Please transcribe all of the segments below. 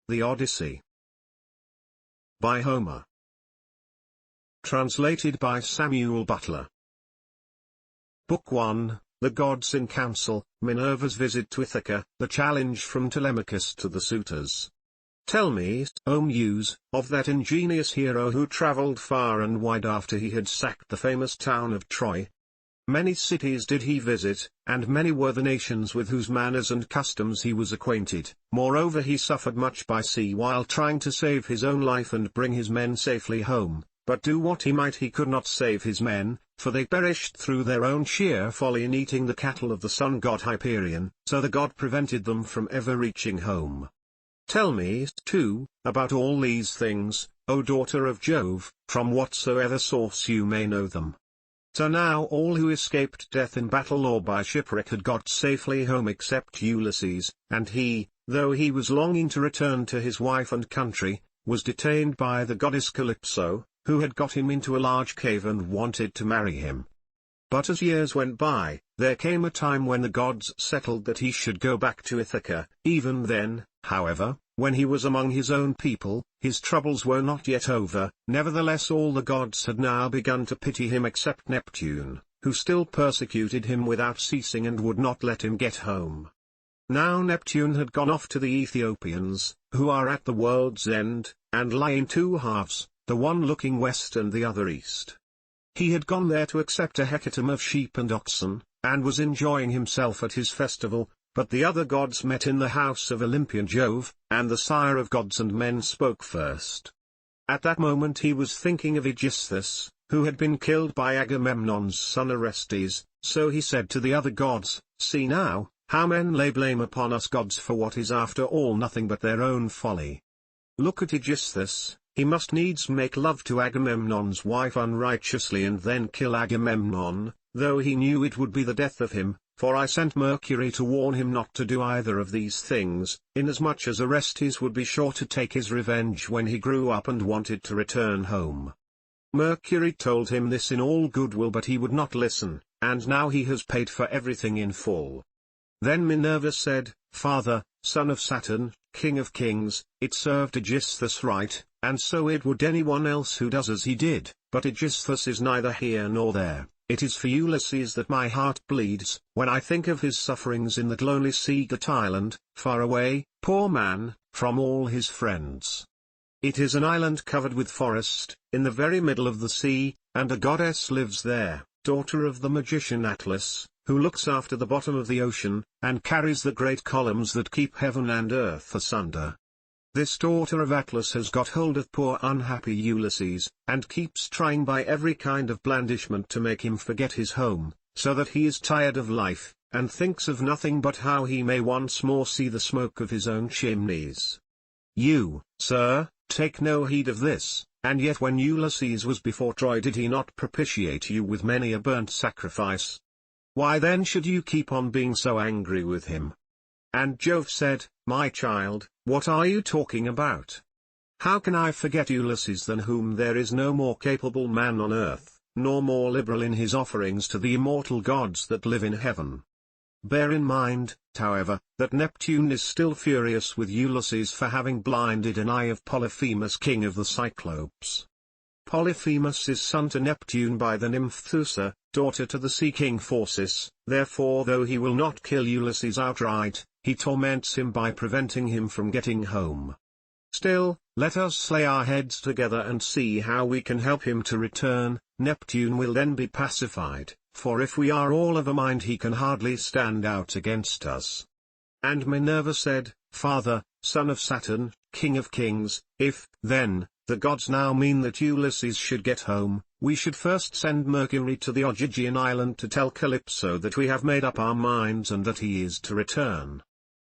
The Odyssey. By Homer. Translated by Samuel Butler. Book 1, The Gods in Council, Minerva's Visit to Ithaca, the challenge from Telemachus to the suitors. Tell me, O Muse, of that ingenious hero who travelled far and wide after he had sacked the famous town of Troy. Many cities did he visit, and many were the nations with whose manners and customs he was acquainted. Moreover, he suffered much by sea while trying to save his own life and bring his men safely home, but do what he might he could not save his men, for they perished through their own sheer folly in eating the cattle of the sun god Hyperion, so the god prevented them from ever reaching home. Tell me, too, about all these things, O daughter of Jove, from whatsoever source you may know them. So now all who escaped death in battle or by shipwreck had got safely home except Ulysses, and he, though he was longing to return to his wife and country, was detained by the goddess Calypso, who had got him into a large cave and wanted to marry him. But as years went by, there came a time when the gods settled that he should go back to Ithaca. Even then, however, when he was among his own people, his troubles were not yet over. Nevertheless all the gods had now begun to pity him except Neptune, who still persecuted him without ceasing and would not let him get home. Now Neptune had gone off to the Ethiopians, who are at the world's end, and lie in two halves, the one looking west and the other east. He had gone there to accept a hecatomb of sheep and oxen, and was enjoying himself at his festival. But the other gods met in the house of Olympian Jove, and the sire of gods and men spoke first. At that moment he was thinking of Aegisthus, who had been killed by Agamemnon's son Orestes, so he said to the other gods, See now, how men lay blame upon us gods for what is after all nothing but their own folly. Look at Aegisthus, he must needs make love to Agamemnon's wife unrighteously and then kill Agamemnon, though he knew it would be the death of him. For I sent Mercury to warn him not to do either of these things, inasmuch as Orestes would be sure to take his revenge when he grew up and wanted to return home. Mercury told him this in all goodwill, but he would not listen, and now he has paid for everything in full. Then Minerva said, Father, son of Saturn, king of kings, it served Aegisthus right, and so it would anyone else who does as he did, but Aegisthus is neither here nor there. It is for Ulysses that my heart bleeds, when I think of his sufferings in that lonely sea-girt island, far away, poor man, from all his friends. It is an island covered with forest, in the very middle of the sea, and a goddess lives there, daughter of the magician Atlas, who looks after the bottom of the ocean, and carries the great columns that keep heaven and earth asunder. This daughter of Atlas has got hold of poor unhappy Ulysses, and keeps trying by every kind of blandishment to make him forget his home, so that he is tired of life, and thinks of nothing but how he may once more see the smoke of his own chimneys. You, sir, take no heed of this, and yet when Ulysses was before Troy did he not propitiate you with many a burnt sacrifice? Why then should you keep on being so angry with him? And Jove said, My child, what are you talking about? How can I forget Ulysses than whom there is no more capable man on earth, nor more liberal in his offerings to the immortal gods that live in heaven? Bear in mind, however, that Neptune is still furious with Ulysses for having blinded an eye of Polyphemus king of the Cyclopes. Polyphemus is son to Neptune by the nymph Thoosa, daughter to the sea king Phorcys, therefore though he will not kill Ulysses outright, he torments him by preventing him from getting home. Still, let us slay our heads together and see how we can help him to return. Neptune will then be pacified, for if we are all of a mind he can hardly stand out against us. And Minerva said, Father, son of Saturn, king of kings, if, then, the gods now mean that Ulysses should get home, we should first send Mercury to the Ogygian island to tell Calypso that we have made up our minds and that he is to return.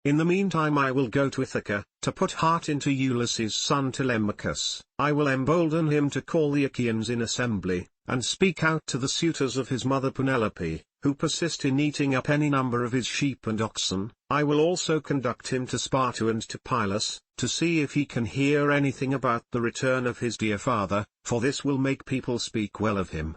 In the meantime I will go to Ithaca, to put heart into Ulysses' son Telemachus. I will embolden him to call the Achaeans in assembly, and speak out to the suitors of his mother Penelope, who persist in eating up any number of his sheep and oxen. I will also conduct him to Sparta and to Pylos, to see if he can hear anything about the return of his dear father, for this will make people speak well of him.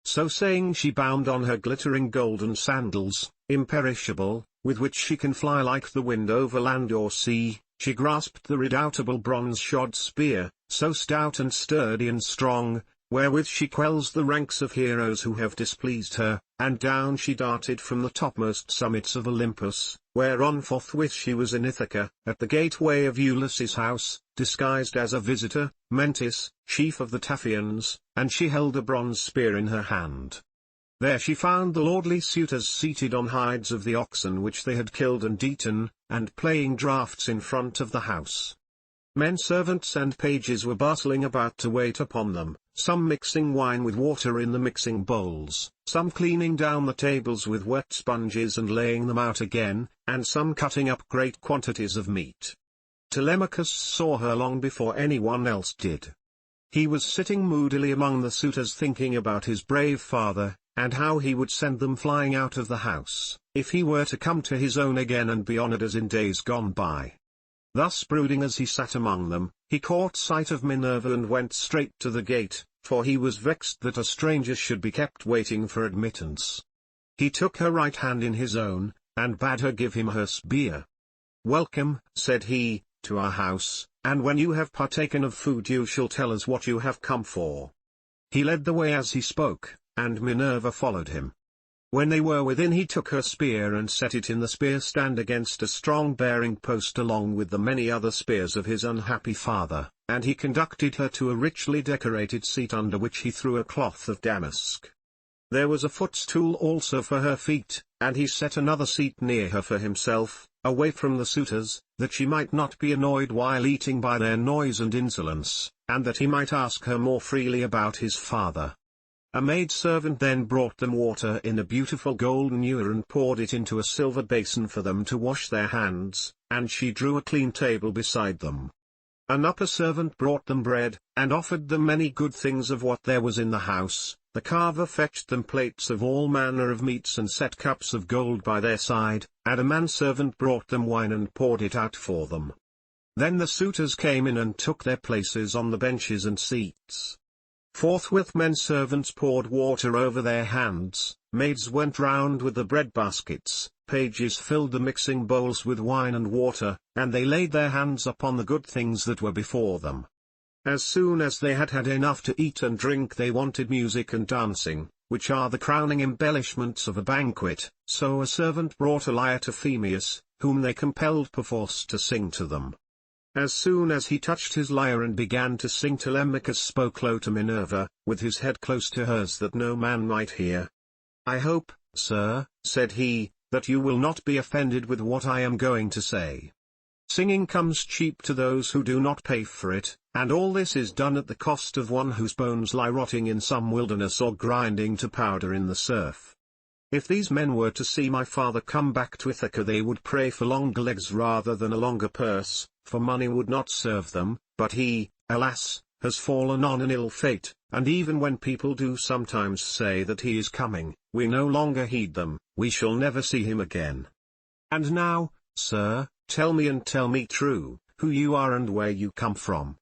So saying she bound on her glittering golden sandals, imperishable, with which she can fly like the wind over land or sea, she grasped the redoubtable bronze-shod spear, so stout and sturdy and strong, wherewith she quells the ranks of heroes who have displeased her, and down she darted from the topmost summits of Olympus, whereon forthwith she was in Ithaca, at the gateway of Ulysses' house, disguised as a visitor, Mentis, chief of the Taphians, and she held a bronze spear in her hand. There she found the lordly suitors seated on hides of the oxen which they had killed and eaten, and playing draughts in front of the house. Men servants and pages were bustling about to wait upon them, some mixing wine with water in the mixing bowls, some cleaning down the tables with wet sponges and laying them out again, and some cutting up great quantities of meat. Telemachus saw her long before anyone else did. He was sitting moodily among the suitors thinking about his brave father, and how he would send them flying out of the house, if he were to come to his own again and be honored as in days gone by. Thus brooding as he sat among them, he caught sight of Minerva and went straight to the gate, for he was vexed that a stranger should be kept waiting for admittance. He took her right hand in his own, and bade her give him her spear. "Welcome," said he, "to our house, and when you have partaken of food you shall tell us what you have come for." He led the way as he spoke, and Minerva followed him. When they were within he took her spear and set it in the spear stand against a strong bearing post along with the many other spears of his unhappy father, and he conducted her to a richly decorated seat under which he threw a cloth of damask. There was a footstool also for her feet, and he set another seat near her for himself, away from the suitors, that she might not be annoyed while eating by their noise and insolence, and that he might ask her more freely about his father. A maidservant then brought them water in a beautiful golden ewer and poured it into a silver basin for them to wash their hands, and she drew a clean table beside them. An upper servant brought them bread, and offered them many good things of what there was in the house. The carver fetched them plates of all manner of meats and set cups of gold by their side, and a manservant brought them wine and poured it out for them. Then the suitors came in and took their places on the benches and seats. Forthwith men-servants poured water over their hands, maids went round with the bread baskets, pages filled the mixing bowls with wine and water, and they laid their hands upon the good things that were before them. As soon as they had had enough to eat and drink they wanted music and dancing, which are the crowning embellishments of a banquet, so a servant brought a lyre to Phemius, whom they compelled perforce to sing to them. As soon as he touched his lyre and began to sing, Telemachus spoke low to Minerva, with his head close to hers that no man might hear. "I hope, sir," said he, "that you will not be offended with what I am going to say. Singing comes cheap to those who do not pay for it, and all this is done at the cost of one whose bones lie rotting in some wilderness or grinding to powder in the surf. If these men were to see my father come back to Ithaca they would pray for longer legs rather than a longer purse, for money would not serve them, but he, alas, has fallen on an ill fate, and even when people do sometimes say that he is coming, we no longer heed them, we shall never see him again. And now, sir, tell me and tell me true, who you are and where you come from.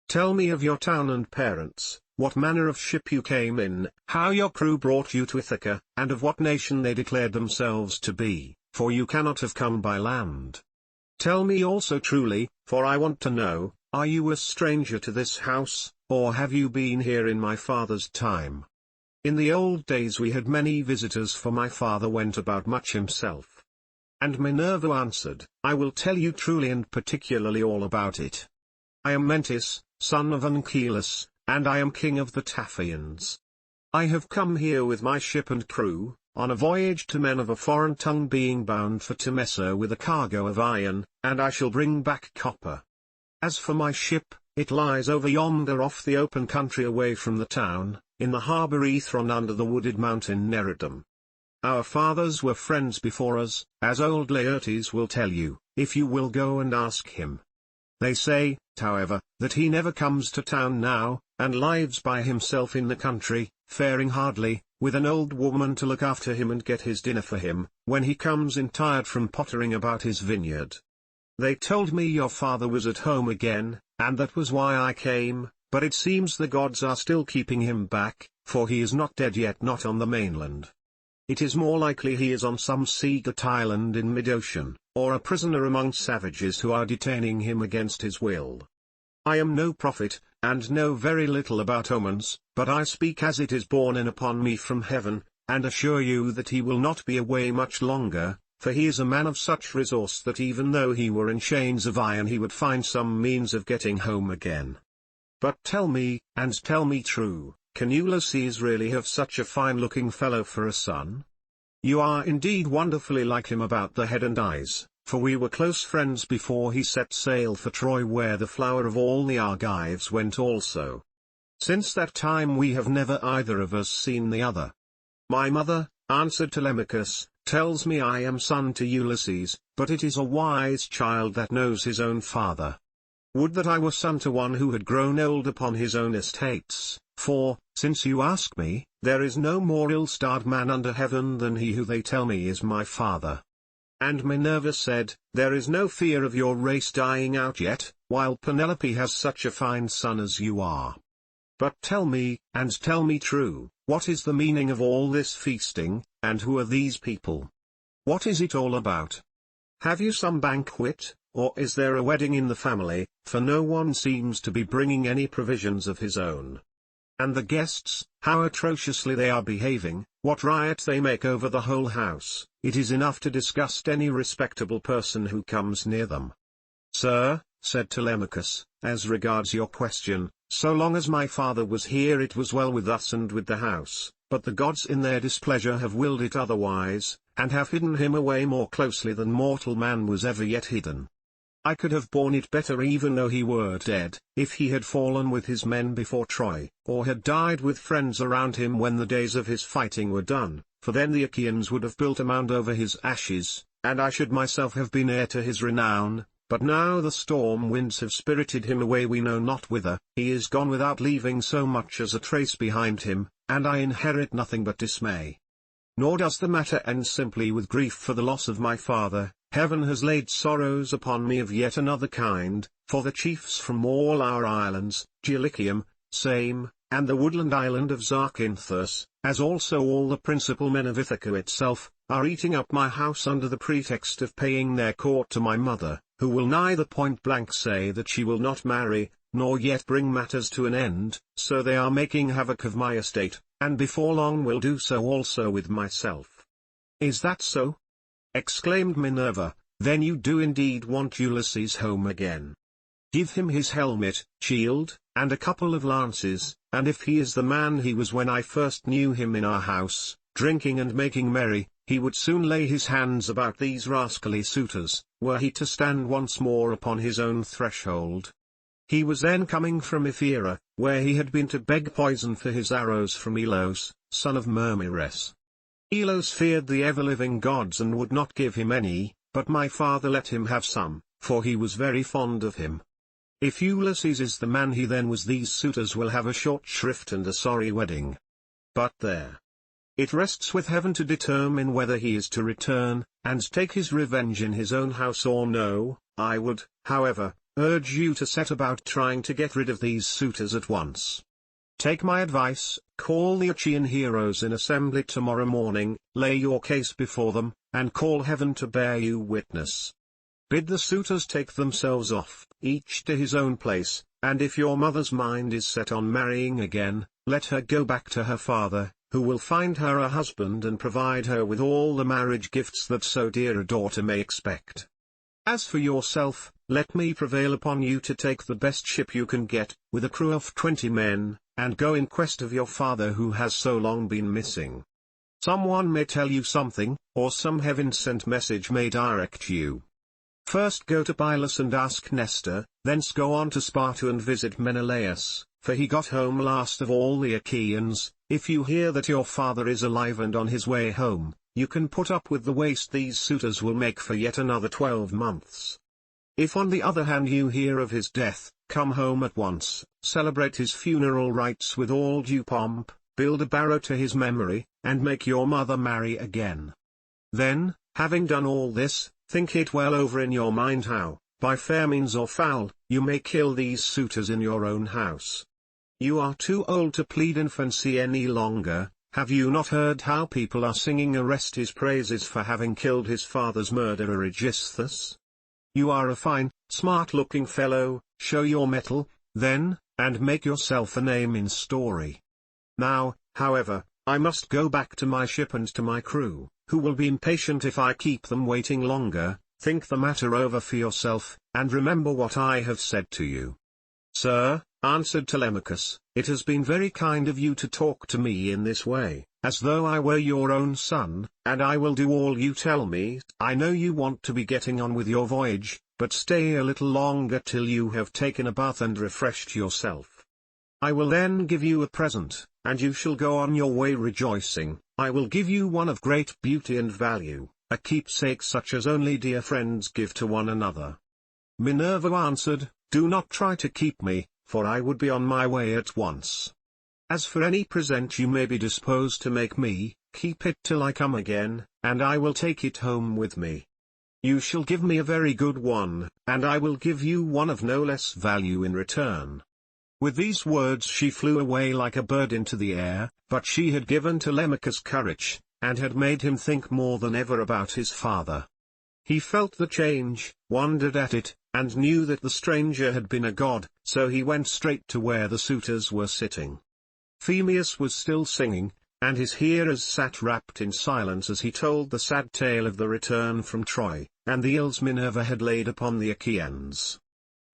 Tell me of your town and parents, what manner of ship you came in, how your crew brought you to Ithaca, and of what nation they declared themselves to be, for you cannot have come by land. Tell me also truly, for I want to know, are you a stranger to this house, or have you been here in my father's time? In the old days we had many visitors, for my father went about much himself." And Minerva answered, "I will tell you truly and particularly all about it. I am Mentis, son of Anchialus, and I am king of the Taphians. I have come here with my ship and crew, on a voyage to men of a foreign tongue, being bound for Temesa with a cargo of iron, and I shall bring back copper. As for my ship, it lies over yonder off the open country away from the town, in the harbour Ethron under the wooded mountain Nereidum. Our fathers were friends before us, as old Laertes will tell you, if you will go and ask him. They say, however, that he never comes to town now, and lives by himself in the country, faring hardly, with an old woman to look after him and get his dinner for him, when he comes in tired from pottering about his vineyard. They told me your father was at home again, and that was why I came, but it seems the gods are still keeping him back, for he is not dead yet, not on the mainland. it is more likely he is on some seagirt island in mid-ocean, or a prisoner among savages who are detaining him against his will. I am no prophet, and know very little about omens, but I speak as it is borne in upon me from heaven, and assure you that he will not be away much longer, for he is a man of such resource that even though he were in chains of iron he would find some means of getting home again. But tell me, and tell me true, can Ulysses really have such a fine-looking fellow for a son? You are indeed wonderfully like him about the head and eyes, for we were close friends before he set sail for Troy, where the flower of all the Argives went also. Since that time we have never either of us seen the other. My mother, answered Telemachus, tells me I am son to Ulysses, but it is a wise child that knows his own father. Would that I were son to one who had grown old upon his own estates, for, since you ask me, there is no more ill-starred man under heaven than he who they tell me is my father. And Minerva said, there is no fear of your race dying out yet, while Penelope has such a fine son as you are. But tell me, and tell me true, what is the meaning of all this feasting, and who are these people? What is it all about? Have you some banquet, or is there a wedding in the family, for no one seems to be bringing any provisions of his own? And the guests, how atrociously they are behaving, what riot they make over the whole house, it is enough to disgust any respectable person who comes near them. Sir, said Telemachus, as regards your question, so long as my father was here it was well with us and with the house, but the gods in their displeasure have willed it otherwise, and have hidden him away more closely than mortal man was ever yet hidden. I could have borne it better even though he were dead, if he had fallen with his men before Troy, or had died with friends around him when the days of his fighting were done, for then the Achaeans would have built a mound over his ashes, and I should myself have been heir to his renown. But now the storm winds have spirited him away we know not whither, he is gone without leaving so much as a trace behind him, and I inherit nothing but dismay. Nor does the matter end simply with grief for the loss of my father, heaven has laid sorrows upon me of yet another kind, for the chiefs from all our islands, Dulichium, Same, and the woodland island of Zakynthus, as also all the principal men of Ithaca itself, are eating up my house under the pretext of paying their court to my mother, who will neither point-blank say that she will not marry, nor yet bring matters to an end, so they are making havoc of my estate, and before long will do so also with myself. Is that so? Exclaimed Minerva, then you do indeed want Ulysses home again. Give him his helmet, shield, and a couple of lances, and if he is the man he was when I first knew him in our house, drinking and making merry, he would soon lay his hands about these rascally suitors, were he to stand once more upon his own threshold. He was then coming from Ephyra, where he had been to beg poison for his arrows from Elos, son of Mermires. Elos feared the ever-living gods and would not give him any, but my father let him have some, for he was very fond of him. If Ulysses is the man he then was, these suitors will have a short shrift and a sorry wedding. But there. It rests with heaven to determine whether he is to return, and take his revenge in his own house or no. I would, however, urge you to set about trying to get rid of these suitors at once. Take my advice, call the Achaean heroes in assembly tomorrow morning, lay your case before them, and call heaven to bear you witness. Bid the suitors take themselves off, each to his own place, and if your mother's mind is set on marrying again, let her go back to her father, who will find her a husband and provide her with all the marriage gifts that so dear a daughter may expect. As for yourself, let me prevail upon you to take the best ship you can get, with a crew of 20 men, and go in quest of your father who has so long been missing. Someone may tell you something, or some heaven-sent message may direct you. First go to Pylos and ask Nestor, thence go on to Sparta and visit Menelaus, for he got home last of all the Achaeans. If you hear that your father is alive and on his way home, you can put up with the waste these suitors will make for yet another 12 months. If on the other hand you hear of his death, come home at once, celebrate his funeral rites with all due pomp, build a barrow to his memory, and make your mother marry again. Then, having done all this, think it well over in your mind how, by fair means or foul, you may kill these suitors in your own house. You are too old to plead infancy any longer, have you not heard how people are singing Orestes' praises for having killed his father's murderer Aegisthus? You are a fine, smart-looking fellow, show your mettle, then, and make yourself a name in story. Now, however, I must go back to my ship and to my crew, who will be impatient if I keep them waiting longer. Think the matter over for yourself, and remember what I have said to you." "Sir," answered Telemachus, "it has been very kind of you to talk to me in this way, as though I were your own son, and I will do all you tell me. I know you want to be getting on with your voyage, but stay a little longer till you have taken a bath and refreshed yourself. I will then give you a present, and you shall go on your way rejoicing. I will give you one of great beauty and value, a keepsake such as only dear friends give to one another." Minerva answered, "Do not try to keep me, for I would be on my way at once. As for any present you may be disposed to make me, keep it till I come again, and I will take it home with me. You shall give me a very good one, and I will give you one of no less value in return." With these words she flew away like a bird into the air, but she had given Telemachus courage, and had made him think more than ever about his father. He felt the change, wondered at it, and knew that the stranger had been a god, so he went straight to where the suitors were sitting. Phemius was still singing, and his hearers sat wrapped in silence as he told the sad tale of the return from Troy, and the ills Minerva had laid upon the Achaeans.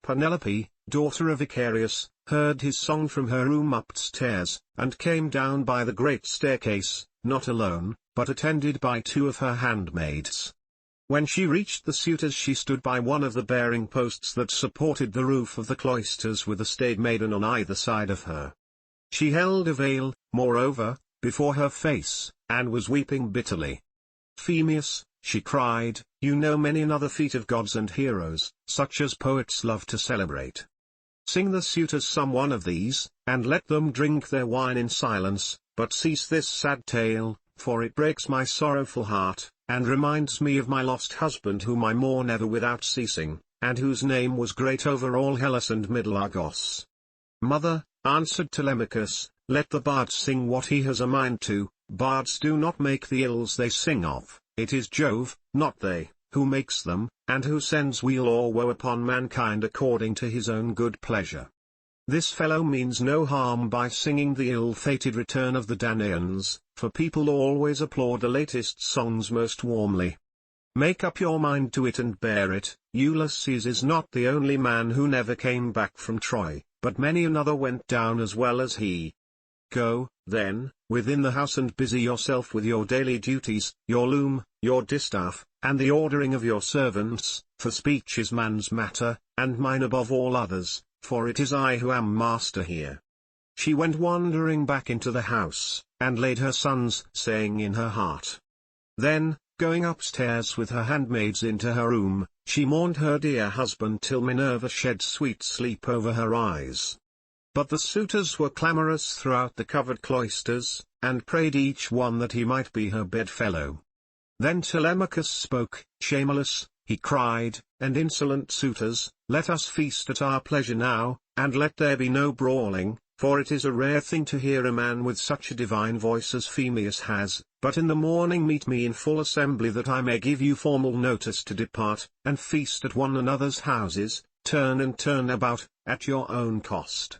Penelope, daughter of Icarius, heard his song from her room upstairs, and came down by the great staircase, not alone, but attended by 2 of her handmaids. When she reached the suitors she stood by one of the bearing posts that supported the roof of the cloisters with a staid maiden on either side of her. She held a veil, moreover, before her face, and was weeping bitterly. "Phemius," she cried, "you know many another feat of gods and heroes, such as poets love to celebrate. Sing the suitors some one of these, and let them drink their wine in silence, but cease this sad tale, for it breaks my sorrowful heart, and reminds me of my lost husband whom I mourn ever without ceasing, and whose name was great over all Hellas and middle Argos." "Mother," answered Telemachus, "let the bard sing what he has a mind to. Bards do not make the ills they sing of, it is Jove, not they, who makes them, and who sends weal or woe upon mankind according to his own good pleasure. This fellow means no harm by singing the ill-fated return of the Danaans, for people always applaud the latest songs most warmly. Make up your mind to it and bear it. Ulysses is not the only man who never came back from Troy, but many another went down as well as he. Go, then, within the house and busy yourself with your daily duties, your loom, your distaff, and the ordering of your servants, for speech is man's matter, and mine above all others, for it is I who am master here." She went wandering back into the house, and laid her son's saying in her heart. Then, going upstairs with her handmaids into her room, she mourned her dear husband till Minerva shed sweet sleep over her eyes. But the suitors were clamorous throughout the covered cloisters, and prayed each one that he might be her bedfellow. Then Telemachus spoke. "Shameless," he cried, "and insolent suitors, let us feast at our pleasure now, and let there be no brawling, for it is a rare thing to hear a man with such a divine voice as Phemius has, but in the morning meet me in full assembly that I may give you formal notice to depart, and feast at one another's houses, turn and turn about, at your own cost.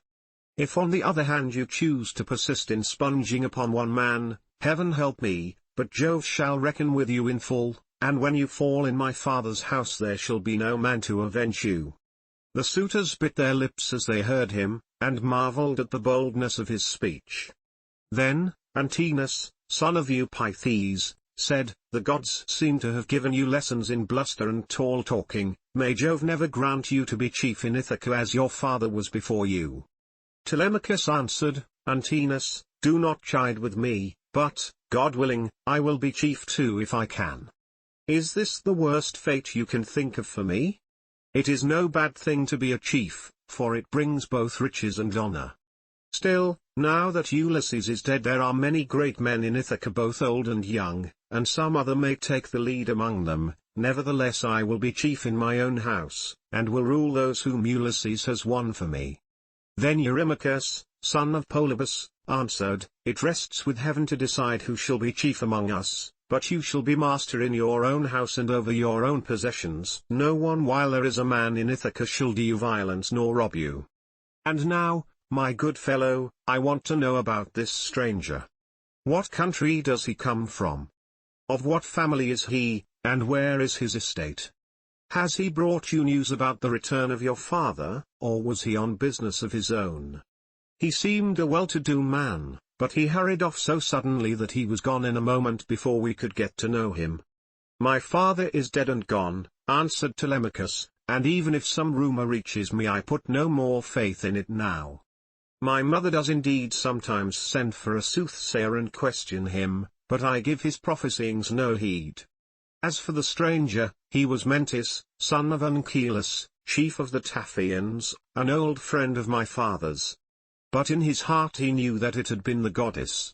If on the other hand you choose to persist in sponging upon one man, heaven help me, but Jove shall reckon with you in full, and when you fall in my father's house there shall be no man to avenge you." The suitors bit their lips as they heard him, and marveled at the boldness of his speech. Then, Antinous, son of Eupeithes, said, "The gods seem to have given you lessons in bluster and tall talking. May Jove never grant you to be chief in Ithaca as your father was before you." Telemachus answered, "Antinous, do not chide with me, but, God willing, I will be chief too if I can. Is this the worst fate you can think of for me? It is no bad thing to be a chief, for it brings both riches and honor. Still, now that Ulysses is dead there are many great men in Ithaca both old and young, and some other may take the lead among them. Nevertheless I will be chief in my own house, and will rule those whom Ulysses has won for me." Then Eurymachus, son of Polybus, answered, "It rests with heaven to decide who shall be chief among us, but you shall be master in your own house and over your own possessions. No one while there is a man in Ithaca shall do you violence nor rob you. And now, my good fellow, I want to know about this stranger. What country does he come from? Of what family is he, and where is his estate? Has he brought you news about the return of your father, or was he on business of his own? He seemed a well-to-do man, but he hurried off so suddenly that he was gone in a moment before we could get to know him." "My father is dead and gone," answered Telemachus, "and even if some rumor reaches me I put no more faith in it now. My mother does indeed sometimes send for a soothsayer and question him, but I give his prophesyings no heed. As for the stranger, he was Mentis, son of Anchialus, chief of the Taphians, an old friend of my father's. But in his heart he knew that it had been the goddess."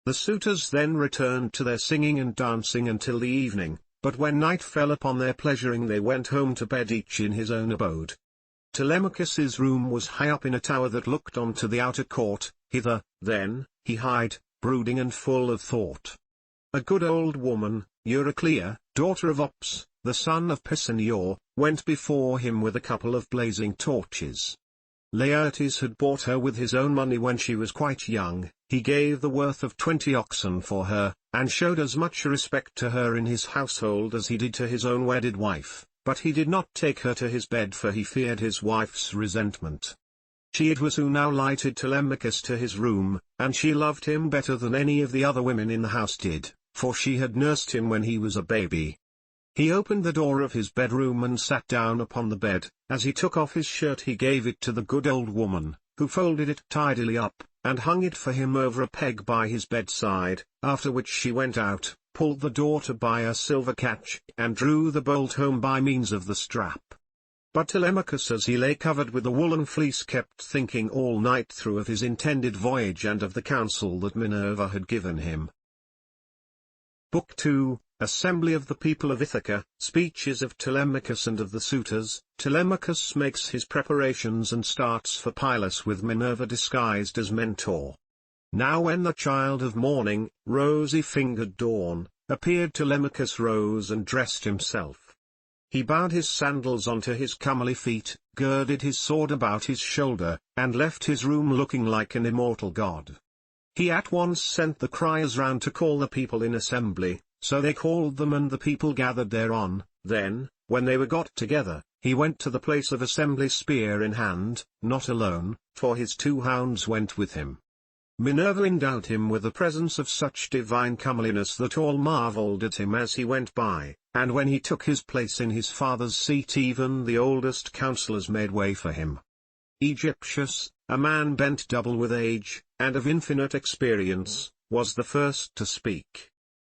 The suitors then returned to their singing and dancing until the evening, but when night fell upon their pleasuring they went home to bed each in his own abode. Telemachus's room was high up in a tower that looked on to the outer court. Hither, then, he hied, brooding and full of thought. A good old woman, Euryclea, daughter of Ops, the son of Pisanor, went before him with a couple of blazing torches. Laertes had bought her with his own money when she was quite young. He gave the worth of 20 oxen for her, and showed as much respect to her in his household as he did to his own wedded wife, but he did not take her to his bed for he feared his wife's resentment. She it was who now lighted Telemachus to his room, and she loved him better than any of the other women in the house did, for she had nursed him when he was a baby. He opened the door of his bedroom and sat down upon the bed. As he took off his shirt he gave it to the good old woman, who folded it tidily up, and hung it for him over a peg by his bedside, after which she went out, pulled the door to by a silver catch, and drew the bolt home by means of the strap. But Telemachus as he lay covered with a woolen fleece kept thinking all night through of his intended voyage and of the counsel that Minerva had given him. Book 2, Assembly of the People of Ithaca, Speeches of Telemachus and of the Suitors. Telemachus makes his preparations and starts for Pylos with Minerva disguised as Mentor. Now when the child of morning, rosy-fingered dawn, appeared Telemachus rose and dressed himself. He bound his sandals onto his comely feet, girded his sword about his shoulder, and left his room looking like an immortal god. He at once sent the criers round to call the people in assembly, so they called them and the people gathered thereon. Then, when they were got together, he went to the place of assembly spear in hand, not alone, for his 2 hounds went with him. Minerva endowed him with a presence of such divine comeliness that all marvelled at him as he went by, and when he took his place in his father's seat even the oldest counsellors made way for him. Aegyptius, a man bent double with age, and of infinite experience, was the first to speak.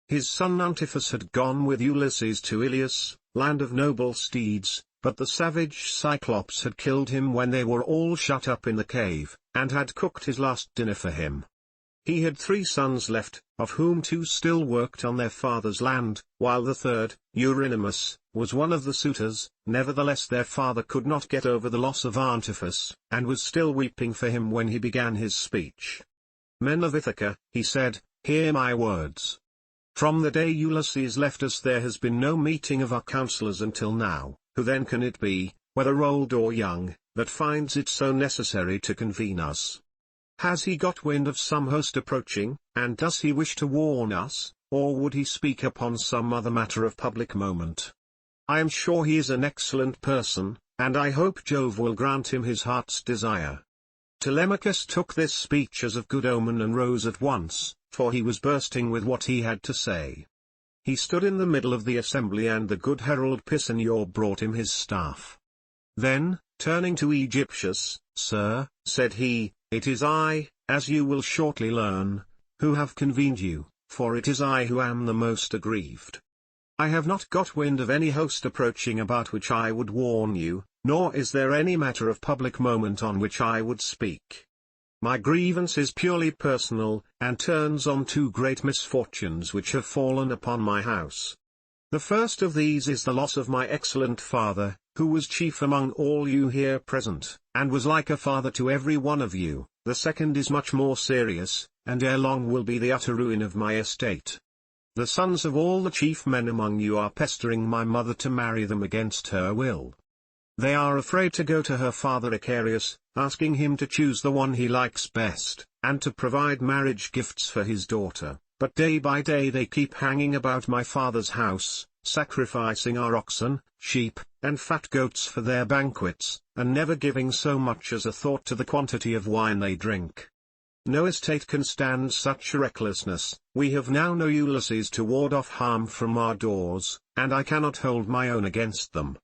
His son Antiphus had gone with Ulysses to Ilius, land of noble steeds, but the savage Cyclops had killed him when they were all shut up in the cave, and had cooked his last dinner for him. He had 3 sons left, of whom 2 still worked on their father's land, while the third, Eurynomus, was one of the suitors. Nevertheless their father could not get over the loss of Antiphus, and was still weeping for him when he began his speech. "Men of Ithaca," he said, "hear my words. From the day Ulysses left us there has been no meeting of our counsellors until now. Who then can it be, whether old or young, that finds it so necessary to convene us? Has he got wind of some host approaching, and does he wish to warn us, or would he speak upon some other matter of public moment? I am sure he is an excellent person, and I hope Jove will grant him his heart's desire." Telemachus took this speech as of good omen and rose at once, for he was bursting with what he had to say. He stood in the middle of the assembly and the good herald Pisanor brought him his staff. Then, turning to Aegyptius, "Sir," said he, "it is I, as you will shortly learn, who have convened you, for it is I who am the most aggrieved. I have not got wind of any host approaching about which I would warn you, nor is there any matter of public moment on which I would speak. My grievance is purely personal, and turns on 2 great misfortunes which have fallen upon my house. The first of these is the loss of my excellent father, who was chief among all you here present, and was like a father to every one of you, The second is much more serious, and ere long will be the utter ruin of my estate. The sons of all the chief men among you are pestering my mother to marry them against her will. They are afraid to go to her father Icarius, asking him to choose the one he likes best, and to provide marriage gifts for his daughter, but day by day they keep hanging about my father's house, sacrificing our oxen, sheep, and fat goats for their banquets, and never giving so much as a thought to the quantity of wine they drink. No estate can stand such recklessness. We have now no Ulysses to ward off harm from our doors, and I cannot hold my own against them.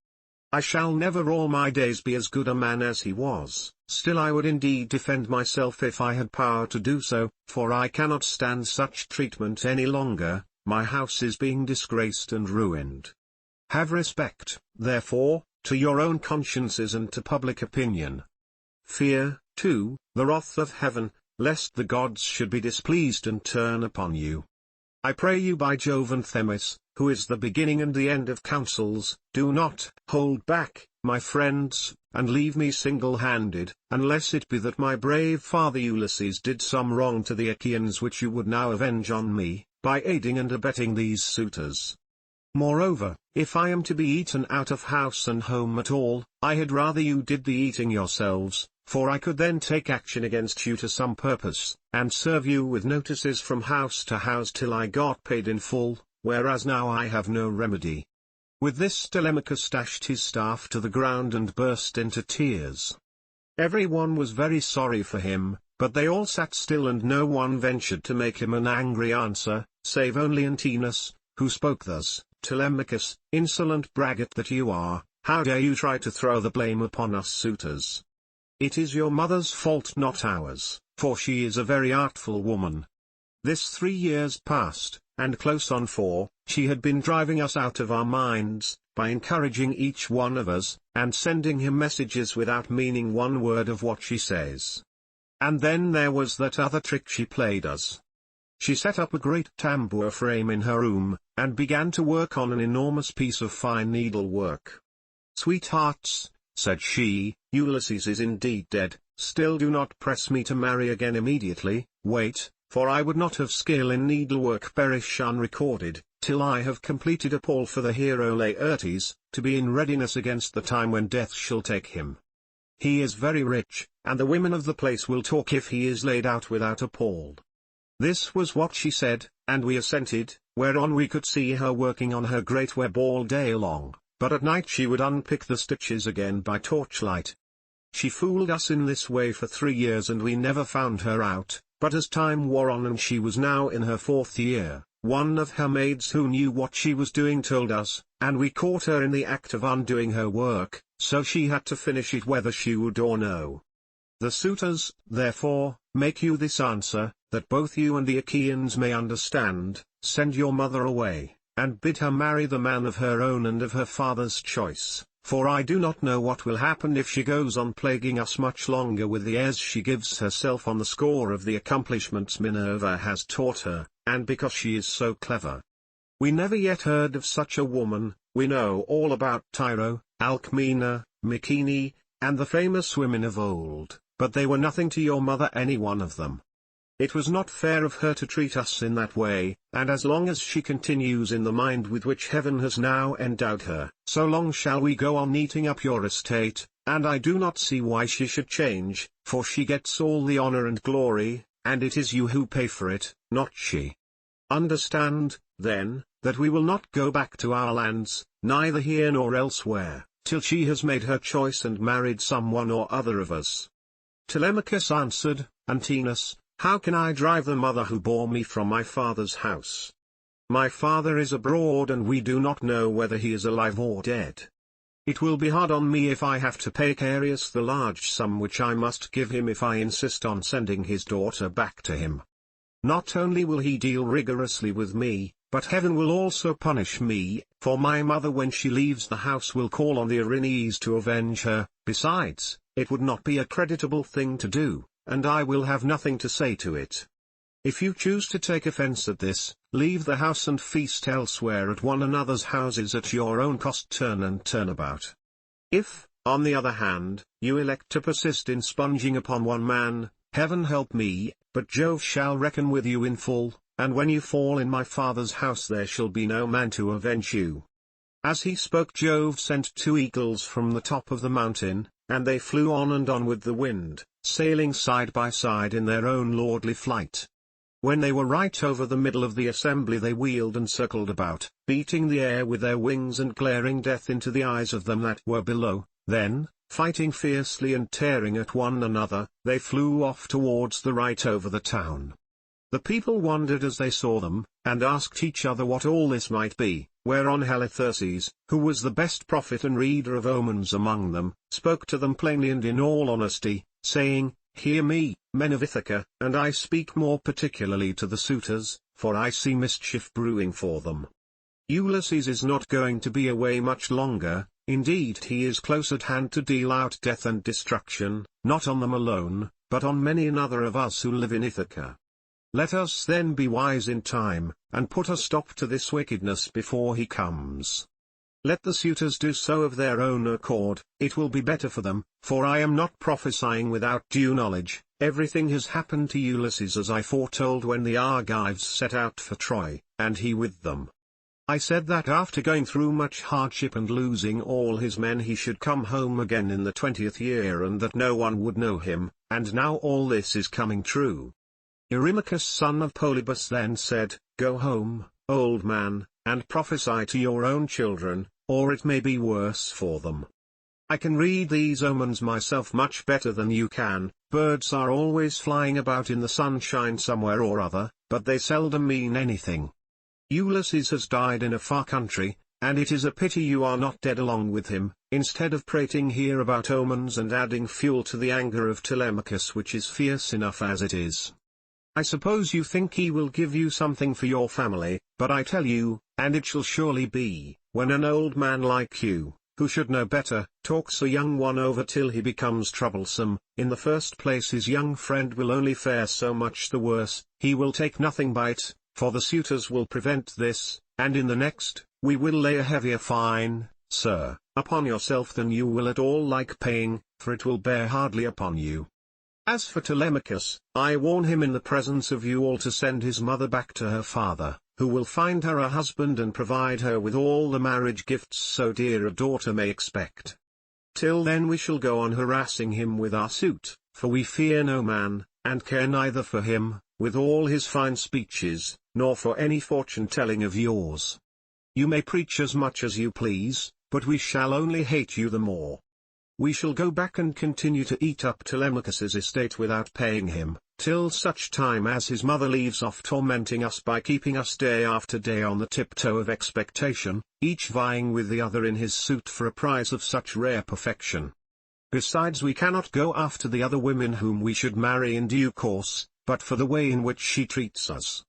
I shall never all my days be as good a man as he was, still I would indeed defend myself if I had power to do so, for I cannot stand such treatment any longer. My house is being disgraced and ruined. Have respect, therefore, to your own consciences and to public opinion. Fear, too, the wrath of heaven, lest the gods should be displeased and turn upon you. I pray you by Jove and Themis, who is the beginning and the end of counsels, do not hold back, my friends, and leave me single-handed, unless it be that my brave father Ulysses did some wrong to the Achaeans which you would now avenge on me, by aiding and abetting these suitors. Moreover, if I am to be eaten out of house and home at all, I had rather you did the eating yourselves, for I could then take action against you to some purpose, and serve you with notices from house to house till I got paid in full, whereas now I have no remedy. With this Telemachus dashed his staff to the ground and burst into tears. Every one was very sorry for him, but they all sat still and no one ventured to make him an angry answer, save only Antinous, who spoke thus: Telemachus, insolent braggart that you are, how dare you try to throw the blame upon us suitors? It is your mother's fault, not ours, for she is a very artful woman. This 3 years past, and close on 4, she had been driving us out of our minds, by encouraging each one of us, and sending him messages without meaning one word of what she says. And then there was that other trick she played us. She set up a great tambour frame in her room, and began to work on an enormous piece of fine needlework. Sweethearts, said she, Ulysses is indeed dead, still do not press me to marry again immediately, wait, for I would not have skill in needlework perish unrecorded, till I have completed a pall for the hero Laertes, to be in readiness against the time when death shall take him. He is very rich, and the women of the place will talk if he is laid out without a pall. This was what she said, and we assented, whereon we could see her working on her great web all day long, but at night she would unpick the stitches again by torchlight. She fooled us in this way for 3 years and we never found her out, but as time wore on and she was now in her 4th year, one of her maids who knew what she was doing told us, and we caught her in the act of undoing her work, so she had to finish it whether she would or no. The suitors, therefore, make you this answer, that both you and the Achaeans may understand: send your mother away, and bid her marry the man of her own and of her father's choice, for I do not know what will happen if she goes on plaguing us much longer with the airs she gives herself on the score of the accomplishments Minerva has taught her, and because she is so clever. We never yet heard of such a woman. We know all about Tyro, Alcmena, Mycenae, and the famous women of old, but they were nothing to your mother, any one of them. It was not fair of her to treat us in that way, and as long as she continues in the mind with which heaven has now endowed her, so long shall we go on eating up your estate, and I do not see why she should change, for she gets all the honor and glory, and it is you who pay for it, not she. Understand, then, that we will not go back to our lands, neither here nor elsewhere, till she has made her choice and married someone or other of us. Telemachus answered, Antinous, how can I drive the mother who bore me from my father's house? My father is abroad and we do not know whether he is alive or dead. It will be hard on me if I have to pay Icarius the large sum which I must give him if I insist on sending his daughter back to him. Not only will he deal rigorously with me, but heaven will also punish me, for my mother when she leaves the house will call on the Erinyes to avenge her. Besides, it would not be a creditable thing to do, and I will have nothing to say to it. If you choose to take offense at this, leave the house and feast elsewhere at one another's houses at your own cost, turn and turn about. If, on the other hand, you elect to persist in sponging upon one man, Heaven help me, but Jove shall reckon with you in full, and when you fall in my father's house there shall be no man to avenge you." As he spoke, Jove sent 2 eagles from the top of the mountain, and they flew on and on with the wind, sailing side by side in their own lordly flight. When they were right over the middle of the assembly they wheeled and circled about, beating the air with their wings and glaring death into the eyes of them that were below. Then, fighting fiercely and tearing at one another, they flew off towards the right over the town. The people wondered as they saw them, and asked each other what all this might be, whereon Halitherses, who was the best prophet and reader of omens among them, spoke to them plainly and in all honesty, saying, "Hear me, men of Ithaca, and I speak more particularly to the suitors, for I see mischief brewing for them. Ulysses is not going to be away much longer, indeed he is close at hand to deal out death and destruction, not on them alone, but on many another of us who live in Ithaca. Let us then be wise in time, and put a stop to this wickedness before he comes. Let the suitors do so of their own accord, it will be better for them, for I am not prophesying without due knowledge. Everything has happened to Ulysses as I foretold when the Argives set out for Troy, and he with them. I said that after going through much hardship and losing all his men he should come home again in the 20th year and that no one would know him, and now all this is coming true." Eurymachus son of Polybus then said, "Go home, old man, and prophesy to your own children, or it may be worse for them. I can read these omens myself much better than you can. Birds are always flying about in the sunshine somewhere or other, but they seldom mean anything. Ulysses has died in a far country, and it is a pity you are not dead along with him, instead of prating here about omens and adding fuel to the anger of Telemachus, which is fierce enough as it is. I suppose you think he will give you something for your family, but I tell you, and it shall surely be, when an old man like you, who should know better, talks a young one over till he becomes troublesome, in the first place his young friend will only fare so much the worse, he will take nothing by it, for the suitors will prevent this, and in the next, we will lay a heavier fine, sir, upon yourself than you will at all like paying, for it will bear hardly upon you. As for Telemachus, I warn him in the presence of you all to send his mother back to her father, who will find her a husband and provide her with all the marriage gifts so dear a daughter may expect. Till then we shall go on harassing him with our suit, for we fear no man, and care neither for him, with all his fine speeches, nor for any fortune-telling of yours. You may preach as much as you please, but we shall only hate you the more. We shall go back and continue to eat up Telemachus's estate without paying him, till such time as his mother leaves off tormenting us by keeping us day after day on the tiptoe of expectation, each vying with the other in his suit for a prize of such rare perfection. Besides, we cannot go after the other women whom we should marry in due course, but for the way in which she treats us."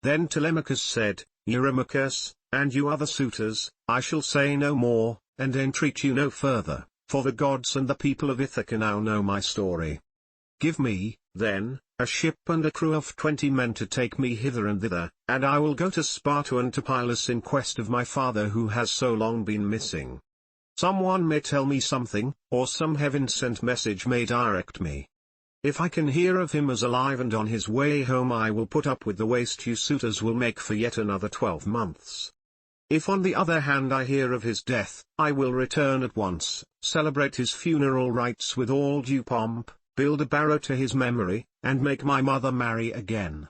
Then Telemachus said, "Eurymachus, and you other suitors, I shall say no more, and entreat you no further, for the gods and the people of Ithaca now know my story. Give me, then, a ship and a crew of 20 men to take me hither and thither, and I will go to Sparta and to Pylus in quest of my father who has so long been missing. Someone may tell me something, or some heaven-sent message may direct me. If I can hear of him as alive and on his way home, I will put up with the waste you suitors will make for yet another 12 months. If on the other hand I hear of his death, I will return at once, celebrate his funeral rites with all due pomp, build a barrow to his memory, and make my mother marry again."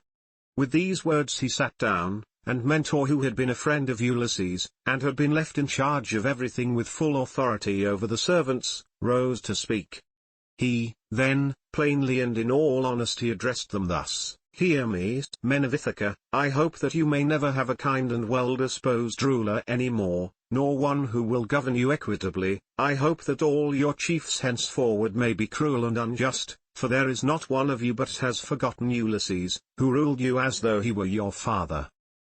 With these words he sat down, and Mentor, who had been a friend of Ulysses, and had been left in charge of everything with full authority over the servants, rose to speak. He, then, plainly and in all honesty addressed them thus: "Hear me, men of Ithaca, I hope that you may never have a kind and well-disposed ruler any more, nor one who will govern you equitably. I hope that all your chiefs henceforward may be cruel and unjust, for there is not one of you but has forgotten Ulysses, who ruled you as though he were your father.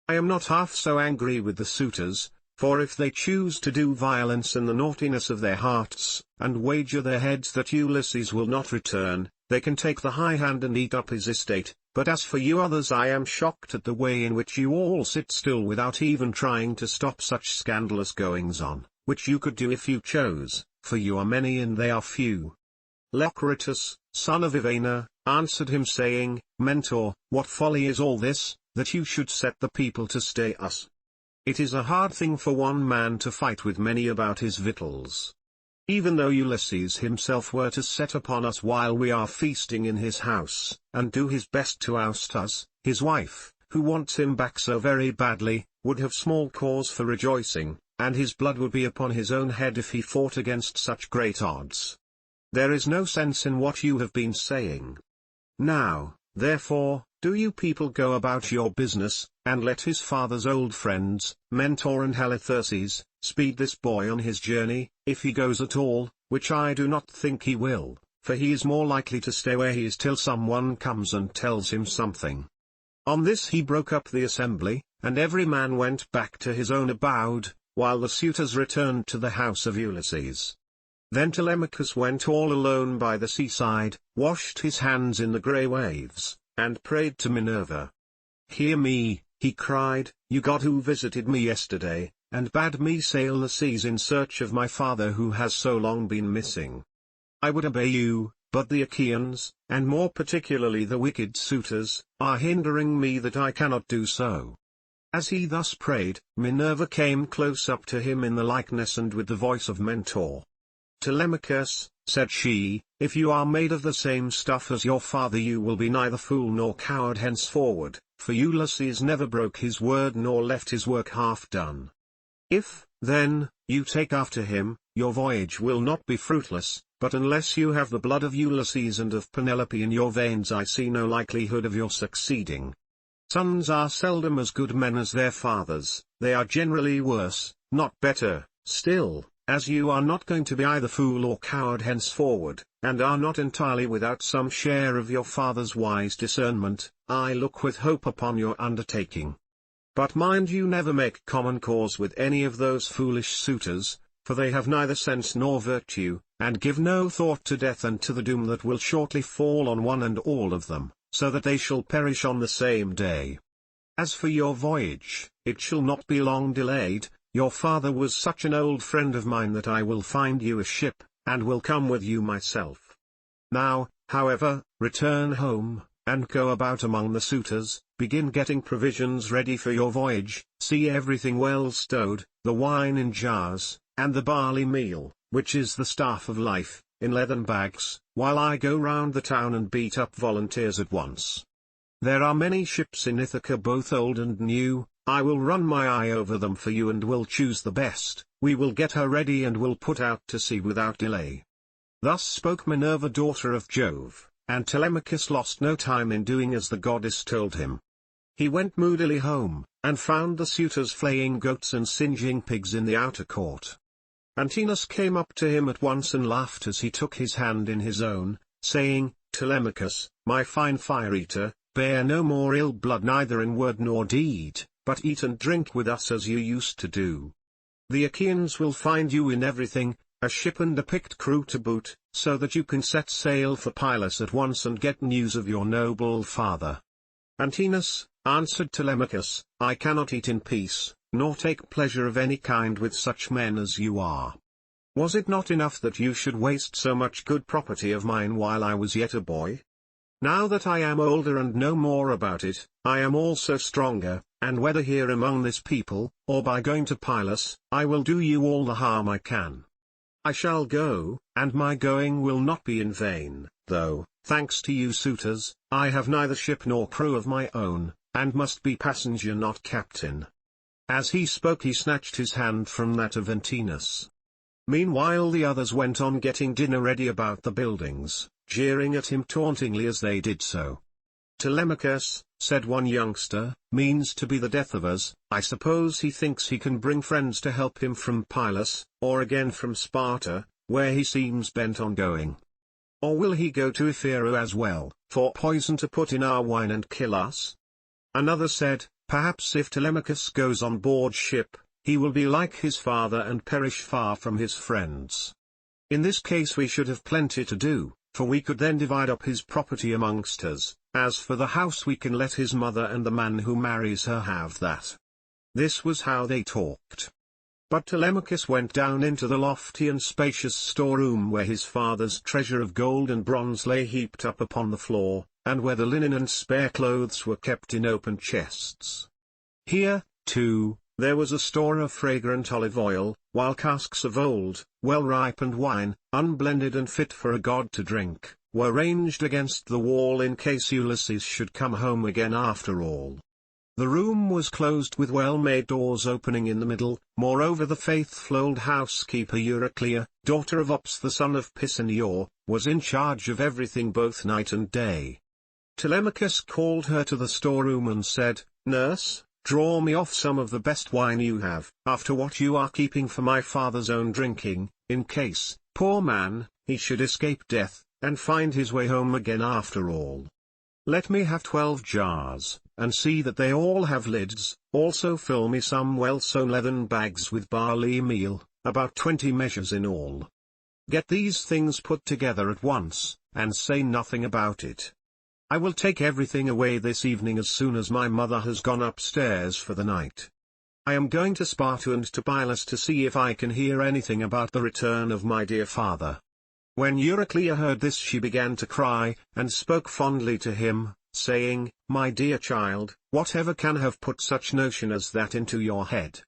I am not half so angry with the suitors, for if they choose to do violence in the naughtiness of their hearts, and wager their heads that Ulysses will not return, they can take the high hand and eat up his estate. But as for you others, I am shocked at the way in which you all sit still without even trying to stop such scandalous goings-on, which you could do if you chose, for you are many and they are few. Lecritus, son of Ivana, answered him saying, Mentor, what folly is all this, that you should set the people to stay us? It is a hard thing for one man to fight with many about his victuals. Even though Ulysses himself were to set upon us while we are feasting in his house, and do his best to oust us, his wife, who wants him back so very badly, would have small cause for rejoicing, and his blood would be upon his own head if he fought against such great odds. There is no sense in what you have been saying. Now, therefore, do you people go about your business, and let his father's old friends, Mentor and Halitherses, speed this boy on his journey, if he goes at all, which I do not think he will, for he is more likely to stay where he is till someone comes and tells him something. On this he broke up the assembly, and every man went back to his own abode, while the suitors returned to the house of Ulysses. Then Telemachus went all alone by the seaside, washed his hands in the grey waves, and prayed to Minerva. Hear me, he cried, you god who visited me yesterday, and bade me sail the seas in search of my father who has so long been missing. I would obey you, but the Achaeans, and more particularly the wicked suitors, are hindering me that I cannot do so. As he thus prayed, Minerva came close up to him in the likeness and with the voice of Mentor. Telemachus, said she, if you are made of the same stuff as your father you will be neither fool nor coward henceforward, for Ulysses never broke his word nor left his work half done. If, then, you take after him, your voyage will not be fruitless, but unless you have the blood of Ulysses and of Penelope in your veins I see no likelihood of your succeeding. Sons are seldom as good men as their fathers, they are generally worse, not better. Still, as you are not going to be either fool or coward henceforward, and are not entirely without some share of your father's wise discernment, I look with hope upon your undertaking. But mind you never make common cause with any of those foolish suitors, for they have neither sense nor virtue, and give no thought to death and to the doom that will shortly fall on one and all of them, so that they shall perish on the same day. As for your voyage, it shall not be long delayed. Your father was such an old friend of mine that I will find you a ship, and will come with you myself. Now, however, return home, and go about among the suitors, begin getting provisions ready for your voyage, see everything well stowed, the wine in jars, and the barley meal, which is the staff of life, in leathern bags, while I go round the town and beat up volunteers at once. There are many ships in Ithaca both old and new, I will run my eye over them for you and will choose the best, we will get her ready and will put out to sea without delay. Thus spoke Minerva daughter of Jove, and Telemachus lost no time in doing as the goddess told him. He went moodily home, and found the suitors flaying goats and singeing pigs in the outer court. Antinous came up to him at once and laughed as he took his hand in his own, saying, Telemachus, my fine fire-eater, bear no more ill blood neither in word nor deed, but eat and drink with us as you used to do. The Achaeans will find you in everything, a ship and a picked crew to boot, so that you can set sail for Pylos at once and get news of your noble father. Antinous, answered Telemachus, I cannot eat in peace, nor take pleasure of any kind with such men as you are. Was it not enough that you should waste so much good property of mine while I was yet a boy? Now that I am older and know more about it, I am also stronger, and whether here among this people, or by going to Pylos, I will do you all the harm I can. I shall go, and my going will not be in vain, though, thanks to you suitors, I have neither ship nor crew of my own, and must be passenger not captain. As he spoke he snatched his hand from that of Antinous. Meanwhile the others went on getting dinner ready about the buildings, jeering at him tauntingly as they did so. Telemachus, said one youngster, means to be the death of us. I suppose he thinks he can bring friends to help him from Pylos, or again from Sparta, where he seems bent on going. Or will he go to Ephyra as well, for poison to put in our wine and kill us? Another said, perhaps if Telemachus goes on board ship, he will be like his father and perish far from his friends. In this case we should have plenty to do, for we could then divide up his property amongst us. As for the house we can let his mother and the man who marries her have that. This was how they talked. But Telemachus went down into the lofty and spacious storeroom where his father's treasure of gold and bronze lay heaped up upon the floor, and where the linen and spare clothes were kept in open chests. Here, too, there was a store of fragrant olive oil, while casks of old, well-ripened wine, unblended and fit for a god to drink, were ranged against the wall in case Ulysses should come home again after all. The room was closed with well-made doors opening in the middle. Moreover, the faithful old housekeeper Euryclea, daughter of Ops the son of Pisanior, was in charge of everything both night and day. Telemachus called her to the storeroom and said, "Nurse, draw me off some of the best wine you have, after what you are keeping for my father's own drinking, in case, poor man, he should escape death, and find his way home again after all. Let me have 12 jars, and see that they all have lids. Also fill me some well-sewn leathern bags with barley meal, about 20 measures in all. Get these things put together at once, and say nothing about it. I will take everything away this evening as soon as my mother has gone upstairs for the night. I am going to Sparta and to Pylos to see if I can hear anything about the return of my dear father." When Euryclea heard this, she began to cry, and spoke fondly to him, saying, "My dear child, whatever can have put such notion as that into your head?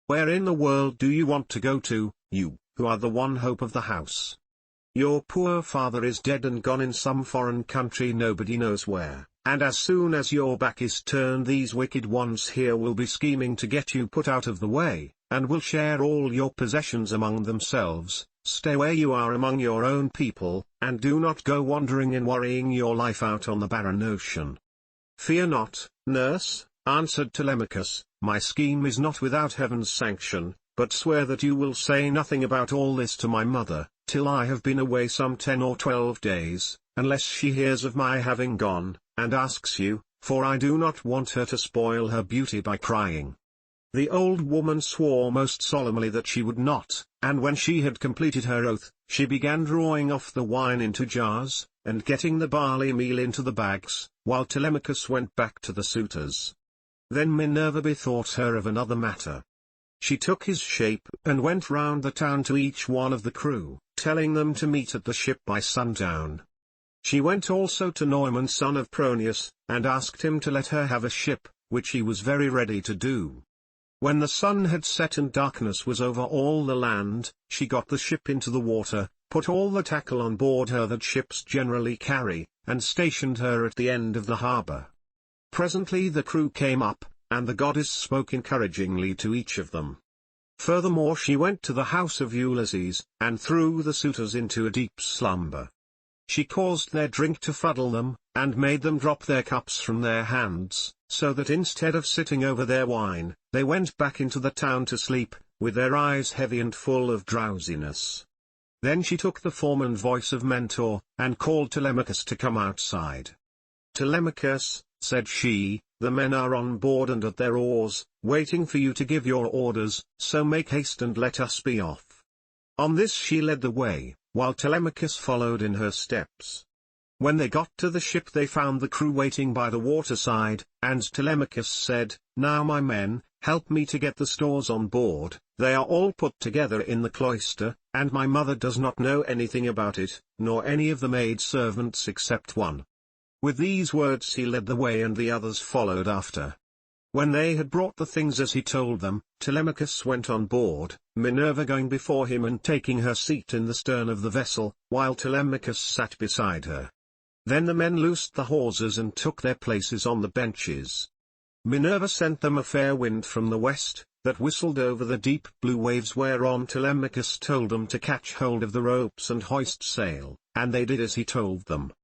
Where in the world do you want to go to, you, who are the one hope of the house? Your poor father is dead and gone in some foreign country nobody knows where, and as soon as your back is turned these wicked ones here will be scheming to get you put out of the way, and will share all your possessions among themselves. Stay where you are among your own people, and do not go wandering and worrying your life out on the barren ocean." "Fear not, nurse," answered Telemachus, "my scheme is not without heaven's sanction, but swear that you will say nothing about all this to my mother, till I have been away some 10 or 12 days, unless she hears of my having gone, and asks you, for I do not want her to spoil her beauty by crying." The old woman swore most solemnly that she would not, and when she had completed her oath, she began drawing off the wine into jars, and getting the barley meal into the bags, while Telemachus went back to the suitors. Then Minerva bethought her of another matter. She took his shape and went round the town to each one of the crew, telling them to meet at the ship by sundown. She went also to Neumann son of Proneus, and asked him to let her have a ship, which he was very ready to do. When the sun had set and darkness was over all the land, she got the ship into the water, put all the tackle on board her that ships generally carry, and stationed her at the end of the harbour. Presently the crew came up, and the goddess spoke encouragingly to each of them. Furthermore, she went to the house of Ulysses, and threw the suitors into a deep slumber. She caused their drink to fuddle them, and made them drop their cups from their hands, so that instead of sitting over their wine, they went back into the town to sleep, with their eyes heavy and full of drowsiness. Then she took the form and voice of Mentor, and called Telemachus to come outside. "Telemachus," said she, "the men are on board and at their oars, waiting for you to give your orders, so make haste and let us be off." On this she led the way, while Telemachus followed in her steps. When they got to the ship they found the crew waiting by the waterside, and Telemachus said, "Now my men, help me to get the stores on board. They are all put together in the cloister, and my mother does not know anything about it, nor any of the maid servants except one." With these words he led the way and the others followed after. When they had brought the things as he told them, Telemachus went on board, Minerva going before him and taking her seat in the stern of the vessel, while Telemachus sat beside her. Then the men loosed the hawsers and took their places on the benches. Minerva sent them a fair wind from the west, that whistled over the deep blue waves, whereon Telemachus told them to catch hold of the ropes and hoist sail, and they did as he told them.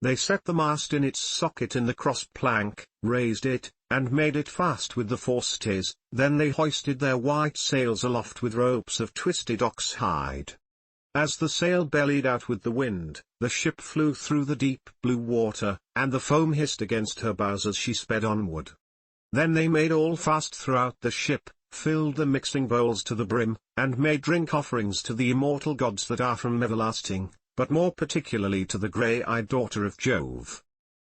They set the mast in its socket in the cross plank, raised it, and made it fast with the forestays. Then they hoisted their white sails aloft with ropes of twisted ox hide. As the sail bellied out with the wind, the ship flew through the deep blue water, and the foam hissed against her bows as she sped onward. Then they made all fast throughout the ship, filled the mixing bowls to the brim, and made drink offerings to the immortal gods that are from everlasting, but more particularly to the grey-eyed daughter of Jove.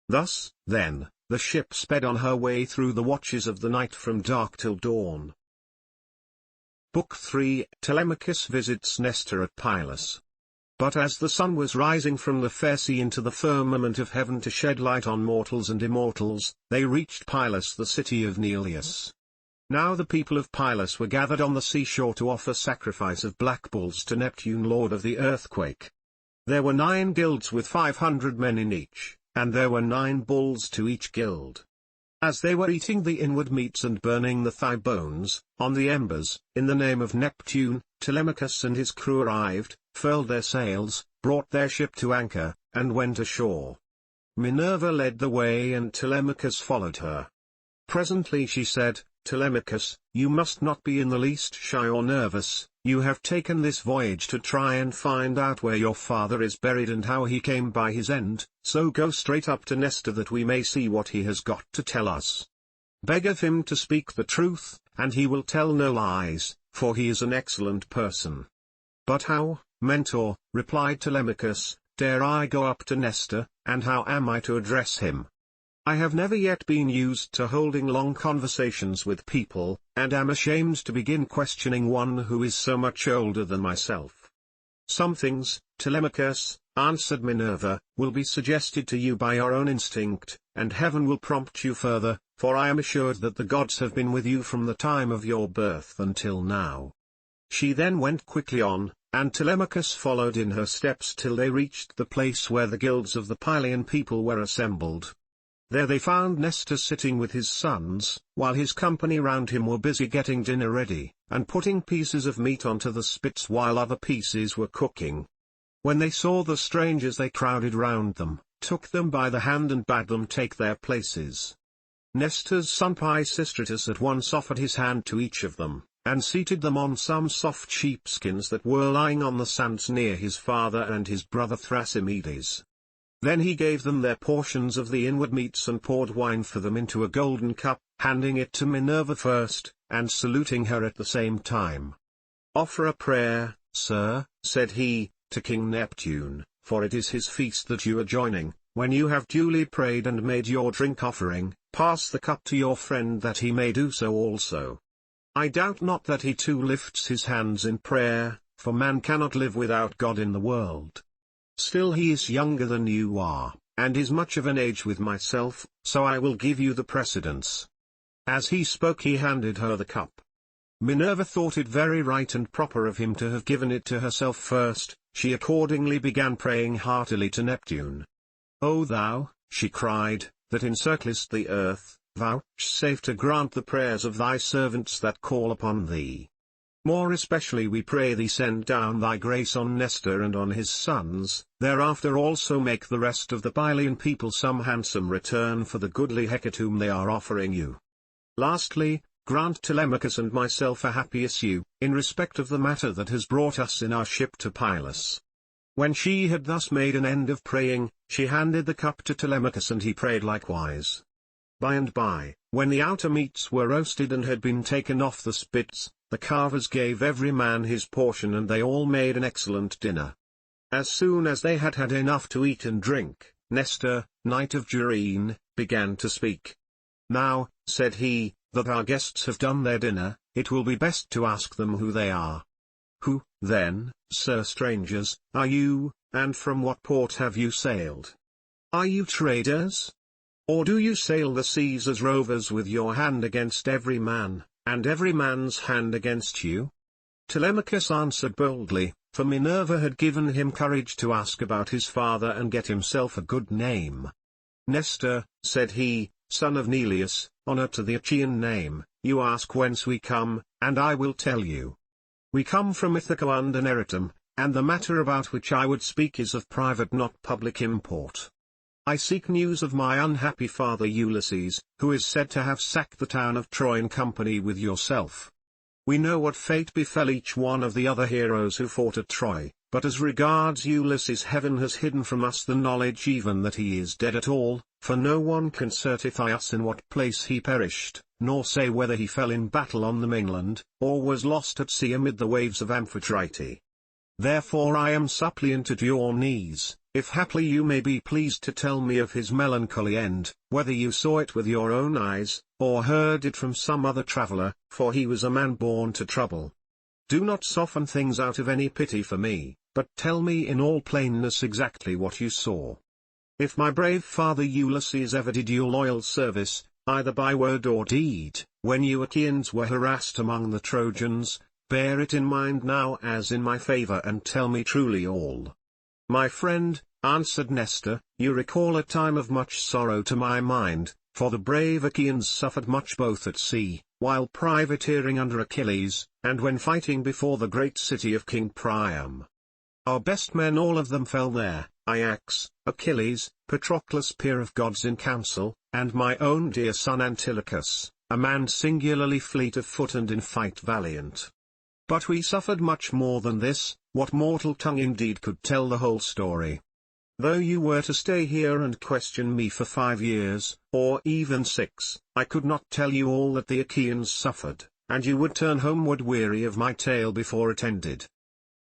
Thus, then, the ship sped on her way through the watches of the night from dark till dawn. Book 3, Telemachus visits Nestor at Pylos. But as the sun was rising from the fair sea into the firmament of heaven to shed light on mortals and immortals, they reached Pylos, the city of Neleus. Now the people of Pylos were gathered on the seashore to offer sacrifice of black bulls to Neptune, lord of the earthquake. There were 9 guilds with 500 men in each, and there were 9 bulls to each guild. As they were eating the inward meats and burning the thigh bones, on the embers, in the name of Neptune, Telemachus and his crew arrived, furled their sails, brought their ship to anchor, and went ashore. Minerva led the way and Telemachus followed her. Presently she said, "Telemachus, you must not be in the least shy or nervous. You have taken this voyage to try and find out where your father is buried and how he came by his end, so go straight up to Nestor that we may see what he has got to tell us. Beg of him to speak the truth, and he will tell no lies, for he is an excellent person." "But how, Mentor," replied Telemachus, "dare I go up to Nestor, and how am I to address him? I have never yet been used to holding long conversations with people, and am ashamed to begin questioning one who is so much older than myself." "Some things, Telemachus," answered Minerva, "will be suggested to you by your own instinct, and heaven will prompt you further, for I am assured that the gods have been with you from the time of your birth until now." She then went quickly on, and Telemachus followed in her steps till they reached the place where the guilds of the Pylian people were assembled. There they found Nestor sitting with his sons, while his company round him were busy getting dinner ready, and putting pieces of meat onto the spits while other pieces were cooking. When they saw the strangers they crowded round them, took them by the hand and bade them take their places. Nestor's son Pisistratus at once offered his hand to each of them, and seated them on some soft sheepskins that were lying on the sands near his father and his brother Thrasymedes. Then he gave them their portions of the inward meats and poured wine for them into a golden cup, handing it to Minerva first, and saluting her at the same time. "Offer a prayer, sir," said he, "to King Neptune, for it is his feast that you are joining. When you have duly prayed and made your drink offering, pass the cup to your friend that he may do so also. I doubt not that he too lifts his hands in prayer, for man cannot live without God in the world. Still he is younger than you are, and is much of an age with myself, so I will give you the precedence." As he spoke he handed her the cup. Minerva thought it very right and proper of him to have given it to herself first. She accordingly began praying heartily to Neptune. "O thou," she cried, "that encirclest the earth, vouchsafe to grant the prayers of thy servants that call upon thee. More especially we pray thee send down thy grace on Nestor and on his sons, thereafter also make the rest of the Pylian people some handsome return for the goodly hecatomb they are offering you. Lastly, grant Telemachus and myself a happy issue, in respect of the matter that has brought us in our ship to Pylos." When she had thus made an end of praying, she handed the cup to Telemachus and he prayed likewise. By and by, when the outer meats were roasted and had been taken off the spits, the carvers gave every man his portion and they all made an excellent dinner. As soon as they had had enough to eat and drink, Nestor, knight of Gerene, began to speak. "Now," said he, "that our guests have done their dinner, it will be best to ask them who they are. Who, then, sir strangers, are you, and from what port have you sailed? Are you traders? Or do you sail the seas as rovers with your hand against every man, and every man's hand against you?" Telemachus answered boldly, for Minerva had given him courage to ask about his father and get himself a good name. "Nestor," said he, "son of Neleus, honor to the Achaean name, you ask whence we come, and I will tell you. We come from Ithaca under Neritum, and the matter about which I would speak is of private not public import. I seek news of my unhappy father Ulysses, who is said to have sacked the town of Troy in company with yourself. We know what fate befell each one of the other heroes who fought at Troy, but as regards Ulysses heaven has hidden from us the knowledge even that he is dead at all, for no one can certify us in what place he perished, nor say whether he fell in battle on the mainland, or was lost at sea amid the waves of Amphitrite. Therefore I am suppliant at your knees, if haply you may be pleased to tell me of his melancholy end, whether you saw it with your own eyes, or heard it from some other traveller, for he was a man born to trouble. do not soften things out of any pity for me, but tell me in all plainness exactly what you saw. If my brave father Ulysses ever did you loyal service, either by word or deed, when you Achaeans were harassed among the Trojans, bear it in mind now as in my favor and tell me truly all. My friend, answered Nestor, you recall a time of much sorrow to my mind, for the brave Achaeans suffered much both at sea, while privateering under Achilles, and when fighting before the great city of King Priam. Our best men all of them fell there, Ajax, Achilles, Patroclus peer of gods in council, and my own dear son Antilochus, a man singularly fleet of foot and in fight valiant. But we suffered much more than this, what mortal tongue indeed could tell the whole story? Though you were to stay here and question me for 5 years, or even 6, I could not tell you all that the Achaeans suffered, and you would turn homeward weary of my tale before it ended.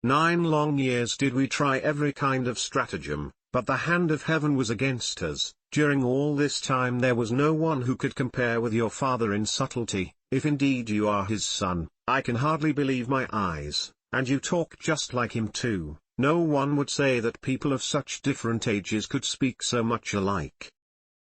9 long years did we try every kind of stratagem, but the hand of heaven was against us. During all this time there was no one who could compare with your father in subtlety. If indeed you are his son, I can hardly believe my eyes, and you talk just like him too. No one would say that people of such different ages could speak so much alike.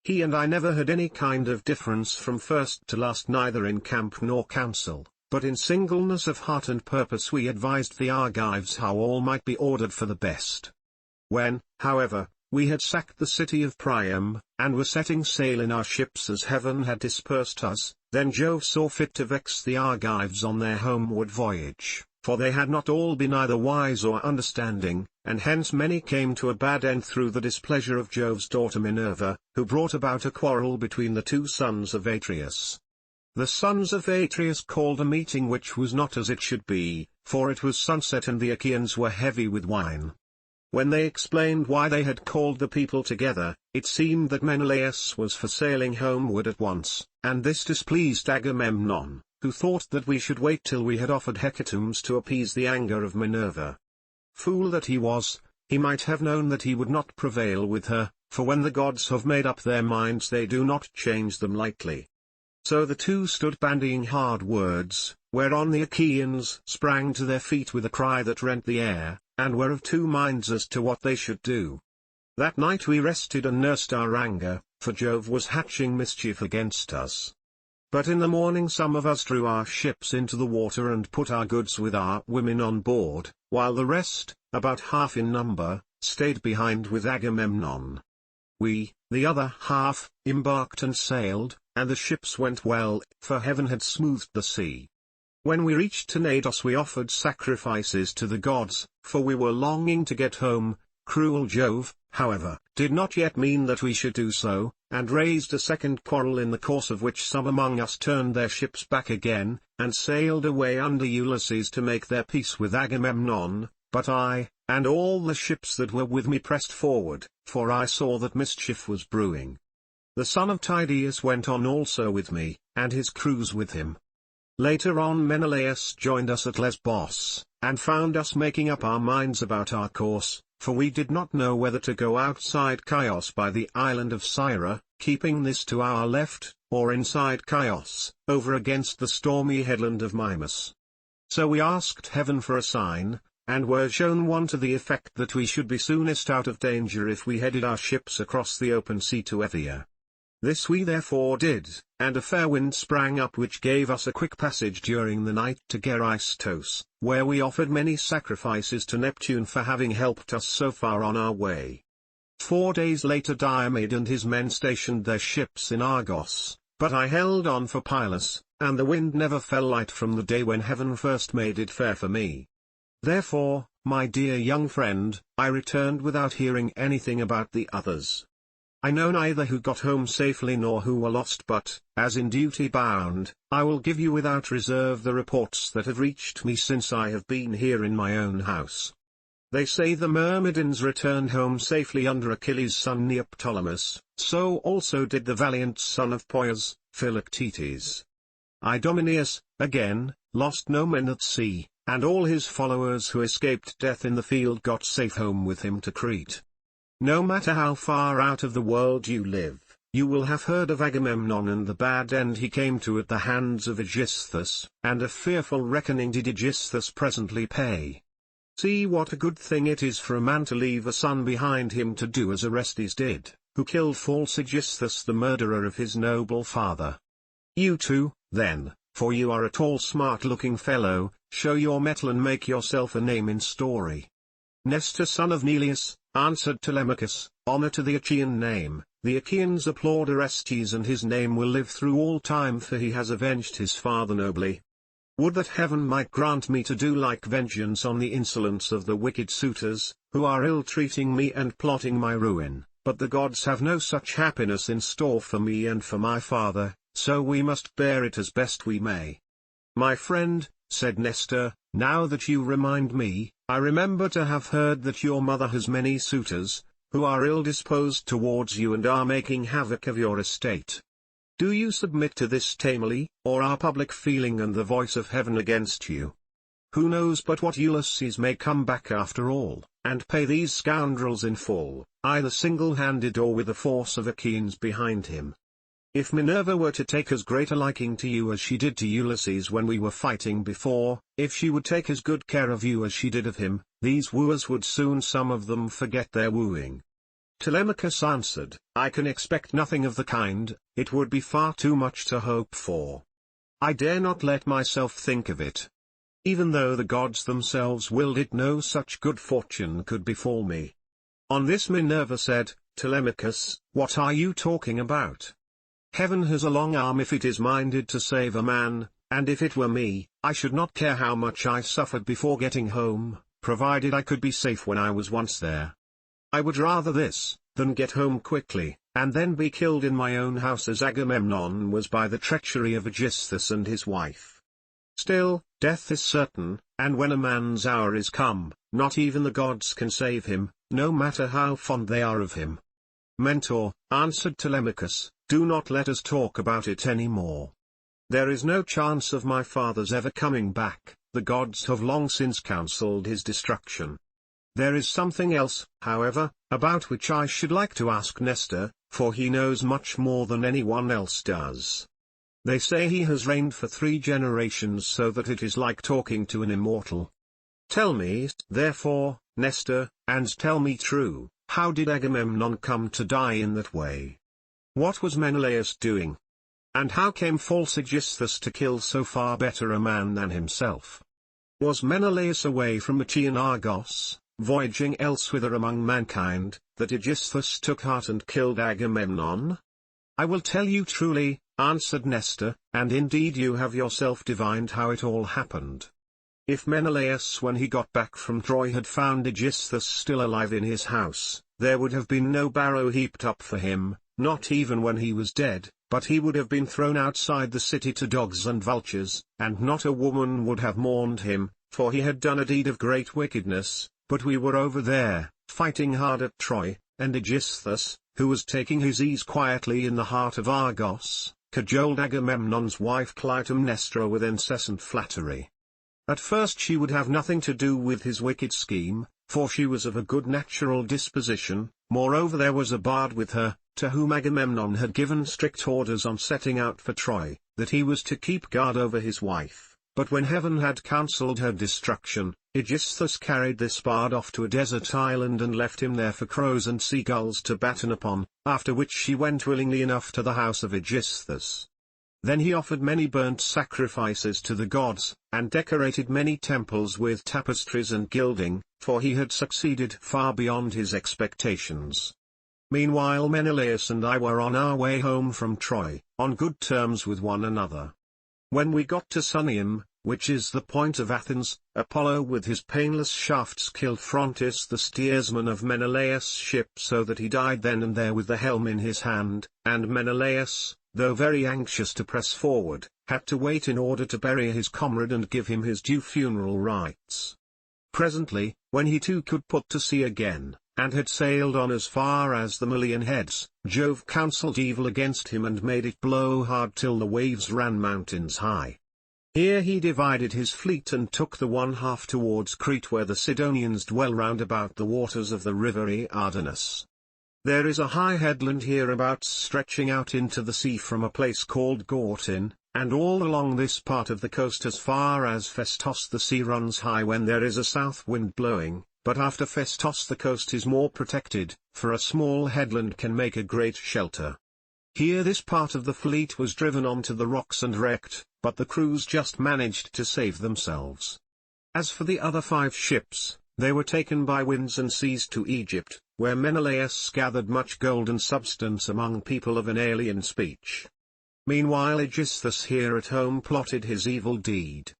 He and I never had any kind of difference from first to last, neither in camp nor council, but in singleness of heart and purpose we advised the Argives how all might be ordered for the best. When, however, we had sacked the city of Priam, and were setting sail in our ships as heaven had dispersed us, then Jove saw fit to vex the Argives on their homeward voyage, for they had not all been either wise or understanding, and hence many came to a bad end through the displeasure of Jove's daughter Minerva, who brought about a quarrel between the 2 sons of Atreus. The sons of Atreus called a meeting which was not as it should be, for it was sunset and the Achaeans were heavy with wine. When they explained why they had called the people together, it seemed that Menelaus was for sailing homeward at once, and this displeased Agamemnon, who thought that we should wait till we had offered hecatombs to appease the anger of Minerva. Fool that he was, he might have known that he would not prevail with her, for when the gods have made up their minds they do not change them lightly. So the 2 stood bandying hard words, whereon the Achaeans sprang to their feet with a cry that rent the air, and were of 2 minds as to what they should do. That night we rested and nursed our anger, for Jove was hatching mischief against us. But in the morning some of us drew our ships into the water and put our goods with our women on board, while the rest, about half in number, stayed behind with Agamemnon. We, the other half, embarked and sailed, and the ships went well, for heaven had smoothed the sea. When we reached Tenedos we offered sacrifices to the gods, for we were longing to get home. Cruel Jove, however, did not yet mean that we should do so, and raised a second quarrel, in the course of which some among us turned their ships back again, and sailed away under Ulysses to make their peace with Agamemnon, but I, and all the ships that were with me pressed forward, for I saw that mischief was brewing. The son of Tydeus went on also with me, and his crews with him. Later on Menelaus joined us at Lesbos, and found us making up our minds about our course, for we did not know whether to go outside Chios by the island of Syra, keeping this to our left, or inside Chios, over against the stormy headland of Mimas. So we asked heaven for a sign, and were shown one to the effect that we should be soonest out of danger if we headed our ships across the open sea to Euboea. This we therefore did, and a fair wind sprang up which gave us a quick passage during the night to Geristos, where we offered many sacrifices to Neptune for having helped us so far on our way. 4 days later Diomed and his men stationed their ships in Argos, but I held on for Pylos, and the wind never fell light from the day when heaven first made it fair for me. Therefore, my dear young friend, I returned without hearing anything about the others. I know neither who got home safely nor who were lost, but, as in duty bound, I will give you without reserve the reports that have reached me since I have been here in my own house. They say the Myrmidons returned home safely under Achilles' son Neoptolemus, so also did the valiant son of Poeas, Philoctetes. Idomeneus, again, lost no men at sea, and all his followers who escaped death in the field got safe home with him to Crete. No matter how far out of the world you live, you will have heard of Agamemnon and the bad end he came to at the hands of Aegisthus, and a fearful reckoning did Aegisthus presently pay. See what a good thing it is for a man to leave a son behind him to do as Orestes did, who killed false Aegisthus the murderer of his noble father. You too, then, for you are a tall smart-looking fellow, show your mettle and make yourself a name in story. Nestor son of Neleus, answered Telemachus, honor to the Achaean name, the Achaeans applaud Orestes and his name will live through all time for he has avenged his father nobly. Would that heaven might grant me to do like vengeance on the insolence of the wicked suitors, who are ill-treating me and plotting my ruin, but the gods have no such happiness in store for me and for my father, so we must bear it as best we may. My friend, said Nestor, now that you remind me, I remember to have heard that your mother has many suitors, who are ill-disposed towards you and are making havoc of your estate. Do you submit to this tamely, or are public feeling and the voice of heaven against you? Who knows but what Ulysses may come back after all, and pay these scoundrels in full, either single-handed or with a force of Achaeans behind him. If Minerva were to take as great a liking to you as she did to Ulysses when we were fighting before, if she would take as good care of you as she did of him, these wooers would soon some of them forget their wooing. Telemachus answered, I can expect nothing of the kind, it would be far too much to hope for. I dare not let myself think of it. Even though the gods themselves willed it, no such good fortune could befall me. On this Minerva said, Telemachus, what are you talking about? Heaven has a long arm if it is minded to save a man, and if it were me, I should not care how much I suffered before getting home, provided I could be safe when I was once there. I would rather this, than get home quickly, and then be killed in my own house as Agamemnon was by the treachery of Aegisthus and his wife. Still, death is certain, and when a man's hour is come, not even the gods can save him, no matter how fond they are of him. Mentor, answered Telemachus, do not let us talk about it any more. There is no chance of my father's ever coming back, the gods have long since counseled his destruction. There is something else, however, about which I should like to ask Nestor, for he knows much more than anyone else does. They say he has reigned for 3 generations so that it is like talking to an immortal. Tell me, therefore, Nestor, and tell me true, how did Agamemnon come to die in that way? What was Menelaus doing? And how came false Aegisthus to kill so far better a man than himself? Was Menelaus away from Achaean Argos, voyaging elsewhither among mankind, that Aegisthus took heart and killed Agamemnon? I will tell you truly, answered Nestor, and indeed you have yourself divined how it all happened. If Menelaus when he got back from Troy had found Aegisthus still alive in his house, there would have been no barrow heaped up for him, not even when he was dead, but he would have been thrown outside the city to dogs and vultures, and not a woman would have mourned him, for he had done a deed of great wickedness. But we were over there, fighting hard at Troy, and Aegisthus, who was taking his ease quietly in the heart of Argos, cajoled Agamemnon's wife Clytemnestra with incessant flattery. At first she would have nothing to do with his wicked scheme, for she was of a good natural disposition, moreover there was a bard with her, to whom Agamemnon had given strict orders on setting out for Troy, that he was to keep guard over his wife. But when heaven had counselled her destruction, Aegisthus carried this bard off to a desert island and left him there for crows and seagulls to batten upon, after which she went willingly enough to the house of Aegisthus. Then he offered many burnt sacrifices to the gods, and decorated many temples with tapestries and gilding, for he had succeeded far beyond his expectations. Meanwhile Menelaus and I were on our way home from Troy, on good terms with one another. When we got to Sunium, which is the point of Athens, Apollo with his painless shafts killed Phrontis the steersman of Menelaus' ship so that he died then and there with the helm in his hand, and Menelaus, though very anxious to press forward, had to wait in order to bury his comrade and give him his due funeral rites. Presently, when he too could put to sea again, and had sailed on as far as the Malian heads, Jove counselled evil against him and made it blow hard till the waves ran mountains high. Here he divided his fleet and took the one half towards Crete where the Sidonians dwell round about the waters of the river Iardanus. There is a high headland hereabouts stretching out into the sea from a place called Gortin, and all along this part of the coast as far as Festos the sea runs high when there is a south wind blowing, but after Festos the coast is more protected, for a small headland can make a great shelter. Here this part of the fleet was driven onto the rocks and wrecked, but the crews just managed to save themselves. As for the other 5 ships, they were taken by winds and seas to Egypt, where Menelaus gathered much gold and substance among people of an alien speech. Meanwhile Aegisthus here at home plotted his evil deed.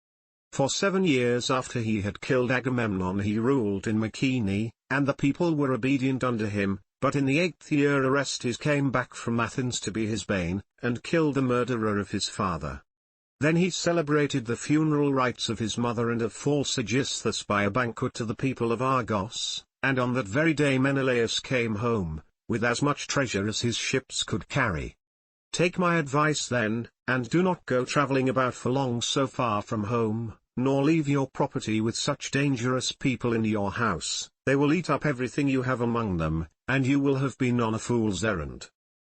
For 7 years after he had killed Agamemnon he ruled in Mycenae, and the people were obedient unto him, but in the 8th year Orestes came back from Athens to be his bane, and killed the murderer of his father. Then he celebrated the funeral rites of his mother and of false Aegisthus by a banquet to the people of Argos, and on that very day Menelaus came home, with as much treasure as his ships could carry. Take my advice then, and do not go traveling about for long so far from home, nor leave your property with such dangerous people in your house. They will eat up everything you have among them, and you will have been on a fool's errand.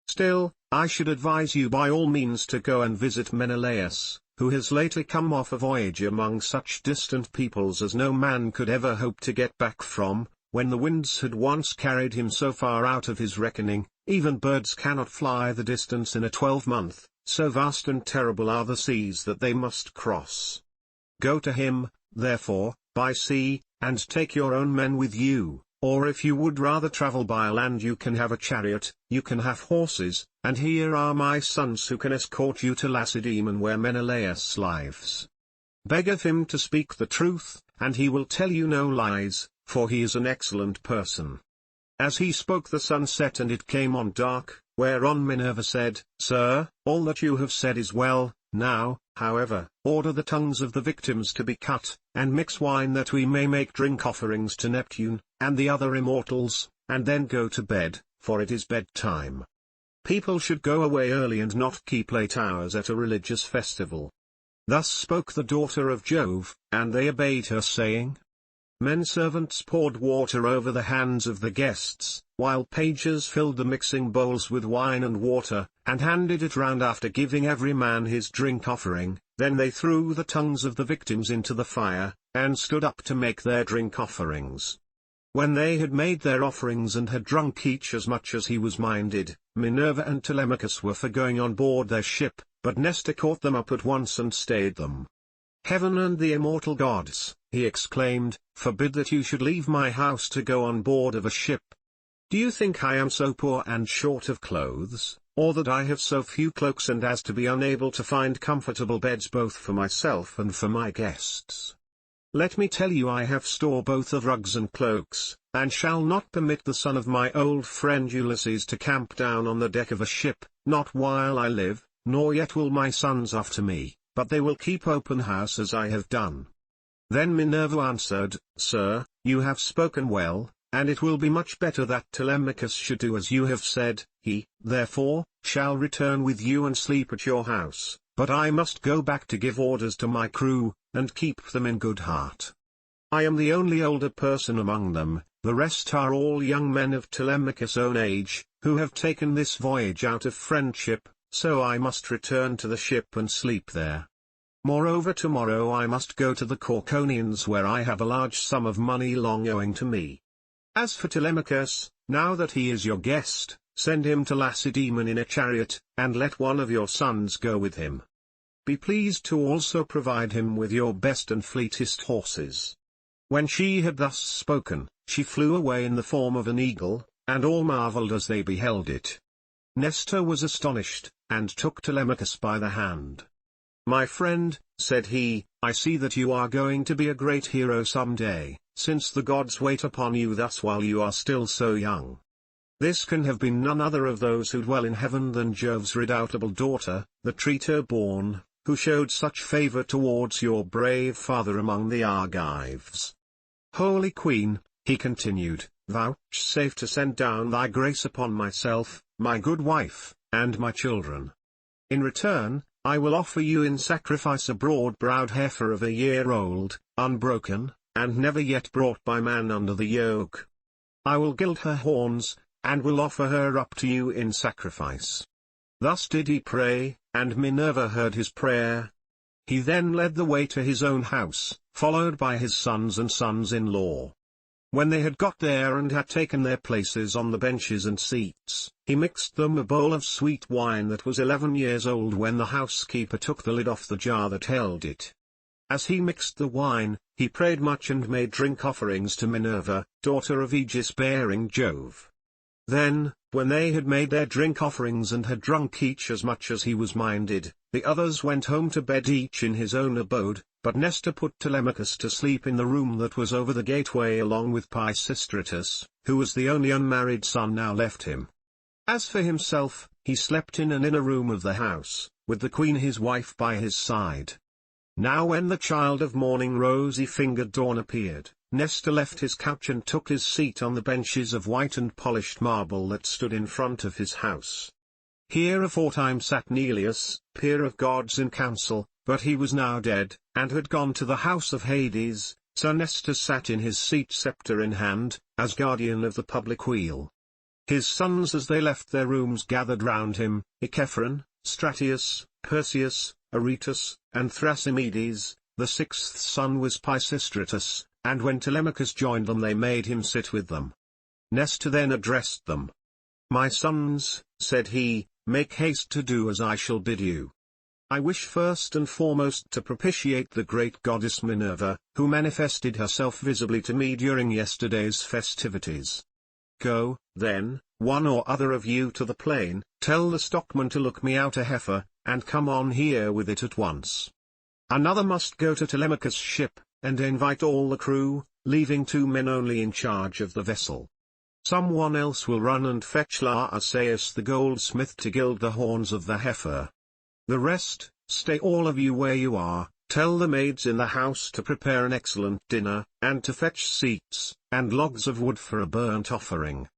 Still, I should advise you by all means to go and visit Menelaus, who has lately come off a voyage among such distant peoples as no man could ever hope to get back from. When the winds had once carried him so far out of his reckoning, even birds cannot fly the distance in a 12-month, so vast and terrible are the seas that they must cross. Go to him, therefore, by sea, and take your own men with you, or if you would rather travel by land you can have a chariot, you can have horses, and here are my sons who can escort you to Lacedaemon where Menelaus lives. Beg of him to speak the truth, and he will tell you no lies, for he is an excellent person. As he spoke the sun set and it came on dark, whereon Minerva said, Sir, all that you have said is well. Now, however, order the tongues of the victims to be cut, and mix wine that we may make drink offerings to Neptune, and the other immortals, and then go to bed, for it is bedtime. People should go away early and not keep late hours at a religious festival. Thus spoke the daughter of Jove, and they obeyed her saying. Men-servants poured water over the hands of the guests, while pages filled the mixing bowls with wine and water, and handed it round after giving every man his drink offering. Then they threw the tongues of the victims into the fire, and stood up to make their drink offerings. When they had made their offerings and had drunk each as much as he was minded, Minerva and Telemachus were for going on board their ship, but Nestor caught them up at once and stayed them. Heaven and the immortal gods, he exclaimed, forbid that you should leave my house to go on board of a ship. Do you think I am so poor and short of clothes, or that I have so few cloaks and as to be unable to find comfortable beds both for myself and for my guests? Let me tell you I have store both of rugs and cloaks, and shall not permit the son of my old friend Ulysses to camp down on the deck of a ship, not while I live, nor yet will my sons after me, but they will keep open house as I have done. Then Minerva answered, Sir, you have spoken well, and it will be much better that Telemachus should do as you have said. He, therefore, shall return with you and sleep at your house, but I must go back to give orders to my crew, and keep them in good heart. I am the only older person among them, the rest are all young men of Telemachus' own age, who have taken this voyage out of friendship, so I must return to the ship and sleep there. Moreover tomorrow I must go to the Corconians where I have a large sum of money long owing to me. As for Telemachus, now that he is your guest, send him to Lacedaemon in a chariot, and let one of your sons go with him. Be pleased to also provide him with your best and fleetest horses. When she had thus spoken, she flew away in the form of an eagle, and all marveled as they beheld it. Nestor was astonished, and took Telemachus by the hand. My friend, said he, I see that you are going to be a great hero some day, since the gods wait upon you thus while you are still so young. This can have been none other of those who dwell in heaven than Jove's redoubtable daughter, the traitor-born, who showed such favor towards your brave father among the Argives. Holy Queen, he continued, vouchsafe to send down thy grace upon myself, my good wife, and my children. In return, I will offer you in sacrifice a broad-browed heifer of a year old, unbroken, and never yet brought by man under the yoke. I will gild her horns, and will offer her up to you in sacrifice." Thus did he pray, and Minerva heard his prayer. He then led the way to his own house, followed by his sons and sons-in-law. When they had got there and had taken their places on the benches and seats, he mixed them a bowl of sweet wine that was 11 years old when the housekeeper took the lid off the jar that held it. As he mixed the wine, he prayed much and made drink offerings to Minerva, daughter of Aegis-bearing Jove. Then, when they had made their drink offerings and had drunk each as much as he was minded, the others went home to bed each in his own abode, but Nestor put Telemachus to sleep in the room that was over the gateway along with Pisistratus, who was the only unmarried son now left him. As for himself, he slept in an inner room of the house, with the queen his wife by his side. Now when the child of morning rosy-fingered dawn appeared, Nestor left his couch and took his seat on the benches of white and polished marble that stood in front of his house. Here aforetime sat Neleus, peer of gods in council, but he was now dead, and had gone to the house of Hades, so Nestor sat in his seat sceptre in hand, as guardian of the public weal. His sons as they left their rooms gathered round him, Echephron, Stratius, Perseus, Aretus, and Thrasymedes. The sixth son was Pisistratus, and when Telemachus joined them they made him sit with them. Nestor then addressed them. "My sons," said he, "make haste to do as I shall bid you. I wish first and foremost to propitiate the great goddess Minerva, who manifested herself visibly to me during yesterday's festivities. Go, then, one or other of you to the plain, tell the stockman to look me out a heifer, and come on here with it at once. Another must go to Telemachus' ship, and invite all the crew, leaving 2 men only in charge of the vessel. Someone else will run and fetch Laerceus the goldsmith to gild the horns of the heifer. The rest, stay all of you where you are, tell the maids in the house to prepare an excellent dinner, and to fetch seats, and logs of wood for a burnt offering.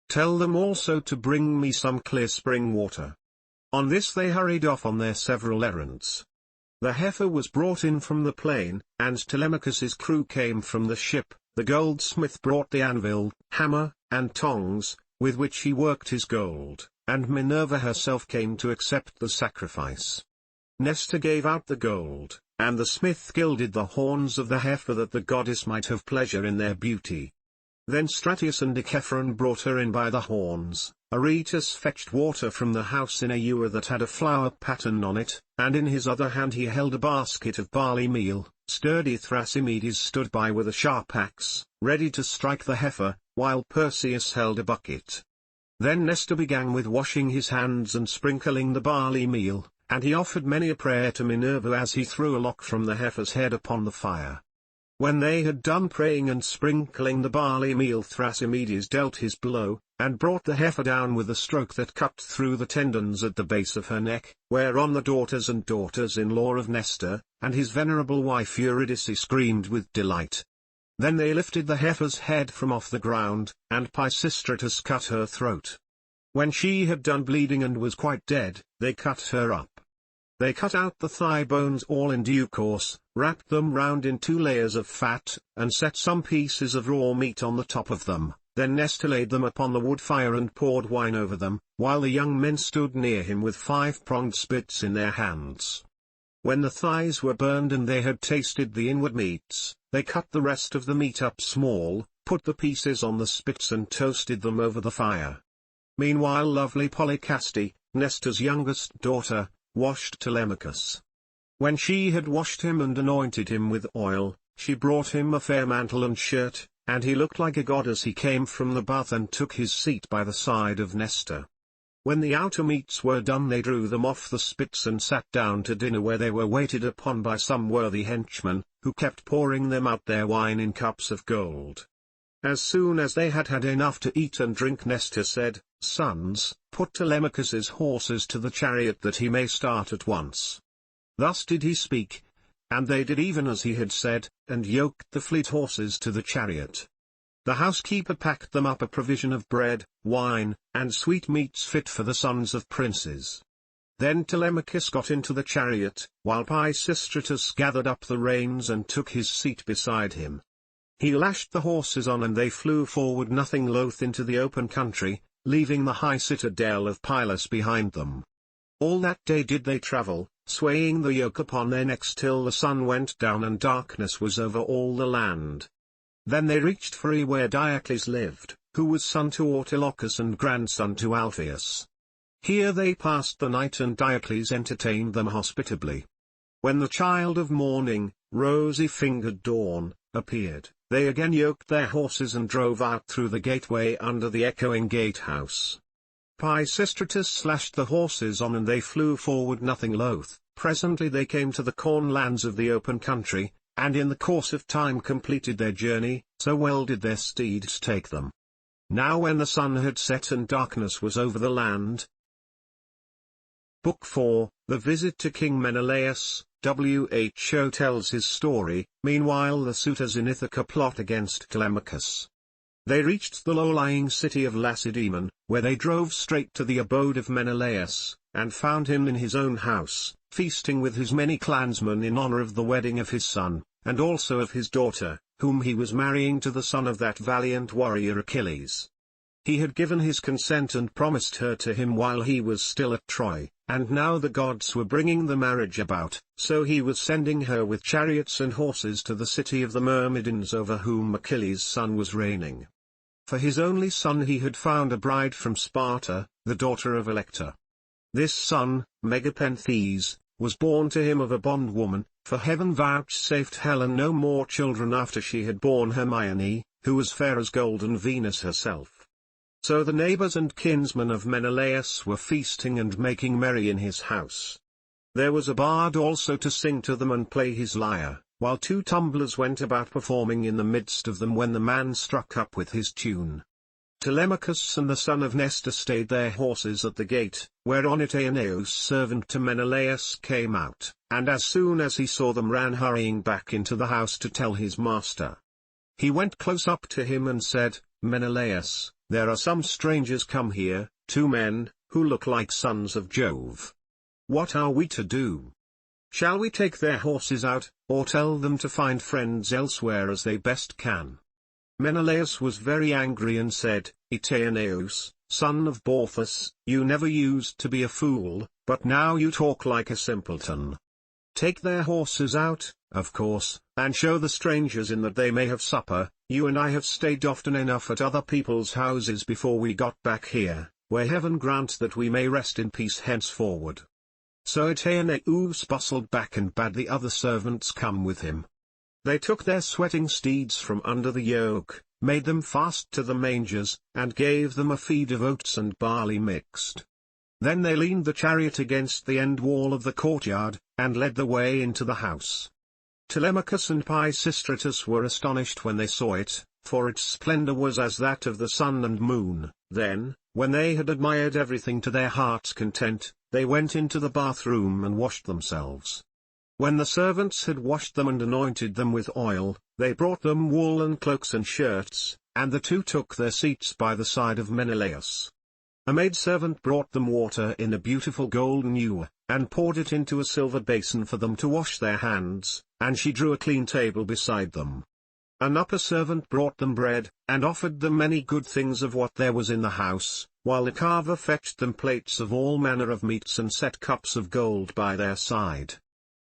Tell them also to bring me some clear spring water." On this they hurried off on their several errands. The heifer was brought in from the plain, and Telemachus's crew came from the ship. The goldsmith brought the anvil, hammer, and tongs, with which he worked his gold, and Minerva herself came to accept the sacrifice. Nestor gave out the gold, and the smith gilded the horns of the heifer that the goddess might have pleasure in their beauty. Then Stratius and Echephron brought her in by the horns. Aretus fetched water from the house in a ewer that had a flower pattern on it, and in his other hand he held a basket of barley meal. Sturdy Thrasymedes stood by with a sharp axe, ready to strike the heifer, while Perseus held a bucket. Then Nestor began with washing his hands and sprinkling the barley meal, and he offered many a prayer to Minerva as he threw a lock from the heifer's head upon the fire. When they had done praying and sprinkling the barley meal, Thrasymedes dealt his blow, and brought the heifer down with a stroke that cut through the tendons at the base of her neck, whereon the daughters and daughters-in-law of Nestor, and his venerable wife Eurydice screamed with delight. Then they lifted the heifer's head from off the ground, and Pisistratus cut her throat. When she had done bleeding and was quite dead, they cut her up. They cut out the thigh bones all in due course, wrapped them round in 2 layers of fat, and set some pieces of raw meat on the top of them. Then Nestor laid them upon the wood fire and poured wine over them, while the young men stood near him with 5-pronged spits in their hands. When the thighs were burned and they had tasted the inward meats, they cut the rest of the meat up small, put the pieces on the spits and toasted them over the fire. Meanwhile lovely Polycaste, Nestor's youngest daughter, washed Telemachus. When she had washed him and anointed him with oil, she brought him a fair mantle and shirt, and he looked like a god as he came from the bath and took his seat by the side of Nestor. When the outer meats were done they drew them off the spits and sat down to dinner, where they were waited upon by some worthy henchmen, who kept pouring them out their wine in cups of gold. As soon as they had had enough to eat and drink, Nestor said, "Sons, put Telemachus's horses to the chariot that he may start at once." Thus did he speak, and they did even as he had said, and yoked the fleet horses to the chariot. The housekeeper packed them up a provision of bread, wine, and sweetmeats fit for the sons of princes. Then Telemachus got into the chariot, while Pisistratus gathered up the reins and took his seat beside him. He lashed the horses on and they flew forward nothing loath into the open country, leaving the high citadel of Pylus behind them. All that day did they travel, swaying the yoke upon their necks till the sun went down and darkness was over all the land. Then they reached Pherae where Diocles lived, who was son to Autolycus and grandson to Alpheus. Here they passed the night and Diocles entertained them hospitably. When the child of morning, rosy-fingered dawn, appeared, they again yoked their horses and drove out through the gateway under the echoing gatehouse. Pisistratus slashed the horses on and they flew forward nothing loath. Presently they came to the corn lands of the open country, and in the course of time completed their journey, so well did their steeds take them. Now when the sun had set and darkness was over the land. Book 4, The Visit to King Menelaus. Who tells his story. Meanwhile the suitors in Ithaca plot against Telemachus. They reached the low-lying city of Lacedaemon, where they drove straight to the abode of Menelaus, and found him in his own house, feasting with his many clansmen in honor of the wedding of his son, and also of his daughter, whom he was marrying to the son of that valiant warrior Achilles. He had given his consent and promised her to him while he was still at Troy, and now the gods were bringing the marriage about, so he was sending her with chariots and horses to the city of the Myrmidons over whom Achilles' son was reigning. For his only son he had found a bride from Sparta, the daughter of Elector. This son, Megapenthes, was born to him of a bondwoman, for heaven vouchsafed Helen no more children after she had borne Hermione, who was fair as golden Venus herself. So the neighbors and kinsmen of Menelaus were feasting and making merry in his house. There was a bard also to sing to them and play his lyre, while two tumblers went about performing in the midst of them when the man struck up with his tune. Telemachus and the son of Nestor stayed their horses at the gate, whereon Eteoneus servant to Menelaus came out, and as soon as he saw them ran hurrying back into the house to tell his master. He went close up to him and said, Menelaus, there are some strangers come here, 2 men, who look like sons of Jove. What are we to do? Shall we take their horses out, or tell them to find friends elsewhere as they best can? Menelaus was very angry and said, Eteoneus, son of Bauthus, you never used to be a fool, but now you talk like a simpleton. Take their horses out, of course, and show the strangers in that they may have supper. You and I have stayed often enough at other people's houses before we got back here, where heaven grant that we may rest in peace henceforward. So Eteoneus bustled back and bade the other servants come with him. They took their sweating steeds from under the yoke, made them fast to the mangers, and gave them a feed of oats and barley mixed. Then they leaned the chariot against the end wall of the courtyard, and led the way into the house. Telemachus and Pisistratus were astonished when they saw it, for its splendor was as that of the sun and moon. Then, when they had admired everything to their heart's content, they went into the bathroom and washed themselves. When the servants had washed them and anointed them with oil, they brought them woolen cloaks and shirts, and the two took their seats by the side of Menelaus. A maidservant brought them water in a beautiful golden ewer, and poured it into a silver basin for them to wash their hands, and she drew a clean table beside them. An upper servant brought them bread, and offered them many good things of what there was in the house, while the carver fetched them plates of all manner of meats and set cups of gold by their side.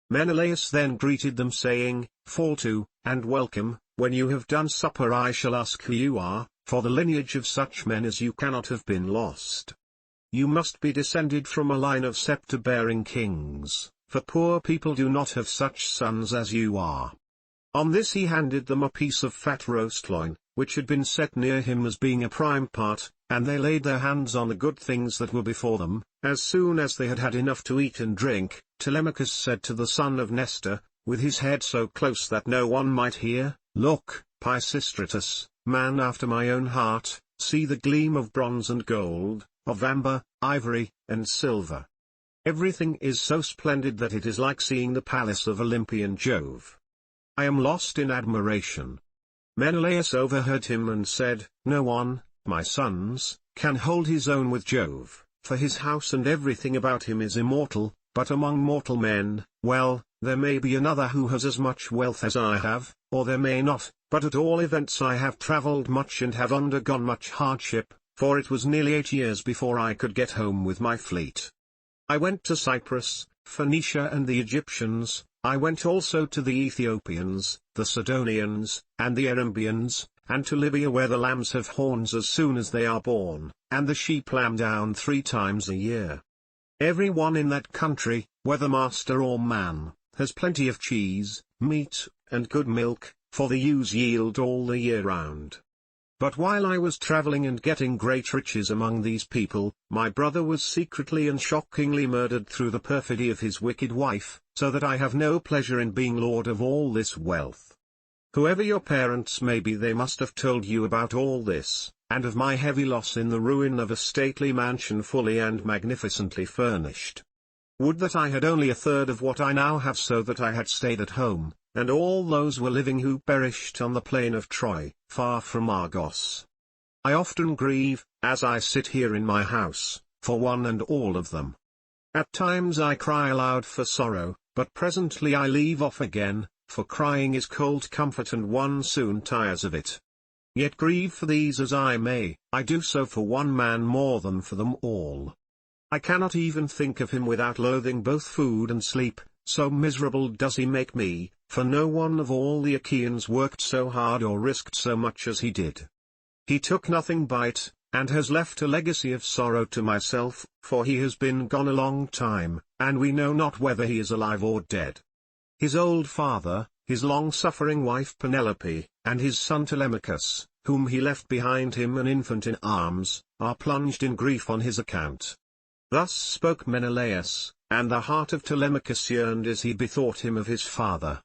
Menelaus then greeted them saying, Fall to, and welcome. When you have done supper I shall ask who you are, for the lineage of such men as you cannot have been lost. You must be descended from a line of scepter-bearing kings, for poor people do not have such sons as you are. On this he handed them a piece of fat roast loin, which had been set near him as being a prime part, and they laid their hands on the good things that were before them. As soon as they had had enough to eat and drink, Telemachus said to the son of Nestor, with his head so close that no one might hear, Look, Pisistratus, man after my own heart, see the gleam of bronze and gold, of amber, ivory, and silver. Everything is so splendid that it is like seeing the palace of Olympian Jove. I am lost in admiration. Menelaus overheard him and said, No one, my sons, can hold his own with Jove, for his house and everything about him is immortal, but among mortal men, well, there may be another who has as much wealth as I have, or there may not, but at all events I have travelled much and have undergone much hardship, for it was nearly 8 years before I could get home with my fleet. I went to Cyprus, Phoenicia and the Egyptians, I went also to the Ethiopians, the Sidonians, and the Erembians, and to Libya where the lambs have horns as soon as they are born, and the sheep lamb down 3 times a year. Every one in that country, whether master or man, has plenty of cheese, meat, and good milk, for the ewes yield all the year round. But while I was traveling and getting great riches among these people, my brother was secretly and shockingly murdered through the perfidy of his wicked wife, so that I have no pleasure in being lord of all this wealth. Whoever your parents may be, they must have told you about all this, and of my heavy loss in the ruin of a stately mansion fully and magnificently furnished. Would that I had only a third of what I now have, so that I had stayed at home, and all those were living who perished on the plain of Troy, far from Argos. I often grieve, as I sit here in my house, for one and all of them. At times I cry aloud for sorrow, but presently I leave off again, for crying is cold comfort and one soon tires of it. Yet grieve for these as I may, I do so for one man more than for them all. I cannot even think of him without loathing both food and sleep, so miserable does he make me, for no one of all the Achaeans worked so hard or risked so much as he did. He took nothing by it, and has left a legacy of sorrow to myself, for he has been gone a long time, and we know not whether he is alive or dead. His old father, his long-suffering wife Penelope, and his son Telemachus, whom he left behind him an infant in arms, are plunged in grief on his account. Thus spoke Menelaus, and the heart of Telemachus yearned as he bethought him of his father.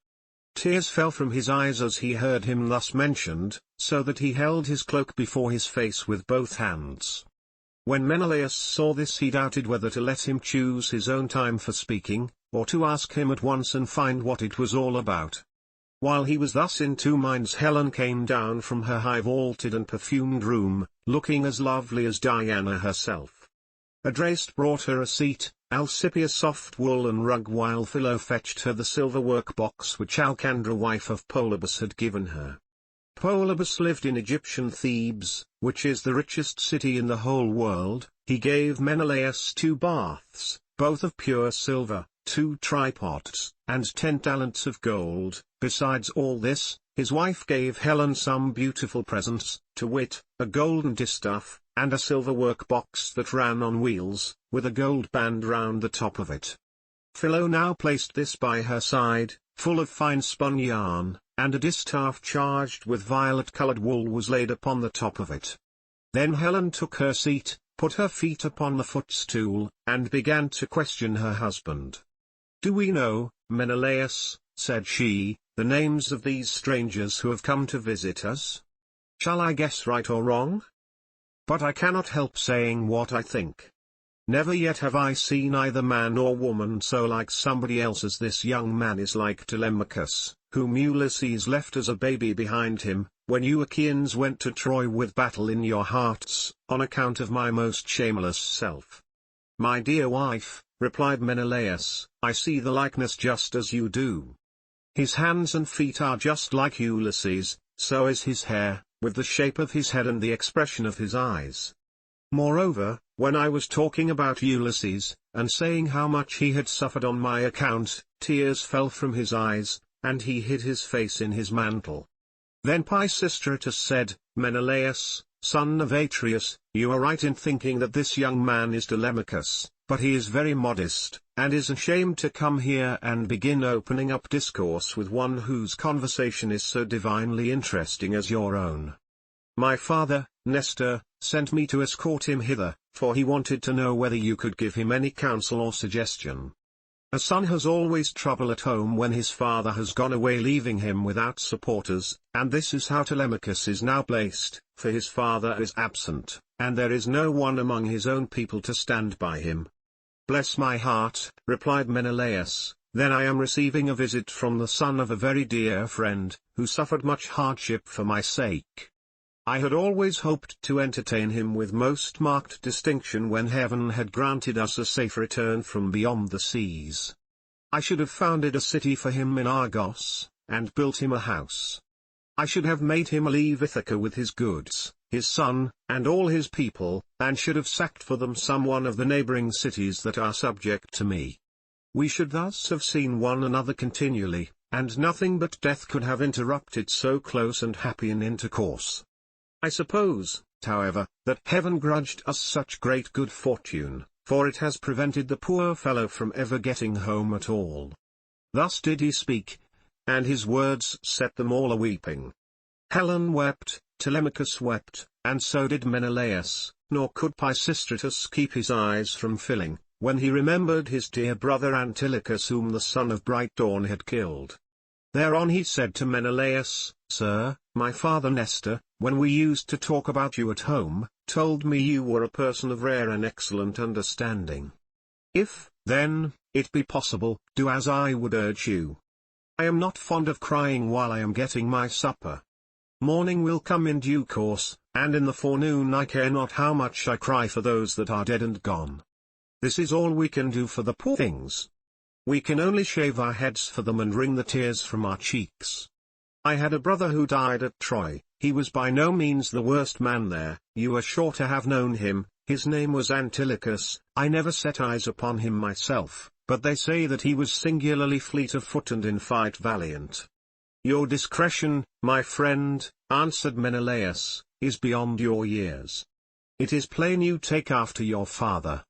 Tears fell from his eyes as he heard him thus mentioned, so that he held his cloak before his face with both hands. When Menelaus saw this, he doubted whether to let him choose his own time for speaking, or to ask him at once and find what it was all about. While he was thus in 2 minds, Helen came down from her high-vaulted and perfumed room, looking as lovely as Diana herself. Adraste brought her a seat, Alcippe a soft woolen rug, while Philo fetched her the silver work-box which Alcandra, wife of Polybus, had given her. Polybus lived in Egyptian Thebes, which is the richest city in the whole world. He gave Menelaus 2 baths, both of pure silver, 2 tripods, and 10 talents of gold. Besides all this, his wife gave Helen some beautiful presents, to wit, a golden distaff, and a silver work-box that ran on wheels, with a gold band round the top of it. Philo now placed this by her side, full of fine spun yarn, and a distaff charged with violet-colored wool was laid upon the top of it. Then Helen took her seat, put her feet upon the footstool, and began to question her husband. "Do we know, Menelaus," said she, "the names of these strangers who have come to visit us? Shall I guess right or wrong? But I cannot help saying what I think. Never yet have I seen either man or woman so like somebody else as this young man is like Telemachus, whom Ulysses left as a baby behind him, when you Achaeans went to Troy with battle in your hearts, on account of my most shameless self." "My dear wife," replied Menelaus, "I see the likeness just as you do. His hands and feet are just like Ulysses, so is his hair, with the shape of his head and the expression of his eyes. Moreover, when I was talking about Ulysses, and saying how much he had suffered on my account, tears fell from his eyes, and he hid his face in his mantle." Then Pisistratus said, "Menelaus, son of Atreus, you are right in thinking that this young man is Telemachus, but he is very modest, and is ashamed to come here and begin opening up discourse with one whose conversation is so divinely interesting as your own. My father, Nestor, sent me to escort him hither, for he wanted to know whether you could give him any counsel or suggestion. A son has always trouble at home when his father has gone away, leaving him without supporters, and this is how Telemachus is now placed, for his father is absent, and there is no one among his own people to stand by him." "Bless my heart," replied Menelaus, "then I am receiving a visit from the son of a very dear friend, who suffered much hardship for my sake. I had always hoped to entertain him with most marked distinction when heaven had granted us a safe return from beyond the seas. I should have founded a city for him in Argos, and built him a house. I should have made him leave Ithaca with his goods, his son, and all his people, and should have sacked for them some one of the neighboring cities that are subject to me. We should thus have seen one another continually, and nothing but death could have interrupted so close and happy an intercourse. I suppose, however, that heaven grudged us such great good fortune, for it has prevented the poor fellow from ever getting home at all. Thus did he speak, and his words set them all a-weeping. Helen wept, Telemachus wept, and so did Menelaus, nor could Pisistratus keep his eyes from filling, when he remembered his dear brother Antilochus whom the son of bright dawn had killed. Thereon he said to Menelaus, Sir, my father Nestor, when we used to talk about you at home, told me you were a person of rare and excellent understanding. If, then, it be possible, do as I would urge you. I am not fond of crying while I am getting my supper. Morning will come in due course, and in the forenoon I care not how much I cry for those that are dead and gone. This is all we can do for the poor things. We can only shave our heads for them and wring the tears from our cheeks. I had a brother who died at Troy. He was by no means the worst man there, you are sure to have known him, his name was Antilochus. I never set eyes upon him myself, but they say that he was singularly fleet of foot and in fight valiant. Your discretion, my friend, answered Menelaus, is beyond your years. It is plain you take after your father.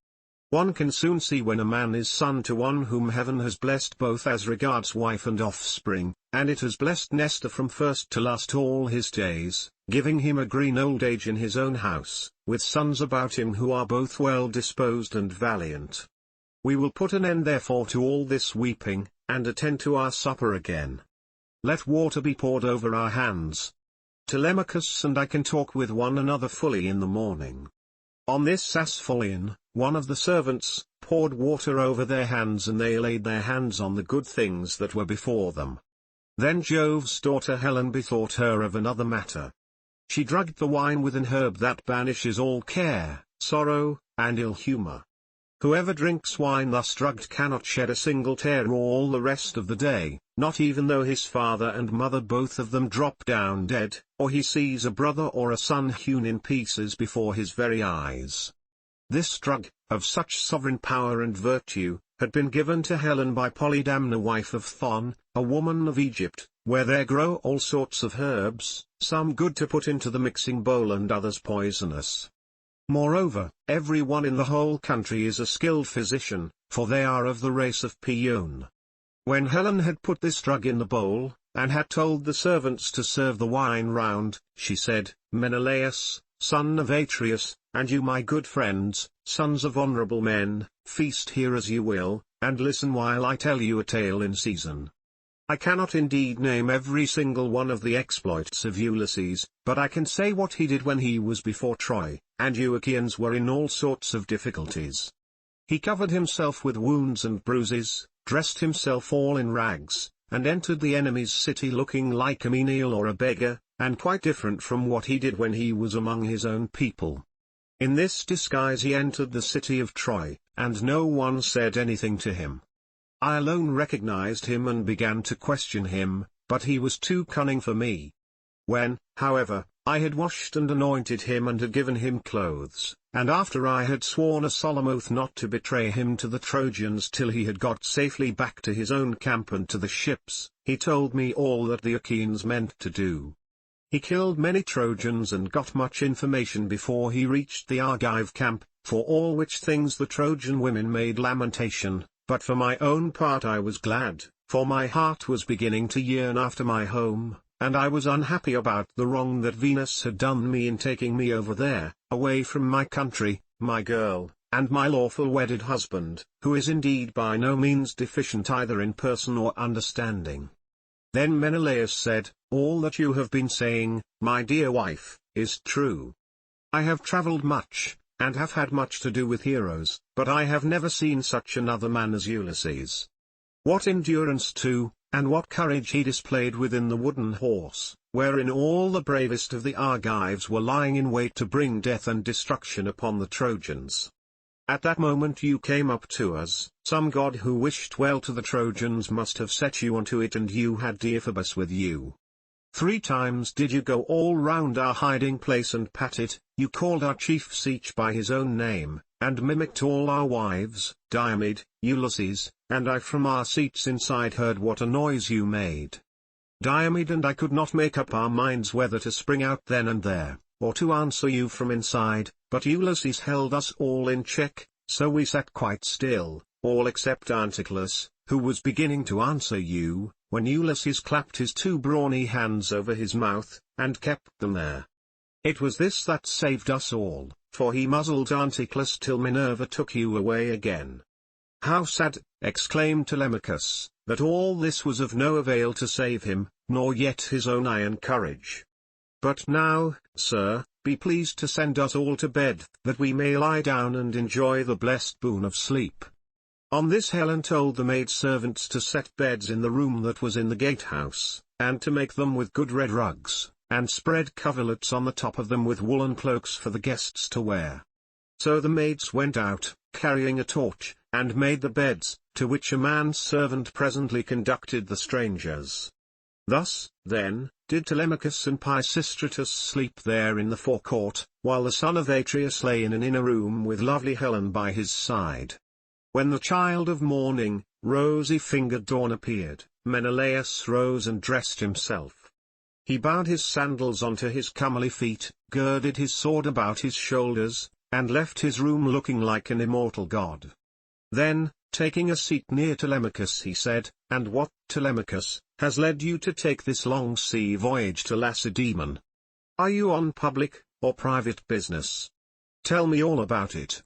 One can soon see when a man is son to one whom heaven has blessed both as regards wife and offspring, and it has blessed Nestor from first to last all his days, giving him a green old age in his own house, with sons about him who are both well disposed and valiant. We will put an end therefore to all this weeping, and attend to our supper again. Let water be poured over our hands. Telemachus and I can talk with one another fully in the morning. On this Asphalene, one of the servants, poured water over their hands and they laid their hands on the good things that were before them. Then Jove's daughter Helen bethought her of another matter. She drugged the wine with an herb that banishes all care, sorrow, and ill humor. Whoever drinks wine thus drugged cannot shed a single tear all the rest of the day, not even though his father and mother both of them drop down dead, or he sees a brother or a son hewn in pieces before his very eyes. This drug, of such sovereign power and virtue, had been given to Helen by Polydamna wife of Thon, a woman of Egypt, where there grow all sorts of herbs, some good to put into the mixing bowl and others poisonous. Moreover, every one in the whole country is a skilled physician, for they are of the race of Paeon. When Helen had put this drug in the bowl, and had told the servants to serve the wine round, she said, Menelaus, son of Atreus, and you my good friends, sons of honorable men, feast here as you will, and listen while I tell you a tale in season. I cannot indeed name every single one of the exploits of Ulysses, but I can say what he did when he was before Troy, and you Achaeans were in all sorts of difficulties. He covered himself with wounds and bruises, dressed himself all in rags, and entered the enemy's city looking like a menial or a beggar, and quite different from what he did when he was among his own people. In this disguise he entered the city of Troy, and no one said anything to him. I alone recognized him and began to question him, but he was too cunning for me. When, however, I had washed and anointed him and had given him clothes, and after I had sworn a solemn oath not to betray him to the Trojans till he had got safely back to his own camp and to the ships, he told me all that the Achaeans meant to do. He killed many Trojans and got much information before he reached the Argive camp, for all which things the Trojan women made lamentation. But for my own part I was glad, for my heart was beginning to yearn after my home, and I was unhappy about the wrong that Venus had done me in taking me over there, away from my country, my girl, and my lawful wedded husband, who is indeed by no means deficient either in person or understanding. Then Menelaus said, All that you have been saying, my dear wife, is true. I have traveled much, and have had much to do with heroes, but I have never seen such another man as Ulysses. What endurance too, and what courage he displayed within the wooden horse, wherein all the bravest of the Argives were lying in wait to bring death and destruction upon the Trojans. At that moment you came up to us, some god who wished well to the Trojans must have set you onto it and you had Deiphobus with you. 3 times did you go all round our hiding place and pat it, you called our chiefs each by his own name, and mimicked all our wives, Diomed, Ulysses, and I from our seats inside heard what a noise you made. Diomed and I could not make up our minds whether to spring out then and there, or to answer you from inside, but Ulysses held us all in check, so we sat quite still, all except Anticlus, who was beginning to answer you, when Ulysses clapped his 2 brawny hands over his mouth, and kept them there. It was this that saved us all, for he muzzled Anticlus till Minerva took you away again. How sad, exclaimed Telemachus, that all this was of no avail to save him, nor yet his own iron courage. But now, sir, be pleased to send us all to bed, that we may lie down and enjoy the blessed boon of sleep. On this Helen told the maidservants to set beds in the room that was in the gatehouse, and to make them with good red rugs, and spread coverlets on the top of them with woolen cloaks for the guests to wear. So the maids went out, carrying a torch, and made the beds, to which a manservant presently conducted the strangers. Thus, then, did Telemachus and Pisistratus sleep there in the forecourt, while the son of Atreus lay in an inner room with lovely Helen by his side. When the child of morning, rosy-fingered dawn appeared, Menelaus rose and dressed himself. He bound his sandals onto his comely feet, girded his sword about his shoulders, and left his room looking like an immortal god. Then, taking a seat near Telemachus, he said, "And what, Telemachus, has led you to take this long sea voyage to Lacedaemon? Are you on public, or private business? Tell me all about it."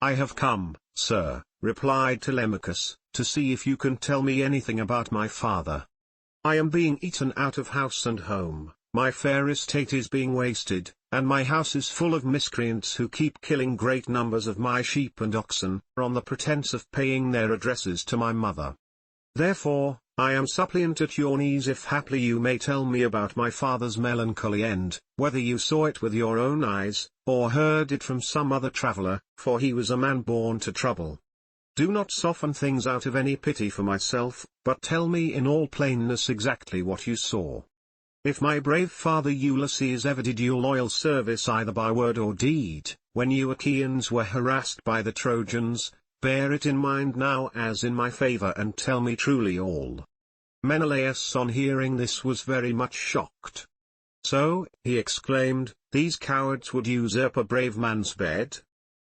"I have come, sir," replied Telemachus, "to see if you can tell me anything about my father. I am being eaten out of house and home, my fair estate is being wasted, and my house is full of miscreants who keep killing great numbers of my sheep and oxen, on the pretence of paying their addresses to my mother. Therefore, I am suppliant at your knees if haply you may tell me about my father's melancholy end, whether you saw it with your own eyes, or heard it from some other traveller, for he was a man born to trouble. Do not soften things out of any pity for myself, but tell me in all plainness exactly what you saw. If my brave father Ulysses ever did you loyal service either by word or deed, when you Achaeans were harassed by the Trojans, bear it in mind now as in my favor and tell me truly all." Menelaus on hearing this was very much shocked. "So," he exclaimed, "these cowards would usurp a brave man's bed?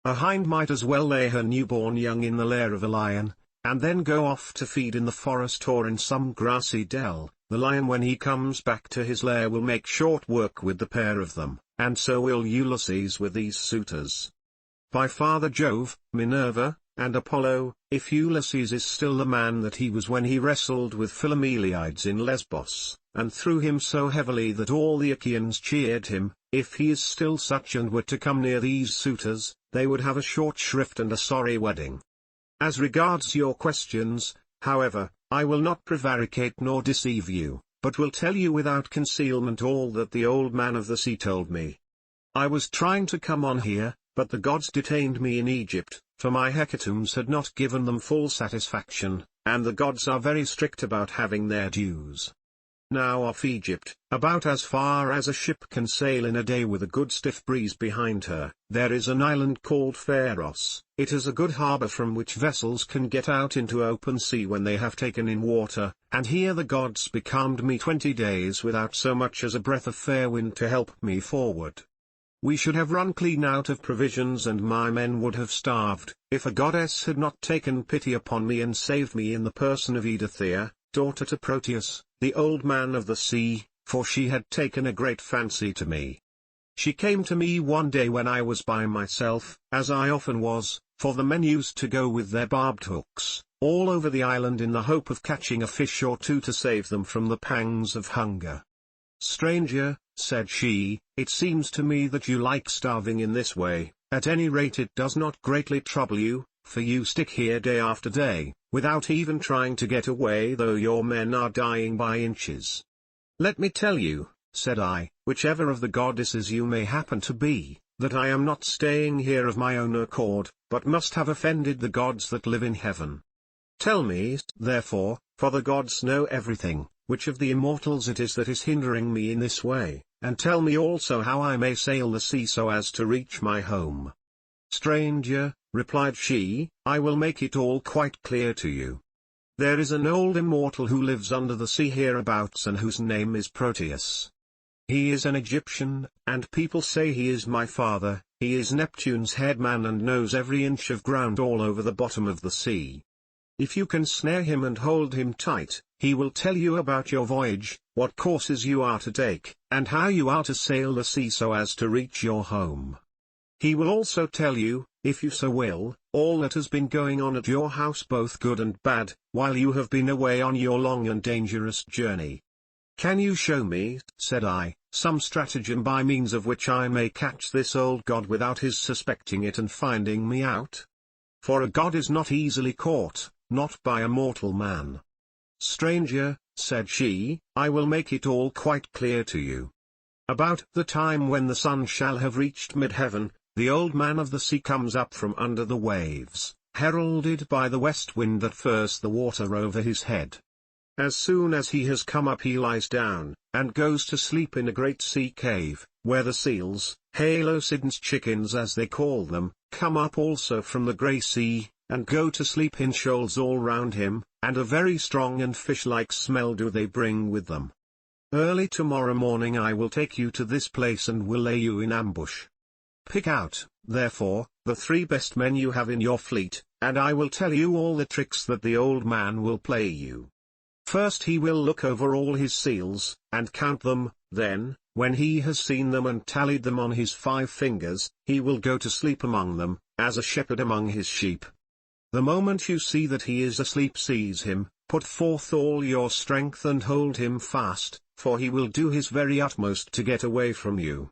A hind might as well lay her newborn young in the lair of a lion, and then go off to feed in the forest or in some grassy dell. The lion when he comes back to his lair will make short work with the pair of them, and so will Ulysses with these suitors. By Father Jove, Minerva, and Apollo, if Ulysses is still the man that he was when he wrestled with Philomelides in Lesbos, and threw him so heavily that all the Achaeans cheered him, if he is still such and were to come near these suitors, they would have a short shrift and a sorry wedding. As regards your questions, however, I will not prevaricate nor deceive you, but will tell you without concealment all that the old man of the sea told me. I was trying to come on here, but the gods detained me in Egypt, for my hecatombs had not given them full satisfaction, and the gods are very strict about having their dues. Now off Egypt, about as far as a ship can sail in a day with a good stiff breeze behind her, there is an island called Pharos. It is a good harbor from which vessels can get out into open sea when they have taken in water, and here the gods becalmed me 20 days without so much as a breath of fair wind to help me forward. We should have run clean out of provisions and my men would have starved, if a goddess had not taken pity upon me and saved me in the person of Eidothea, daughter to Proteus, the old man of the sea, for she had taken a great fancy to me. She came to me one day when I was by myself, as I often was, for the men used to go with their barbed hooks, all over the island in the hope of catching a fish or two to save them from the pangs of hunger. "Stranger," said she, "it seems to me that you like starving in this way, at any rate it does not greatly trouble you, for you stick here day after day, without even trying to get away though your men are dying by inches." "Let me tell you," said I, "whichever of the goddesses you may happen to be, that I am not staying here of my own accord, but must have offended the gods that live in heaven. Tell me, therefore, for the gods know everything, which of the immortals it is that is hindering me in this way, and tell me also how I may sail the sea so as to reach my home." "Stranger," replied she, "I will make it all quite clear to you. There is an old immortal who lives under the sea hereabouts and whose name is Proteus. He is an Egyptian, and people say he is my father. He is Neptune's headman and knows every inch of ground all over the bottom of the sea. If you can snare him and hold him tight, he will tell you about your voyage, what courses you are to take, and how you are to sail the sea so as to reach your home. He will also tell you, if you so will, all that has been going on at your house both good and bad, while you have been away on your long and dangerous journey." "Can you show me," said I, "some stratagem by means of which I may catch this old god without his suspecting it and finding me out? For a god is not easily caught, not by a mortal man." "Stranger," said she, "I will make it all quite clear to you. About the time when the sun shall have reached mid-heaven, the old man of the sea comes up from under the waves, heralded by the west wind that furs the water over his head. As soon as he has come up he lies down, and goes to sleep in a great sea cave, where the seals, Halosidans chickens as they call them, come up also from the grey sea, and go to sleep in shoals all round him, and a very strong and fish-like smell do they bring with them. Early tomorrow morning I will take you to this place and will lay you in ambush. Pick out, therefore, the 3 best men you have in your fleet, and I will tell you all the tricks that the old man will play you. First he will look over all his seals, and count them, then, when he has seen them and tallied them on his 5 fingers, he will go to sleep among them, as a shepherd among his sheep. The moment you see that he is asleep, seize him, put forth all your strength and hold him fast, for he will do his very utmost to get away from you.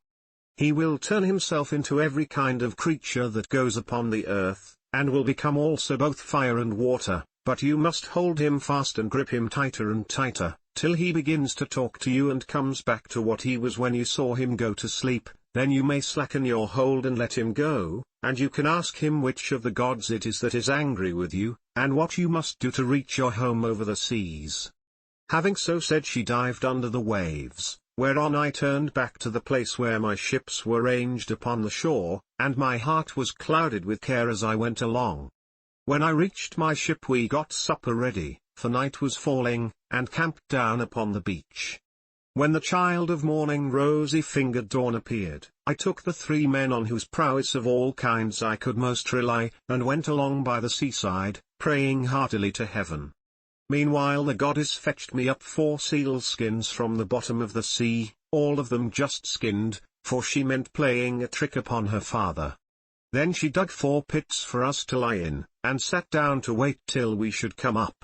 He will turn himself into every kind of creature that goes upon the earth, and will become also both fire and water, but you must hold him fast and grip him tighter and tighter, till he begins to talk to you and comes back to what he was when you saw him go to sleep. Then you may slacken your hold and let him go, and you can ask him which of the gods it is that is angry with you, and what you must do to reach your home over the seas." Having so said, she dived under the waves, whereon I turned back to the place where my ships were ranged upon the shore, and my heart was clouded with care as I went along. When I reached my ship we got supper ready, for night was falling, and camped down upon the beach. When the child of morning rosy-fingered dawn appeared, I took the 3 men on whose prowess of all kinds I could most rely, and went along by the seaside, praying heartily to heaven. Meanwhile the goddess fetched me up 4 seal skins from the bottom of the sea, all of them just skinned, for she meant playing a trick upon her father. Then she dug 4 pits for us to lie in, and sat down to wait till we should come up.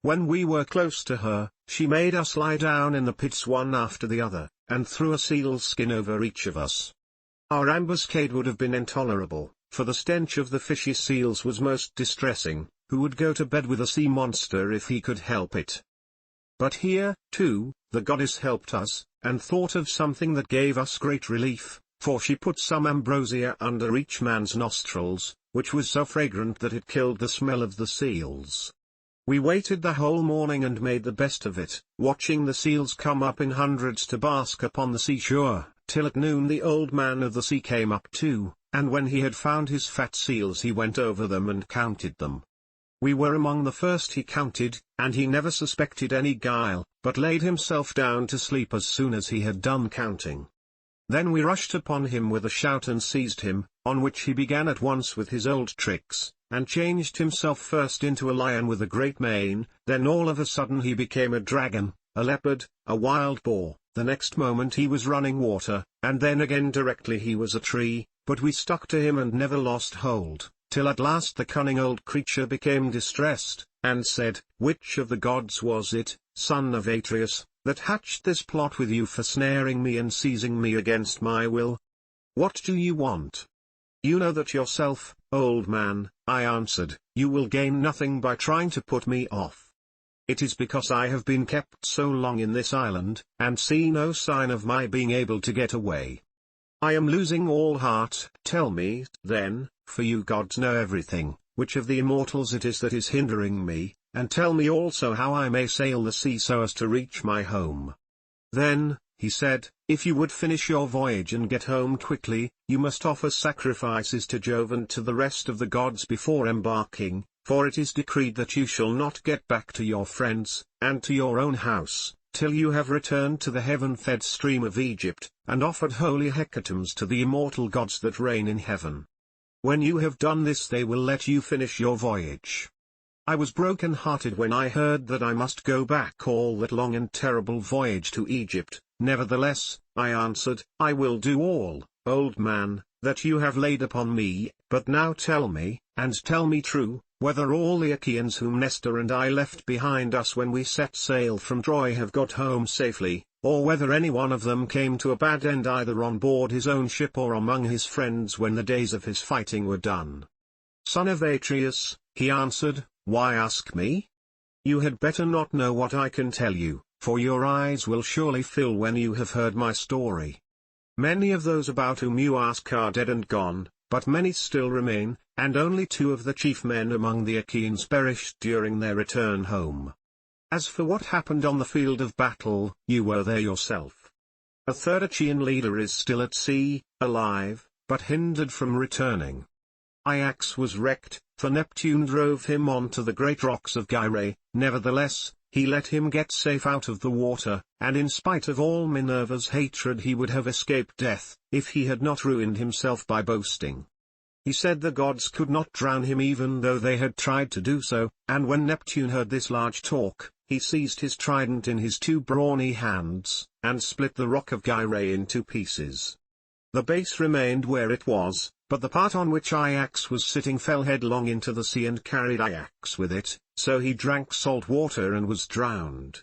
When we were close to her, she made us lie down in the pits one after the other, and threw a seal skin over each of us. Our ambuscade would have been intolerable, for the stench of the fishy seals was most distressing. Who would go to bed with a sea monster if he could help it? But here, too, the goddess helped us, and thought of something that gave us great relief, for she put some ambrosia under each man's nostrils, which was so fragrant that it killed the smell of the seals. We waited the whole morning and made the best of it, watching the seals come up in hundreds to bask upon the seashore, till at noon the old man of the sea came up too, and when he had found his fat seals he went over them and counted them. We were among the first he counted, and he never suspected any guile, but laid himself down to sleep as soon as he had done counting. Then we rushed upon him with a shout and seized him, on which he began at once with his old tricks, and changed himself first into a lion with a great mane, then all of a sudden he became a dragon, a leopard, a wild boar, the next moment he was running water, and then again directly he was a tree, but we stuck to him and never lost hold, till at last the cunning old creature became distressed, and said, "Which of the gods was it, son of Atreus, that hatched this plot with you for snaring me and seizing me against my will? What do you want?" "You know that yourself, old man," I answered. "You will gain nothing by trying to put me off. It is because I have been kept so long in this island, and see no sign of my being able to get away. I am losing all heart. Tell me, then, for you gods know everything, which of the immortals it is that is hindering me, and tell me also how I may sail the sea so as to reach my home." Then, he said, "If you would finish your voyage and get home quickly, you must offer sacrifices to Jove and to the rest of the gods before embarking, for it is decreed that you shall not get back to your friends, and to your own house, till you have returned to the heaven-fed stream of Egypt, and offered holy hecatombs to the immortal gods that reign in heaven. When you have done this they will let you finish your voyage." I was broken-hearted when I heard that I must go back all that long and terrible voyage to Egypt. "Nevertheless," I answered, "I will do all, old man, that you have laid upon me, but now tell me, and tell me true, whether all the Achaeans whom Nestor and I left behind us when we set sail from Troy have got home safely, or whether any one of them came to a bad end either on board his own ship or among his friends when the days of his fighting were done." "Son of Atreus," he answered, "why ask me? You had better not know what I can tell you, for your eyes will surely fill when you have heard my story. Many of those about whom you ask are dead and gone, but many still remain, and only 2 of the chief men among the Achaeans perished during their return home. As for what happened on the field of battle, you were there yourself. A 3rd Achaean leader is still at sea, alive, but hindered from returning. Ajax was wrecked, for Neptune drove him onto the great rocks of Gyrae. Nevertheless, he let him get safe out of the water, and in spite of all Minerva's hatred he would have escaped death, if he had not ruined himself by boasting. He said the gods could not drown him even though they had tried to do so, and when Neptune heard this large talk, he seized his trident in his 2 brawny hands, and split the rock of Gyrae in 2 pieces. The base remained where it was, but the part on which Ajax was sitting fell headlong into the sea and carried Ajax with it, so he drank salt water and was drowned.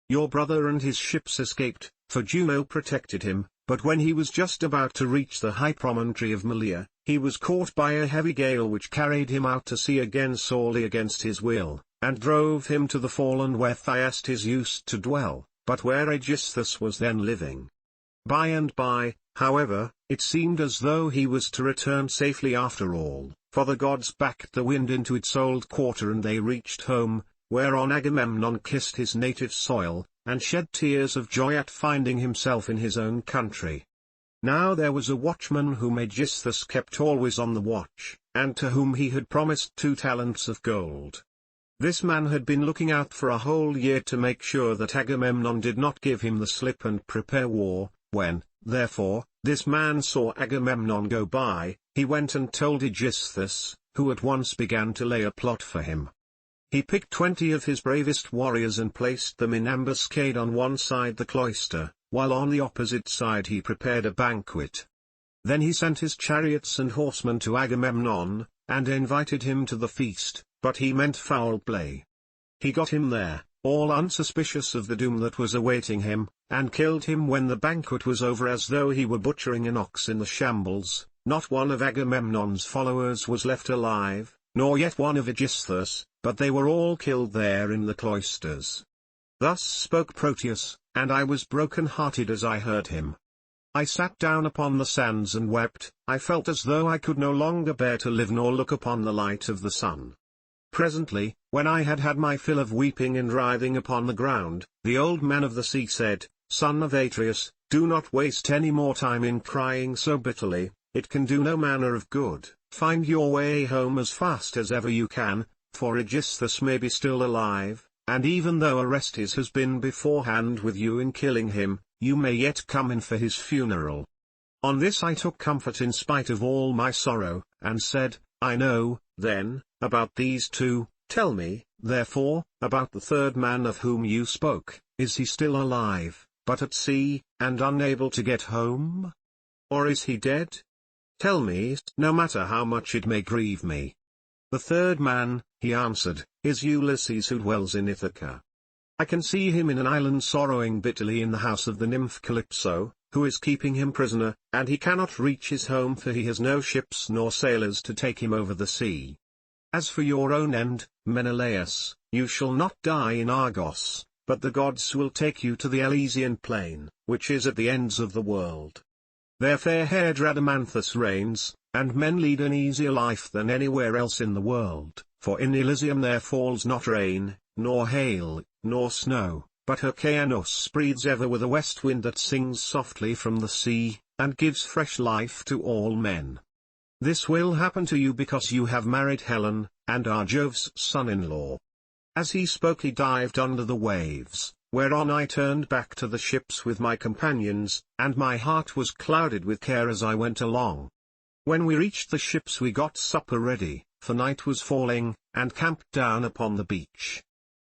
Your brother and his ships escaped, for Juno protected him, but when he was just about to reach the high promontory of Malea, he was caught by a heavy gale which carried him out to sea again sorely against his will, and drove him to the fallen where Thyestes used to dwell, but where Aegisthus was then living. By and by, however, it seemed as though he was to return safely after all, for the gods backed the wind into its old quarter and they reached home, whereon Agamemnon kissed his native soil, and shed tears of joy at finding himself in his own country. Now there was a watchman whom Aegisthus kept always on the watch, and to whom he had promised 2 talents of gold. This man had been looking out for a whole year to make sure that Agamemnon did not give him the slip and prepare war. When, therefore, this man saw Agamemnon go by, he went and told Aegisthus, who at once began to lay a plot for him. He picked 20 of his bravest warriors and placed them in ambuscade on one side the cloister, while on the opposite side he prepared a banquet. Then he sent his chariots and horsemen to Agamemnon, and invited him to the feast, but he meant foul play. He got him there, all unsuspicious of the doom that was awaiting him, and killed him when the banquet was over as though he were butchering an ox in the shambles. Not one of Agamemnon's followers was left alive, nor yet one of Aegisthus, but they were all killed there in the cloisters. Thus spoke Proteus, and I was broken-hearted as I heard him. I sat down upon the sands and wept. I felt as though I could no longer bear to live nor look upon the light of the sun. Presently, when I had had my fill of weeping and writhing upon the ground, the old man of the sea said, "Son of Atreus, do not waste any more time in crying so bitterly, it can do no manner of good. Find your way home as fast as ever you can, for Aegisthus may be still alive, and even though Orestes has been beforehand with you in killing him, you may yet come in for his funeral." On this I took comfort in spite of all my sorrow, and said, "I know, then, about these 2, tell me, therefore, about the 3rd man of whom you spoke. Is he still alive, but at sea, and unable to get home? Or is he dead? Tell me, no matter how much it may grieve me." "The 3rd man," he answered, "is Ulysses who dwells in Ithaca. I can see him in an island sorrowing bitterly in the house of the nymph Calypso, who is keeping him prisoner, and he cannot reach his home for he has no ships nor sailors to take him over the sea. As for your own end, Menelaus, you shall not die in Argos, but the gods will take you to the Elysian plain, which is at the ends of the world. There fair-haired Rhadamanthus reigns, and men lead an easier life than anywhere else in the world, for in Elysium there falls not rain, nor hail, nor snow, but Hyrcanus breathes ever with a west wind that sings softly from the sea, and gives fresh life to all men. This will happen to you because you have married Helen, and are Jove's son-in-law." As he spoke he dived under the waves, whereon I turned back to the ships with my companions, and my heart was clouded with care as I went along. When we reached the ships we got supper ready, for night was falling, and camped down upon the beach.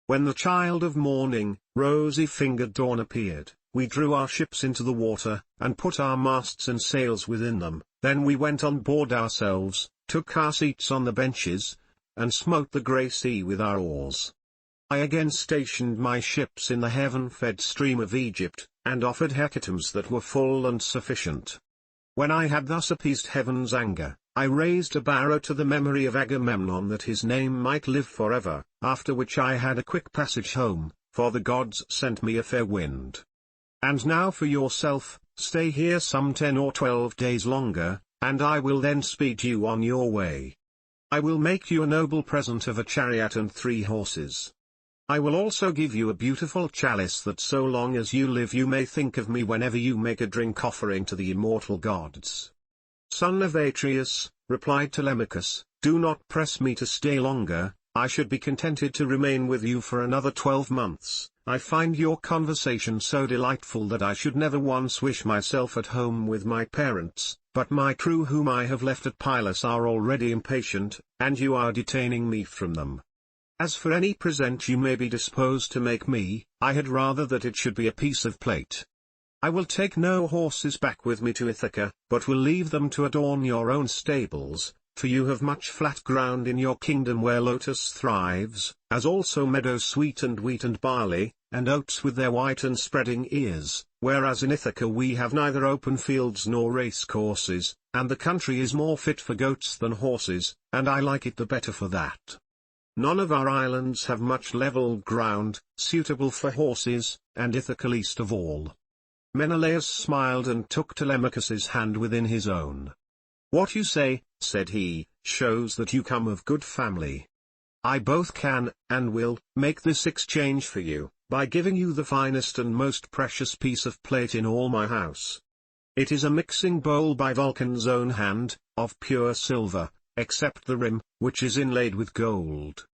When the child of morning, rosy-fingered dawn appeared, we drew our ships into the water, and put our masts and sails within them. Then we went on board ourselves, took our seats on the benches, and smote the grey sea with our oars. I again stationed my ships in the heaven-fed stream of Egypt, and offered hecatombs that were full and sufficient. When I had thus appeased heaven's anger, I raised a barrow to the memory of Agamemnon that his name might live forever, after which I had a quick passage home, for the gods sent me a fair wind. And now for yourself, stay here some 10 or 12 days longer, and I will then speed you on your way. I will make you a noble present of a chariot and 3 horses. I will also give you a beautiful chalice that so long as you live you may think of me whenever you make a drink offering to the immortal gods." "Son of Atreus," replied Telemachus, "do not press me to stay longer, I should be contented to remain with you for another 12 months, I find your conversation so delightful that I should never once wish myself at home with my parents, but my crew whom I have left at Pylos are already impatient, and you are detaining me from them. As for any present you may be disposed to make me, I had rather that it should be a piece of plate. I will take no horses back with me to Ithaca, but will leave them to adorn your own stables, for you have much flat ground in your kingdom where lotus thrives, as also meadows sweet and wheat and barley, and oats with their white and spreading ears, whereas in Ithaca we have neither open fields nor race courses, and the country is more fit for goats than horses, and I like it the better for that. None of our islands have much level ground, suitable for horses, and Ithaca least of all." Menelaus smiled and took Telemachus's hand within his own. "What you say," said he, "shows that you come of good family. I both can, and will, make this exchange for you, by giving you the finest and most precious piece of plate in all my house. It is a mixing bowl by Vulcan's own hand, of pure silver, except the rim, which is inlaid with gold.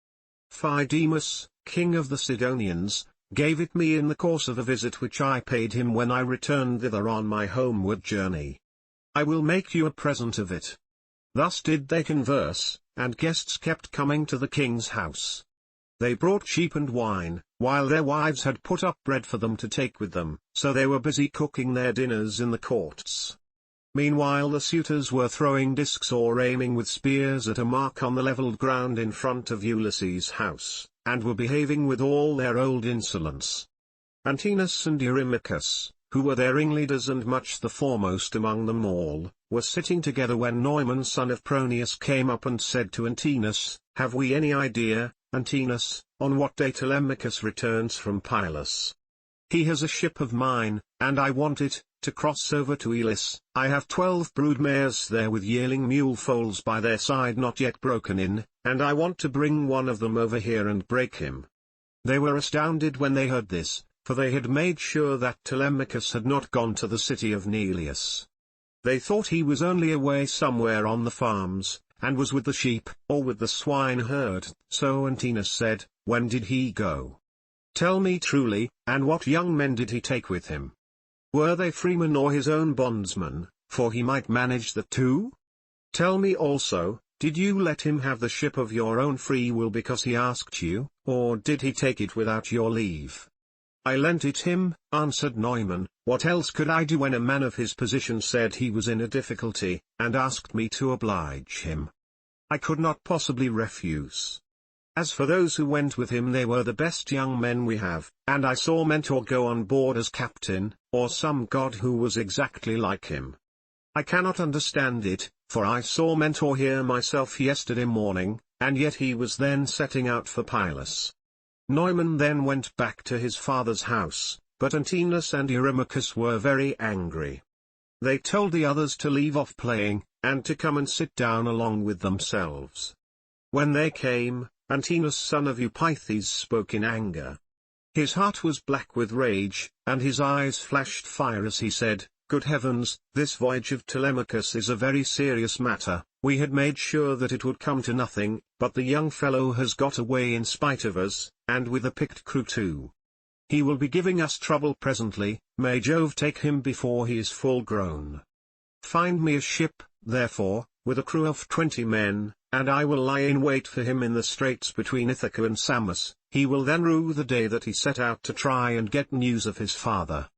Phydemus, king of the Sidonians, gave it me in the course of a visit which I paid him when I returned thither on my homeward journey. I will make you a present of it." Thus did they converse, and guests kept coming to the king's house. They brought sheep and wine, while their wives had put up bread for them to take with them, so they were busy cooking their dinners in the courts. Meanwhile the suitors were throwing discs or aiming with spears at a mark on the levelled ground in front of Ulysses' house, and were behaving with all their old insolence. Antinous and Eurymachus, who were their ringleaders and much the foremost among them all, were sitting together when Neumann son of Proneus came up and said to Antinous, "Have we any idea, Antinous, on what day Telemachus returns from Pylos? He has a ship of mine, and I want it, to cross over to Elis. I have 12 brood mares there with yearling mule foals by their side not yet broken in, and I want to bring one of them over here and break him." They were astounded when they heard this, for they had made sure that Telemachus had not gone to the city of Neleus. They thought he was only away somewhere on the farms, and was with the sheep, or with the swine herd. So Antinous said, "When did he go? Tell me truly, and what young men did he take with him? Were they freemen or his own bondsmen, for he might manage the two? Tell me also, did you let him have the ship of your own free will because he asked you, or did he take it without your leave?" "I lent it him," answered Neumann. "What else could I do when a man of his position said he was in a difficulty, and asked me to oblige him? I could not possibly refuse. As for those who went with him, they were the best young men we have, and I saw Mentor go on board as captain, or some god who was exactly like him. I cannot understand it, for I saw Mentor here myself yesterday morning, and yet he was then setting out for Pylos." Neumann then went back to his father's house, but Antinous and Eurymachus were very angry. They told the others to leave off playing, and to come and sit down along with themselves. When they came, Antinous son of Eupeithes spoke in anger. His heart was black with rage, and his eyes flashed fire as he said, "Good heavens, this voyage of Telemachus is a very serious matter. We had made sure that it would come to nothing, but the young fellow has got away in spite of us, and with a picked crew too. He will be giving us trouble presently. May Jove take him before he is full grown. Find me a ship, therefore, with a crew of 20 men, and I will lie in wait for him in the straits between Ithaca and Samos. He will then rue the day that he set out to try and get news of his father."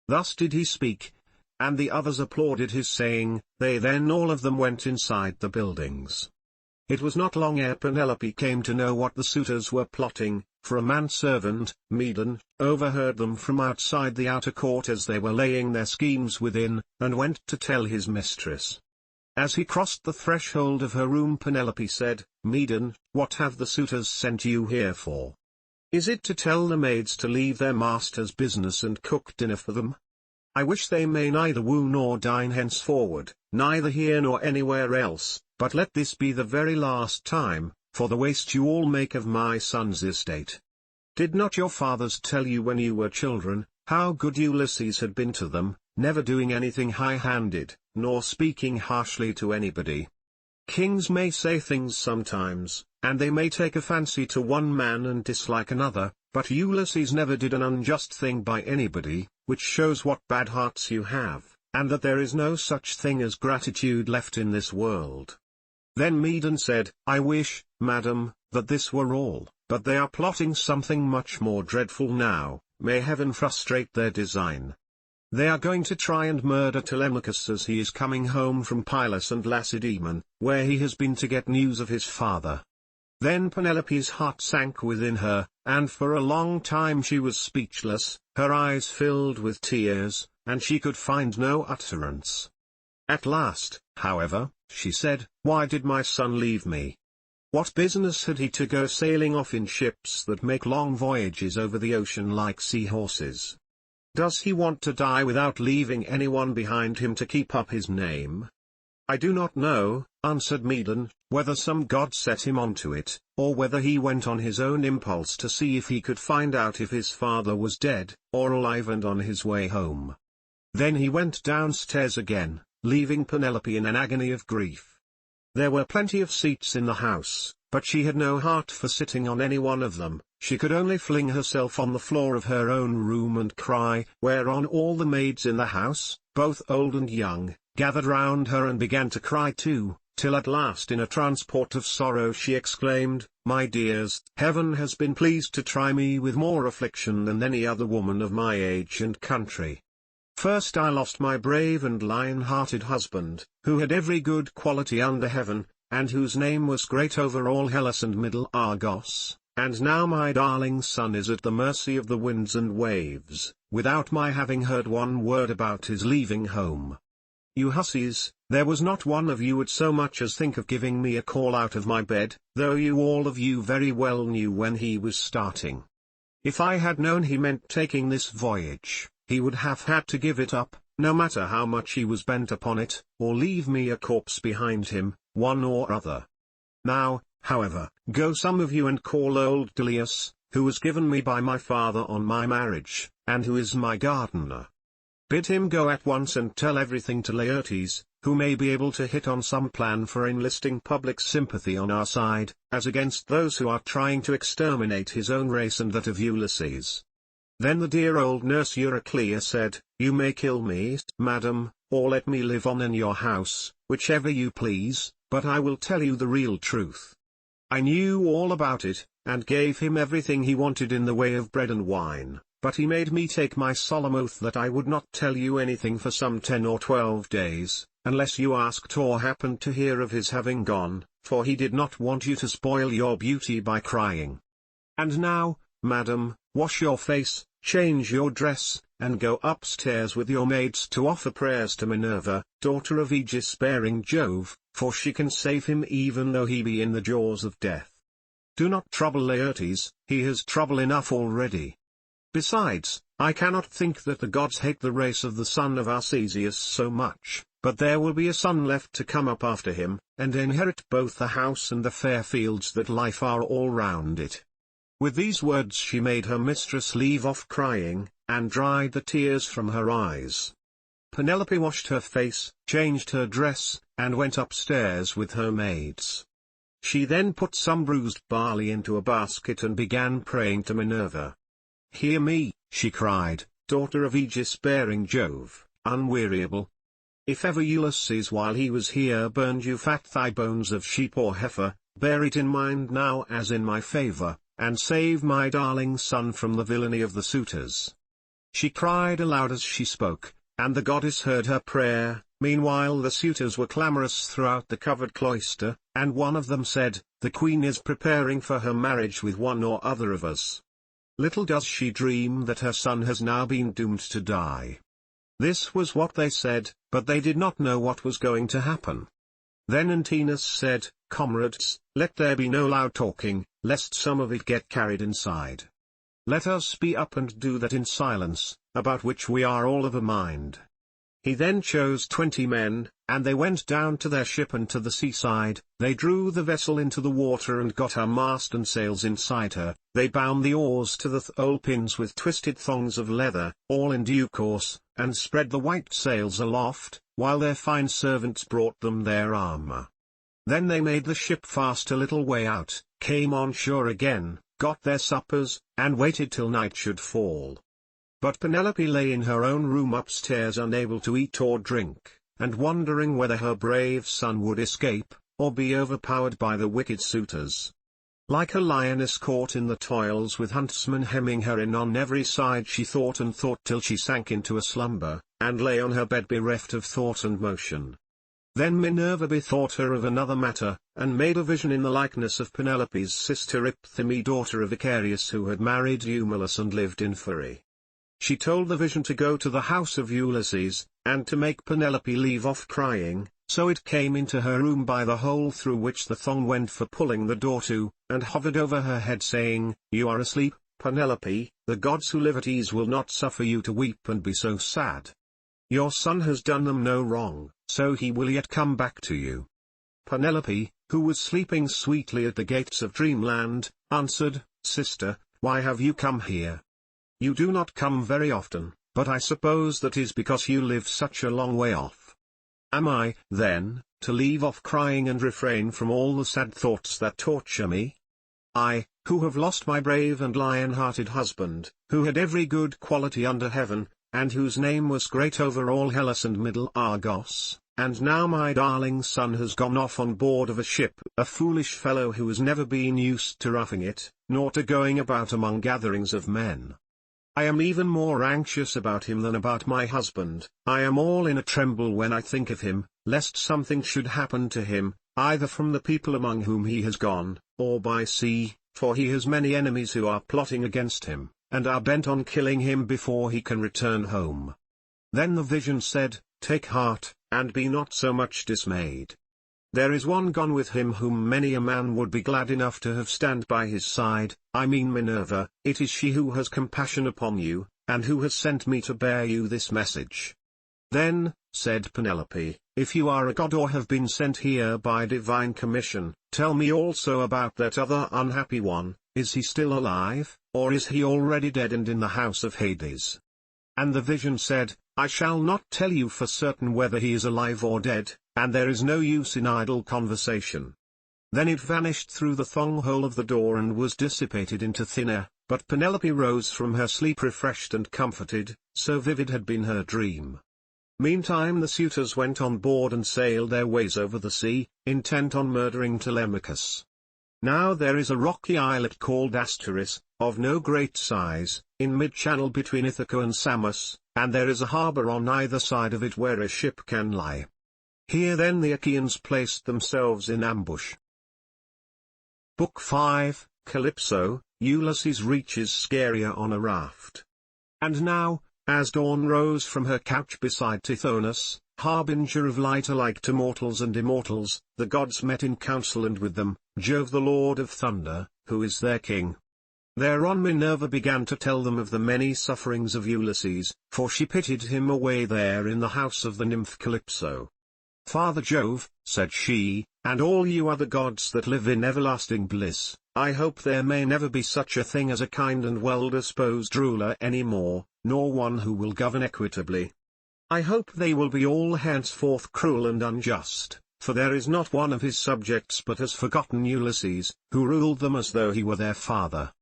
Thus did he speak, and the others applauded his saying. They then all of them went inside the buildings. It was not long ere Penelope came to know what the suitors were plotting, for a manservant, Medon, overheard them from outside the outer court as they were laying their schemes within, and went to tell his mistress. As he crossed the threshold of her room, Penelope said, "Medon, what have the suitors sent you here for? Is it to tell the maids to leave their master's business and cook dinner for them? I wish they may neither woo nor dine henceforward, neither here nor anywhere else, but let this be the very last time, for the waste you all make of my son's estate. Did not your fathers tell you when you were children, how good Ulysses had been to them, never doing anything high-handed, nor speaking harshly to anybody? Kings may say things sometimes, and they may take a fancy to one man and dislike another, but Ulysses never did an unjust thing by anybody, which shows what bad hearts you have, and that there is no such thing as gratitude left in this world." Then Medon said, "I wish, madam, that this were all, but they are plotting something much more dreadful now. May heaven frustrate their design. They are going to try and murder Telemachus as he is coming home from Pylos and Lacedaemon, where he has been to get news of his father." Then Penelope's heart sank within her, and for a long time she was speechless, her eyes filled with tears, and she could find no utterance. At last, however, she said, "Why did my son leave me? What business had he to go sailing off in ships that make long voyages over the ocean like seahorses? Does he want to die without leaving anyone behind him to keep up his name?" "I do not know," answered Medon, "whether some god set him onto it, or whether he went on his own impulse to see if he could find out if his father was dead, or alive and on his way home." Then he went downstairs again, leaving Penelope in an agony of grief. There were plenty of seats in the house, but she had no heart for sitting on any one of them. She could only fling herself on the floor of her own room and cry, whereon all the maids in the house, both old and young, gathered round her and began to cry too, till at last in a transport of sorrow she exclaimed, "My dears, heaven has been pleased to try me with more affliction than any other woman of my age and country. First I lost my brave and lion-hearted husband, who had every good quality under heaven, and whose name was great over all Hellas and middle Argos, and now my darling son is at the mercy of the winds and waves, without my having heard one word about his leaving home. You hussies, there was not one of you would so much as think of giving me a call out of my bed, though you all of you very well knew when he was starting. If I had known he meant taking this voyage, he would have had to give it up, no matter how much he was bent upon it, or leave me a corpse behind him, one or other. Now, however, go some of you and call old Delius, who was given me by my father on my marriage, and who is my gardener. Bid him go at once and tell everything to Laertes, who may be able to hit on some plan for enlisting public sympathy on our side, as against those who are trying to exterminate his own race and that of Ulysses." Then the dear old nurse Euryclea said, "You may kill me, madam, or let me live on in your house, whichever you please, but I will tell you the real truth. I knew all about it, and gave him everything he wanted in the way of bread and wine, but he made me take my solemn oath that I would not tell you anything for some 10 or 12 days, unless you asked or happened to hear of his having gone, for he did not want you to spoil your beauty by crying. And now, madam, wash your face, change your dress, and go upstairs with your maids to offer prayers to Minerva, daughter of Aegis-bearing Jove, for she can save him even though he be in the jaws of death. Do not trouble Laertes, he has trouble enough already. Besides, I cannot think that the gods hate the race of the son of Arcesius so much, but there will be a son left to come up after him, and inherit both the house and the fair fields that lie far all round it." With these words she made her mistress leave off crying, and dried the tears from her eyes. Penelope washed her face, changed her dress, and went upstairs with her maids. She then put some bruised barley into a basket and began praying to Minerva. "Hear me," she cried, "daughter of Aegis-bearing Jove, unweariable. If ever Ulysses while he was here burned you fat thigh bones of sheep or heifer, bear it in mind now as in my favor, and save my darling son from the villainy of the suitors." She cried aloud as she spoke, and the goddess heard her prayer. Meanwhile the suitors were clamorous throughout the covered cloister, and one of them said, "The queen is preparing for her marriage with one or other of us. Little does she dream that her son has now been doomed to die." This was what they said, but they did not know what was going to happen. Then Antinous said, "Comrades, let there be no loud talking, lest some of it get carried inside. Let us be up and do that in silence, about which we are all of a mind." He then chose 20 men, and they went down to their ship and to the seaside. They drew the vessel into the water and got her mast and sails inside her. They bound the oars to the thole pins with twisted thongs of leather, all in due course, and spread the white sails aloft, while their fine servants brought them their armor. Then they made the ship fast a little way out, came on shore again, got their suppers, and waited till night should fall. But Penelope lay in her own room upstairs unable to eat or drink, and wondering whether her brave son would escape, or be overpowered by the wicked suitors. Like a lioness caught in the toils with huntsmen hemming her in on every side, she thought and thought till she sank into a slumber, and lay on her bed bereft of thought and motion. Then Minerva bethought her of another matter, and made a vision in the likeness of Penelope's sister Iphthyme, daughter of Icarius, who had married Eumelus and lived in Pheræ. She told the vision to go to the house of Ulysses, and to make Penelope leave off crying, so it came into her room by the hole through which the thong went for pulling the door to, and hovered over her head saying, "You are asleep, Penelope, the gods who live at ease will not suffer you to weep and be so sad. Your son has done them no wrong, so he will yet come back to you." Penelope, who was sleeping sweetly at the gates of dreamland, answered, "Sister, why have you come here? You do not come very often, but I suppose that is because you live such a long way off. Am I, then, to leave off crying and refrain from all the sad thoughts that torture me? I, who have lost my brave and lion-hearted husband, who had every good quality under heaven, and whose name was great over all Hellas and middle Argos, and now my darling son has gone off on board of a ship, a foolish fellow who has never been used to roughing it, nor to going about among gatherings of men. I am even more anxious about him than about my husband. I am all in a tremble when I think of him, lest something should happen to him, either from the people among whom he has gone, or by sea, for he has many enemies who are plotting against him, and are bent on killing him before he can return home." Then the vision said, "Take heart, and be not so much dismayed. There is one gone with him whom many a man would be glad enough to have stand by his side, I mean Minerva. It is she who has compassion upon you, and who has sent me to bear you this message." Then, said Penelope, "If you are a god or have been sent here by divine commission, tell me also about that other unhappy one. Is he still alive, or is he already dead and in the house of Hades?" And the vision said, "I shall not tell you for certain whether he is alive or dead, and there is no use in idle conversation." Then it vanished through the thong hole of the door and was dissipated into thin air, but Penelope rose from her sleep refreshed and comforted, so vivid had been her dream. Meantime the suitors went on board and sailed their ways over the sea, intent on murdering Telemachus. Now there is a rocky islet called Asteris, of no great size, in mid-channel between Ithaca and Samos, and there is a harbour on either side of it where a ship can lie. Here then the Achaeans placed themselves in ambush. Book 5, Calypso, Ulysses reaches Scheria on a raft. And now, as dawn rose from her couch beside Tithonus, harbinger of light alike to mortals and immortals, the gods met in council, and with them, Jove the lord of thunder, who is their king. Thereon Minerva began to tell them of the many sufferings of Ulysses, for she pitied him away there in the house of the nymph Calypso. "Father Jove," said she, "and all you other gods that live in everlasting bliss, I hope there may never be such a thing as a kind and well-disposed ruler any more, nor one who will govern equitably. I hope they will be all henceforth cruel and unjust, for there is not one of his subjects but has forgotten Ulysses, who ruled them as though he were their father.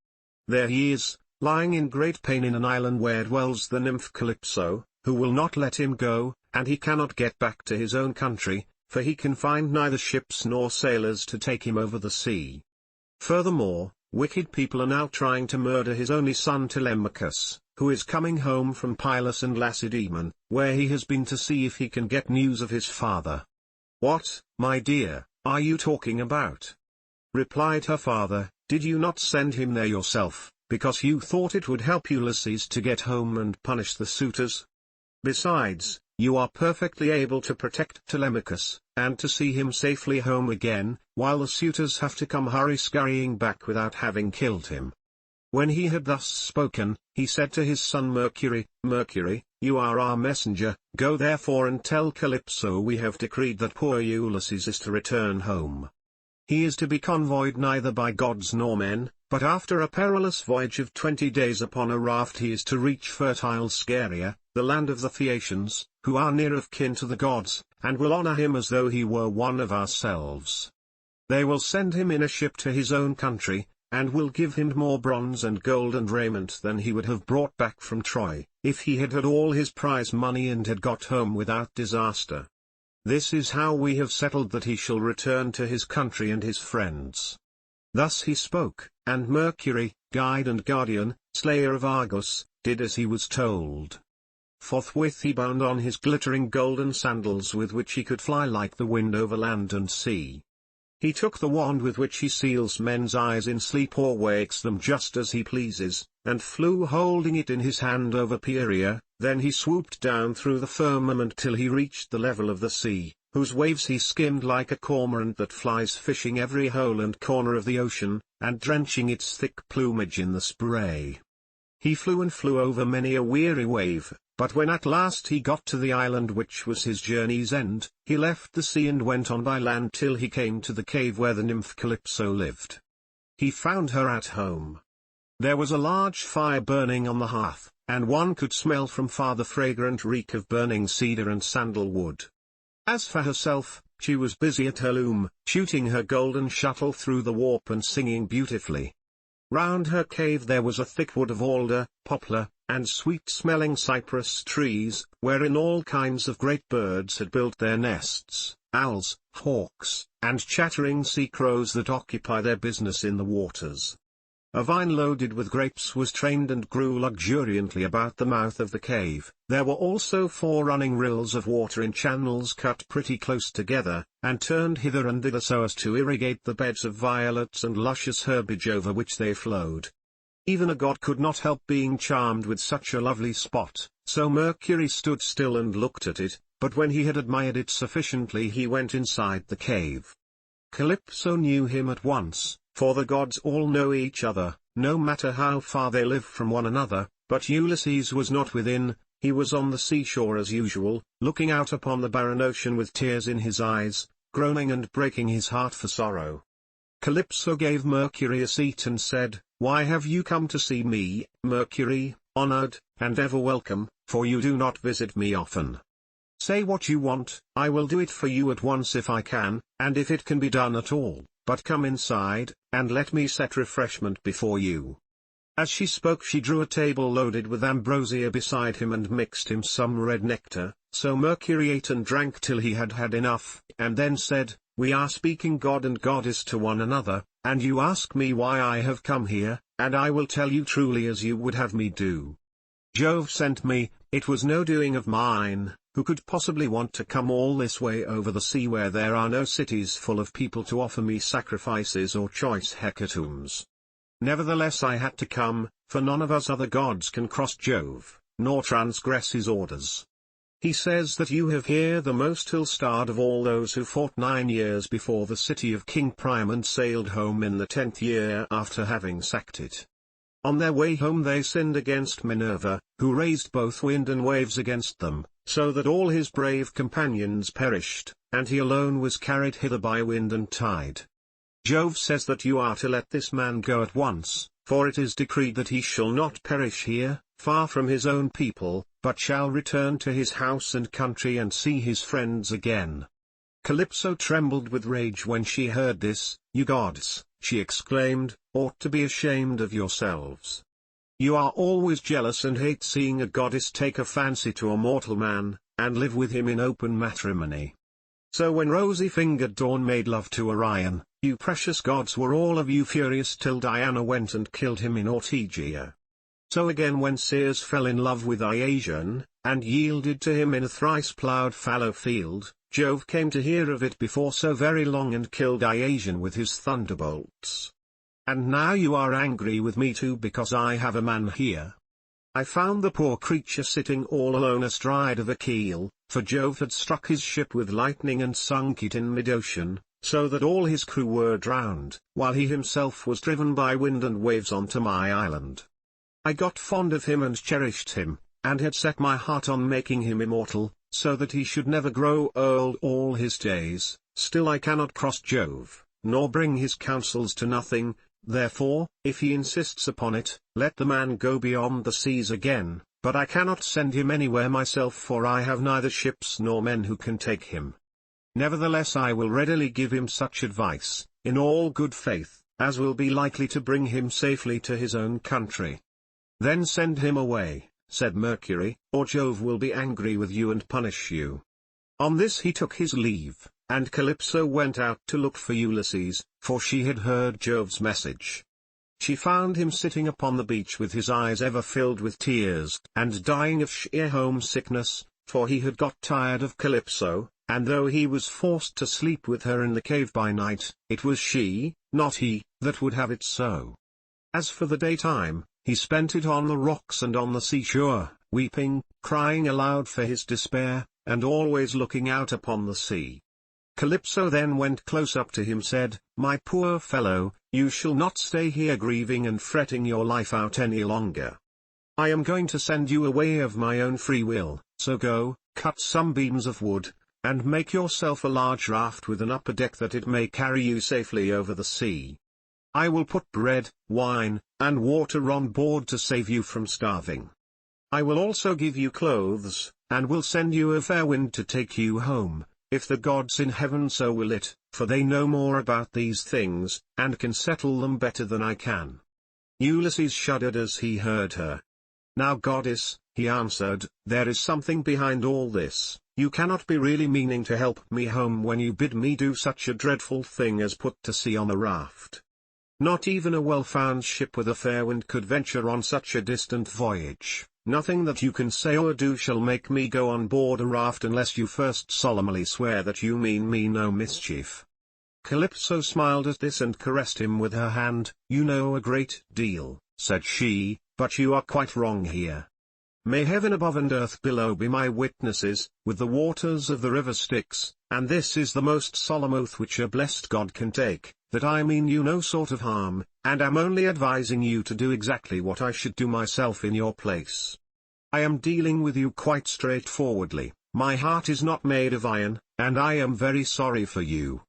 There he is, lying in great pain in an island where dwells the nymph Calypso, who will not let him go, and he cannot get back to his own country, for he can find neither ships nor sailors to take him over the sea. Furthermore, wicked people are now trying to murder his only son Telemachus, who is coming home from Pylos and Lacedaemon, where he has been to see if he can get news of his father." "What, my dear, are you talking about?" replied her father. "Did you not send him there yourself, because you thought it would help Ulysses to get home and punish the suitors? Besides, you are perfectly able to protect Telemachus, and to see him safely home again, while the suitors have to come hurry-scurrying back without having killed him." When he had thus spoken, he said to his son Mercury, "Mercury, you are our messenger, go therefore and tell Calypso we have decreed that poor Ulysses is to return home. He is to be convoyed neither by gods nor men, but after a perilous voyage of 20 days upon a raft he is to reach fertile Scheria, the land of the Phaeacians, who are near of kin to the gods, and will honor him as though he were one of ourselves. They will send him in a ship to his own country, and will give him more bronze and gold and raiment than he would have brought back from Troy, if he had had all his prize money and had got home without disaster. This is how we have settled that he shall return to his country and his friends." Thus he spoke, and Mercury, guide and guardian, slayer of Argus, did as he was told. Forthwith he bound on his glittering golden sandals with which he could fly like the wind over land and sea. He took the wand with which he seals men's eyes in sleep or wakes them just as he pleases, and flew holding it in his hand over Pieria. Then he swooped down through the firmament till he reached the level of the sea, whose waves he skimmed like a cormorant that flies fishing every hole and corner of the ocean, and drenching its thick plumage in the spray. He flew and flew over many a weary wave, but when at last he got to the island which was his journey's end, he left the sea and went on by land till he came to the cave where the nymph Calypso lived. He found her at home. There was a large fire burning on the hearth, and one could smell from far the fragrant reek of burning cedar and sandalwood. As for herself, she was busy at her loom, shooting her golden shuttle through the warp and singing beautifully. Round her cave there was a thick wood of alder, poplar, and sweet-smelling cypress trees, wherein all kinds of great birds had built their nests, owls, hawks, and chattering sea-crows that occupy their business in the waters. A vine loaded with grapes was trained and grew luxuriantly about the mouth of the cave. There were also 4 running rills of water in channels cut pretty close together, and turned hither and thither so as to irrigate the beds of violets and luscious herbage over which they flowed. Even a god could not help being charmed with such a lovely spot, so Mercury stood still and looked at it, but when he had admired it sufficiently he went inside the cave. Calypso knew him at once, for the gods all know each other, no matter how far they live from one another, but Ulysses was not within. He was on the seashore as usual, looking out upon the barren ocean with tears in his eyes, groaning and breaking his heart for sorrow. Calypso gave Mercury a seat and said, "Why have you come to see me, Mercury, honored, and ever welcome, for you do not visit me often? Say what you want, I will do it for you at once if I can, and if it can be done at all, but come inside, and let me set refreshment before you." As she spoke she drew a table loaded with ambrosia beside him and mixed him some red nectar, so Mercury ate and drank till he had had enough, and then said, "We are speaking god and goddess to one another, and you ask me why I have come here, and I will tell you truly as you would have me do. Jove sent me, it was no doing of mine. Who could possibly want to come all this way over the sea where there are no cities full of people to offer me sacrifices or choice hecatombs? Nevertheless I had to come, for none of us other gods can cross Jove, nor transgress his orders. He says that you have here the most ill-starred of all those who fought 9 years before the city of King Priam and sailed home in the 10th year after having sacked it. On their way home they sinned against Minerva, who raised both wind and waves against them, so that all his brave companions perished, and he alone was carried hither by wind and tide. Jove says that you are to let this man go at once, for it is decreed that he shall not perish here, far from his own people, but shall return to his house and country and see his friends again. Calypso trembled with rage when she heard this. You gods, she exclaimed, ought to be ashamed of yourselves. You are always jealous and hate seeing a goddess take a fancy to a mortal man, and live with him in open matrimony. So when rosy-fingered Dawn made love to Orion, you precious gods were all of you furious till Diana went and killed him in Ortygia. So again when Ceres fell in love with Iasion, and yielded to him in a thrice-ploughed fallow field, Jove came to hear of it before so very long and killed Iasion with his thunderbolts. And now you are angry with me too because I have a man here. I found the poor creature sitting all alone astride of a keel, for Jove had struck his ship with lightning and sunk it in mid-ocean, so that all his crew were drowned, while he himself was driven by wind and waves onto my island. I got fond of him and cherished him, and had set my heart on making him immortal, so that he should never grow old all his days. Still I cannot cross Jove, nor bring his counsels to nothing. Therefore, if he insists upon it, let the man go beyond the seas again, but I cannot send him anywhere myself, for I have neither ships nor men who can take him. Nevertheless I will readily give him such advice, in all good faith, as will be likely to bring him safely to his own country. Then send him away, said Mercury, or Jove will be angry with you and punish you. On this he took his leave, and Calypso went out to look for Ulysses, for she had heard Jove's message. She found him sitting upon the beach with his eyes ever filled with tears, and dying of sheer homesickness, for he had got tired of Calypso, and though he was forced to sleep with her in the cave by night, it was she, not he, that would have it so. As for the daytime, he spent it on the rocks and on the seashore, weeping, crying aloud for his despair, and always looking out upon the sea. Calypso then went close up to him, said, My poor fellow, you shall not stay here grieving and fretting your life out any longer. I am going to send you away of my own free will, so go, cut some beams of wood, and make yourself a large raft with an upper deck that it may carry you safely over the sea. I will put bread, wine, and water on board to save you from starving. I will also give you clothes, and will send you a fair wind to take you home, if the gods in heaven so will it, for they know more about these things, and can settle them better than I can. Ulysses shuddered as he heard her. Now goddess, he answered, there is something behind all this. You cannot be really meaning to help me home when you bid me do such a dreadful thing as put to sea on a raft. Not even a well-found ship with a fair wind could venture on such a distant voyage. Nothing that you can say or do shall make me go on board a raft unless you first solemnly swear that you mean me no mischief. Calypso smiled at this and caressed him with her hand. You know a great deal, said she, but you are quite wrong here. May heaven above and earth below be my witnesses, with the waters of the river Styx, and this is the most solemn oath which a blessed god can take, that I mean you no sort of harm, and am only advising you to do exactly what I should do myself in your place. I am dealing with you quite straightforwardly, my heart is not made of iron, and I am very sorry for you.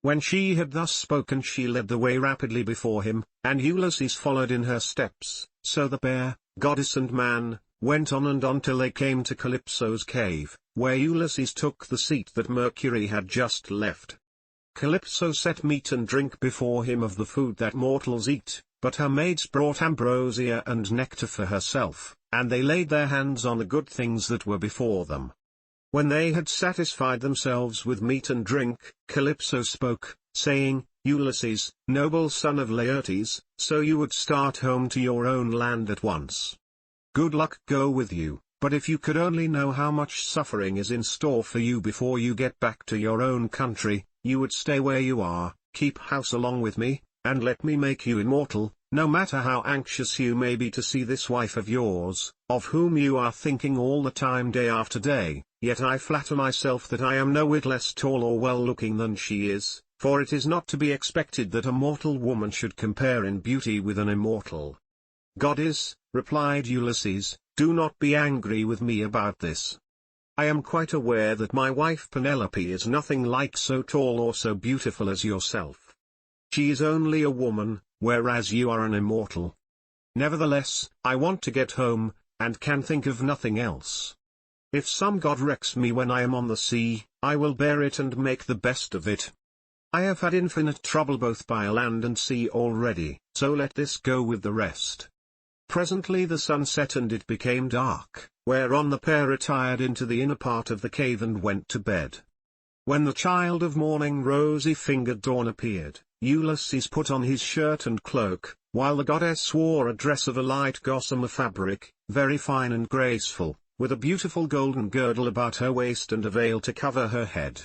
When she had thus spoken she led the way rapidly before him, and Ulysses followed in her steps, so the pair, goddess and man, went on and on till they came to Calypso's cave, where Ulysses took the seat that Mercury had just left. Calypso set meat and drink before him of the food that mortals eat, but her maids brought ambrosia and nectar for herself, and they laid their hands on the good things that were before them. When they had satisfied themselves with meat and drink, Calypso spoke, saying, Ulysses, noble son of Laertes, so you would start home to your own land at once. Good luck go with you, but if you could only know how much suffering is in store for you before you get back to your own country, you would stay where you are, keep house along with me, and let me make you immortal, no matter how anxious you may be to see this wife of yours, of whom you are thinking all the time day after day. Yet I flatter myself that I am no whit less tall or well-looking than she is, for it is not to be expected that a mortal woman should compare in beauty with an immortal. "Goddess," replied Ulysses, "do not be angry with me about this. I am quite aware that my wife Penelope is nothing like so tall or so beautiful as yourself. She is only a woman, whereas you are an immortal. Nevertheless, I want to get home, and can think of nothing else. If some god wrecks me when I am on the sea, I will bear it and make the best of it. I have had infinite trouble both by land and sea already, so let this go with the rest." Presently the sun set and it became dark, whereon the pair retired into the inner part of the cave and went to bed. When the child of morning rosy-fingered dawn appeared, Ulysses put on his shirt and cloak, while the goddess wore a dress of a light gossamer fabric, very fine and graceful, with a beautiful golden girdle about her waist and a veil to cover her head.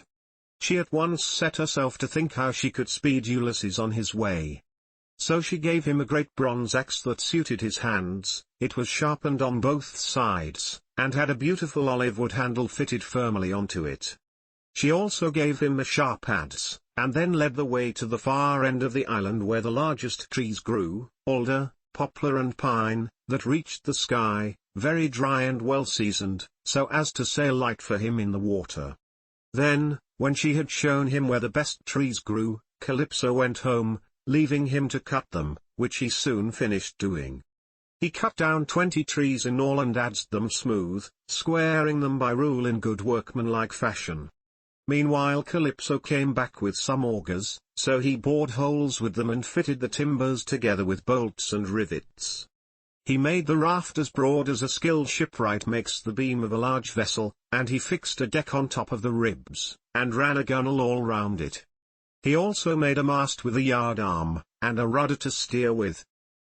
She at once set herself to think how she could speed Ulysses on his way. So she gave him a great bronze axe that suited his hands. It was sharpened on both sides, and had a beautiful olive wood handle fitted firmly onto it. She also gave him a sharp adze, and then led the way to the far end of the island where the largest trees grew, alder, poplar and pine, that reached the sky, very dry and well seasoned, so as to sail light for him in the water. Then, when she had shown him where the best trees grew, Calypso went home, leaving him to cut them, which he soon finished doing. He cut down 20 trees in all and adzed them smooth, squaring them by rule in good workmanlike fashion. Meanwhile Calypso came back with some augers, so he bored holes with them and fitted the timbers together with bolts and rivets. He made the raft as broad as a skilled shipwright makes the beam of a large vessel, and he fixed a deck on top of the ribs, and ran a gunwale all round it. He also made a mast with a yard arm, and a rudder to steer with.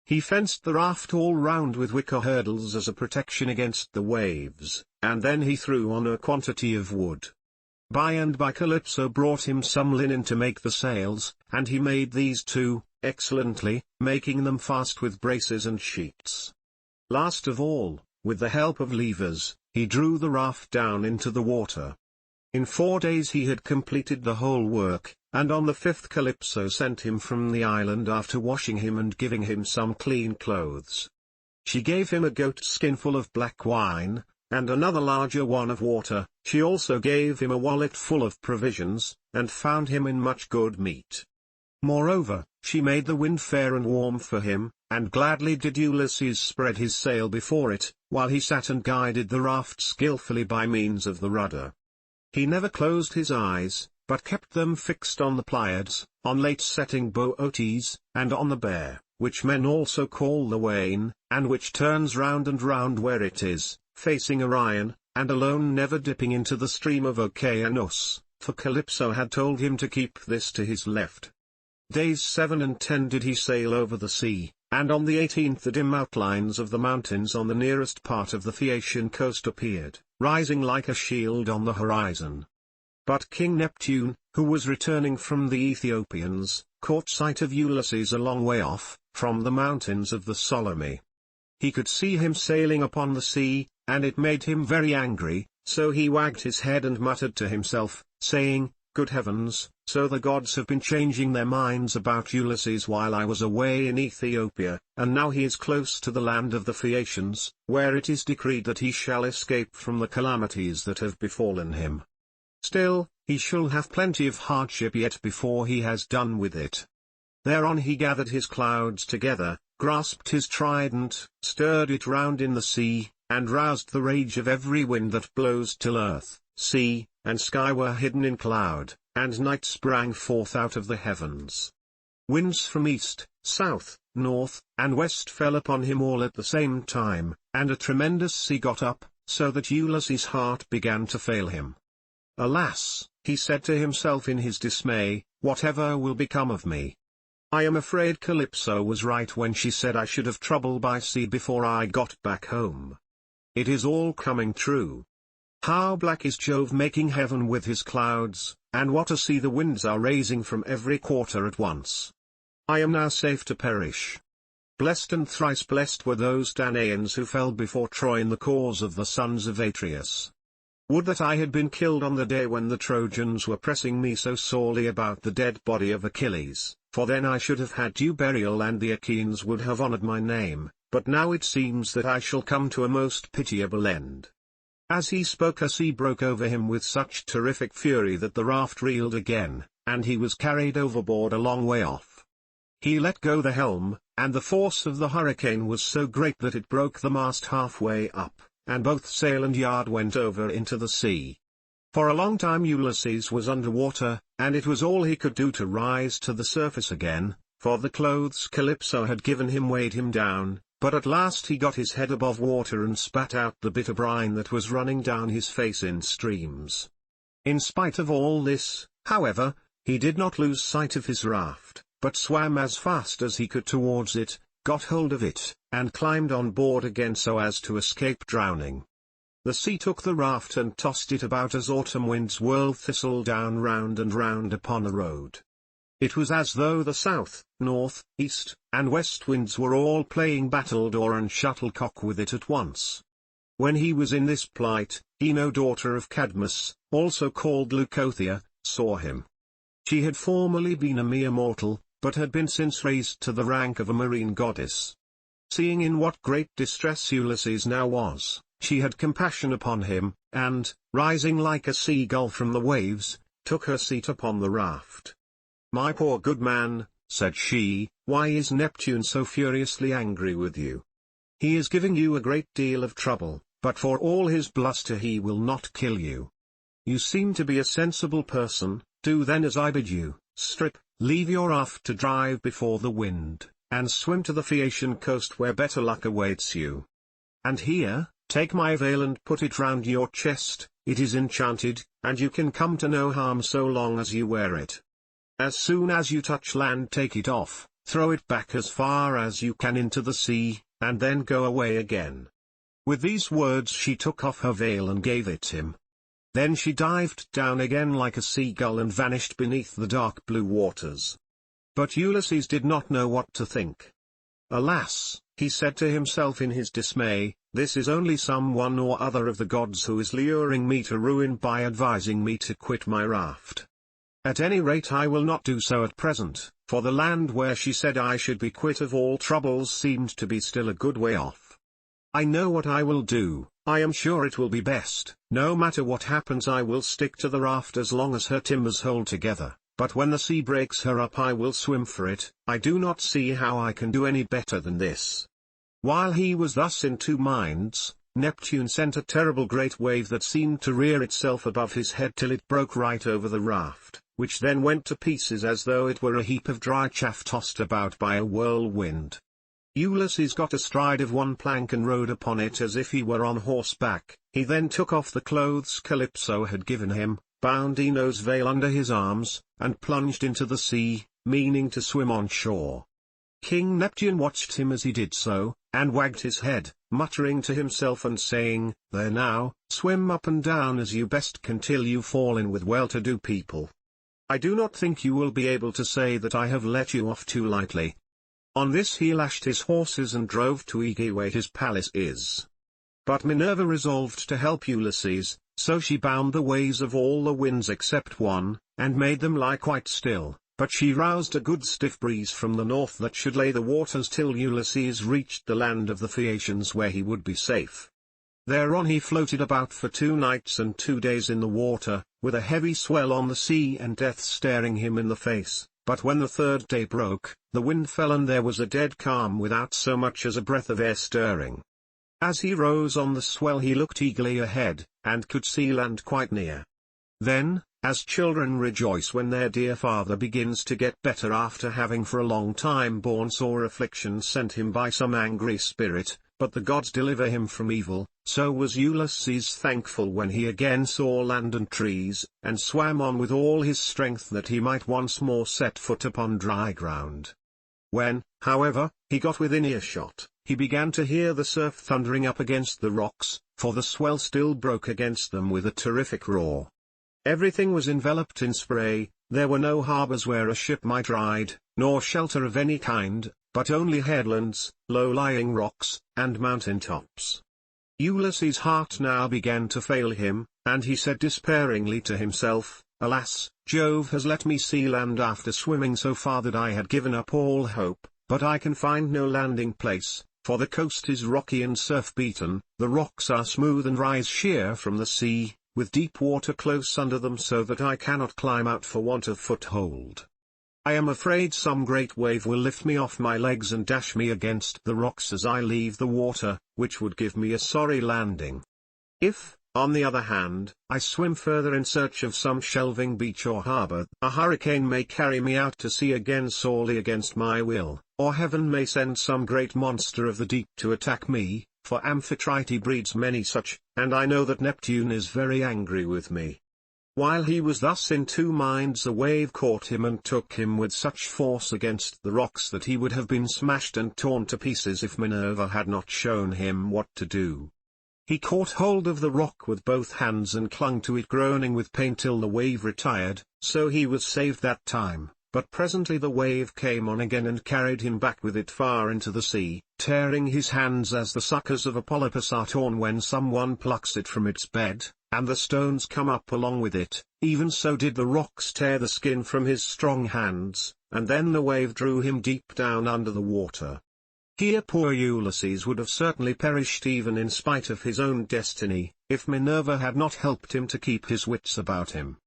He fenced the raft all round with wicker hurdles as a protection against the waves, and then he threw on a quantity of wood. By and by Calypso brought him some linen to make the sails, and he made these too, excellently, making them fast with braces and sheets. Last of all, with the help of levers, he drew the raft down into the water. In 4 days he had completed the whole work, and on the 5th Calypso sent him from the island after washing him and giving him some clean clothes. She gave him a goat skin full of black wine, and another larger one of water. She also gave him a wallet full of provisions, and found him in much good meat. Moreover, she made the wind fair and warm for him, and gladly did Ulysses spread his sail before it, while he sat and guided the raft skillfully by means of the rudder. He never closed his eyes, but kept them fixed on the Pleiades, on late-setting Boötes, and on the Bear, which men also call the Wain, and which turns round and round where it is, facing Orion, and alone never dipping into the stream of Oceanus, for Calypso had told him to keep this to his left. Days 7 and 10 did he sail over the sea, and on the 18th the dim outlines of the mountains on the nearest part of the Phaeacian coast appeared, rising like a shield on the horizon. But King Neptune, who was returning from the Ethiopians, caught sight of Ulysses a long way off, from the mountains of the Solymi. He could see him sailing upon the sea, and it made him very angry, so he wagged his head and muttered to himself, saying, "Good heavens, so the gods have been changing their minds about Ulysses while I was away in Ethiopia, and now he is close to the land of the Phaeacians, where it is decreed that he shall escape from the calamities that have befallen him. Still, he shall have plenty of hardship yet before he has done with it." Thereon he gathered his clouds together, grasped his trident, stirred it round in the sea, and roused the rage of every wind that blows till earth, sea, and sky were hidden in cloud, and night sprang forth out of the heavens. Winds from east, south, north, and west fell upon him all at the same time, and a tremendous sea got up, so that Ulysses' heart began to fail him. "Alas," he said to himself in his dismay, "whatever will become of me? I am afraid Calypso was right when she said I should have trouble by sea before I got back home. It is all coming true. How black is Jove making heaven with his clouds, and what a sea the winds are raising from every quarter at once. I am now safe to perish. Blessed and thrice blessed were those Danaans who fell before Troy in the cause of the sons of Atreus. Would that I had been killed on the day when the Trojans were pressing me so sorely about the dead body of Achilles, for then I should have had due burial and the Achaeans would have honored my name, but now it seems that I shall come to a most pitiable end." As he spoke, a sea broke over him with such terrific fury that the raft reeled again, and he was carried overboard a long way off. He let go the helm, and the force of the hurricane was so great that it broke the mast halfway up, and both sail and yard went over into the sea. For a long time Ulysses was under water, and it was all he could do to rise to the surface again, for the clothes Calypso had given him weighed him down, but at last he got his head above water and spat out the bitter brine that was running down his face in streams. In spite of all this, however, he did not lose sight of his raft, but swam as fast as he could towards it, got hold of it, and climbed on board again so as to escape drowning. The sea took the raft and tossed it about as autumn winds whirl thistledown round and round upon a road. It was as though the south, north, east, and west winds were all playing battledore and shuttlecock with it at once. When he was in this plight, Ino, daughter of Cadmus, also called Leucothea, saw him. She had formerly been a mere mortal, but had been since raised to the rank of a marine goddess. Seeing in what great distress Ulysses now was, she had compassion upon him, and, rising like a seagull from the waves, took her seat upon the raft. "My poor good man," said she, "why is Neptune so furiously angry with you? He is giving you a great deal of trouble, but for all his bluster he will not kill you. You seem to be a sensible person, do then as I bid you, strip, leave your raft to drive before the wind, and swim to the Phaeacian coast where better luck awaits you. And here, take my veil and put it round your chest, it is enchanted, and you can come to no harm so long as you wear it. As soon as you touch land take it off, throw it back as far as you can into the sea, and then go away again." With these words she took off her veil and gave it him. Then she dived down again like a seagull and vanished beneath the dark blue waters. But Ulysses did not know what to think. "Alas," he said to himself in his dismay, "this is only some one or other of the gods who is luring me to ruin by advising me to quit my raft. At any rate I will not do so at present, for the land where she said I should be quit of all troubles seemed to be still a good way off. I know what I will do, I am sure it will be best, no matter what happens I will stick to the raft as long as her timbers hold together, but when the sea breaks her up I will swim for it, I do not see how I can do any better than this." While he was thus in two minds, Neptune sent a terrible great wave that seemed to rear itself above his head till it broke right over the raft, which then went to pieces as though it were a heap of dry chaff tossed about by a whirlwind. Ulysses got astride of one plank and rode upon it as if he were on horseback. He then took off the clothes Calypso had given him, bound Ino's veil under his arms, and plunged into the sea, meaning to swim on shore. King Neptune watched him as he did so, and wagged his head, muttering to himself and saying, "There now, swim up and down as you best can till you fall in with well-to-do people. I do not think you will be able to say that I have let you off too lightly." On this he lashed his horses and drove to Aegae where his palace is. But Minerva resolved to help Ulysses, so she bound the ways of all the winds except one, and made them lie quite still, but she roused a good stiff breeze from the north that should lay the waters till Ulysses reached the land of the Phaeacians where he would be safe. Thereon he floated about for 2 nights and 2 days in the water, with a heavy swell on the sea and death staring him in the face. But when the 3rd day broke, the wind fell and there was a dead calm without so much as a breath of air stirring. As he rose on the swell he looked eagerly ahead, and could see land quite near. Then, as children rejoice when their dear father begins to get better after having for a long time borne sore affliction sent him by some angry spirit, but the gods deliver him from evil, so was Ulysses thankful when he again saw land and trees, and swam on with all his strength that he might once more set foot upon dry ground. When, however, he got within earshot, he began to hear the surf thundering up against the rocks, for the swell still broke against them with a terrific roar. Everything was enveloped in spray, there were no harbours where a ship might ride, nor shelter of any kind, but only headlands, low-lying rocks, and mountain tops. Ulysses' heart now began to fail him, and he said despairingly to himself, "Alas, Jove has let me see land after swimming so far that I had given up all hope, but I can find no landing place, for the coast is rocky and surf-beaten, the rocks are smooth and rise sheer from the sea, with deep water close under them so that I cannot climb out for want of foothold. I am afraid some great wave will lift me off my legs and dash me against the rocks as I leave the water, which would give me a sorry landing. If, on the other hand, I swim further in search of some shelving beach or harbor, a hurricane may carry me out to sea again sorely against my will, or heaven may send some great monster of the deep to attack me, for Amphitrite breeds many such, and I know that Neptune is very angry with me. While he was thus in two minds, a wave caught him and took him with such force against the rocks that he would have been smashed and torn to pieces if Minerva had not shown him what to do. He caught hold of the rock with both hands and clung to it, groaning with pain till the wave retired, so he was saved that time. But presently the wave came on again and carried him back with it far into the sea, tearing his hands as the suckers of a polypus are torn when someone plucks it from its bed, and the stones come up along with it. Even so did the rocks tear the skin from his strong hands, and then the wave drew him deep down under the water. Here poor Ulysses would have certainly perished even in spite of his own destiny, if Minerva had not helped him to keep his wits about him.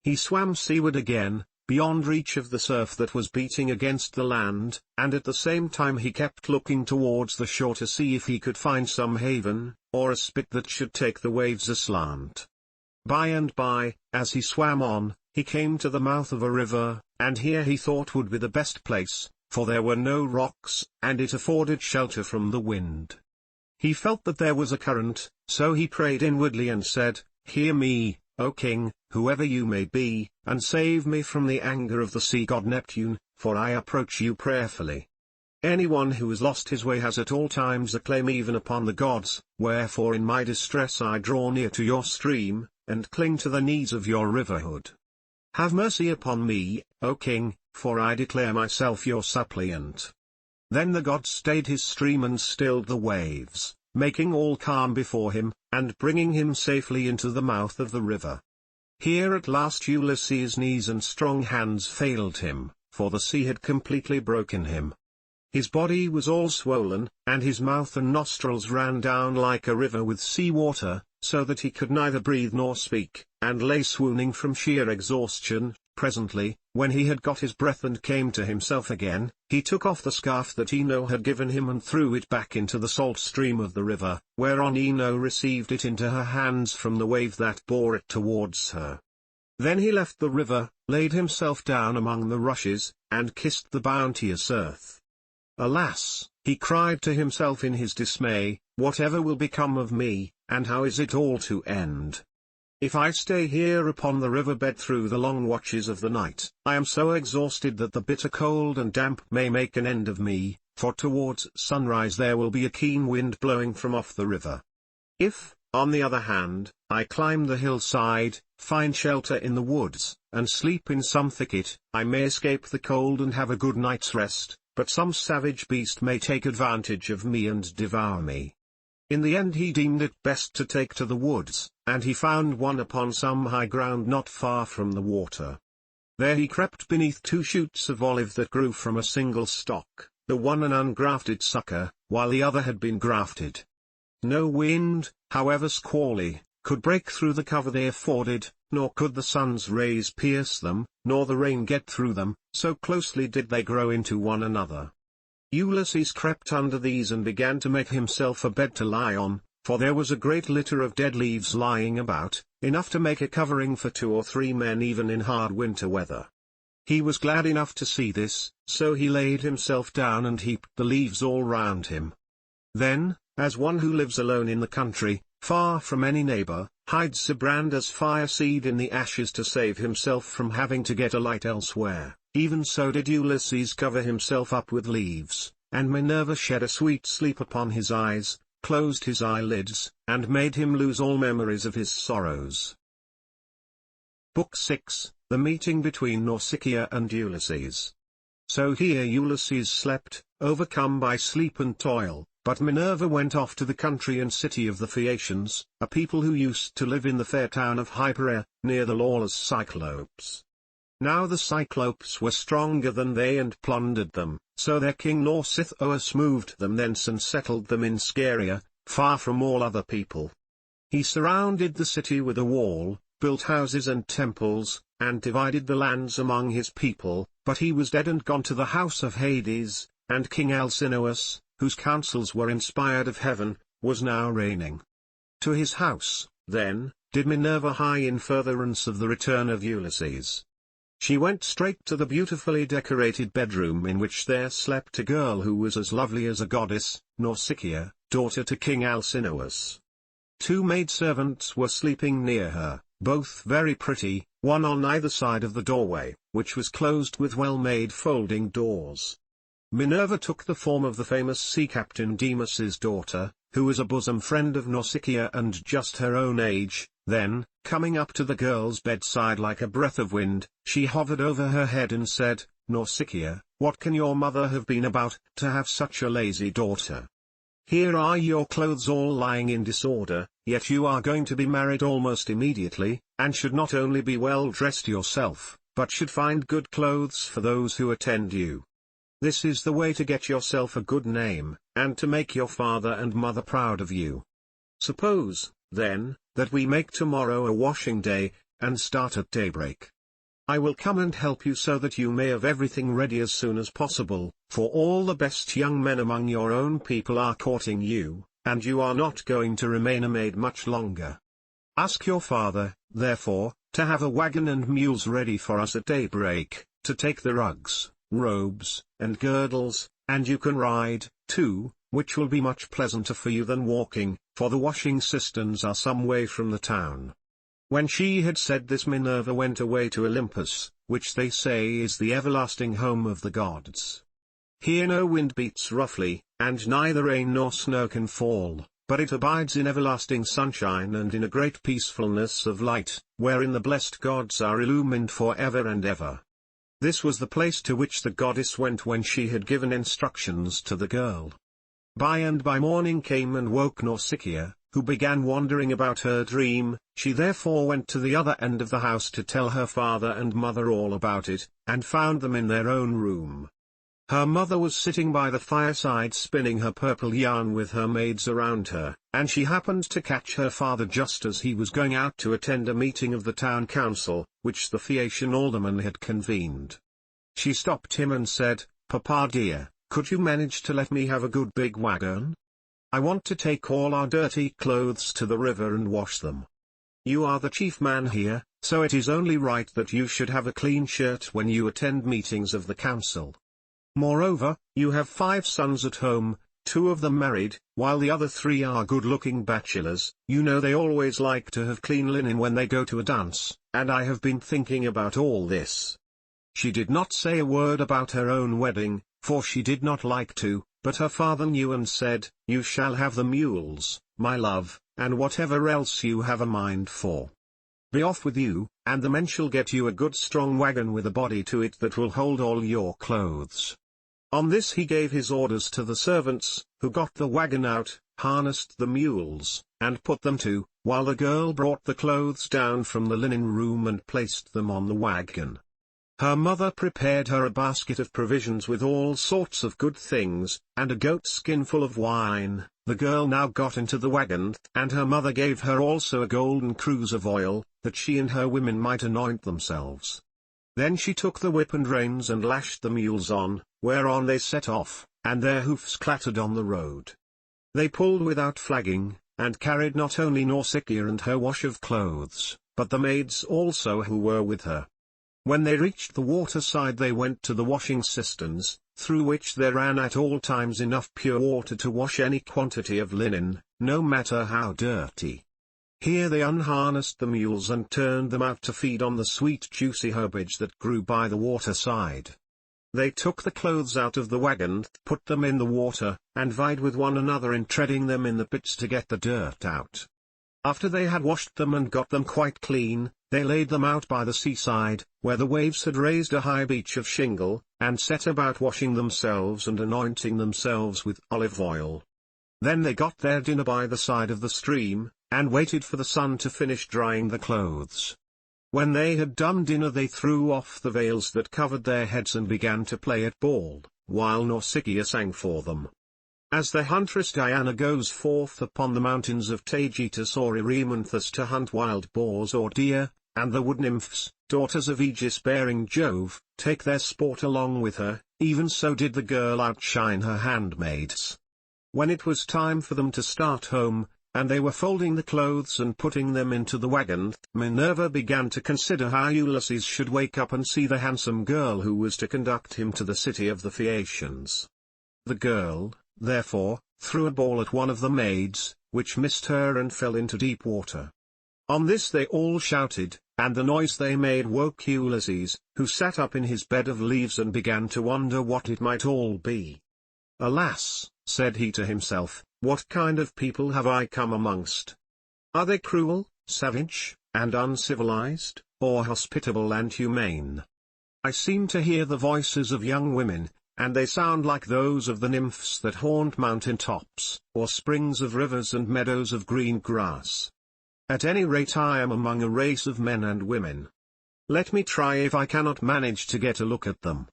He swam seaward again, beyond reach of the surf that was beating against the land, and at the same time he kept looking towards the shore to see if he could find some haven, or a spit that should take the waves aslant. By and by, as he swam on, he came to the mouth of a river, and here he thought would be the best place, for there were no rocks, and it afforded shelter from the wind. He felt that there was a current, so he prayed inwardly and said, "Hear me, O king, whoever you may be, and save me from the anger of the sea god Neptune, for I approach you prayerfully. Anyone who has lost his way has at all times a claim even upon the gods, wherefore in my distress I draw near to your stream, and cling to the knees of your riverhood. Have mercy upon me, O king, for I declare myself your suppliant." Then the god stayed his stream and stilled the waves, making all calm before him, and bringing him safely into the mouth of the river. Here at last Ulysses' knees and strong hands failed him, for the sea had completely broken him. His body was all swollen, and his mouth and nostrils ran down like a river with sea water, so that he could neither breathe nor speak, and lay swooning from sheer exhaustion. Presently, when he had got his breath and came to himself again, he took off the scarf that Ino had given him and threw it back into the salt stream of the river, whereon Ino received it into her hands from the wave that bore it towards her. Then he left the river, laid himself down among the rushes, and kissed the bounteous earth. "Alas," he cried to himself in his dismay, "whatever will become of me, and how is it all to end? If I stay here upon the riverbed through the long watches of the night, I am so exhausted that the bitter cold and damp may make an end of me, for towards sunrise there will be a keen wind blowing from off the river. If, on the other hand, I climb the hillside, find shelter in the woods, and sleep in some thicket, I may escape the cold and have a good night's rest, but some savage beast may take advantage of me and devour me." In the end he deemed it best to take to the woods, and he found one upon some high ground not far from the water. There he crept beneath two shoots of olive that grew from a single stock, the one an ungrafted sucker, while the other had been grafted. No wind, however squally, could break through the cover they afforded, nor could the sun's rays pierce them, nor the rain get through them, so closely did they grow into one another. Ulysses crept under these and began to make himself a bed to lie on, for there was a great litter of dead leaves lying about, enough to make a covering for 2 or 3 men even in hard winter weather. He was glad enough to see this, so he laid himself down and heaped the leaves all round him. Then, as one who lives alone in the country, far from any neighbor, hides a brand as fire seed in the ashes to save himself from having to get a light elsewhere, even so did Ulysses cover himself up with leaves, and Minerva shed a sweet sleep upon his eyes, closed his eyelids, and made him lose all memories of his sorrows. Book 6, The Meeting between Nausicaa and Ulysses. So here Ulysses slept, overcome by sleep and toil, but Minerva went off to the country and city of the Phaeacians, a people who used to live in the fair town of Hyperea, near the lawless Cyclopes. Now the Cyclopes were stronger than they and plundered them, so their king Nausithous moved them thence and settled them in Scheria, far from all other people. He surrounded the city with a wall, built houses and temples, and divided the lands among his people, but he was dead and gone to the house of Hades, and King Alcinous, whose counsels were inspired of heaven, was now reigning. To his house, then, did Minerva hie in furtherance of the return of Ulysses. She went straight to the beautifully decorated bedroom in which there slept a girl who was as lovely as a goddess, Nausicaa, daughter to King Alcinous. 2 maidservants were sleeping near her, both very pretty, one on either side of the doorway, which was closed with well-made folding doors. Minerva took the form of the famous sea captain Demas's daughter, who was a bosom friend of Nausicaa and just her own age. Then, coming up to the girl's bedside like a breath of wind, she hovered over her head and said, "Nausicaa, what can your mother have been about, to have such a lazy daughter? Here are your clothes all lying in disorder, yet you are going to be married almost immediately, and should not only be well dressed yourself, but should find good clothes for those who attend you. This is the way to get yourself a good name, and to make your father and mother proud of you. Suppose, then, that we make tomorrow a washing day, and start at daybreak. I will come and help you so that you may have everything ready as soon as possible, for all the best young men among your own people are courting you, and you are not going to remain a maid much longer. Ask your father, therefore, to have a wagon and mules ready for us at daybreak, to take the rugs, robes, and girdles, and you can ride, too, which will be much pleasanter for you than walking, for the washing cisterns are some way from the town." When she had said this, Minerva went away to Olympus, which they say is the everlasting home of the gods. Here no wind beats roughly, and neither rain nor snow can fall, but it abides in everlasting sunshine and in a great peacefulness of light, wherein the blessed gods are illumined for ever and ever. This was the place to which the goddess went when she had given instructions to the girl. By and by morning came and woke Nausicaa, who began wondering about her dream. She therefore went to the other end of the house to tell her father and mother all about it, and found them in their own room. Her mother was sitting by the fireside spinning her purple yarn with her maids around her, and she happened to catch her father just as he was going out to attend a meeting of the town council, which the Phaeacian alderman had convened. She stopped him and said, "Papa dear, could you manage to let me have a good big wagon? I want to take all our dirty clothes to the river and wash them. You are the chief man here, so it is only right that you should have a clean shirt when you attend meetings of the council. Moreover, you have 5 sons at home, 2 of them married, while the other 3 are good-looking bachelors. You know they always like to have clean linen when they go to a dance, and I have been thinking about all this." She did not say a word about her own wedding, for she did not like to, but her father knew and said, "You shall have the mules, my love, and whatever else you have a mind for. Be off with you, and the men shall get you a good strong wagon with a body to it that will hold all your clothes." On this he gave his orders to the servants, who got the wagon out, harnessed the mules, and put them to, while the girl brought the clothes down from the linen room and placed them on the wagon. Her mother prepared her a basket of provisions with all sorts of good things, and a goat skin full of wine. The girl now got into the wagon, and her mother gave her also a golden cruse of oil, that she and her women might anoint themselves. Then she took the whip and reins and lashed the mules on, whereon they set off, and their hoofs clattered on the road. They pulled without flagging, and carried not only Nausicaa and her wash of clothes, but the maids also who were with her. When they reached the waterside they went to the washing cisterns, through which there ran at all times enough pure water to wash any quantity of linen, no matter how dirty. Here they unharnessed the mules and turned them out to feed on the sweet juicy herbage that grew by the waterside. They took the clothes out of the wagon, put them in the water, and vied with one another in treading them in the pits to get the dirt out. After they had washed them and got them quite clean, they laid them out by the seaside, where the waves had raised a high beach of shingle, and set about washing themselves and anointing themselves with olive oil. Then they got their dinner by the side of the stream, and waited for the sun to finish drying the clothes. When they had done dinner they threw off the veils that covered their heads and began to play at ball, while Nausicaa sang for them. As the huntress Diana goes forth upon the mountains of Taygetus or Erymanthus to hunt wild boars or deer, and the wood nymphs, daughters of Aegis-bearing Jove, take their sport along with her, even so did the girl outshine her handmaids. When it was time for them to start home, and they were folding the clothes and putting them into the wagon, Minerva began to consider how Ulysses should wake up and see the handsome girl who was to conduct him to the city of the Phaeacians. The girl, therefore, threw a ball at one of the maids, which missed her and fell into deep water. On this they all shouted, and the noise they made woke Ulysses, who sat up in his bed of leaves and began to wonder what it might all be. "Alas," said he to himself, "what kind of people have I come amongst? Are they cruel, savage, and uncivilized, or hospitable and humane? I seem to hear the voices of young women, and they sound like those of the nymphs that haunt mountain tops, or springs of rivers and meadows of green grass. At any rate I am among a race of men and women. Let me try if I cannot manage to get a look at them."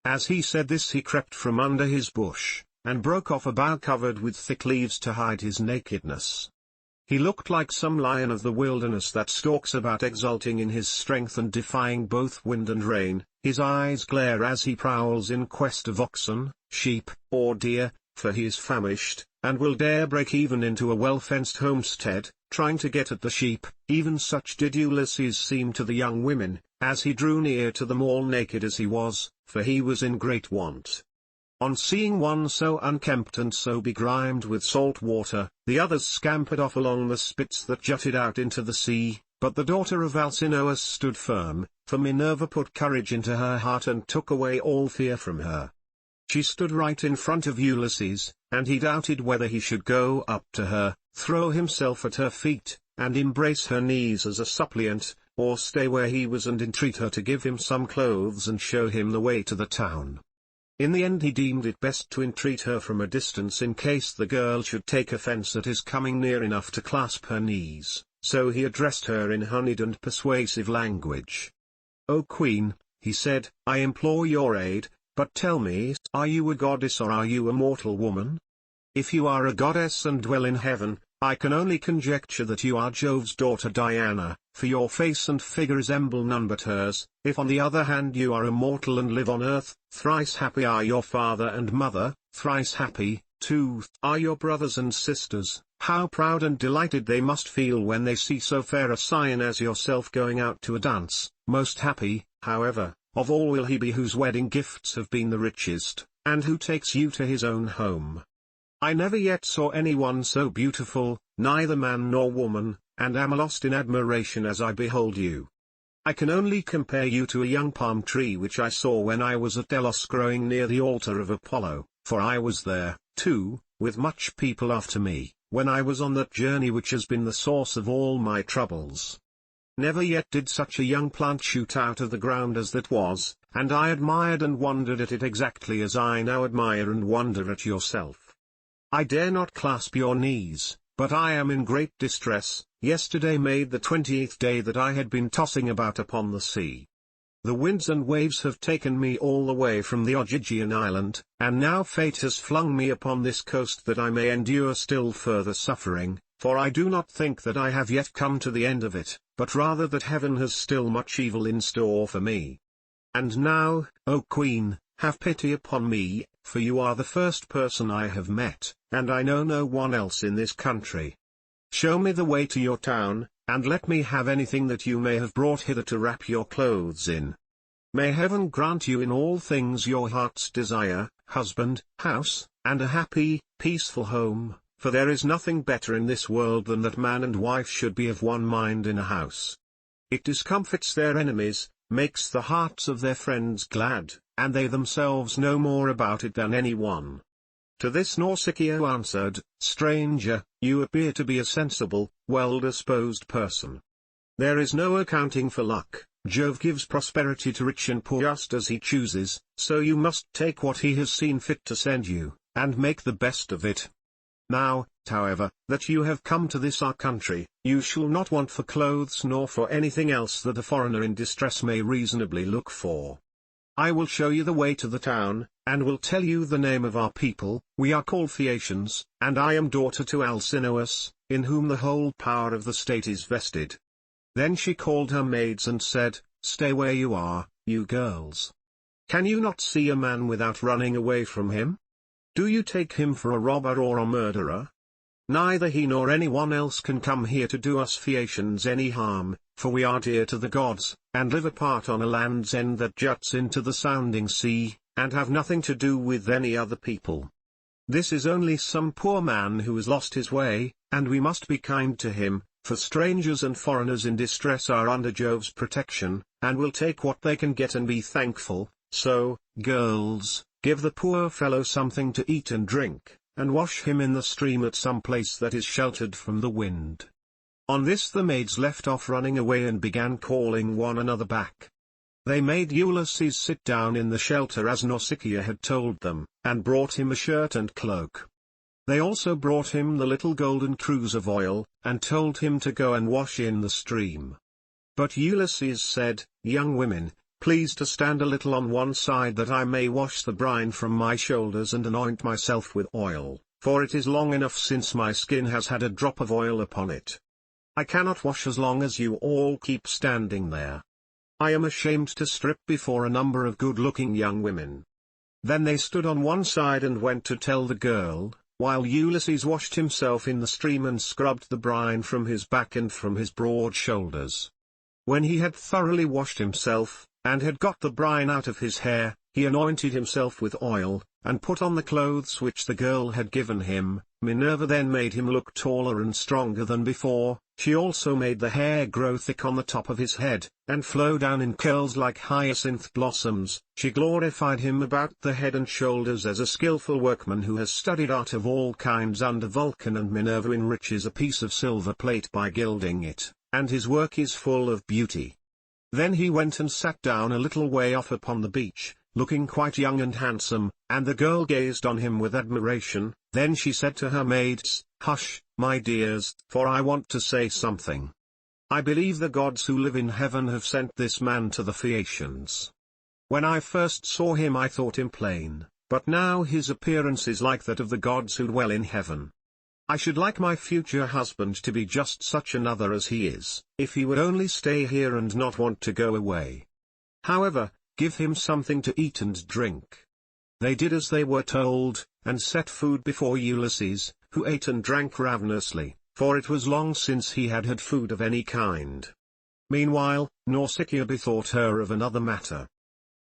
As he said this he crept from under his bush, and broke off a bough covered with thick leaves to hide his nakedness. He looked like some lion of the wilderness that stalks about exulting in his strength and defying both wind and rain. His eyes glare as he prowls in quest of oxen, sheep, or deer, for he is famished, and will dare break even into a well-fenced homestead, trying to get at the sheep. Even such did Ulysses seem to the young women, as he drew near to them all naked as he was, for he was in great want. On seeing one so unkempt and so begrimed with salt water, the others scampered off along the spits that jutted out into the sea, but the daughter of Alcinous stood firm, for Minerva put courage into her heart and took away all fear from her. She stood right in front of Ulysses, and he doubted whether he should go up to her, throw himself at her feet, and embrace her knees as a suppliant, or stay where he was and entreat her to give him some clothes and show him the way to the town. In the end he deemed it best to entreat her from a distance in case the girl should take offense at his coming near enough to clasp her knees, so he addressed her in honeyed and persuasive language. "O Queen," he said, "I implore your aid, but tell me, are you a goddess or are you a mortal woman? If you are a goddess and dwell in heaven, I can only conjecture that you are Jove's daughter Diana, for your face and figure resemble none but hers. If on the other hand you are a mortal and live on earth, thrice happy are your father and mother, thrice happy, too, are your brothers and sisters. How proud and delighted they must feel when they see so fair a scion as yourself going out to a dance. Most happy, however, of all will he be whose wedding gifts have been the richest, and who takes you to his own home. I never yet saw anyone so beautiful, neither man nor woman, and am lost in admiration as I behold you. I can only compare you to a young palm tree which I saw when I was at Delos growing near the altar of Apollo, for I was there, too, with much people after me, when I was on that journey which has been the source of all my troubles. Never yet did such a young plant shoot out of the ground as that was, and I admired and wondered at it exactly as I now admire and wonder at yourself. I dare not clasp your knees, but I am in great distress. Yesterday made the 20th day that I had been tossing about upon the sea. The winds and waves have taken me all the way from the Ogygian island, and now fate has flung me upon this coast that I may endure still further suffering, for I do not think that I have yet come to the end of it, but rather that heaven has still much evil in store for me. And now, O Queen, have pity upon me, for you are the first person I have met, and I know no one else in this country. Show me the way to your town, and let me have anything that you may have brought hither to wrap your clothes in. May heaven grant you in all things your heart's desire, husband, house, and a happy, peaceful home, for there is nothing better in this world than that man and wife should be of one mind in a house. It discomfits their enemies, makes the hearts of their friends glad, and they themselves know more about it than any one." To this Nausicaa answered, "Stranger, you appear to be a sensible, well-disposed person. There is no accounting for luck. Jove gives prosperity to rich and poor just as he chooses, so you must take what he has seen fit to send you, and make the best of it. Now, however, that you have come to this our country, you shall not want for clothes nor for anything else that a foreigner in distress may reasonably look for. I will show you the way to the town, and will tell you the name of our people. We are called Phaeacians, and I am daughter to Alcinous, in whom the whole power of the state is vested." Then she called her maids and said, "Stay where you are, you girls. Can you not see a man without running away from him? Do you take him for a robber or a murderer? Neither he nor anyone else can come here to do us Phaeacians any harm, for we are dear to the gods, and live apart on a land's end that juts into the sounding sea, and have nothing to do with any other people. This is only some poor man who has lost his way, and we must be kind to him, for strangers and foreigners in distress are under Jove's protection, and will take what they can get and be thankful. So, girls, give the poor fellow something to eat and drink, and wash him in the stream at some place that is sheltered from the wind." On this the maids left off running away and began calling one another back. They made Ulysses sit down in the shelter as Nausicaa had told them, and brought him a shirt and cloak. They also brought him the little golden cruse of oil, and told him to go and wash in the stream. But Ulysses said, "Young women, please to stand a little on one side that I may wash the brine from my shoulders and anoint myself with oil, for it is long enough since my skin has had a drop of oil upon it. I cannot wash as long as you all keep standing there. I am ashamed to strip before a number of good-looking young women." Then they stood on one side and went to tell the girl, while Ulysses washed himself in the stream and scrubbed the brine from his back and from his broad shoulders. When he had thoroughly washed himself, and had got the brine out of his hair, he anointed himself with oil, and put on the clothes which the girl had given him. Minerva then made him look taller and stronger than before. She also made the hair grow thick on the top of his head, and flow down in curls like hyacinth blossoms. She glorified him about the head and shoulders as a skillful workman who has studied art of all kinds under Vulcan, and Minerva enriches a piece of silver plate by gilding it, and his work is full of beauty. Then he went and sat down a little way off upon the beach, looking quite young and handsome, and the girl gazed on him with admiration. Then she said to her maids, "Hush, my dears, for I want to say something. I believe the gods who live in heaven have sent this man to the Phaeacians. When I first saw him I thought him plain, but now his appearance is like that of the gods who dwell in heaven. I should like my future husband to be just such another as he is, if he would only stay here and not want to go away. However, give him something to eat and drink." They did as they were told, and set food before Ulysses, who ate and drank ravenously, for it was long since he had had food of any kind. Meanwhile, Nausicaa bethought her of another matter.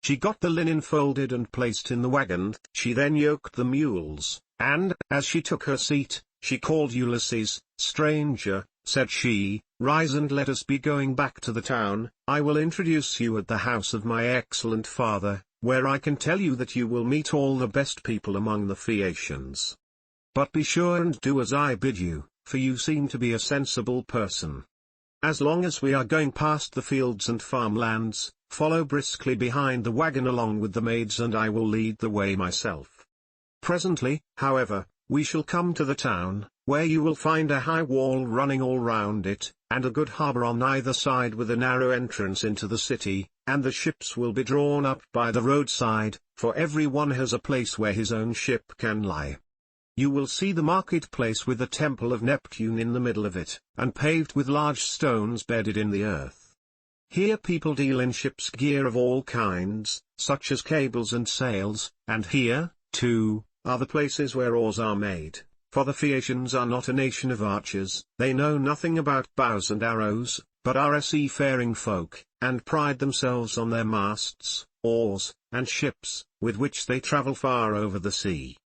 She got the linen folded and placed in the wagon. She then yoked the mules, and, as she took her seat, she called Ulysses. "Stranger," said she, "rise and let us be going back to the town. I will introduce you at the house of my excellent father, where I can tell you that you will meet all the best people among the Phaeacians. But be sure and do as I bid you, for you seem to be a sensible person. As long as we are going past the fields and farmlands, follow briskly behind the wagon along with the maids, and I will lead the way myself. Presently, however, we shall come to the town, where you will find a high wall running all round it, and a good harbour on either side with a narrow entrance into the city, and the ships will be drawn up by the roadside, for every one has a place where his own ship can lie. You will see the marketplace with the temple of Neptune in the middle of it, and paved with large stones bedded in the earth. Here people deal in ship's gear of all kinds, such as cables and sails, and here, too, are the places where oars are made, for the Phaeacians are not a nation of archers. They know nothing about bows and arrows, but are a seafaring folk, and pride themselves on their masts, oars, and ships, with which they travel far over the sea.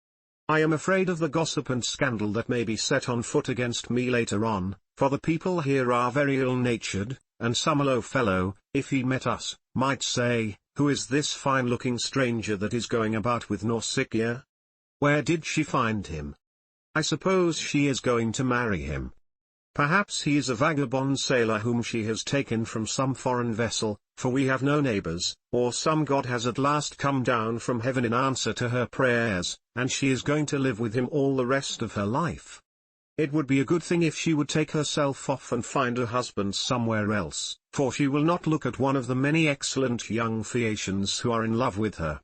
I am afraid of the gossip and scandal that may be set on foot against me later on, for the people here are very ill-natured, and some low fellow, if he met us, might say, 'Who is this fine-looking stranger that is going about with Nausicaa? Where did she find him? I suppose she is going to marry him.' Perhaps he is a vagabond sailor whom she has taken from some foreign vessel, for we have no neighbors, or some god has at last come down from heaven in answer to her prayers, and she is going to live with him all the rest of her life. It would be a good thing if she would take herself off and find a husband somewhere else, for she will not look at one of the many excellent young Phaeacians who are in love with her.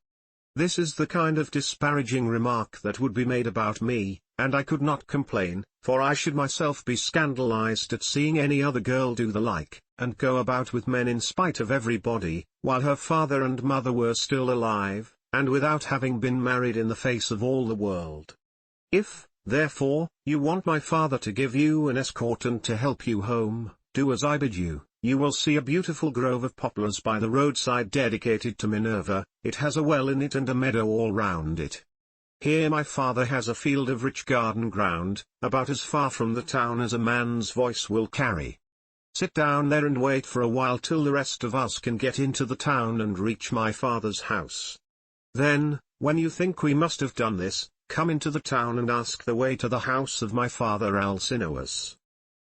This is the kind of disparaging remark that would be made about me, and I could not complain, for I should myself be scandalized at seeing any other girl do the like, and go about with men in spite of everybody, while her father and mother were still alive, and without having been married in the face of all the world. If, therefore, you want my father to give you an escort and to help you home, do as I bid you. You will see a beautiful grove of poplars by the roadside dedicated to Minerva. It has a well in it and a meadow all round it. Here my father has a field of rich garden ground, about as far from the town as a man's voice will carry. Sit down there and wait for a while till the rest of us can get into the town and reach my father's house. Then, when you think we must have done this, come into the town and ask the way to the house of my father Alcinous.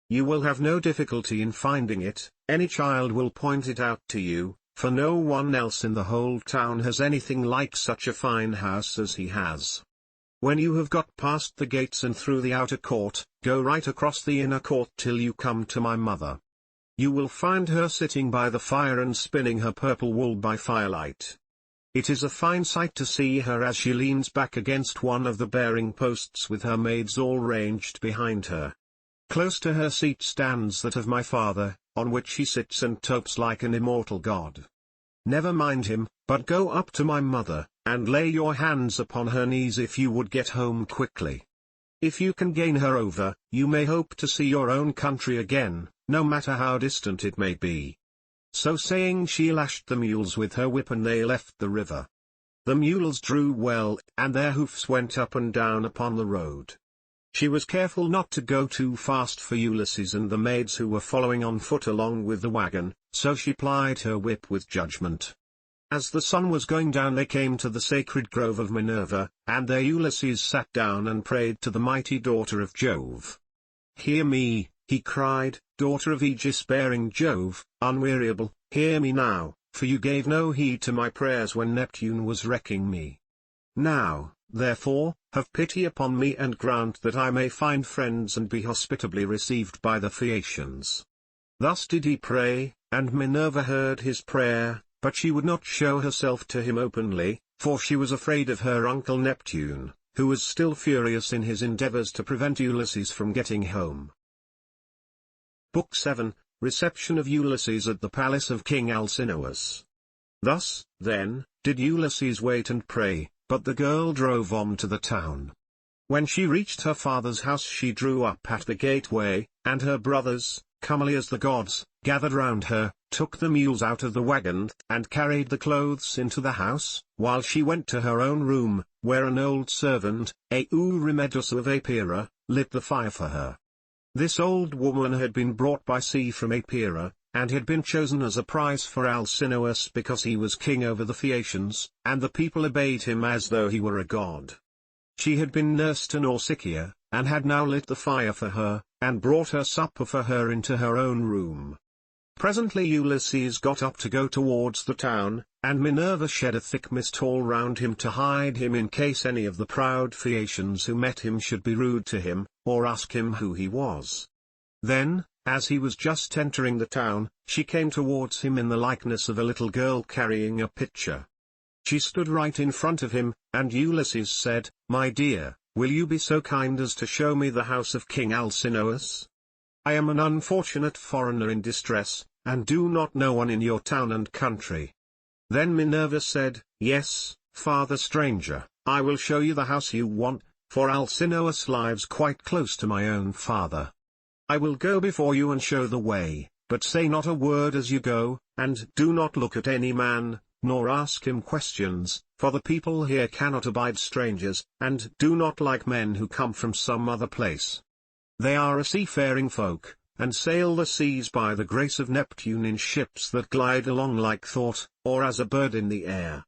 You will have no difficulty in finding it. Any child will point it out to you, for no one else in the whole town has anything like such a fine house as he has. When you have got past the gates and through the outer court, go right across the inner court till you come to my mother. You will find her sitting by the fire and spinning her purple wool by firelight. It is a fine sight to see her as she leans back against one of the bearing posts with her maids all ranged behind her. Close to her seat stands that of my father, on which he sits and topes like an immortal god. Never mind him, but go up to my mother, and lay your hands upon her knees if you would get home quickly. If you can gain her over, you may hope to see your own country again, no matter how distant it may be. So saying, she lashed the mules with her whip and they left the river. The mules drew well, and their hoofs went up and down upon the road. She was careful not to go too fast for Ulysses and the maids who were following on foot along with the wagon, so she plied her whip with judgment. As the sun was going down they came to the sacred grove of Minerva, and there Ulysses sat down and prayed to the mighty daughter of Jove. "Hear me," he cried, "daughter of aegis-bearing Jove, unweariable, hear me now, for you gave no heed to my prayers when Neptune was wrecking me. Now, therefore, have pity upon me and grant that I may find friends and be hospitably received by the Phaeacians." Thus did he pray, and Minerva heard his prayer, but she would not show herself to him openly, for she was afraid of her uncle Neptune, who was still furious in his endeavors to prevent Ulysses from getting home. Book 7, Reception of Ulysses at the Palace of King Alcinous. Thus, then, did Ulysses wait and pray, but the girl drove on to the town. When she reached her father's house she drew up at the gateway, and her brothers, comely as the gods, gathered round her, took the mules out of the wagon, and carried the clothes into the house, while she went to her own room, where an old servant, Eurymedus of Epira, lit the fire for her. This old woman had been brought by sea from Epira, and had been chosen as a prize for Alcinous because he was king over the Phaeacians, and the people obeyed him as though he were a god. She had been nursed to Nausicaa, and had now lit the fire for her, and brought her supper for her into her own room. Presently Ulysses got up to go towards the town, and Minerva shed a thick mist all round him to hide him in case any of the proud Phaeacians who met him should be rude to him, or ask him who he was. Then, as he was just entering the town, she came towards him in the likeness of a little girl carrying a pitcher. She stood right in front of him, and Ulysses said, "My dear, will you be so kind as to show me the house of King Alcinous? I am an unfortunate foreigner in distress, and do not know one in your town and country." Then Minerva said, "Yes, father stranger, I will show you the house you want, for Alcinous lives quite close to my own father. I will go before you and show the way, but say not a word as you go, and do not look at any man, nor ask him questions, for the people here cannot abide strangers, and do not like men who come from some other place. They are a seafaring folk, and sail the seas by the grace of Neptune in ships that glide along like thought, or as a bird in the air."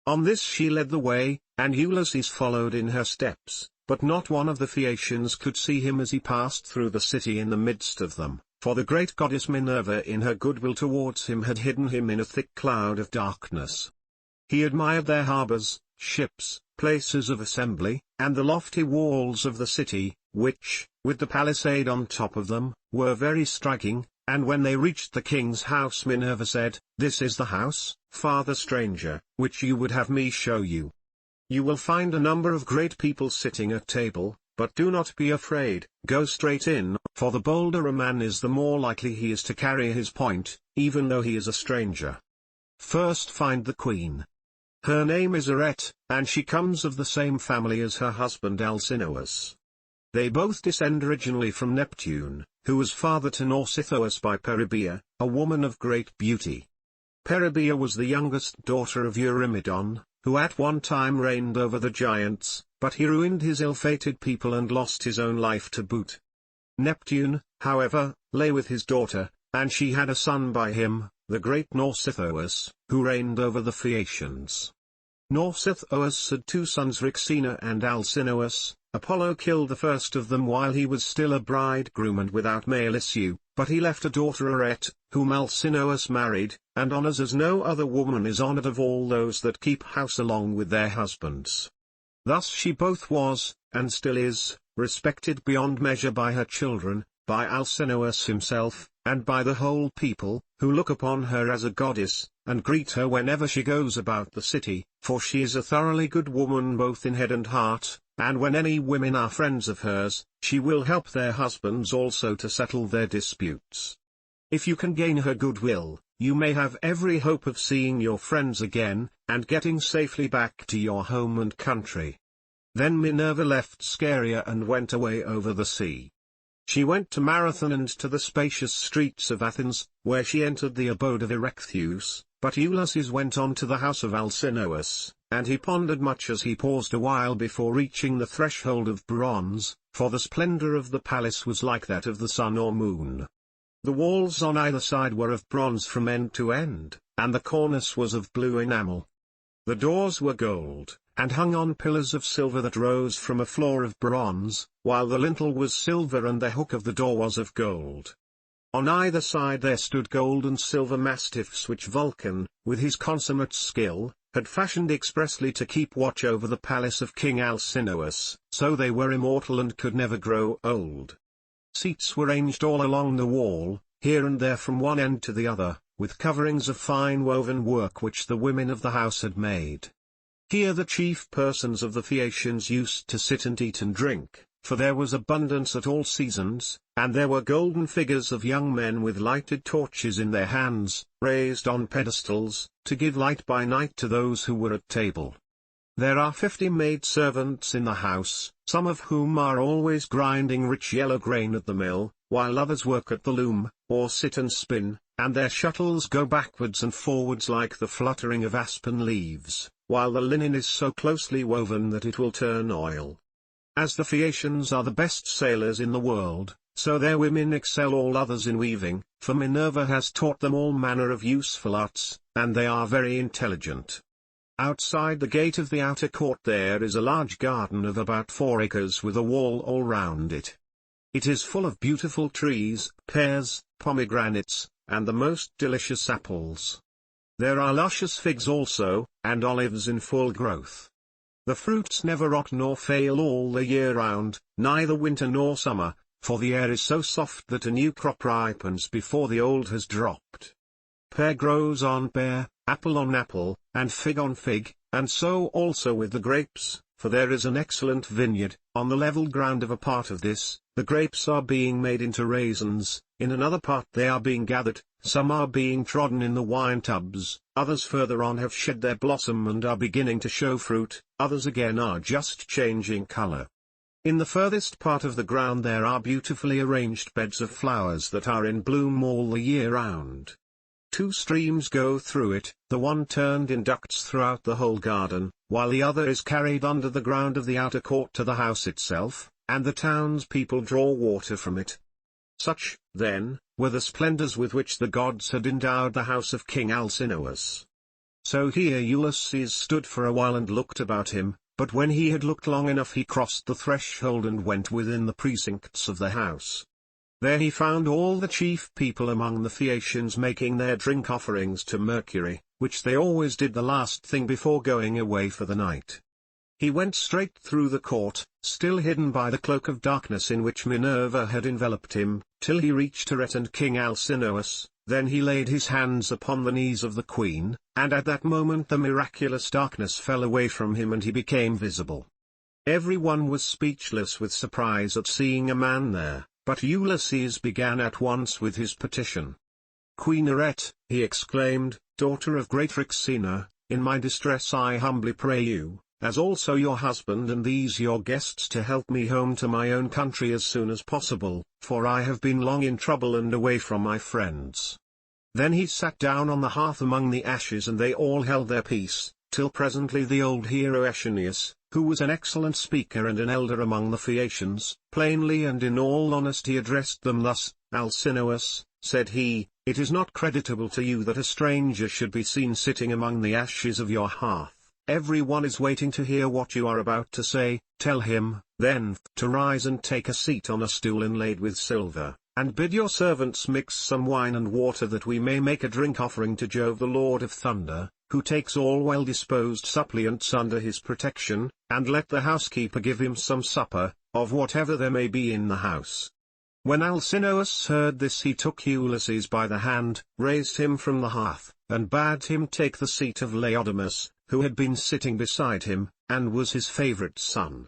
On this she led the way, and Ulysses followed in her steps, but not one of the Phaeacians could see him as he passed through the city in the midst of them, for the great goddess Minerva in her goodwill towards him had hidden him in a thick cloud of darkness. He admired their harbours, ships, places of assembly, and the lofty walls of the city, which, with the palisade on top of them, were very striking, and when they reached the king's house Minerva said, "This is the house, father stranger, which you would have me show you. You will find a number of great people sitting at table, but do not be afraid, go straight in, for the bolder a man is the more likely he is to carry his point, even though he is a stranger. First find the queen. Her name is Arete, and she comes of the same family as her husband Alcinous. They both descend originally from Neptune, who was father to Nausithous by Peribea, a woman of great beauty. Peribea was the youngest daughter of Eurymedon, who at one time reigned over the giants, but he ruined his ill-fated people and lost his own life to boot. Neptune, however, lay with his daughter, and she had a son by him, the great Nausithous, who reigned over the Phaeacians. Nausithous had two sons Rhexena and Alcinous. Apollo killed the first of them while he was still a bridegroom and without male issue, but he left a daughter Arete, whom Alcinous married, and honors as no other woman is honored of all those that keep house along with their husbands. Thus she both was, and still is, respected beyond measure by her children, by Alcinous himself, and by the whole people, who look upon her as a goddess, and greet her whenever she goes about the city, for she is a thoroughly good woman both in head and heart. And when any women are friends of hers, she will help their husbands also to settle their disputes. If you can gain her goodwill, you may have every hope of seeing your friends again, and getting safely back to your home and country." Then Minerva left Scheria and went away over the sea. She went to Marathon and to the spacious streets of Athens, where she entered the abode of Erechtheus, but Ulysses went on to the house of Alcinous. And he pondered much as he paused a while before reaching the threshold of bronze, for the splendor of the palace was like that of the sun or moon. The walls on either side were of bronze from end to end, and the cornice was of blue enamel. The doors were gold, and hung on pillars of silver that rose from a floor of bronze, while the lintel was silver and the hook of the door was of gold. On either side there stood gold and silver mastiffs which Vulcan, with his consummate skill, had fashioned expressly to keep watch over the palace of King Alcinous, so they were immortal and could never grow old. Seats were ranged all along the wall, here and there from one end to the other, with coverings of fine woven work which the women of the house had made. Here the chief persons of the Phaeacians used to sit and eat and drink, for there was abundance at all seasons, and there were golden figures of young men with lighted torches in their hands, raised on pedestals, to give light by night to those who were at table. There are 50 maidservants in the house, some of whom are always grinding rich yellow grain at the mill, while others work at the loom, or sit and spin, and their shuttles go backwards and forwards like the fluttering of aspen leaves, while the linen is so closely woven that it will turn oil. As the Phaeacians are the best sailors in the world, so their women excel all others in weaving, for Minerva has taught them all manner of useful arts, and they are very intelligent. Outside the gate of the outer court there is a large garden of about 4 acres with a wall all round it. It is full of beautiful trees, pears, pomegranates, and the most delicious apples. There are luscious figs also, and olives in full growth. The fruits never rot nor fail all the year round, neither winter nor summer, for the air is so soft that a new crop ripens before the old has dropped. Pear grows on pear, apple on apple, and fig on fig, and so also with the grapes, for there is an excellent vineyard. On the level ground of a part of this, the grapes are being made into raisins, in another part they are being gathered, some are being trodden in the wine tubs, others further on have shed their blossom and are beginning to show fruit, others again are just changing color. In the furthest part of the ground there are beautifully arranged beds of flowers that are in bloom all the year round. 2 streams go through it, the one turned in ducts throughout the whole garden, while the other is carried under the ground of the outer court to the house itself, and the townspeople draw water from it. Such, then, were the splendors with which the gods had endowed the house of King Alcinous. So here Ulysses stood for a while and looked about him, but when he had looked long enough he crossed the threshold and went within the precincts of the house. There he found all the chief people among the Phaeacians making their drink offerings to Mercury, which they always did the last thing before going away for the night. He went straight through the court, still hidden by the cloak of darkness in which Minerva had enveloped him, till he reached Arete and King Alcinous. Then he laid his hands upon the knees of the queen, and at that moment the miraculous darkness fell away from him and he became visible. Everyone was speechless with surprise at seeing a man there, but Ulysses began at once with his petition. "Queen Arete," he exclaimed, "daughter of great Phrixena, in my distress I humbly pray you, as also your husband and these your guests, to help me home to my own country as soon as possible, for I have been long in trouble and away from my friends." Then he sat down on the hearth among the ashes and they all held their peace, till presently the old hero Aeschines, who was an excellent speaker and an elder among the Phaeacians, plainly and in all honesty addressed them thus: "Alcinous," said he, "it is not creditable to you that a stranger should be seen sitting among the ashes of your hearth. Everyone is waiting to hear what you are about to say. Tell him, then, to rise and take a seat on a stool inlaid with silver, and bid your servants mix some wine and water that we may make a drink offering to Jove the Lord of Thunder, who takes all well-disposed suppliants under his protection, and let the housekeeper give him some supper, of whatever there may be in the house." When Alcinous heard this he took Ulysses by the hand, raised him from the hearth, and bade him take the seat of Laodamas, who had been sitting beside him, and was his favorite son.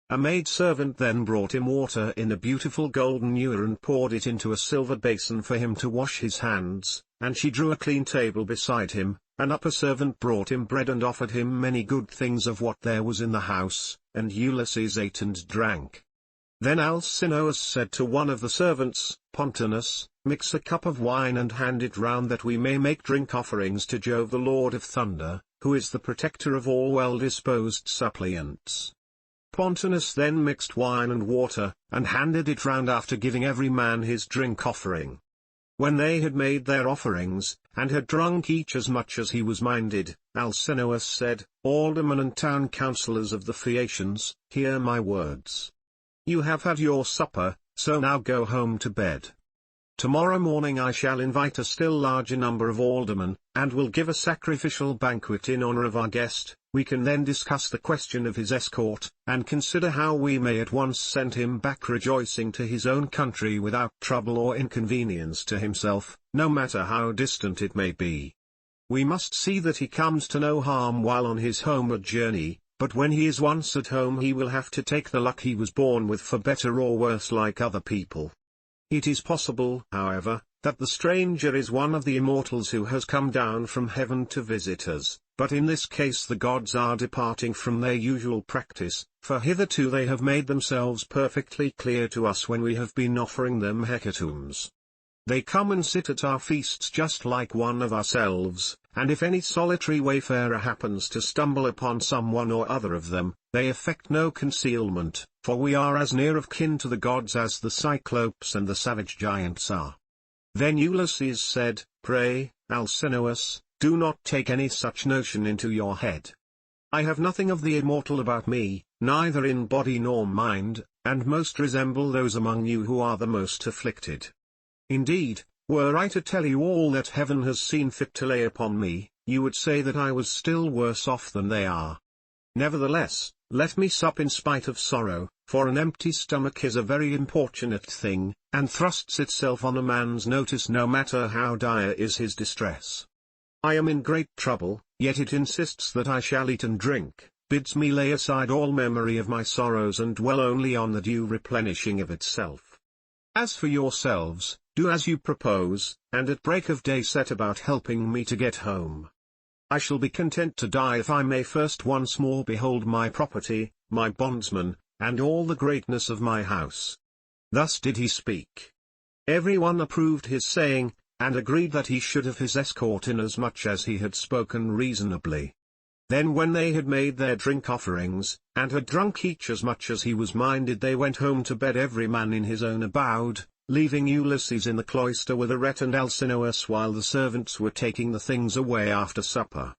A maidservant then brought him water in a beautiful golden ewer and poured it into a silver basin for him to wash his hands, and she drew a clean table beside him. An upper servant brought him bread and offered him many good things of what there was in the house, and Ulysses ate and drank. Then Alcinous said to one of the servants, "Pontonous, mix a cup of wine and hand it round that we may make drink offerings to Jove the Lord of Thunder, who is the protector of all well-disposed suppliants." Pontonous then mixed wine and water, and handed it round after giving every man his drink offering. When they had made their offerings, and had drunk each as much as he was minded, Alcinous said, "Aldermen and town councillors of the Phaeacians, hear my words. You have had your supper, so now go home to bed. Tomorrow morning I shall invite a still larger number of aldermen, and will give a sacrificial banquet in honor of our guest. We can then discuss the question of his escort, and consider how we may at once send him back rejoicing to his own country without trouble or inconvenience to himself, no matter how distant it may be. We must see that he comes to no harm while on his homeward journey, but when he is once at home he will have to take the luck he was born with for better or worse like other people. It is possible, however, that the stranger is one of the immortals who has come down from heaven to visit us, but in this case the gods are departing from their usual practice, for hitherto they have made themselves perfectly clear to us when we have been offering them hecatombs. They come and sit at our feasts just like one of ourselves, and if any solitary wayfarer happens to stumble upon someone or other of them, they affect no concealment, for we are as near of kin to the gods as the Cyclopes and the savage giants are." Then Ulysses said, "Pray, Alcinous, do not take any such notion into your head. I have nothing of the immortal about me, neither in body nor mind, and most resemble those among you who are the most afflicted. Indeed, were I to tell you all that heaven has seen fit to lay upon me, you would say that I was still worse off than they are. Nevertheless, let me sup in spite of sorrow, for an empty stomach is a very importunate thing, and thrusts itself on a man's notice no matter how dire is his distress. I am in great trouble, yet it insists that I shall eat and drink, bids me lay aside all memory of my sorrows and dwell only on the due replenishing of itself. As for yourselves, do as you propose, and at break of day set about helping me to get home. I shall be content to die if I may first once more behold my property, my bondsmen, and all the greatness of my house." Thus did he speak. Everyone approved his saying, and agreed that he should have his escort inasmuch as he had spoken reasonably. Then when they had made their drink offerings, and had drunk each as much as he was minded, they went home to bed every man in his own abode, leaving Ulysses in the cloister with Arete and Alcinous while the servants were taking the things away after supper.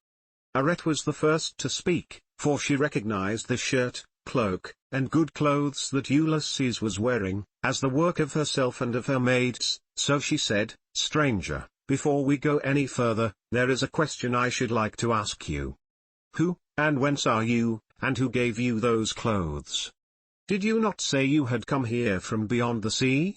Arete was the first to speak, for she recognized the shirt, cloak, and good clothes that Ulysses was wearing, as the work of herself and of her maids. So she said, "Stranger, before we go any further, there is a question I should like to ask you. Who, and whence are you, and who gave you those clothes? Did you not say you had come here from beyond the sea?"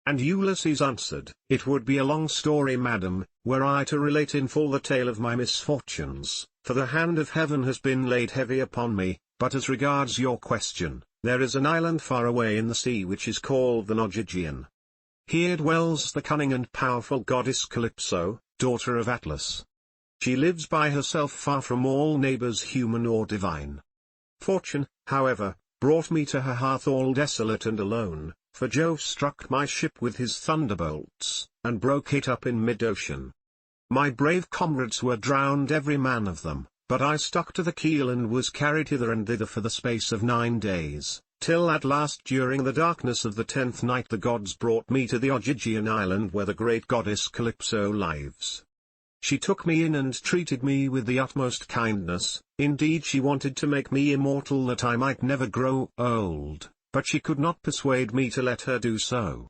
And Ulysses answered, "It would be a long story, madam, were I to relate in full the tale of my misfortunes, for the hand of heaven has been laid heavy upon me. But as regards your question, there is an island far away in the sea which is called the Ogygian. Here dwells the cunning and powerful goddess Calypso, daughter of Atlas. She lives by herself far from all neighbors human or divine. Fortune, however, brought me to her hearth all desolate and alone, for Jove struck my ship with his thunderbolts, and broke it up in mid-ocean. My brave comrades were drowned every man of them, but I stuck to the keel and was carried hither and thither for the space of 9 days, till at last during the darkness of the 10th night the gods brought me to the Ogygian island where the great goddess Calypso lives. She took me in and treated me with the utmost kindness. Indeed, she wanted to make me immortal that I might never grow old, but she could not persuade me to let her do so.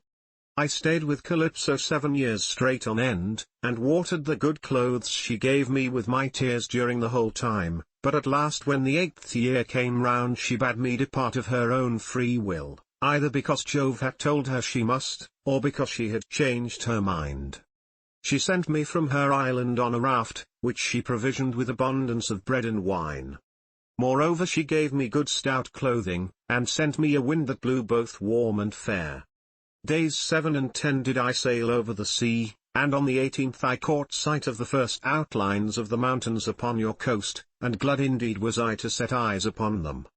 I stayed with Calypso 7 years straight on end, and watered the good clothes she gave me with my tears during the whole time, but at last when the 8th year came round she bade me depart of her own free will, either because Jove had told her she must, or because she had changed her mind. She sent me from her island on a raft, which she provisioned with abundance of bread and wine. Moreover, she gave me good stout clothing, and sent me a wind that blew both warm and fair. Days 7 and 10 did I sail over the sea, and on the 18th I caught sight of the first outlines of the mountains upon your coast, and glad indeed was I to set eyes upon them.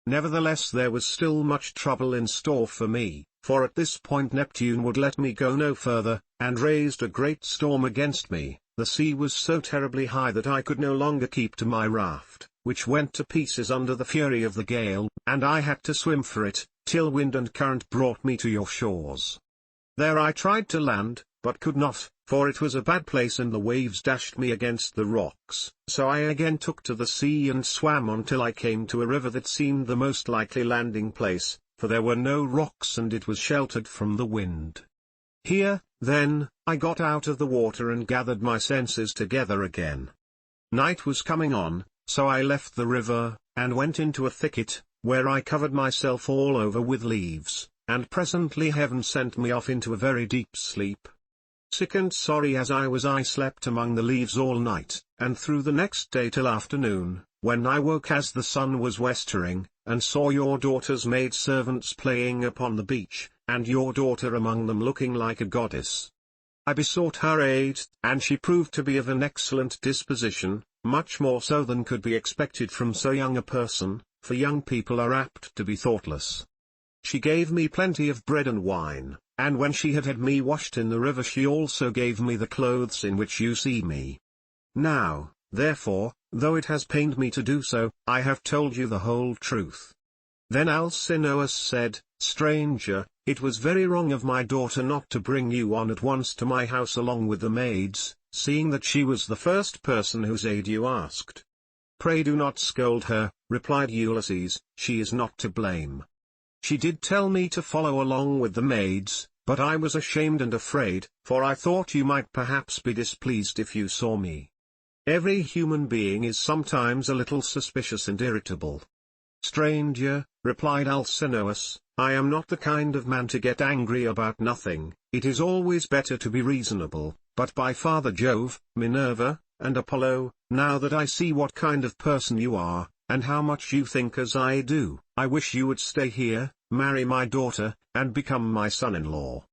Nevertheless there was still much trouble in store for me, for at this point Neptune would let me go no further, and raised a great storm against me. The sea was so terribly high that I could no longer keep to my raft, which went to pieces under the fury of the gale, and I had to swim for it, till wind and current brought me to your shores. There I tried to land, but could not, for it was a bad place and the waves dashed me against the rocks. So I again took to the sea and swam until I came to a river that seemed the most likely landing place, for there were no rocks and it was sheltered from the wind. Here, then, I got out of the water and gathered my senses together again. Night was coming on, so I left the river, and went into a thicket, where I covered myself all over with leaves, and presently heaven sent me off into a very deep sleep. Sick and sorry as I was, I slept among the leaves all night, and through the next day till afternoon, when I woke as the sun was westering, and saw your daughter's maidservants playing upon the beach, and your daughter among them looking like a goddess. I besought her aid, and she proved to be of an excellent disposition, much more so than could be expected from so young a person, for young people are apt to be thoughtless. She gave me plenty of bread and wine, and when she had me washed in the river she also gave me the clothes in which you see me. Now, therefore, though it has pained me to do so, I have told you the whole truth. Then Alcinous said, Stranger, it was very wrong of my daughter not to bring you on at once to my house along with the maids, seeing that she was the first person whose aid you asked. Pray do not scold her, replied Ulysses, she is not to blame. She did tell me to follow along with the maids, but I was ashamed and afraid, for I thought you might perhaps be displeased if you saw me. Every human being is sometimes a little suspicious and irritable. Stranger, replied Alcinous, I am not the kind of man to get angry about nothing. It is always better to be reasonable, but by Father Jove, Minerva, and Apollo, now that I see what kind of person you are, and how much you think as I do, I wish you would stay here, marry my daughter, and become my son-in-law.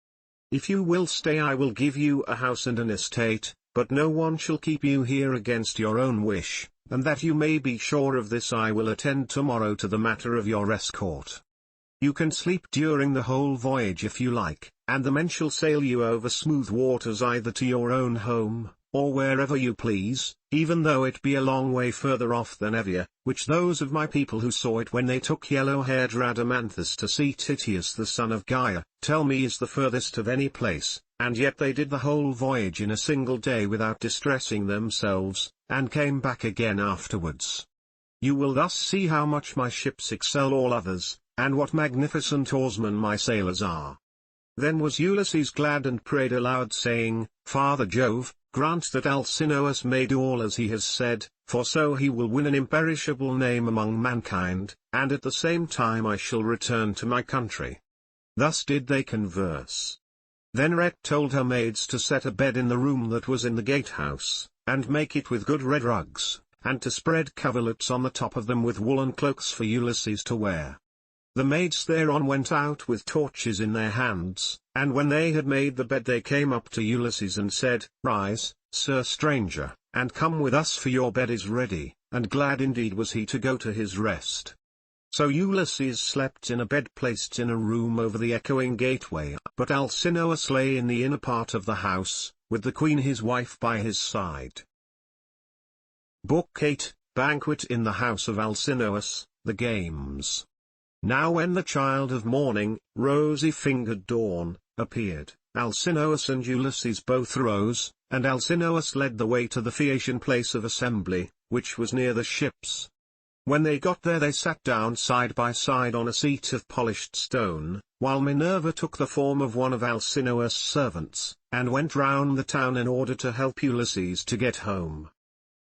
If you will stay I will give you a house and an estate, but no one shall keep you here against your own wish, and that you may be sure of this I will attend tomorrow to the matter of your escort. You can sleep during the whole voyage if you like, and the men shall sail you over smooth waters either to your own home, or wherever you please, even though it be a long way further off than Evia, which those of my people who saw it when they took yellow-haired Rhadamanthus to see Tityus the son of Gaia, tell me is the furthest of any place, and yet they did the whole voyage in a single day without distressing themselves, and came back again afterwards. You will thus see how much my ships excel all others, and what magnificent oarsmen my sailors are." Then was Ulysses glad and prayed aloud saying, "Father Jove, grant that Alcinous may do all as he has said, for so he will win an imperishable name among mankind, and at the same time I shall return to my country." Thus did they converse. Then Rhett told her maids to set a bed in the room that was in the gatehouse, and make it with good red rugs, and to spread coverlets on the top of them with woolen cloaks for Ulysses to wear. The maids thereon went out with torches in their hands, and when they had made the bed they came up to Ulysses and said, "Rise, sir stranger, and come with us for your bed is ready," and glad indeed was he to go to his rest. So Ulysses slept in a bed placed in a room over the echoing gateway, but Alcinous lay in the inner part of the house, with the queen his wife by his side. Book 8, Banquet in the House of Alcinous, The Games. Now when the child of morning, rosy-fingered dawn, appeared, Alcinous and Ulysses both rose, and Alcinous led the way to the Phaeacian place of assembly, which was near the ships. When they got there they sat down side by side on a seat of polished stone, while Minerva took the form of one of Alcinous' servants, and went round the town in order to help Ulysses to get home.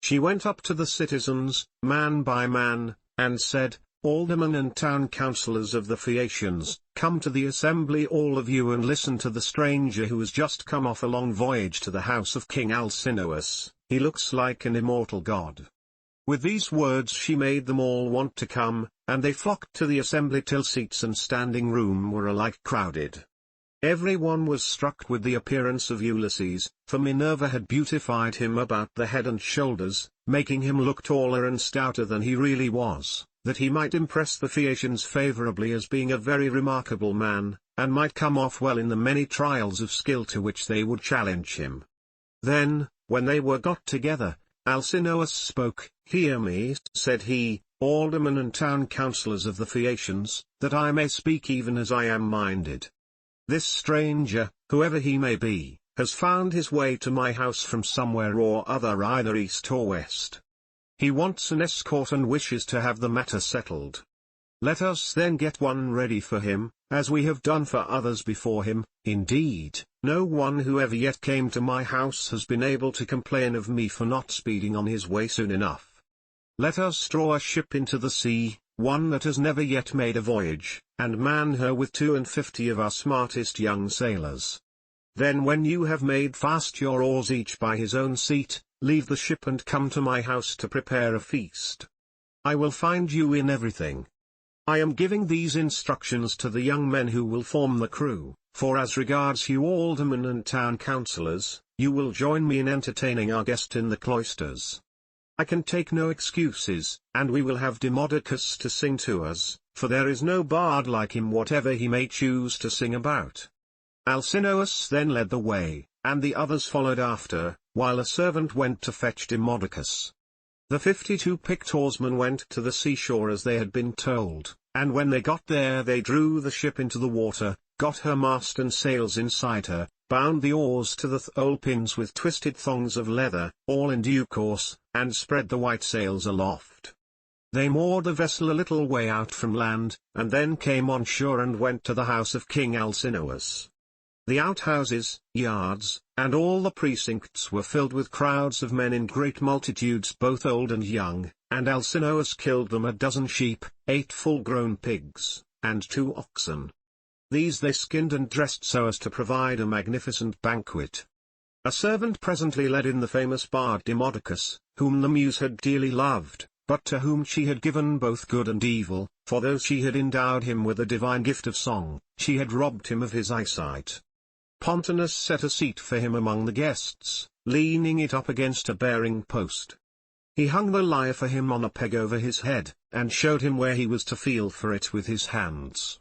She went up to the citizens, man by man, and said, "Aldermen and town councillors of the Phaeacians, come to the assembly all of you and listen to the stranger who has just come off a long voyage to the house of King Alcinous. He looks like an immortal god." With these words she made them all want to come, and they flocked to the assembly till seats and standing room were alike crowded. Every one was struck with the appearance of Ulysses, for Minerva had beautified him about the head and shoulders, making him look taller and stouter than he really was, that he might impress the Phaeacians favourably as being a very remarkable man, and might come off well in the many trials of skill to which they would challenge him. Then, when they were got together, Alcinous spoke. "Hear me," said he, "aldermen and town councillors of the Phaeacians, that I may speak even as I am minded. This stranger, whoever he may be, has found his way to my house from somewhere or other, either east or west. He wants an escort and wishes to have the matter settled. Let us then get one ready for him, as we have done for others before him. Indeed, no one who ever yet came to my house has been able to complain of me for not speeding on his way soon enough. Let us draw a ship into the sea, one that has never yet made a voyage, and man her with 52 of our smartest young sailors. Then when you have made fast your oars each by his own seat, leave the ship and come to my house to prepare a feast. I will find you in everything. I am giving these instructions to the young men who will form the crew, for as regards you aldermen and town councillors, you will join me in entertaining our guest in the cloisters. I can take no excuses, and we will have Demodocus to sing to us, for there is no bard like him whatever he may choose to sing about." Alcinous then led the way, and the others followed after, while a servant went to fetch Demodocus. The 52 picked oarsmen went to the seashore as they had been told, and when they got there they drew the ship into the water, got her mast and sails inside her, bound the oars to the thole-pins with twisted thongs of leather, all in due course, and spread the white sails aloft. They moored the vessel a little way out from land, and then came on shore and went to the house of King Alcinous. The outhouses, yards, and all the precincts were filled with crowds of men in great multitudes both old and young, and Alcinous killed them 12 sheep, 8 full-grown pigs, and 2 oxen. These they skinned and dressed so as to provide a magnificent banquet. A servant presently led in the famous bard Demodocus, whom the muse had dearly loved, but to whom she had given both good and evil, for though she had endowed him with a divine gift of song, she had robbed him of his eyesight. Pontonous set a seat for him among the guests, leaning it up against a bearing post. He hung the lyre for him on a peg over his head, and showed him where he was to feel for it with his hands.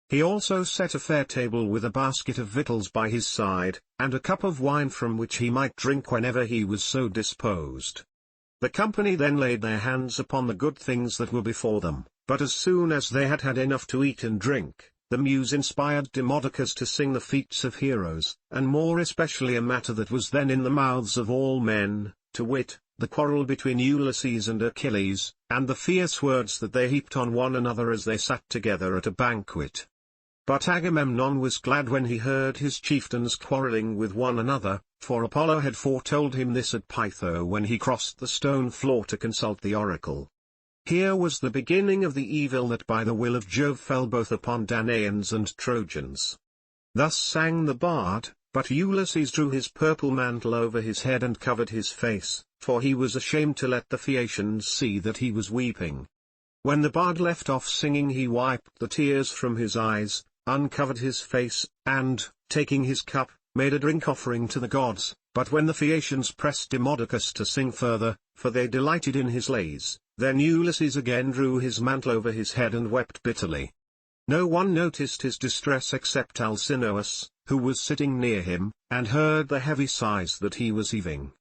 He also set a fair table with a basket of victuals by his side, and a cup of wine from which he might drink whenever he was so disposed. The company then laid their hands upon the good things that were before them, but as soon as they had had enough to eat and drink, the muse inspired Demodocus to sing the feats of heroes, and more especially a matter that was then in the mouths of all men, to wit, the quarrel between Ulysses and Achilles, and the fierce words that they heaped on one another as they sat together at a banquet. But Agamemnon was glad when he heard his chieftains quarreling with one another, for Apollo had foretold him this at Pytho when he crossed the stone floor to consult the oracle. Here was the beginning of the evil that by the will of Jove fell both upon Danaans and Trojans. Thus sang the bard, but Ulysses drew his purple mantle over his head and covered his face, for he was ashamed to let the Phaeacians see that he was weeping. When the bard left off singing he wiped the tears from his eyes, uncovered his face, and, taking his cup, made a drink offering to the gods. But when the Phaeacians pressed Demodocus to sing further, for they delighted in his lays, then Ulysses again drew his mantle over his head and wept bitterly. No one noticed his distress except Alcinous, who was sitting near him, and heard the heavy sighs that he was heaving.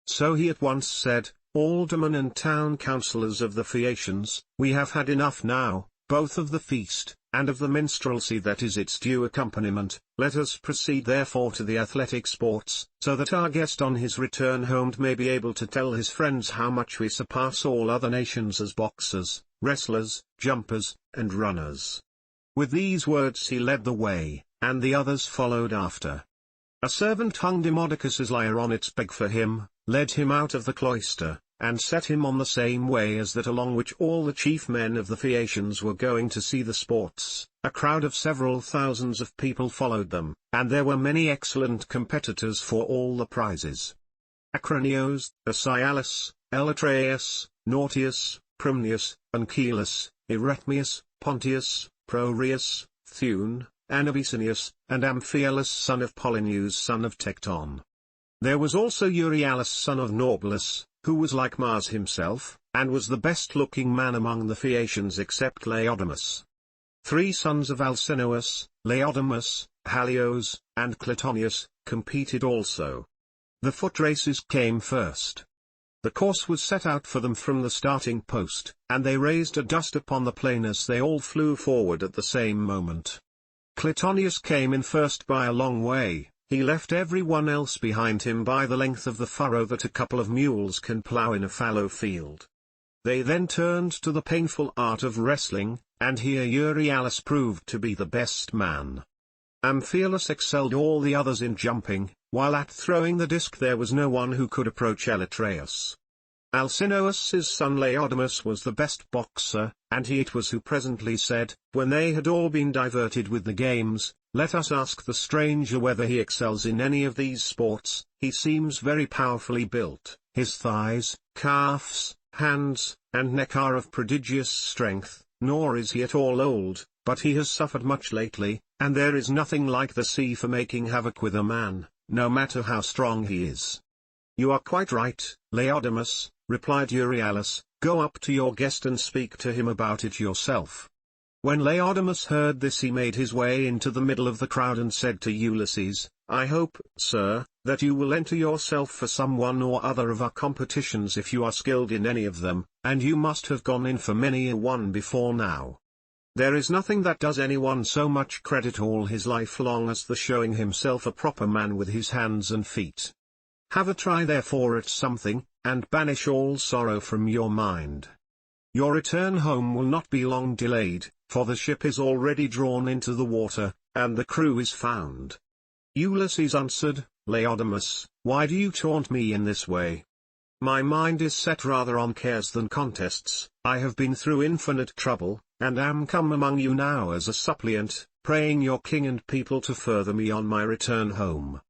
So he at once said, "Aldermen and town councillors of the Phaeacians, we have had enough now, both of the feast, and of the minstrelsy that is its due accompaniment. Let us proceed therefore to the athletic sports, so that our guest on his return home may be able to tell his friends how much we surpass all other nations as boxers, wrestlers, jumpers, and runners." With these words he led the way, and the others followed after. A servant hung Demodocus's lyre on its peg for him, led him out of the cloister, and set him on the same way as that along which all the chief men of the Phaeacians were going to see the sports. A crowd of several thousands of people followed them, and there were many excellent competitors for all the prizes. Acronios, Asialus, Elatraeus, Nautius, Prymneus, Anchialus, Eretmius, Pontius, Proreus, Thune, Anabicinius, and Amphialus son of Polyneus son of Tecton. There was also Euryalus son of Naubolus, who was like Mars himself, and was the best-looking man among the Phaeacians except Laodamas. 3 sons of Alcinous, Laodamas, Halios, and Clytonius, competed also. The foot races came first. The course was set out for them from the starting post, and they raised a dust upon the plain as they all flew forward at the same moment. Clytonius came in first by a long way. He left everyone else behind him by the length of the furrow that a couple of mules can plough in a fallow field. They then turned to the painful art of wrestling, and here Euryalus proved to be the best man. Amphialus excelled all the others in jumping, while at throwing the disc there was no one who could approach Elatraeus. Alcinous's son Laodamas was the best boxer, and he it was who presently said, when they had all been diverted with the games, "Let us ask the stranger whether he excels in any of these sports. He seems very powerfully built, his thighs, calves, hands, and neck are of prodigious strength, nor is he at all old, but he has suffered much lately, and there is nothing like the sea for making havoc with a man, no matter how strong he is." "You are quite right, Laodamas," replied Euryalus. "Go up to your guest and speak to him about it yourself." When Laodamas heard this he made his way into the middle of the crowd and said to Ulysses, "I hope, sir, that you will enter yourself for some one or other of our competitions if you are skilled in any of them, and you must have gone in for many a one before now. There is nothing that does anyone so much credit all his life long as the showing himself a proper man with his hands and feet. Have a try therefore at something, and banish all sorrow from your mind. Your return home will not be long delayed, for the ship is already drawn into the water, and the crew is found." Ulysses answered, "Laodamas, why do you taunt me in this way? My mind is set rather on cares than contests. I have been through infinite trouble, and am come among you now as a suppliant, praying your king and people to further me on my return home."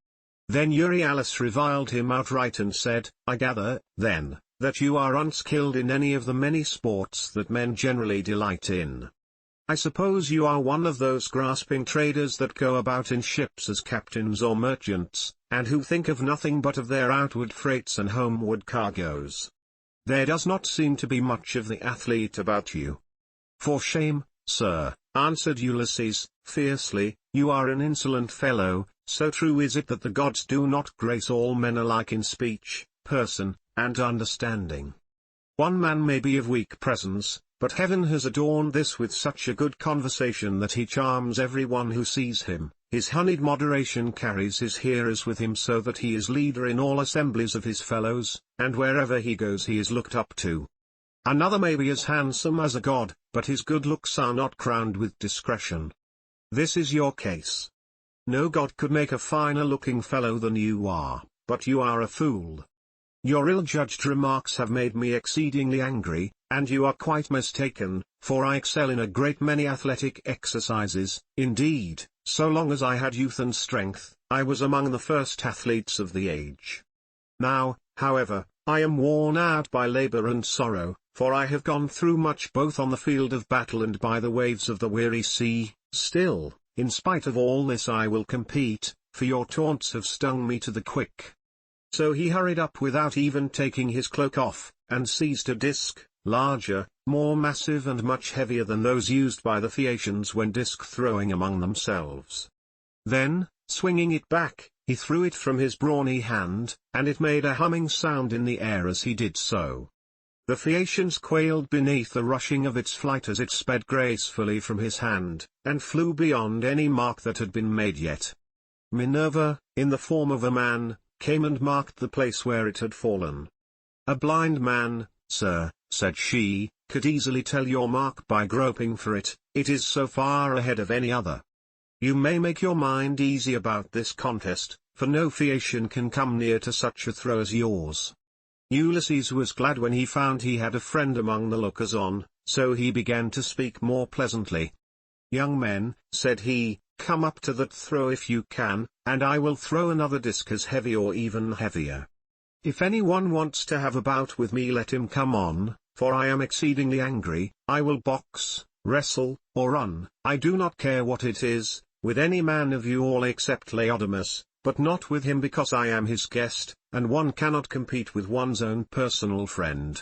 Then Euryalus reviled him outright and said, "I gather, then, that you are unskilled in any of the many sports that men generally delight in. I suppose you are one of those grasping traders that go about in ships as captains or merchants, and who think of nothing but of their outward freights and homeward cargoes. There does not seem to be much of the athlete about you." "For shame, sir," answered Ulysses, fiercely, "you are an insolent fellow. So true is it that the gods do not grace all men alike in speech, person, and understanding. One man may be of weak presence, but heaven has adorned this with such a good conversation that he charms everyone who sees him. His honeyed moderation carries his hearers with him so that he is leader in all assemblies of his fellows, and wherever he goes he is looked up to. Another may be as handsome as a god, but his good looks are not crowned with discretion. This is your case. No god could make a finer-looking fellow than you are, but you are a fool. Your ill-judged remarks have made me exceedingly angry, and you are quite mistaken, for I excel in a great many athletic exercises. Indeed, so long as I had youth and strength, I was among the first athletes of the age. Now, however, I am worn out by labor and sorrow, for I have gone through much both on the field of battle and by the waves of the weary sea. Still, in spite of all this I will compete, for your taunts have stung me to the quick. So he hurried up without even taking his cloak off, and seized a disc, larger, more massive and much heavier than those used by the Phaeacians when disc-throwing among themselves. Then, swinging it back, he threw it from his brawny hand, and it made a humming sound in the air as he did so. The Phaeacians quailed beneath the rushing of its flight as it sped gracefully from his hand, and flew beyond any mark that had been made yet. Minerva, in the form of a man, came and marked the place where it had fallen. "A blind man, sir," said she, "could easily tell your mark by groping for it, it is so far ahead of any other. You may make your mind easy about this contest, for no Phaeacian can come near to such a throw as yours." Ulysses was glad when he found he had a friend among the lookers-on, so he began to speak more pleasantly. "Young men," said he, "come up to that throw if you can, and I will throw another disc as heavy or even heavier. If anyone wants to have a bout with me, let him come on, for I am exceedingly angry. I will box, wrestle, or run, I do not care what it is, with any man of you all except Laodamas, but not with him because I am his guest, and one cannot compete with one's own personal friend.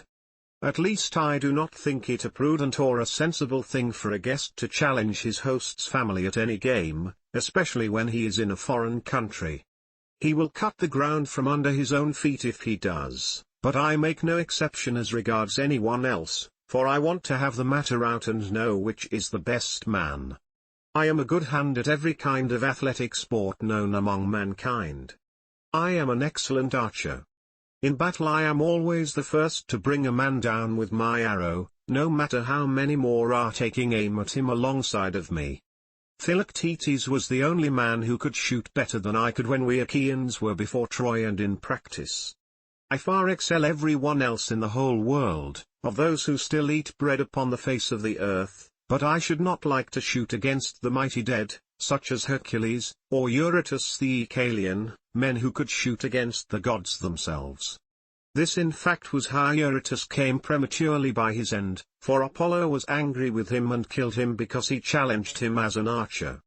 At least I do not think it a prudent or a sensible thing for a guest to challenge his host's family at any game, especially when he is in a foreign country. He will cut the ground from under his own feet if he does, but I make no exception as regards anyone else, for I want to have the matter out and know which is the best man. I am a good hand at every kind of athletic sport known among mankind. I am an excellent archer. In battle I am always the first to bring a man down with my arrow, no matter how many more are taking aim at him alongside of me. Philoctetes was the only man who could shoot better than I could when we Achaeans were before Troy and in practice. I far excel everyone else in the whole world, of those who still eat bread upon the face of the earth, but I should not like to shoot against the mighty dead, such as Hercules, or Eurytus the Icalian, men who could shoot against the gods themselves. This in fact was how Eurytus came prematurely by his end, for Apollo was angry with him and killed him because he challenged him as an archer.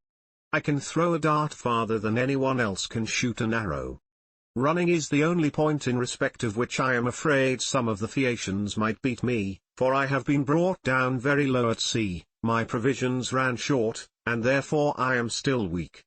I can throw a dart farther than anyone else can shoot an arrow. Running is the only point in respect of which I am afraid some of the Phaeacians might beat me, for I have been brought down very low at sea, my provisions ran short, and therefore I am still weak.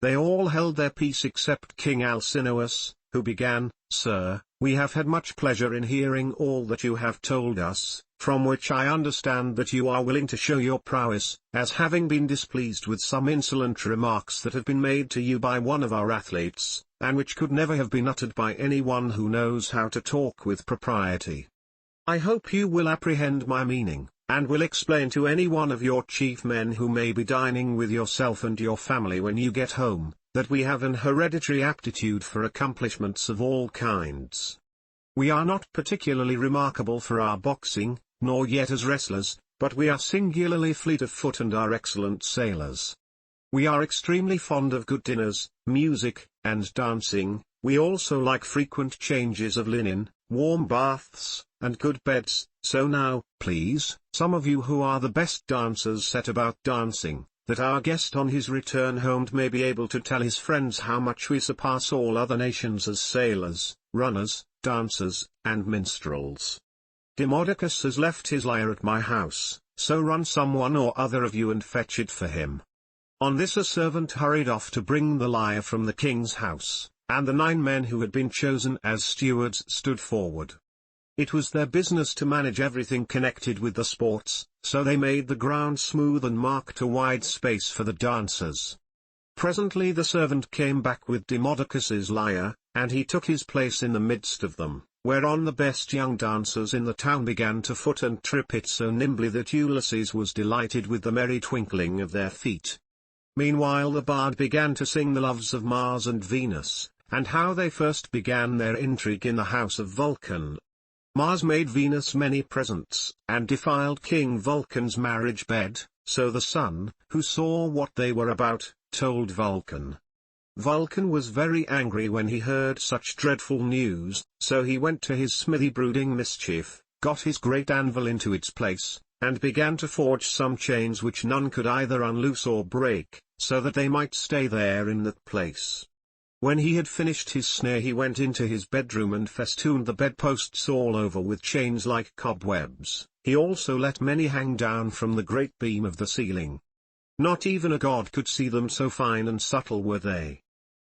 They all held their peace except King Alcinous, who began, "Sir, we have had much pleasure in hearing all that you have told us, from which I understand that you are willing to show your prowess, as having been displeased with some insolent remarks that have been made to you by one of our athletes, and which could never have been uttered by anyone who knows how to talk with propriety. I hope you will apprehend my meaning, and will explain to any one of your chief men who may be dining with yourself and your family when you get home, that we have an hereditary aptitude for accomplishments of all kinds. We are not particularly remarkable for our boxing, nor yet as wrestlers, but we are singularly fleet of foot and are excellent sailors. We are extremely fond of good dinners, music, and dancing. We also like frequent changes of linen, warm baths, and good beds. So now, please, some of you who are the best dancers set about dancing, that our guest on his return home may be able to tell his friends how much we surpass all other nations as sailors, runners, dancers, and minstrels. Demodocus has left his lyre at my house, so run someone or other of you and fetch it for him." On this a servant hurried off to bring the lyre from the king's house, and the 9 men who had been chosen as stewards stood forward. It was their business to manage everything connected with the sports, so they made the ground smooth and marked a wide space for the dancers. Presently the servant came back with Demodocus's lyre, and he took his place in the midst of them, whereon the best young dancers in the town began to foot and trip it so nimbly that Ulysses was delighted with the merry twinkling of their feet. Meanwhile the bard began to sing the loves of Mars and Venus, and how they first began their intrigue in the house of Vulcan. Mars made Venus many presents, and defiled King Vulcan's marriage bed, so the sun, who saw what they were about, told Vulcan. Vulcan was very angry when he heard such dreadful news, so he went to his smithy brooding mischief, got his great anvil into its place, and began to forge some chains which none could either unloose or break, so that they might stay there in that place. When he had finished his snare he went into his bedroom and festooned the bedposts all over with chains like cobwebs. He also let many hang down from the great beam of the ceiling. Not even a god could see them, so fine and subtle were they.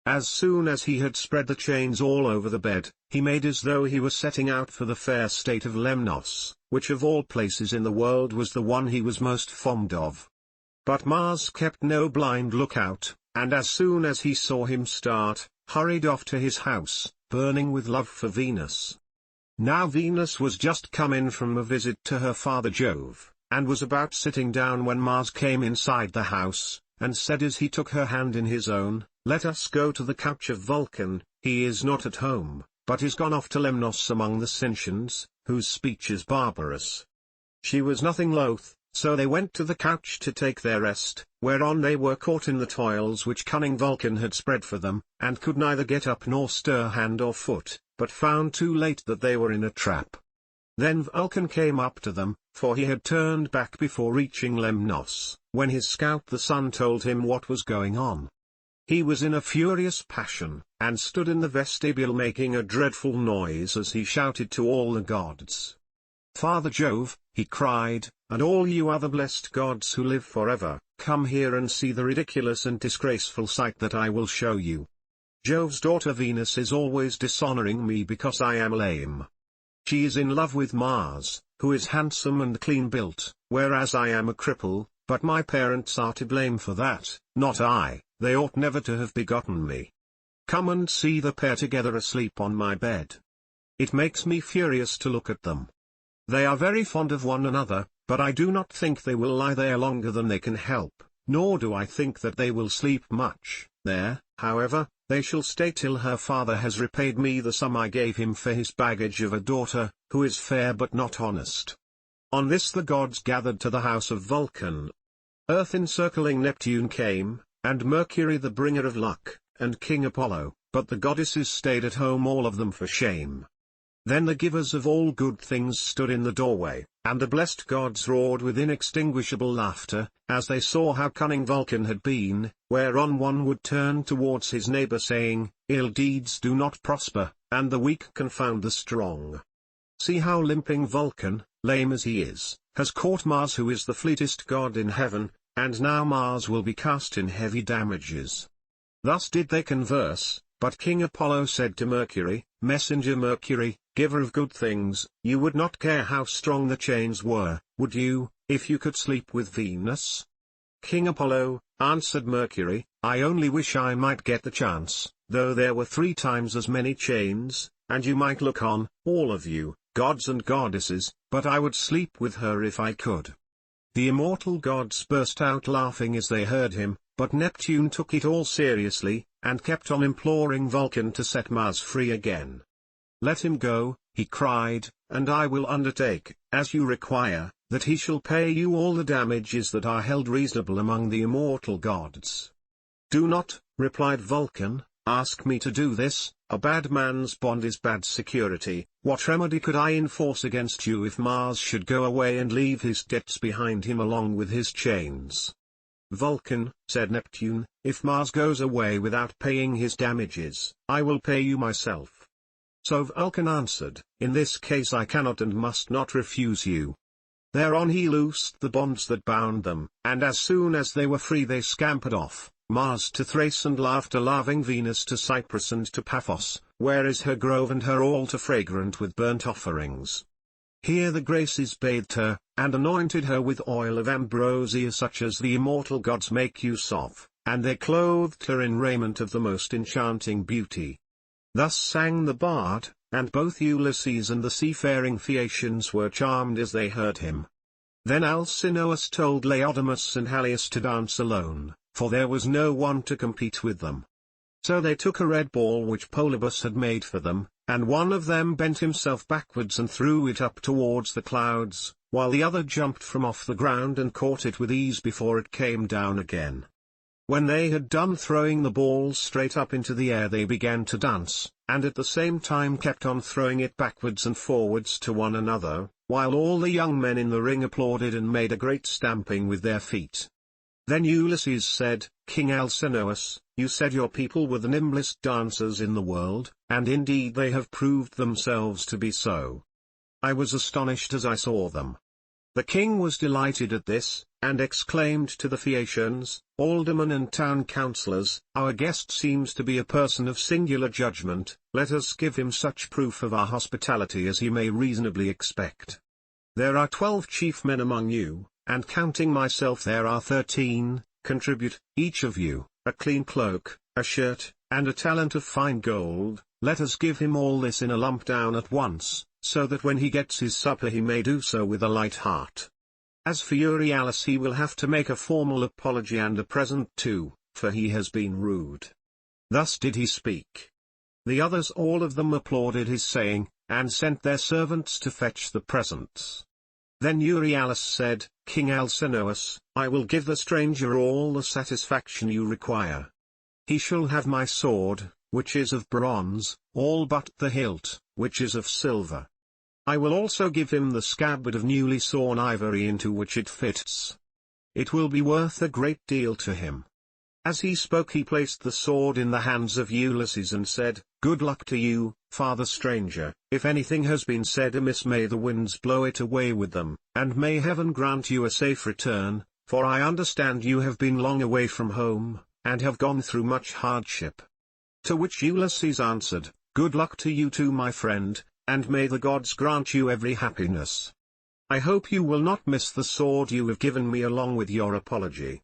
As soon as he had spread the chains all over the bed, he made as though he was setting out for the fair state of Lemnos, which of all places in the world was the one he was most fond of. But Mars kept no blind lookout, and as soon as he saw him start, hurried off to his house, burning with love for Venus. Now Venus was just come in from a visit to her father Jove, and was about sitting down when Mars came inside the house, and said as he took her hand in his own, "Let us go to the couch of Vulcan, he is not at home, but is gone off to Lemnos among the Sintians, whose speech is barbarous." She was nothing loath, so they went to the couch to take their rest, whereon they were caught in the toils which cunning Vulcan had spread for them, and could neither get up nor stir hand or foot, but found too late that they were in a trap. Then Vulcan came up to them, for he had turned back before reaching Lemnos, when his scout the sun told him what was going on. He was in a furious passion, and stood in the vestibule making a dreadful noise as he shouted to all the gods. "Father Jove," he cried, "and all you other blessed gods who live forever, come here and see the ridiculous and disgraceful sight that I will show you. Jove's daughter Venus is always dishonoring me because I am lame. She is in love with Mars, who is handsome and clean built, whereas I am a cripple, but my parents are to blame for that, not I, they ought never to have begotten me. Come and see the pair together asleep on my bed. It makes me furious to look at them. They are very fond of one another, but I do not think they will lie there longer than they can help, nor do I think that they will sleep much. There, however, they shall stay till her father has repaid me the sum I gave him for his baggage of a daughter, who is fair but not honest." On this the gods gathered to the house of Vulcan. Earth encircling Neptune came, and Mercury the bringer of luck, and King Apollo, but the goddesses stayed at home, all of them for shame. Then the givers of all good things stood in the doorway, and the blessed gods roared with inextinguishable laughter, as they saw how cunning Vulcan had been, whereon one would turn towards his neighbor saying, "Ill deeds do not prosper, and the weak confound the strong. See how limping Vulcan, lame as he is, has caught Mars, who is the fleetest god in heaven, and now Mars will be cast in heavy damages." Thus did they converse, but King Apollo said to Mercury, "Messenger Mercury, giver of good things, you would not care how strong the chains were, would you, if you could sleep with Venus?" "King Apollo," answered Mercury, "I only wish I might get the chance, though there were 3 times as many chains, and you might look on, all of you, gods and goddesses, but I would sleep with her if I could." The immortal gods burst out laughing as they heard him, but Neptune took it all seriously, and kept on imploring Vulcan to set Mars free again. "Let him go," he cried, "and I will undertake, as you require, that he shall pay you all the damages that are held reasonable among the immortal gods." "Do not," replied Vulcan, "ask me to do this, a bad man's bond is bad security. What remedy could I enforce against you if Mars should go away and leave his debts behind him along with his chains?" "Vulcan," said Neptune, "if Mars goes away without paying his damages, I will pay you myself." So Vulcan answered, "In this case I cannot and must not refuse you." Thereon he loosed the bonds that bound them, and as soon as they were free they scampered off, Mars to Thrace and laughter-laving Venus to Cyprus and to Paphos, where is her grove and her altar fragrant with burnt offerings. Here the Graces bathed her, and anointed her with oil of ambrosia such as the immortal gods make use of, and they clothed her in raiment of the most enchanting beauty. Thus sang the bard, and both Ulysses and the seafaring Phaeacians were charmed as they heard him. Then Alcinous told Laodamas and Halius to dance alone, for there was no one to compete with them. So they took a red ball which Polybus had made for them, and one of them bent himself backwards and threw it up towards the clouds, while the other jumped from off the ground and caught it with ease before it came down again. When they had done throwing the ball straight up into the air, they began to dance, and at the same time kept on throwing it backwards and forwards to one another, while all the young men in the ring applauded and made a great stamping with their feet. Then Ulysses said, "King Alcinous, you said your people were the nimblest dancers in the world, and indeed they have proved themselves to be so. I was astonished as I saw them." The king was delighted at this, and exclaimed to the Phaeacians, aldermen and town councillors, "Our guest seems to be a person of singular judgment, let us give him such proof of our hospitality as he may reasonably expect. There are 12 chief men among you, and counting myself there are 13, contribute, each of you, a clean cloak, a shirt, and a talent of fine gold, let us give him all this in a lump down at once, so that when he gets his supper he may do so with a light heart. As for Euryalus, he will have to make a formal apology and a present too, for he has been rude." Thus did he speak. The others all of them applauded his saying, and sent their servants to fetch the presents. Then Euryalus said, "King Alcinous, I will give the stranger all the satisfaction you require. He shall have my sword, which is of bronze, all but the hilt, which is of silver. I will also give him the scabbard of newly sawn ivory into which it fits. It will be worth a great deal to him." As he spoke he placed the sword in the hands of Ulysses and said, "Good luck to you, father stranger, if anything has been said amiss may the winds blow it away with them, and may heaven grant you a safe return, for I understand you have been long away from home, and have gone through much hardship." To which Ulysses answered, "Good luck to you too, my friend, and may the gods grant you every happiness. I hope you will not miss the sword you have given me along with your apology."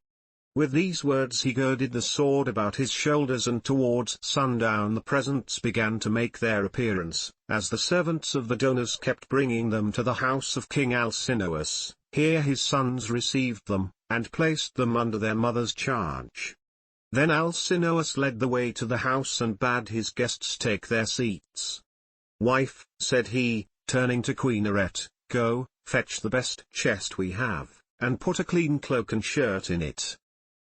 With these words he girded the sword about his shoulders, and towards sundown the presents began to make their appearance, as the servants of the donors kept bringing them to the house of King Alcinous. Here his sons received them, and placed them under their mother's charge. Then Alcinous led the way to the house and bade his guests take their seats. "Wife," said he, turning to Queen Arete, "go, fetch the best chest we have, and put a clean cloak and shirt in it.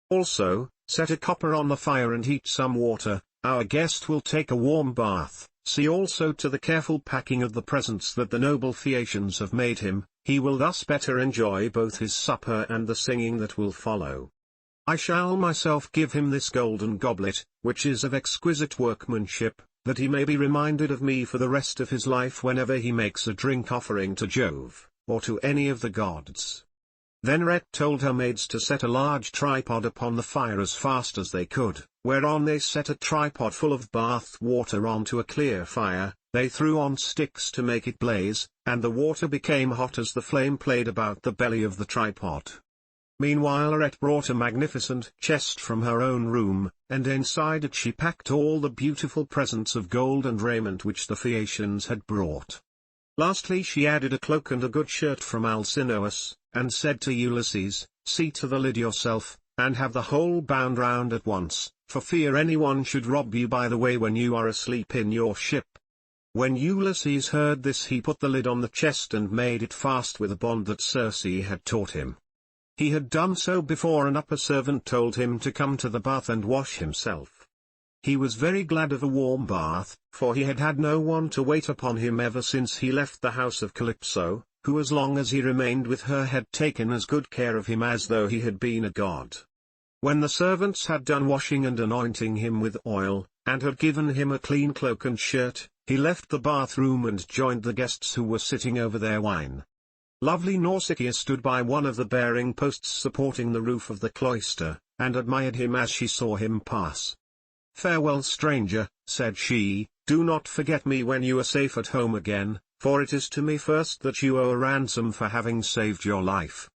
Also, set a copper on the fire and heat some water, our guest will take a warm bath. See also to the careful packing of the presents that the noble Phaeacians have made him, he will thus better enjoy both his supper and the singing that will follow. I shall myself give him this golden goblet, which is of exquisite workmanship, that he may be reminded of me for the rest of his life whenever he makes a drink offering to Jove, or to any of the gods." Then Arete told her maids to set a large tripod upon the fire as fast as they could, whereon they set a tripod full of bath water onto a clear fire. They threw on sticks to make it blaze, and the water became hot as the flame played about the belly of the tripod. Meanwhile Arete brought a magnificent chest from her own room, and inside it she packed all the beautiful presents of gold and raiment which the Phaeacians had brought. Lastly she added a cloak and a good shirt from Alcinous, and said to Ulysses, "See to the lid yourself, and have the whole bound round at once, for fear anyone should rob you by the way when you are asleep in your ship." When Ulysses heard this he put the lid on the chest and made it fast with a bond that Circe had taught him. He had done so before an upper servant told him to come to the bath and wash himself. He was very glad of a warm bath, for he had had no one to wait upon him ever since he left the house of Calypso, who as long as he remained with her had taken as good care of him as though he had been a god. When the servants had done washing and anointing him with oil, and had given him a clean cloak and shirt, he left the bathroom and joined the guests who were sitting over their wine. Lovely Nausicaa stood by one of the bearing posts supporting the roof of the cloister, and admired him as she saw him pass. "Farewell, stranger," said she, "do not forget me when you are safe at home again, for it is to me first that you owe a ransom for having saved your life."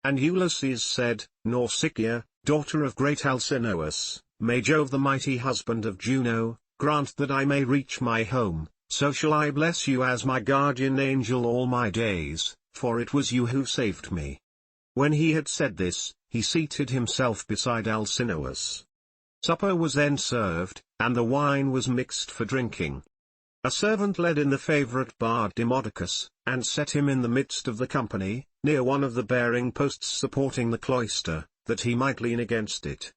And Ulysses said, "Nausicaa, daughter of great Alcinous, may Jove the mighty husband of Juno, grant that I may reach my home, so shall I bless you as my guardian angel all my days, for it was you who saved me." When he had said this, he seated himself beside Alcinous. Supper was then served, and the wine was mixed for drinking. A servant led in the favorite bard Demodocus, and set him in the midst of the company, near one of the bearing posts supporting the cloister, that he might lean against it.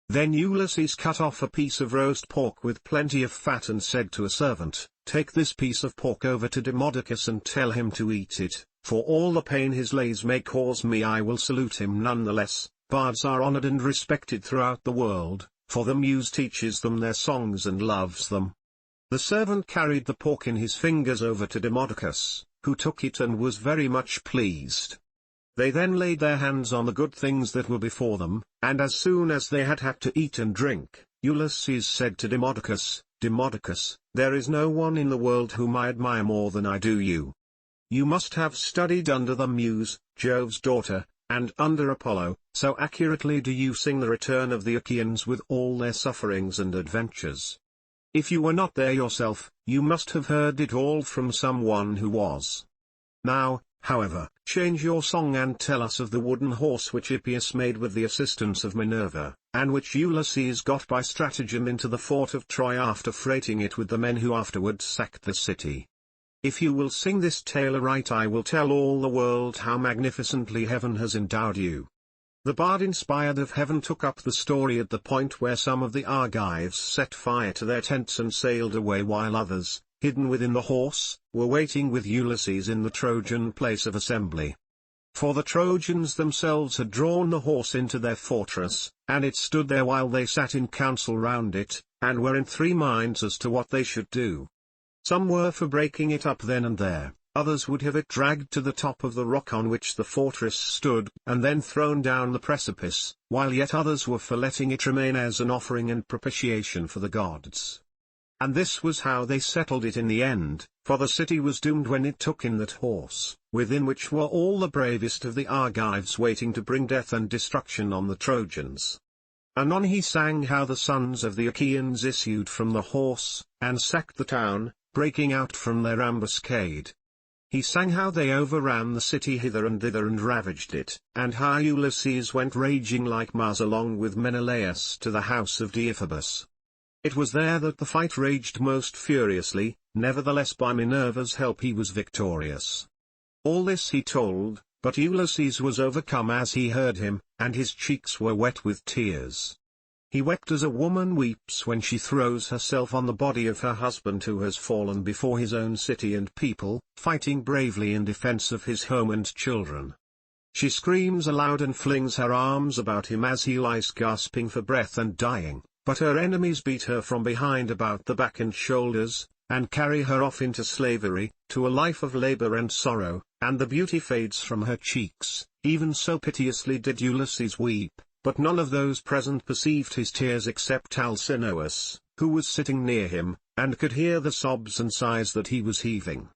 Then Ulysses cut off a piece of roast pork with plenty of fat and said to a servant, "Take this piece of pork over to Demodocus and tell him to eat it, for all the pain his lays may cause me I will salute him none the less." Bards are honored and respected throughout the world, for the muse teaches them their songs and loves them. The servant carried the pork in his fingers over to Demodocus, who took it and was very much pleased. They then laid their hands on the good things that were before them, and as soon as they had had to eat and drink, Ulysses said to Demodocus, "Demodocus, there is no one in the world whom I admire more than I do you. You must have studied under the Muse, Jove's daughter, and under Apollo, so accurately do you sing the return of the Achaeans with all their sufferings and adventures. If you were not there yourself, you must have heard it all from someone who was. Now, however, change your song and tell us of the wooden horse which Hippias made with the assistance of Minerva, and which Ulysses got by stratagem into the fort of Troy after freighting it with the men who afterwards sacked the city. If you will sing this tale aright I will tell all the world how magnificently heaven has endowed you." The bard inspired of heaven took up the story at the point where some of the Argives set fire to their tents and sailed away while others, hidden within the horse, were waiting with Ulysses in the Trojan place of assembly. For the Trojans themselves had drawn the horse into their fortress, and it stood there while they sat in council round it, and were in three minds as to what they should do. Some were for breaking it up then and there, others would have it dragged to the top of the rock on which the fortress stood, and then thrown down the precipice, while yet others were for letting it remain as an offering and propitiation for the gods. And this was how they settled it in the end, for the city was doomed when it took in that horse, within which were all the bravest of the Argives waiting to bring death and destruction on the Trojans. Anon he sang how the sons of the Achaeans issued from the horse, and sacked the town, breaking out from their ambuscade. He sang how they overran the city hither and thither and ravaged it, and how Ulysses went raging like Mars along with Menelaus to the house of Deiphobus. It was there that the fight raged most furiously, nevertheless by Minerva's help he was victorious. All this he told, but Ulysses was overcome as he heard him, and his cheeks were wet with tears. He wept as a woman weeps when she throws herself on the body of her husband who has fallen before his own city and people, fighting bravely in defense of his home and children. She screams aloud and flings her arms about him as he lies gasping for breath and dying, but her enemies beat her from behind about the back and shoulders, and carry her off into slavery, to a life of labor and sorrow, and the beauty fades from her cheeks. Even so piteously did Ulysses weep. But none of those present perceived his tears except Alcinous, who was sitting near him, and could hear the sobs and sighs that he was heaving.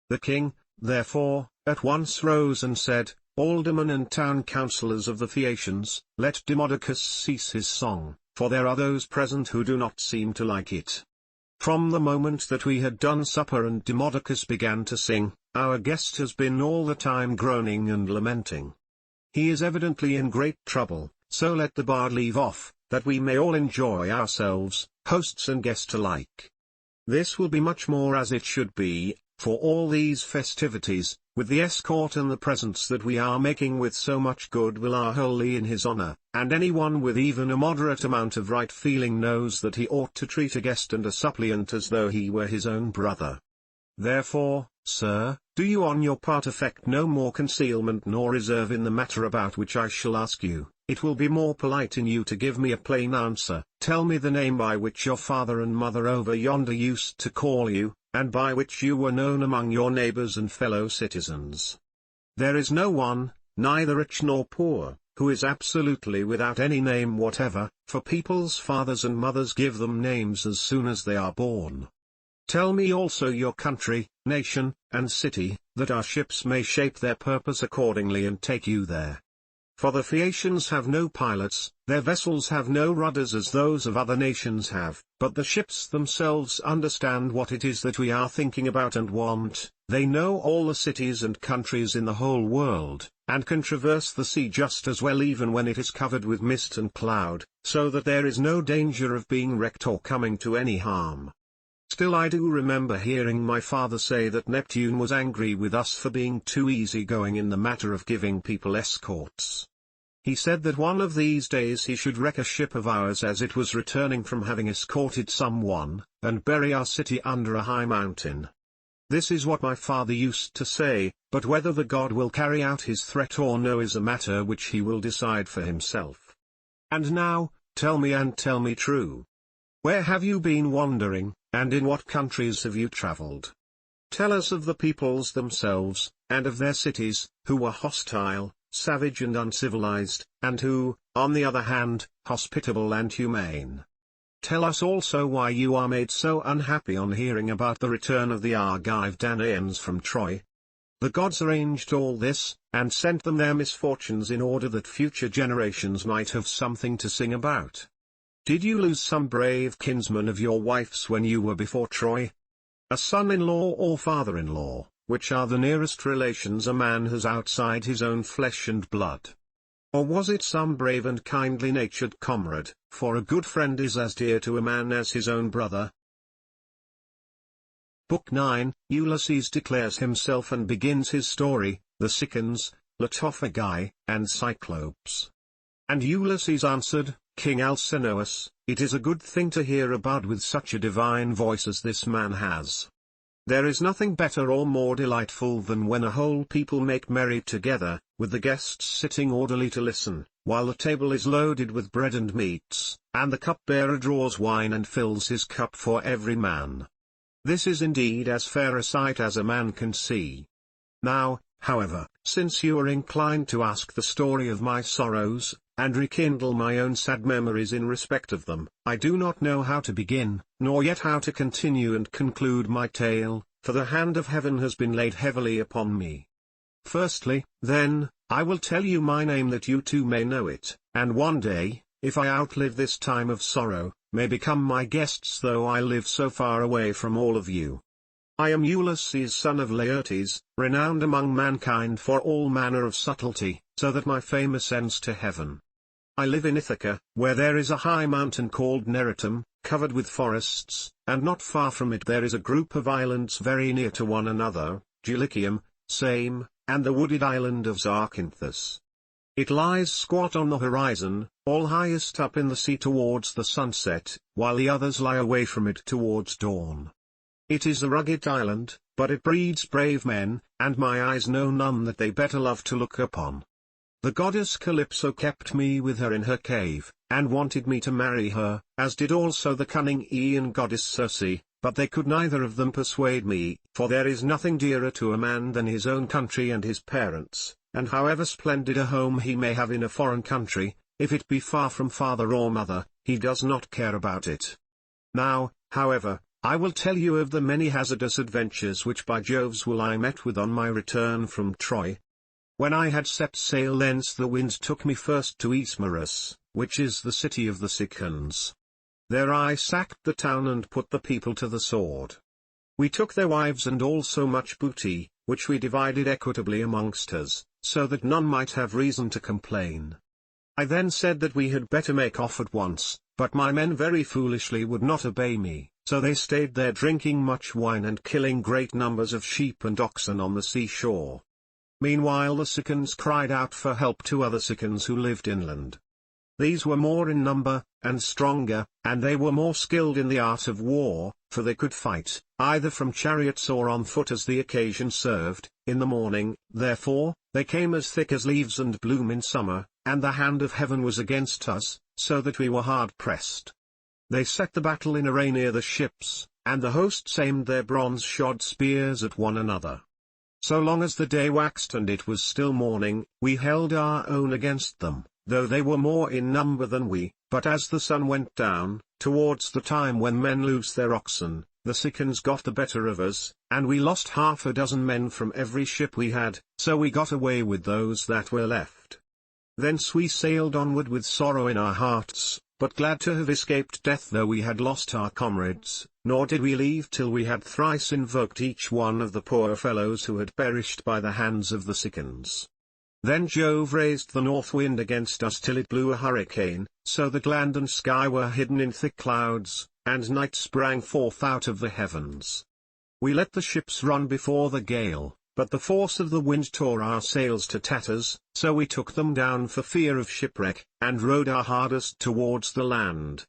The king, therefore, at once rose and said, "Aldermen and town councillors of the Phaeacians, let Demodocus cease his song, for there are those present who do not seem to like it." From the moment that we had done supper and Demodocus began to sing, our guest has been all the time groaning and lamenting. He is evidently in great trouble. So let the bard leave off, that we may all enjoy ourselves, hosts and guests alike. This will be much more as it should be, for all these festivities, with the escort and the presents that we are making with so much goodwill are wholly in his honor, and anyone with even a moderate amount of right feeling knows that he ought to treat a guest and a suppliant as though he were his own brother. Therefore, sir, do you on your part affect no more concealment nor reserve in the matter about which I shall ask you. It will be more polite in you to give me a plain answer. Tell me the name by which your father and mother over yonder used to call you, and by which you were known among your neighbors and fellow citizens. There is no one, neither rich nor poor, who is absolutely without any name whatever, for people's fathers and mothers give them names as soon as they are born. Tell me also your country, nation, and city, that our ships may shape their purpose accordingly and take you there. For the Phaeacians have no pilots, their vessels have no rudders as those of other nations have, but the ships themselves understand what it is that we are thinking about and want. They know all the cities and countries in the whole world, and can traverse the sea just as well even when it is covered with mist and cloud, so that there is no danger of being wrecked or coming to any harm. Still I do remember hearing my father say that Neptune was angry with us for being too easygoing in the matter of giving people escorts. He said that one of these days he should wreck a ship of ours as it was returning from having escorted someone, and bury our city under a high mountain. This is what my father used to say, but whether the god will carry out his threat or no is a matter which he will decide for himself. And now, tell me and tell me true. Where have you been wandering, and in what countries have you traveled? Tell us of the peoples themselves, and of their cities, who were hostile, savage and uncivilized, and who, on the other hand, hospitable and humane. Tell us also why you are made so unhappy on hearing about the return of the Argive Danaans from Troy. The gods arranged all this, and sent them their misfortunes in order that future generations might have something to sing about. Did you lose some brave kinsman of your wife's when you were before Troy? A son-in-law or father-in-law, which are the nearest relations a man has outside his own flesh and blood? Or was it some brave and kindly-natured comrade, for a good friend is as dear to a man as his own brother? Book 9, Ulysses declares himself and begins his story, the Cicons, Latophagi, and Cyclopes. And Ulysses answered, King Alcinous, it is a good thing to hear a bard with such a divine voice as this man has. There is nothing better or more delightful than when a whole people make merry together, with the guests sitting orderly to listen, while the table is loaded with bread and meats, and the cupbearer draws wine and fills his cup for every man. This is indeed as fair a sight as a man can see. Now, however, since you are inclined to ask the story of my sorrows, and rekindle my own sad memories in respect of them, I do not know how to begin, nor yet how to continue and conclude my tale, for the hand of heaven has been laid heavily upon me. Firstly, then, I will tell you my name that you too may know it, and one day, if I outlive this time of sorrow, may become my guests though I live so far away from all of you. I am Ulysses son of Laertes, renowned among mankind for all manner of subtlety, so that my fame ascends to heaven. I live in Ithaca, where there is a high mountain called Neritum, covered with forests, and not far from it there is a group of islands very near to one another, Dulichium, Same, and the wooded island of Zakynthus. It lies squat on the horizon, all highest up in the sea towards the sunset, while the others lie away from it towards dawn. It is a rugged island, but it breeds brave men, and my eyes know none that they better love to look upon. The goddess Calypso kept me with her in her cave, and wanted me to marry her, as did also the cunning Aeaean goddess Circe, but they could neither of them persuade me, for there is nothing dearer to a man than his own country and his parents, and however splendid a home he may have in a foreign country, if it be far from father or mother, he does not care about it. Now, however, I will tell you of the many hazardous adventures which by Jove's will I met with on my return from Troy. When I had set sail thence the wind took me first to Ismarus, which is the city of the Cicons. There I sacked the town and put the people to the sword. We took their wives and also much booty, which we divided equitably amongst us, so that none might have reason to complain. I then said that we had better make off at once, but my men very foolishly would not obey me, so they stayed there drinking much wine and killing great numbers of sheep and oxen on the seashore. Meanwhile the Cicons cried out for help to other Cicons who lived inland. These were more in number, and stronger, and they were more skilled in the art of war, for they could fight, either from chariots or on foot as the occasion served. In the morning, therefore, they came as thick as leaves and bloom in summer, and the hand of heaven was against us, so that we were hard pressed. They set the battle in array near the ships, and the hosts aimed their bronze-shod spears at one another. So long as the day waxed and it was still morning, we held our own against them, though they were more in number than we, but as the sun went down, towards the time when men loose their oxen, the Cicons got the better of us, and we lost 6 men from every ship we had, so we got away with those that were left. Thence we sailed onward with sorrow in our hearts, but glad to have escaped death though we had lost our comrades, nor did we leave till we had thrice invoked each one of the poor fellows who had perished by the hands of the Sicans. Then Jove raised the north wind against us till it blew a hurricane, so that land and sky were hidden in thick clouds, and night sprang forth out of the heavens. We let the ships run before the gale, but the force of the wind tore our sails to tatters, so we took them down for fear of shipwreck, and rowed our hardest towards the land.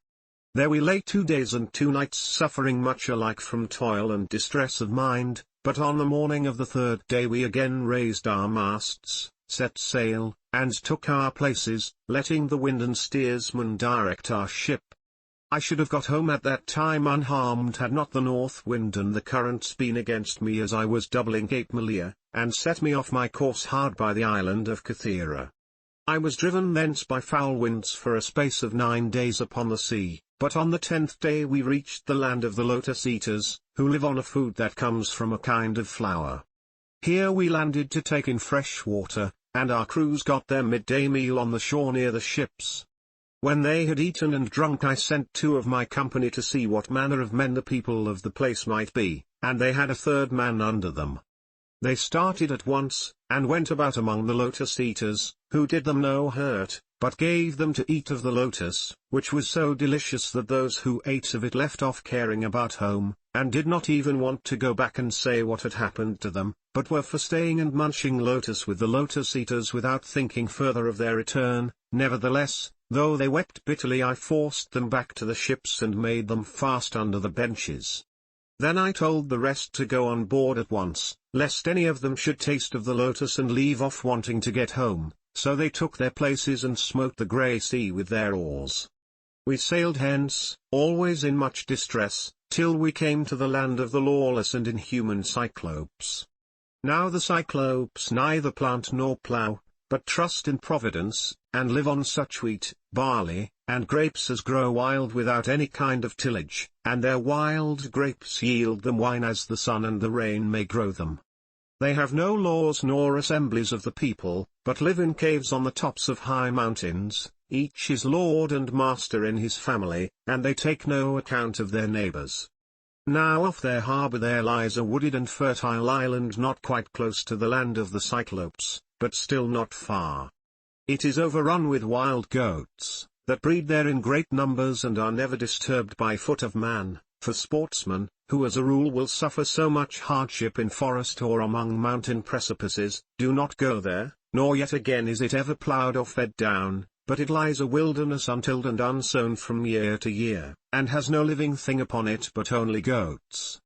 There we lay 2 days and 2 nights suffering much alike from toil and distress of mind, but on the morning of the 3rd day we again raised our masts, set sail, and took our places, letting the wind and steersman direct our ship. I should have got home at that time unharmed had not the north wind and the currents been against me as I was doubling Cape Malea, and set me off my course hard by the island of Cythera. I was driven thence by foul winds for a space of 9 days upon the sea, but on the 10th day we reached the land of the lotus-eaters, who live on a food that comes from a kind of flower. Here we landed to take in fresh water, and our crews got their midday meal on the shore near the ships. When they had eaten and drunk I sent 2 of my company to see what manner of men the people of the place might be, and they had a 3rd man under them. They started at once, and went about among the lotus-eaters, who did them no hurt, but gave them to eat of the lotus, which was so delicious that those who ate of it left off caring about home, and did not even want to go back and say what had happened to them, but were for staying and munching lotus with the lotus-eaters without thinking further of their return. Nevertheless, though they wept bitterly, I forced them back to the ships and made them fast under the benches. Then I told the rest to go on board at once, lest any of them should taste of the lotus and leave off wanting to get home, so they took their places and smote the grey sea with their oars. We sailed hence, always in much distress, till we came to the land of the lawless and inhuman Cyclopes. Now the Cyclopes neither plant nor plough, but trust in Providence, and live on such wheat, barley, and grapes as grow wild without any kind of tillage, and their wild grapes yield them wine as the sun and the rain may grow them. They have no laws nor assemblies of the people, but live in caves on the tops of high mountains, each is lord and master in his family, and they take no account of their neighbors. Now off their harbor there lies a wooded and fertile island not quite close to the land of the Cyclopes, but still not far. It is overrun with wild goats, that breed there in great numbers and are never disturbed by foot of man, for sportsmen, who as a rule will suffer so much hardship in forest or among mountain precipices, do not go there, nor yet again is it ever ploughed or fed down, but it lies a wilderness untilled and unsown from year to year, and has no living thing upon it but only goats.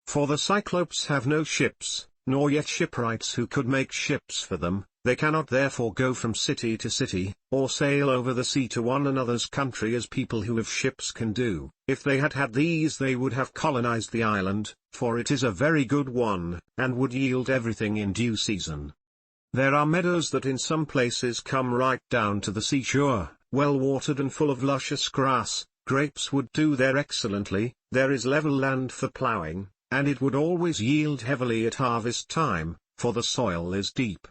For the Cyclopes have no ships, nor yet shipwrights who could make ships for them. They cannot therefore go from city to city, or sail over the sea to one another's country as people who have ships can do. If they had had these they would have colonized the island, for it is a very good one, and would yield everything in due season. There are meadows that in some places come right down to the seashore, well watered and full of luscious grass. Grapes would do there excellently. There is level land for ploughing, and it would always yield heavily at harvest time, for the soil is deep.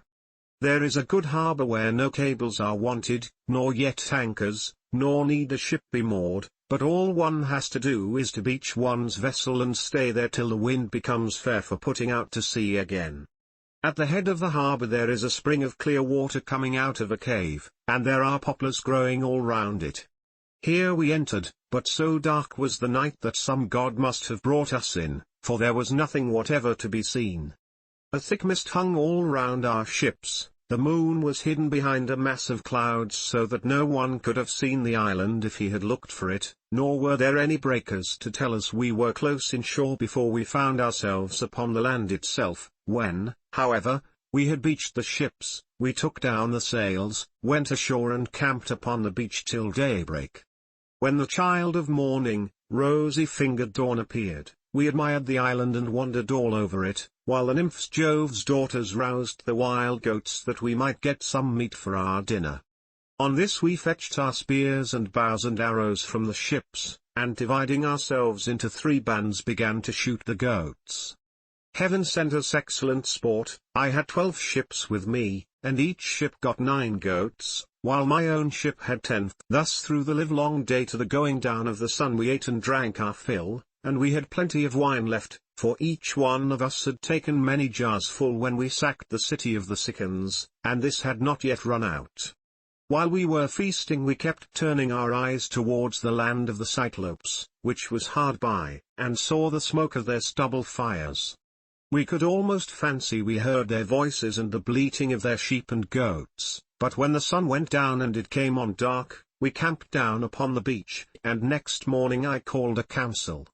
There is a good harbour where no cables are wanted, nor yet anchors, nor need a ship be moored, but all one has to do is to beach one's vessel and stay there till the wind becomes fair for putting out to sea again. At the head of the harbour there is a spring of clear water coming out of a cave, and there are poplars growing all round it. Here we entered, but so dark was the night that some god must have brought us in, for there was nothing whatever to be seen. A thick mist hung all round our ships, the moon was hidden behind a mass of clouds so that no one could have seen the island if he had looked for it, nor were there any breakers to tell us we were close inshore before we found ourselves upon the land itself. When, however, we had beached the ships, we took down the sails, went ashore and camped upon the beach till daybreak. When the child of morning, rosy-fingered dawn appeared, we admired the island and wandered all over it, while the nymphs Jove's daughters roused the wild goats that we might get some meat for our dinner. On this we fetched our spears and bows and arrows from the ships, and dividing ourselves into 3 bands began to shoot the goats. Heaven sent us excellent sport. I had 12 ships with me, and each ship got 9 goats, while my own ship had 10. Thus through the livelong day to the going down of the sun we ate and drank our fill, and we had plenty of wine left, for each one of us had taken many jars full when we sacked the city of the Sicans, and this had not yet run out. While we were feasting we kept turning our eyes towards the land of the Cyclopes, which was hard by, and saw the smoke of their stubble fires. We could almost fancy we heard their voices and the bleating of their sheep and goats, but when the sun went down and it came on dark, we camped down upon the beach, and next morning I called a council.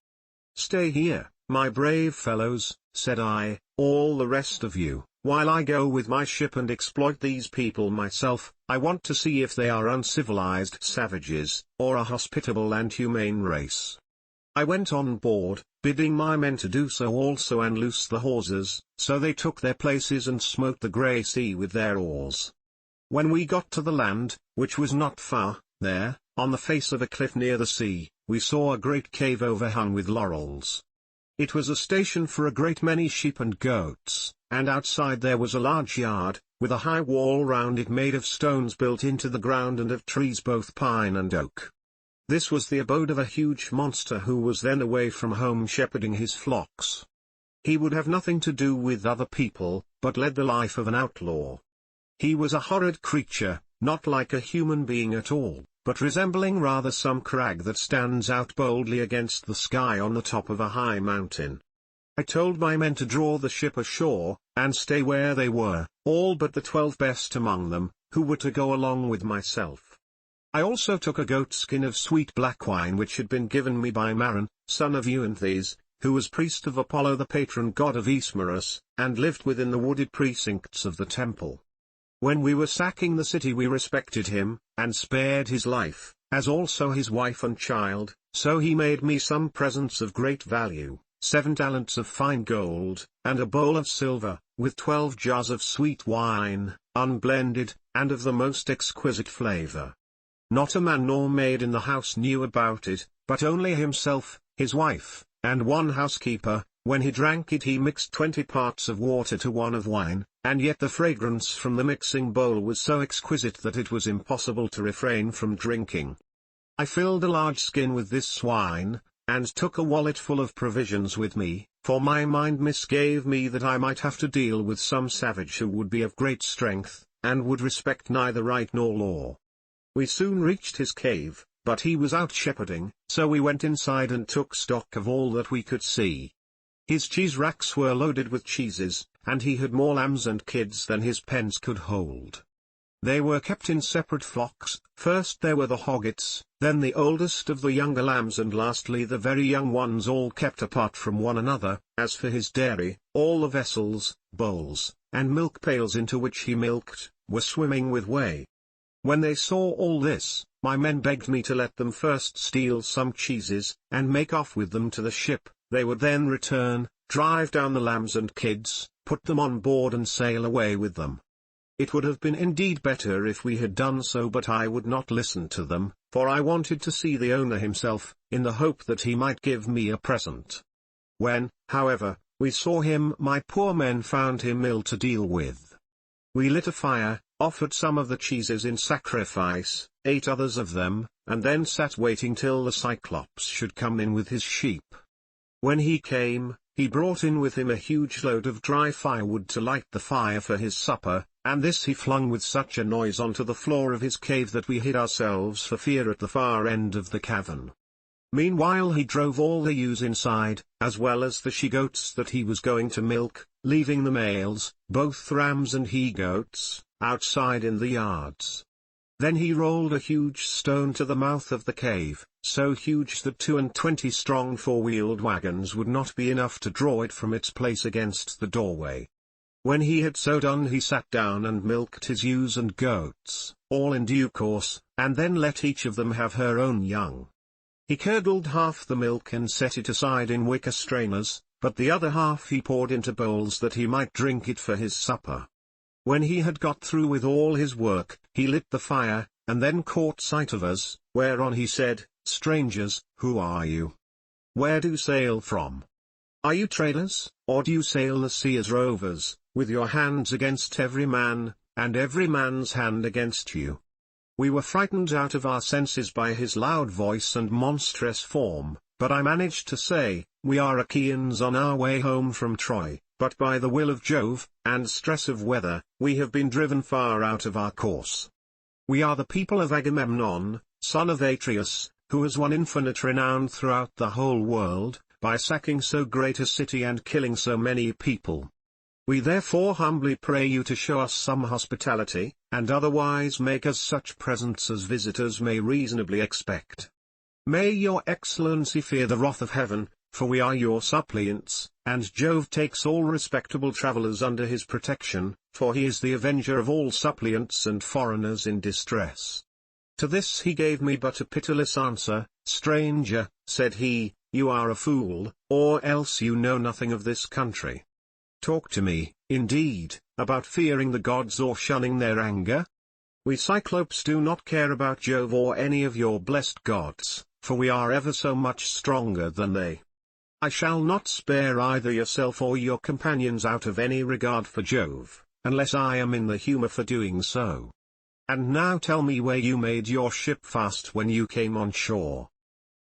"Stay here, my brave fellows," said I, "all the rest of you, while I go with my ship and exploit these people myself. I want to see if they are uncivilized savages, or a hospitable and humane race." I went on board, bidding my men to do so also and loose the hawsers, so they took their places and smote the grey sea with their oars. When we got to the land, which was not far, there, on the face of a cliff near the sea, we saw a great cave overhung with laurels. It was a station for a great many sheep and goats, and outside there was a large yard, with a high wall round it made of stones built into the ground and of trees both pine and oak. This was the abode of a huge monster who was then away from home shepherding his flocks. He would have nothing to do with other people, but led the life of an outlaw. He was a horrid creature, not like a human being at all, but resembling rather some crag that stands out boldly against the sky on the top of a high mountain. I told my men to draw the ship ashore, and stay where they were, all but the 12 best among them, who were to go along with myself. I also took a goatskin of sweet black wine which had been given me by Maron, son of Euanthes, who was priest of Apollo the patron god of Ismarus, and lived within the wooded precincts of the temple. When we were sacking the city we respected him, and spared his life, as also his wife and child, so he made me some presents of great value, 7 talents of fine gold, and a bowl of silver, with 12 jars of sweet wine, unblended, and of the most exquisite flavor. Not a man nor maid in the house knew about it, but only himself, his wife, and one housekeeper. When he drank it he mixed 20 parts of water to 1 of wine, and yet the fragrance from the mixing bowl was so exquisite that it was impossible to refrain from drinking. I filled a large skin with this wine, and took a wallet full of provisions with me, for my mind misgave me that I might have to deal with some savage who would be of great strength, and would respect neither right nor law. We soon reached his cave, but he was out shepherding, so we went inside and took stock of all that we could see. His cheese racks were loaded with cheeses, and he had more lambs and kids than his pens could hold. They were kept in separate flocks, first there were the hoggets, then the oldest of the younger lambs and lastly the very young ones, all kept apart from one another. As for his dairy, all the vessels, bowls, and milk pails into which he milked, were swimming with whey. When they saw all this, my men begged me to let them first steal some cheeses, and make off with them to the ship. They would then return, drive down the lambs and kids, put them on board and sail away with them. It would have been indeed better if we had done so, but I would not listen to them, for I wanted to see the owner himself, in the hope that he might give me a present. When, however, we saw him, my poor men found him ill to deal with. We lit a fire, offered some of the cheeses in sacrifice, ate others of them, and then sat waiting till the Cyclops should come in with his sheep. When he came, he brought in with him a huge load of dry firewood to light the fire for his supper, and this he flung with such a noise onto the floor of his cave that we hid ourselves for fear at the far end of the cavern. Meanwhile he drove all the ewes inside, as well as the she-goats that he was going to milk, leaving the males, both rams and he-goats, outside in the yards. Then he rolled a huge stone to the mouth of the cave, so huge that 22 strong 4-wheeled wagons would not be enough to draw it from its place against the doorway. When he had so done he sat down and milked his ewes and goats, all in due course, and then let each of them have her own young. He curdled half the milk and set it aside in wicker strainers, but the other half he poured into bowls that he might drink it for his supper. When he had got through with all his work, he lit the fire, and then caught sight of us, whereon he said, "Strangers, who are you? Where do you sail from? Are you traders, or do you sail the sea as rovers, with your hands against every man, and every man's hand against you?" We were frightened out of our senses by his loud voice and monstrous form, but I managed to say, "We are Achaeans on our way home from Troy, but by the will of Jove, and stress of weather, we have been driven far out of our course. We are the people of Agamemnon, son of Atreus, who has won infinite renown throughout the whole world, by sacking so great a city and killing so many people. We therefore humbly pray you to show us some hospitality, and otherwise make us such presents as visitors may reasonably expect. May your excellency fear the wrath of heaven, for we are your suppliants, and Jove takes all respectable travelers under his protection, for he is the avenger of all suppliants and foreigners in distress." To this he gave me but a pitiless answer. "Stranger," said he, "you are a fool, or else you know nothing of this country. Talk to me, indeed, about fearing the gods or shunning their anger? We Cyclopes do not care about Jove or any of your blessed gods, for we are ever so much stronger than they. I shall not spare either yourself or your companions out of any regard for Jove, unless I am in the humor for doing so. And now tell me where you made your ship fast when you came on shore.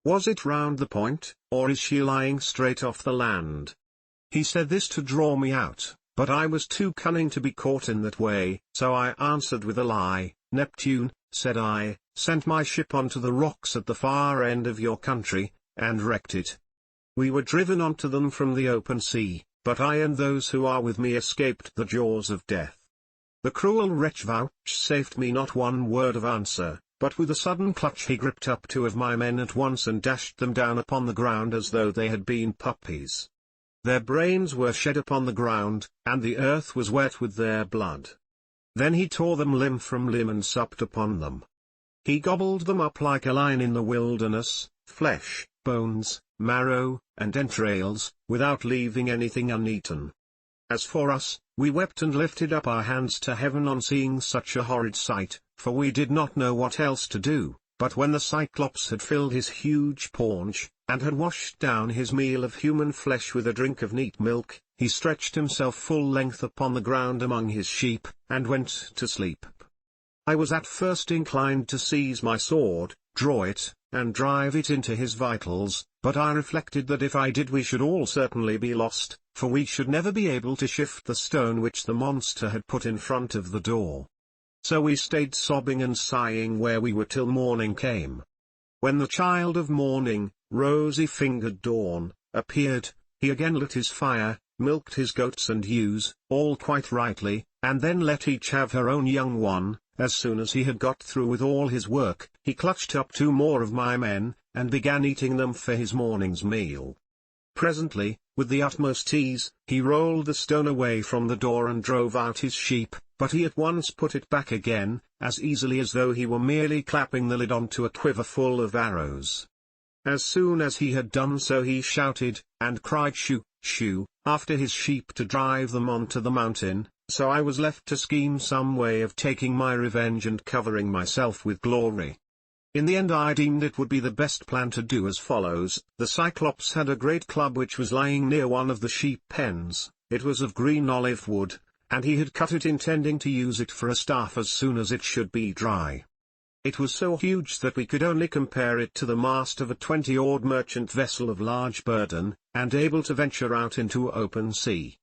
Was it round the point, or is she lying straight off the land?" He said this to draw me out, but I was too cunning to be caught in that way, so I answered with a lie. "Neptune," said I, "sent my ship onto the rocks at the far end of your country, and wrecked it. We were driven onto them from the open sea, but I and those who are with me escaped the jaws of death." The cruel wretch vouchsafed me not one word of answer, but with a sudden clutch he gripped up 2 of my men at once and dashed them down upon the ground as though they had been puppies. Their brains were shed upon the ground, and the earth was wet with their blood. Then he tore them limb from limb and supped upon them. He gobbled them up like a lion in the wilderness, flesh, bones, marrow, and entrails, without leaving anything uneaten. As for us, we wept and lifted up our hands to heaven on seeing such a horrid sight, for we did not know what else to do. But when the Cyclops had filled his huge paunch, and had washed down his meal of human flesh with a drink of neat milk, he stretched himself full length upon the ground among his sheep, and went to sleep. I was at first inclined to seize my sword, draw it, and drive it into his vitals, but I reflected that if I did we should all certainly be lost, for we should never be able to shift the stone which the monster had put in front of the door. So we stayed sobbing and sighing where we were till morning came. When the child of morning, rosy-fingered dawn, appeared, he again lit his fire, milked his goats and ewes, all quite rightly, and then let each have her own young one. As soon as he had got through with all his work, he clutched up 2 more of my men, and began eating them for his morning's meal. Presently, with the utmost ease, he rolled the stone away from the door and drove out his sheep, but he at once put it back again, as easily as though he were merely clapping the lid onto a quiver full of arrows. As soon as he had done so he shouted, and cried "Shoo, shoo," after his sheep to drive them onto the mountain, so I was left to scheme some way of taking my revenge and covering myself with glory. In the end I deemed it would be the best plan to do as follows. The Cyclops had a great club which was lying near one of the sheep pens. It was of green olive wood, and he had cut it intending to use it for a staff as soon as it should be dry. It was so huge that we could only compare it to the mast of a 20-oared merchant vessel of large burden, and able to venture out into open sea.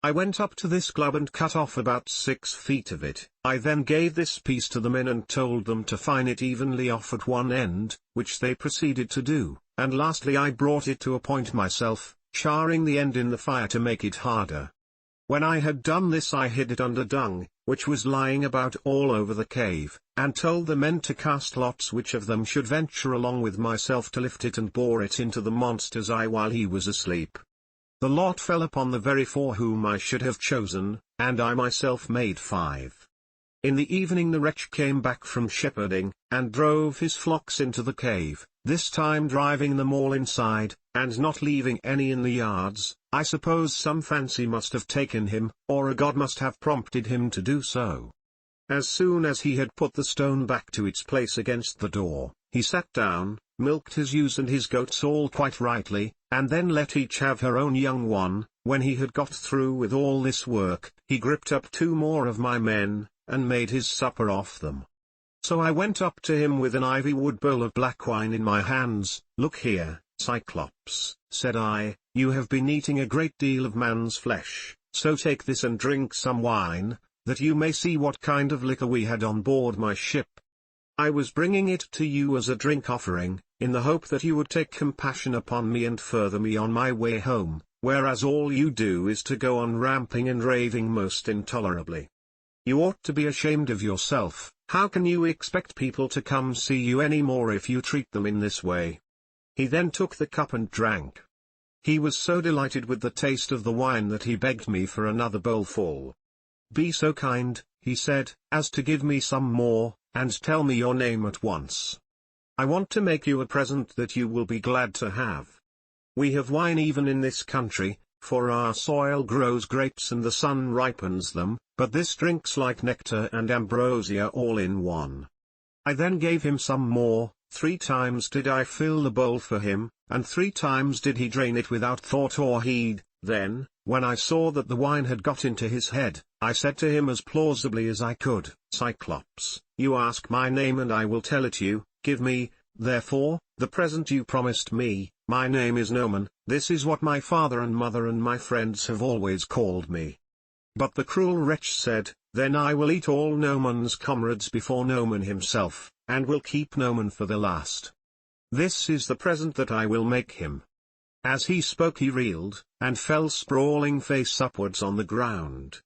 I went up to this club and cut off about 6 feet of it. I then gave this piece to the men and told them to fine it evenly off at one end, which they proceeded to do, and lastly I brought it to a point myself, charring the end in the fire to make it harder. When I had done this I hid it under dung, which was lying about all over the cave, and told the men to cast lots which of them should venture along with myself to lift it and bore it into the monster's eye while he was asleep. The lot fell upon the very 4 whom I should have chosen, and I myself made 5. In the evening the wretch came back from shepherding, and drove his flocks into the cave, this time driving them all inside, and not leaving any in the yards. I suppose some fancy must have taken him, or a god must have prompted him to do so. As soon as he had put the stone back to its place against the door, he sat down, milked his ewes and his goats all quite rightly, and then let each have her own young one. When he had got through with all this work, he gripped up 2 more of my men, and made his supper off them. So I went up to him with an ivy wood bowl of black wine in my hands. "Look here, Cyclops," said I, "you have been eating a great deal of man's flesh, so take this and drink some wine, that you may see what kind of liquor we had on board my ship. I was bringing it to you as a drink offering, in the hope that you would take compassion upon me and further me on my way home, whereas all you do is to go on ramping and raving most intolerably. You ought to be ashamed of yourself. How can you expect people to come see you any more if you treat them in this way?" He then took the cup and drank. He was so delighted with the taste of the wine that he begged me for another bowlful. "Be so kind," he said, "as to give me some more, and tell me your name at once. I want to make you a present that you will be glad to have. We have wine even in this country, for our soil grows grapes and the sun ripens them, but this drinks like nectar and ambrosia all in one." I then gave him some more. 3 times did I fill the bowl for him, and 3 times did he drain it without thought or heed. Then, when I saw that the wine had got into his head, I said to him as plausibly as I could, "Cyclops, you ask my name and I will tell it you. Give me, therefore, the present you promised me. My name is Noman, this is what my father and mother and my friends have always called me." But the cruel wretch said, "Then I will eat all Noman's comrades before Noman himself, and will keep Noman for the last. This is the present that I will make him." As he spoke he reeled, and fell sprawling face upwards on the ground.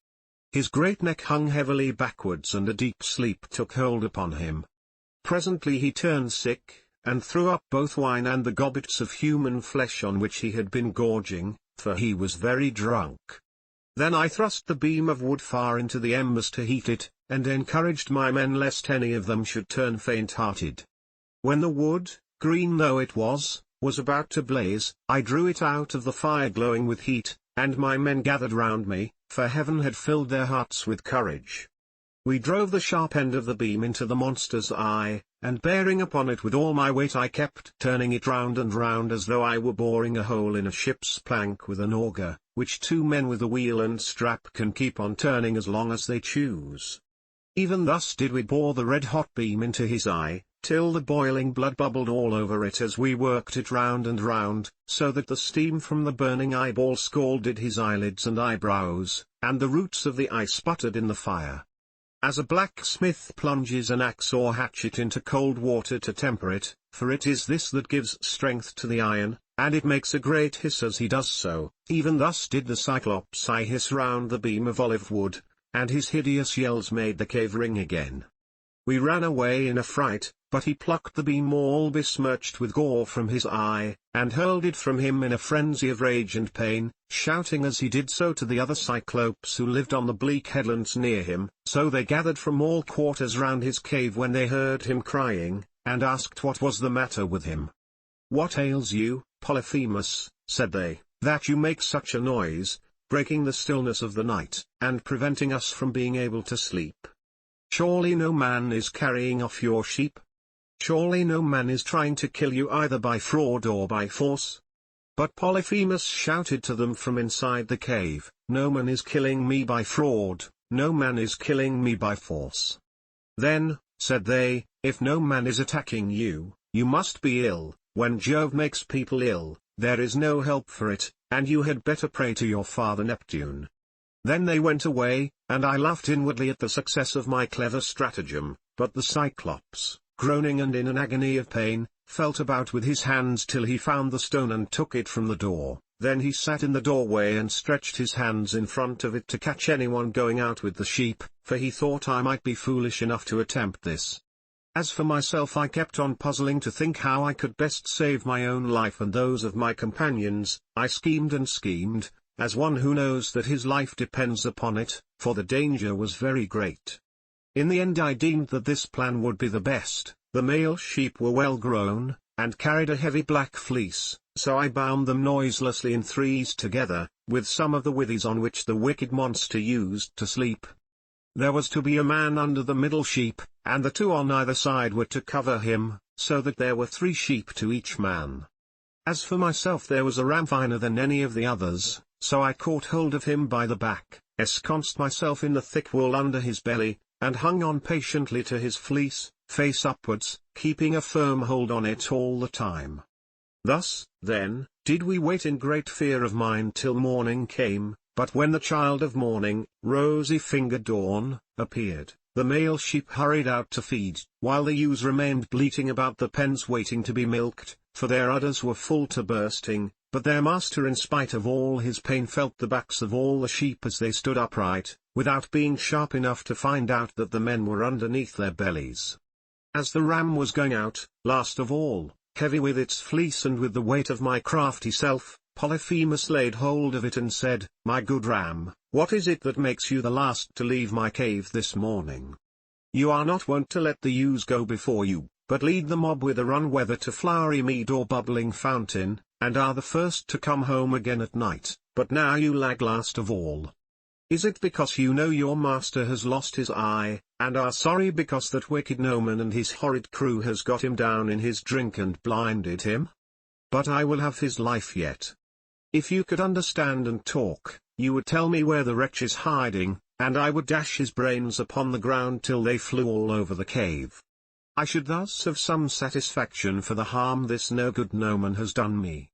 His great neck hung heavily backwards and a deep sleep took hold upon him. Presently he turned sick, and threw up both wine and the gobbets of human flesh on which he had been gorging, for he was very drunk. Then I thrust the beam of wood far into the embers to heat it, and encouraged my men lest any of them should turn faint-hearted. When the wood, green though it was about to blaze, I drew it out of the fire glowing with heat, and my men gathered round me, for heaven had filled their hearts with courage. We drove the sharp end of the beam into the monster's eye, and bearing upon it with all my weight I kept turning it round and round as though I were boring a hole in a ship's plank with an auger, which 2 men with a wheel and strap can keep on turning as long as they choose. Even thus did we bore the red-hot beam into his eye, till the boiling blood bubbled all over it as we worked it round and round, so that the steam from the burning eyeball scalded his eyelids and eyebrows, and the roots of the eye sputtered in the fire. As a blacksmith plunges an axe or hatchet into cold water to temper it, for it is this that gives strength to the iron, and it makes a great hiss as he does so, even thus did the Cyclops' eye hiss round the beam of olive wood, and his hideous yells made the cave ring again. We ran away in a fright, but he plucked the beam all besmirched with gore from his eye, and hurled it from him in a frenzy of rage and pain, shouting as he did so to the other Cyclopes who lived on the bleak headlands near him. So they gathered from all quarters round his cave when they heard him crying, and asked what was the matter with him. "What ails you, Polyphemus," said they, "that you make such a noise, breaking the stillness of the night, and preventing us from being able to sleep? Surely no man is carrying off your sheep? Surely no man is trying to kill you either by fraud or by force?" But Polyphemus shouted to them from inside the cave, "No man is killing me by fraud, no man is killing me by force." "Then," said they, "if no man is attacking you, you must be ill. When Jove makes people ill, there is no help for it, and you had better pray to your father Neptune." Then they went away, and I laughed inwardly at the success of my clever stratagem, but the Cyclops, groaning and in an agony of pain, felt about with his hands till he found the stone and took it from the door. Then he sat in the doorway and stretched his hands in front of it to catch anyone going out with the sheep, for he thought I might be foolish enough to attempt this. As for myself, I kept on puzzling to think how I could best save my own life and those of my companions. I schemed and schemed, as one who knows that his life depends upon it, for the danger was very great. In the end I deemed that this plan would be the best. The male sheep were well grown, and carried a heavy black fleece, so I bound them noiselessly in 3s together, with some of the withies on which the wicked monster used to sleep. There was to be a man under the middle sheep, and the 2 on either side were to cover him, so that there were 3 sheep to each man. As for myself, there was a ram finer than any of the others, so I caught hold of him by the back, ensconced myself in the thick wool under his belly, and hung on patiently to his fleece, face upwards, keeping a firm hold on it all the time. Thus, then, did we wait in great fear of mind till morning came, but when the child of morning, rosy-fingered dawn, appeared, the male sheep hurried out to feed, while the ewes remained bleating about the pens waiting to be milked, for their udders were full to bursting, but their master in spite of all his pain felt the backs of all the sheep as they stood upright, without being sharp enough to find out that the men were underneath their bellies. As the ram was going out, last of all, heavy with its fleece and with the weight of my crafty self, Polyphemus laid hold of it and said, "My good ram, what is it that makes you the last to leave my cave this morning? You are not wont to let the ewes go before you, but lead the mob with a run whether to flowery mead or bubbling fountain, and are the first to come home again at night, but now you lag last of all. Is it because you know your master has lost his eye, and are sorry because that wicked Noman and his horrid crew has got him down in his drink and blinded him? But I will have his life yet. If you could understand and talk, you would tell me where the wretch is hiding, and I would dash his brains upon the ground till they flew all over the cave. I should thus have some satisfaction for the harm this no-good Noman has done me."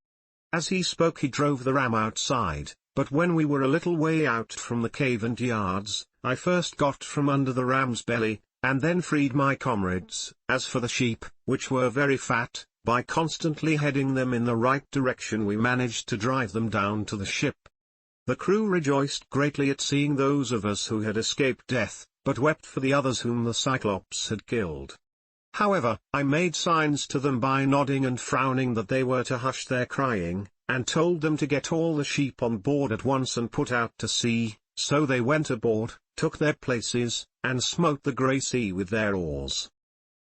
As he spoke he drove the ram outside, but when we were a little way out from the cave and yards, I first got from under the ram's belly, and then freed my comrades. As for the sheep, which were very fat, by constantly heading them in the right direction we managed to drive them down to the ship. The crew rejoiced greatly at seeing those of us who had escaped death, but wept for the others whom the Cyclops had killed. However, I made signs to them by nodding and frowning that they were to hush their crying, and told them to get all the sheep on board at once and put out to sea, so they went aboard, took their places, and smote the grey sea with their oars.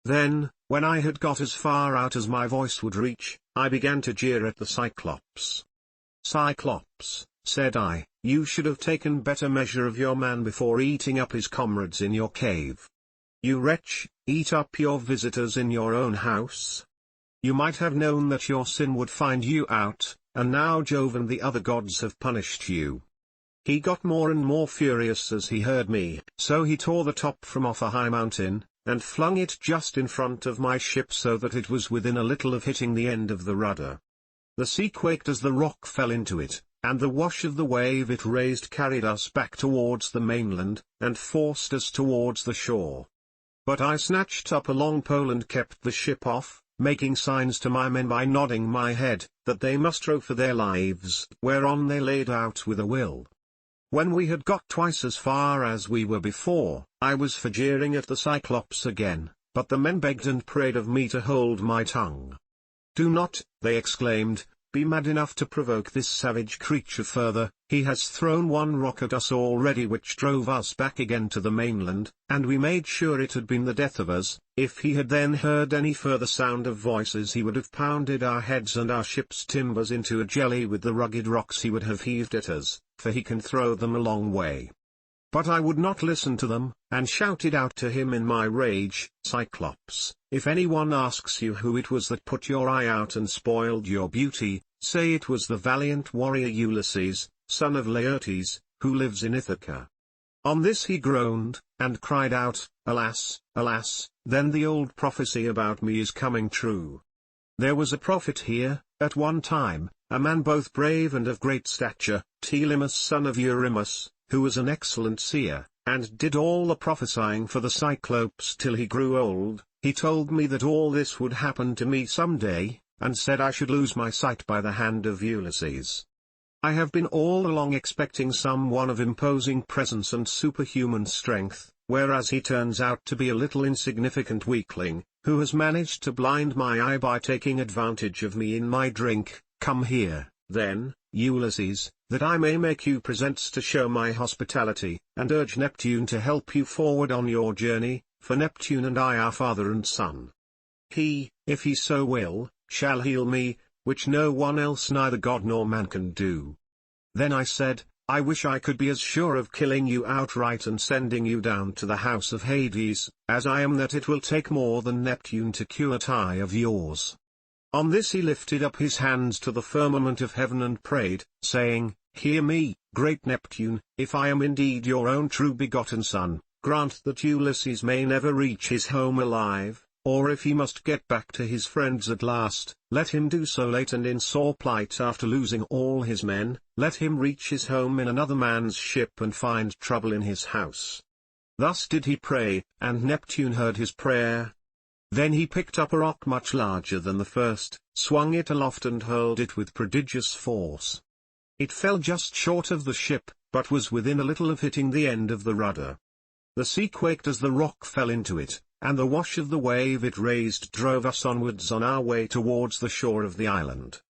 Then, when I had got as far out as my voice would reach, I began to jeer at the Cyclops. "Cyclops," said I, "you should have taken better measure of your man before eating up his comrades in your cave. You wretch, eat up your visitors in your own house. You might have known that your sin would find you out, and now Jove and the other gods have punished you." He got more and more furious as he heard me, so he tore the top from off a high mountain, and flung it just in front of my ship so that it was within a little of hitting the end of the rudder. The sea quaked as the rock fell into it, and the wash of the wave it raised carried us back towards the mainland, and forced us towards the shore. But I snatched up a long pole and kept the ship off, making signs to my men by nodding my head, that they must row for their lives, whereon they laid out with a will. When we had got twice as far as we were before, I was for jeering at the Cyclops again, but the men begged and prayed of me to hold my tongue. "Do not," they exclaimed, "be mad enough to provoke this savage creature further. He has thrown one rock at us already which drove us back again to the mainland, and we made sure it had been the death of us. If he had then heard any further sound of voices he would have pounded our heads and our ship's timbers into a jelly with the rugged rocks he would have heaved at us, for he can throw them a long way." But I would not listen to them, and shouted out to him in my rage, "Cyclops, if anyone asks you who it was that put your eye out and spoiled your beauty, say it was the valiant warrior Ulysses, son of Laertes, who lives in Ithaca." On this he groaned, and cried out, "Alas, alas, then the old prophecy about me is coming true. There was a prophet here, at one time, a man both brave and of great stature, Telemus son of Eurymus, who was an excellent seer, and did all the prophesying for the Cyclops till he grew old. He told me that all this would happen to me some day, and said I should lose my sight by the hand of Ulysses. I have been all along expecting some one of imposing presence and superhuman strength, whereas he turns out to be a little insignificant weakling, who has managed to blind my eye by taking advantage of me in my drink. Come here, then, Ulysses, that I may make you presents to show my hospitality, and urge Neptune to help you forward on your journey, for Neptune and I are father and son. He, if he so will, shall heal me, which no one else neither god nor man can do." Then I said, "I wish I could be as sure of killing you outright and sending you down to the house of Hades, as I am that it will take more than Neptune to cure that eye of yours." On this he lifted up his hands to the firmament of heaven and prayed, saying, "Hear me, great Neptune, if I am indeed your own true begotten son, grant that Ulysses may never reach his home alive, or if he must get back to his friends at last, let him do so late and in sore plight after losing all his men. Let him reach his home in another man's ship and find trouble in his house. Thus did he pray, and Neptune heard his prayer. Then he picked up a rock much larger than the first, swung it aloft and hurled it with prodigious force. It fell just short of the ship, but was within a little of hitting the end of the rudder. The sea quaked as the rock fell into it, and the wash of the wave it raised drove us onwards on our way towards the shore of the island.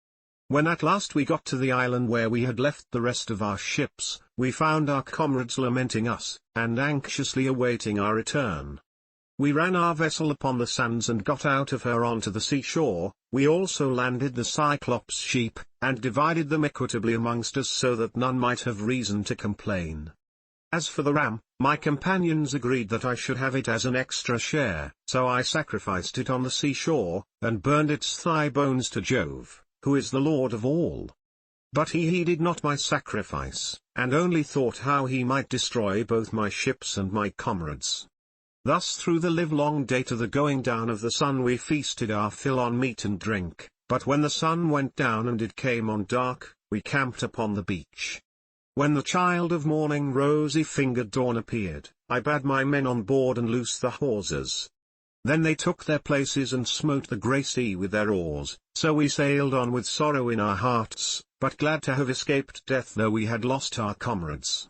When at last we got to the island where we had left the rest of our ships, we found our comrades lamenting us, and anxiously awaiting our return. We ran our vessel upon the sands and got out of her onto the seashore. We also landed the Cyclops sheep, and divided them equitably amongst us so that none might have reason to complain. As for the ram, my companions agreed that I should have it as an extra share, so I sacrificed it on the seashore, and burned its thigh bones to Jove, who is the Lord of all. But he heeded not my sacrifice, and only thought how he might destroy both my ships and my comrades. Thus through the livelong day to the going down of the sun we feasted our fill on meat and drink, but when the sun went down and it came on dark, we camped upon the beach. When the child of morning rosy-fingered dawn appeared, I bade my men on board and loose the hawsers. Then they took their places and smote the grey sea with their oars, so we sailed on with sorrow in our hearts, but glad to have escaped death though we had lost our comrades.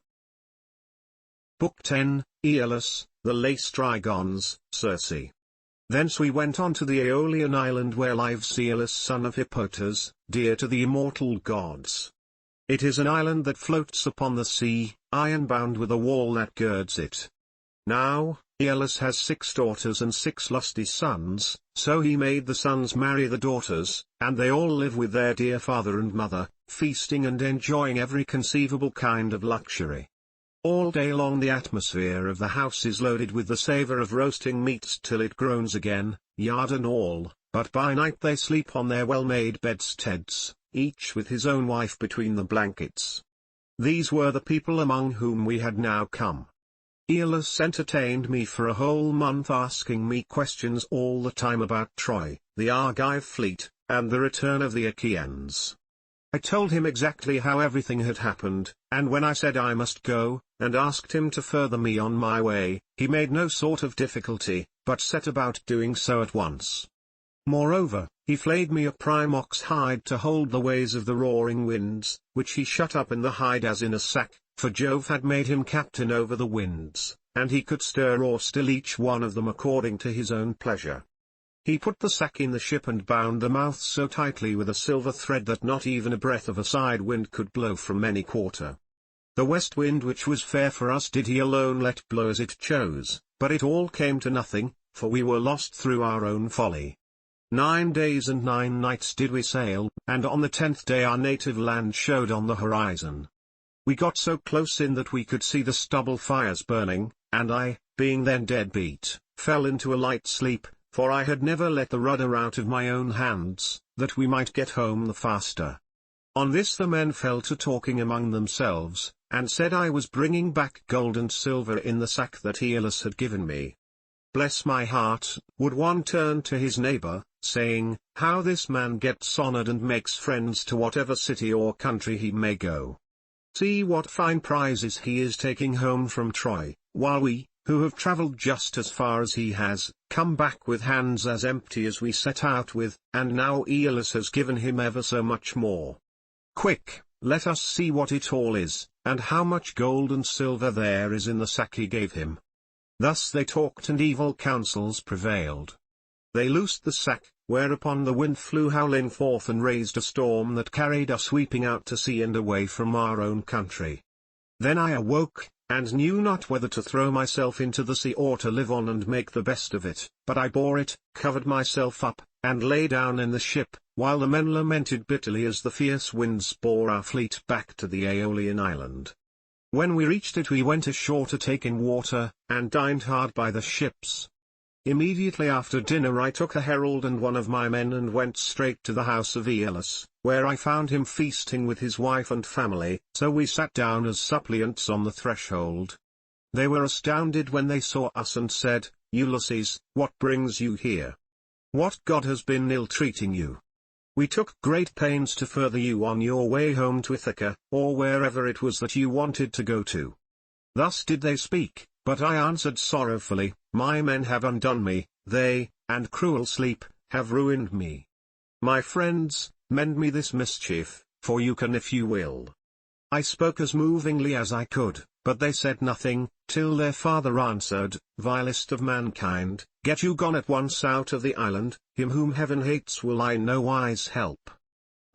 Book 10, Aeolus, the Laestrygons, Circe. Thence we went on to the Aeolian island where lives Aeolus son of Hippotas, dear to the immortal gods. It is an island that floats upon the sea, iron-bound with a wall that girds it. Now, Aeolus has 6 daughters and 6 lusty sons, so he made the sons marry the daughters, and they all live with their dear father and mother, feasting and enjoying every conceivable kind of luxury. All day long the atmosphere of the house is loaded with the savour of roasting meats till it groans again, yard and all, but by night they sleep on their well-made bedsteads, each with his own wife between the blankets. These were the people among whom we had now come. Aeolus entertained me for a whole month asking me questions all the time about Troy, the Argive fleet, and the return of the Achaeans. I told him exactly how everything had happened, and when I said I must go, and asked him to further me on my way, he made no sort of difficulty, but set about doing so at once. Moreover, he flayed me a prime ox hide to hold the ways of the roaring winds, which he shut up in the hide as in a sack, for Jove had made him captain over the winds, and he could stir or still each one of them according to his own pleasure. He put the sack in the ship and bound the mouth so tightly with a silver thread that not even a breath of a side wind could blow from any quarter. The west wind which was fair for us did he alone let blow as it chose, but it all came to nothing, for we were lost through our own folly. 9 days and 9 nights did we sail, and on the 10th day our native land showed on the horizon. We got so close in that we could see the stubble fires burning, and I, being then dead beat, fell into a light sleep, for I had never let the rudder out of my own hands, that we might get home the faster. On this the men fell to talking among themselves, and said I was bringing back gold and silver in the sack that Aeolus had given me. Bless my heart, would one turn to his neighbor, saying, how this man gets honored and makes friends to whatever city or country he may go. See what fine prizes he is taking home from Troy, while we, who have traveled just as far as he has, come back with hands as empty as we set out with, and now Aeolus has given him ever so much more. Quick, let us see what it all is, and how much gold and silver there is in the sack he gave him. Thus they talked and evil counsels prevailed. They loosed the sack, whereupon the wind flew howling forth and raised a storm that carried us sweeping out to sea and away from our own country. Then I awoke, and knew not whether to throw myself into the sea or to live on and make the best of it, but I bore it, covered myself up, and lay down in the ship, while the men lamented bitterly as the fierce winds bore our fleet back to the Aeolian island. When we reached it we went ashore to take in water, and dined hard by the ships. Immediately after dinner I took a herald and one of my men and went straight to the house of Aeolus, where I found him feasting with his wife and family, so we sat down as suppliants on the threshold. They were astounded when they saw us and said, "Ulysses, what brings you here? What god has been ill-treating you? We took great pains to further you on your way home to Ithaca, or wherever it was that you wanted to go to." Thus did they speak, but I answered sorrowfully, "My men have undone me, they, and cruel sleep, have ruined me. My friends, mend me this mischief, for you can if you will." I spoke as movingly as I could, but they said nothing, till their father answered, "Vilest of mankind, get you gone at once out of the island, him whom heaven hates will I no wise help.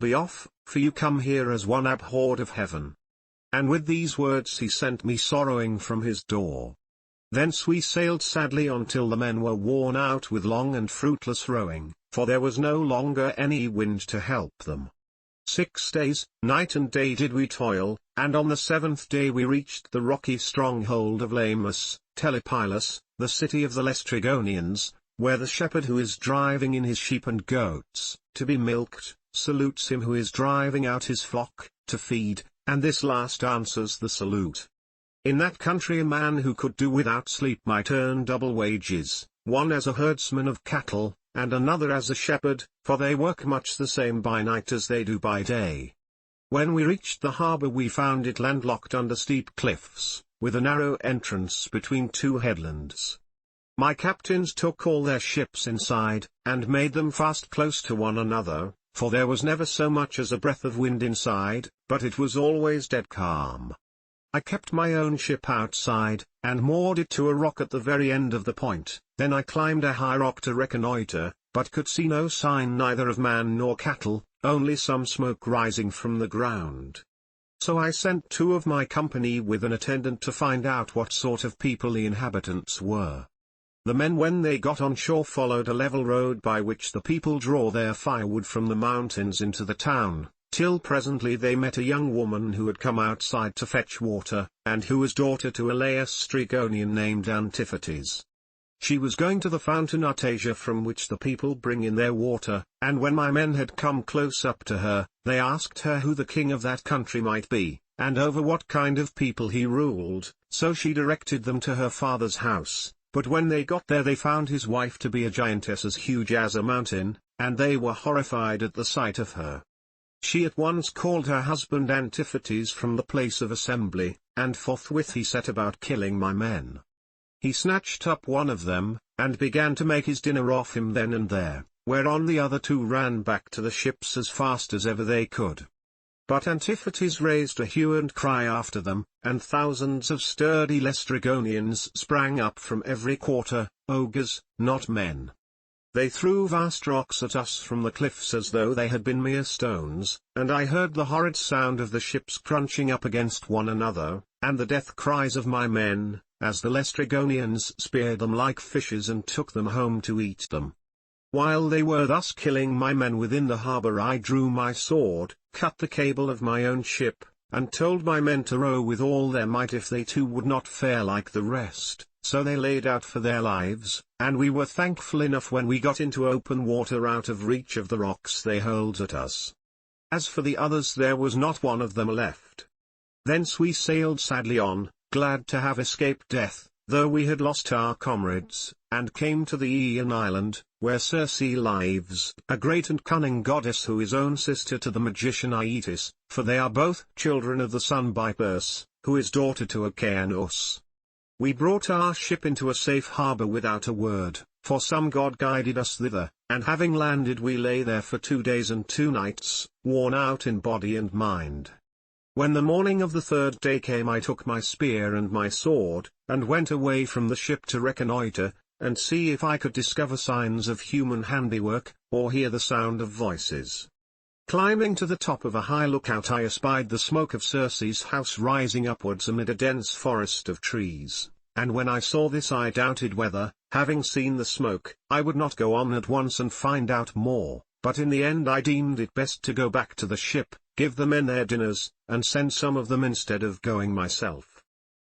Be off, for you come here as one abhorred of heaven." And with these words he sent me sorrowing from his door. Thence we sailed sadly on till the men were worn out with long and fruitless rowing, for there was no longer any wind to help them. 6 days, night and day did we toil, and on the 7th day we reached the rocky stronghold of Lamus, Telepylus, the city of the Laestrygonians, where the shepherd who is driving in his sheep and goats, to be milked, salutes him who is driving out his flock, to feed, and this last answers the salute. In that country a man who could do without sleep might earn double wages, one as a herdsman of cattle, and another as a shepherd, for they work much the same by night as they do by day. When we reached the harbour we found it landlocked under steep cliffs, with a narrow entrance between two headlands. My captains took all their ships inside, and made them fast close to one another, for there was never so much as a breath of wind inside, but it was always dead calm. I kept my own ship outside, and moored it to a rock at the very end of the point. Then I climbed a high rock to reconnoitre, but could see no sign neither of man nor cattle, only some smoke rising from the ground. So I sent 2 of my company with an attendant to find out what sort of people the inhabitants were. The men when they got on shore followed a level road by which the people draw their firewood from the mountains into the town, till presently they met a young woman who had come outside to fetch water, and who was daughter to a Laestrygonian named Antiphates. She was going to the fountain Artasia from which the people bring in their water, and when my men had come close up to her, they asked her who the king of that country might be, and over what kind of people he ruled, so she directed them to her father's house, but when they got there they found his wife to be a giantess as huge as a mountain, and they were horrified at the sight of her. She at once called her husband Antiphates from the place of assembly, and forthwith he set about killing my men. He snatched up one of them, and began to make his dinner off him then and there, whereon the other 2 ran back to the ships as fast as ever they could. But Antiphates raised a hue and cry after them, and thousands of sturdy Laestrygonians sprang up from every quarter, ogres, not men. They threw vast rocks at us from the cliffs as though they had been mere stones, and I heard the horrid sound of the ships crunching up against one another, and the death cries of my men, as the Laestrygonians speared them like fishes and took them home to eat them. While they were thus killing my men within the harbour I drew my sword, cut the cable of my own ship, and told my men to row with all their might if they too would not fare like the rest. So they laid out for their lives, and we were thankful enough when we got into open water out of reach of the rocks they hurled at us. As for the others there was not one of them left. Thence we sailed sadly on, glad to have escaped death, though we had lost our comrades, and came to the Aeaean island, where Circe lives, a great and cunning goddess who is own sister to the magician Aeetes, for they are both children of the sun by Perse, who is daughter to Oceanus. We brought our ship into a safe harbour without a word, for some god guided us thither, and having landed we lay there for 2 days and 2 nights, worn out in body and mind. When the morning of the 3rd day came I took my spear and my sword, and went away from the ship to reconnoitre, and see if I could discover signs of human handiwork, or hear the sound of voices. Climbing to the top of a high lookout I espied the smoke of Circe's house rising upwards amid a dense forest of trees, and when I saw this I doubted whether, having seen the smoke, I would not go on at once and find out more, but in the end I deemed it best to go back to the ship, give the men their dinners, and send some of them instead of going myself.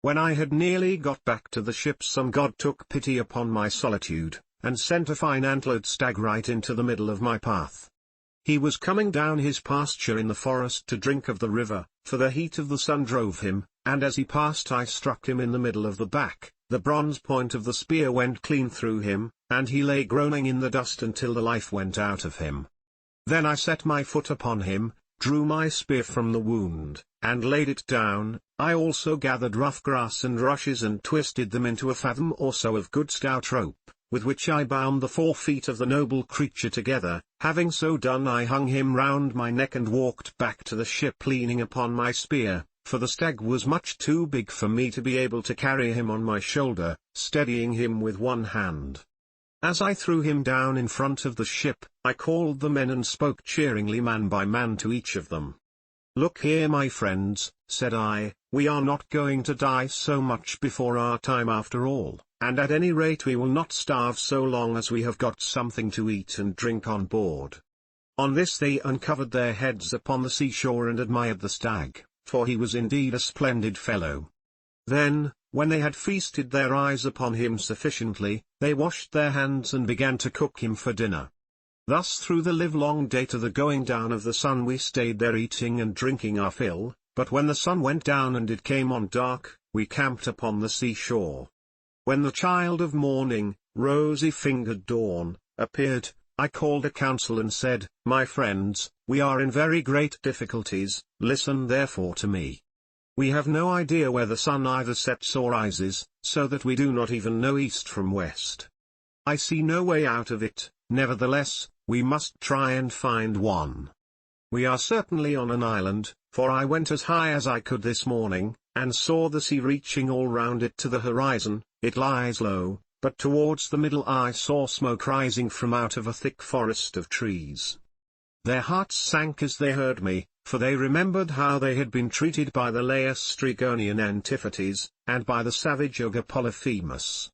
When I had nearly got back to the ship some god took pity upon my solitude, and sent a fine antlered stag right into the middle of my path. He was coming down his pasture in the forest to drink of the river, for the heat of the sun drove him, and as he passed I struck him in the middle of the back. The bronze point of the spear went clean through him, and he lay groaning in the dust until the life went out of him. Then I set my foot upon him, drew my spear from the wound, and laid it down. I also gathered rough grass and rushes and twisted them into a fathom or so of good stout rope, with which I bound the 4 feet of the noble creature together. Having so done I hung him round my neck and walked back to the ship leaning upon my spear, for the stag was much too big for me to be able to carry him on my shoulder, steadying him with one hand. As I threw him down in front of the ship, I called the men and spoke cheeringly man by man to each of them. "Look here, my friends," said I, "we are not going to die so much before our time after all, and at any rate we will not starve so long as we have got something to eat and drink on board." On this they uncovered their heads upon the seashore and admired the stag, for he was indeed a splendid fellow. Then, when they had feasted their eyes upon him sufficiently, they washed their hands and began to cook him for dinner. Thus through the livelong day to the going down of the sun we stayed there eating and drinking our fill, but when the sun went down and it came on dark, we camped upon the seashore. When the child of morning, rosy-fingered dawn, appeared, I called a council and said, "My friends, we are in very great difficulties, listen therefore to me. We have no idea where the sun either sets or rises, so that we do not even know east from west. I see no way out of it, nevertheless, we must try and find one. We are certainly on an island, for I went as high as I could this morning, and saw the sea reaching all round it to the horizon. It lies low, but towards the middle I saw smoke rising from out of a thick forest of trees." Their hearts sank as they heard me, for they remembered how they had been treated by the Laestrygonian Antiphates, and by the savage ogre Polyphemus.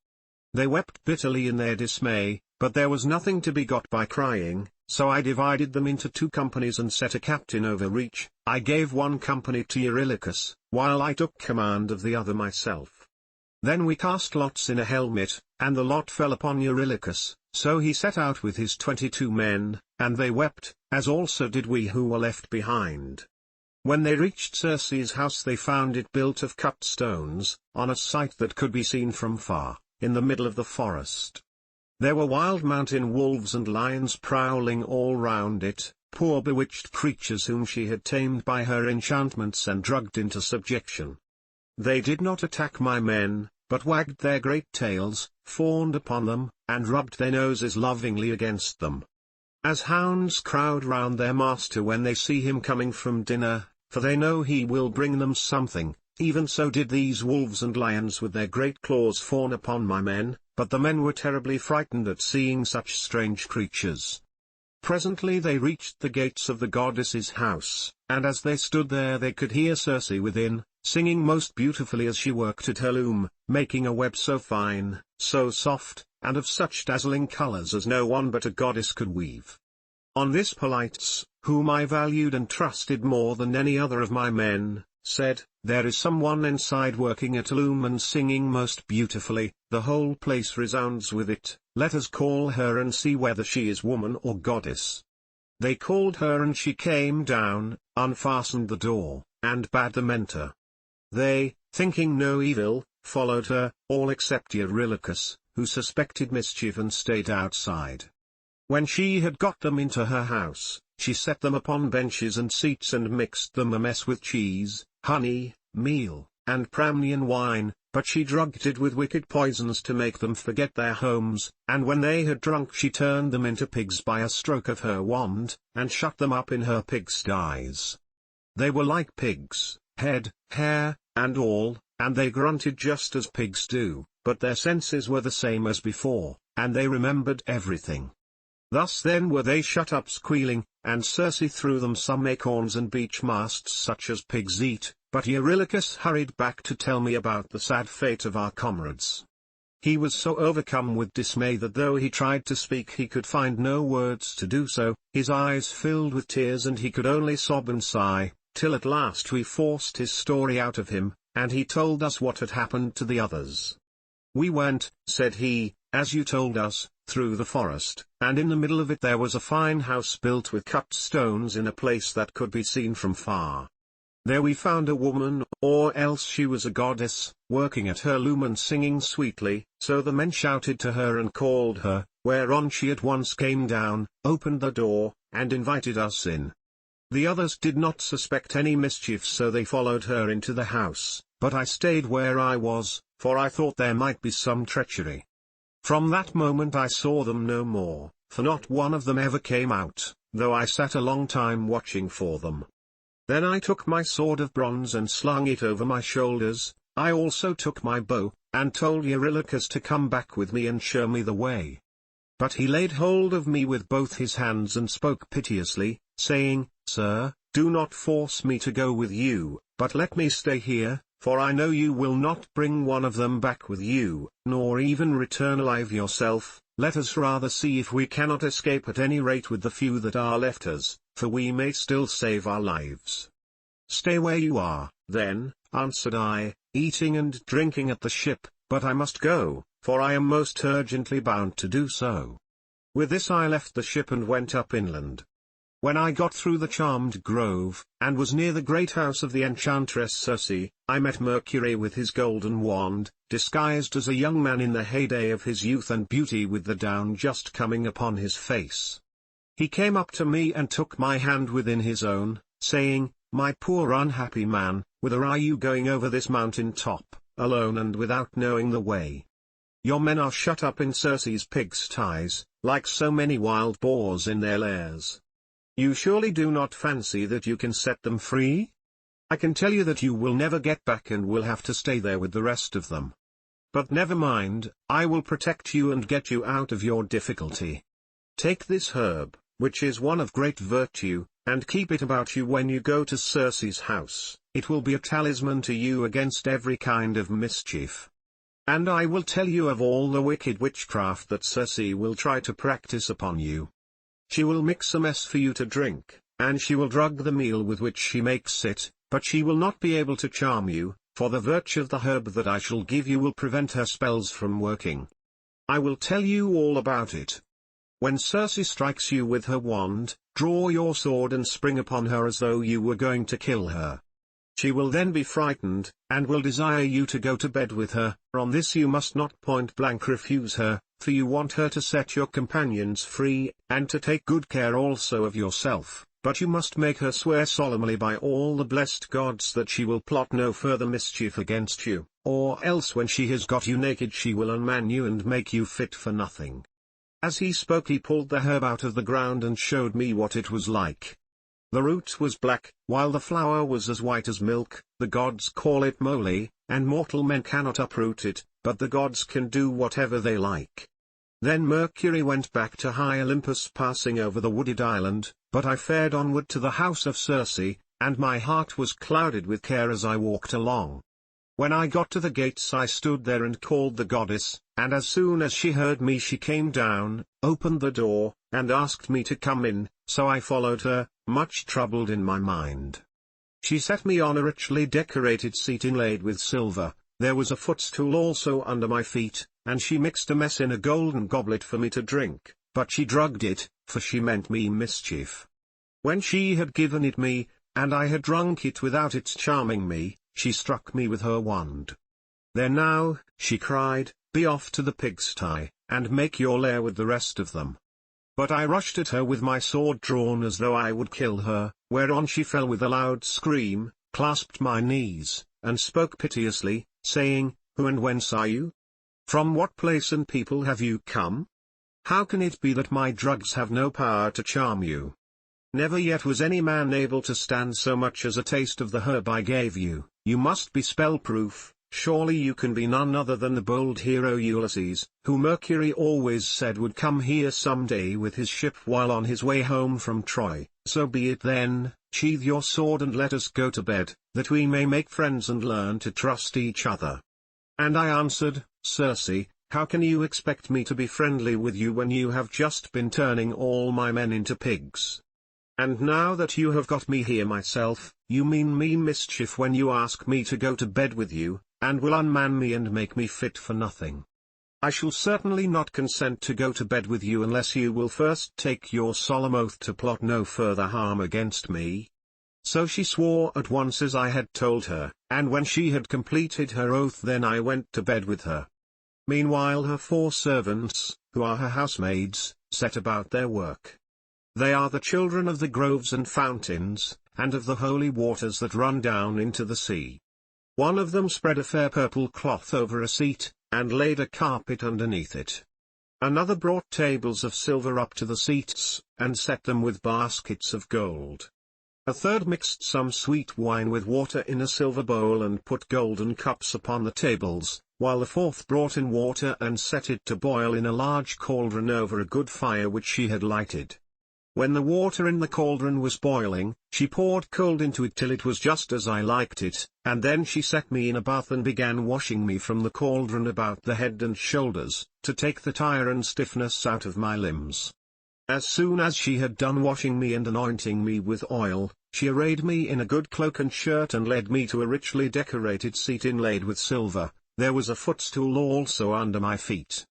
They wept bitterly in their dismay, but there was nothing to be got by crying, so I divided them into 2 companies and set a captain over each. I gave one company to Eurylochus, while I took command of the other myself. Then we cast lots in a helmet, and the lot fell upon Eurylochus, so he set out with his 22 men, and they wept, as also did we who were left behind. When they reached Circe's house they found it built of cut stones, on a site that could be seen from far, in the middle of the forest. There were wild mountain wolves and lions prowling all round it, poor bewitched creatures whom she had tamed by her enchantments and drugged into subjection. They did not attack my men, but wagged their great tails, fawned upon them, and rubbed their noses lovingly against them. As hounds crowd round their master when they see him coming from dinner, for they know he will bring them something, even so did these wolves and lions with their great claws fawn upon my men, but the men were terribly frightened at seeing such strange creatures. Presently they reached the gates of the goddess's house, and as they stood there they could hear Circe within, singing most beautifully as she worked at her loom, making a web so fine, so soft, and of such dazzling colors as no one but a goddess could weave. On this Polites, whom I valued and trusted more than any other of my men, said, "There is someone inside working at a loom and singing most beautifully, the whole place resounds with it, let us call her and see whether she is woman or goddess." They called her and she came down, unfastened the door, and bade them enter. They, thinking no evil, followed her, all except Eurylochus, who suspected mischief and stayed outside. When she had got them into her house, she set them upon benches and seats and mixed them a mess with cheese, honey, meal, and Pramnian wine, but she drugged it with wicked poisons to make them forget their homes, and when they had drunk she turned them into pigs by a stroke of her wand, and shut them up in her pigsties. They were like pigs, head, hair, and all, and they grunted just as pigs do, but their senses were the same as before, and they remembered everything. Thus then were they shut up squealing, and Circe threw them some acorns and beech masts such as pigs eat, but Eurylochus hurried back to tell me about the sad fate of our comrades. He was so overcome with dismay that though he tried to speak he could find no words to do so, his eyes filled with tears and he could only sob and sigh, till at last we forced his story out of him, and he told us what had happened to the others. "We went," said he, "as you told us, through the forest, and in the middle of it there was a fine house built with cut stones in a place that could be seen from far. There we found a woman, or else she was a goddess, working at her loom and singing sweetly, so the men shouted to her and called her, whereon she at once came down, opened the door, and invited us in. The others did not suspect any mischief, so they followed her into the house, but I stayed where I was, for I thought there might be some treachery. From that moment I saw them no more, for not one of them ever came out, though I sat a long time watching for them. Then I took my sword of bronze and slung it over my shoulders. I also took my bow, and told Eurylochus to come back with me and show me the way. But he laid hold of me with both his hands and spoke piteously, saying, Sir, do not force me to go with you, but let me stay here, for I know you will not bring one of them back with you, nor even return alive yourself. Let us rather see if we cannot escape at any rate with the few that are left us, for we may still save our lives. Stay where you are, then, answered I, eating and drinking at the ship, but I must go, for I am most urgently bound to do so. With this I left the ship and went up inland. When I got through the charmed grove, and was near the great house of the enchantress Circe, I met Mercury with his golden wand, disguised as a young man in the heyday of his youth and beauty, with the down just coming upon his face. He came up to me and took my hand within his own, saying, My poor unhappy man, whither are you going over this mountain top, alone and without knowing the way? Your men are shut up in Circe's pigsties, like so many wild boars in their lairs. You surely do not fancy that you can set them free? I can tell you that you will never get back and will have to stay there with the rest of them. But never mind, I will protect you and get you out of your difficulty. Take this herb, which is one of great virtue, and keep it about you when you go to Circe's house. It will be a talisman to you against every kind of mischief. And I will tell you of all the wicked witchcraft that Circe will try to practice upon you. She will mix a mess for you to drink, and she will drug the meal with which she makes it, but she will not be able to charm you, for the virtue of the herb that I shall give you will prevent her spells from working. I will tell you all about it. When Circe strikes you with her wand, draw your sword and spring upon her as though you were going to kill her. She will then be frightened, and will desire you to go to bed with her. On this you must not point-blank refuse her, for you want her to set your companions free, and to take good care also of yourself, but you must make her swear solemnly by all the blessed gods that she will plot no further mischief against you, or else when she has got you naked she will unman you and make you fit for nothing. As he spoke he pulled the herb out of the ground and showed me what it was like. The root was black, while the flower was as white as milk. The gods call it moly, and mortal men cannot uproot it, but the gods can do whatever they like. Then Mercury went back to high Olympus, passing over the wooded island, but I fared onward to the house of Circe, and my heart was clouded with care as I walked along. When I got to the gates I stood there and called the goddess, and as soon as she heard me she came down, opened the door, and asked me to come in, so I followed her, much troubled in my mind. She set me on a richly decorated seat inlaid with silver. There was a footstool also under my feet, and she mixed a mess in a golden goblet for me to drink, but she drugged it, for she meant me mischief. When she had given it me, and I had drunk it without its charming me, she struck me with her wand. There now, she cried, be off to the pigsty, and make your lair with the rest of them. But I rushed at her with my sword drawn as though I would kill her, whereon she fell with a loud scream, clasped my knees, and spoke piteously, saying, Who and whence are you? From what place and people have you come? How can it be that my drugs have no power to charm you? Never yet was any man able to stand so much as a taste of the herb I gave you. You must be spell-proof. Surely you can be none other than the bold hero Ulysses, who Mercury always said would come here some day with his ship while on his way home from Troy. So be it then, sheathe your sword and let us go to bed, that we may make friends and learn to trust each other. And I answered, Circe, how can you expect me to be friendly with you when you have just been turning all my men into pigs? And now that you have got me here myself, you mean me mischief when you ask me to go to bed with you, and will unman me and make me fit for nothing. I shall certainly not consent to go to bed with you unless you will first take your solemn oath to plot no further harm against me. So she swore at once as I had told her, and when she had completed her oath then I went to bed with her. Meanwhile her 4 servants, who are her housemaids, set about their work. They are the children of the groves and fountains, and of the holy waters that run down into the sea. One of them spread a fair purple cloth over a seat, and laid a carpet underneath it. Another brought tables of silver up to the seats, and set them with baskets of gold. A third mixed some sweet wine with water in a silver bowl and put golden cups upon the tables, while the fourth brought in water and set it to boil in a large cauldron over a good fire which she had lighted. When the water in the cauldron was boiling, she poured cold into it till it was just as I liked it, and then she set me in a bath and began washing me from the cauldron about the head and shoulders, to take the tire and stiffness out of my limbs. As soon as she had done washing me and anointing me with oil, she arrayed me in a good cloak and shirt and led me to a richly decorated seat inlaid with silver. There was a footstool also under my feet.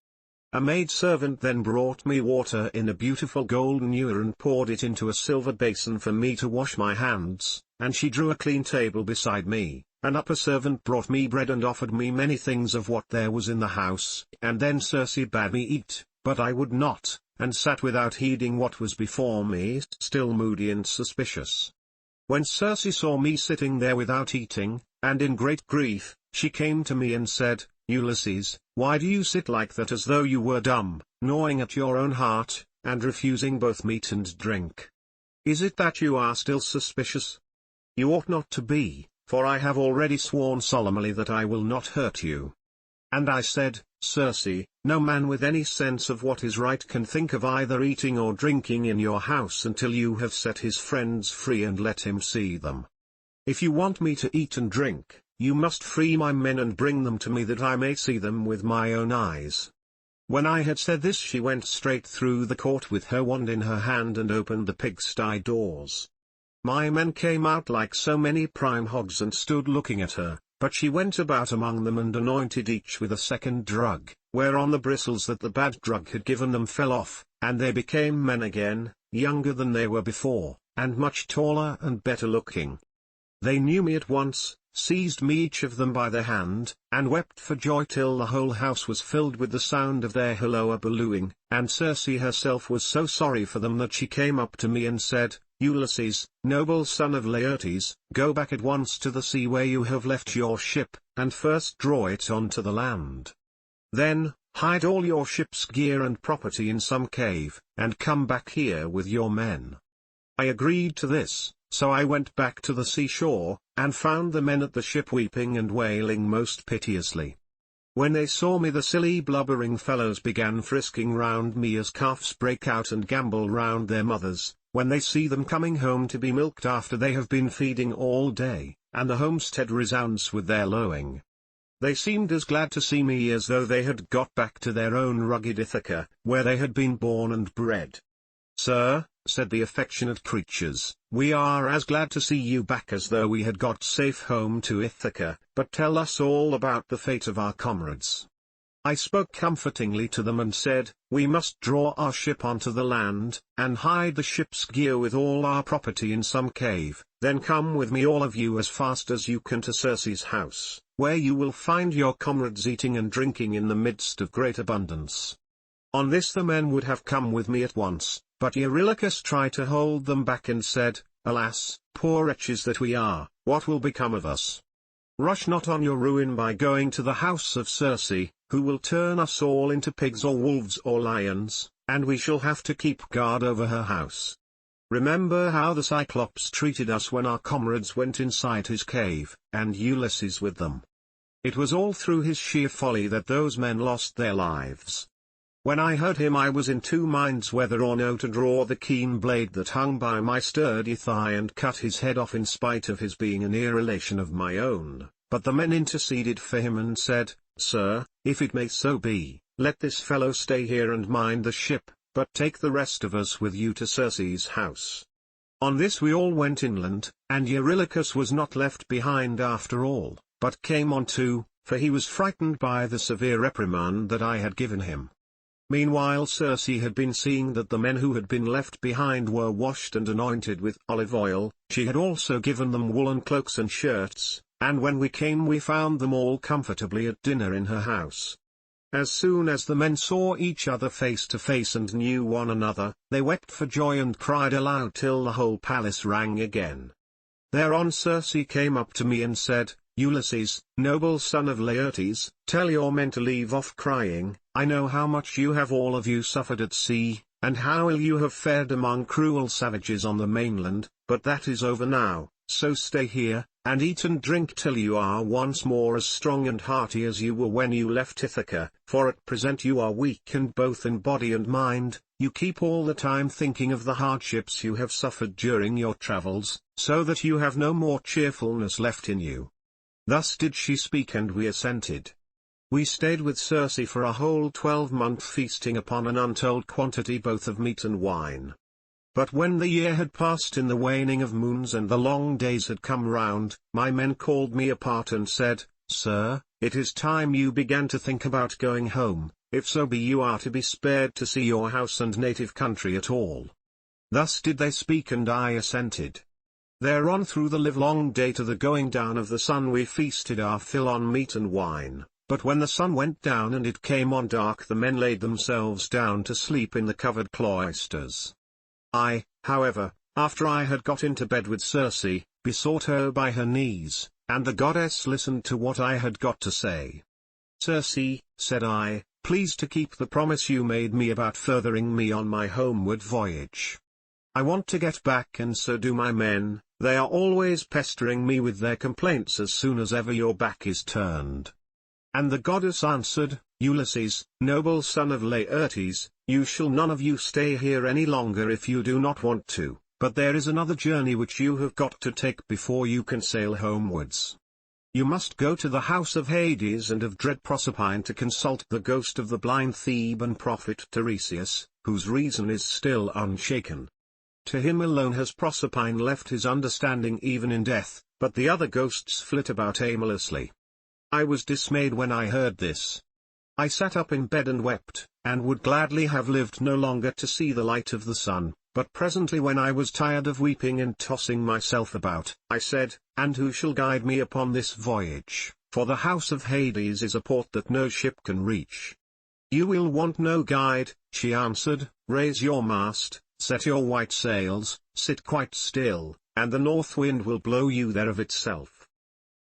A maidservant then brought me water in a beautiful golden ewer and poured it into a silver basin for me to wash my hands, and she drew a clean table beside me. An upper servant brought me bread and offered me many things of what there was in the house, and then Circe bade me eat, but I would not, and sat without heeding what was before me, still moody and suspicious. When Circe saw me sitting there without eating, and in great grief, she came to me and said, "Ulysses, why do you sit like that as though you were dumb, gnawing at your own heart, and refusing both meat and drink? Is it that you are still suspicious? You ought not to be, for I have already sworn solemnly that I will not hurt you." And I said, "Circe, no man with any sense of what is right can think of either eating or drinking in your house until you have set his friends free and let him see them. If you want me to eat and drink, you must free my men and bring them to me that I may see them with my own eyes." When I had said this she went straight through the court with her wand in her hand and opened the pigsty doors. My men came out like so many prime hogs and stood looking at her, but she went about among them and anointed each with a second drug, whereon the bristles that the bad drug had given them fell off, and they became men again, younger than they were before, and much taller and better looking. They knew me at once, seized me each of them by the hand, and wept for joy till the whole house was filled with the sound of their halloo-ballooing, and Circe herself was so sorry for them that she came up to me and said, "Ulysses, noble son of Laertes, go back at once to the sea where you have left your ship, and first draw it onto the land. Then, hide all your ship's gear and property in some cave, and come back here with your men." I agreed to this. So I went back to the seashore, and found the men at the ship weeping and wailing most piteously. When they saw me the silly blubbering fellows began frisking round me as calves break out and gambol round their mothers, when they see them coming home to be milked after they have been feeding all day, and the homestead resounds with their lowing. They seemed as glad to see me as though they had got back to their own rugged Ithaca, where they had been born and bred. "Sir," said the affectionate creatures, "we are as glad to see you back as though we had got safe home to Ithaca, but tell us all about the fate of our comrades." I spoke comfortingly to them and said, "We must draw our ship onto the land, and hide the ship's gear with all our property in some cave, then come with me all of you as fast as you can to Circe's house, where you will find your comrades eating and drinking in the midst of great abundance." On this the men would have come with me at once, but Eurylochus tried to hold them back and said, "Alas, poor wretches that we are, what will become of us? Rush not on your ruin by going to the house of Circe, who will turn us all into pigs or wolves or lions, and we shall have to keep guard over her house. Remember how the Cyclops treated us when our comrades went inside his cave, and Ulysses with them. It was all through his sheer folly that those men lost their lives." When I heard him I was in two minds whether or no to draw the keen blade that hung by my sturdy thigh and cut his head off in spite of his being a near relation of my own, but the men interceded for him and said, "Sir, if it may so be, let this fellow stay here and mind the ship, but take the rest of us with you to Circe's house." On this we all went inland, and Eurylochus was not left behind after all, but came on too, for he was frightened by the severe reprimand that I had given him. Meanwhile Circe had been seeing that the men who had been left behind were washed and anointed with olive oil. She had also given them woolen cloaks and shirts, and when we came we found them all comfortably at dinner in her house. As soon as the men saw each other face to face and knew one another, they wept for joy and cried aloud till the whole palace rang again. Thereon Circe came up to me and said, "Ulysses, noble son of Laertes, tell your men to leave off crying. I know how much you have all of you suffered at sea, and how ill you have fared among cruel savages on the mainland, but that is over now, so stay here, and eat and drink till you are once more as strong and hearty as you were when you left Ithaca, for at present you are weakened both in body and mind. You keep all the time thinking of the hardships you have suffered during your travels, so that you have no more cheerfulness left in you." Thus did she speak and we assented. We stayed with Circe for a whole 12-month feasting upon an untold quantity both of meat and wine. But when the year had passed in the waning of moons and the long days had come round, my men called me apart and said, "Sir, it is time you began to think about going home, if so be you are to be spared to see your house and native country at all." Thus did they speak and I assented. Thereon through the livelong day to the going down of the sun we feasted our fill on meat and wine, but when the sun went down and it came on dark the men laid themselves down to sleep in the covered cloisters. I, however, after I had got into bed with Circe, besought her by her knees, and the goddess listened to what I had got to say. "Circe," said I, "please to keep the promise you made me about furthering me on my homeward voyage. I want to get back and so do my men, they are always pestering me with their complaints as soon as ever your back is turned." And the goddess answered, "Ulysses, noble son of Laertes, you shall none of you stay here any longer if you do not want to, but there is another journey which you have got to take before you can sail homewards. You must go to the house of Hades and of dread Proserpine to consult the ghost of the blind Theban prophet Tiresias, whose reason is still unshaken. To him alone has Proserpine left his understanding even in death, but the other ghosts flit about aimlessly." I was dismayed when I heard this. I sat up in bed and wept, and would gladly have lived no longer to see the light of the sun, but presently when I was tired of weeping and tossing myself about, I said, "And who shall guide me upon this voyage, for the house of Hades is a port that no ship can reach." "You will want no guide," she answered, "raise your mast, set your white sails, sit quite still, and the north wind will blow you there of itself.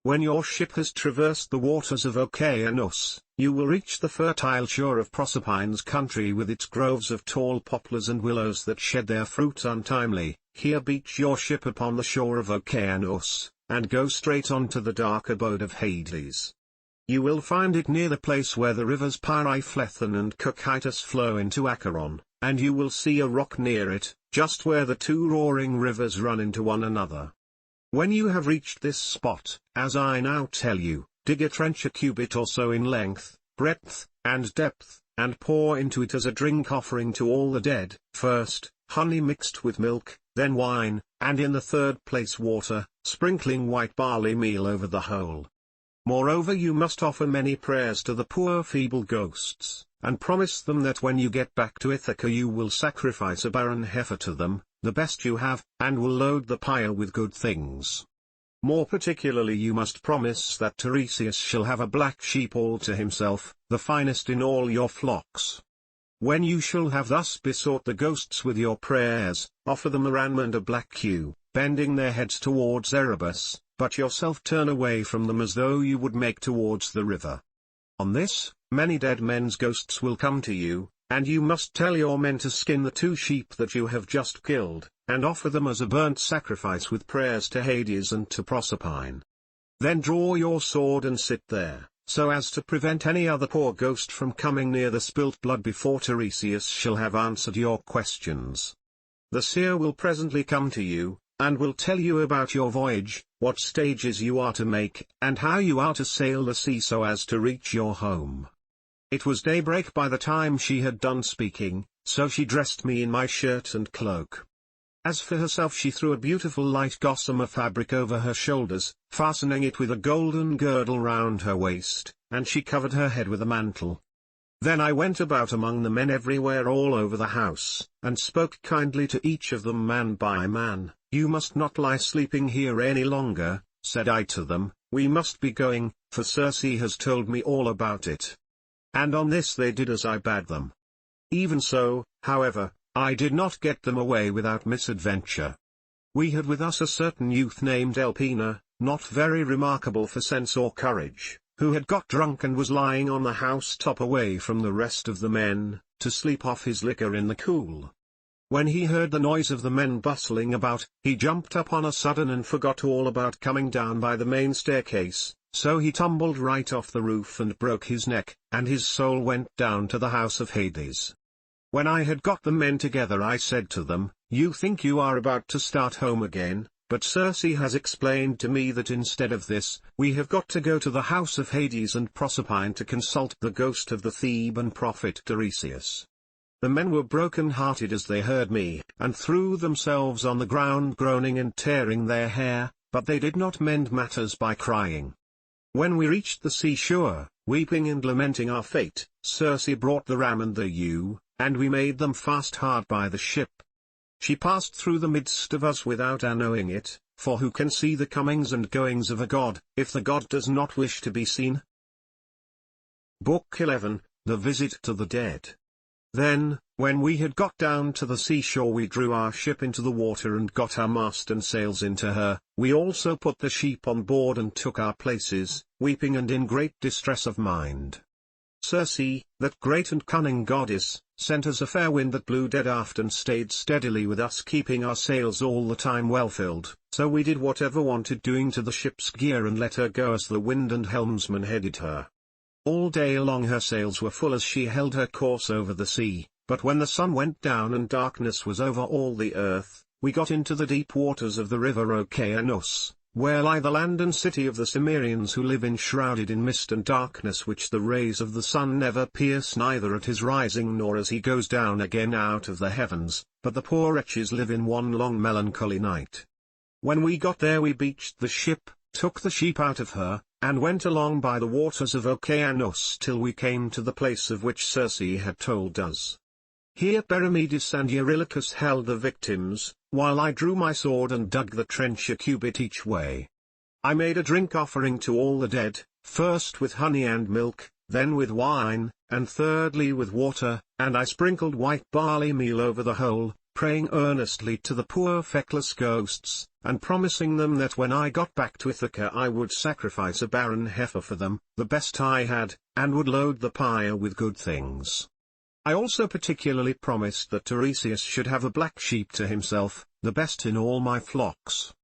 When your ship has traversed the waters of Oceanus, you will reach the fertile shore of Proserpine's country with its groves of tall poplars and willows that shed their fruit untimely. Here beach your ship upon the shore of Oceanus, and go straight on to the dark abode of Hades. You will find it near the place where the rivers Pyriphlethen and Cocytus flow into Acheron, and you will see a rock near it, just where the two roaring rivers run into one another. When you have reached this spot, as I now tell you, dig a trench a cubit or so in length, breadth, and depth, and pour into it as a drink offering to all the dead, first, honey mixed with milk, then wine, and in the third place water, sprinkling white barley meal over the whole. Moreover you must offer many prayers to the poor feeble ghosts, and promise them that when you get back to Ithaca you will sacrifice a barren heifer to them, the best you have, and will load the pyre with good things. More particularly you must promise that Tiresias shall have a black sheep all to himself, the finest in all your flocks. When you shall have thus besought the ghosts with your prayers, offer them a ram and a black ewe, bending their heads towards Erebus, but yourself turn away from them as though you would make towards the river. On this, many dead men's ghosts will come to you, and you must tell your men to skin the 2 sheep that you have just killed, and offer them as a burnt sacrifice with prayers to Hades and to Proserpine. Then draw your sword and sit there, so as to prevent any other poor ghost from coming near the spilt blood before Tiresias shall have answered your questions. The seer will presently come to you, and will tell you about your voyage, what stages you are to make, and how you are to sail the sea so as to reach your home." It was daybreak by the time she had done speaking, so she dressed me in my shirt and cloak. As for herself she threw a beautiful light gossamer fabric over her shoulders, fastening it with a golden girdle round her waist, and she covered her head with a mantle. Then I went about among the men everywhere all over the house, and spoke kindly to each of them man by man. You must not lie sleeping here any longer, said I to them, we must be going, for Circe has told me all about it. And on this they did as I bade them. Even so, however, I did not get them away without misadventure. We had with us a certain youth named Elpina, not very remarkable for sense or courage, who had got drunk and was lying on the housetop away from the rest of the men, to sleep off his liquor in the cool. When he heard the noise of the men bustling about, he jumped up on a sudden and forgot all about coming down by the main staircase, so he tumbled right off the roof and broke his neck, and his soul went down to the house of Hades. When I had got the men together I said to them, you think you are about to start home again, but Circe has explained to me that instead of this, we have got to go to the house of Hades and Proserpine to consult the ghost of the Theban prophet Tiresias. The men were broken-hearted as they heard me, and threw themselves on the ground groaning and tearing their hair, but they did not mend matters by crying. When we reached the seashore, weeping and lamenting our fate, Circe brought the ram and the ewe, and we made them fast hard by the ship. She passed through the midst of us without our knowing it, for who can see the comings and goings of a god, if the god does not wish to be seen? Book 11, The Visit to the Dead. Then, when we had got down to the seashore we drew our ship into the water and got our mast and sails into her, we also put the sheep on board and took our places, weeping and in great distress of mind. Circe, that great and cunning goddess, sent us a fair wind that blew dead aft and stayed steadily with us keeping our sails all the time well filled, so we did whatever wanted doing to the ship's gear and let her go as the wind and helmsman headed her. All day long her sails were full as she held her course over the sea, but when the sun went down and darkness was over all the earth, we got into the deep waters of the river Oceanus, where lie the land and city of the Cimmerians who live enshrouded in mist and darkness which the rays of the sun never pierce neither at his rising nor as he goes down again out of the heavens, but the poor wretches live in one long melancholy night. When we got there we beached the ship, took the sheep out of her, and went along by the waters of Oceanus till we came to the place of which Circe had told us. Here Perimedes and Eurylochus held the victims, while I drew my sword and dug the trench a cubit each way. I made a drink offering to all the dead, first with honey and milk, then with wine, and thirdly with water, and I sprinkled white barley meal over the whole, praying earnestly to the poor feckless ghosts, and promising them that when I got back to Ithaca I would sacrifice a barren heifer for them, the best I had, and would load the pyre with good things. I also particularly promised that Tiresias should have a black sheep to himself, the best in all my flocks.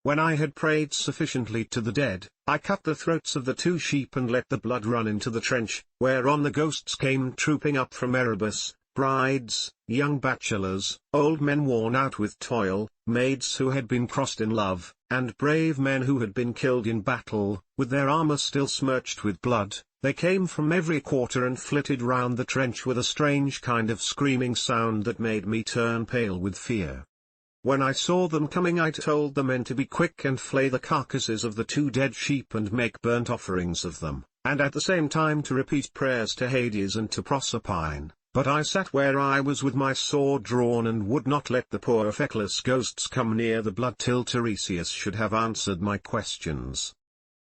When I had prayed sufficiently to the dead, I cut the throats of the 2 sheep and let the blood run into the trench, whereon the ghosts came trooping up from Erebus, brides, young bachelors, old men worn out with toil, maids who had been crossed in love, and brave men who had been killed in battle, with their armor still smirched with blood. They came from every quarter and flitted round the trench with a strange kind of screaming sound that made me turn pale with fear. When I saw them coming I told the men to be quick and flay the carcasses of the 2 dead sheep and make burnt offerings of them, and at the same time to repeat prayers to Hades and to Proserpine, but I sat where I was with my sword drawn and would not let the poor feckless ghosts come near the blood till Tiresias should have answered my questions.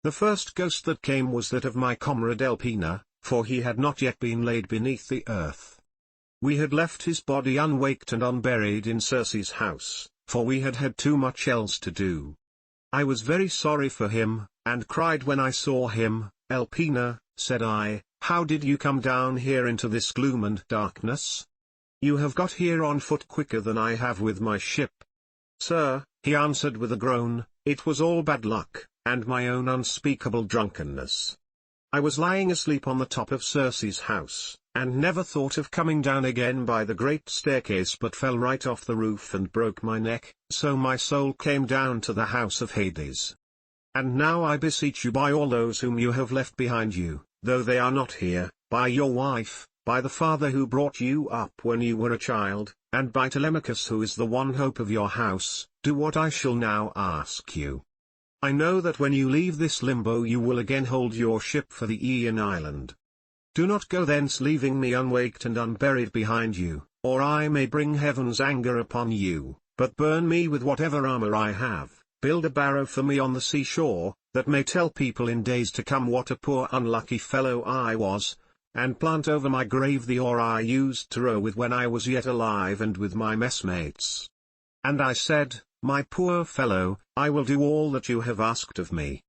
The first ghost that came was that of my comrade Elpina, for he had not yet been laid beneath the earth. We had left his body unwaked and unburied in Circe's house, for we had had too much else to do. I was very sorry for him, and cried when I saw him. Elpina, said I, how did you come down here into this gloom and darkness? You have got here on foot quicker than I have with my ship. Sir, he answered with a groan, it was all bad luck, and my own unspeakable drunkenness. I was lying asleep on the top of Circe's house, and never thought of coming down again by the great staircase but fell right off the roof and broke my neck, so my soul came down to the house of Hades. And now I beseech you by all those whom you have left behind you, though they are not here, by your wife, by the father who brought you up when you were a child, and by Telemachus who is the one hope of your house, do what I shall now ask you. I know that when you leave this limbo you will again hold your ship for the Aeaean island. Do not go thence leaving me unwaked and unburied behind you, or I may bring heaven's anger upon you, but burn me with whatever armor I have, build a barrow for me on the seashore, that may tell people in days to come what a poor unlucky fellow I was, and plant over my grave the oar I used to row with when I was yet alive and with my messmates. And I said, My poor fellow, I will do all that you have asked of me.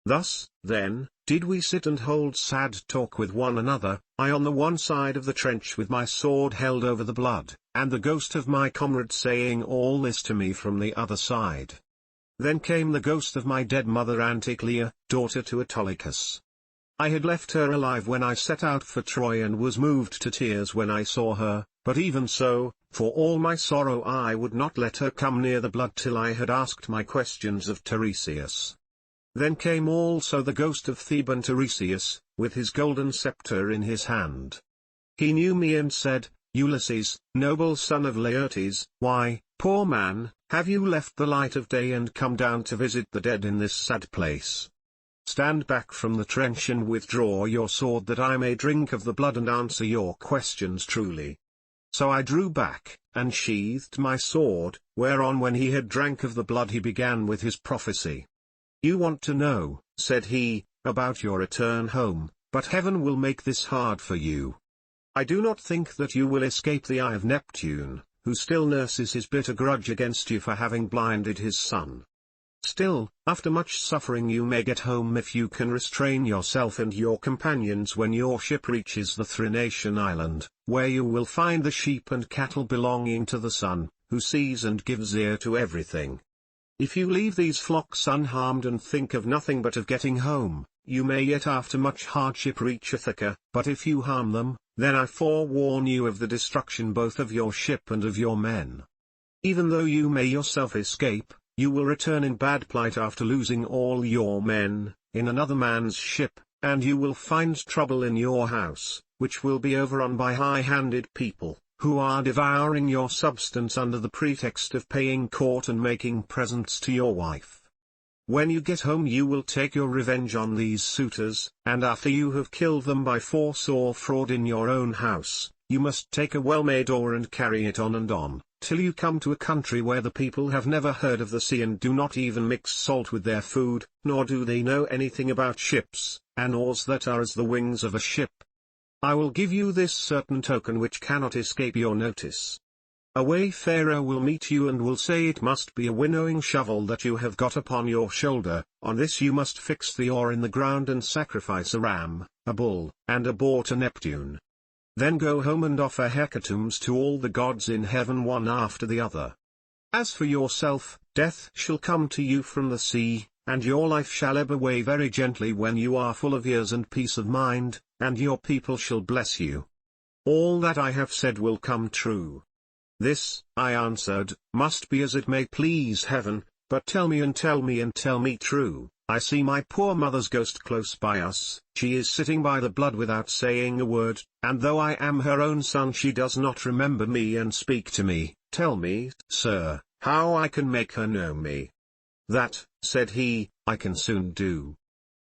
Thus, then, did we sit and hold sad talk with one another, I on the one side of the trench with my sword held over the blood, and the ghost of my comrade saying all this to me from the other side. Then came the ghost of my dead mother Anticlea, daughter to Autolycus. I had left her alive when I set out for Troy and was moved to tears when I saw her, but even so, for all my sorrow I would not let her come near the blood till I had asked my questions of Tiresias. Then came also the ghost of Theban Tiresias, with his golden scepter in his hand. He knew me and said, Ulysses, noble son of Laertes, why, poor man, have you left the light of day and come down to visit the dead in this sad place? Stand back from the trench and withdraw your sword that I may drink of the blood and answer your questions truly. So I drew back, and sheathed my sword, whereon when he had drank of the blood he began with his prophecy. You want to know, said he, about your return home, but heaven will make this hard for you. I do not think that you will escape the eye of Neptune, who still nurses his bitter grudge against you for having blinded his son. Still, after much suffering you may get home if you can restrain yourself and your companions when your ship reaches the Thrinacian island, where you will find the sheep and cattle belonging to the sun, who sees and gives ear to everything. If you leave these flocks unharmed and think of nothing but of getting home, you may yet after much hardship reach Ithaca, but if you harm them, then I forewarn you of the destruction both of your ship and of your men. Even though you may yourself escape, you will return in bad plight after losing all your men, in another man's ship, and you will find trouble in your house, which will be overrun by high-handed people, who are devouring your substance under the pretext of paying court and making presents to your wife. When you get home you will take your revenge on these suitors, and after you have killed them by force or fraud in your own house, you must take a well-made oar and carry it on and on, till you come to a country where the people have never heard of the sea and do not even mix salt with their food, nor do they know anything about ships, and oars that are as the wings of a ship. I will give you this certain token which cannot escape your notice. A wayfarer will meet you and will say it must be a winnowing shovel that you have got upon your shoulder. On this you must fix the oar in the ground and sacrifice a ram, a bull, and a boar to Neptune. Then go home and offer hecatombs to all the gods in heaven one after the other. As for yourself, death shall come to you from the sea, and your life shall ebb away very gently when you are full of years and peace of mind, and your people shall bless you. All that I have said will come true. This, I answered, must be as it may please heaven, but tell me and tell me and tell me true. I see my poor mother's ghost close by us, she is sitting by the blood without saying a word, and though I am her own son she does not remember me and speak to me. Tell me, sir, how I can make her know me. That, said he, I can soon do.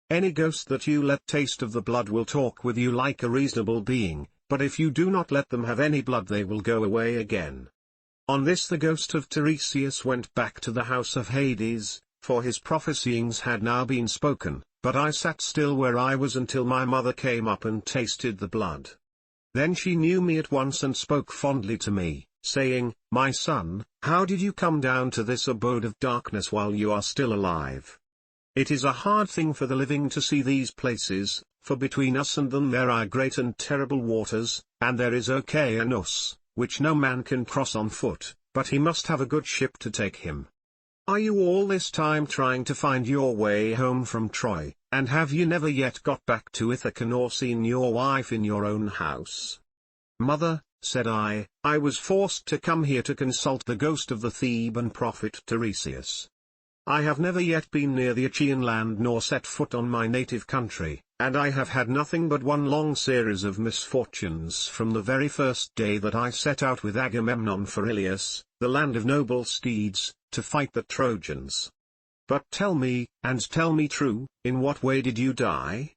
Any ghost that you let taste of the blood will talk with you like a reasonable being, but if you do not let them have any blood they will go away again. On this the ghost of Tiresias went back to the house of Hades, for his prophesyings had now been spoken, but I sat still where I was until my mother came up and tasted the blood. Then she knew me at once and spoke fondly to me, saying, My son, how did you come down to this abode of darkness while you are still alive? It is a hard thing for the living to see these places, for between us and them there are great and terrible waters, and there is Oceanus, which no man can cross on foot, but he must have a good ship to take him. Are you all this time trying to find your way home from Troy, and have you never yet got back to Ithaca nor seen your wife in your own house? Mother, said I was forced to come here to consult the ghost of the Theban prophet Tiresias. I have never yet been near the Achaean land nor set foot on my native country, and I have had nothing but one long series of misfortunes from the very first day that I set out with Agamemnon for Ilius, the land of noble steeds, to fight the Trojans. But tell me, and tell me true, in what way did you die?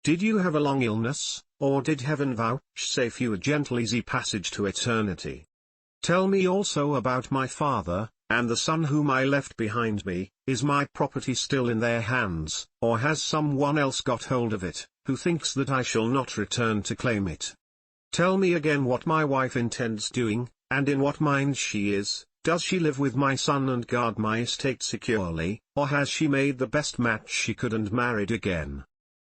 Did you have a long illness, or did heaven vouchsafe you a gentle easy passage to eternity? Tell me also about my father, and the son whom I left behind me. Is my property still in their hands, or has someone else got hold of it, who thinks that I shall not return to claim it? Tell me again what my wife intends doing, and in what mind she is. Does she live with my son and guard my estate securely, or has she made the best match she could and married again?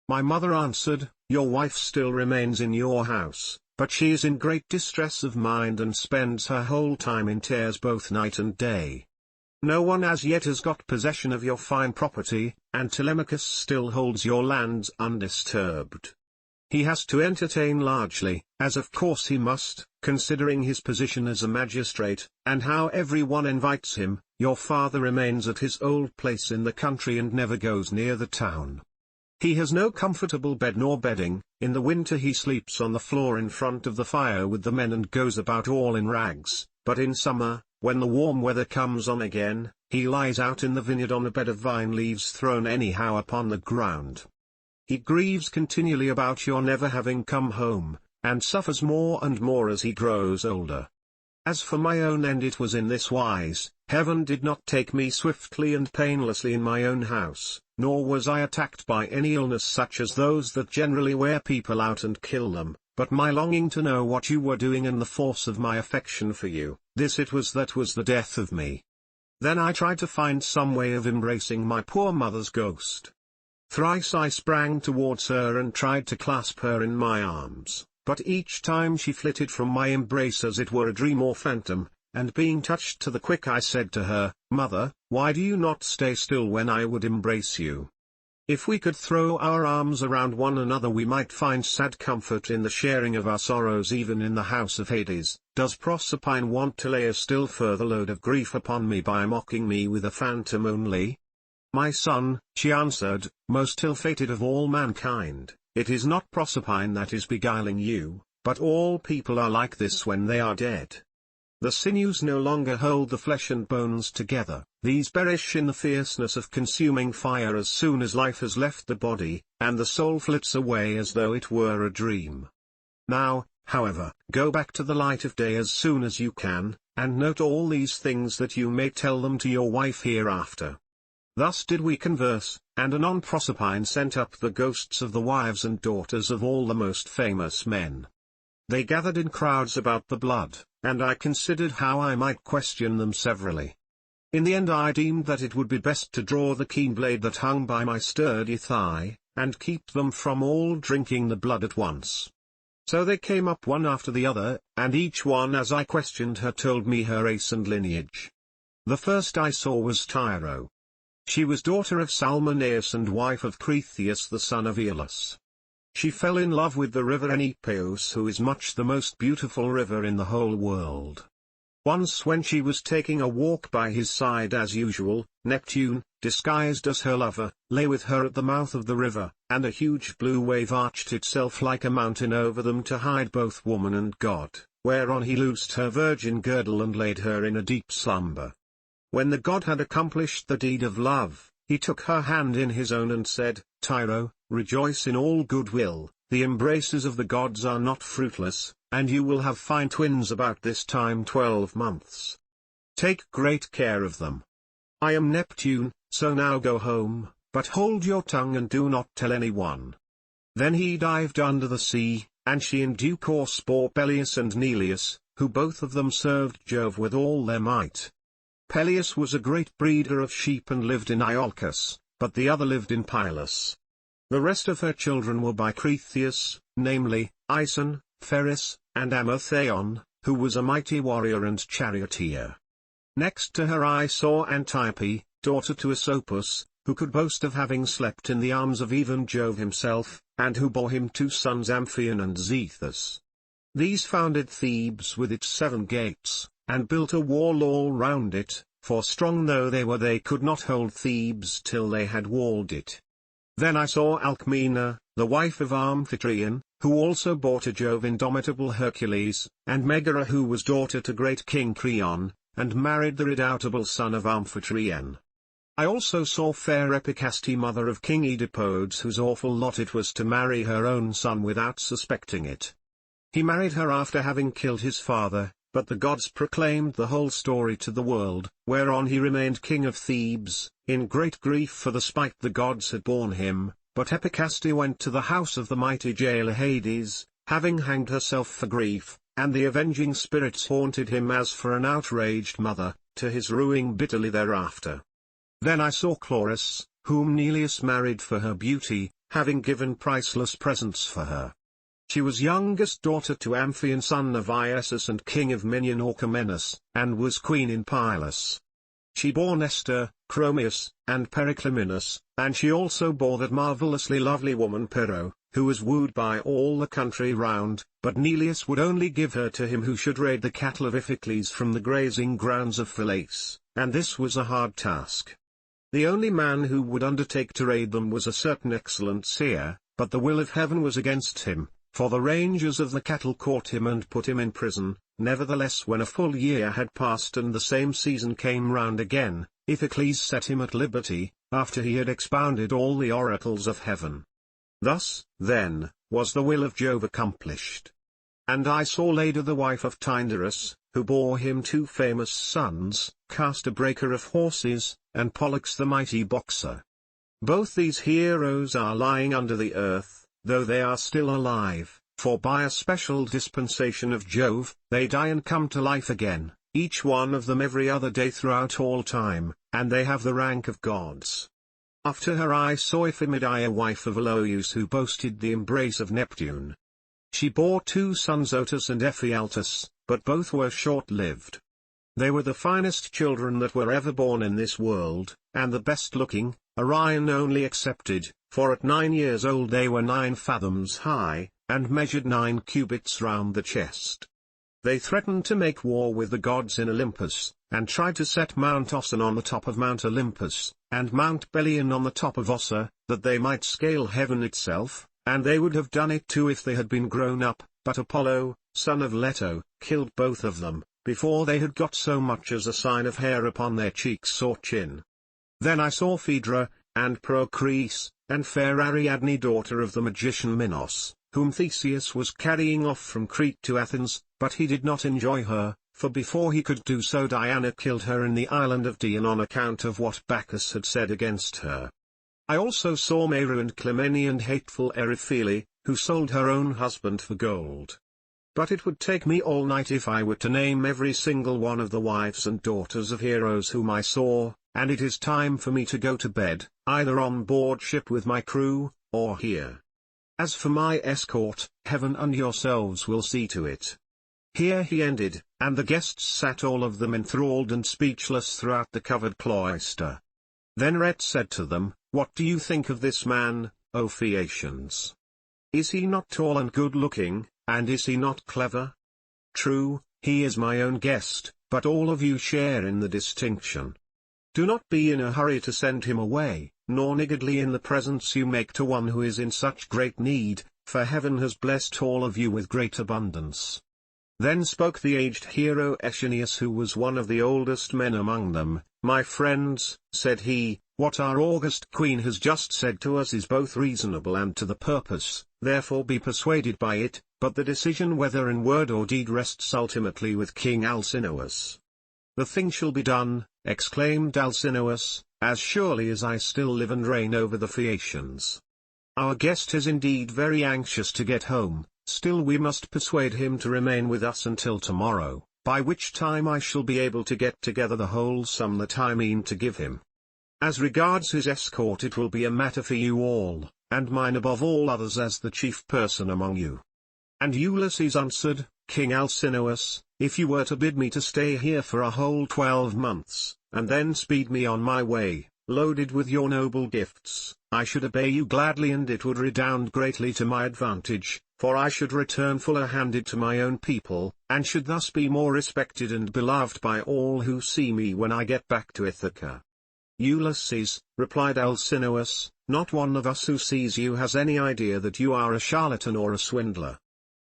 My mother answered, Your wife still remains in your house, but she is in great distress of mind and spends her whole time in tears both night and day. No one as yet has got possession of your fine property, and Telemachus still holds your lands undisturbed. He has to entertain largely, as of course he must, considering his position as a magistrate, and how everyone invites him. Your father remains at his old place in the country and never goes near the town. He has no comfortable bed nor bedding. In the winter he sleeps on the floor in front of the fire with the men and goes about all in rags, but in summer, when the warm weather comes on again, he lies out in the vineyard on a bed of vine leaves thrown anyhow upon the ground. He grieves continually about your never having come home, and suffers more and more as he grows older. As for my own end, it was in this wise: heaven did not take me swiftly and painlessly in my own house, nor was I attacked by any illness such as those that generally wear people out and kill them, but my longing to know what you were doing and the force of my affection for you, this it was that was the death of me. Then I tried to find some way of embracing my poor mother's ghost. Thrice I sprang towards her and tried to clasp her in my arms, but each time she flitted from my embrace as it were a dream or phantom, and being touched to the quick I said to her, Mother, why do you not stay still when I would embrace you? If we could throw our arms around one another we might find sad comfort in the sharing of our sorrows even in the house of Hades. Does Proserpine want to lay a still further load of grief upon me by mocking me with a phantom only? My son, she answered, most ill-fated of all mankind, it is not Proserpine that is beguiling you, but all people are like this when they are dead. The sinews no longer hold the flesh and bones together, these perish in the fierceness of consuming fire as soon as life has left the body, and the soul flits away as though it were a dream. Now, however, go back to the light of day as soon as you can, and note all these things that you may tell them to your wife hereafter. Thus did we converse, and anon Proserpine sent up the ghosts of the wives and daughters of all the most famous men. They gathered in crowds about the blood, and I considered how I might question them severally. In the end I deemed that it would be best to draw the keen blade that hung by my sturdy thigh, and keep them from all drinking the blood at once. So they came up one after the other, and each one as I questioned her told me her race and lineage. The first I saw was Tyro. She was daughter of Salmoneus and wife of Cretheus the son of Aeolus. She fell in love with the river Enipeus, who is much the most beautiful river in the whole world. Once when she was taking a walk by his side as usual, Neptune, disguised as her lover, lay with her at the mouth of the river, and a huge blue wave arched itself like a mountain over them to hide both woman and god, whereon he loosed her virgin girdle and laid her in a deep slumber. When the god had accomplished the deed of love, he took her hand in his own and said, Tyro, rejoice in all goodwill, the embraces of the gods are not fruitless, and you will have fine twins about this time 12 months. Take great care of them. I am Neptune, so now go home, but hold your tongue and do not tell anyone. Then he dived under the sea, and she in due course bore Peleus and Neleus, who both of them served Jove with all their might. Peleus was a great breeder of sheep and lived in Iolcus, but the other lived in Pylus. The rest of her children were by Cretheus, namely, Aeson, Pheris, and Amathaon, who was a mighty warrior and charioteer. Next to her I saw Antiope, daughter to Asopus, who could boast of having slept in the arms of even Jove himself, and who bore him 2 sons Amphion and Zethus. These founded Thebes with its 7 gates, and built a wall all round it, for strong though they were they could not hold Thebes till they had walled it. Then I saw Alcmena, the wife of Amphitryon, who also bore to Jove indomitable Hercules, and Megara who was daughter to great King Creon, and married the redoubtable son of Amphitryon. I also saw fair Epicaste, mother of King Oedipodes, whose awful lot it was to marry her own son without suspecting it. He married her after having killed his father, but the gods proclaimed the whole story to the world, whereon he remained king of Thebes, in great grief for the spite the gods had borne him. But Epicaste went to the house of the mighty jailer Hades, having hanged herself for grief, and the avenging spirits haunted him as for an outraged mother, to his ruing bitterly thereafter. Then I saw Chloris, whom Neleus married for her beauty, having given priceless presents for her. She was youngest daughter to Amphion son of Iasus and king of Minion Orchomenus, and was queen in Pylus. She bore Nestor, Chromius, and Periclymenus, and she also bore that marvellously lovely woman Pero, who was wooed by all the country round, but Neleus would only give her to him who should raid the cattle of Iphicles from the grazing grounds of Phylace, and this was a hard task. The only man who would undertake to raid them was a certain excellent seer, but the will of heaven was against him, for the rangers of the cattle caught him and put him in prison. Nevertheless, when a full year had passed and the same season came round again, Iphicles set him at liberty, after he had expounded all the oracles of heaven. Thus, then, was the will of Jove accomplished. And I saw Leda the wife of Tyndarus, who bore him 2 famous sons, Castor breaker of horses, and Pollux the mighty boxer. Both these heroes are lying under the earth, though they are still alive, for by a special dispensation of Jove, they die and come to life again, each one of them every other day throughout all time, and they have the rank of gods. After her I saw Iphimedia wife of Aloeus, who boasted the embrace of Neptune. She bore 2 sons Otus and Ephialtes, but both were short-lived. They were the finest children that were ever born in this world, and the best-looking, Orion only excepted, for at 9 years old they were 9 fathoms high, and measured 9 cubits round the chest. They threatened to make war with the gods in Olympus, and tried to set Mount Ossa on the top of Mount Olympus, and Mount Pelion on the top of Ossa, that they might scale heaven itself, and they would have done it too if they had been grown up, but Apollo, son of Leto, killed both of them, before they had got so much as a sign of hair upon their cheeks or chin. Then I saw Phaedra, and Procris, and fair Ariadne daughter of the magician Minos, whom Theseus was carrying off from Crete to Athens, but he did not enjoy her, for before he could do so Diana killed her in the island of Dion on account of what Bacchus had said against her. I also saw Meru and Clymene and hateful Eriphyle, who sold her own husband for gold. But it would take me all night if I were to name every single one of the wives and daughters of heroes whom I saw, and it is time for me to go to bed, either on board ship with my crew, or here. As for my escort, heaven and yourselves will see to it. Here he ended, and the guests sat all of them enthralled and speechless throughout the covered cloister. Then Rhett said to them, "What do you think of this man, O Phaeacians? Is he not tall and good-looking, and is he not clever? True, he is my own guest, but all of you share in the distinction. Do not be in a hurry to send him away, nor niggardly in the presents you make to one who is in such great need, for heaven has blessed all of you with great abundance." Then spoke the aged hero Aeschines, who was one of the oldest men among them. "My friends," said he, "what our august queen has just said to us is both reasonable and to the purpose, therefore be persuaded by it, but the decision whether in word or deed rests ultimately with King Alcinous." "The thing shall be done," exclaimed Alcinous, "as surely as I still live and reign over the Phaeacians. Our guest is indeed very anxious to get home, still we must persuade him to remain with us until tomorrow, by which time I shall be able to get together the whole sum that I mean to give him. As regards his escort, it will be a matter for you all, and mine above all others as the chief person among you." And Ulysses answered, "King Alcinous, if you were to bid me to stay here for a whole 12 months, and then speed me on my way, loaded with your noble gifts, I should obey you gladly, and it would redound greatly to my advantage, for I should return fuller-handed to my own people, and should thus be more respected and beloved by all who see me when I get back to Ithaca." "Ulysses," replied Alcinous, "not one of us who sees you has any idea that you are a charlatan or a swindler.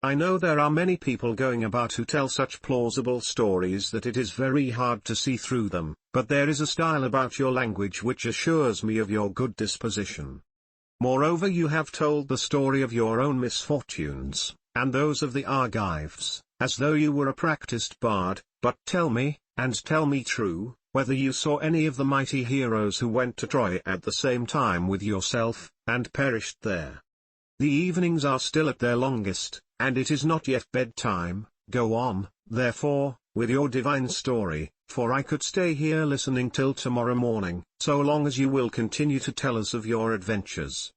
I know there are many people going about who tell such plausible stories that it is very hard to see through them, but there is a style about your language which assures me of your good disposition. Moreover, you have told the story of your own misfortunes, and those of the Argives, as though you were a practiced bard. But tell me, and tell me true, whether you saw any of the mighty heroes who went to Troy at the same time with yourself, and perished there. The evenings are still at their longest, and it is not yet bedtime. Go on, therefore, with your divine story, for I could stay here listening till tomorrow morning, so long as you will continue to tell us of your adventures.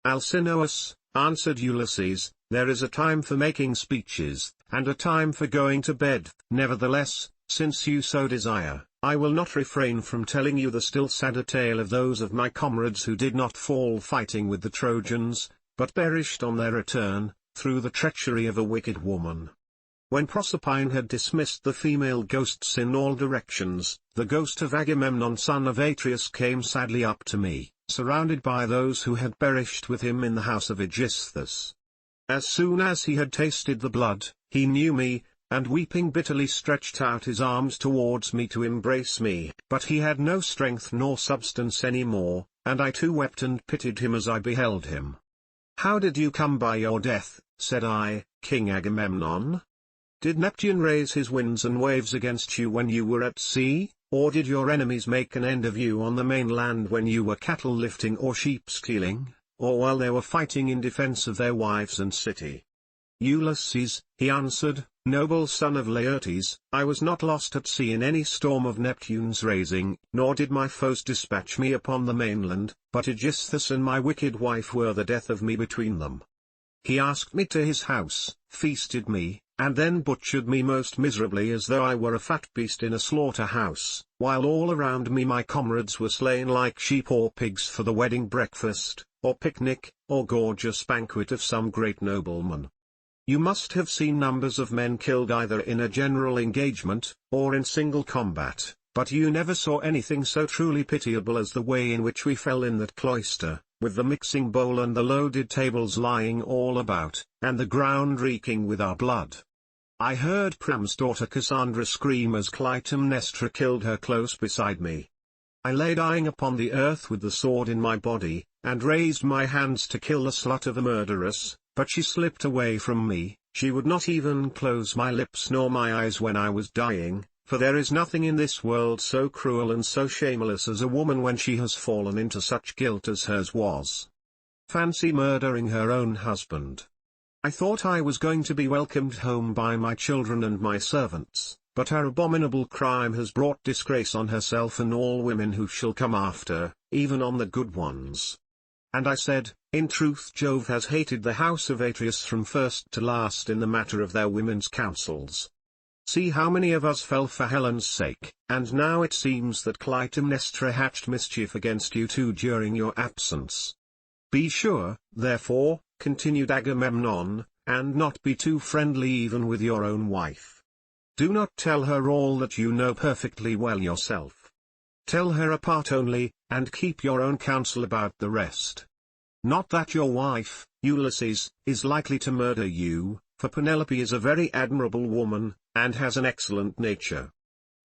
Alcinous, answered Ulysses, there is a time for making speeches, and a time for going to bed. Nevertheless, since you so desire, I will not refrain from telling you the still sadder tale of those of my comrades who did not fall fighting with the Trojans, but perished on their return, through the treachery of a wicked woman. When Proserpine had dismissed the female ghosts in all directions, the ghost of Agamemnon son of Atreus came sadly up to me, surrounded by those who had perished with him in the house of Aegisthus. As soon as he had tasted the blood, he knew me, and weeping bitterly stretched out his arms towards me to embrace me. But he had no strength nor substance any more, and I too wept and pitied him as I beheld him. How did you come by your death, said I, King Agamemnon? Did Neptune raise his winds and waves against you when you were at sea, or did your enemies make an end of you on the mainland when you were cattle lifting or sheep stealing, or while they were fighting in defense of their wives and city? Ulysses, he answered, noble son of Laertes, I was not lost at sea in any storm of Neptune's raising, nor did my foes dispatch me upon the mainland, but Aegisthus and my wicked wife were the death of me between them. He asked me to his house, feasted me, and then butchered me most miserably as though I were a fat beast in a slaughter-house, while all around me my comrades were slain like sheep or pigs for the wedding breakfast, or picnic, or gorgeous banquet of some great nobleman. You must have seen numbers of men killed either in a general engagement, or in single combat, but you never saw anything so truly pitiable as the way in which we fell in that cloister, with the mixing bowl and the loaded tables lying all about, and the ground reeking with our blood. I heard Priam's daughter Cassandra scream as Clytemnestra killed her close beside me. I lay dying upon the earth with the sword in my body, and raised my hands to kill the slut of a murderess, but she slipped away from me. She would not even close my lips nor my eyes when I was dying, for there is nothing in this world so cruel and so shameless as a woman when she has fallen into such guilt as hers was. Fancy murdering her own husband. I thought I was going to be welcomed home by my children and my servants, but her abominable crime has brought disgrace on herself and all women who shall come after, even on the good ones. And I said, in truth Jove has hated the house of Atreus from first to last in the matter of their women's counsels. See how many of us fell for Helen's sake, and now it seems that Clytemnestra hatched mischief against you too during your absence. Be sure, therefore, continued Agamemnon, and not be too friendly even with your own wife. Do not tell her all that you know perfectly well yourself. Tell her a part only, and keep your own counsel about the rest. Not that your wife, Ulysses, is likely to murder you, for Penelope is a very admirable woman, and has an excellent nature.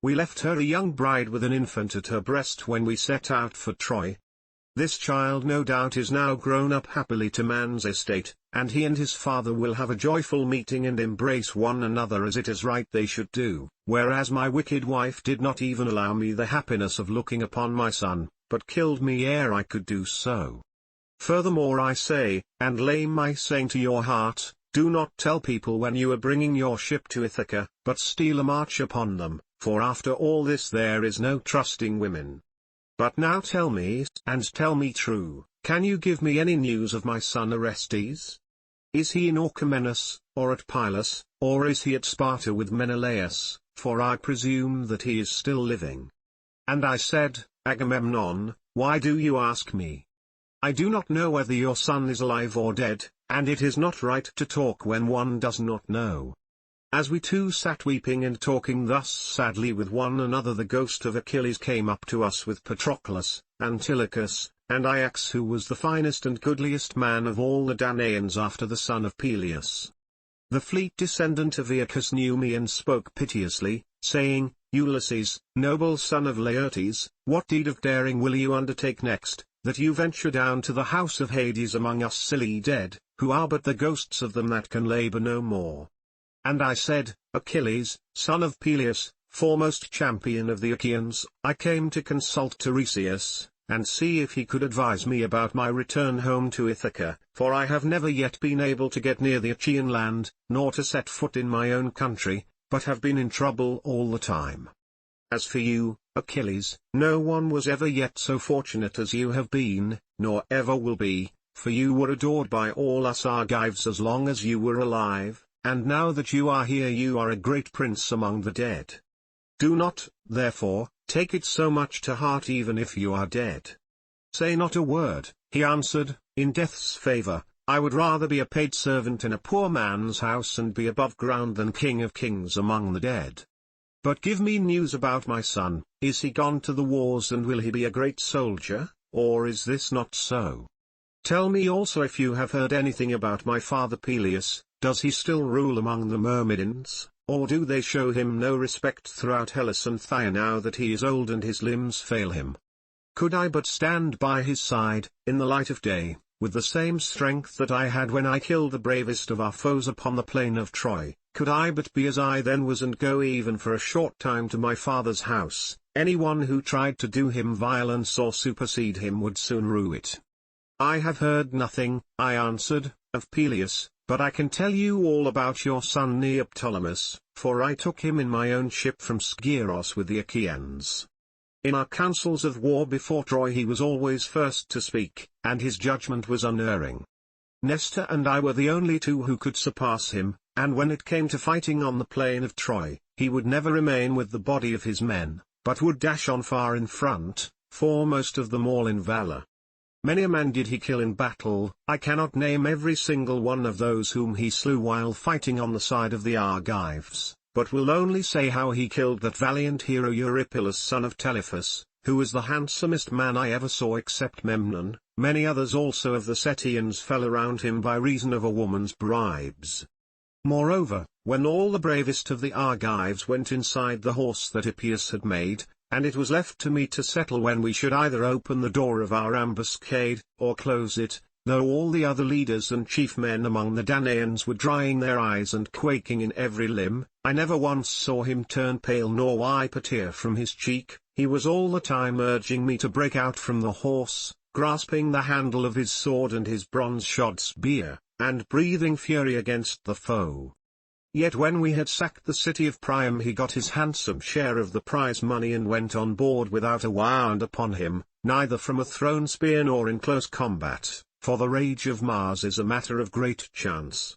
We left her a young bride with an infant at her breast when we set out for Troy. This child no doubt is now grown up happily to man's estate, and he and his father will have a joyful meeting and embrace one another as it is right they should do, whereas my wicked wife did not even allow me the happiness of looking upon my son, but killed me ere I could do so. Furthermore I say, and lay my saying to your heart, do not tell people when you are bringing your ship to Ithaca, but steal a march upon them, for after all this there is no trusting women. But now tell me, and tell me true, can you give me any news of my son Orestes? Is he in Orchomenus, or at Pylos, or is he at Sparta with Menelaus, for I presume that he is still living? And I said, Agamemnon, why do you ask me? I do not know whether your son is alive or dead, and it is not right to talk when one does not know. As we two sat weeping and talking thus sadly with one another, the ghost of Achilles came up to us with Patroclus, Antilochus, and Ajax, who was the finest and goodliest man of all the Danaans after the son of Peleus. The fleet descendant of Aeacus knew me and spoke piteously, saying, Ulysses, noble son of Laertes, what deed of daring will you undertake next, that you venture down to the house of Hades among us silly dead, who are but the ghosts of them that can labour no more? And I said, Achilles, son of Peleus, foremost champion of the Achaeans, I came to consult Tiresias, and see if he could advise me about my return home to Ithaca, for I have never yet been able to get near the Achaean land, nor to set foot in my own country, but have been in trouble all the time. As for you, Achilles, no one was ever yet so fortunate as you have been, nor ever will be, for you were adored by all us Argives as long as you were alive, and now that you are here you are a great prince among the dead. Do not, therefore, take it so much to heart even if you are dead. Say not a word, he answered, in death's favour, I would rather be a paid servant in a poor man's house and be above ground than king of kings among the dead. But give me news about my son, is he gone to the wars and will he be a great soldier, or is this not so? Tell me also if you have heard anything about my father Peleus, does he still rule among the Myrmidons? Or do they show him no respect throughout Hellas and Phthia now that he is old and his limbs fail him? Could I but stand by his side, in the light of day, with the same strength that I had when I killed the bravest of our foes upon the plain of Troy, could I but be as I then was and go even for a short time to my father's house, anyone who tried to do him violence or supersede him would soon rue it. I have heard nothing, I answered, of Peleus, but I can tell you all about your son Neoptolemus, for I took him in my own ship from Scyros with the Achaeans. In our councils of war before Troy he was always first to speak, and his judgment was unerring. Nestor and I were the only two who could surpass him, and when it came to fighting on the plain of Troy, he would never remain with the body of his men, but would dash on far in front, foremost of them all in valour. Many a man did he kill in battle, I cannot name every single one of those whom he slew while fighting on the side of the Argives, but will only say how he killed that valiant hero Eurypylus son of Telephus, who was the handsomest man I ever saw except Memnon. Many others also of the Cettians fell around him by reason of a woman's bribes. Moreover, when all the bravest of the Argives went inside the horse that Hippias had made, and it was left to me to settle when we should either open the door of our ambuscade, or close it, though all the other leaders and chief men among the Danaans were drying their eyes and quaking in every limb, I never once saw him turn pale nor wipe a tear from his cheek. He was all the time urging me to break out from the horse, grasping the handle of his sword and his bronze-shod spear, and breathing fury against the foe. Yet when we had sacked the city of Priam he got his handsome share of the prize money and went on board without a wound upon him, neither from a thrown spear nor in close combat, for the rage of Mars is a matter of great chance.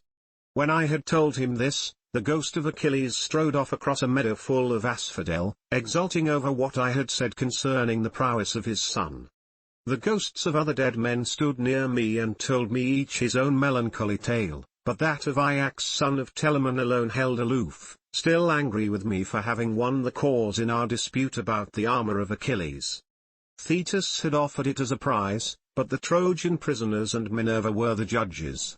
When I had told him this, the ghost of Achilles strode off across a meadow full of asphodel, exulting over what I had said concerning the prowess of his son. The ghosts of other dead men stood near me and told me each his own melancholy tale, but that of Ajax son of Telamon alone held aloof, still angry with me for having won the cause in our dispute about the armor of Achilles. Thetis had offered it as a prize, but the Trojan prisoners and Minerva were the judges.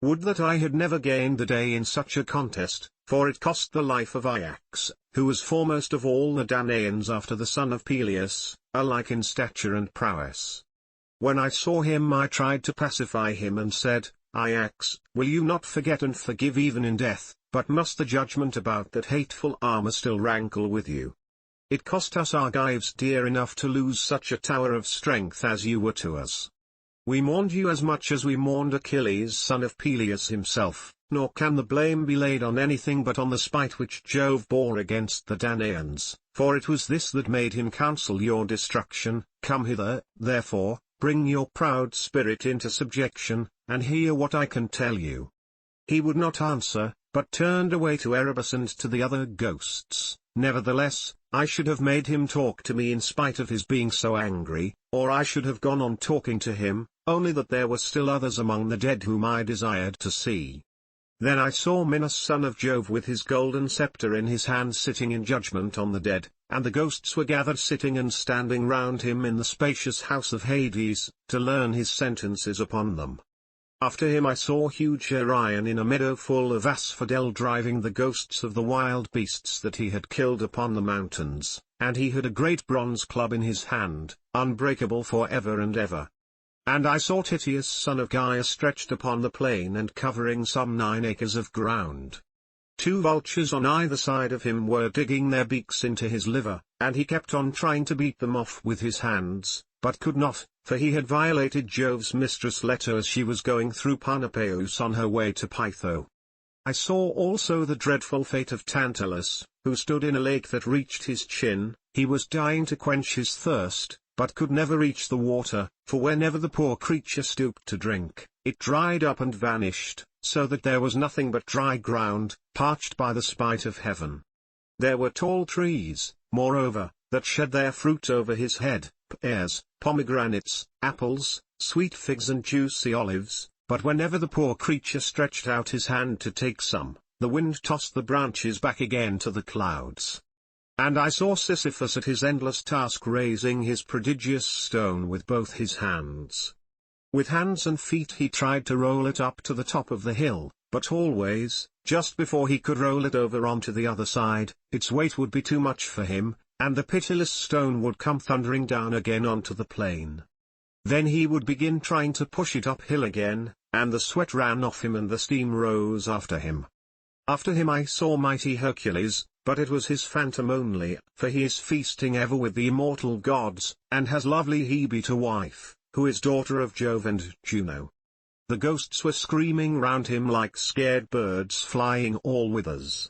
Would that I had never gained the day in such a contest, for it cost the life of Ajax, who was foremost of all the Danaans after the son of Peleus, alike in stature and prowess. When I saw him I tried to pacify him and said, Ajax, will you not forget and forgive even in death, but must the judgment about that hateful armor still rankle with you? It cost us Argives dear enough to lose such a tower of strength as you were to us. We mourned you as much as we mourned Achilles son of Peleus himself, nor can the blame be laid on anything but on the spite which Jove bore against the Danaans, for it was this that made him counsel your destruction. Come hither, therefore, bring your proud spirit into subjection, and hear what I can tell you. He would not answer, but turned away to Erebus and to the other ghosts. Nevertheless, I should have made him talk to me in spite of his being so angry, or I should have gone on talking to him, only that there were still others among the dead whom I desired to see. Then I saw Minos son of Jove with his golden scepter in his hand sitting in judgment on the dead, and the ghosts were gathered sitting and standing round him in the spacious house of Hades, to learn his sentences upon them. After him I saw huge Orion in a meadow full of asphodel driving the ghosts of the wild beasts that he had killed upon the mountains, and he had a great bronze club in his hand, unbreakable for ever and ever. And I saw Tityus son of Gaia stretched upon the plain and covering some 9 acres of ground. 2 vultures on either side of him were digging their beaks into his liver, and he kept on trying to beat them off with his hands, but could not, for he had violated Jove's mistress Leto as she was going through Parnapaeus on her way to Pytho. I saw also the dreadful fate of Tantalus, who stood in a lake that reached his chin. He was dying to quench his thirst, but could never reach the water, for whenever the poor creature stooped to drink, it dried up and vanished, so that there was nothing but dry ground, parched by the spite of heaven. There were tall trees, moreover, that shed their fruit over his head, pears, pomegranates, apples, sweet figs and juicy olives, but whenever the poor creature stretched out his hand to take some, the wind tossed the branches back again to the clouds. And I saw Sisyphus at his endless task raising his prodigious stone with both his hands. With hands and feet he tried to roll it up to the top of the hill, but always, just before he could roll it over onto the other side, its weight would be too much for him, and the pitiless stone would come thundering down again onto the plain. Then he would begin trying to push it uphill again, and the sweat ran off him and the steam rose after him. After him I saw mighty Hercules, but it was his phantom only, for he is feasting ever with the immortal gods, and has lovely Hebe to wife, who is daughter of Jove and Juno. The ghosts were screaming round him like scared birds flying all withers.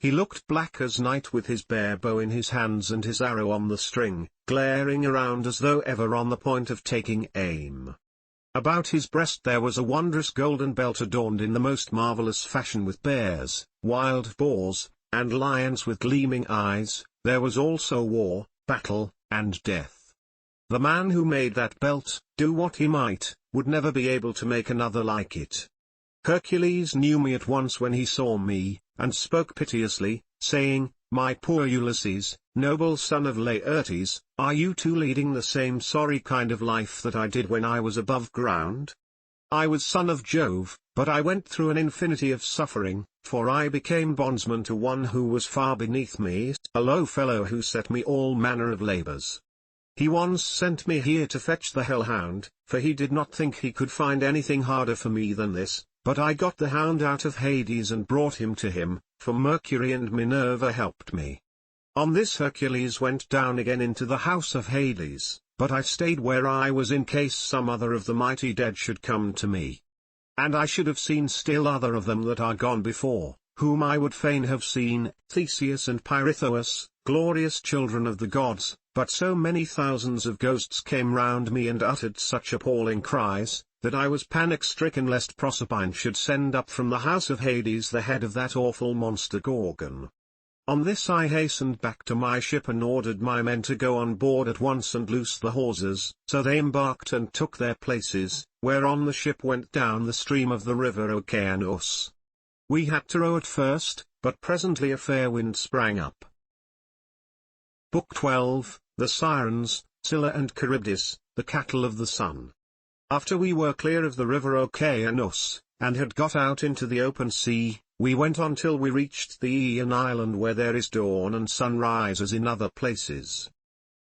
He looked black as night with his bare bow in his hands and his arrow on the string, glaring around as though ever on the point of taking aim. About his breast there was a wondrous golden belt adorned in the most marvelous fashion with bears, wild boars, and lions with gleaming eyes. There was also war, battle, and death. The man who made that belt, do what he might, would never be able to make another like it. Hercules knew me at once when he saw me, and spoke piteously, saying, "My poor Ulysses, noble son of Laertes, are you too leading the same sorry kind of life that I did when I was above ground? I was son of Jove, but I went through an infinity of suffering, for I became bondsman to one who was far beneath me, a low fellow who set me all manner of labors. He once sent me here to fetch the hellhound, for he did not think he could find anything harder for me than this, but I got the hound out of Hades and brought him to him, for Mercury and Minerva helped me. On this Hercules went down again into the house of Hades, but I stayed where I was in case some other of the mighty dead should come to me. And I should have seen still other of them that are gone before, whom I would fain have seen, Theseus and Pirithous, glorious children of the gods, but so many thousands of ghosts came round me and uttered such appalling cries, that I was panic-stricken lest Proserpine should send up from the house of Hades the head of that awful monster Gorgon. On this I hastened back to my ship and ordered my men to go on board at once and loose the hawsers, so they embarked and took their places, whereon the ship went down the stream of the river Oceanus. We had to row at first, but presently a fair wind sprang up. Book 12, The Sirens, Scylla and Charybdis, the Cattle of the Sun. After we were clear of the river Oceanus, and had got out into the open sea, we went on till we reached the Aeaean island where there is dawn and sunrise as in other places.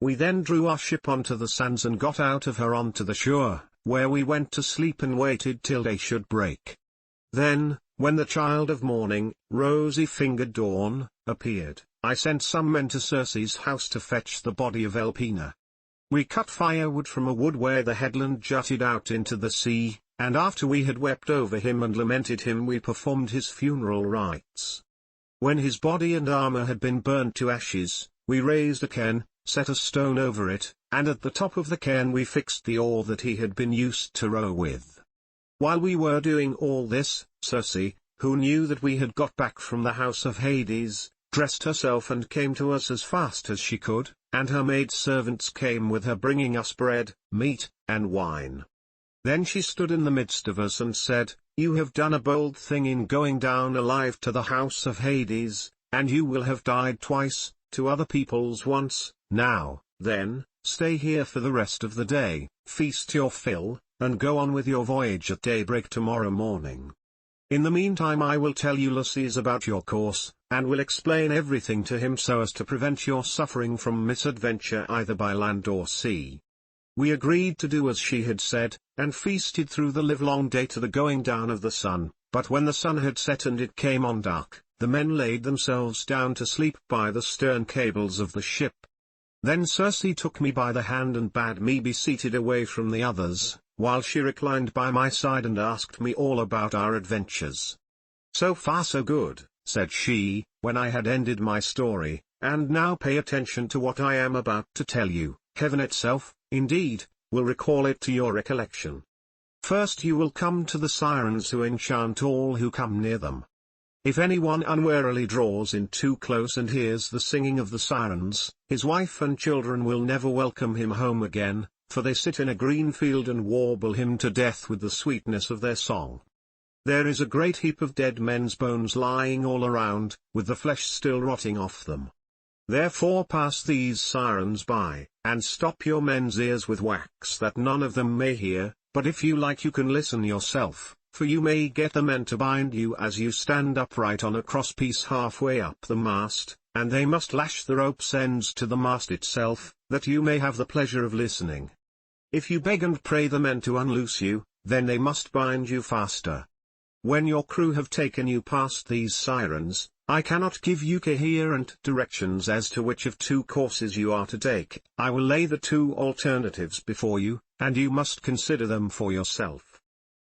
We then drew our ship onto the sands and got out of her onto the shore, where we went to sleep and waited till day should break. Then, when the child of morning, rosy-fingered dawn, appeared, I sent some men to Circe's house to fetch the body of Elpina. We cut firewood from a wood where the headland jutted out into the sea, and after we had wept over him and lamented him we performed his funeral rites. When his body and armor had been burnt to ashes, we raised a cairn, set a stone over it, and at the top of the cairn we fixed the oar that he had been used to row with. While we were doing all this, Circe, who knew that we had got back from the house of Hades, dressed herself and came to us as fast as she could, and her maidservants came with her bringing us bread, meat, and wine. Then she stood in the midst of us and said, "You have done a bold thing in going down alive to the house of Hades, and you will have died twice, to other peoples once. Now, then, stay here for the rest of the day, feast your fill, and go on with your voyage at daybreak tomorrow morning. In the meantime I will tell Ulysses about your course, and will explain everything to him so as to prevent your suffering from misadventure either by land or sea." We agreed to do as she had said, and feasted through the livelong day to the going down of the sun, but when the sun had set and it came on dark, the men laid themselves down to sleep by the stern cables of the ship. Then Circe took me by the hand and bade me be seated away from the others, while she reclined by my side and asked me all about our adventures. "So far so good," said she, when I had ended my story, "and now pay attention to what I am about to tell you. Heaven itself, indeed, will recall it to your recollection. First you will come to the sirens who enchant all who come near them. If anyone unwarily draws in too close and hears the singing of the sirens, his wife and children will never welcome him home again, for they sit in a green field and warble him to death with the sweetness of their song. There is a great heap of dead men's bones lying all around, with the flesh still rotting off them. Therefore pass these sirens by, and stop your men's ears with wax that none of them may hear, but if you like you can listen yourself, for you may get the men to bind you as you stand upright on a crosspiece halfway up the mast, and they must lash the rope's ends to the mast itself, that you may have the pleasure of listening. If you beg and pray the men to unloose you, then they must bind you faster. When your crew have taken you past these sirens, I cannot give you coherent directions as to which of two courses you are to take. I will lay the two alternatives before you, and you must consider them for yourself.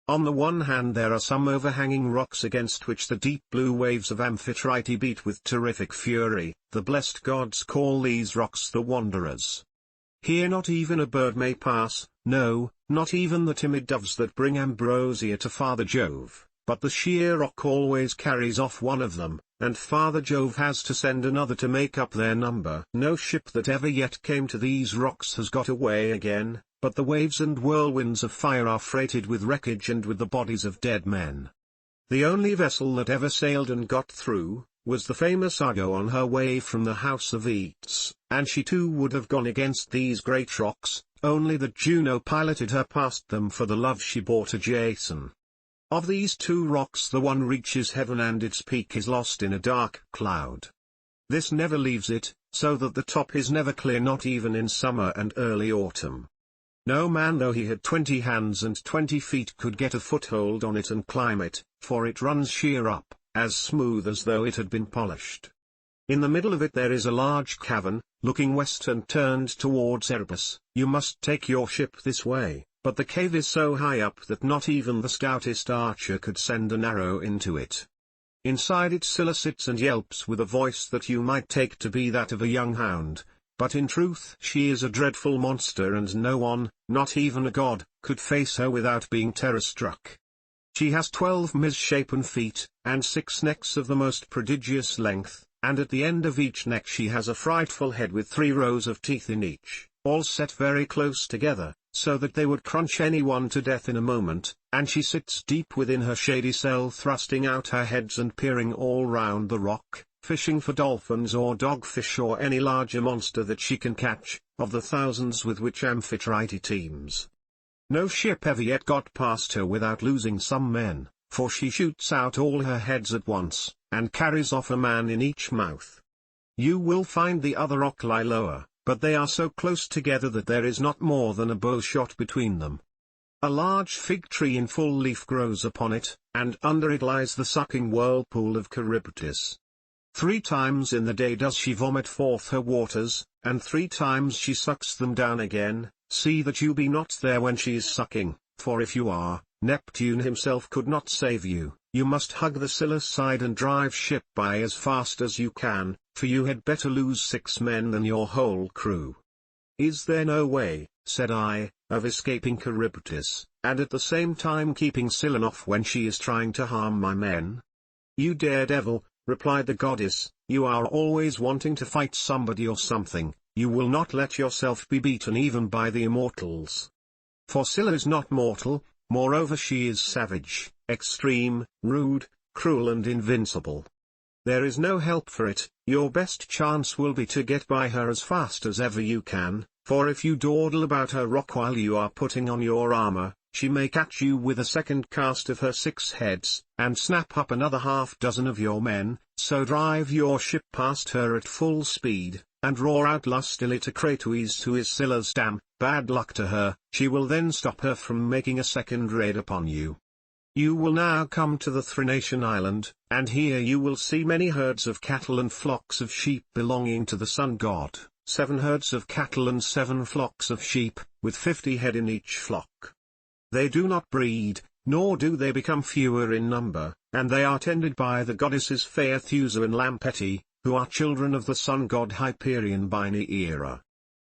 On the one hand there are some overhanging rocks against which the deep blue waves of Amphitrite beat with terrific fury. The blessed gods call these rocks the Wanderers. Here not even a bird may pass, no, not even the timid doves that bring ambrosia to Father Jove, but the sheer rock always carries off one of them, and Father Jove has to send another to make up their number. No ship that ever yet came to these rocks has got away again, but the waves and whirlwinds of fire are freighted with wreckage and with the bodies of dead men. The only vessel that ever sailed and got through, was the famous Argo on her way from the house of Eats, and she too would have gone against these great rocks, only that Juno piloted her past them for the love she bore to Jason. Of these two rocks the one reaches heaven and its peak is lost in a dark cloud. This never leaves it, so that the top is never clear not even in summer and early autumn. No man though he had 20 hands and 20 feet could get a foothold on it and climb it, for it runs sheer up, as smooth as though it had been polished. In the middle of it there is a large cavern, looking west and turned towards Erebus. You must take your ship this way, but the cave is so high up that not even the stoutest archer could send an arrow into it. Inside it Scylla sits and yelps with a voice that you might take to be that of a young hound, but in truth she is a dreadful monster and no one, not even a god, could face her without being terror-struck. She has 12 misshapen feet, and 6 necks of the most prodigious length, and at the end of each neck she has a frightful head with 3 rows of teeth in each, all set very close together, so that they would crunch anyone to death in a moment, and she sits deep within her shady cell thrusting out her heads and peering all round the rock, fishing for dolphins or dogfish or any larger monster that she can catch, of the thousands with which Amphitrite teems. No ship ever yet got past her without losing some men, for she shoots out all her heads at once, and carries off a man in each mouth. You will find the other rock lie lower, but they are so close together that there is not more than a bow shot between them. A large fig tree in full leaf grows upon it, and under it lies the sucking whirlpool of Charybdis. 3 times in the day does she vomit forth her waters, and 3 times she sucks them down again. See that you be not there when she is sucking, for if you are, Neptune himself could not save you. You must hug the Scylla's side and drive ship by as fast as you can, for you had better lose 6 men than your whole crew. Is there no way, said I, of escaping Charybdis, and at the same time keeping Scylla off when she is trying to harm my men? You daredevil, replied the goddess, you are always wanting to fight somebody or something. You will not let yourself be beaten even by the immortals. For Scylla is not mortal, moreover she is savage, extreme, rude, cruel and invincible. There is no help for it. Your best chance will be to get by her as fast as ever you can, for if you dawdle about her rock while you are putting on your armor, she may catch you with a second cast of her 6 heads, and snap up another half-dozen of your men, so drive your ship past her at full speed, and roar out lustily to Cratouis who is Scylla's dam, bad luck to her, she will then stop her from making a second raid upon you. You will now come to the Thrinacian island, and here you will see many herds of cattle and flocks of sheep belonging to the sun god, 7 herds of cattle and 7 flocks of sheep, with 50 head in each flock. They do not breed, nor do they become fewer in number, and they are tended by the goddesses Phaethusa and Lampeti, who are children of the sun god Hyperion by Neaera.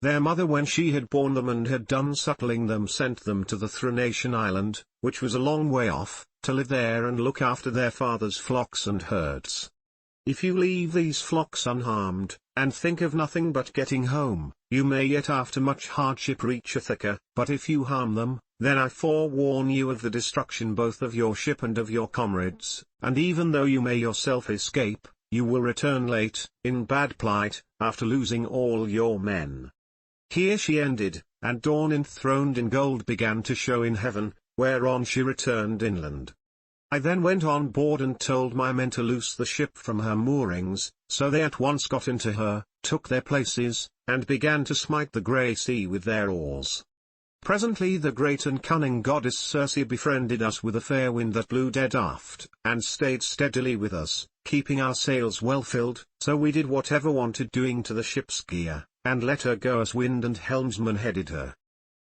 Their mother when she had borne them and had done suckling them sent them to the Thrinacian island, which was a long way off, to live there and look after their father's flocks and herds. If you leave these flocks unharmed, and think of nothing but getting home, you may yet after much hardship reach Ithaca, but if you harm them, then I forewarn you of the destruction both of your ship and of your comrades, and even though you may yourself escape, you will return late, in bad plight, after losing all your men. Here she ended, and dawn enthroned in gold began to show in heaven, whereon she returned inland. I then went on board and told my men to loose the ship from her moorings, so they at once got into her, took their places, and began to smite the grey sea with their oars. Presently the great and cunning goddess Circe befriended us with a fair wind that blew dead aft, and stayed steadily with us, keeping our sails well filled, so we did whatever wanted doing to the ship's gear, and let her go as wind and helmsman headed her.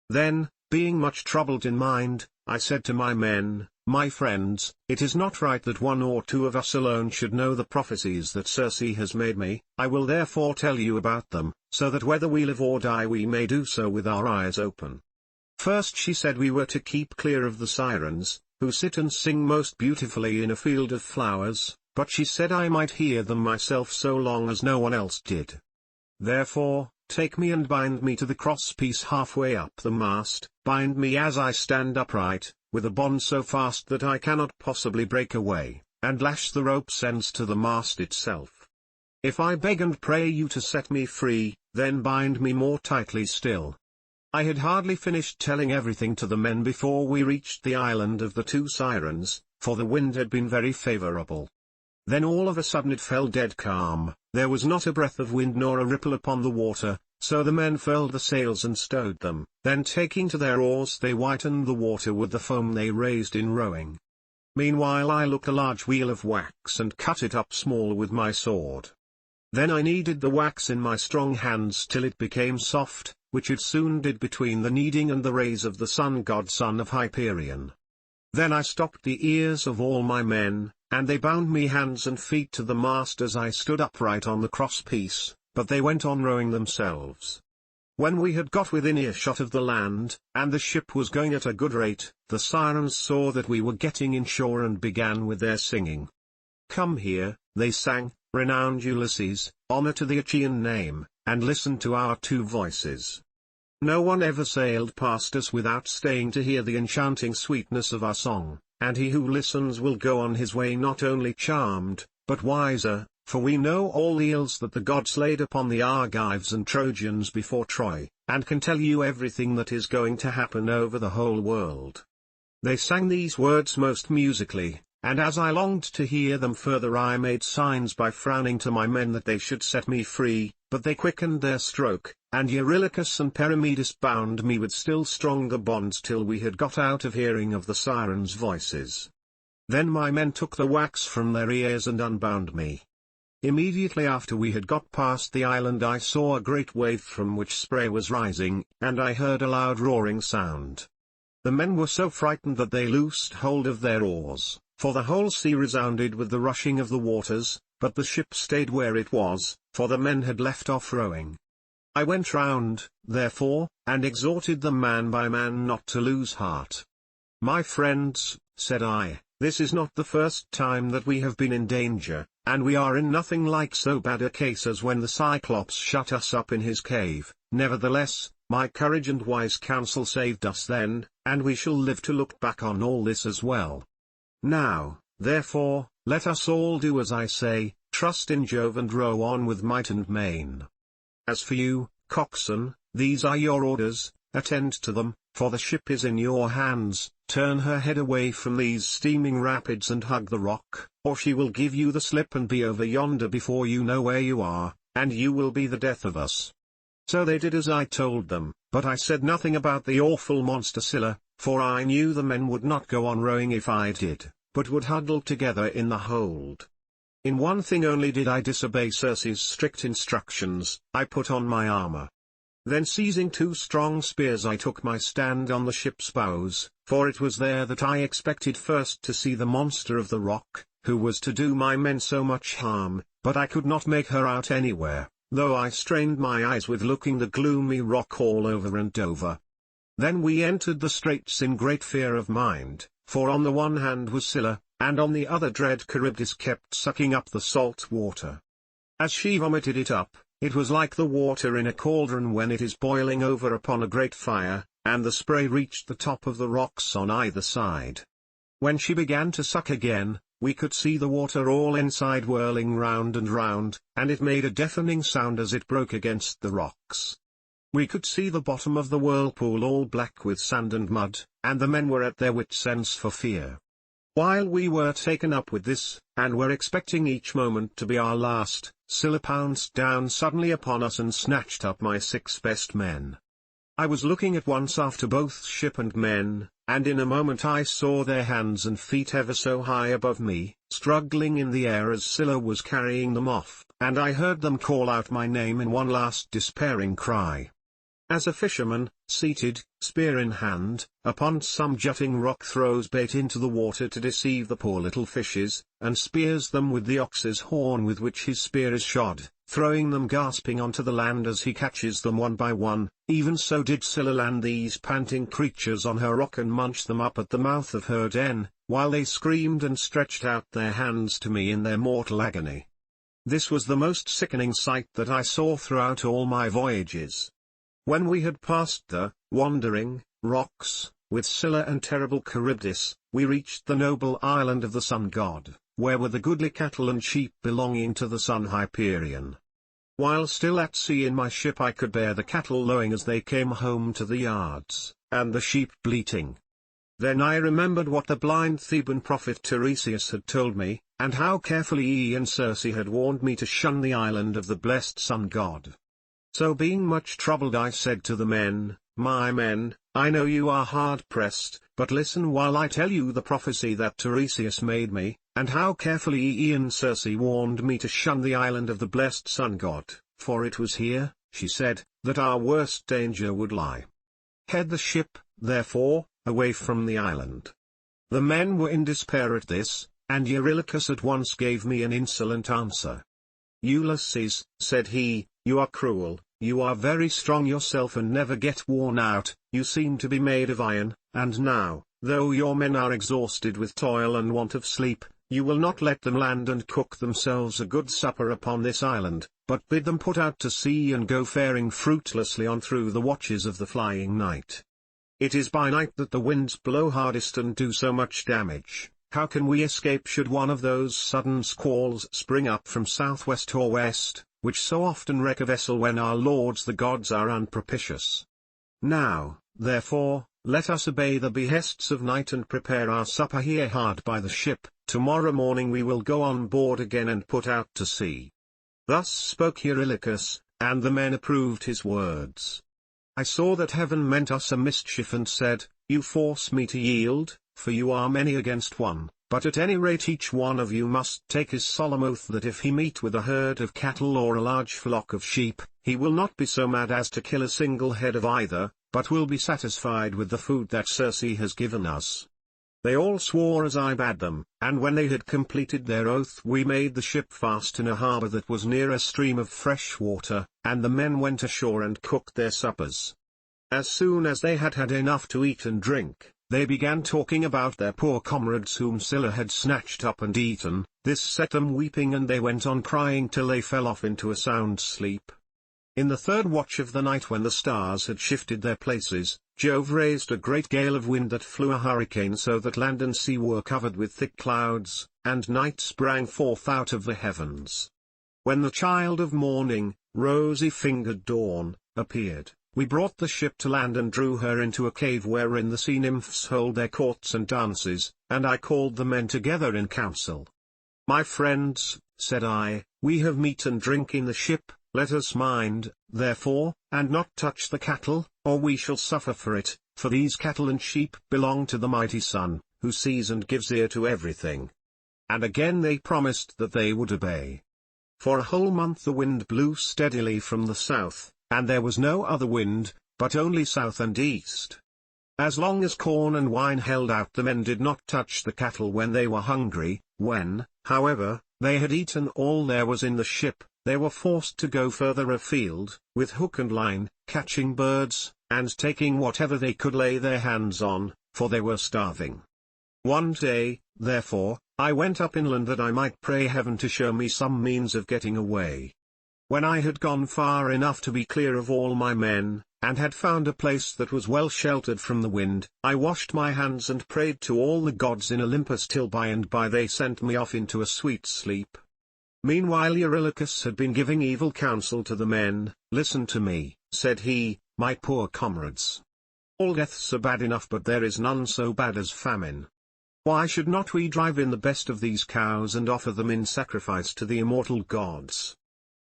Then, being much troubled in mind, I said to my men, my friends, it is not right that 1 or 2 of us alone should know the prophecies that Circe has made me, I will therefore tell you about them, so that whether we live or die we may do so with our eyes open. First she said we were to keep clear of the sirens, who sit and sing most beautifully in a field of flowers, but she said I might hear them myself so long as no one else did. Therefore, take me and bind me to the crosspiece halfway up the mast, bind me as I stand upright, with a bond so fast that I cannot possibly break away, and lash the rope's ends to the mast itself. If I beg and pray you to set me free, then bind me more tightly still. I had hardly finished telling everything to the men before we reached the island of the 2 sirens, for the wind had been very favorable. Then all of a sudden it fell dead calm, there was not a breath of wind nor a ripple upon the water, so the men furled the sails and stowed them, then taking to their oars they whitened the water with the foam they raised in rowing. Meanwhile I looked a large wheel of wax and cut it up small with my sword. Then I kneaded the wax in my strong hands till it became soft, which it soon did between the kneading and the rays of the sun god son of Hyperion. Then I stopped the ears of all my men, and they bound me hands and feet to the mast as I stood upright on the crosspiece, but they went on rowing themselves. When we had got within earshot of the land, and the ship was going at a good rate, the sirens saw that we were getting inshore and began with their singing. Come here, they sang, renowned Ulysses, honor to the Achaean name, and listen to our 2 voices. No one ever sailed past us without staying to hear the enchanting sweetness of our song, and he who listens will go on his way not only charmed, but wiser, for we know all the ills that the gods laid upon the Argives and Trojans before Troy, and can tell you everything that is going to happen over the whole world. They sang these words most musically, and as I longed to hear them further I made signs by frowning to my men that they should set me free, but they quickened their stroke, and Eurylochus and Perimedes bound me with still stronger bonds till we had got out of hearing of the sirens' voices. Then my men took the wax from their ears and unbound me. Immediately after we had got past the island I saw a great wave from which spray was rising, and I heard a loud roaring sound. The men were so frightened that they loosed hold of their oars, for the whole sea resounded with the rushing of the waters, but the ship stayed where it was, for the men had left off rowing. I went round, therefore, and exhorted them man by man not to lose heart. My friends, said I, this is not the first time that we have been in danger, and we are in nothing like so bad a case as when the Cyclops shut us up in his cave. Nevertheless, my courage and wise counsel saved us then, and we shall live to look back on all this as well. Now, therefore, let us all do as I say, trust in Jove and row on with might and main. As for you, coxswain, these are your orders, attend to them, for the ship is in your hands. Turn her head away from these steaming rapids and hug the rock, or she will give you the slip and be over yonder before you know where you are, and you will be the death of us." So they did as I told them, but I said nothing about the awful monster Scylla, for I knew the men would not go on rowing if I did, but would huddle together in the hold. In one thing only did I disobey Circe's strict instructions: I put on my armor. Then seizing 2 strong spears I took my stand on the ship's bows, for it was there that I expected first to see the monster of the rock, who was to do my men so much harm, but I could not make her out anywhere, though I strained my eyes with looking the gloomy rock all over and over. Then we entered the straits in great fear of mind, for on the one hand was Scylla, and on the other dread Charybdis kept sucking up the salt water. As she vomited it up, it was like the water in a cauldron when it is boiling over upon a great fire, and the spray reached the top of the rocks on either side. When she began to suck again, we could see the water all inside whirling round and round, and it made a deafening sound as it broke against the rocks. We could see the bottom of the whirlpool all black with sand and mud, and the men were at their wits' ends for fear. While we were taken up with this, and were expecting each moment to be our last, Scylla pounced down suddenly upon us and snatched up my 6 best men. I was looking at once after both ship and men, and in a moment I saw their hands and feet ever so high above me, struggling in the air as Scylla was carrying them off, and I heard them call out my name in one last despairing cry. As a fisherman, seated, spear in hand, upon some jutting rock throws bait into the water to deceive the poor little fishes, and spears them with the ox's horn with which his spear is shod, throwing them gasping onto the land as he catches them one by one, even so did Scylla land these panting creatures on her rock and munch them up at the mouth of her den, while they screamed and stretched out their hands to me in their mortal agony. This was the most sickening sight that I saw throughout all my voyages. When we had passed the wandering rocks, with Scylla and terrible Charybdis, we reached the noble island of the sun god, where were the goodly cattle and sheep belonging to the sun Hyperion. While still at sea in my ship I could bear the cattle lowing as they came home to the yards, and the sheep bleating. Then I remembered what the blind Theban prophet Tiresias had told me, and how carefully Aeaean Circe had warned me to shun the island of the blessed sun god. So being much troubled I said to the men, "My men, I know you are hard-pressed, but listen while I tell you the prophecy that Tiresias made me, and how carefully Aeaean Circe warned me to shun the island of the blessed sun god, for it was here," she said, "that our worst danger would lie. Head the ship, therefore, away from the island." The men were in despair at this, and Eurylochus at once gave me an insolent answer. "Ulysses," said he, "you are cruel, you are very strong yourself and never get worn out, you seem to be made of iron, and now, though your men are exhausted with toil and want of sleep, you will not let them land and cook themselves a good supper upon this island, but bid them put out to sea and go faring fruitlessly on through the watches of the flying night. It is by night that the winds blow hardest and do so much damage. How can we escape should one of those sudden squalls spring up from southwest or west, which so often wreck a vessel when our lords the gods are unpropitious? Now, therefore, let us obey the behests of night and prepare our supper here hard by the ship. Tomorrow morning we will go on board again and put out to sea." Thus spoke Eurylochus, and the men approved his words. I saw that heaven meant us a mischief and said, "You force me to yield, for you are many against one, but at any rate each one of you must take his solemn oath that if he meet with a herd of cattle or a large flock of sheep, he will not be so mad as to kill a single head of either, but will be satisfied with the food that Circe has given us." They all swore as I bade them, and when they had completed their oath we made the ship fast in a harbour that was near a stream of fresh water, and the men went ashore and cooked their suppers. As soon as they had had enough to eat and drink, they began talking about their poor comrades whom Scylla had snatched up and eaten. This set them weeping and they went on crying till they fell off into a sound sleep. In the third watch of the night when the stars had shifted their places, Jove raised a great gale of wind that flew a hurricane so that land and sea were covered with thick clouds, and night sprang forth out of the heavens. When the child of morning, rosy-fingered dawn, appeared, we brought the ship to land and drew her into a cave wherein the sea nymphs hold their courts and dances, and I called the men together in council. My friends, said I, we have meat and drink in the ship, let us mind, therefore, and not touch the cattle, or we shall suffer for it, for these cattle and sheep belong to the mighty Sun, who sees and gives ear to everything. And again they promised that they would obey. For a whole month the wind blew steadily from the south, and there was no other wind, but only south and east. As long as corn and wine held out, the men did not touch the cattle when they were hungry. When, however, they had eaten all there was in the ship, they were forced to go further afield, with hook and line, catching birds, and taking whatever they could lay their hands on, for they were starving. One day, therefore, I went up inland that I might pray heaven to show me some means of getting away. When I had gone far enough to be clear of all my men, and had found a place that was well sheltered from the wind, I washed my hands and prayed to all the gods in Olympus till by and by they sent me off into a sweet sleep. Meanwhile Eurylochus had been giving evil counsel to the men. Listen to me, said he, my poor comrades. All deaths are bad enough, but there is none so bad as famine. Why should not we drive in the best of these cows and offer them in sacrifice to the immortal gods?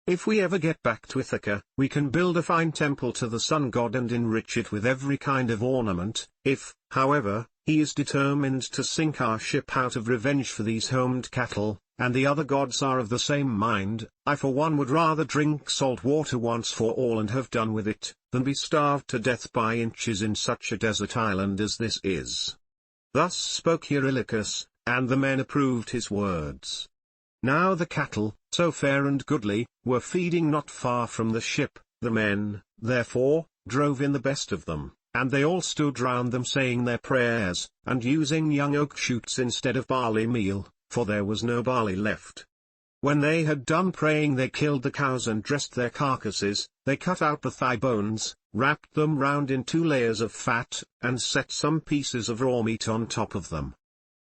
If we ever get back to Ithaca, we can build a fine temple to the sun god and enrich it with every kind of ornament. If, however, he is determined to sink our ship out of revenge for these homed cattle, and the other gods are of the same mind, I for one would rather drink salt water once for all and have done with it, than be starved to death by inches in such a desert island as this is. Thus spoke Eurylochus, and the men approved his words. Now the cattle, so fair and goodly, were feeding not far from the ship. The men, therefore, drove in the best of them, and they all stood round them saying their prayers, and using young oak shoots instead of barley meal, for there was no barley left. When they had done praying they killed the cows and dressed their carcasses. They cut out the thigh bones, wrapped them round in 2 layers of fat, and set some pieces of raw meat on top of them.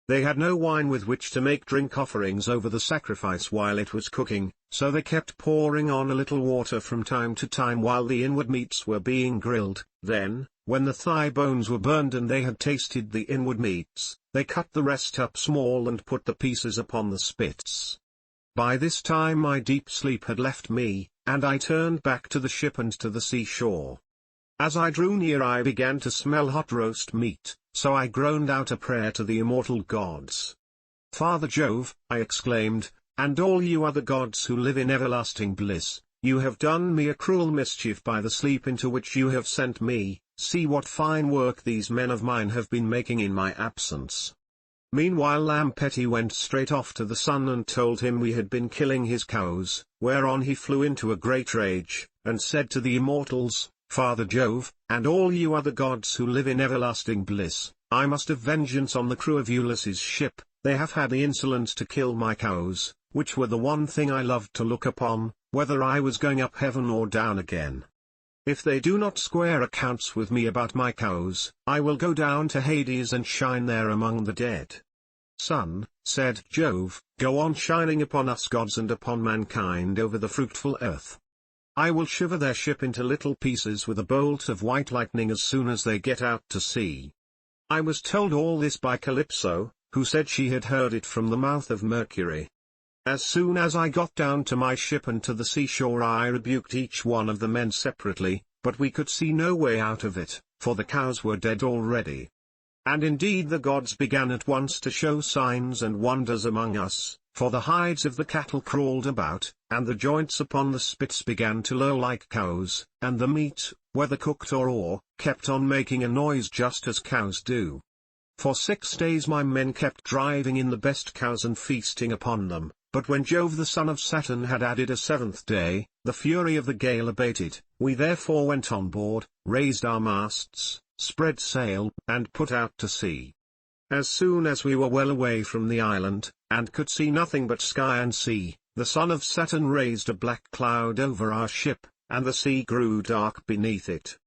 They had no wine with which to make drink offerings over the sacrifice while it was cooking, so they kept pouring on a little water from time to time while the inward meats were being grilled. Then, when the thigh bones were burned and they had tasted the inward meats, they cut the rest up small and put the pieces upon the spits. By this time my deep sleep had left me, and I turned back to the ship and to the seashore. As I drew near I began to smell hot roast meat, so I groaned out a prayer to the immortal gods. Father Jove, I exclaimed, and all you other gods who live in everlasting bliss, you have done me a cruel mischief by the sleep into which you have sent me. See what fine work these men of mine have been making in my absence. Meanwhile Lampetti went straight off to the sun and told him we had been killing his cows, whereon he flew into a great rage, and said to the immortals, Father Jove, and all you other gods who live in everlasting bliss, I must have vengeance on the crew of Ulysses' ship. They have had the insolence to kill my cows, which were the one thing I loved to look upon, whether I was going up heaven or down again. If they do not square accounts with me about my cows, I will go down to Hades and shine there among the dead. Sun, said Jove, go on shining upon us gods and upon mankind over the fruitful earth. I will shiver their ship into little pieces with a bolt of white lightning as soon as they get out to sea. I was told all this by Calypso, who said she had heard it from the mouth of Mercury. As soon as I got down to my ship and to the seashore I rebuked each one of the men separately, but we could see no way out of it, for the cows were dead already. And indeed the gods began at once to show signs and wonders among us, for the hides of the cattle crawled about, and the joints upon the spits began to low like cows, and the meat, whether cooked or raw, kept on making a noise just as cows do. For 6 days my men kept driving in the best cows and feasting upon them. But when Jove the son of Saturn had added a 7th day, the fury of the gale abated. We therefore went on board, raised our masts, spread sail, and put out to sea. As soon as we were well away from the island, and could see nothing but sky and sea, the son of Saturn raised a black cloud over our ship, and the sea grew dark beneath it.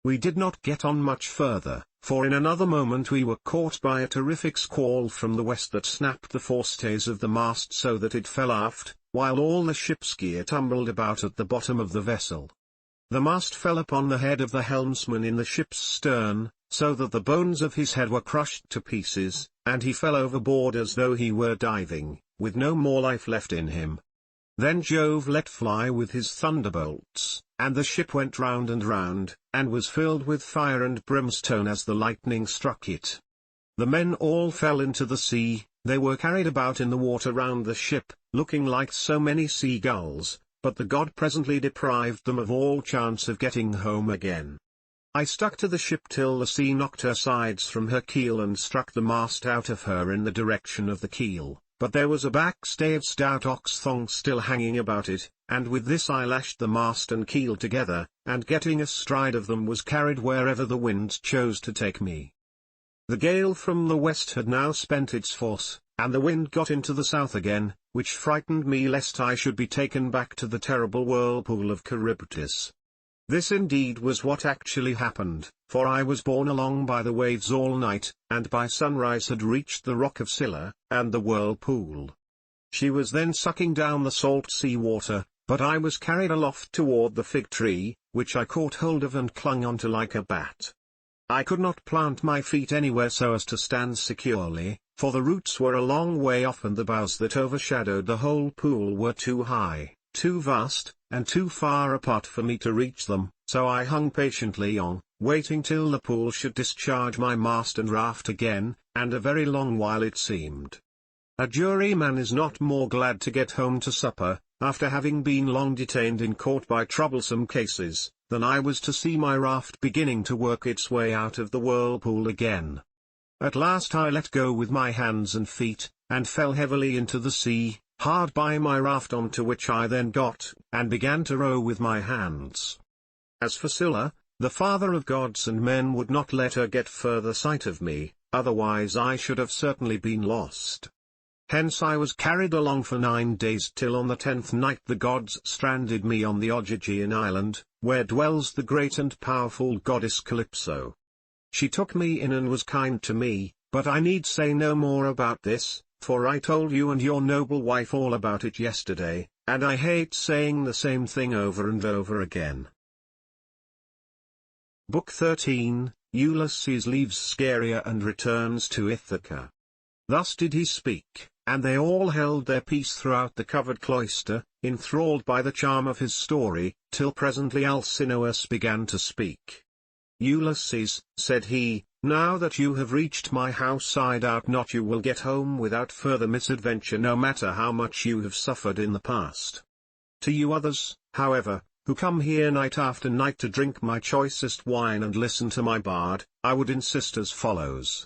We did not get on much further, for in another moment we were caught by a terrific squall from the west that snapped the forestays of the mast so that it fell aft, while all the ship's gear tumbled about at the bottom of the vessel. The mast fell upon the head of the helmsman in the ship's stern, so that the bones of his head were crushed to pieces, and he fell overboard as though he were diving, with no more life left in him. Then Jove let fly with his thunderbolts, and the ship went round, and was filled with fire and brimstone as the lightning struck it. The men all fell into the sea. They were carried about in the water round the ship, looking like so many seagulls, but the god presently deprived them of all chance of getting home again. I stuck to the ship till the sea knocked her sides from her keel and struck the mast out of her in the direction of the keel, but there was a backstay of stout ox thong still hanging about it, and with this I lashed the mast and keel together, and getting astride of them was carried wherever the wind chose to take me. The gale from the west had now spent its force, and the wind got into the south again, which frightened me lest I should be taken back to the terrible whirlpool of Charybdis. This indeed was what actually happened, for I was borne along by the waves all night, and by sunrise had reached the rock of Scylla, and the whirlpool. She was then sucking down the salt sea water, but I was carried aloft toward the fig tree, which I caught hold of and clung onto like a bat. I could not plant my feet anywhere so as to stand securely, for the roots were a long way off and the boughs that overshadowed the whole pool were too high, too vast, and too far apart for me to reach them, so I hung patiently on, waiting till the pool should discharge my mast and raft again, and a very long while it seemed. A juryman is not more glad to get home to supper, after having been long detained in court by troublesome cases, than I was to see my raft beginning to work its way out of the whirlpool again. At last I let go with my hands and feet, and fell heavily into the sea, hard by my raft, onto which I then got, and began to row with my hands. As for Scylla, the father of gods and men would not let her get further sight of me, otherwise I should have certainly been lost. Hence I was carried along for 9 days till on the 10th night the gods stranded me on the Ogygian island, where dwells the great and powerful goddess Calypso. She took me in and was kind to me, but I need say no more about this, for I told you and your noble wife all about it yesterday, and I hate saying the same thing over and over again. Book 13, Ulysses leaves Scheria and returns to Ithaca. Thus did he speak, and they all held their peace throughout the covered cloister, enthralled by the charm of his story, till presently Alcinous began to speak. Ulysses, said he, now that you have reached my house I doubt not you will get home without further misadventure, no matter how much you have suffered in the past. To you others, however, who come here night after night to drink my choicest wine and listen to my bard, I would insist as follows.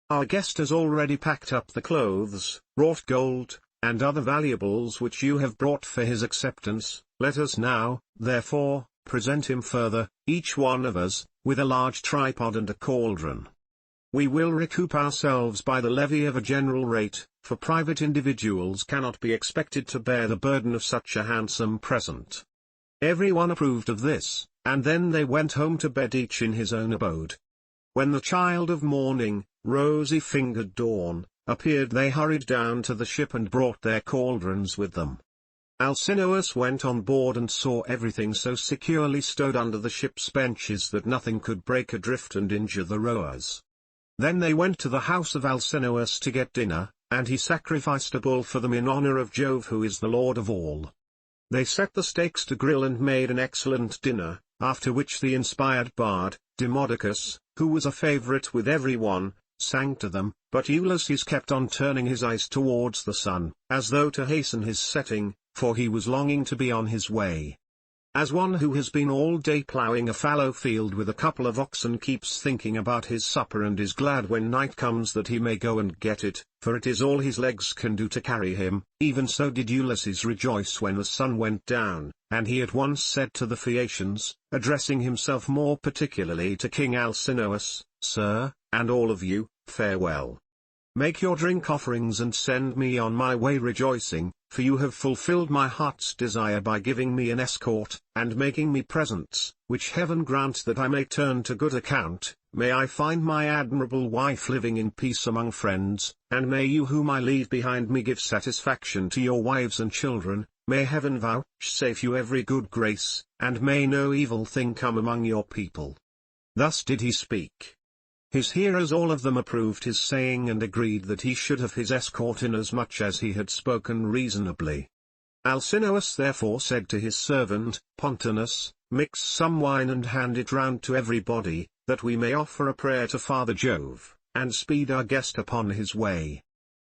Our guest has already packed up the clothes, wrought gold, and other valuables which you have brought for his acceptance. Let us now, therefore, present him further, each one of us, with a large tripod and a cauldron. We will recoup ourselves by the levy of a general rate, for private individuals cannot be expected to bear the burden of such a handsome present. Everyone approved of this, and then they went home to bed each in his own abode. When the child of morning, rosy-fingered dawn, appeared, they hurried down to the ship and brought their cauldrons with them. Alcinous went on board and saw everything so securely stowed under the ship's benches that nothing could break adrift and injure the rowers. Then they went to the house of Alcinous to get dinner, and he sacrificed a bull for them in honor of Jove, who is the lord of all. They set the steaks to grill and made an excellent dinner, after which the inspired bard, Demodocus, who was a favorite with everyone, sang to them, but Ulysses kept on turning his eyes towards the sun, as though to hasten his setting, for he was longing to be on his way. As one who has been all day ploughing a fallow field with a couple of oxen keeps thinking about his supper and is glad when night comes that he may go and get it, for it is all his legs can do to carry him, even so did Ulysses rejoice when the sun went down, and he at once said to the Phaeacians, addressing himself more particularly to King Alcinous, Sir, and all of you, farewell. Make your drink offerings and send me on my way rejoicing, for you have fulfilled my heart's desire by giving me an escort, and making me presents, which heaven grant that I may turn to good account. May I find my admirable wife living in peace among friends, and may you whom I leave behind me give satisfaction to your wives and children, May heaven vouchsafe you every good grace, and may no evil thing come among your people." Thus did he speak. His hearers all of them approved his saying and agreed that he should have his escort inasmuch as he had spoken reasonably. Alcinous therefore said to his servant, Pontonus, "Mix some wine and hand it round to everybody, that we may offer a prayer to Father Jove, and speed our guest upon his way."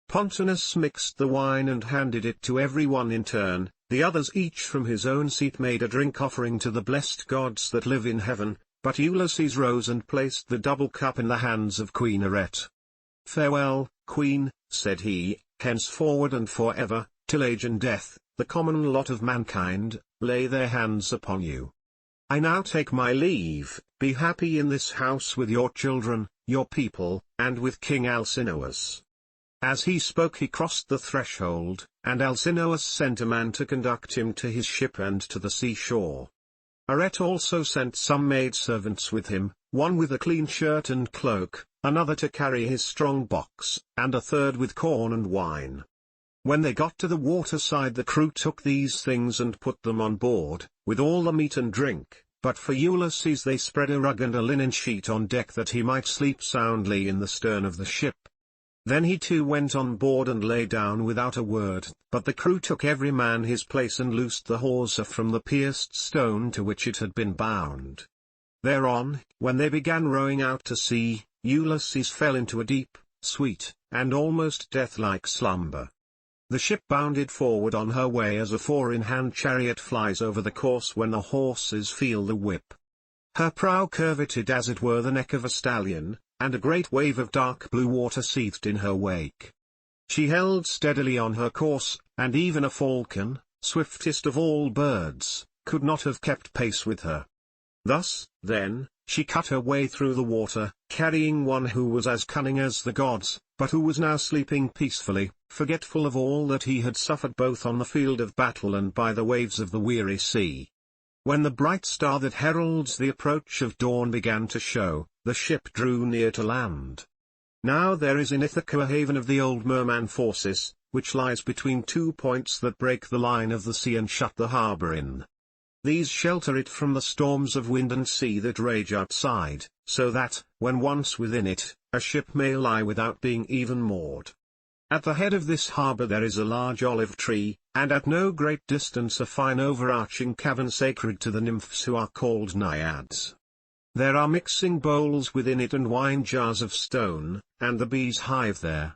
Pontonus mixed the wine and handed it to everyone in turn, the others each from his own seat made a drink offering to the blessed gods that live in heaven, but Ulysses rose and placed the double cup in the hands of Queen Arete. "Farewell, Queen," said he, "henceforward and forever, till age and death, the common lot of mankind, lay their hands upon you. I now take my leave, be happy in this house with your children, your people, and with King Alcinous." As he spoke he crossed the threshold, and Alcinous sent a man to conduct him to his ship and to the seashore. Arete also sent some maidservants with him, one with a clean shirt and cloak, another to carry his strong box, and a third with corn and wine. When they got to the waterside the crew took these things and put them on board, with all the meat and drink, but for Ulysses they spread a rug and a linen sheet on deck that he might sleep soundly in the stern of the ship. Then he too went on board and lay down without a word, but the crew took every man his place and loosed the hawser from the pierced stone to which it had been bound. Thereon, when they began rowing out to sea, Ulysses fell into a deep, sweet, and almost death-like slumber. The ship bounded forward on her way as a four-in-hand chariot flies over the course when the horses feel the whip. Her prow curveted as it were the neck of a stallion, and a great wave of dark blue water seethed in her wake. She held steadily on her course, and even a falcon, swiftest of all birds, could not have kept pace with her. Thus, then, she cut her way through the water, carrying one who was as cunning as the gods, but who was now sleeping peacefully, forgetful of all that he had suffered both on the field of battle and by the waves of the weary sea. When the bright star that heralds the approach of dawn began to show, the ship drew near to land. Now there is in Ithaca a haven of the old merman Phorcys, which lies between 2 points that break the line of the sea and shut the harbour in. These shelter it from the storms of wind and sea that rage outside, so that, when once within it, a ship may lie without being even moored. At the head of this harbour there is a large olive tree, and at no great distance a fine overarching cavern sacred to the nymphs who are called naiads. There are mixing bowls within it and wine jars of stone, and the bees hive there.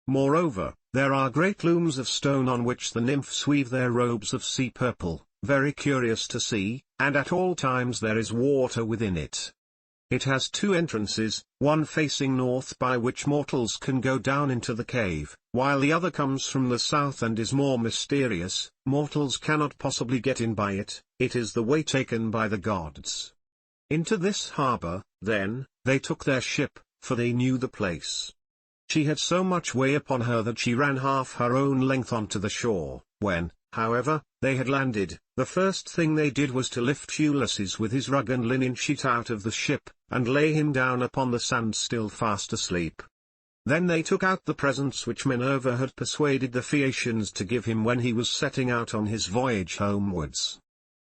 Moreover, there are great looms of stone on which the nymphs weave their robes of sea purple, very curious to see, and at all times there is water within it. It has 2 entrances, one facing north by which mortals can go down into the cave, while the other comes from the south and is more mysterious. Mortals cannot possibly get in by it, it is the way taken by the gods. Into this harbour, then, they took their ship, for they knew the place. She had so much way upon her that she ran half her own length onto the shore. When, however, they had landed, the first thing they did was to lift Ulysses with his rug and linen sheet out of the ship, and lay him down upon the sand still fast asleep. Then they took out the presents which Minerva had persuaded the Phaeacians to give him when he was setting out on his voyage homewards.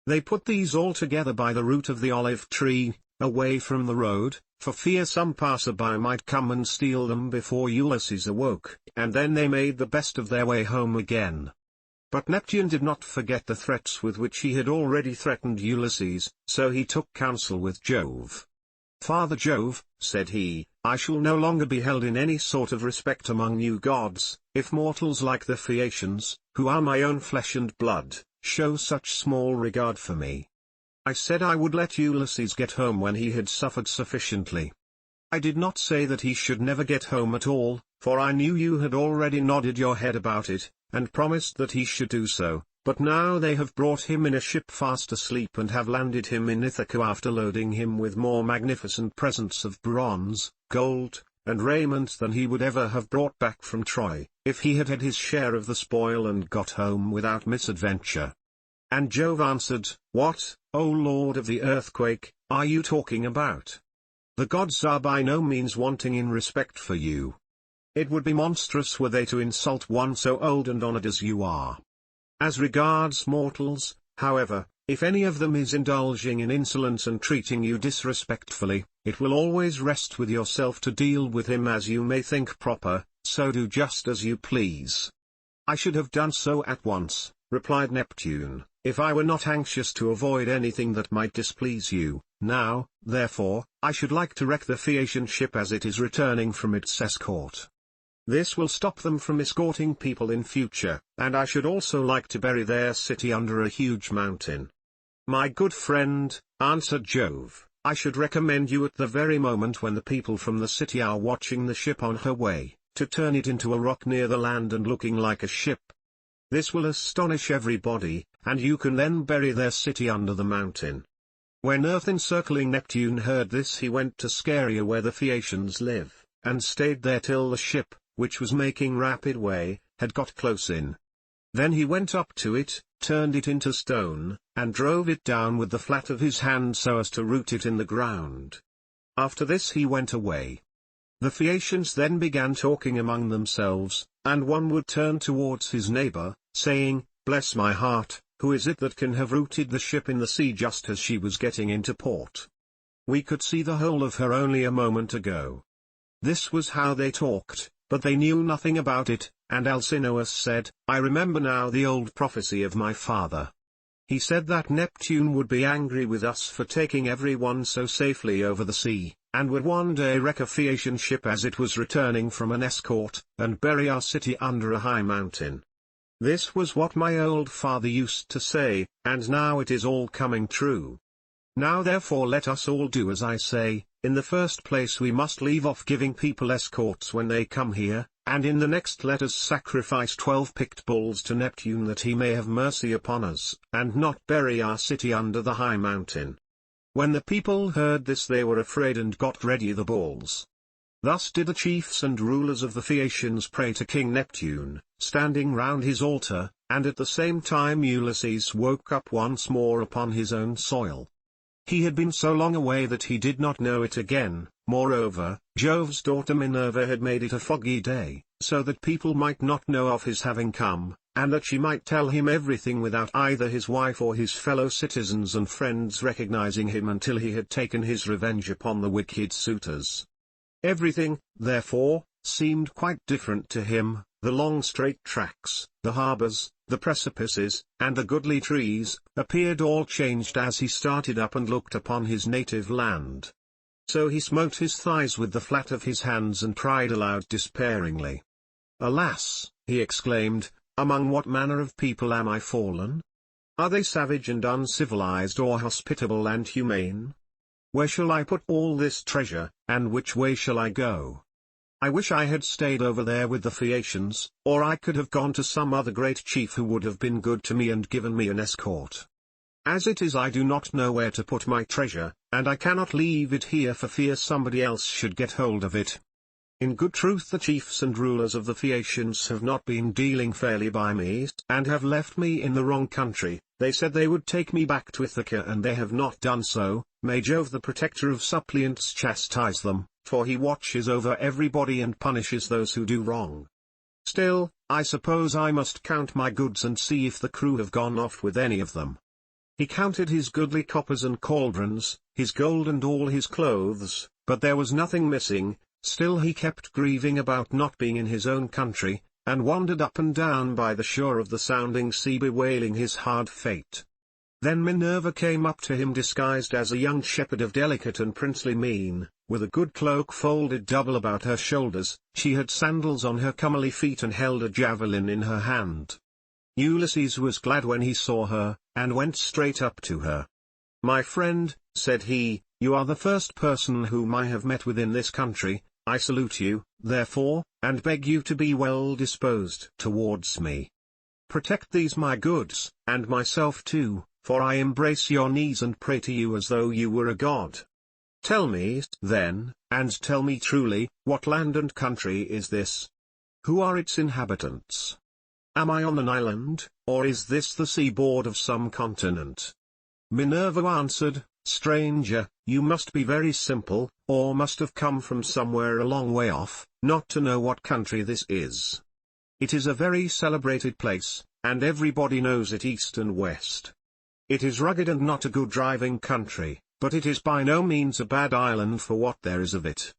They put these all together by the root of the olive tree, away from the road, for fear some passer-by might come and steal them before Ulysses awoke, and then they made the best of their way home again. But Neptune did not forget the threats with which he had already threatened Ulysses, so he took counsel with Jove. "Father Jove," said he, "I shall no longer be held in any sort of respect among you gods, if mortals like the Phaeacians, who are my own flesh and blood, show such small regard for me. I said I would let Ulysses get home when he had suffered sufficiently. I did not say that he should never get home at all, for I knew you had already nodded your head about it, and promised that he should do so, but now they have brought him in a ship fast asleep and have landed him in Ithaca after loading him with more magnificent presents of bronze, gold, and raiment than he would ever have brought back from Troy, if he had had his share of the spoil and got home without misadventure." And Jove answered, "What, O Lord of the earthquake, are you talking about? The gods are by no means wanting in respect for you. It would be monstrous were they to insult one so old and honored as you are. As regards mortals, however, if any of them is indulging in insolence and treating you disrespectfully, it will always rest with yourself to deal with him as you may think proper, so do just as you please. I should have done so at once, replied Neptune, if I were not anxious to avoid anything that might displease you. Now, therefore, I should like to wreck the Phaeacian ship as it is returning from its escort. This will stop them from escorting people in future, and I should also like to bury their city under a huge mountain. My good friend, answered Jove, I should recommend you at the very moment when the people from the city are watching the ship on her way, to turn it into a rock near the land and looking like a ship. This will astonish everybody, and you can then bury their city under the mountain. When earth-encircling Neptune heard this, he went to Scheria where the Phaeacians live, and stayed there till the ship, which was making rapid way, had got close in. Then he went up to it, turned it into stone, and drove it down with the flat of his hand so as to root it in the ground. After this he went away. The Phaeacians then began talking among themselves, and one would turn towards his neighbor, saying, Bless my heart, who is it that can have rooted the ship in the sea just as she was getting into port? We could see the whole of her only a moment ago. This was how they talked, but they knew nothing about it, and Alcinous said, I remember now the old prophecy of my father. He said that Neptune would be angry with us for taking everyone so safely over the sea, and would one day wreck a Phaeacian ship as it was returning from an escort, and bury our city under a high mountain. This was what my old father used to say, and now it is all coming true. Now therefore let us all do as I say. In the first place we must leave off giving people escorts when they come here, and in the next let us sacrifice 12 picked bulls to Neptune that he may have mercy upon us, and not bury our city under the high mountain. When the people heard this they were afraid and got ready the bulls. Thus did the chiefs and rulers of the Phaeacians pray to King Neptune, standing round his altar, and at the same time Ulysses woke up once more upon his own soil. He had been so long away that he did not know it again. Moreover, Jove's daughter Minerva had made it a foggy day, so that people might not know of his having come, and that she might tell him everything without either his wife or his fellow citizens and friends recognizing him until he had taken his revenge upon the wicked suitors. Everything, therefore, seemed quite different to him, the long straight tracks, the harbors, the precipices, and the goodly trees, appeared all changed as he started up and looked upon his native land. So he smote his thighs with the flat of his hands and cried aloud despairingly. Alas, he exclaimed, among what manner of people am I fallen? Are they savage and uncivilized or hospitable and humane? Where shall I put all this treasure, and which way shall I go? I wish I had stayed over there with the Phaeacians, or I could have gone to some other great chief who would have been good to me and given me an escort. As it is I do not know where to put my treasure, and I cannot leave it here for fear somebody else should get hold of it. In good truth the chiefs and rulers of the Phaeacians have not been dealing fairly by me, and have left me in the wrong country. They said they would take me back to Ithaca and they have not done so. May Jove the protector of suppliants chastise them, for he watches over everybody and punishes those who do wrong. Still, I suppose I must count my goods and see if the crew have gone off with any of them. He counted his goodly coppers and cauldrons, his gold and all his clothes, but there was nothing missing. Still he kept grieving about not being in his own country, and wandered up and down by the shore of the sounding sea bewailing his hard fate. Then Minerva came up to him disguised as a young shepherd of delicate and princely mien, with a good cloak folded double about her shoulders. She had sandals on her comely feet and held a javelin in her hand. Ulysses was glad when he saw her, and went straight up to her. My friend, said he, you are the first person whom I have met within this country. I salute you, therefore, and beg you to be well disposed towards me. Protect these my goods, and myself too, for I embrace your knees and pray to you as though you were a god. Tell me, then, and tell me truly, what land and country is this? Who are its inhabitants? Am I on an island, or is this the seaboard of some continent? Minerva answered, Stranger, you must be very simple, or must have come from somewhere a long way off, not to know what country this is. It is a very celebrated place, and everybody knows it east and west. It is rugged and not a good driving country, but it is by no means a bad island for what there is of it.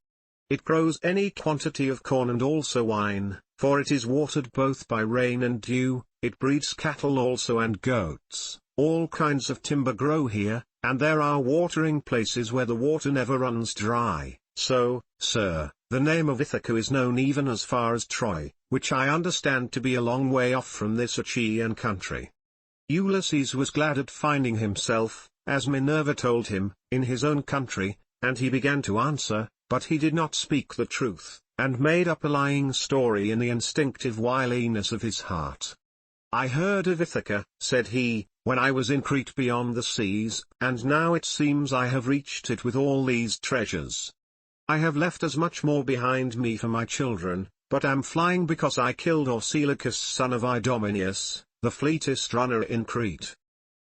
It grows any quantity of corn and also wine, for it is watered both by rain and dew. It breeds cattle also and goats. All kinds of timber grow here, and there are watering places where the water never runs dry. So, sir, the name of Ithaca is known even as far as Troy, which I understand to be a long way off from this Achaean country. Ulysses was glad at finding himself, as Minerva told him, in his own country, and he began to answer, but he did not speak the truth, and made up a lying story in the instinctive wiliness of his heart. I heard of Ithaca, said he, when I was in Crete beyond the seas, and now it seems I have reached it with all these treasures. I have left as much more behind me for my children, but am flying because I killed Orsilochus son of Idomeneus, the fleetest runner in Crete.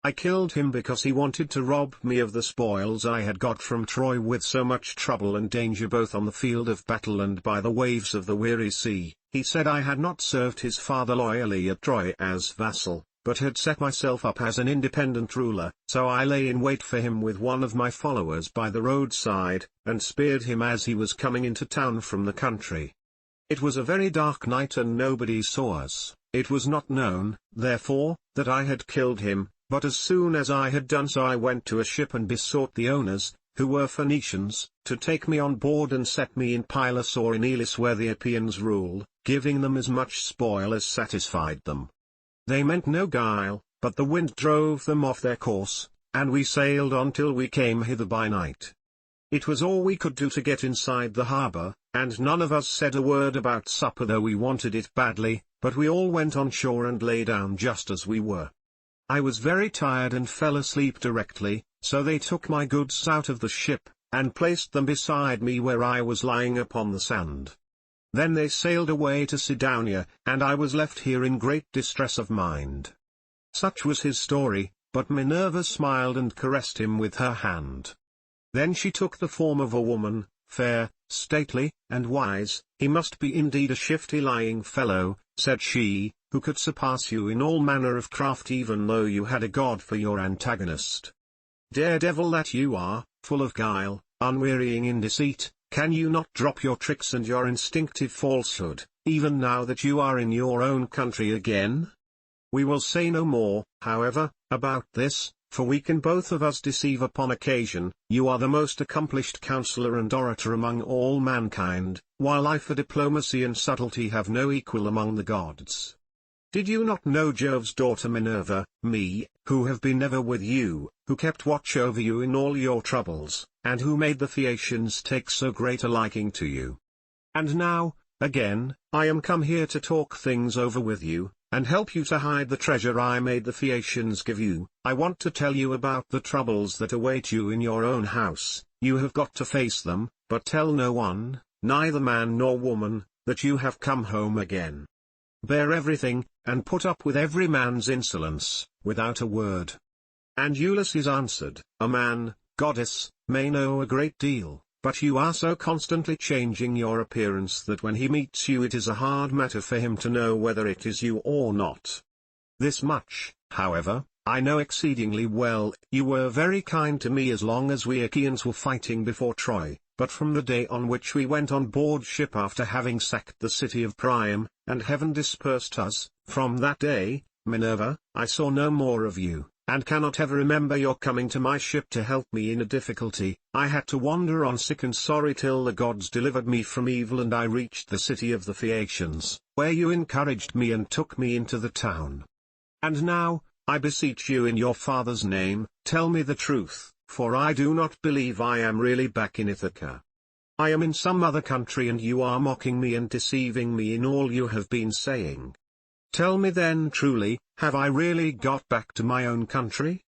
I killed him because he wanted to rob me of the spoils I had got from Troy with so much trouble and danger both on the field of battle and by the waves of the weary sea. He said I had not served his father loyally at Troy as vassal, but had set myself up as an independent ruler. So I lay in wait for him with one of my followers by the roadside, and speared him as he was coming into town from the country. It was a very dark night and nobody saw us. It was not known, therefore, that I had killed him. But as soon as I had done so I went to a ship and besought the owners, who were Phoenicians, to take me on board and set me in Pylos or in Elis where the Epeans rule, giving them as much spoil as satisfied them. They meant no guile, but the wind drove them off their course, and we sailed on till we came hither by night. It was all we could do to get inside the harbour, and none of us said a word about supper though we wanted it badly, but we all went on shore and lay down just as we were. I was very tired and fell asleep directly, so they took my goods out of the ship, and placed them beside me where I was lying upon the sand. Then they sailed away to Cydonia, and I was left here in great distress of mind. Such was his story, but Minerva smiled and caressed him with her hand. Then she took the form of a woman, fair, stately, and wise. He must be indeed a shifty lying fellow, said she, who could surpass you in all manner of craft even though you had a god for your antagonist. Daredevil that you are, full of guile, unwearying in deceit, can you not drop your tricks and your instinctive falsehood, even now that you are in your own country again? We will say no more, however, about this, for we can both of us deceive upon occasion. You are the most accomplished counselor and orator among all mankind, while I for diplomacy and subtlety have no equal among the gods. Did you not know Jove's daughter Minerva, me, who have been ever with you, who kept watch over you in all your troubles, and who made the Phaeacians take so great a liking to you? And now, again, I am come here to talk things over with you, and help you to hide the treasure I made the Phaeacians give you. I want to tell you about the troubles that await you in your own house. You have got to face them, but tell no one, neither man nor woman, that you have come home again. Bear everything, and put up with every man's insolence, without a word. And Ulysses answered, a man, goddess, may know a great deal, but you are so constantly changing your appearance that when he meets you it is a hard matter for him to know whether it is you or not. This much, however, I know exceedingly well, you were very kind to me as long as we Achaeans were fighting before Troy. But from the day on which we went on board ship after having sacked the city of Priam, and heaven dispersed us, from that day, Minerva, I saw no more of you, and cannot ever remember your coming to my ship to help me in a difficulty. I had to wander on sick and sorry till the gods delivered me from evil and I reached the city of the Phaeacians, where you encouraged me and took me into the town. And now, I beseech you in your father's name, tell me the truth. For I do not believe I am really back in Ithaca. I am in some other country and you are mocking me and deceiving me in all you have been saying. Tell me then truly, have I really got back to my own country?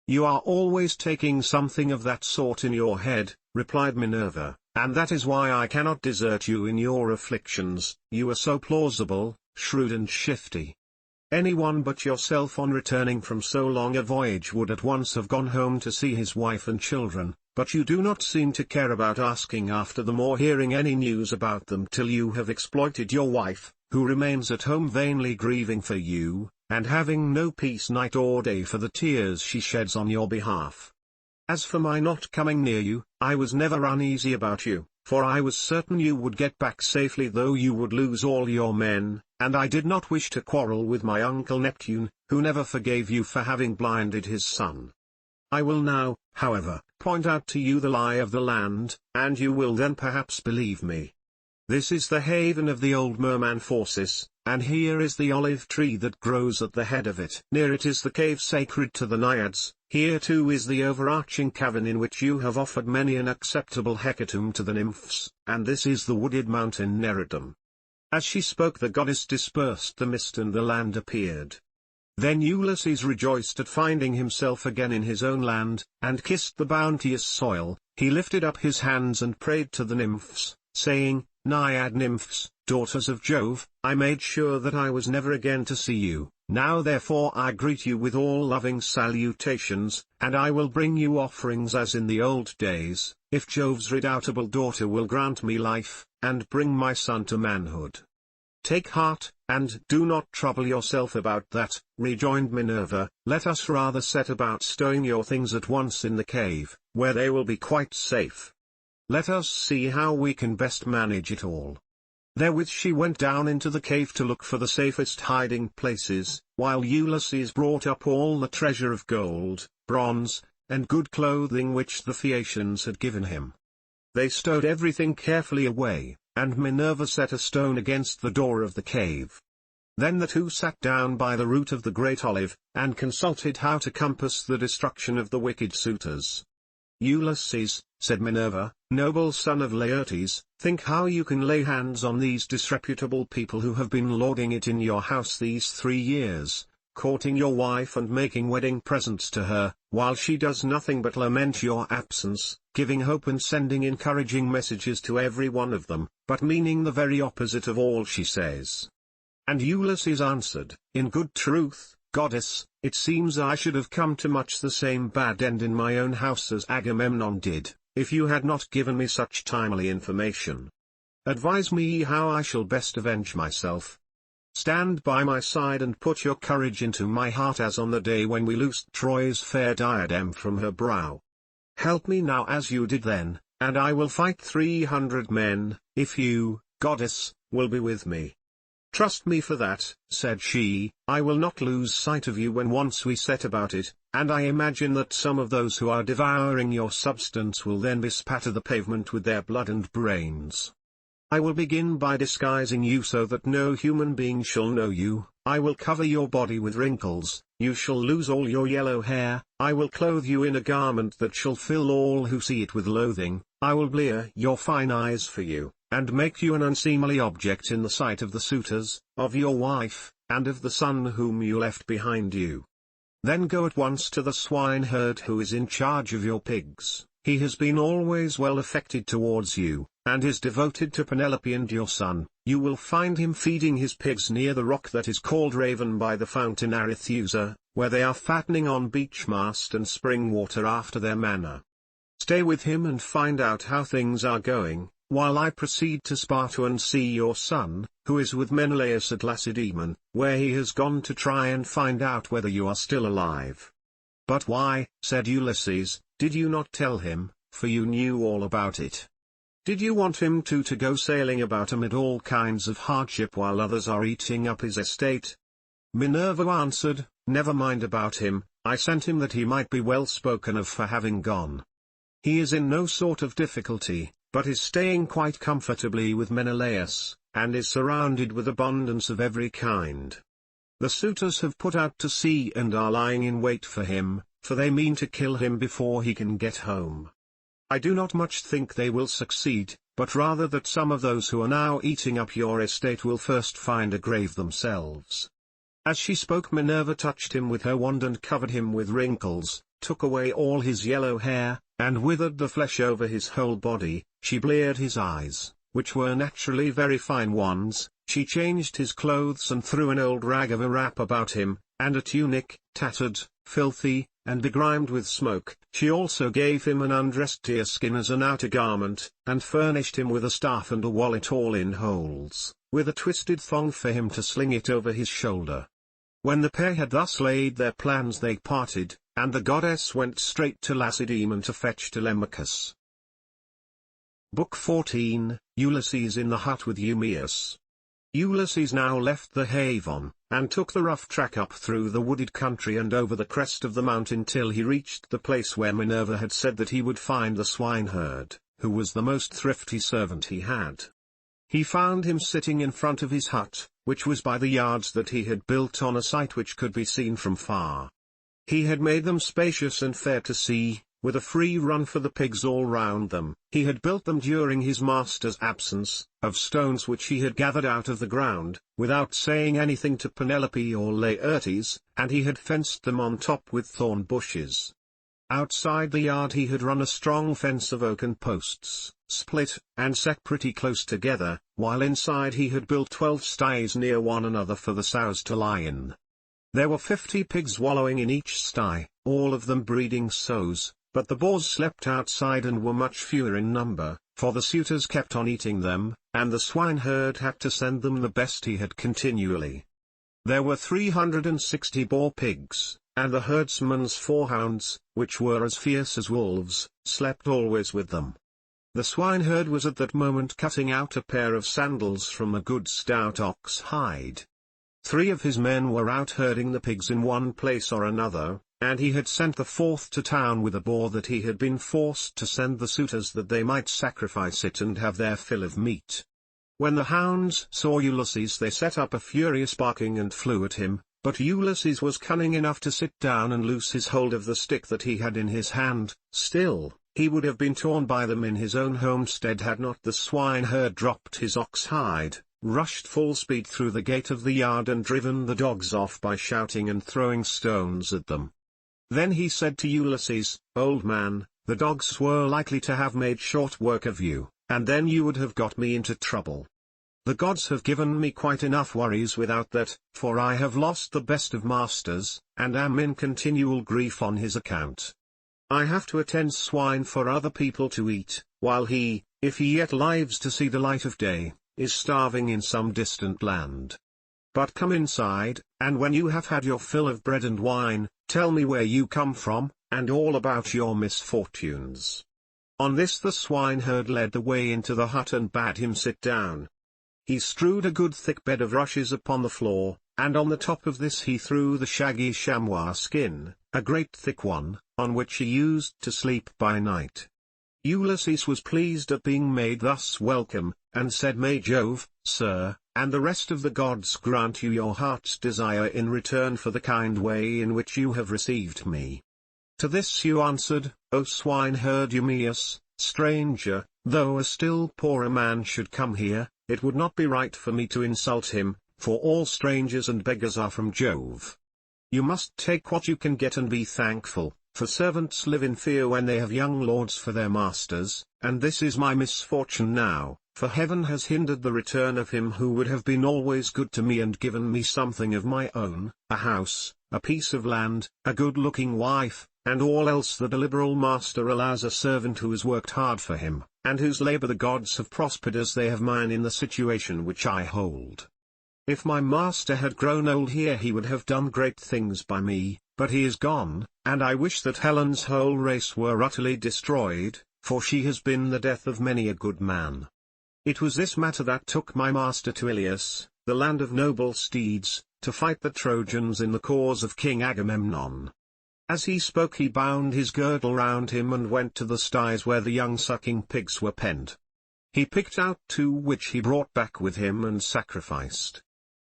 You are always taking something of that sort in your head, replied Minerva, and that is why I cannot desert you in your afflictions. You are so plausible, shrewd and shifty. Anyone but yourself on returning from so long a voyage would at once have gone home to see his wife and children, but you do not seem to care about asking after them or hearing any news about them till you have exploited your wife, who remains at home vainly grieving for you, and having no peace night or day for the tears she sheds on your behalf. As for my not coming near you, I was never uneasy about you, for I was certain you would get back safely though you would lose all your men, and I did not wish to quarrel with my uncle Neptune, who never forgave you for having blinded his son. I will now, however, point out to you the lie of the land, and you will then perhaps believe me. This is the haven of the old merman Phorcys, and here is the olive tree that grows at the head of it. Near it is the cave sacred to the Naiads, here too is the overarching cavern in which you have offered many an acceptable hecatomb to the nymphs, and this is the wooded mountain Nereidon. As she spoke the goddess dispersed the mist and the land appeared. Then Ulysses rejoiced at finding himself again in his own land, and kissed the bounteous soil. He lifted up his hands and prayed to the nymphs, saying, Naiad nymphs, daughters of Jove, I made sure that I was never again to see you, now therefore I greet you with all loving salutations, and I will bring you offerings as in the old days, if Jove's redoubtable daughter will grant me life, and bring my son to manhood. Take heart, and do not trouble yourself about that, rejoined Minerva, let us rather set about stowing your things at once in the cave, where they will be quite safe. Let us see how we can best manage it all. Therewith she went down into the cave to look for the safest hiding places, while Ulysses brought up all the treasure of gold, bronze, and good clothing which the Phaeacians had given him. They stowed everything carefully away, and Minerva set a stone against the door of the cave. Then the two sat down by the root of the great olive, and consulted how to compass the destruction of the wicked suitors. Ulysses, said Minerva, noble son of Laertes, think how you can lay hands on these disreputable people who have been lording it in your house these 3 years, courting your wife and making wedding presents to her, while she does nothing but lament your absence, giving hope and sending encouraging messages to every one of them, but meaning the very opposite of all she says. And Ulysses answered, in good truth, Goddess, it seems I should have come to much the same bad end in my own house as Agamemnon did, if you had not given me such timely information. Advise me how I shall best avenge myself. Stand by my side and put your courage into my heart as on the day when we loosed Troy's fair diadem from her brow. Help me now as you did then, and I will fight 300 men, if you, Goddess, will be with me. Trust me for that, said she, I will not lose sight of you when once we set about it, and I imagine that some of those who are devouring your substance will then bespatter the pavement with their blood and brains. I will begin by disguising you so that no human being shall know you, I will cover your body with wrinkles, you shall lose all your yellow hair, I will clothe you in a garment that shall fill all who see it with loathing, I will blear your fine eyes for you, and make you an unseemly object in the sight of the suitors, of your wife, and of the son whom you left behind you. Then go at once to the swineherd who is in charge of your pigs, he has been always well affected towards you, and is devoted to Penelope and your son. You will find him feeding his pigs near the rock that is called Raven by the fountain Arethusa, where they are fattening on beech mast and spring water after their manner. Stay with him and find out how things are going, while I proceed to Sparta and see your son, who is with Menelaus at Lacedaemon, where he has gone to try and find out whether you are still alive. But why, said Ulysses, did you not tell him, for you knew all about it? Did you want him to go sailing about amid all kinds of hardship while others are eating up his estate? Minerva answered, never mind about him, I sent him that he might be well spoken of for having gone. He is in no sort of difficulty, but is staying quite comfortably with Menelaus, and is surrounded with abundance of every kind. The suitors have put out to sea and are lying in wait for him, for they mean to kill him before he can get home. I do not much think they will succeed, but rather that some of those who are now eating up your estate will first find a grave themselves. As she spoke, Minerva touched him with her wand and covered him with wrinkles, took away all his yellow hair, and withered the flesh over his whole body. She bleared his eyes, which were naturally very fine ones, she changed his clothes and threw an old rag of a wrap about him, and a tunic, tattered, filthy, and begrimed with smoke. She also gave him an undressed deerskin as an outer garment, and furnished him with a staff and a wallet all in holes, with a twisted thong for him to sling it over his shoulder. When the pair had thus laid their plans they parted, and the goddess went straight to Lacedaemon to fetch Telemachus. Book 14, Ulysses in the hut with Eumaeus. Ulysses now left the haven, and took the rough track up through the wooded country and over the crest of the mountain till he reached the place where Minerva had said that he would find the swineherd, who was the most thrifty servant he had. He found him sitting in front of his hut, which was by the yards that he had built on a site which could be seen from far. He had made them spacious and fair to see, with a free run for the pigs all round them. He had built them during his master's absence, of stones which he had gathered out of the ground, without saying anything to Penelope or Laertes, and he had fenced them on top with thorn bushes. Outside the yard he had run a strong fence of oaken posts, split, and set pretty close together, while inside he had built 12 sties near one another for the sows to lie in. There were 50 pigs wallowing in each sty, all of them breeding sows, but the boars slept outside and were much fewer in number, for the suitors kept on eating them, and the swineherd had to send them the best he had continually. There were 360 boar pigs, and the herdsman's 4 hounds, which were as fierce as wolves, slept always with them. The swineherd was at that moment cutting out a pair of sandals from a good stout ox hide. 3 of his men were out herding the pigs in one place or another, and he had sent the 4th to town with a boar that he had been forced to send the suitors that they might sacrifice it and have their fill of meat. When the hounds saw Ulysses they set up a furious barking and flew at him, but Ulysses was cunning enough to sit down and loose his hold of the stick that he had in his hand. Still, he would have been torn by them in his own homestead had not the swineherd dropped his ox hide, rushed full speed through the gate of the yard and driven the dogs off by shouting and throwing stones at them. Then he said to Ulysses, "Old man, the dogs were likely to have made short work of you, and then you would have got me into trouble. The gods have given me quite enough worries without that, for I have lost the best of masters, and am in continual grief on his account. I have to attend swine for other people to eat, while he, if he yet lives to see the light of day, is starving in some distant land. But come inside, and when you have had your fill of bread and wine, tell me where you come from, and all about your misfortunes." On this the swineherd led the way into the hut and bade him sit down. He strewed a good thick bed of rushes upon the floor, and on the top of this he threw the shaggy chamois skin, a great thick one, on which he used to sleep by night. Ulysses was pleased at being made thus welcome, and said, "May Jove, sir, and the rest of the gods grant you your heart's desire in return for the kind way in which you have received me." To this you answered, "O swineherd Eumaeus, stranger, though a still poorer man should come here, it would not be right for me to insult him, for all strangers and beggars are from Jove. You must take what you can get and be thankful, for servants live in fear when they have young lords for their masters, and this is my misfortune now, for heaven has hindered the return of him who would have been always good to me and given me something of my own, a house, a piece of land, a good-looking wife, and all else that a liberal master allows a servant who has worked hard for him, and whose labor the gods have prospered as they have mine in the situation which I hold. If my master had grown old here he would have done great things by me, but he is gone, and I wish that Helen's whole race were utterly destroyed, for she has been the death of many a good man. It was this matter that took my master to Ilius, the land of noble steeds, to fight the Trojans in the cause of King Agamemnon." As he spoke he bound his girdle round him and went to the sties where the young sucking pigs were penned. He picked out 2 which he brought back with him and sacrificed.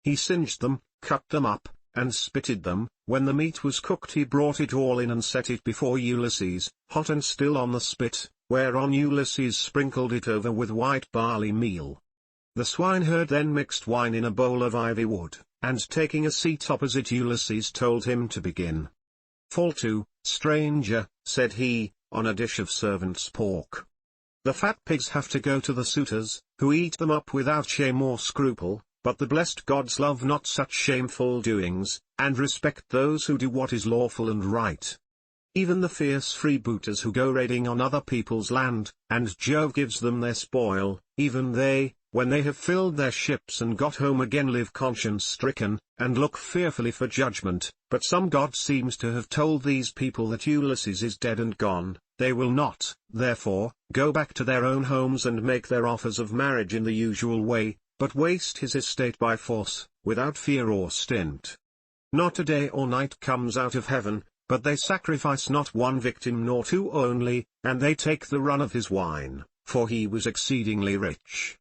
He singed them, cut them up, and spitted them. When the meat was cooked he brought it all in and set it before Ulysses, hot and still on the spit, whereon Ulysses sprinkled it over with white barley meal. The swineherd then mixed wine in a bowl of ivy wood, and taking a seat opposite Ulysses told him to begin. "Fall to, stranger," said he, on a dish of servant's pork. "The fat pigs have to go to the suitors, who eat them up without shame or scruple, but the blessed gods love not such shameful doings, and respect those who do what is lawful and right. Even the fierce freebooters who go raiding on other people's land, and Jove gives them their spoil, even they, when they have filled their ships and got home again, live conscience-stricken, and look fearfully for judgment. But some god seems to have told these people that Ulysses is dead and gone. They will not, therefore, go back to their own homes and make their offers of marriage in the usual way, but waste his estate by force, without fear or stint. Not a day or night comes out of heaven, but they sacrifice not one victim nor two only, and they take the run of his wine, for he was exceedingly rich.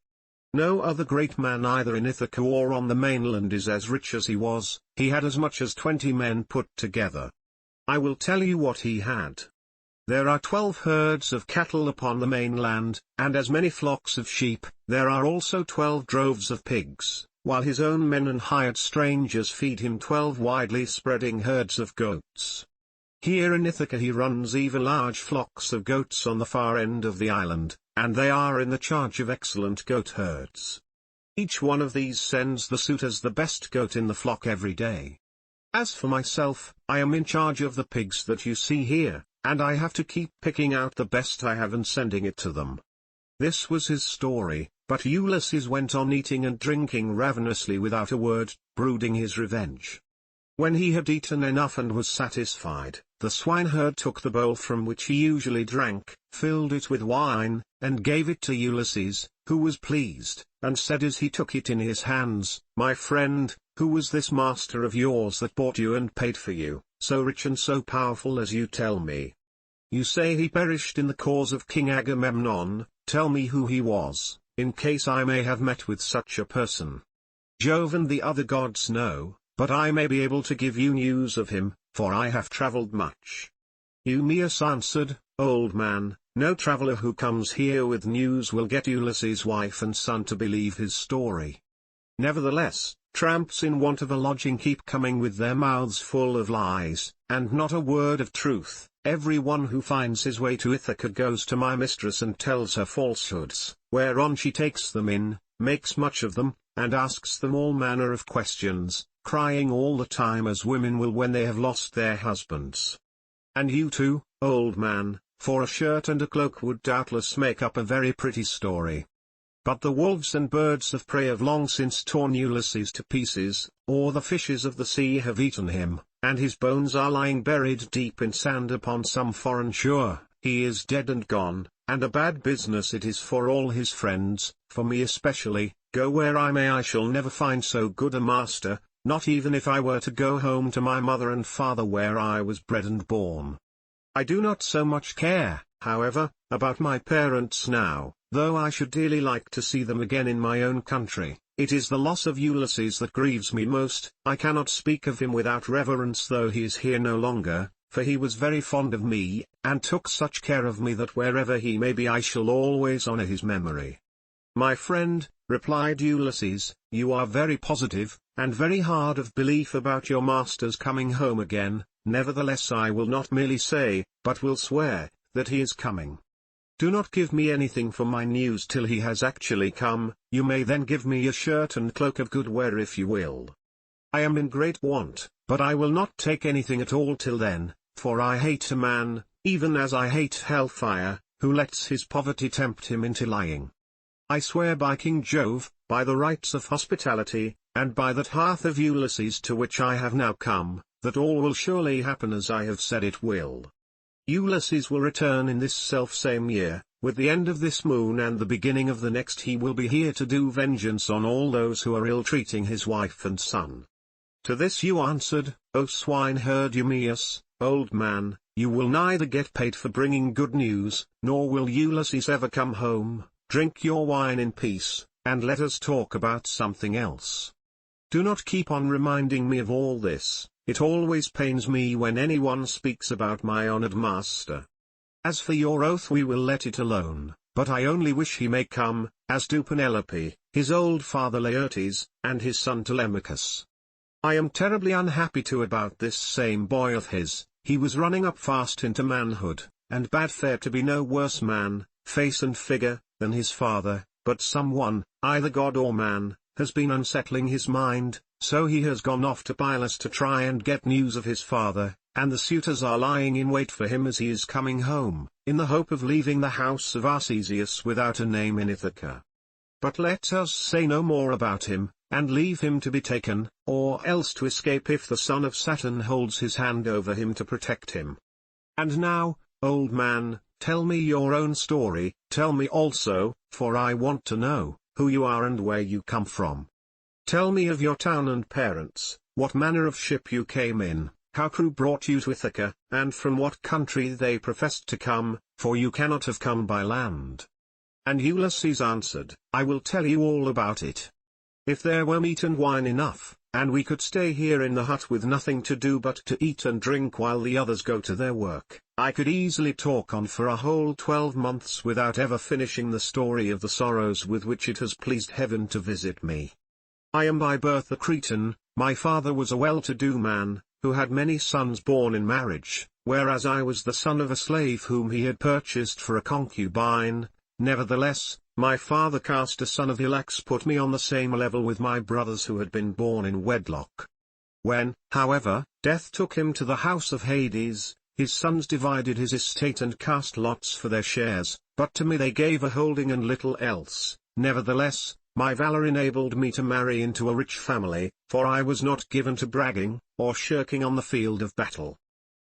No other great man either in Ithaca or on the mainland is as rich as he was. He had as much as 20 men put together. I will tell you what he had. There are 12 herds of cattle upon the mainland, and as many flocks of sheep. There are also 12 droves of pigs, while his own men and hired strangers feed him 12 widely spreading herds of goats. Here in Ithaca he runs even large flocks of goats on the far end of the island, and they are in the charge of excellent goat herds. Each one of these sends the suitors the best goat in the flock every day. As for myself, I am in charge of the pigs that you see here, and I have to keep picking out the best I have and sending it to them. This was his story, but Ulysses went on eating and drinking ravenously without a word, brooding his revenge. When he had eaten enough and was satisfied, the swineherd took the bowl from which he usually drank, filled it with wine, and gave it to Ulysses, who was pleased, and said as he took it in his hands, "My friend, who was this master of yours that bought you and paid for you, so rich and so powerful as you tell me? You say he perished in the cause of King Agamemnon. Tell me who he was, in case I may have met with such a person. Jove and the other gods know, but I may be able to give you news of him, for I have traveled much." Eumaeus answered, "Old man, no traveler who comes here with news will get Ulysses' wife and son to believe his story. Nevertheless, tramps in want of a lodging keep coming with their mouths full of lies, and not a word of truth. Every one who finds his way to Ithaca goes to my mistress and tells her falsehoods, whereon she takes them in, makes much of them, and asks them all manner of questions, crying all the time as women will when they have lost their husbands. And you too, old man, for a shirt and a cloak would doubtless make up a very pretty story. But the wolves and birds of prey have long since torn Ulysses to pieces, or the fishes of the sea have eaten him, and his bones are lying buried deep in sand upon some foreign shore. He is dead and gone, and a bad business it is for all his friends, for me especially. Go where I may, I shall never find so good a master, not even if I were to go home to my mother and father where I was bred and born. I do not so much care, however, about my parents now, though I should dearly like to see them again in my own country. It is the loss of Ulysses that grieves me most. I cannot speak of him without reverence though he is here no longer, for he was very fond of me, and took such care of me that wherever he may be I shall always honor his memory." "My friend," replied Ulysses, "you are very positive, and very hard of belief about your master's coming home again. Nevertheless I will not merely say, but will swear, that he is coming. Do not give me anything for my news till he has actually come. You may then give me a shirt and cloak of good wear if you will. I am in great want, but I will not take anything at all till then, for I hate a man, even as I hate hellfire, who lets his poverty tempt him into lying. I swear by King Jove, by the rights of hospitality, and by that hearth of Ulysses to which I have now come, that all will surely happen as I have said it will. Ulysses will return in this self-same year, with the end of this moon and the beginning of the next. He will be here to do vengeance on all those who are ill-treating his wife and son." To this you answered, "O swineherd Eumaeus, old man, you will neither get paid for bringing good news, nor will Ulysses ever come home. Drink your wine in peace, and let us talk about something else. Do not keep on reminding me of all this. It always pains me when anyone speaks about my honored master. As for your oath we will let it alone, but I only wish he may come, as do Penelope, his old father Laertes, and his son Telemachus. I am terribly unhappy too about this same boy of his. He was running up fast into manhood, and bade fair to be no worse man, face and figure, than his father, but someone, either god or man, has been unsettling his mind. So he has gone off to Pylos to try and get news of his father, and the suitors are lying in wait for him as he is coming home, in the hope of leaving the house of Arcesius without a name in Ithaca. But let us say no more about him, and leave him to be taken, or else to escape if the son of Saturn holds his hand over him to protect him. And now, old man, tell me your own story, tell me also, for I want to know, who you are and where you come from. Tell me of your town and parents, what manner of ship you came in, how crew brought you to Ithaca, and from what country they professed to come, for you cannot have come by land. And Ulysses answered, I will tell you all about it. If there were meat and wine enough, and we could stay here in the hut with nothing to do but to eat and drink while the others go to their work, I could easily talk on for a whole 12 months without ever finishing the story of the sorrows with which it has pleased heaven to visit me. I am by birth a Cretan, my father was a well-to-do man, who had many sons born in marriage, whereas I was the son of a slave whom he had purchased for a concubine. Nevertheless, my father cast a son of Hylax put me on the same level with my brothers who had been born in wedlock. When, however, death took him to the house of Hades, his sons divided his estate and cast lots for their shares, but to me they gave a holding and little else. Nevertheless, my valor enabled me to marry into a rich family, for I was not given to bragging, or shirking on the field of battle.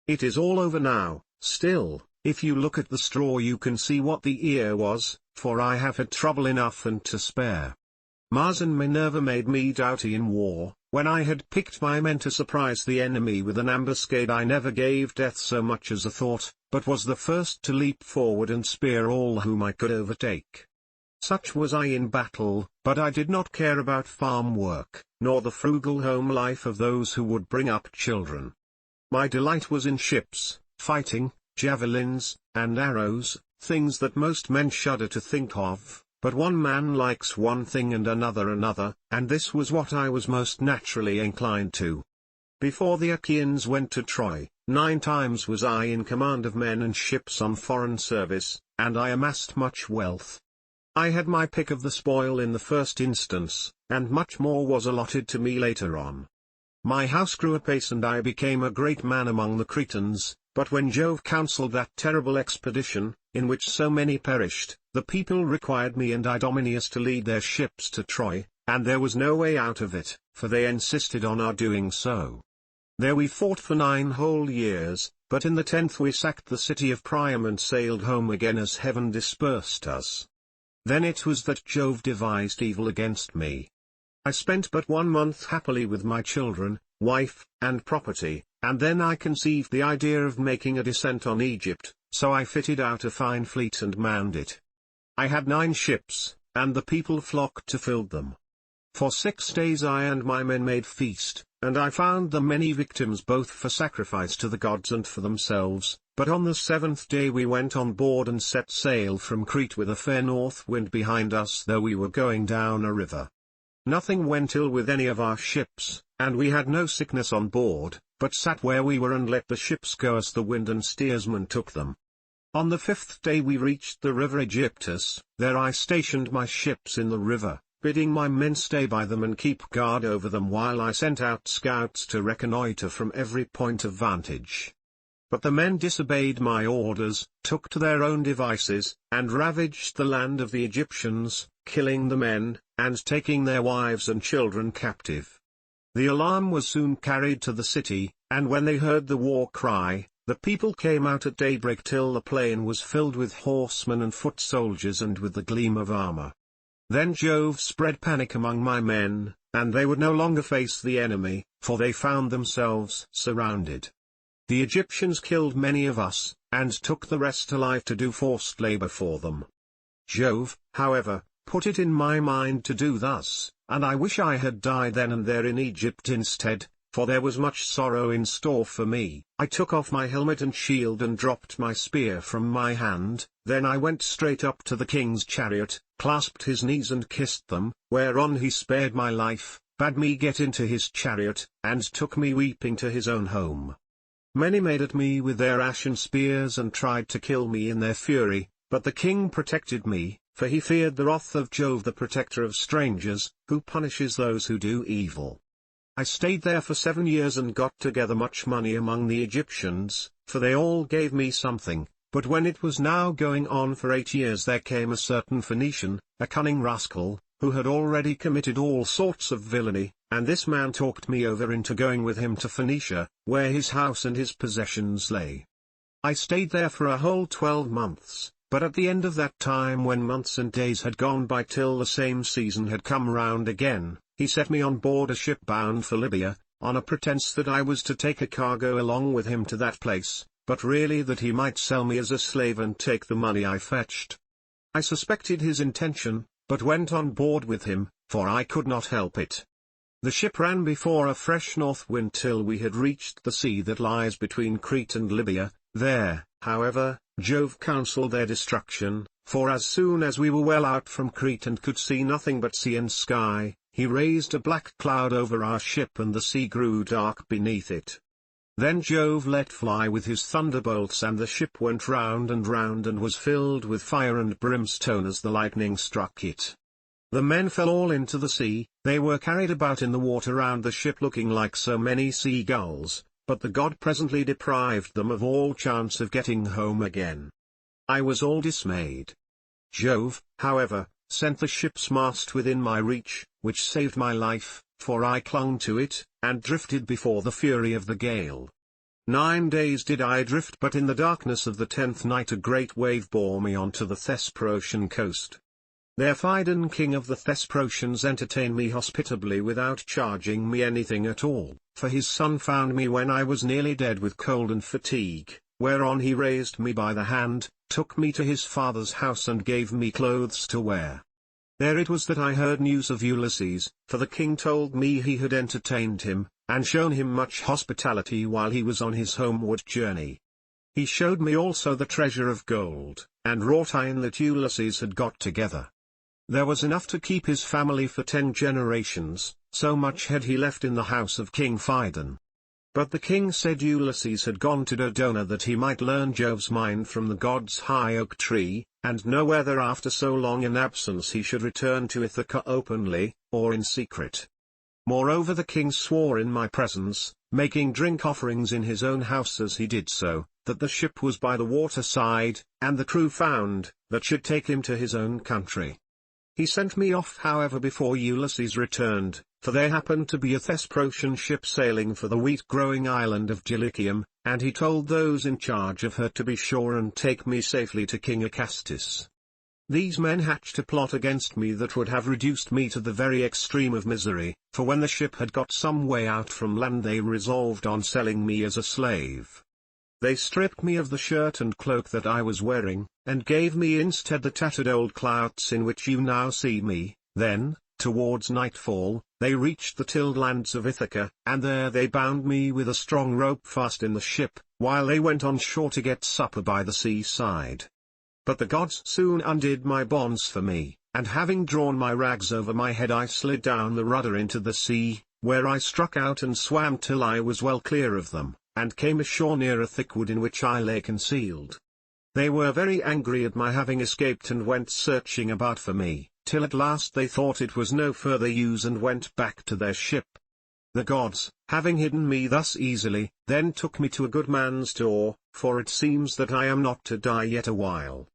It is all over now, still. If you look at the straw you can see what the ear was, for I have had trouble enough and to spare. Mars and Minerva made me doughty in war, when I had picked my men to surprise the enemy with an ambuscade I never gave death so much as a thought, but was the first to leap forward and spear all whom I could overtake. Such was I in battle, but I did not care about farm work, nor the frugal home life of those who would bring up children. My delight was in ships, fighting, javelins, and arrows, things that most men shudder to think of, but one man likes one thing and another, and this was what I was most naturally inclined to. Before the Achaeans went to Troy, 9 times was I in command of men and ships on foreign service, and I amassed much wealth. I had my pick of the spoil in the first instance, and much more was allotted to me later on. My house grew apace and I became a great man among the Cretans. But when Jove counselled that terrible expedition, in which so many perished, the people required me and Idomeneus to lead their ships to Troy, and there was no way out of it, for they insisted on our doing so. There we fought for 9 whole years, but in the 10th we sacked the city of Priam and sailed home again as heaven dispersed us. Then it was that Jove devised evil against me. I spent but 1 month happily with my children, wife, and property. And then I conceived the idea of making a descent on Egypt, so I fitted out a fine fleet and manned it. I had 9 ships, and the people flocked to fill them. For 6 days I and my men made feast, and I found them many victims both for sacrifice to the gods and for themselves, but on the 7th day we went on board and set sail from Crete with a fair north wind behind us though we were going down a river. Nothing went ill with any of our ships, and we had no sickness on board, but sat where we were and let the ships go as the wind and steersman took them. On the 5th day we reached the river Aegyptus, there I stationed my ships in the river, bidding my men stay by them and keep guard over them while I sent out scouts to reconnoitre from every point of vantage. But the men disobeyed my orders, took to their own devices, and ravaged the land of the Egyptians, killing the men, and taking their wives and children captive. The alarm was soon carried to the city, and when they heard the war cry, the people came out at daybreak till the plain was filled with horsemen and foot soldiers and with the gleam of armor. Then Jove spread panic among my men, and they would no longer face the enemy, for they found themselves surrounded. The Egyptians killed many of us, and took the rest alive to do forced labor for them. Jove, however, put it in my mind to do thus, and I wish I had died then and there in Egypt instead, for there was much sorrow in store for me. I took off my helmet and shield and dropped my spear from my hand, then I went straight up to the king's chariot, clasped his knees and kissed them, whereon he spared my life, bade me get into his chariot, and took me weeping to his own home. Many made at me with their ashen spears and tried to kill me in their fury, but the king protected me, for he feared the wrath of Jove the protector of strangers, who punishes those who do evil. I stayed there for 7 years and got together much money among the Egyptians, for they all gave me something, but when it was now going on for 8 years there came a certain Phoenician, a cunning rascal, who had already committed all sorts of villainy, and this man talked me over into going with him to Phoenicia, where his house and his possessions lay. I stayed there for a whole 12 months, but at the end of that time, when months and days had gone by till the same season had come round again, he set me on board a ship bound for Libya, on a pretence that I was to take a cargo along with him to that place, but really that he might sell me as a slave and take the money I fetched. I suspected his intention, but went on board with him, for I could not help it. The ship ran before a fresh north wind till we had reached the sea that lies between Crete and Libya. There, however, Jove counselled their destruction, for as soon as we were well out from Crete and could see nothing but sea and sky, he raised a black cloud over our ship and the sea grew dark beneath it. Then Jove let fly with his thunderbolts and the ship went round and was filled with fire and brimstone as the lightning struck it. The men fell all into the sea, they were carried about in the water round the ship looking like so many seagulls, but the god presently deprived them of all chance of getting home again. I was all dismayed. Jove, however, sent the ship's mast within my reach, which saved my life, for I clung to it, and drifted before the fury of the gale. 9 days did I drift, but in the darkness of the 10th night a great wave bore me on to the Thesprotian coast. There Phidon, king of the Thesprotians, entertained me hospitably without charging me anything at all, for his son found me when I was nearly dead with cold and fatigue, whereon he raised me by the hand, took me to his father's house and gave me clothes to wear. There it was that I heard news of Ulysses, for the king told me he had entertained him, and shown him much hospitality while he was on his homeward journey. He showed me also the treasure of gold, and wrought iron that Ulysses had got together. There was enough to keep his family for 10 generations, so much had he left in the house of King Phidon. But the king said Ulysses had gone to Dodona that he might learn Jove's mind from the god's high oak tree, and know whether after so long an absence he should return to Ithaca openly, or in secret. Moreover the king swore in my presence, making drink offerings in his own house as he did so, that the ship was by the water side, and the crew found, that should take him to his own country. He sent me off however before Ulysses returned, for there happened to be a Thesprotian ship sailing for the wheat-growing island of Dulichium, and he told those in charge of her to be sure and take me safely to King Acastus. These men hatched a plot against me that would have reduced me to the very extreme of misery, for when the ship had got some way out from land they resolved on selling me as a slave. They stripped me of the shirt and cloak that I was wearing, and gave me instead the tattered old clouts in which you now see me. Then, towards nightfall, they reached the tilled lands of Ithaca, and there they bound me with a strong rope fast in the ship, while they went on shore to get supper by the seaside. But the gods soon undid my bonds for me, and having drawn my rags over my head I slid down the rudder into the sea, where I struck out and swam till I was well clear of them, and came ashore near a thick wood in which I lay concealed. They were very angry at my having escaped and went searching about for me, till at last they thought it was no further use and went back to their ship. The gods, having hidden me thus easily, then took me to a good man's door, for it seems that I am not to die yet a while.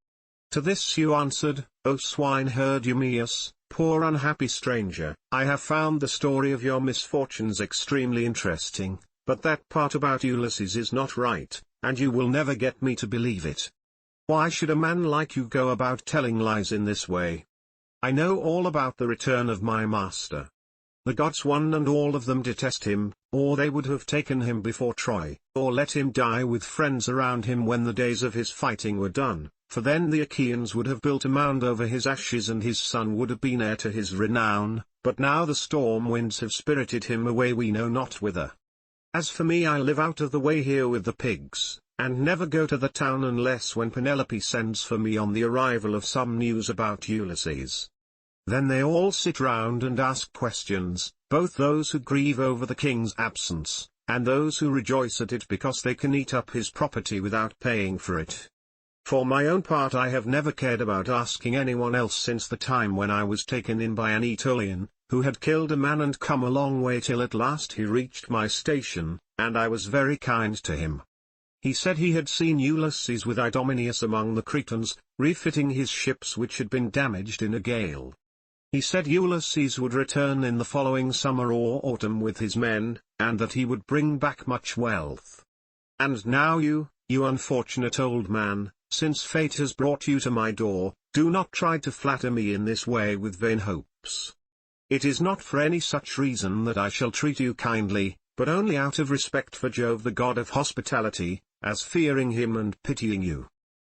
To this you answered, O swineherd Eumaeus, poor unhappy stranger, I have found the story of your misfortunes extremely interesting, but that part about Ulysses is not right, and you will never get me to believe it. Why should a man like you go about telling lies in this way? I know all about the return of my master. The gods one and all of them detest him, or they would have taken him before Troy, or let him die with friends around him when the days of his fighting were done, for then the Achaeans would have built a mound over his ashes and his son would have been heir to his renown, but now the storm winds have spirited him away we know not whither. As for me I live out of the way here with the pigs, and never go to the town unless when Penelope sends for me on the arrival of some news about Ulysses. Then they all sit round and ask questions, both those who grieve over the king's absence, and those who rejoice at it because they can eat up his property without paying for it. For my own part I have never cared about asking anyone else since the time when I was taken in by an Aetolian, who had killed a man and come a long way till at last he reached my station, and I was very kind to him. He said he had seen Ulysses with Idomeneus among the Cretans, refitting his ships which had been damaged in a gale. He said Ulysses would return in the following summer or autumn with his men, and that he would bring back much wealth. And now you unfortunate old man, since fate has brought you to my door, do not try to flatter me in this way with vain hopes. It is not for any such reason that I shall treat you kindly, but only out of respect for Jove the god of hospitality, as fearing him and pitying you.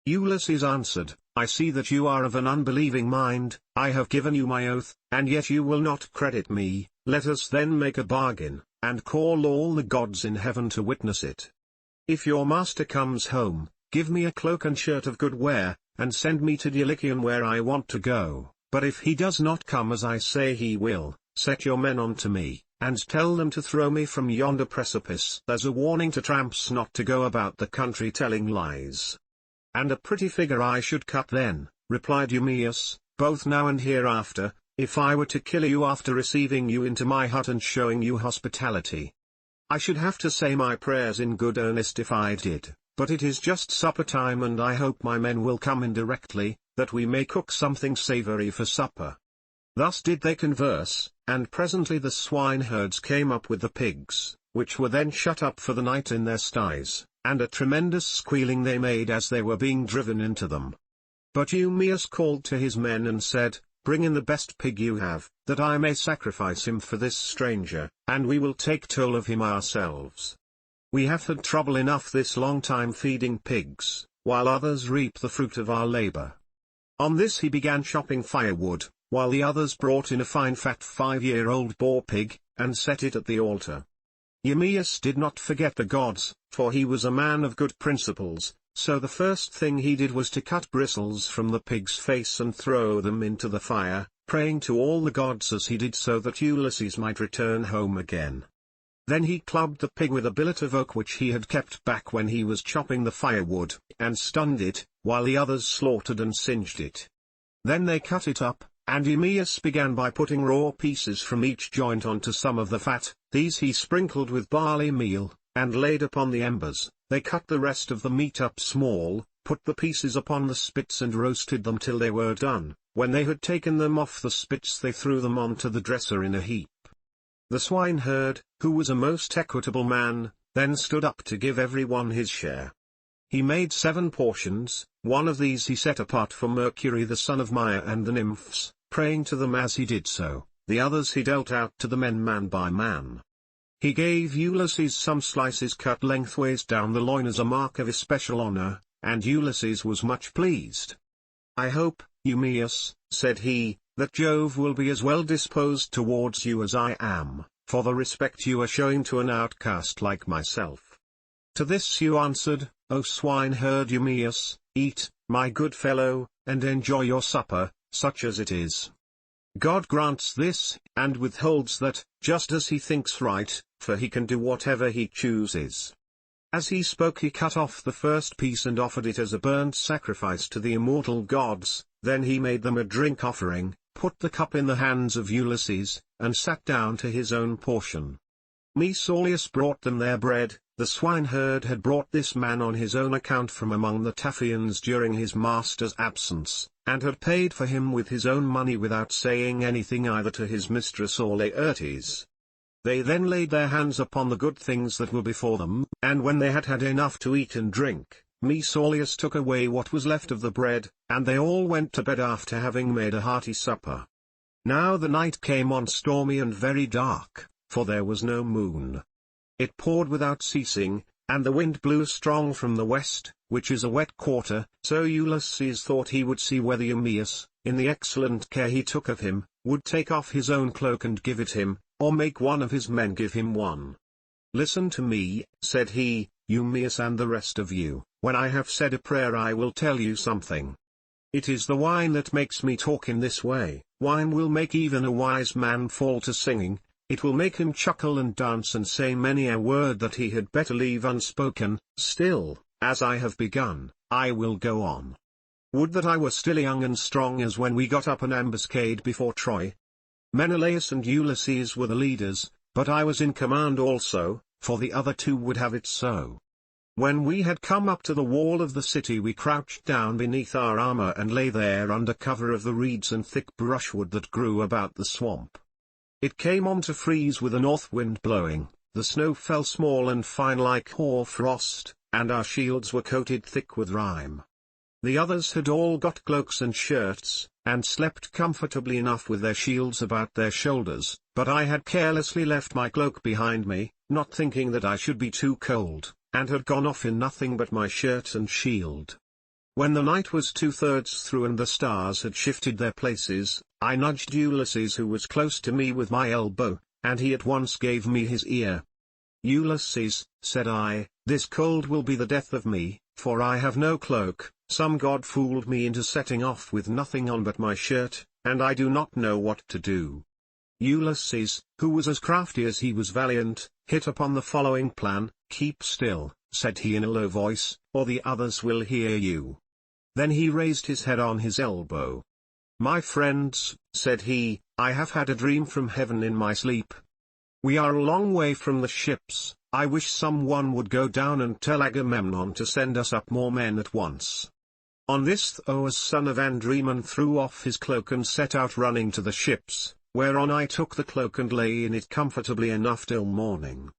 Ulysses answered, I see that you are of an unbelieving mind. I have given you my oath, and yet you will not credit me. Let us then make a bargain, and call all the gods in heaven to witness it. If your master comes home, give me a cloak and shirt of good wear, and send me to Dulichium where I want to go. But if he does not come as I say he will, set your men on to me, and tell them to throw me from yonder precipice as a warning to tramps not to go about the country telling lies. And a pretty figure I should cut then, replied Eumaeus, both now and hereafter, if I were to kill you after receiving you into my hut and showing you hospitality. I should have to say my prayers in good earnest if I did, but it is just supper time and I hope my men will come in directly, that we may cook something savory for supper. Thus did they converse, and presently the swineherds came up with the pigs, which were then shut up for the night in their sties, and a tremendous squealing they made as they were being driven into them. But Eumaeus called to his men and said, Bring in the best pig you have, that I may sacrifice him for this stranger, and we will take toll of him ourselves. We have had trouble enough this long time feeding pigs, while others reap the fruit of our labor. On this he began chopping firewood, while the others brought in a fine fat 5-year-old boar pig, and set it at the altar. Eumaeus did not forget the gods, for he was a man of good principles, so the first thing he did was to cut bristles from the pig's face and throw them into the fire, praying to all the gods as he did so that Ulysses might return home again. Then he clubbed the pig with a billet of oak which he had kept back when he was chopping the firewood, and stunned it, while the others slaughtered and singed it. Then they cut it up, and Eumaeus began by putting raw pieces from each joint onto some of the fat. These he sprinkled with barley meal, and laid upon the embers. They cut the rest of the meat up small, put the pieces upon the spits and roasted them till they were done. When they had taken them off the spits they threw them onto the dresser in a heap. The swineherd, who was a most equitable man, then stood up to give every one his share. He made 7 portions, one of these he set apart for Mercury the son of Maia and the nymphs, praying to them as he did so, the others he dealt out to the men man by man. He gave Ulysses some slices cut lengthways down the loin as a mark of especial honor, and Ulysses was much pleased. I hope, Eumaeus, said he, that Jove will be as well disposed towards you as I am, for the respect you are showing to an outcast like myself. To this you answered, O swineherd Eumaeus, eat, my good fellow, and enjoy your supper, such as it is. God grants this, and withholds that, just as he thinks right, for he can do whatever he chooses. As he spoke he cut off the first piece and offered it as a burnt sacrifice to the immortal gods, then he made them a drink offering, put the cup in the hands of Ulysses, and sat down to his own portion. Mesaulius brought them their bread. The swineherd had brought this man on his own account from among the Taphians during his master's absence, and had paid for him with his own money without saying anything either to his mistress or Laertes. They then laid their hands upon the good things that were before them, and when they had had enough to eat and drink, Mesaulius took away what was left of the bread, and they all went to bed after having made a hearty supper. Now the night came on stormy and very dark, for there was no moon. It poured without ceasing, and the wind blew strong from the west, which is a wet quarter, so Ulysses thought he would see whether Eumaeus, in the excellent care he took of him, would take off his own cloak and give it him, or make one of his men give him one. Listen to me, said he, Eumaeus and the rest of you, when I have said a prayer I will tell you something. It is the wine that makes me talk in this way. Wine will make even a wise man fall to singing. It will make him chuckle and dance and say many a word that he had better leave unspoken. Still, as I have begun, I will go on. Would that I were still young and strong as when we got up an ambuscade before Troy. Menelaus and Ulysses were the leaders, but I was in command also, for the other 2 would have it so. When we had come up to the wall of the city we crouched down beneath our armor and lay there under cover of the reeds and thick brushwood that grew about the swamp. It came on to freeze with a north wind blowing, the snow fell small and fine like hoar frost, and our shields were coated thick with rime. The others had all got cloaks and shirts, and slept comfortably enough with their shields about their shoulders, but I had carelessly left my cloak behind me, not thinking that I should be too cold, and had gone off in nothing but my shirt and shield. When the night was 2/3 through and the stars had shifted their places, I nudged Ulysses who was close to me with my elbow, and he at once gave me his ear. "Ulysses," said I, "this cold will be the death of me, for I have no cloak, some god fooled me into setting off with nothing on but my shirt, and I do not know what to do." Ulysses, who was as crafty as he was valiant, hit upon the following plan. "Keep still," said he in a low voice, "or the others will hear you." Then he raised his head on his elbow. "My friends," said he, "I have had a dream from heaven in my sleep. We are a long way from the ships. I wish someone would go down and tell Agamemnon to send us up more men at once." On this Thoas son of Andremon threw off his cloak and set out running to the ships, whereon I took the cloak and lay in it comfortably enough till morning.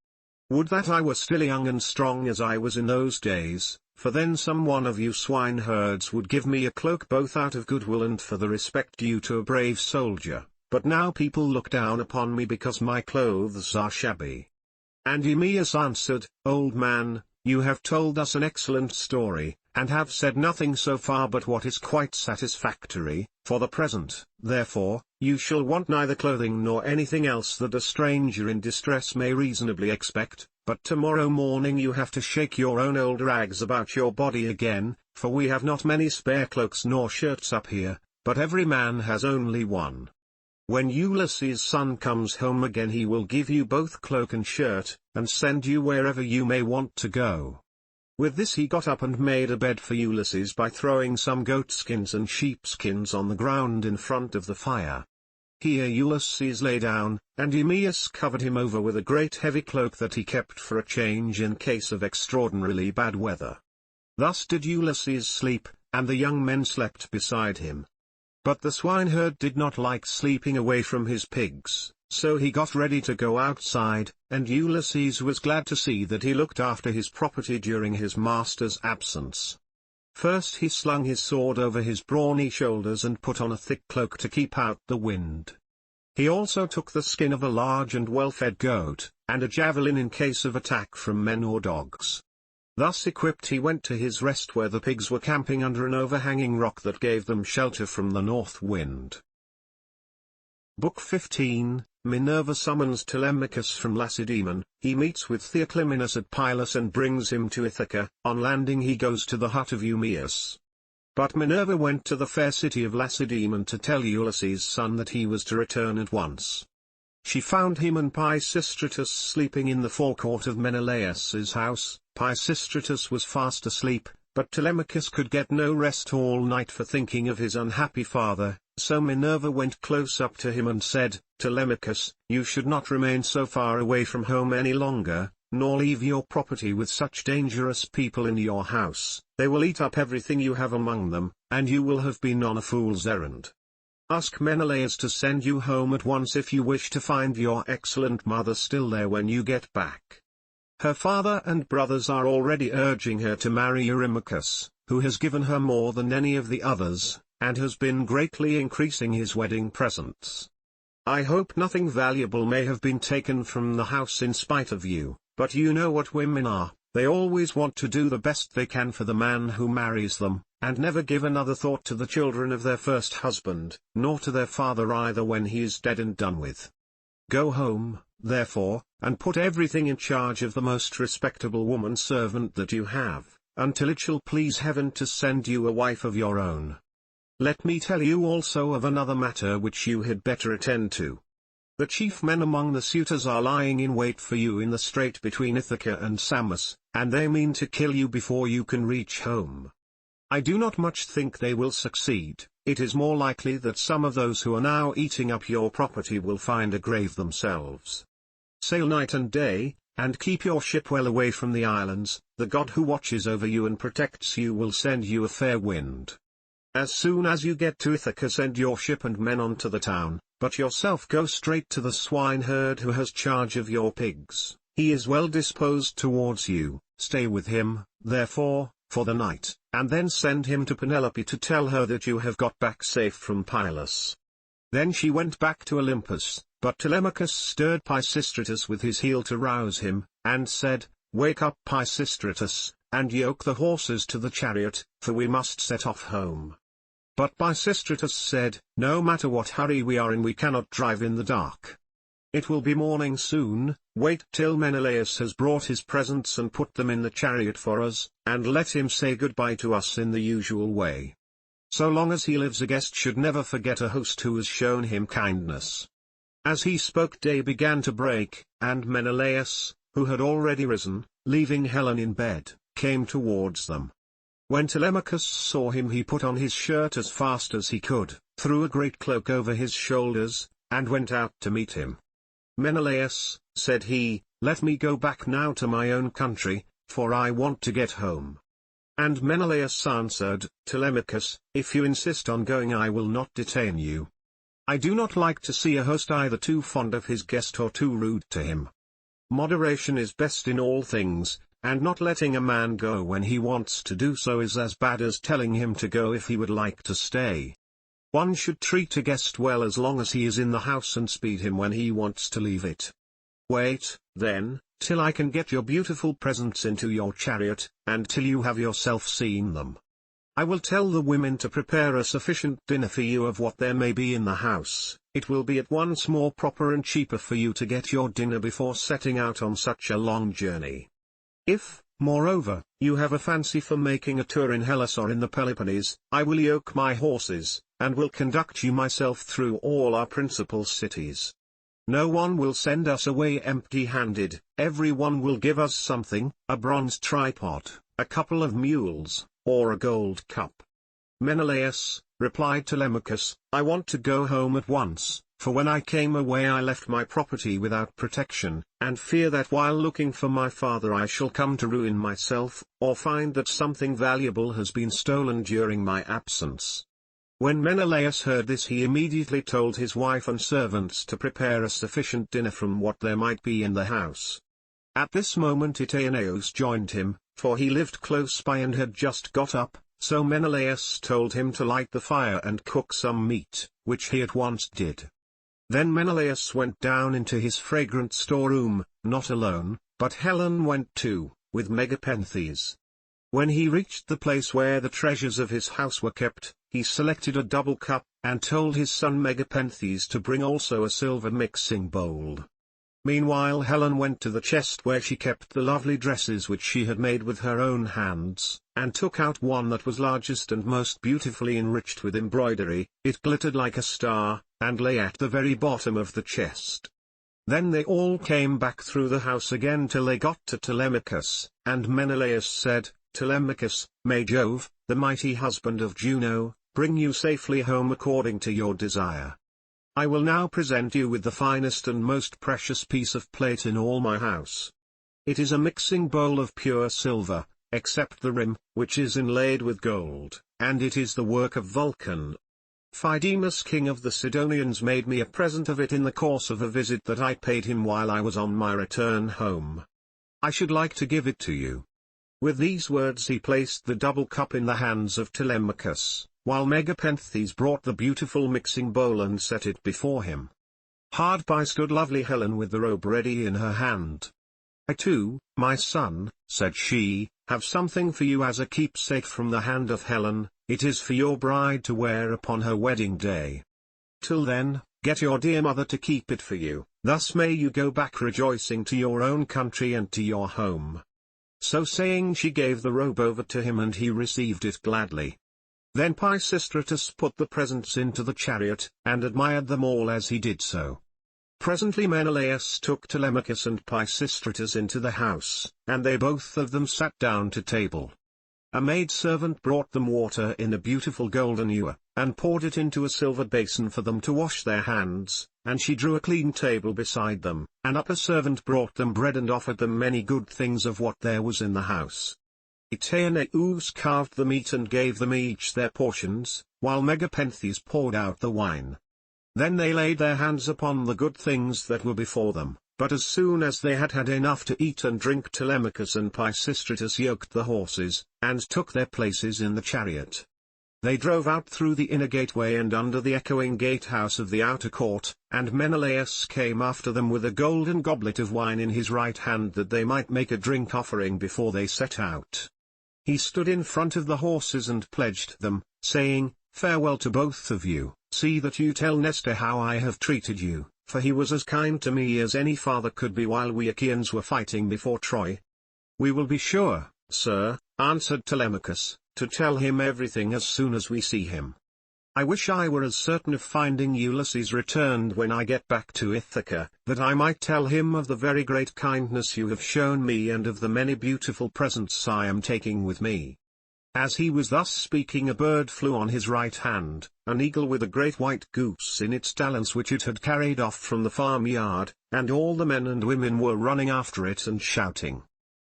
Would that I were still young and strong as I was in those days, for then some one of you swineherds would give me a cloak both out of goodwill and for the respect due to a brave soldier, but now people look down upon me because my clothes are shabby. And Eumaeus answered, "Old man, you have told us an excellent story, and have said nothing so far but what is quite satisfactory. For the present, therefore, you shall want neither clothing nor anything else that a stranger in distress may reasonably expect, but tomorrow morning you have to shake your own old rags about your body again, for we have not many spare cloaks nor shirts up here, but every man has only one. When Ulysses' son comes home again he will give you both cloak and shirt, and send you wherever you may want to go." With this he got up and made a bed for Ulysses by throwing some goatskins and sheepskins on the ground in front of the fire. Here Ulysses lay down, and Eumaeus covered him over with a great heavy cloak that he kept for a change in case of extraordinarily bad weather. Thus did Ulysses sleep, and the young men slept beside him. But the swineherd did not like sleeping away from his pigs, so he got ready to go outside, and Ulysses was glad to see that he looked after his property during his master's absence. First he slung his sword over his brawny shoulders and put on a thick cloak to keep out the wind. He also took the skin of a large and well-fed goat, and a javelin in case of attack from men or dogs. Thus equipped he went to his rest where the pigs were camping under an overhanging rock that gave them shelter from the north wind. Book 15, Minerva summons Telemachus from Lacedaemon. He meets with Theoclymenus at Pylos and brings him to Ithaca. On landing he goes to the hut of Eumaeus. But Minerva went to the fair city of Lacedaemon to tell Ulysses' son that he was to return at once. She found him and Pisistratus sleeping in the forecourt of Menelaus's house. Pisistratus was fast asleep, but Telemachus could get no rest all night for thinking of his unhappy father, so Minerva went close up to him and said, "Telemachus, you should not remain so far away from home any longer, nor leave your property with such dangerous people in your house. They will eat up everything you have among them, and you will have been on a fool's errand. Ask Menelaus to send you home at once if you wish to find your excellent mother still there when you get back. Her father and brothers are already urging her to marry Eurymachus, who has given her more than any of the others, and has been greatly increasing his wedding presents. I hope nothing valuable may have been taken from the house in spite of you, but you know what women are, they always want to do the best they can for the man who marries them, and never give another thought to the children of their first husband, nor to their father either when he is dead and done with. Go home, therefore, and put everything in charge of the most respectable woman servant that you have, until it shall please heaven to send you a wife of your own. Let me tell you also of another matter which you had better attend to. The chief men among the suitors are lying in wait for you in the strait between Ithaca and Samos, and they mean to kill you before you can reach home. I do not much think they will succeed. It is more likely that some of those who are now eating up your property will find a grave themselves. Sail night and day, and keep your ship well away from the islands. The God who watches over you and protects you will send you a fair wind. As soon as you get to Ithaca, send your ship and men on to the town, but yourself go straight to the swineherd who has charge of your pigs. He is well disposed towards you. Stay with him, therefore, for the night, and then send him to Penelope to tell her that you have got back safe from Pylos." Then she went back to Olympus, but Telemachus stirred Pisistratus with his heel to rouse him, and said, "Wake up, Pisistratus, and yoke the horses to the chariot, for we must set off home." But Pisistratus said, "No matter what hurry we are in, we cannot drive in the dark. It will be morning soon. Wait till Menelaus has brought his presents and put them in the chariot for us, and let him say goodbye to us in the usual way. So long as he lives, a guest should never forget a host who has shown him kindness." As he spoke, day began to break, and Menelaus, who had already risen, leaving Helen in bed, came towards them. When Telemachus saw him, he put on his shirt as fast as he could, threw a great cloak over his shoulders, and went out to meet him. "Menelaus," said he, "let me go back now to my own country, for I want to get home." And Menelaus answered, "Telemachus, if you insist on going, I will not detain you. I do not like to see a host either too fond of his guest or too rude to him. Moderation is best in all things, and not letting a man go when he wants to do so is as bad as telling him to go if he would like to stay. One should treat a guest well as long as he is in the house and speed him when he wants to leave it. Wait, then, till I can get your beautiful presents into your chariot, and till you have yourself seen them. I will tell the women to prepare a sufficient dinner for you of what there may be in the house. It will be at once more proper and cheaper for you to get your dinner before setting out on such a long journey. If, moreover, you have a fancy for making a tour in Hellas or in the Peloponnese, I will yoke my horses, and will conduct you myself through all our principal cities. No one will send us away empty-handed, every one will give us something, a bronze tripod, a couple of mules, or a gold cup." "Menelaus," replied Telemachus, "I want to go home at once, for when I came away I left my property without protection, and fear that while looking for my father I shall come to ruin myself, or find that something valuable has been stolen during my absence." When Menelaus heard this, he immediately told his wife and servants to prepare a sufficient dinner from what there might be in the house. At this moment Ityneus joined him, for he lived close by and had just got up, so Menelaus told him to light the fire and cook some meat, which he at once did. Then Menelaus went down into his fragrant storeroom, not alone, but Helen went too, with Megapenthes. When he reached the place where the treasures of his house were kept, he selected a double cup, and told his son Megapenthes to bring also a silver mixing bowl. Meanwhile Helen went to the chest where she kept the lovely dresses which she had made with her own hands, and took out one that was largest and most beautifully enriched with embroidery. It glittered like a star, and lay at the very bottom of the chest. Then they all came back through the house again till they got to Telemachus, and Menelaus said, "Telemachus, may Jove, the mighty husband of Juno, bring you safely home according to your desire. I will now present you with the finest and most precious piece of plate in all my house. It is a mixing bowl of pure silver, except the rim, which is inlaid with gold, and it is the work of Vulcan. Phydemus, king of the Sidonians, made me a present of it in the course of a visit that I paid him while I was on my return home. I should like to give it to you." With these words he placed the double cup in the hands of Telemachus, while Megapenthes brought the beautiful mixing bowl and set it before him. Hard by stood lovely Helen with the robe ready in her hand. "I too, my son," said she, "have something for you as a keepsake from the hand of Helen. It is for your bride to wear upon her wedding day. Till then, get your dear mother to keep it for you, thus may you go back rejoicing to your own country and to your home." So saying, she gave the robe over to him and he received it gladly. Then Pisistratus put the presents into the chariot, and admired them all as he did so. Presently Menelaus took Telemachus and Pisistratus into the house, and they both of them sat down to table. A maidservant brought them water in a beautiful golden ewer, and poured it into a silver basin for them to wash their hands, and she drew a clean table beside them, an upper servant brought them bread and offered them many good things of what there was in the house. Itaeneus carved the meat and gave them each their portions, while Megapenthes poured out the wine. Then they laid their hands upon the good things that were before them, but as soon as they had had enough to eat and drink, Telemachus and Pisistratus yoked the horses, and took their places in the chariot. They drove out through the inner gateway and under the echoing gatehouse of the outer court, and Menelaus came after them with a golden goblet of wine in his right hand that they might make a drink offering before they set out. He stood in front of the horses and pledged them, saying, "Farewell to both of you, see that you tell Nestor how I have treated you, for he was as kind to me as any father could be while we Achaeans were fighting before Troy." "We will be sure, sir," answered Telemachus, "to tell him everything as soon as we see him. I wish I were as certain of finding Ulysses returned when I get back to Ithaca, that I might tell him of the very great kindness you have shown me and of the many beautiful presents I am taking with me." As he was thus speaking, a bird flew on his right hand, an eagle with a great white goose in its talons which it had carried off from the farmyard, and all the men and women were running after it and shouting.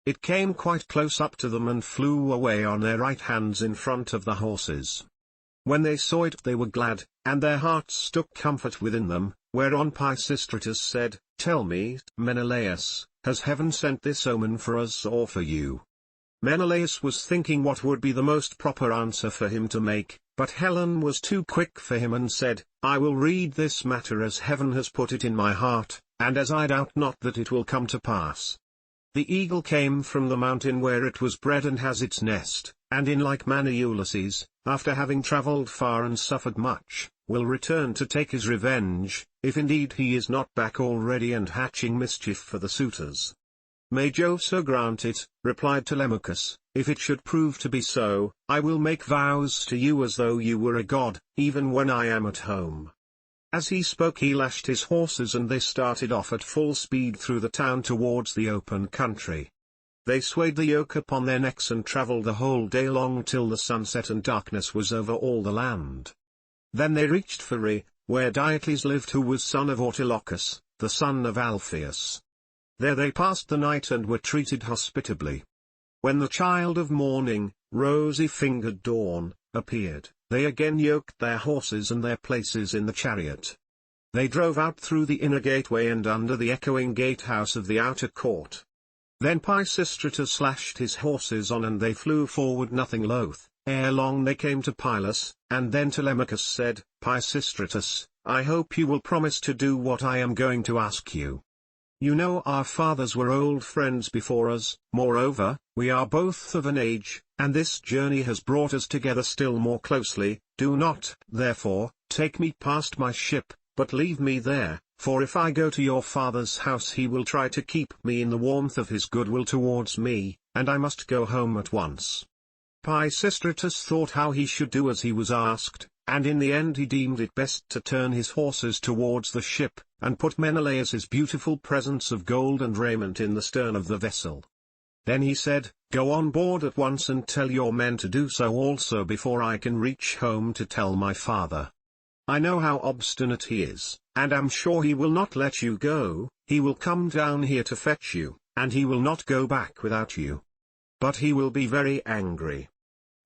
It came quite close up to them and flew away on their right hands in front of the horses. When they saw it they were glad, and their hearts took comfort within them, whereon Pisistratus said, "Tell me, Menelaus, has heaven sent this omen for us or for you?" Menelaus was thinking what would be the most proper answer for him to make, but Helen was too quick for him and said, "I will read this matter as heaven has put it in my heart, and as I doubt not that it will come to pass. The eagle came from the mountain where it was bred and has its nest, and in like manner Ulysses, after having travelled far and suffered much, will return to take his revenge, if indeed he is not back already and hatching mischief for the suitors." "May Jove so grant it," replied Telemachus. "If it should prove to be so, I will make vows to you as though you were a god, even when I am at home." As he spoke he lashed his horses and they started off at full speed through the town towards the open country. They swayed the yoke upon their necks and travelled the whole day long till the sun set and darkness was over all the land. Then they reached Pheræ, where Diocles lived, who was son of Autolycus, the son of Alpheus. There they passed the night and were treated hospitably. When the child of morning, rosy-fingered Dawn, appeared, they again yoked their horses and their places in the chariot. They drove out through the inner gateway and under the echoing gatehouse of the outer court. Then Pisistratus lashed his horses on and they flew forward nothing loath. Ere long they came to Pylos, and then Telemachus said, "Pisistratus, I hope you will promise to do what I am going to ask you. You know our fathers were old friends before us, moreover, we are both of an age, and this journey has brought us together still more closely. Do not, therefore, take me past my ship, but leave me there, for if I go to your father's house he will try to keep me in the warmth of his goodwill towards me, and I must go home at once." Pisistratus thought how he should do as he was asked, and in the end he deemed it best to turn his horses towards the ship, and put Menelaus's beautiful presents of gold and raiment in the stern of the vessel. Then he said, "Go on board at once and tell your men to do so also before I can reach home to tell my father. I know how obstinate he is, and am sure he will not let you go. He will come down here to fetch you, and he will not go back without you. But he will be very angry."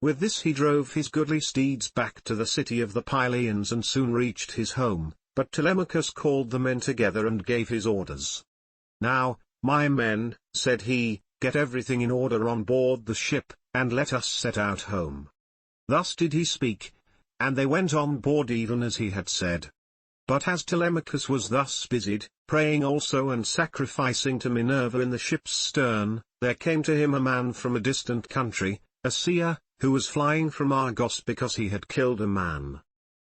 With this he drove his goodly steeds back to the city of the Pylians and soon reached his home, but Telemachus called the men together and gave his orders. "Now, my men," said he, "get everything in order on board the ship, and let us set out home." Thus did he speak, and they went on board even as he had said. But as Telemachus was thus busied, praying also and sacrificing to Minerva in the ship's stern, there came to him a man from a distant country, a seer, who was flying from Argos because he had killed a man.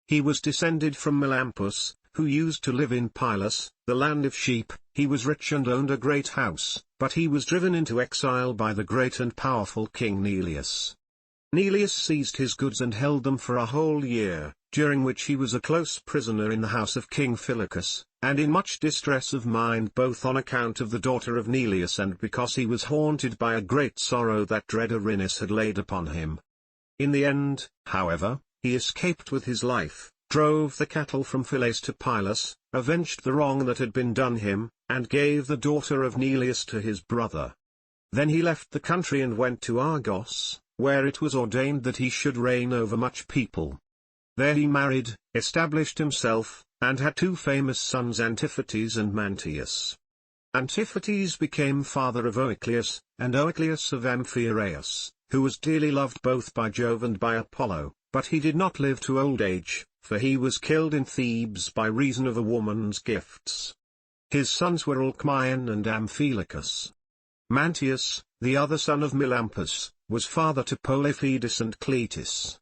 He was descended from Melampus, who used to live in Pylos, the land of sheep. He was rich and owned a great house, but he was driven into exile by the great and powerful King Neleus. Neleus seized his goods and held them for a whole year, during which he was a close prisoner in the house of King Phylacus, and in much distress of mind both on account of the daughter of Neleus and because he was haunted by a great sorrow that dread Erinnys had laid upon him. In the end, however, he escaped with his life, drove the cattle from Phylace to Pylos, avenged the wrong that had been done him, and gave the daughter of Neleus to his brother. Then he left the country and went to Argos, where it was ordained that he should reign over much people. There he married, established himself, and had two famous sons, Antiphates and Mantius. Antiphates became father of Oicleus, and Oicleus of Amphiaraus, who was dearly loved both by Jove and by Apollo, but he did not live to old age, for he was killed in Thebes by reason of a woman's gifts. His sons were Alcmaeon and Amphilochus. Mantius, the other son of Melampus, was father to Polyphemus and Cletus.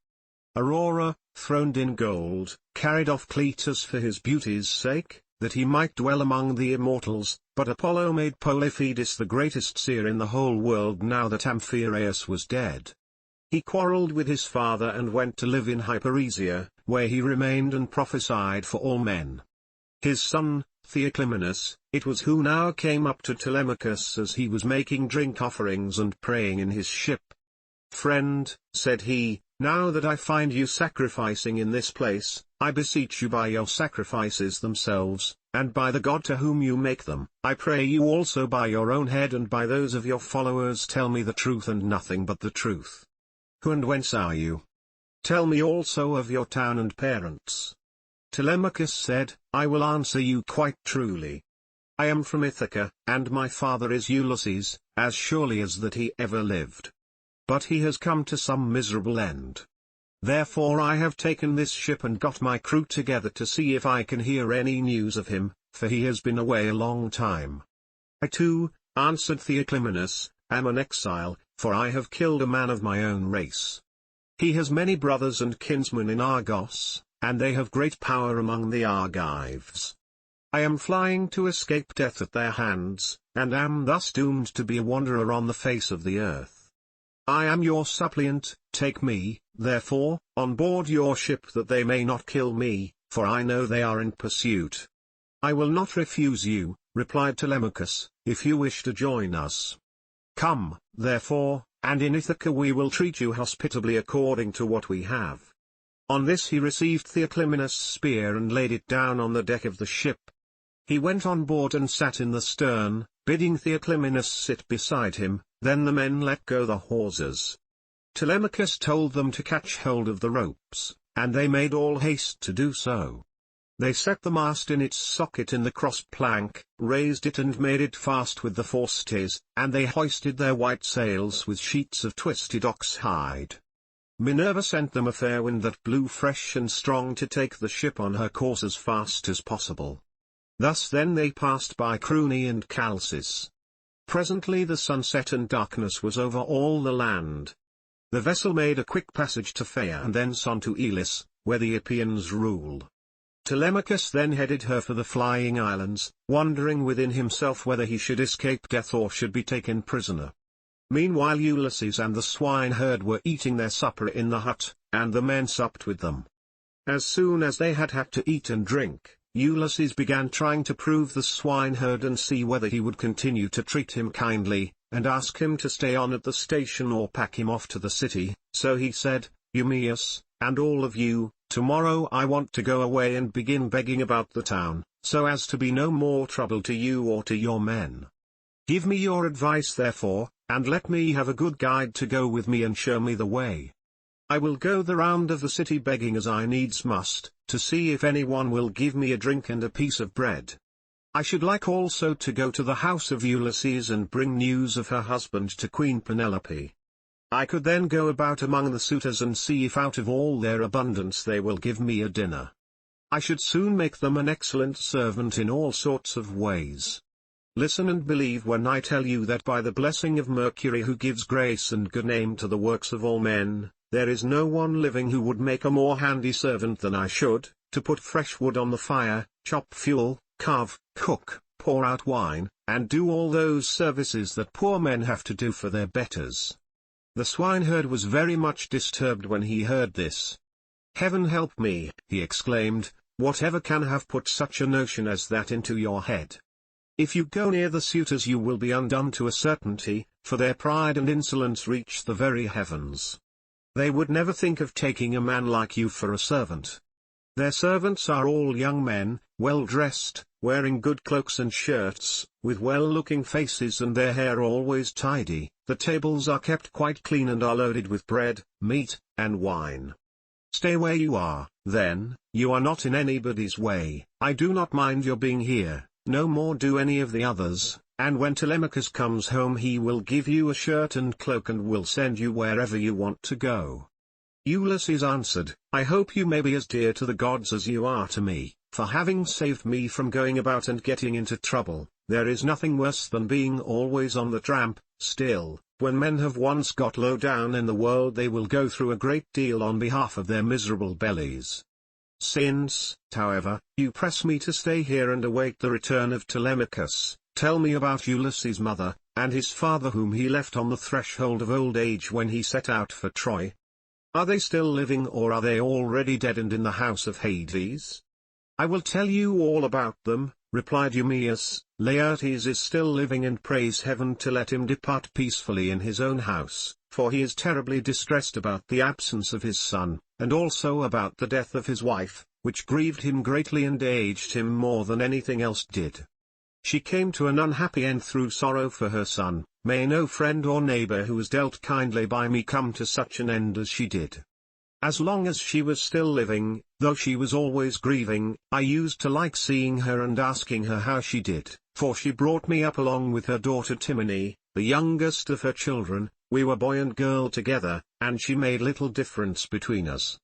Aurora, throned in gold, carried off Cletus for his beauty's sake, that he might dwell among the immortals, but Apollo made Polyphemus the greatest seer in the whole world now that Amphiaraus was dead. He quarrelled with his father and went to live in Hyperesia, where he remained and prophesied for all men. His son, Theoclymenus, it was who now came up to Telemachus as he was making drink offerings and praying in his ship. "Friend," said he, "now that I find you sacrificing in this place, I beseech you by your sacrifices themselves, and by the God to whom you make them, I pray you also by your own head and by those of your followers, tell me the truth and nothing but the truth. Who and whence are you? Tell me also of your town and parents." Telemachus said, "I will answer you quite truly. I am from Ithaca, and my father is Ulysses, as surely as that he ever lived. But he has come to some miserable end. Therefore I have taken this ship and got my crew together to see if I can hear any news of him, for he has been away a long time." "I too," answered Theoclymenus, "am an exile, for I have killed a man of my own race. He has many brothers and kinsmen in Argos, and they have great power among the Argives. I am flying to escape death at their hands, and am thus doomed to be a wanderer on the face of the earth. I am your suppliant, take me, therefore, on board your ship that they may not kill me, for I know they are in pursuit." "I will not refuse you," replied Telemachus, "if you wish to join us. Come, therefore, and in Ithaca we will treat you hospitably according to what we have." On this he received Theoclymenus' spear and laid it down on the deck of the ship. He went on board and sat in the stern, bidding Theoclymenus sit beside him. Then the men let go the hawsers. Telemachus told them to catch hold of the ropes, and they made all haste to do so. They set the mast in its socket in the cross plank, raised it and made it fast with the forestays, and they hoisted their white sails with sheets of twisted ox hide. Minerva sent them a fair wind that blew fresh and strong to take the ship on her course as fast as possible. Thus then they passed by Cruni and Chalcis. Presently the sun set and darkness was over all the land. The vessel made a quick passage to Phaia and thence on to Elis, where the Epeans ruled. Telemachus then headed her for the flying islands, wondering within himself whether he should escape death or should be taken prisoner. Meanwhile Ulysses and the swineherd were eating their supper in the hut, and the men supped with them. As soon as they had had to eat and drink, Ulysses began trying to prove the swineherd and see whether he would continue to treat him kindly, and ask him to stay on at the station or pack him off to the city. So he said, "Eumaeus, and all of you, tomorrow I want to go away and begin begging about the town, so as to be no more trouble to you or to your men. Give me your advice therefore, and let me have a good guide to go with me and show me the way. I will go the round of the city begging as I needs must, to see if anyone will give me a drink and a piece of bread. I should like also to go to the house of Ulysses and bring news of her husband to Queen Penelope. I could then go about among the suitors and see if out of all their abundance they will give me a dinner. I should soon make them an excellent servant in all sorts of ways. Listen and believe when I tell you that by the blessing of Mercury who gives grace and good name to the works of all men, there is no one living who would make a more handy servant than I should, to put fresh wood on the fire, chop fuel, carve, cook, pour out wine, and do all those services that poor men have to do for their betters." The swineherd was very much disturbed when he heard this. "Heaven help me," he exclaimed, "whatever can have put such a notion as that into your head? If you go near the suitors you will be undone to a certainty, for their pride and insolence reach the very heavens. They would never think of taking a man like you for a servant. Their servants are all young men, well dressed, wearing good cloaks and shirts, with well-looking faces and their hair always tidy. The tables are kept quite clean and are loaded with bread, meat, and wine. Stay where you are, then, you are not in anybody's way. I do not mind your being here, no more do any of the others, and when Telemachus comes home he will give you a shirt and cloak and will send you wherever you want to go. Ulysses answered, I hope you may be as dear to the gods as you are to me, for having saved me from going about and getting into trouble. There is nothing worse than being always on the tramp. Still, when men have once got low down in the world they will go through a great deal on behalf of their miserable bellies. Since, however, you press me to stay here and await the return of Telemachus, tell me about Ulysses' mother, and his father whom he left on the threshold of old age when he set out for Troy. Are they still living or are they already dead and in the house of Hades? I will tell you all about them, replied Eumaeus. Laertes is still living and prays heaven to let him depart peacefully in his own house, for he is terribly distressed about the absence of his son, and also about the death of his wife, which grieved him greatly and aged him more than anything else did. She came to an unhappy end through sorrow for her son. May no friend or neighbor who has dealt kindly by me come to such an end as she did. As long as she was still living, though she was always grieving, I used to like seeing her and asking her how she did, for she brought me up along with her daughter Timone, the youngest of her children. We were boy and girl together, and she made little difference between us.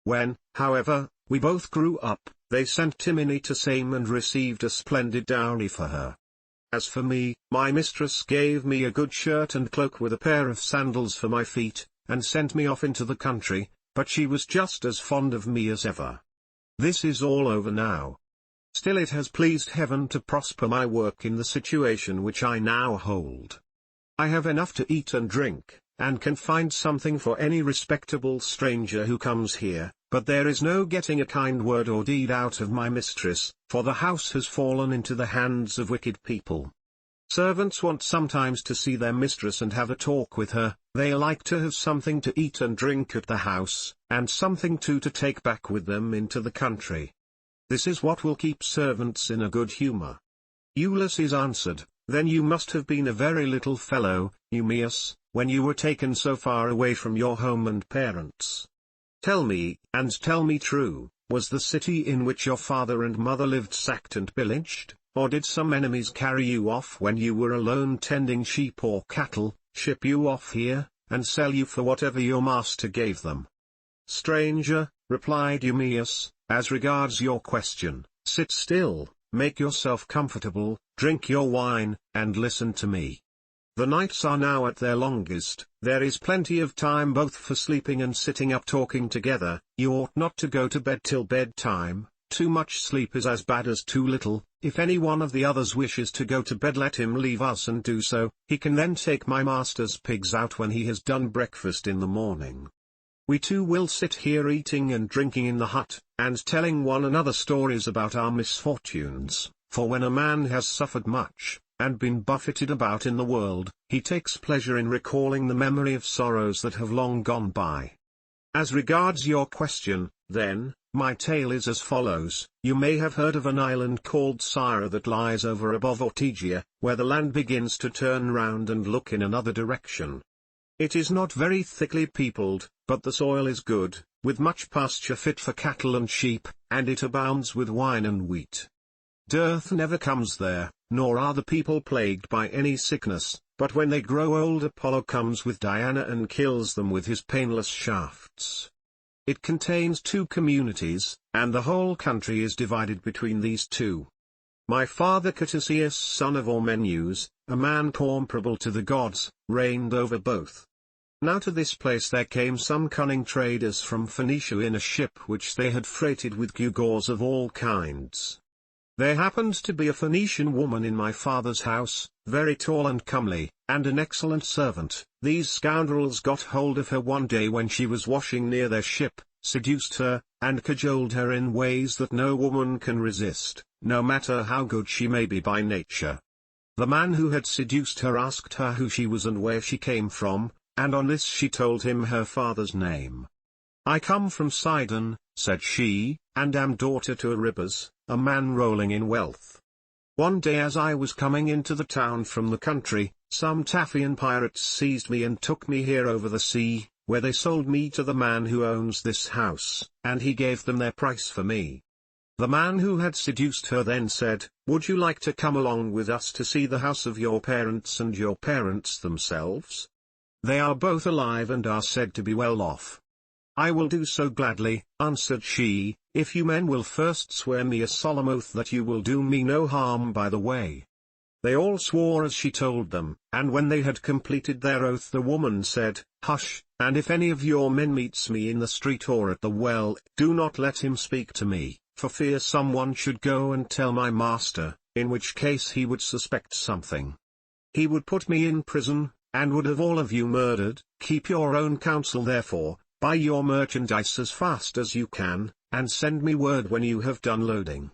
When, however, we both grew up, they sent Timone to Same and received a splendid dowry for her. As for me, my mistress gave me a good shirt and cloak with a pair of sandals for my feet, and sent me off into the country, but she was just as fond of me as ever. This is all over now. Still it has pleased heaven to prosper my work in the situation which I now hold. I have enough to eat and drink, and can find something for any respectable stranger who comes here, but there is no getting a kind word or deed out of my mistress, for the house has fallen into the hands of wicked people. Servants want sometimes to see their mistress and have a talk with her. They like to have something to eat and drink at the house, and something too to take back with them into the country. This is what will keep servants in a good humor. Ulysses answered, Then you must have been a very little fellow, Eumaeus, when you were taken so far away from your home and parents. Tell me, and tell me true, was the city in which your father and mother lived sacked and pillaged, or did some enemies carry you off when you were alone tending sheep or cattle, ship you off here, and sell you for whatever your master gave them? Stranger, replied Eumaeus, as regards your question, sit still, make yourself comfortable, drink your wine, and listen to me. The nights are now at their longest, there is plenty of time both for sleeping and sitting up talking together. You ought not to go to bed till bedtime. Too much sleep is as bad as too little. If any one of the others wishes to go to bed, let him leave us and do so. He can then take my master's pigs out when he has done breakfast in the morning. We two will sit here eating and drinking in the hut, and telling one another stories about our misfortunes, for when a man has suffered much, and been buffeted about in the world, he takes pleasure in recalling the memory of sorrows that have long gone by. As regards your question, then, my tale is as follows. You may have heard of an island called Syra that lies over above Ortygia, where the land begins to turn round and look in another direction. It is not very thickly peopled, but the soil is good, with much pasture fit for cattle and sheep, and it abounds with wine and wheat. Dearth never comes there, nor are the people plagued by any sickness, but when they grow old Apollo comes with Diana and kills them with his painless shafts. It contains 2 communities, and the whole country is divided between these 2. My father Ctesias, son of Ormenus, a man comparable to the gods, reigned over both. Now to this place there came some cunning traders from Phoenicia in a ship which they had freighted with gewgaws of all kinds. There happened to be a Phoenician woman in my father's house, very tall and comely, and an excellent servant. These scoundrels got hold of her one day when she was washing near their ship, seduced her, and cajoled her in ways that no woman can resist, no matter how good she may be by nature. The man who had seduced her asked her who she was and where she came from, and on this she told him her father's name. "I come from Sidon," said she, "and am daughter to Erebus, a man rolling in wealth. One day as I was coming into the town from the country, some Taphian pirates seized me and took me here over the sea, where they sold me to the man who owns this house, and he gave them their price for me. The man who had seduced her then said, 'Would you like to come along with us to see the house of your parents and your parents themselves? They are both alive and are said to be well off.' 'I will do so gladly,' answered she, 'if you men will first swear me a solemn oath that you will do me no harm by the way.' They all swore as she told them, and when they had completed their oath the woman said, 'Hush, and if any of your men meets me in the street or at the well, do not let him speak to me, for fear someone should go and tell my master, in which case he would suspect something. He would put me in prison, and would have all of you murdered. Keep your own counsel therefore, buy your merchandise as fast as you can, and send me word when you have done loading.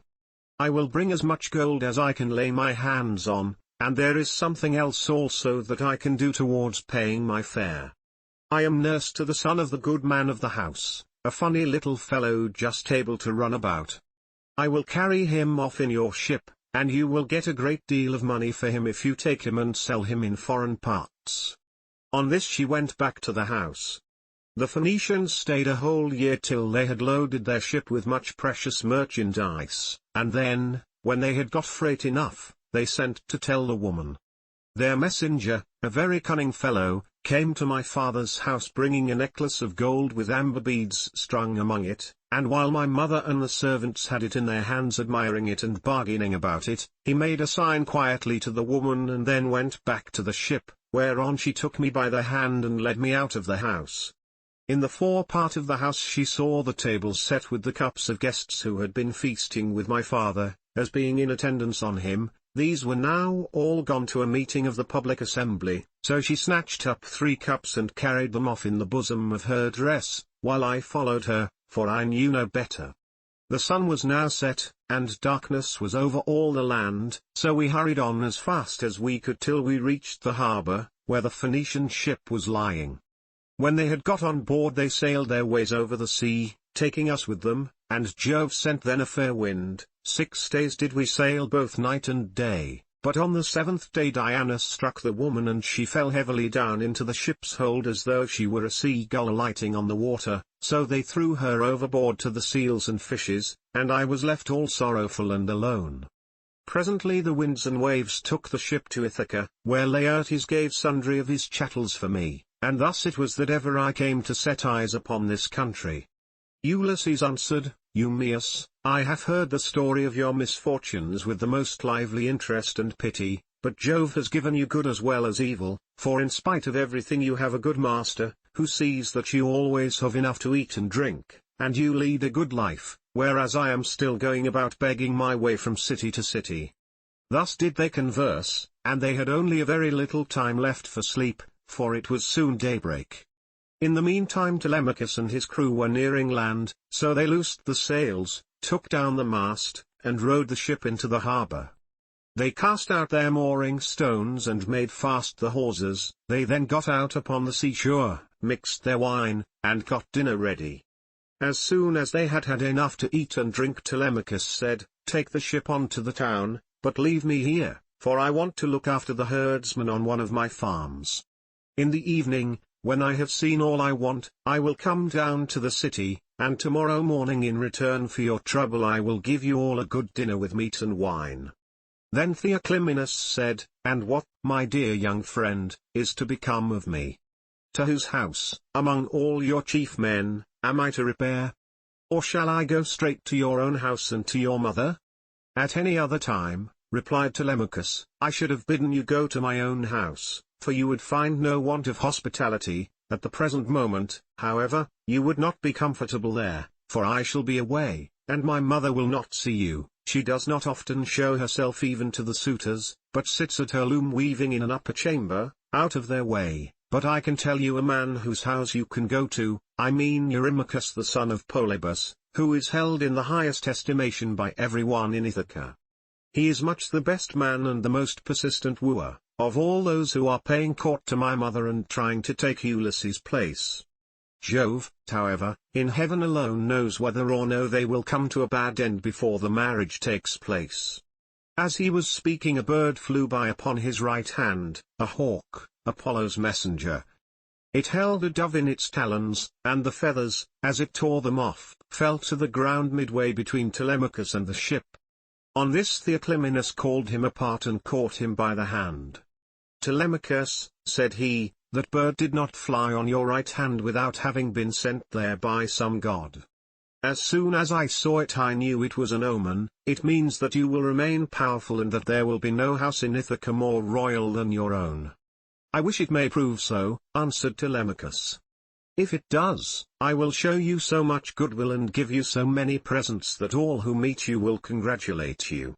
I will bring as much gold as I can lay my hands on, and there is something else also that I can do towards paying my fare. I am nurse to the son of the good man of the house, a funny little fellow just able to run about. I will carry him off in your ship, and you will get a great deal of money for him if you take him and sell him in foreign parts.' On this she went back to the house. The Phoenicians stayed a whole year till they had loaded their ship with much precious merchandise, and then, when they had got freight enough, they sent to tell the woman. Their messenger, a very cunning fellow, came to my father's house bringing a necklace of gold with amber beads strung among it, and while my mother and the servants had it in their hands admiring it and bargaining about it, he made a sign quietly to the woman and then went back to the ship, whereon she took me by the hand and led me out of the house. In the fore part of the house she saw the tables set with the cups of guests who had been feasting with my father, as being in attendance on him. These were now all gone to a meeting of the public assembly, so she snatched up 3 cups and carried them off in the bosom of her dress, while I followed her, for I knew no better. The sun was now set, and darkness was over all the land, so we hurried on as fast as we could till we reached the harbour, where the Phoenician ship was lying. When they had got on board they sailed their ways over the sea, taking us with them, and Jove sent then a fair wind. 6 days did we sail both night and day, but on the 7th day Diana struck the woman and she fell heavily down into the ship's hold as though she were a seagull alighting on the water, so they threw her overboard to the seals and fishes, and I was left all sorrowful and alone. Presently the winds and waves took the ship to Ithaca, where Laertes gave sundry of his chattels for me, and thus it was that ever I came to set eyes upon this country. Ulysses answered, Eumaeus, I have heard the story of your misfortunes with the most lively interest and pity, but Jove has given you good as well as evil, for in spite of everything you have a good master, who sees that you always have enough to eat and drink, and you lead a good life, whereas I am still going about begging my way from city to city. Thus did they converse, and they had only a very little time left for sleep, for it was soon daybreak. In the meantime Telemachus and his crew were nearing land, so they loosed the sails, took down the mast, and rowed the ship into the harbour. They cast out their mooring stones and made fast the hawsers. They then got out upon the seashore, mixed their wine, and got dinner ready. As soon as they had had enough to eat and drink Telemachus said, Take the ship on to the town, but leave me here, for I want to look after the herdsmen on one of my farms. In the evening, when I have seen all I want, I will come down to the city, and tomorrow morning in return for your trouble I will give you all a good dinner with meat and wine. Then Theoclymenus said, And what, my dear young friend, is to become of me? To whose house, among all your chief men, am I to repair? Or shall I go straight to your own house and to your mother? At any other time, replied Telemachus, I should have bidden you go to my own house, for you would find no want of hospitality. At the present moment, however, you would not be comfortable there, for I shall be away, and my mother will not see you. She does not often show herself even to the suitors, but sits at her loom weaving in an upper chamber, out of their way. But I can tell you a man whose house you can go to, I mean Eurymachus the son of Polybus, who is held in the highest estimation by everyone in Ithaca. He is much the best man and the most persistent wooer, of all those who are paying court to my mother and trying to take Ulysses' place. Jove, however, in heaven alone knows whether or no they will come to a bad end before the marriage takes place. As he was speaking, a bird flew by upon his right hand, a hawk, Apollo's messenger. It held a dove in its talons, and the feathers, as it tore them off, fell to the ground midway between Telemachus and the ship. On this Theoclymenus called him apart and caught him by the hand. "Telemachus," said he, "that bird did not fly on your right hand without having been sent there by some god. As soon as I saw it I knew it was an omen. It means that you will remain powerful and that there will be no house in Ithaca more royal than your own." "I wish it may prove so," answered Telemachus. "If it does, I will show you so much goodwill and give you so many presents that all who meet you will congratulate you."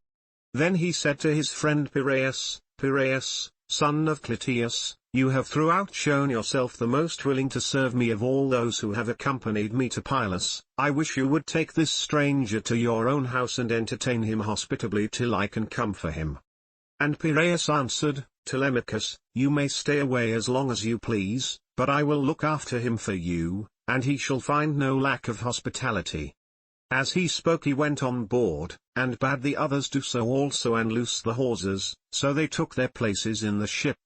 Then he said to his friend Piraeus, "Piraeus, son of Clytius, you have throughout shown yourself the most willing to serve me of all those who have accompanied me to Pylos. I wish you would take this stranger to your own house and entertain him hospitably till I can come for him." And Piraeus answered, "Telemachus, you may stay away as long as you please, but I will look after him for you, and he shall find no lack of hospitality." As he spoke he went on board, and bade the others do so also and loose the hawsers, so they took their places in the ship.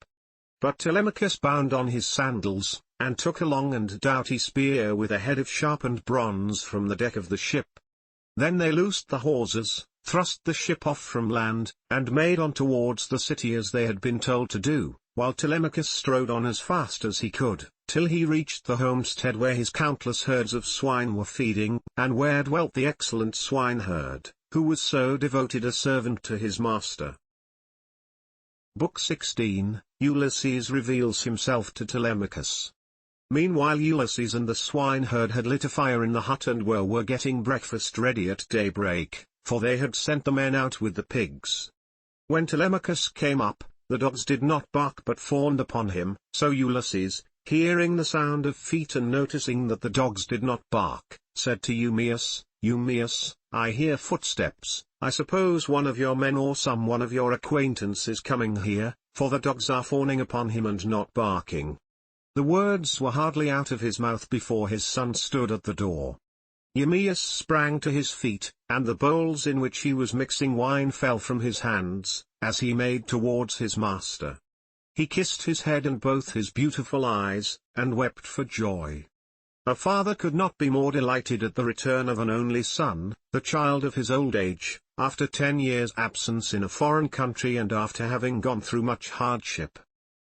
But Telemachus bound on his sandals, and took a long and doughty spear with a head of sharpened bronze from the deck of the ship. Then they loosed the hawsers, thrust the ship off from land, and made on towards the city as they had been told to do, while Telemachus strode on as fast as he could, till he reached the homestead where his countless herds of swine were feeding, and where dwelt the excellent swineherd, who was so devoted a servant to his master. Book 16, Ulysses reveals himself to Telemachus. Meanwhile Ulysses and the swineherd had lit a fire in the hut and were getting breakfast ready at daybreak, for they had sent the men out with the pigs. When Telemachus came up, the dogs did not bark but fawned upon him, so Ulysses, hearing the sound of feet and noticing that the dogs did not bark, said to Eumaeus, "Eumaeus, I hear footsteps. I suppose one of your men or some one of your acquaintance is coming here, for the dogs are fawning upon him and not barking." The words were hardly out of his mouth before his son stood at the door. Eumaeus sprang to his feet, and the bowls in which he was mixing wine fell from his hands, as he made towards his master. He kissed his head and both his beautiful eyes, and wept for joy. A father could not be more delighted at the return of an only son, the child of his old age, after 10 years' absence in a foreign country and after having gone through much hardship.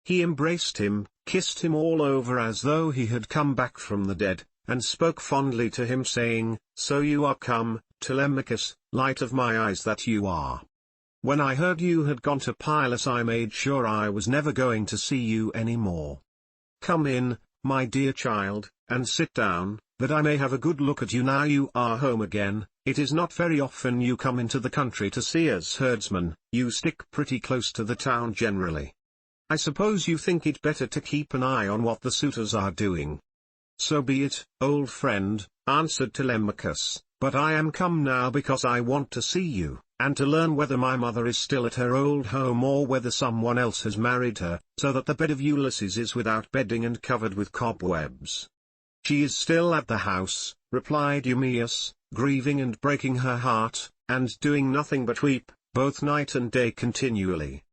He embraced him, kissed him all over as though he had come back from the dead, and spoke fondly to him saying, "So you are come, Telemachus, light of my eyes that you are. When I heard you had gone to Pylos I made sure I was never going to see you any more. Come in, my dear child, and sit down, that I may have a good look at you now you are home again. It is not very often you come into the country to see us herdsmen, you stick pretty close to the town generally. I suppose you think it better to keep an eye on what the suitors are doing." "So be it, old friend," answered Telemachus, "but I am come now because I want to see you, and to learn whether my mother is still at her old home or whether someone else has married her, so that the bed of Ulysses is without bedding and covered with cobwebs." "She is still at the house," replied Eumaeus, grieving and breaking her heart, and doing nothing but weep, both night and day continually.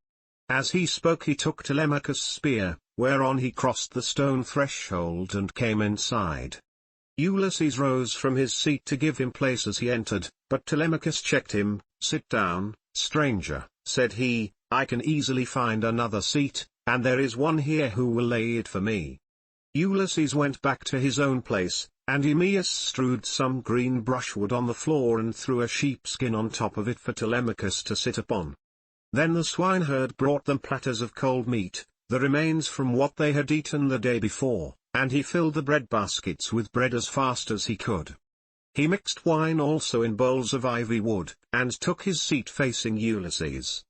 As he spoke he took Telemachus' spear, whereon he crossed the stone threshold and came inside. Ulysses rose from his seat to give him place as he entered, but Telemachus checked him. "Sit down, stranger," said he, "I can easily find another seat, and there is one here who will lay it for me." Ulysses went back to his own place, and Eumaeus strewed some green brushwood on the floor and threw a sheepskin on top of it for Telemachus to sit upon. Then the swineherd brought them platters of cold meat, the remains from what they had eaten the day before, and he filled the bread baskets with bread as fast as he could. He mixed wine also in bowls of ivy wood, and took his seat facing Ulysses.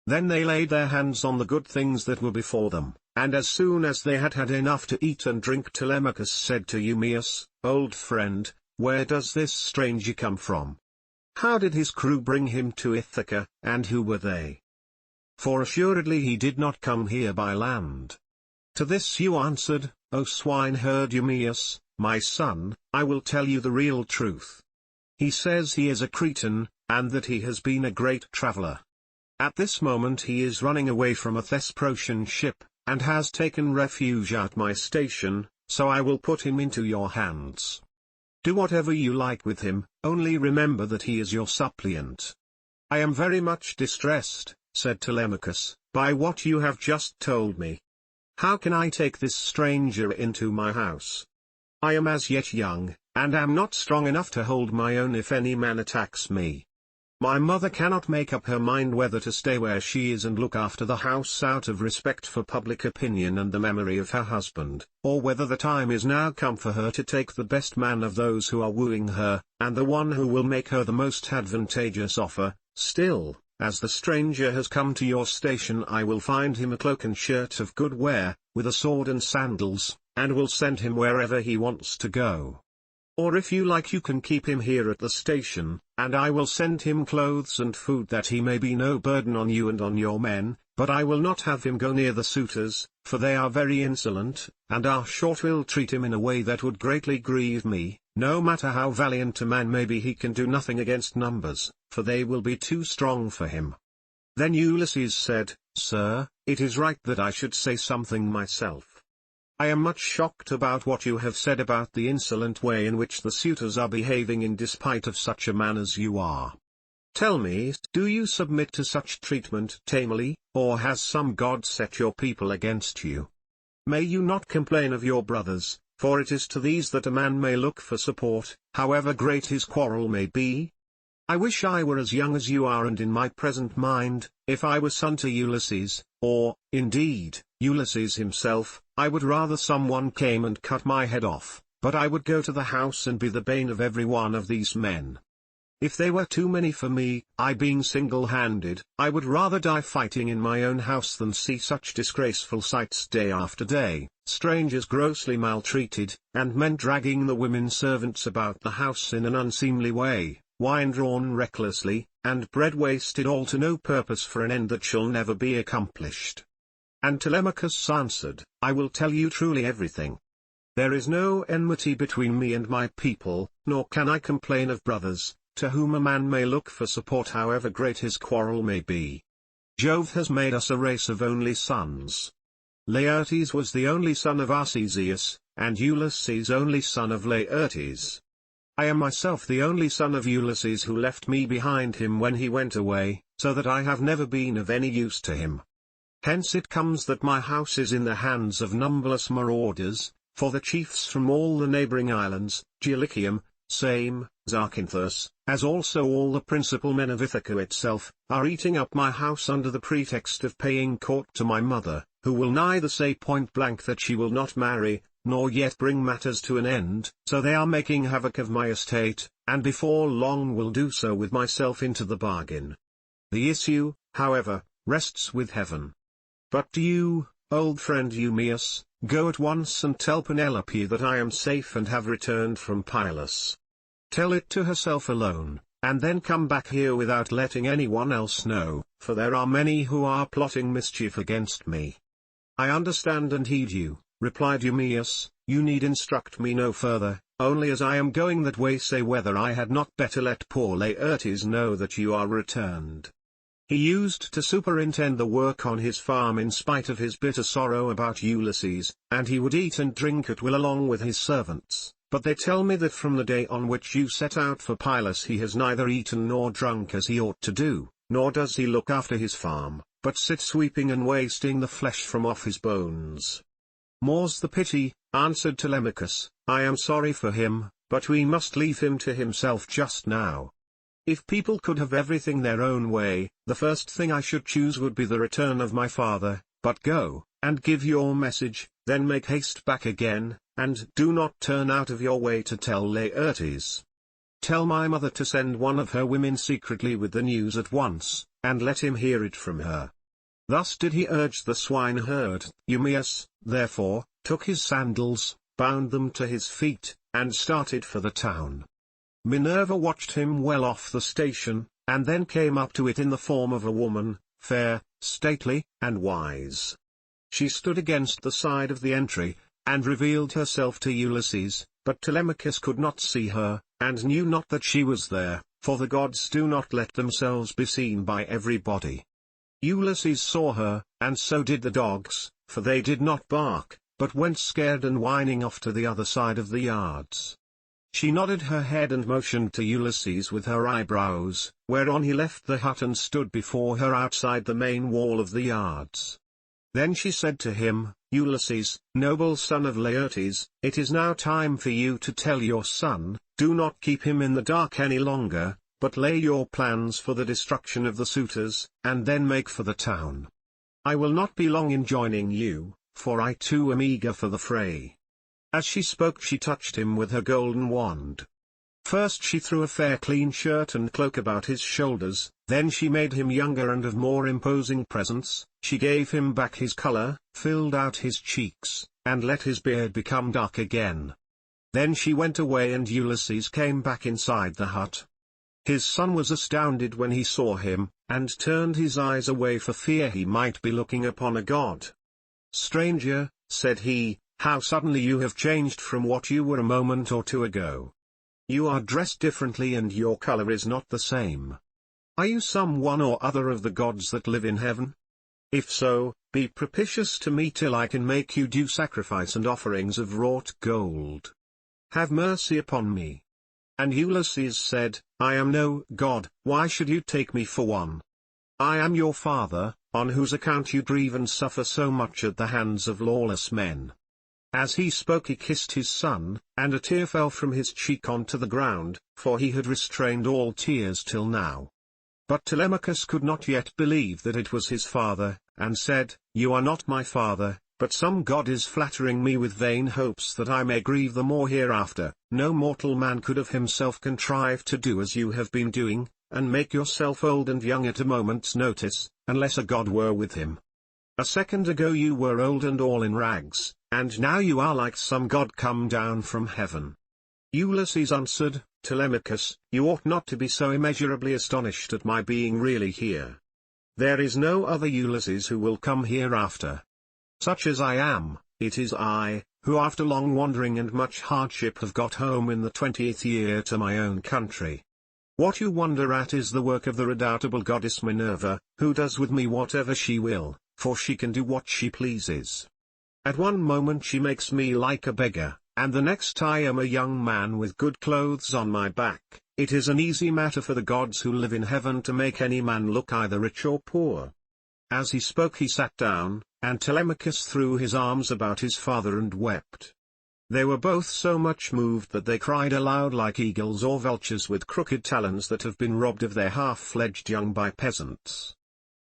Then they laid their hands on the good things that were before them, and as soon as they had had enough to eat and drink Telemachus said to Eumaeus, "Old friend, where does this stranger come from? How did his crew bring him to Ithaca, and who were they? For assuredly he did not come here by land." To this you answered, "O swineherd Eumaeus, "My son, I will tell you the real truth. He says he is a Cretan, and that he has been a great traveler. At this moment he is running away from a Thesprotian ship, and has taken refuge at my station, so I will put him into your hands. Do whatever you like with him, only remember that he is your suppliant." "I am very much distressed," said Telemachus, "by what you have just told me. How can I take this stranger into my house? I am as yet young, and am not strong enough to hold my own if any man attacks me. My mother cannot make up her mind whether to stay where she is and look after the house out of respect for public opinion and the memory of her husband, or whether the time is now come for her to take the best man of those who are wooing her, and the one who will make her the most advantageous offer. Still, as the stranger has come to your station, I will find him a cloak and shirt of good wear, with a sword and sandals, and will send him wherever he wants to go. Or if you like, you can keep him here at the station, and I will send him clothes and food that he may be no burden on you and on your men, but I will not have him go near the suitors, for they are very insolent, and our short will treat him in a way that would greatly grieve me. No matter how valiant a man may be, he can do nothing against numbers, for they will be too strong for him." Then Ulysses said, "Sir, it is right that I should say something myself. I am much shocked about what you have said about the insolent way in which the suitors are behaving in despite of such a man as you are. Tell me, do you submit to such treatment tamely, or has some god set your people against you? May you not complain of your brothers, for it is to these that a man may look for support, however great his quarrel may be? I wish I were as young as you are and in my present mind, if I were son to Ulysses, or, indeed, Ulysses himself, I would rather someone came and cut my head off, but I would go to the house and be the bane of every one of these men. If they were too many for me, I being single-handed, I would rather die fighting in my own house than see such disgraceful sights day after day, strangers grossly maltreated, and men dragging the women servants about the house in an unseemly way, wine drawn recklessly, and bread wasted all to no purpose for an end that shall never be accomplished." And Telemachus answered, "I will tell you truly everything. There is no enmity between me and my people, nor can I complain of brothers, to whom a man may look for support however great his quarrel may be. Jove has made us a race of only sons. Laertes was the only son of Arcesius, and Ulysses only son of Laertes. I am myself the only son of Ulysses who left me behind him when he went away, so that I have never been of any use to him. Hence it comes that my house is in the hands of numberless marauders, for the chiefs from all the neighboring islands, Dulichium, Same, Zakynthus, as also all the principal men of Ithaca itself, are eating up my house under the pretext of paying court to my mother, who will neither say point blank that she will not marry, nor yet bring matters to an end, so they are making havoc of my estate, and before long will do so with myself into the bargain. The issue, however, rests with heaven. But do you, old friend Eumaeus, go at once and tell Penelope that I am safe and have returned from Pylos. Tell it to herself alone, and then come back here without letting anyone else know, for there are many who are plotting mischief against me." "I understand and heed you," replied Eumaeus, "you need instruct me no further, only as I am going that way say whether I had not better let poor Laertes know that you are returned. He used to superintend the work on his farm in spite of his bitter sorrow about Ulysses, and he would eat and drink at will along with his servants. But they tell me that from the day on which you set out for Pylos he has neither eaten nor drunk as he ought to do, nor does he look after his farm, but sits sweeping and wasting the flesh from off his bones." "More's the pity," answered Telemachus, "I am sorry for him, but we must leave him to himself just now. If people could have everything their own way, the first thing I should choose would be the return of my father, but go, and give your message, then make haste back again, and do not turn out of your way to tell Laertes. Tell my mother to send one of her women secretly with the news at once, and let him hear it from her." Thus did he urge the swineherd. Eumaeus, therefore, took his sandals, bound them to his feet, and started for the town. Minerva watched him well off the station, and then came up to it in the form of a woman, fair, stately, and wise. She stood against the side of the entry, and revealed herself to Ulysses, but Telemachus could not see her, and knew not that she was there, for the gods do not let themselves be seen by everybody. Ulysses saw her, and so did the dogs, for they did not bark, but went scared and whining off to the other side of the yards. She nodded her head and motioned to Ulysses with her eyebrows, whereon he left the hut and stood before her outside the main wall of the yards. Then she said to him, Ulysses, noble son of Laertes, it is now time for you to tell your son, do not keep him in the dark any longer, but lay your plans for the destruction of the suitors, and then make for the town. I will not be long in joining you, for I too am eager for the fray. As she spoke she touched him with her golden wand. First she threw a fair clean shirt and cloak about his shoulders, then she made him younger and of more imposing presence, she gave him back his color, filled out his cheeks, and let his beard become dark again. Then she went away and Ulysses came back inside the hut. His son was astounded when he saw him, and turned his eyes away for fear he might be looking upon a god. Stranger, said he, how suddenly you have changed from what you were a moment or two ago. You are dressed differently and your color is not the same. Are you some one or other of the gods that live in heaven? If so, be propitious to me till I can make you due sacrifice and offerings of wrought gold. Have mercy upon me. And Ulysses said, I am no god, why should you take me for one? I am your father, on whose account you grieve and suffer so much at the hands of lawless men. As he spoke he kissed his son, and a tear fell from his cheek onto the ground, for he had restrained all tears till now. But Telemachus could not yet believe that it was his father, and said, You are not my father, but some god is flattering me with vain hopes that I may grieve the more hereafter. No mortal man could of himself contrive to do as you have been doing, and make yourself old and young at a moment's notice, unless a god were with him. A second ago you were old and all in rags, and now you are like some god come down from heaven. Ulysses answered, Telemachus, you ought not to be so immeasurably astonished at my being really here. There is no other Ulysses who will come hereafter. Such as I am, it is I, who after long wandering and much hardship have got home in the 20th year to my own country. What you wonder at is the work of the redoubtable goddess Minerva, who does with me whatever she will, for she can do what she pleases. At one moment she makes me like a beggar, and the next I am a young man with good clothes on my back. It is an easy matter for the gods who live in heaven to make any man look either rich or poor. As he spoke he sat down, and Telemachus threw his arms about his father and wept. They were both so much moved that they cried aloud like eagles or vultures with crooked talons that have been robbed of their half-fledged young by peasants.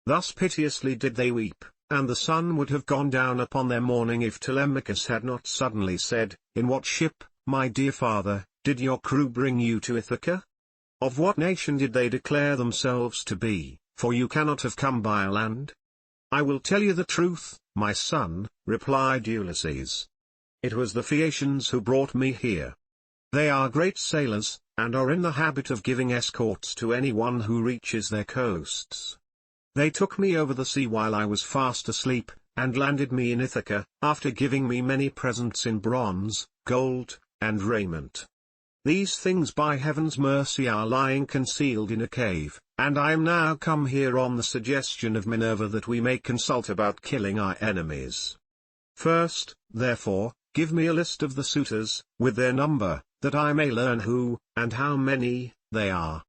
Thus piteously did they weep, and the sun would have gone down upon their mourning if Telemachus had not suddenly said, In what ship, my dear father, did your crew bring you to Ithaca? Of what nation did they declare themselves to be, for you cannot have come by land? I will tell you the truth, my son, replied Ulysses. It was the Phaeacians who brought me here. They are great sailors, and are in the habit of giving escorts to anyone who reaches their coasts. They took me over the sea while I was fast asleep, and landed me in Ithaca, after giving me many presents in bronze, gold, and raiment. These things by heaven's mercy are lying concealed in a cave, and I am now come here on the suggestion of Minerva that we may consult about killing our enemies. First, therefore, give me a list of the suitors, with their number, that I may learn who, and how many, they are.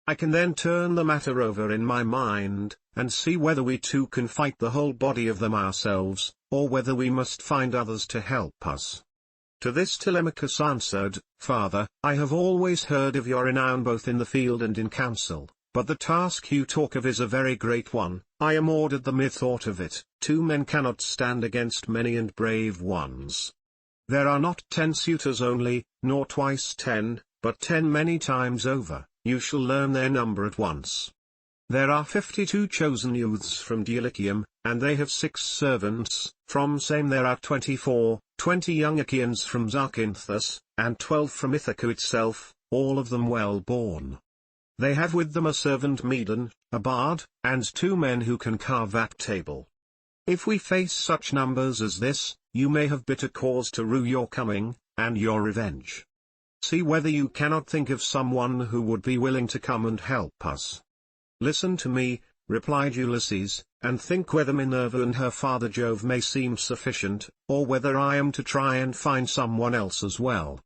I can then turn the matter over in my mind, and see whether we too can fight the whole body of them ourselves, or whether we must find others to help us. To this Telemachus answered, Father, I have always heard of your renown both in the field and in council, but the task you talk of is a very great one. I am awed at the mere thought of it. 2 men cannot stand against many and brave ones. There are not 10 suitors only, nor twice 10, but 10 many times over. You shall learn their number at once. There are 52 chosen youths from Dulichium, and they have 6 servants. From Same there are 24, 20 young Achaeans from Zacynthus, and 12 from Ithaca itself, all of them well born. They have with them a servant Medon, a bard, and 2 men who can carve at table. If we face such numbers as this, you may have bitter cause to rue your coming, and your revenge. See whether you cannot think of someone who would be willing to come and help us." "Listen to me," replied Ulysses, "and think whether Minerva and her father Jove may seem sufficient, or whether I am to try and find someone else as well."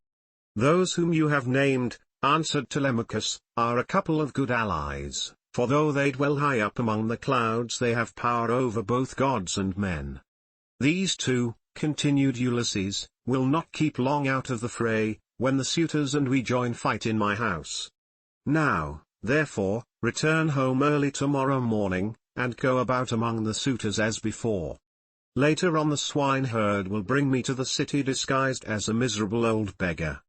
"Those whom you have named," answered Telemachus, "are a couple of good allies, for though they dwell high up among the clouds they have power over both gods and men. These two," continued Ulysses, "will not keep long out of the fray, when the suitors and we join fight in my house. Now, therefore, return home early tomorrow morning, and go about among the suitors as before. Later on the swineherd will bring me to the city disguised as a miserable old beggar.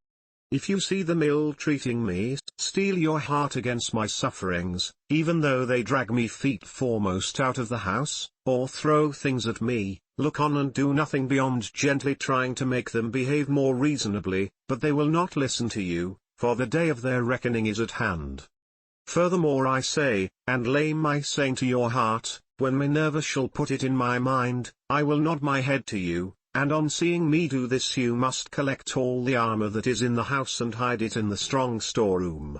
If you see them ill-treating me, steel your heart against my sufferings, even though they drag me feet foremost out of the house, or throw things at me. Look on and do nothing beyond gently trying to make them behave more reasonably, but they will not listen to you, for the day of their reckoning is at hand. Furthermore I say, and lay my saying to your heart, when Minerva shall put it in my mind, I will nod my head to you, and on seeing me do this you must collect all the armor that is in the house and hide it in the strong storeroom.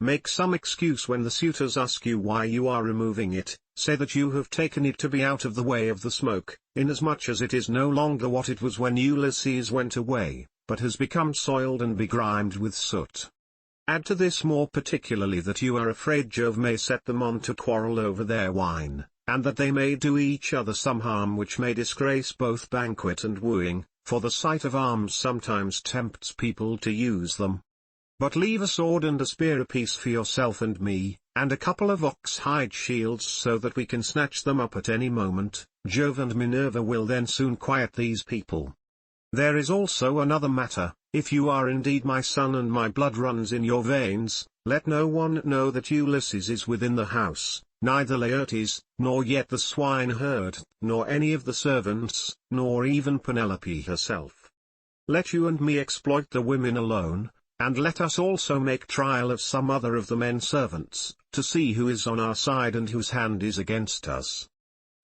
Make some excuse when the suitors ask you why you are removing it, say that you have taken it to be out of the way of the smoke, inasmuch as it is no longer what it was when Ulysses went away, but has become soiled and begrimed with soot. Add to this more particularly that you are afraid Jove may set them on to quarrel over their wine, and that they may do each other some harm which may disgrace both banquet and wooing, for the sight of arms sometimes tempts people to use them. But leave a sword and a spear apiece for yourself and me, and a couple of ox-hide shields so that we can snatch them up at any moment. Jove and Minerva will then soon quiet these people. There is also another matter, if you are indeed my son and my blood runs in your veins, let no one know that Ulysses is within the house, neither Laertes, nor yet the swineherd, nor any of the servants, nor even Penelope herself. Let you and me exploit the women alone, and let us also make trial of some other of the men servants, to see who is on our side and whose hand is against us."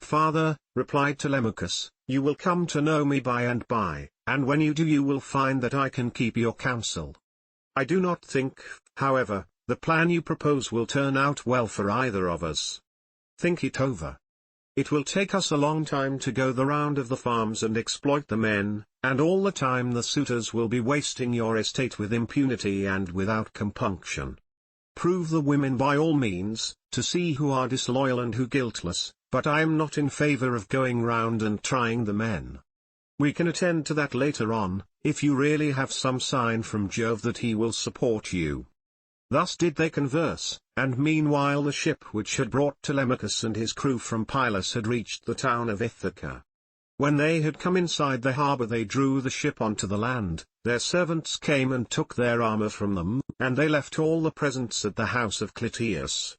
"Father," replied Telemachus, "you will come to know me by and by, and when you do you will find that I can keep your counsel. I do not think, however, the plan you propose will turn out well for either of us. Think it over. It will take us a long time to go the round of the farms and exploit the men, and all the time the suitors will be wasting your estate with impunity and without compunction. Prove the women by all means, to see who are disloyal and who guiltless, but I am not in favor of going round and trying the men. We can attend to that later on, if you really have some sign from Jove that he will support you." Thus did they converse, and meanwhile the ship which had brought Telemachus and his crew from Pylos had reached the town of Ithaca. When they had come inside the harbour they drew the ship onto the land, their servants came and took their armour from them, and they left all the presents at the house of Clytius.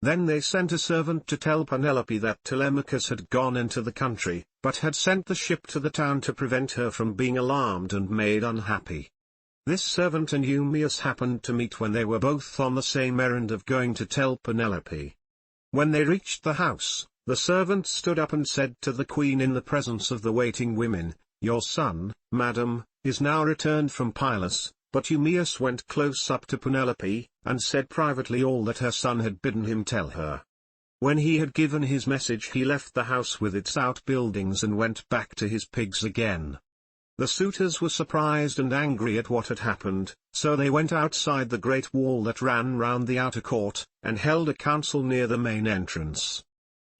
Then they sent a servant to tell Penelope that Telemachus had gone into the country, but had sent the ship to the town to prevent her from being alarmed and made unhappy. This servant and Eumaeus happened to meet when they were both on the same errand of going to tell Penelope. When they reached the house, the servant stood up and said to the queen in the presence of the waiting women, "Your son, madam, is now returned from Pylos." But Eumaeus went close up to Penelope, and said privately all that her son had bidden him tell her. When he had given his message he left the house with its outbuildings and went back to his pigs again. The suitors were surprised and angry at what had happened, so they went outside the great wall that ran round the outer court, and held a council near the main entrance.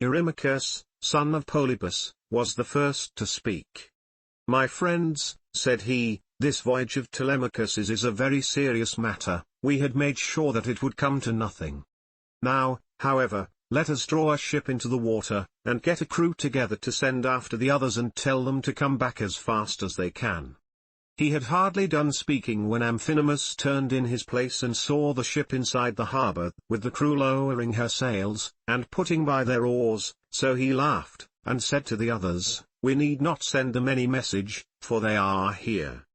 Eurymachus, son of Polybus, was the first to speak. "My friends," said he, "this voyage of Telemachus is a very serious matter. We had made sure that it would come to nothing. Now, however, let us draw a ship into the water, and get a crew together to send after the others and tell them to come back as fast as they can." He had hardly done speaking when Amphinomus turned in his place and saw the ship inside the harbour, with the crew lowering her sails, and putting by their oars, so he laughed, and said to the others, "We need not send them any message, for they are here.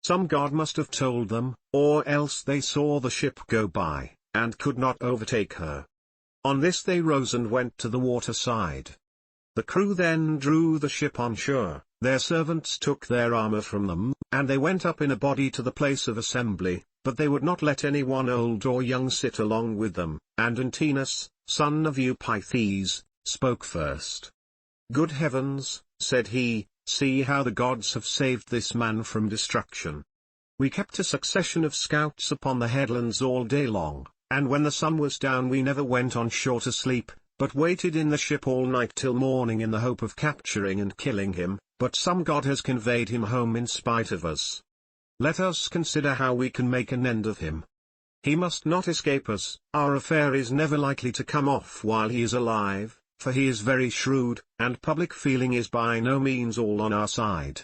Some god must have told them, or else they saw the ship go by, and could not overtake her." On this they rose and went to the water side. The crew then drew the ship on shore, their servants took their armor from them, and they went up in a body to the place of assembly, but they would not let anyone old or young sit along with them, and Antinous, son of Eupeithes, spoke first. "Good heavens," said he, "see how the gods have saved this man from destruction. We kept a succession of scouts upon the headlands all day long, and when the sun was down we never went on shore to sleep, but waited in the ship all night till morning in the hope of capturing and killing him, but some god has conveyed him home in spite of us. Let us consider how we can make an end of him. He must not escape us, our affair is never likely to come off while he is alive, for he is very shrewd, and public feeling is by no means all on our side.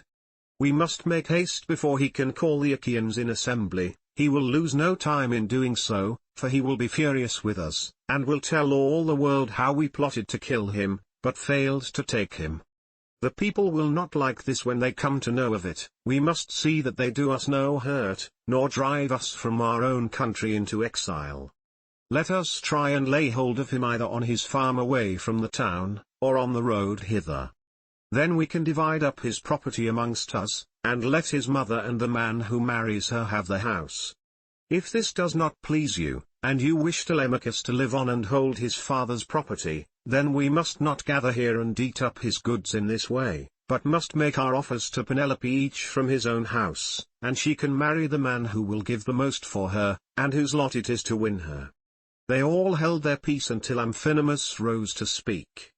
We must make haste before he can call the Achaeans in assembly. He will lose no time in doing so, for he will be furious with us, and will tell all the world how we plotted to kill him, but failed to take him. The people will not like this when they come to know of it. We must see that they do us no hurt, nor drive us from our own country into exile. Let us try and lay hold of him either on his farm away from the town, or on the road hither. Then we can divide up his property amongst us, and let his mother and the man who marries her have the house. If this does not please you, and you wish Telemachus to live on and hold his father's property, then we must not gather here and eat up his goods in this way, but must make our offers to Penelope each from his own house, and she can marry the man who will give the most for her, and whose lot it is to win her." They all held their peace until Amphinomus rose to speak.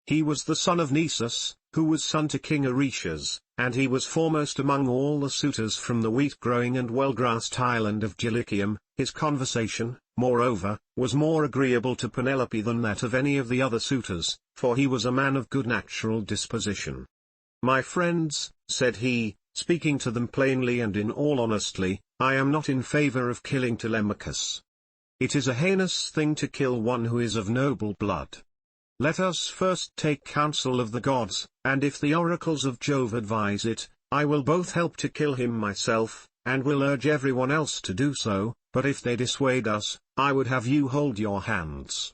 He was the son of Nisus, who was son to King Aretias, and he was foremost among all the suitors from the wheat-growing and well-grassed island of Dulichium. His conversation, moreover, was more agreeable to Penelope than that of any of the other suitors, for he was a man of good natural disposition. "My friends," said he, speaking to them plainly and in all honesty, "I am not in favor of killing Telemachus. It is a heinous thing to kill one who is of noble blood. Let us first take counsel of the gods, and if the oracles of Jove advise it, I will both help to kill him myself, and will urge everyone else to do so, but if they dissuade us, I would have you hold your hands."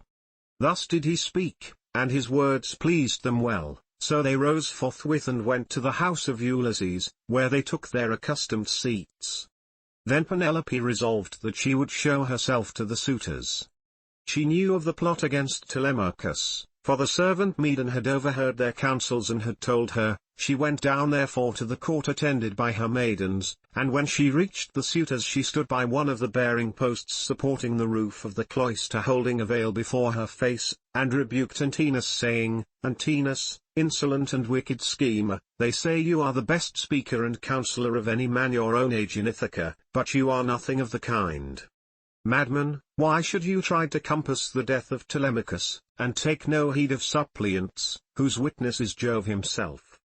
Thus did he speak, and his words pleased them well, so they rose forthwith and went to the house of Ulysses, where they took their accustomed seats. Then Penelope resolved that she would show herself to the suitors. She knew of the plot against Telemachus, for the servant maiden had overheard their counsels and had told her. She went down therefore to the court attended by her maidens, and when she reached the suitors she stood by one of the bearing posts supporting the roof of the cloister holding a veil before her face, and rebuked Antinous saying, "Antinous, insolent and wicked schemer, they say you are the best speaker and counselor of any man your own age in Ithaca, but you are nothing of the kind. Madman, why should you try to compass the death of Telemachus, and take no heed of suppliants, whose witness is Jove himself?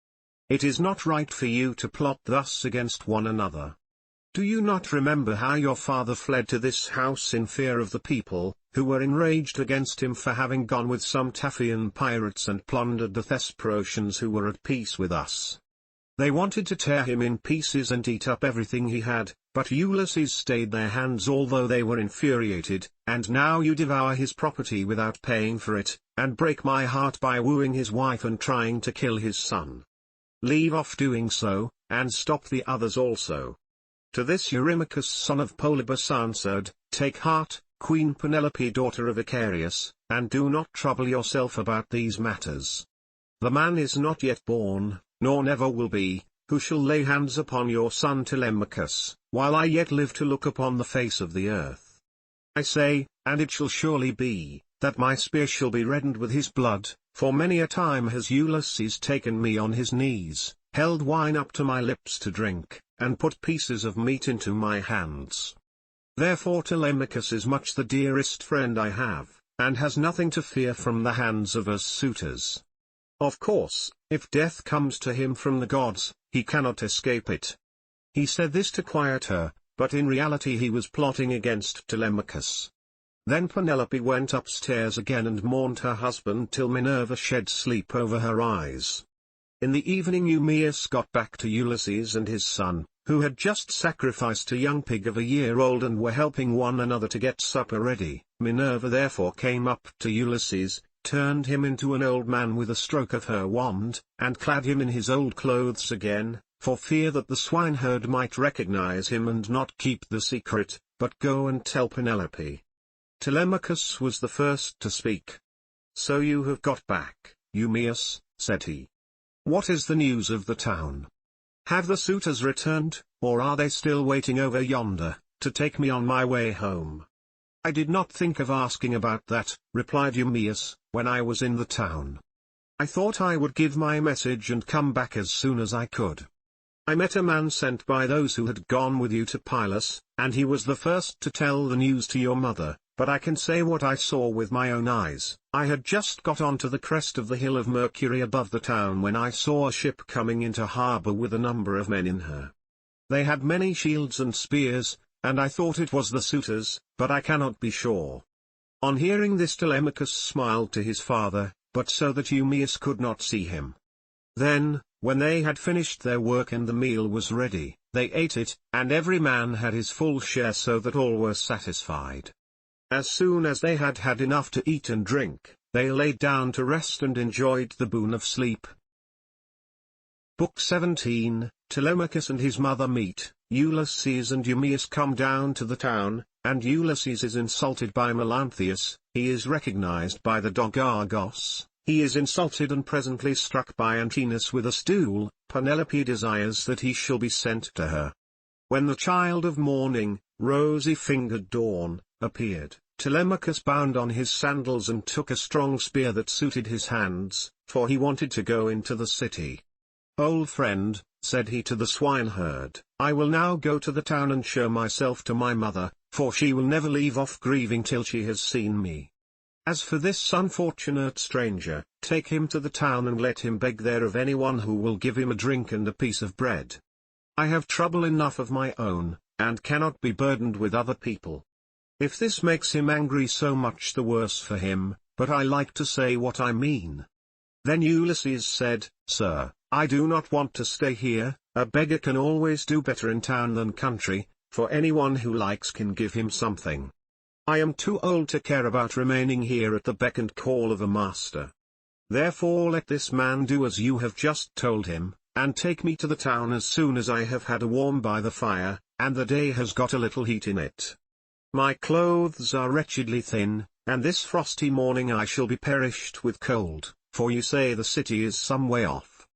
It is not right for you to plot thus against one another. Do you not remember how your father fled to this house in fear of the people, who were enraged against him for having gone with some Taphian pirates and plundered the Thesprotians who were at peace with us? They wanted to tear him in pieces and eat up everything he had, but Ulysses stayed their hands although they were infuriated, and now you devour his property without paying for it, and break my heart by wooing his wife and trying to kill his son. Leave off doing so, and stop the others also." To this Eurymachus son of Polybus answered, "Take heart, Queen Penelope daughter of Icarius, and do not trouble yourself about these matters. The man is not yet born, nor never will be, who shall lay hands upon your son Telemachus, while I yet live to look upon the face of the earth. I say, and it shall surely be, that my spear shall be reddened with his blood, for many a time has Ulysses taken me on his knees, held wine up to my lips to drink, and put pieces of meat into my hands. Therefore Telemachus is much the dearest friend I have, and has nothing to fear from the hands of us suitors. Of course, if death comes to him from the gods, he cannot escape it." He said this to quiet her, but in reality he was plotting against Telemachus. Then Penelope went upstairs again and mourned her husband till Minerva shed sleep over her eyes. In the evening Eumaeus got back to Ulysses and his son, who had just sacrificed a young pig of a year old and were helping one another to get supper ready. Minerva therefore came up to Ulysses, turned him into an old man with a stroke of her wand, and clad him in his old clothes again, for fear that the swineherd might recognize him and not keep the secret, but go and tell Penelope. Telemachus was the first to speak. "So you have got back, Eumaeus," said he. "What is the news of the town? Have the suitors returned, or are they still waiting over yonder, to take me on my way home?" "I did not think of asking about that," replied Eumaeus, "when I was in the town. I thought I would give my message and come back as soon as I could. I met a man sent by those who had gone with you to Pylos, and he was the first to tell the news to your mother, but I can say what I saw with my own eyes. I had just got onto the crest of the hill of Mercury above the town when I saw a ship coming into harbor with a number of men in her. They had many shields and spears, and I thought it was the suitors, but I cannot be sure." On hearing this Telemachus smiled to his father, but so that Eumaeus could not see him. Then, when they had finished their work and the meal was ready, they ate it, and every man had his full share so that all were satisfied. As soon as they had had enough to eat and drink, they lay down to rest and enjoyed the boon of sleep. Book 17, Telemachus and his mother meet. Ulysses and Eumaeus come down to the town, and Ulysses is insulted by Melanthius. He is recognized by the dog Argos. He is insulted and presently struck by Antinous with a stool. Penelope desires that he shall be sent to her. When the child of morning, rosy-fingered Dawn, appeared, Telemachus bound on his sandals and took a strong spear that suited his hands, for he wanted to go into the city. "Old friend," said he to the swineherd, "I will now go to the town and show myself to my mother, for she will never leave off grieving till she has seen me. As for this unfortunate stranger, take him to the town and let him beg there of anyone who will give him a drink and a piece of bread. I have trouble enough of my own, and cannot be burdened with other people. If this makes him angry, so much the worse for him, but I like to say what I mean." Then Ulysses said, "Sir, I do not want to stay here. A beggar can always do better in town than country, for anyone who likes can give him something. I am too old to care about remaining here at the beck and call of a master. Therefore let this man do as you have just told him, and take me to the town as soon as I have had a warm by the fire, and the day has got a little heat in it. My clothes are wretchedly thin, and this frosty morning I shall be perished with cold, for you say the city is some way off."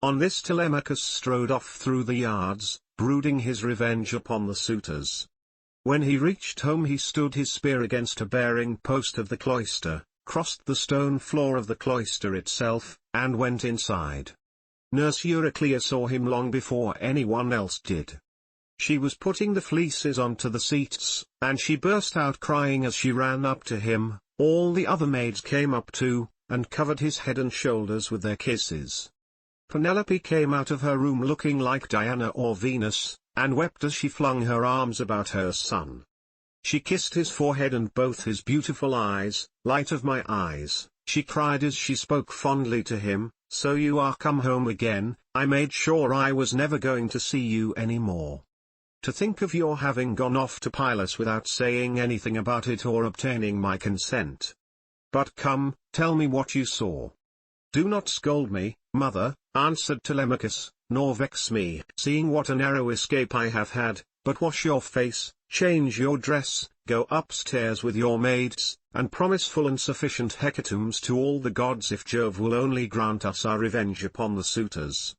On this Telemachus strode off through the yards, brooding his revenge upon the suitors. When he reached home he stood his spear against a bearing post of the cloister, crossed the stone floor of the cloister itself, and went inside. Nurse Euryclea saw him long before anyone else did. She was putting the fleeces onto the seats, and she burst out crying as she ran up to him. All the other maids came up too, and covered his head and shoulders with their kisses. Penelope came out of her room looking like Diana or Venus, and wept as she flung her arms about her son. She kissed his forehead and both his beautiful eyes. "Light of my eyes," she cried as she spoke fondly to him, "so you are come home again. I made sure I was never going to see you any more. To think of your having gone off to Pylos without saying anything about it or obtaining my consent. But come, tell me what you saw." "Do not scold me, mother," answered Telemachus, "nor vex me, seeing what a narrow escape I have had, but wash your face, change your dress, go upstairs with your maids, and promise full and sufficient hecatombs to all the gods if Jove will only grant us our revenge upon the suitors.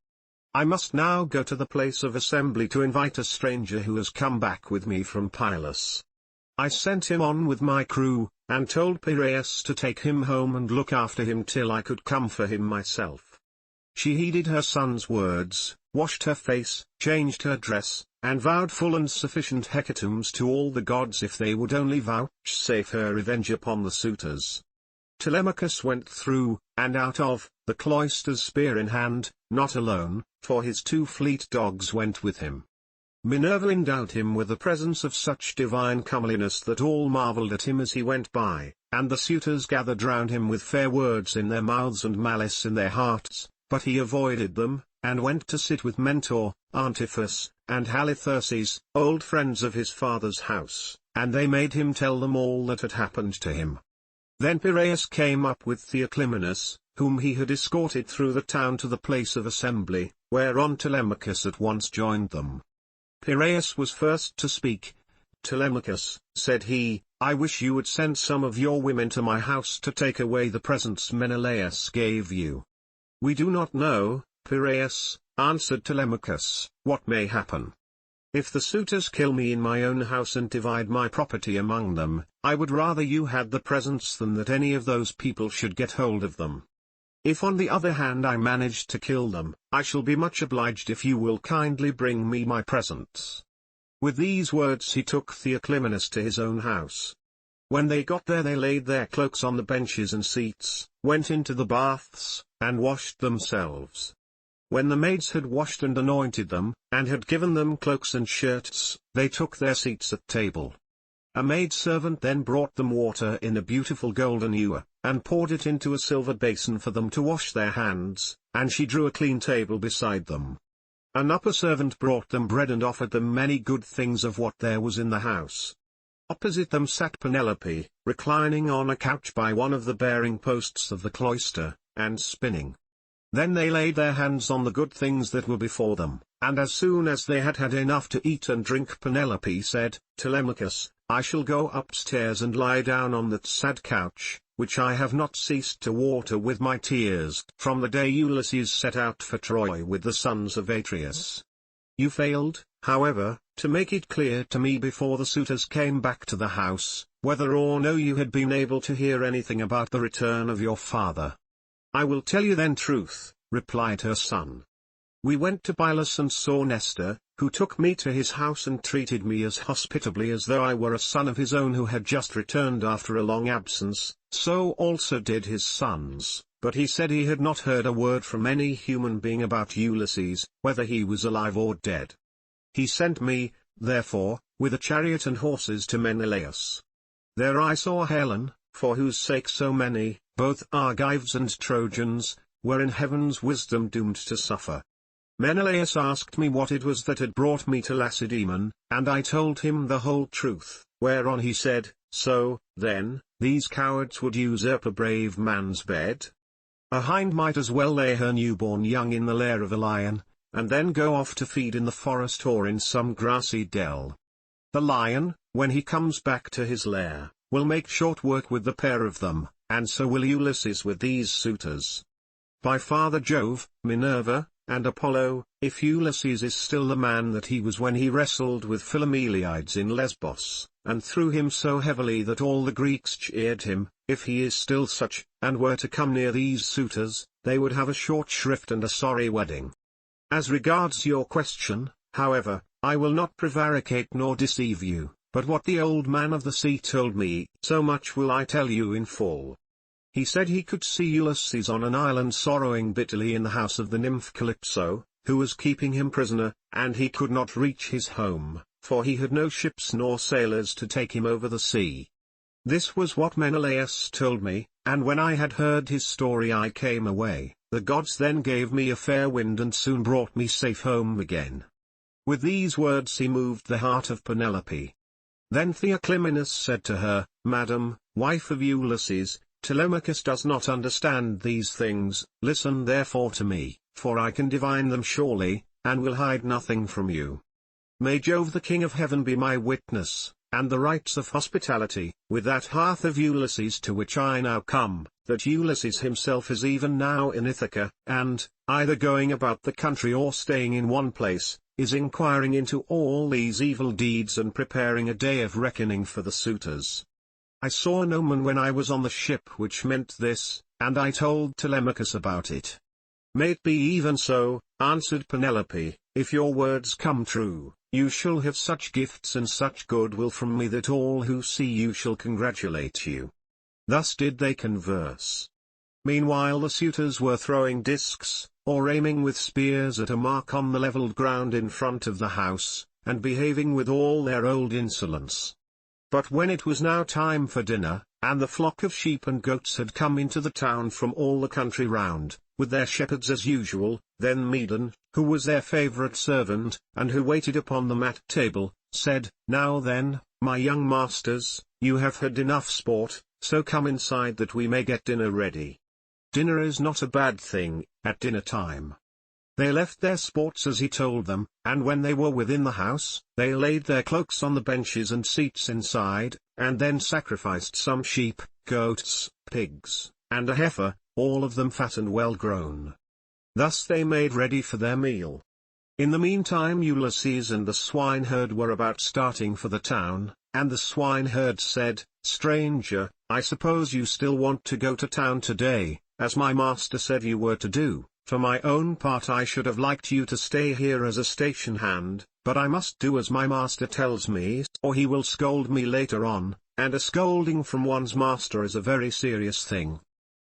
I must now go to the place of assembly to invite a stranger who has come back with me from Pylos. I sent him on with my crew, and told Piraeus to take him home and look after him till I could come for him myself." She heeded her son's words, washed her face, changed her dress, and vowed full and sufficient hecatombs to all the gods if they would only vouchsafe her revenge upon the suitors. Telemachus went through, and out of, the cloisters spear in hand, not alone, for his 2 fleet dogs went with him. Minerva endowed him with the presence of such divine comeliness that all marveled at him as he went by, and the suitors gathered round him with fair words in their mouths and malice in their hearts, but he avoided them, and went to sit with Mentor, Antiphus, and Halitherses, old friends of his father's house, and they made him tell them all that had happened to him. Then Piraeus came up with Theoclymenus, whom he had escorted through the town to the place of assembly, whereon Telemachus at once joined them. Piraeus was first to speak. "Telemachus," said he, "I wish you would send some of your women to my house to take away the presents Menelaus gave you." "We do not know, Piraeus," answered Telemachus, "what may happen. If the suitors kill me in my own house and divide my property among them, I would rather you had the presents than that any of those people should get hold of them. If on the other hand I manage to kill them, I shall be much obliged if you will kindly bring me my presents." With these words he took Theoclymenus to his own house. When they got there they laid their cloaks on the benches and seats, went into the baths, and washed themselves. When the maids had washed and anointed them, and had given them cloaks and shirts, they took their seats at table. A maidservant then brought them water in a beautiful golden ewer, and poured it into a silver basin for them to wash their hands, and she drew a clean table beside them. An upper servant brought them bread and offered them many good things of what there was in the house. Opposite them sat Penelope, reclining on a couch by one of the bearing posts of the cloister, and spinning. Then they laid their hands on the good things that were before them, and as soon as they had had enough to eat and drink Penelope said, "Telemachus, I shall go upstairs and lie down on that sad couch, which I have not ceased to water with my tears from the day Ulysses set out for Troy with the sons of Atreus. You failed, however, to make it clear to me before the suitors came back to the house, whether or no you had been able to hear anything about the return of your father." "I will tell you then truth," replied her son. "We went to Pylos and saw Nestor, who took me to his house and treated me as hospitably as though I were a son of his own who had just returned after a long absence, so also did his sons, but he said he had not heard a word from any human being about Ulysses, whether he was alive or dead. He sent me, therefore, with a chariot and horses to Menelaus. There I saw Helen, for whose sake so many, both Argives and Trojans, were in heaven's wisdom doomed to suffer. Menelaus asked me what it was that had brought me to Lacedaemon, and I told him the whole truth, whereon he said, 'So, then, these cowards would usurp a brave man's bed? A hind might as well lay her newborn young in the lair of a lion, and then go off to feed in the forest or in some grassy dell. The lion, when he comes back to his lair, will make short work with the pair of them, and so will Ulysses with these suitors. By Father Jove, Minerva, and Apollo, if Ulysses is still the man that he was when he wrestled with Philomelides in Lesbos, and threw him so heavily that all the Greeks cheered him, if he is still such, and were to come near these suitors, they would have a short shrift and a sorry wedding. As regards your question, however, I will not prevaricate nor deceive you, but what the old man of the sea told me, so much will I tell you in full. He said he could see Ulysses on an island sorrowing bitterly in the house of the nymph Calypso, who was keeping him prisoner, and he could not reach his home, for he had no ships nor sailors to take him over the sea. This was what Menelaus told me, and when I had heard his story I came away. The gods then gave me a fair wind and soon brought me safe home again." With these words he moved the heart of Penelope. Then Theoclymenus said to her, "Madam, wife of Ulysses, Telemachus does not understand these things, listen therefore to me, for I can divine them surely, and will hide nothing from you. May Jove the King of Heaven be my witness, and the rites of hospitality, with that hearth of Ulysses to which I now come, that Ulysses himself is even now in Ithaca, and, either going about the country or staying in one place, is inquiring into all these evil deeds and preparing a day of reckoning for the suitors. I saw an omen when I was on the ship which meant this, and I told Telemachus about it." "May it be even so," answered Penelope, "if your words come true, you shall have such gifts and such goodwill from me that all who see you shall congratulate you." Thus did they converse. Meanwhile the suitors were throwing discs, or aiming with spears at a mark on the levelled ground in front of the house, and behaving with all their old insolence. But when it was now time for dinner, and the flock of sheep and goats had come into the town from all the country round, with their shepherds as usual, then Medon, who was their favourite servant, and who waited upon them at table, said, "Now then, "My young masters, you have had enough sport, so come inside that we may get dinner ready. Dinner is not a bad thing, at dinner time." They left their sports as he told them, and when they were within the house, they laid their cloaks on the benches and seats inside, and then sacrificed some sheep, goats, pigs, and a heifer, all of them fat and well grown. Thus they made ready for their meal. In the meantime Ulysses and the swineherd were about starting for the town, and the swineherd said, "Stranger, I suppose you still want to go to town today, as my master said you were to do. For my own part I should have liked you to stay here as a station hand, but I must do as my master tells me, or he will scold me later on, and a scolding from one's master is a very serious thing.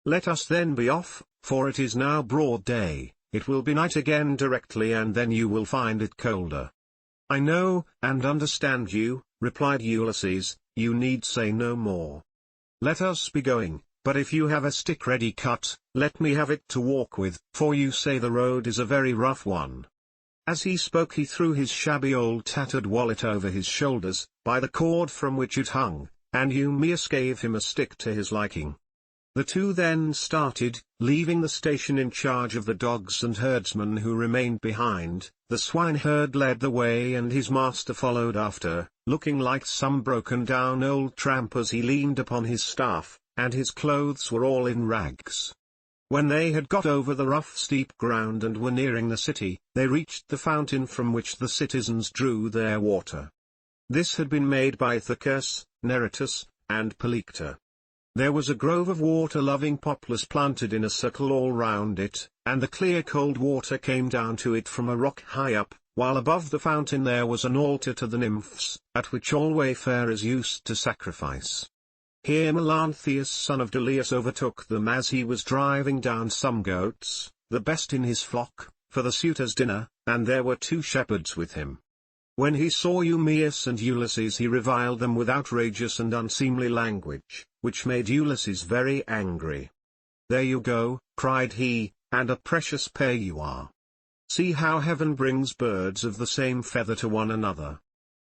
Let us then be off, for it is now broad day, it will be night again directly and then you will find it colder." "I know, and understand you," replied Ulysses, "you need say no more. Let us be going. But if you have a stick ready cut, let me have it to walk with, for you say the road is a very rough one." As he spoke he threw his shabby old tattered wallet over his shoulders, by the cord from which it hung, and Eumaeus gave him a stick to his liking. The two then started, leaving the station in charge of the dogs and herdsmen who remained behind. The swineherd led the way and his master followed after, looking like some broken-down old tramp as he leaned upon his staff, and his clothes were all in rags. When they had got over the rough steep ground and were nearing the city, they reached the fountain from which the citizens drew their water. This had been made by Ithacus, Neritus, and Polyctor. There was a grove of water-loving poplars planted in a circle all round it, and the clear cold water came down to it from a rock high up, while above the fountain there was an altar to the nymphs, at which all wayfarers used to sacrifice. Here Melanthius son of Deleus overtook them as he was driving down some goats, the best in his flock, for the suitors' dinner, and there were 2 shepherds with him. When he saw Eumaeus and Ulysses he reviled them with outrageous and unseemly language, which made Ulysses very angry. "There you go," cried he, "and a precious pair you are. See how heaven brings birds of the same feather to one another.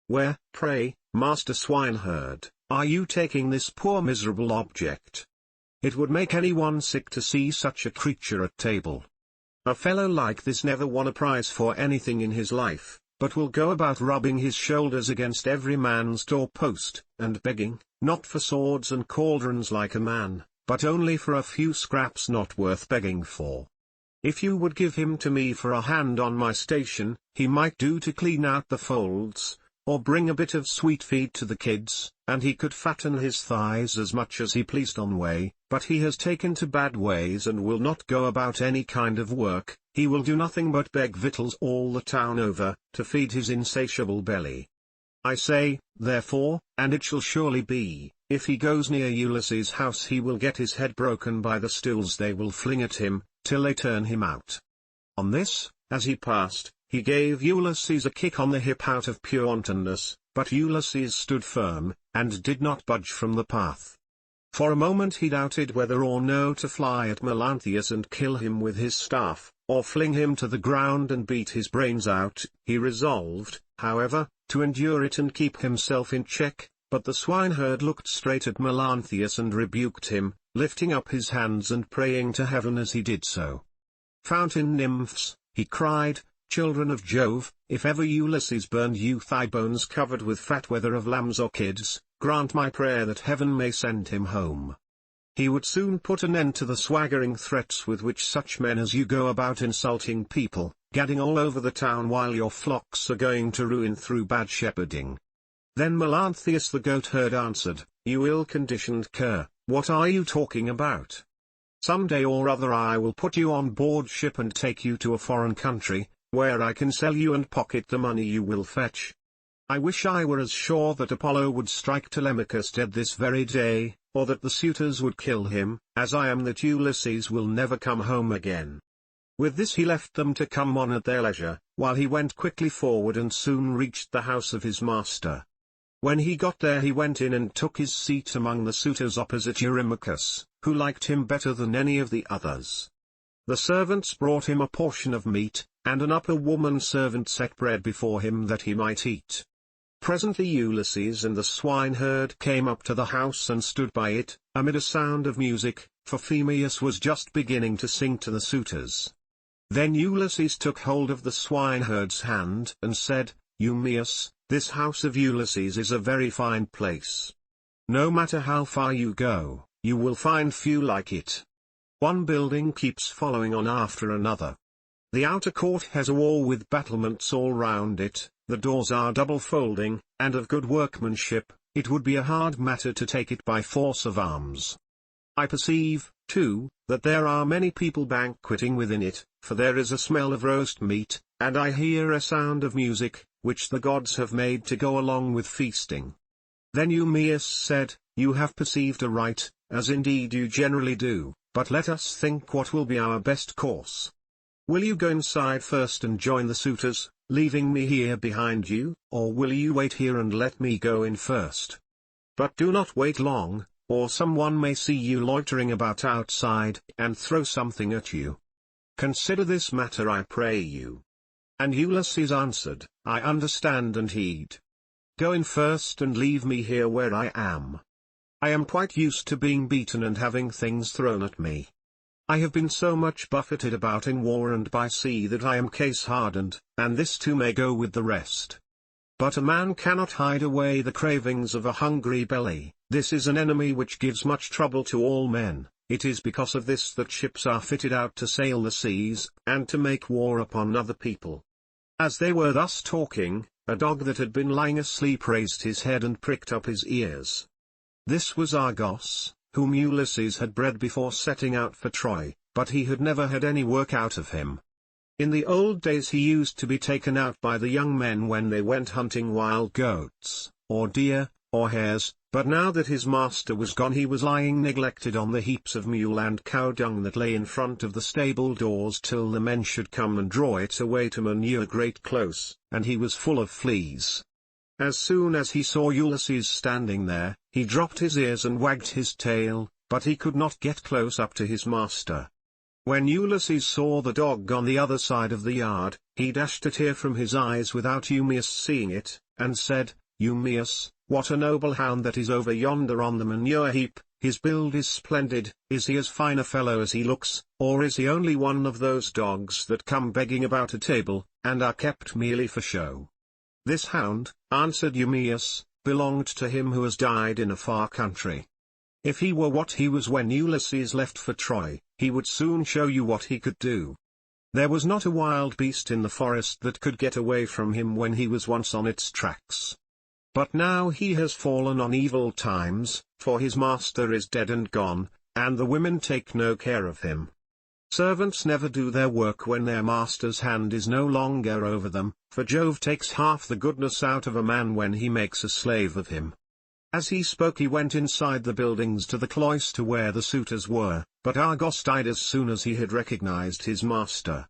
Where, pray, master swineherd, are you taking this poor miserable object? It would make anyone sick to see such a creature at table. A fellow like this never won a prize for anything in his life, but will go about rubbing his shoulders against every man's door-post, and begging, not for swords and cauldrons like a man, but only for a few scraps not worth begging for. If you would give him to me for a hand on my station, he might do to clean out the folds, or bring a bit of sweet feed to the kids, and he could fatten his thighs as much as he pleased on way, but he has taken to bad ways and will not go about any kind of work, he will do nothing but beg victuals all the town over, to feed his insatiable belly. I say, therefore, and it shall surely be, if he goes near Ulysses' house he will get his head broken by the stools they will fling at him, till they turn him out." On this, as he passed, he gave Ulysses a kick on the hip out of pure wantonness, but Ulysses stood firm, and did not budge from the path. For a moment he doubted whether or no to fly at Melanthius and kill him with his staff, or fling him to the ground and beat his brains out. He resolved, however, to endure it and keep himself in check, but the swineherd looked straight at Melanthius and rebuked him, lifting up his hands and praying to heaven as he did so. "Fountain nymphs," he cried, "children of Jove, if ever Ulysses burned you thigh bones covered with fat whether of lambs or kids, grant my prayer that heaven may send him home. He would soon put an end to the swaggering threats with which such men as you go about insulting people, gadding all over the town while your flocks are going to ruin through bad shepherding." Then Melanthius the goatherd answered, "You ill-conditioned cur, what are you talking about? Some day or other I will put you on board ship and take you to a foreign country, where I can sell you and pocket the money you will fetch. I wish I were as sure that Apollo would strike Telemachus dead this very day, or that the suitors would kill him, as I am that Ulysses will never come home again." With this he left them to come on at their leisure, while he went quickly forward and soon reached the house of his master. When he got there he went in and took his seat among the suitors opposite Eurymachus, who liked him better than any of the others. The servants brought him a portion of meat, and an upper woman servant set bread before him that he might eat. Presently Ulysses and the swineherd came up to the house and stood by it, amid a sound of music, for Phemius was just beginning to sing to the suitors. Then Ulysses took hold of the swineherd's hand and said, "Eumaeus, this house of Ulysses is a very fine place. No matter how far you go, you will find few like it. One building keeps following on after another. The outer court has a wall with battlements all round it, the doors are double folding, and of good workmanship. It would be a hard matter to take it by force of arms. I perceive, too, that there are many people banqueting within it, for there is a smell of roast meat, and I hear a sound of music, which the gods have made to go along with feasting." Then Eumaeus said, "You have perceived aright, as indeed you generally do, but let us think what will be our best course. Will you go inside first and join the suitors, leaving me here behind you, or will you wait here and let me go in first? But do not wait long, or someone may see you loitering about outside and throw something at you. Consider this matter, I pray you." And Ulysses answered, "I understand and heed. Go in first and leave me here where I am. I am quite used to being beaten and having things thrown at me. I have been so much buffeted about in war and by sea that I am case-hardened, and this too may go with the rest. But a man cannot hide away the cravings of a hungry belly. This is an enemy which gives much trouble to all men. It is because of this that ships are fitted out to sail the seas, and to make war upon other people." As they were thus talking, a dog that had been lying asleep raised his head and pricked up his ears. This was Argos, whom Ulysses had bred before setting out for Troy, but he had never had any work out of him. In the old days he used to be taken out by the young men when they went hunting wild goats, or deer, or hares, but now that his master was gone he was lying neglected on the heaps of mule and cow dung that lay in front of the stable doors till the men should come and draw it away to manure great close, and he was full of fleas. As soon as he saw Ulysses standing there, he dropped his ears and wagged his tail, but he could not get close up to his master. When Ulysses saw the dog on the other side of the yard, he dashed a tear from his eyes without Eumaeus seeing it, and said, "Eumaeus, what a noble hound that is over yonder on the manure heap. His build is splendid. Is he as fine a fellow as he looks, or is he only one of those dogs that come begging about a table, and are kept merely for show?" "This hound," answered Eumaeus, "belonged to him who has died in a far country. If he were what he was when Ulysses left for Troy, he would soon show you what he could do. There was not a wild beast in the forest that could get away from him when he was once on its tracks. But now he has fallen on evil times, for his master is dead and gone, and the women take no care of him. Servants never do their work when their master's hand is no longer over them, for Jove takes half the goodness out of a man when he makes a slave of him." As he spoke he went inside the buildings to the cloister where the suitors were, but Argos died as soon as he had recognized his master.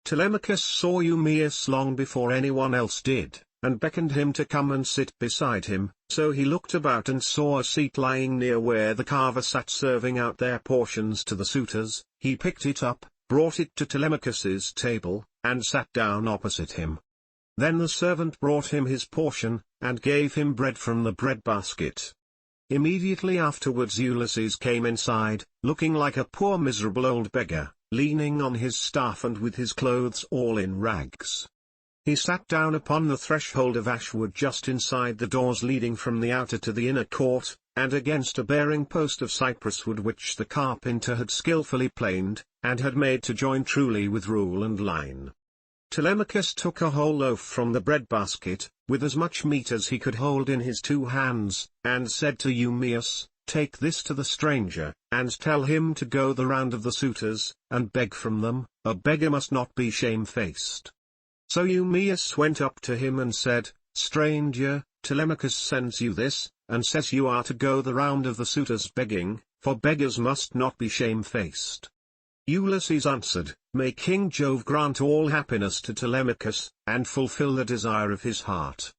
Telemachus saw Eumaeus long before anyone else did, and beckoned him to come and sit beside him, so he looked about and saw a seat lying near where the carver sat serving out their portions to the suitors. He picked it up, brought it to Telemachus's table, and sat down opposite him. Then the servant brought him his portion, and gave him bread from the bread basket. Immediately afterwards Ulysses came inside, looking like a poor miserable old beggar, leaning on his staff and with his clothes all in rags. He sat down upon the threshold of ashwood just inside the doors leading from the outer to the inner court, and against a bearing post of cypress wood which the carpenter had skilfully planed, and had made to join truly with rule and line. Telemachus took a whole loaf from the bread basket, with as much meat as he could hold in his 2 hands, and said to Eumaeus, "Take this to the stranger, and tell him to go the round of the suitors, and beg from them. A beggar must not be shamefaced." So Eumaeus went up to him and said, "Stranger, Telemachus sends you this, and says you are to go the round of the suitors begging, for beggars must not be shamefaced." Ulysses answered, "May King Jove grant all happiness to Telemachus, and fulfill the desire of his heart."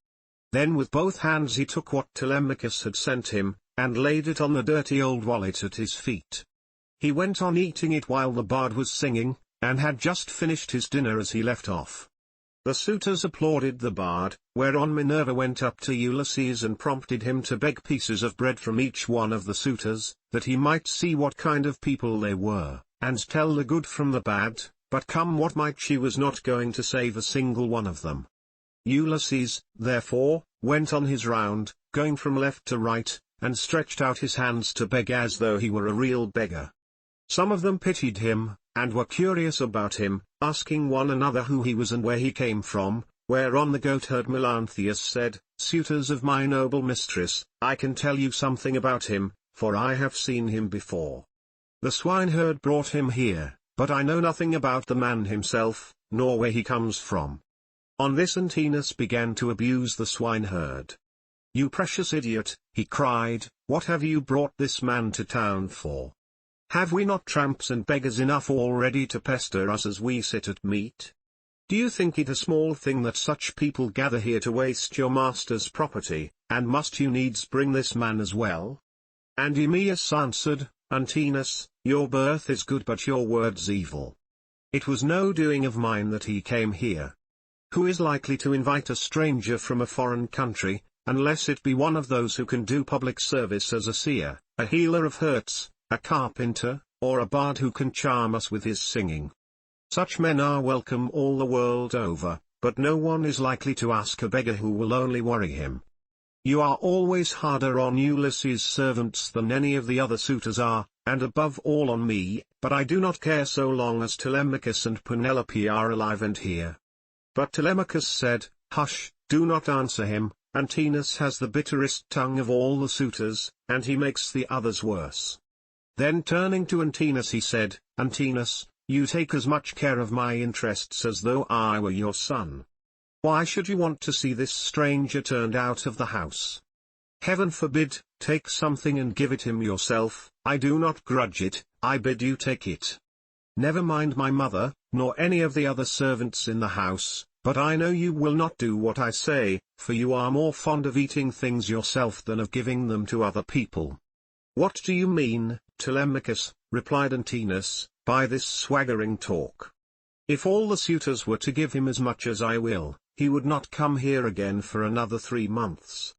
Then with both hands he took what Telemachus had sent him, and laid it on the dirty old wallet at his feet. He went on eating it while the bard was singing, and had just finished his dinner as he left off. The suitors applauded the bard, whereon Minerva went up to Ulysses and prompted him to beg pieces of bread from each one of the suitors, that he might see what kind of people they were, and tell the good from the bad, but come what might she was not going to save a single one of them. Ulysses, therefore, went on his round, going from left to right, and stretched out his hands to beg as though he were a real beggar. Some of them pitied him, and were curious about him, asking one another who he was and where he came from, whereon the goatherd Melanthius said, "Suitors of my noble mistress, I can tell you something about him, for I have seen him before. The swineherd brought him here, but I know nothing about the man himself, nor where he comes from." On this Antinous began to abuse the swineherd. "You precious idiot," he cried, "what have you brought this man to town for? Have we not tramps and beggars enough already to pester us as we sit at meat? Do you think it a small thing that such people gather here to waste your master's property, and must you needs bring this man as well?" And Aeneas answered, "Antinous, your birth is good but your words evil. It was no doing of mine that he came here. Who is likely to invite a stranger from a foreign country, unless it be one of those who can do public service as a seer, a healer of hurts, a carpenter, or a bard who can charm us with his singing? Such men are welcome all the world over, but no one is likely to ask a beggar who will only worry him. You are always harder on Ulysses' servants than any of the other suitors are, and above all on me, but I do not care so long as Telemachus and Penelope are alive and here." But Telemachus said, "Hush, do not answer him, Antinous has the bitterest tongue of all the suitors, and he makes the others worse." Then turning to Antinous he said, "Antinous, you take as much care of my interests as though I were your son. Why should you want to see this stranger turned out of the house? Heaven forbid, take something and give it him yourself, I do not grudge it, I bid you take it. Never mind my mother, nor any of the other servants in the house, but I know you will not do what I say, for you are more fond of eating things yourself than of giving them to other people." "What do you mean, Telemachus," replied Antinous, "by this swaggering talk? If all the suitors were to give him as much as I will, he would not come here again for another 3 months."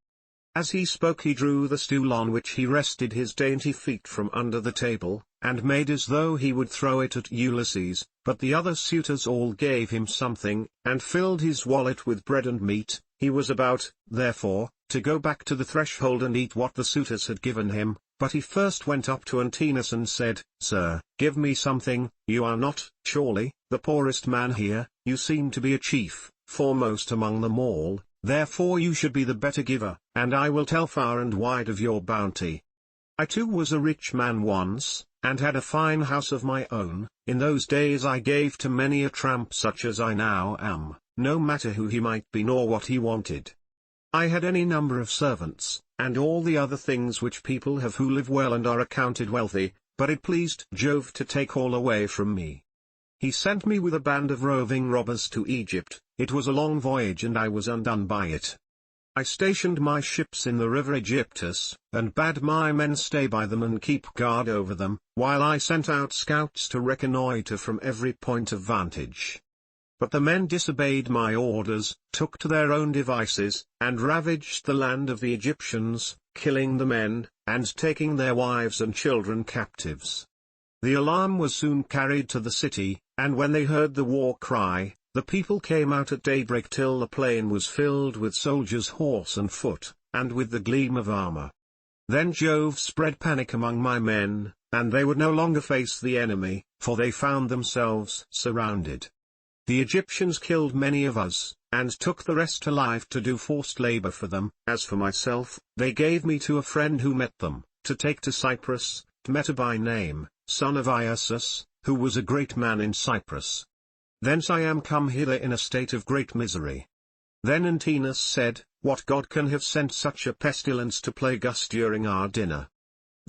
As he spoke he drew the stool on which he rested his dainty feet from under the table, and made as though he would throw it at Ulysses, but the other suitors all gave him something, and filled his wallet with bread and meat. He was about, therefore, to go back to the threshold and eat what the suitors had given him, but he first went up to Antinous and said, "Sir, give me something, you are not, surely, the poorest man here, you seem to be a chief, foremost among them all, therefore you should be the better giver, and I will tell far and wide of your bounty. I too was a rich man once, and had a fine house of my own. In those days I gave to many a tramp such as I now am, no matter who he might be nor what he wanted. I had any number of servants, and all the other things which people have who live well and are accounted wealthy, but it pleased Jove to take all away from me. He sent me with a band of roving robbers to Egypt. It was a long voyage and I was undone by it. I stationed my ships in the river Aegyptus, and bade my men stay by them and keep guard over them, while I sent out scouts to reconnoitre from every point of vantage. But the men disobeyed my orders, took to their own devices, and ravaged the land of the Egyptians, killing the men, and taking their wives and children captives. The alarm was soon carried to the city, and when they heard the war cry, the people came out at daybreak till the plain was filled with soldiers horse and foot, and with the gleam of armor. Then Jove spread panic among my men, and they would no longer face the enemy, for they found themselves surrounded. The Egyptians killed many of us, and took the rest alive to do forced labor for them. As for myself, they gave me to a friend who met them, to take to Cyprus, Meta by name, son of Iasus, who was a great man in Cyprus. Thence I am come hither in a state of great misery." Then Antinous said, "What god can have sent such a pestilence to plague us during our dinner?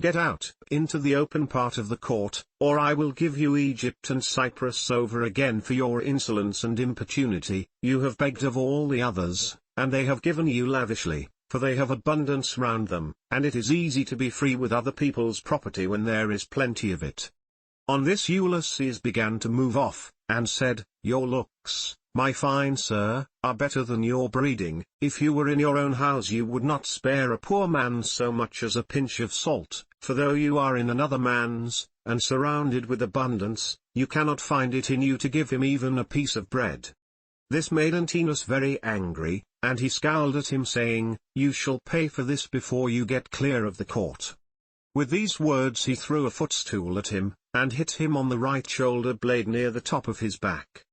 Get out into the open part of the court, or I will give you Egypt and Cyprus over again for your insolence and importunity. You have begged of all the others, and they have given you lavishly, for they have abundance round them, and it is easy to be free with other people's property when there is plenty of it." On this Ulysses began to move off, and said, "Your looks, my fine sir, are better than your breeding. If you were in your own house you would not spare a poor man so much as a pinch of salt, for though you are in another man's, and surrounded with abundance, you cannot find it in you to give him even a piece of bread." This made Antinous very angry, and he scowled at him saying, "You shall pay for this before you get clear of the court." With these words he threw a footstool at him, and hit him on the right shoulder blade near the top of his back.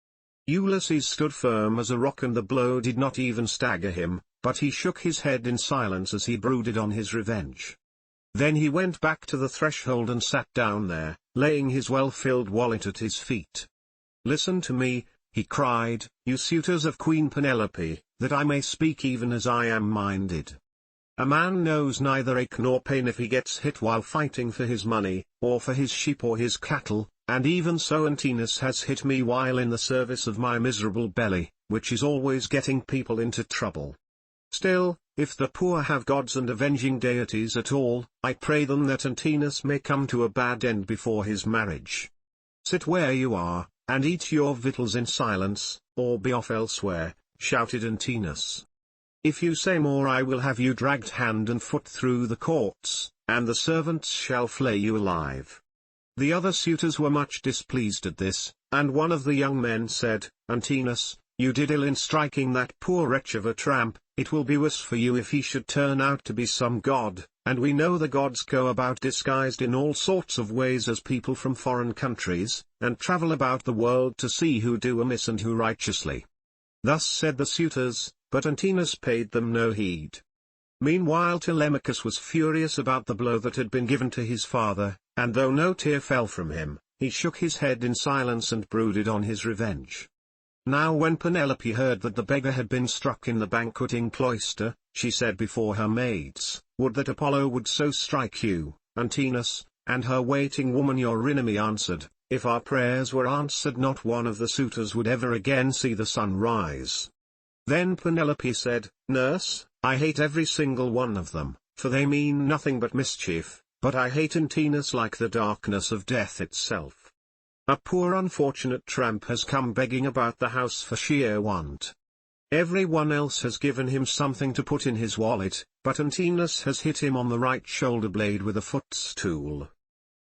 Ulysses stood firm as a rock and the blow did not even stagger him, but he shook his head in silence as he brooded on his revenge. Then he went back to the threshold and sat down there, laying his well-filled wallet at his feet. "Listen to me," he cried, "you suitors of Queen Penelope, that I may speak even as I am minded. A man knows neither ache nor pain if he gets hit while fighting for his money, or for his sheep or his cattle, and even so Antinous has hit me while in the service of my miserable belly, which is always getting people into trouble. Still, if the poor have gods and avenging deities at all, I pray them that Antinous may come to a bad end before his marriage. Sit where you are, and eat your victuals in silence, or be off elsewhere," shouted Antinous. "If you say more I will have you dragged hand and foot through the courts, and the servants shall flay you alive." The other suitors were much displeased at this, and one of the young men said, "Antinous, you did ill in striking that poor wretch of a tramp. It will be worse for you if he should turn out to be some god, and we know the gods go about disguised in all sorts of ways as people from foreign countries, and travel about the world to see who do amiss and who righteously." Thus said the suitors, but Antinous paid them no heed. Meanwhile Telemachus was furious about the blow that had been given to his father, and though no tear fell from him, he shook his head in silence and brooded on his revenge. Now when Penelope heard that the beggar had been struck in the banqueting cloister, she said before her maids, "Would that Apollo would so strike you, Antinous," and her waiting woman Eurynome answered, "If our prayers were answered not one of the suitors would ever again see the sun rise." Then Penelope said, "Nurse, I hate every single one of them, for they mean nothing but mischief, but I hate Antinous like the darkness of death itself. A poor unfortunate tramp has come begging about the house for sheer want. Everyone else has given him something to put in his wallet, but Antinous has hit him on the right shoulder blade with a footstool."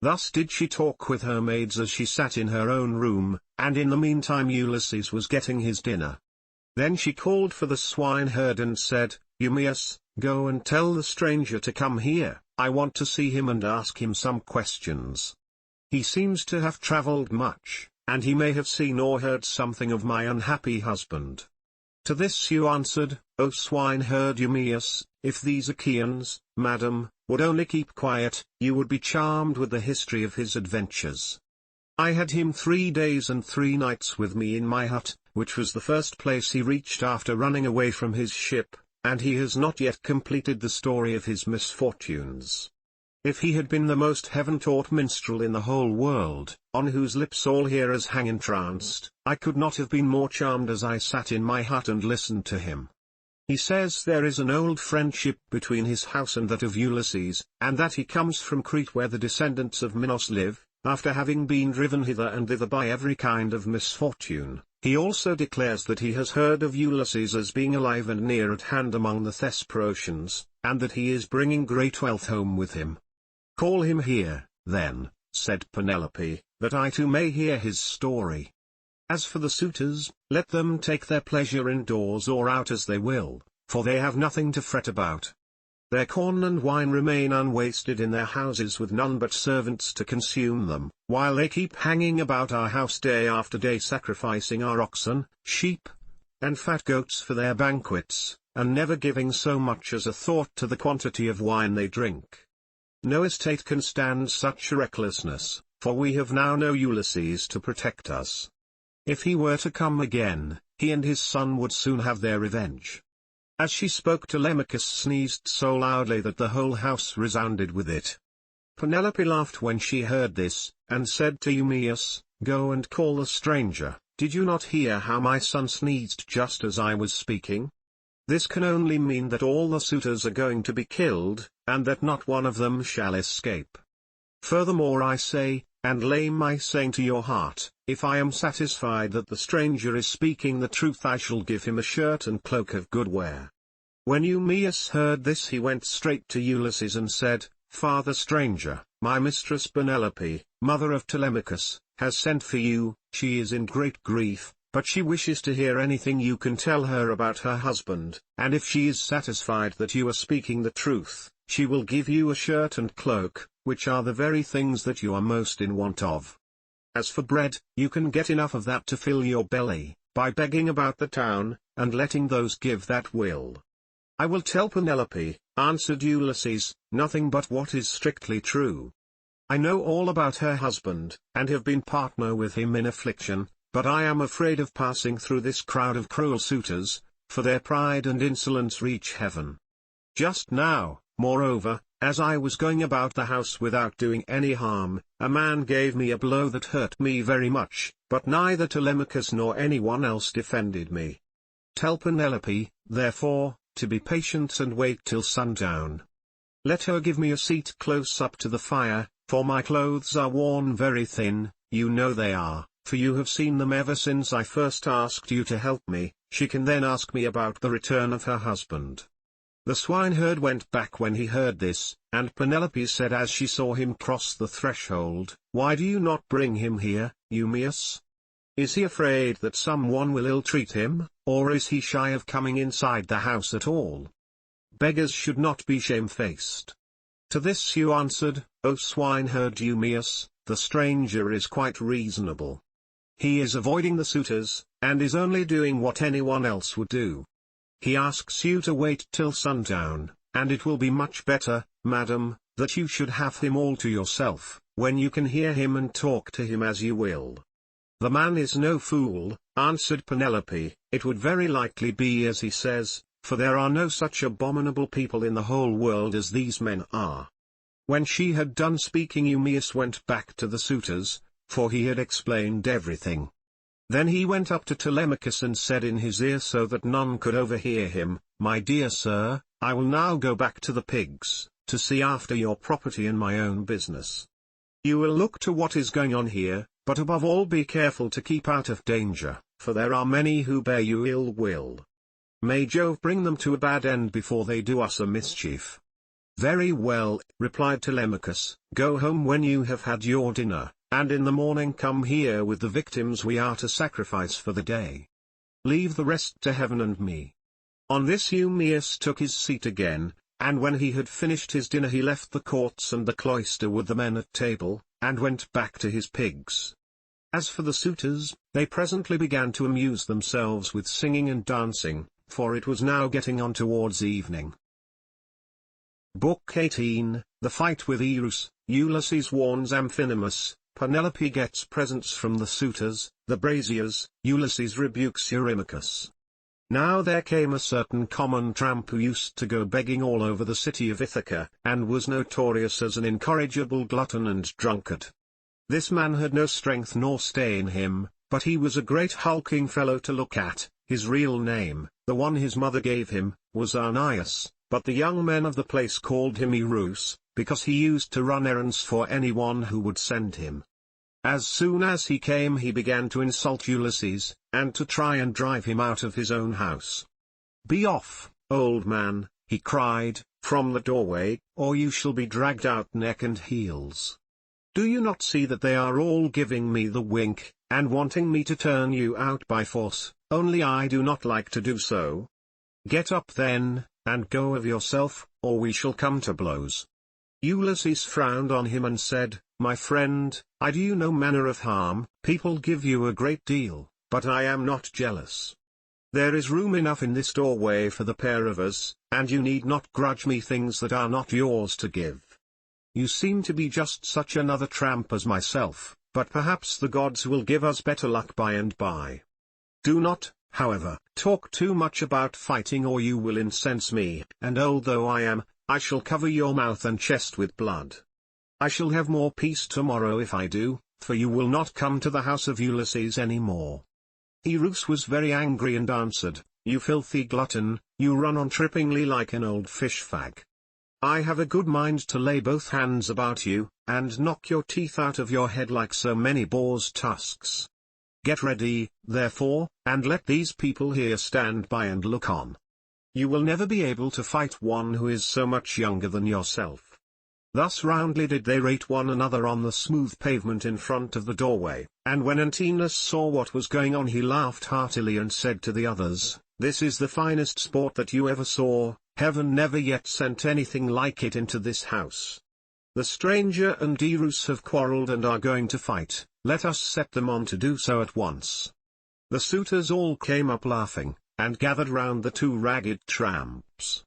Thus did she talk with her maids as she sat in her own room, and in the meantime Ulysses was getting his dinner. Then she called for the swineherd and said, "Eumaeus, go and tell the stranger to come here, I want to see him and ask him some questions. He seems to have traveled much, and he may have seen or heard something of my unhappy husband." To this you answered, "O swineherd Eumaeus, if these Achaeans, madam, would only keep quiet, you would be charmed with the history of his adventures. I had him 3 days and 3 nights with me in my hut, which was the first place he reached after running away from his ship, and he has not yet completed the story of his misfortunes. If he had been the most heaven-taught minstrel in the whole world, on whose lips all hearers hang entranced, I could not have been more charmed as I sat in my hut and listened to him. He says there is an old friendship between his house and that of Ulysses, and that he comes from Crete where the descendants of Minos live, after having been driven hither and thither by every kind of misfortune. He also declares that he has heard of Ulysses as being alive and near at hand among the Thesprotians, and that he is bringing great wealth home with him." "Call him here, then," said Penelope, "that I too may hear his story. As for the suitors, let them take their pleasure indoors or out as they will, for they have nothing to fret about. Their corn and wine remain unwasted in their houses with none but servants to consume them, while they keep hanging about our house day after day sacrificing our oxen, sheep, and fat goats for their banquets, and never giving so much as a thought to the quantity of wine they drink. No estate can stand such recklessness, for we have now no Ulysses to protect us. If he were to come again, he and his son would soon have their revenge." As she spoke Telemachus sneezed so loudly that the whole house resounded with it. Penelope laughed when she heard this, and said to Eumaeus, "Go and call the stranger. Did you not hear how my son sneezed just as I was speaking? This can only mean that all the suitors are going to be killed, and that not one of them shall escape. Furthermore I say, and lay my saying to your heart. If I am satisfied that the stranger is speaking the truth, I shall give him a shirt and cloak of good wear." When Eumaeus heard this, he went straight to Ulysses and said, "Father stranger, my mistress Penelope, mother of Telemachus, has sent for you. She is in great grief, but she wishes to hear anything you can tell her about her husband, and if she is satisfied that you are speaking the truth, she will give you a shirt and cloak, which are the very things that you are most in want of. As for bread, you can get enough of that to fill your belly, by begging about the town, and letting those give that will." "I will tell Penelope," answered Ulysses, "nothing but what is strictly true. I know all about her husband, and have been partner with him in affliction, but I am afraid of passing through this crowd of cruel suitors, for their pride and insolence reach heaven. Just now, moreover, as I was going about the house without doing any harm, a man gave me a blow that hurt me very much, but neither Telemachus nor anyone else defended me. Tell Penelope, therefore, to be patient and wait till sundown. Let her give me a seat close up to the fire, for my clothes are worn very thin, you know they are, for you have seen them ever since I first asked you to help me. She can then ask me about the return of her husband." The swineherd went back when he heard this, and Penelope said as she saw him cross the threshold, "Why do you not bring him here, Eumaeus? Is he afraid that someone will ill-treat him, or is he shy of coming inside the house at all? Beggars should not be shamefaced." To this you answered, "O swineherd Eumaeus, the stranger is quite reasonable. He is avoiding the suitors, and is only doing what anyone else would do. He asks you to wait till sundown, and it will be much better, madam, that you should have him all to yourself, when you can hear him and talk to him as you will." "The man is no fool," answered Penelope, "it would very likely be as he says, for there are no such abominable people in the whole world as these men are." When she had done speaking, Eumaeus went back to the suitors, for he had explained everything. Then he went up to Telemachus and said in his ear so that none could overhear him, "My dear sir, I will now go back to the pigs, to see after your property and my own business. You will look to what is going on here, but above all be careful to keep out of danger, for there are many who bear you ill will. May Jove bring them to a bad end before they do us a mischief." "Very well," replied Telemachus, "go home when you have had your dinner, and in the morning come here with the victims we are to sacrifice for the day. Leave the rest to heaven and me." On this Eumaeus took his seat again, and when he had finished his dinner he left the courts and the cloister with the men at table, and went back to his pigs. As for the suitors, they presently began to amuse themselves with singing and dancing, for it was now getting on towards evening. Book 18, The Fight with Eros. Ulysses warns Amphinomus. Penelope gets presents from the suitors, the braziers. Ulysses rebukes Eurymachus. Now there came a certain common tramp who used to go begging all over the city of Ithaca, and was notorious as an incorrigible glutton and drunkard. This man had no strength nor stay in him, but he was a great hulking fellow to look at. His real name, the one his mother gave him, was Arnias, but the young men of the place called him Eros, because he used to run errands for anyone who would send him. As soon as he came he began to insult Ulysses, and to try and drive him out of his own house. "Be off, old man," he cried, "from the doorway, or you shall be dragged out neck and heels. Do you not see that they are all giving me the wink, and wanting me to turn you out by force, only I do not like to do so? Get up then, and go of yourself, or we shall come to blows." Ulysses frowned on him and said, "My friend, I do you no manner of harm. People give you a great deal, but I am not jealous. There is room enough in this doorway for the pair of us, and you need not grudge me things that are not yours to give. You seem to be just such another tramp as myself, but perhaps the gods will give us better luck by and by. Do not, however, talk too much about fighting or you will incense me, and old though I am, I shall cover your mouth and chest with blood. I shall have more peace tomorrow if I do, for you will not come to the house of Ulysses any more." Eros was very angry and answered, "You filthy glutton, you run on trippingly like an old fish fag. I have a good mind to lay both hands about you, and knock your teeth out of your head like so many boars' tusks. Get ready, therefore, and let these people here stand by and look on. You will never be able to fight one who is so much younger than yourself." Thus roundly did they rate one another on the smooth pavement in front of the doorway, and when Antinous saw what was going on he laughed heartily and said to the others, "This is the finest sport that you ever saw, heaven never yet sent anything like it into this house. The stranger and Derus have quarrelled and are going to fight, let us set them on to do so at once." The suitors all came up laughing, and gathered round the two ragged tramps.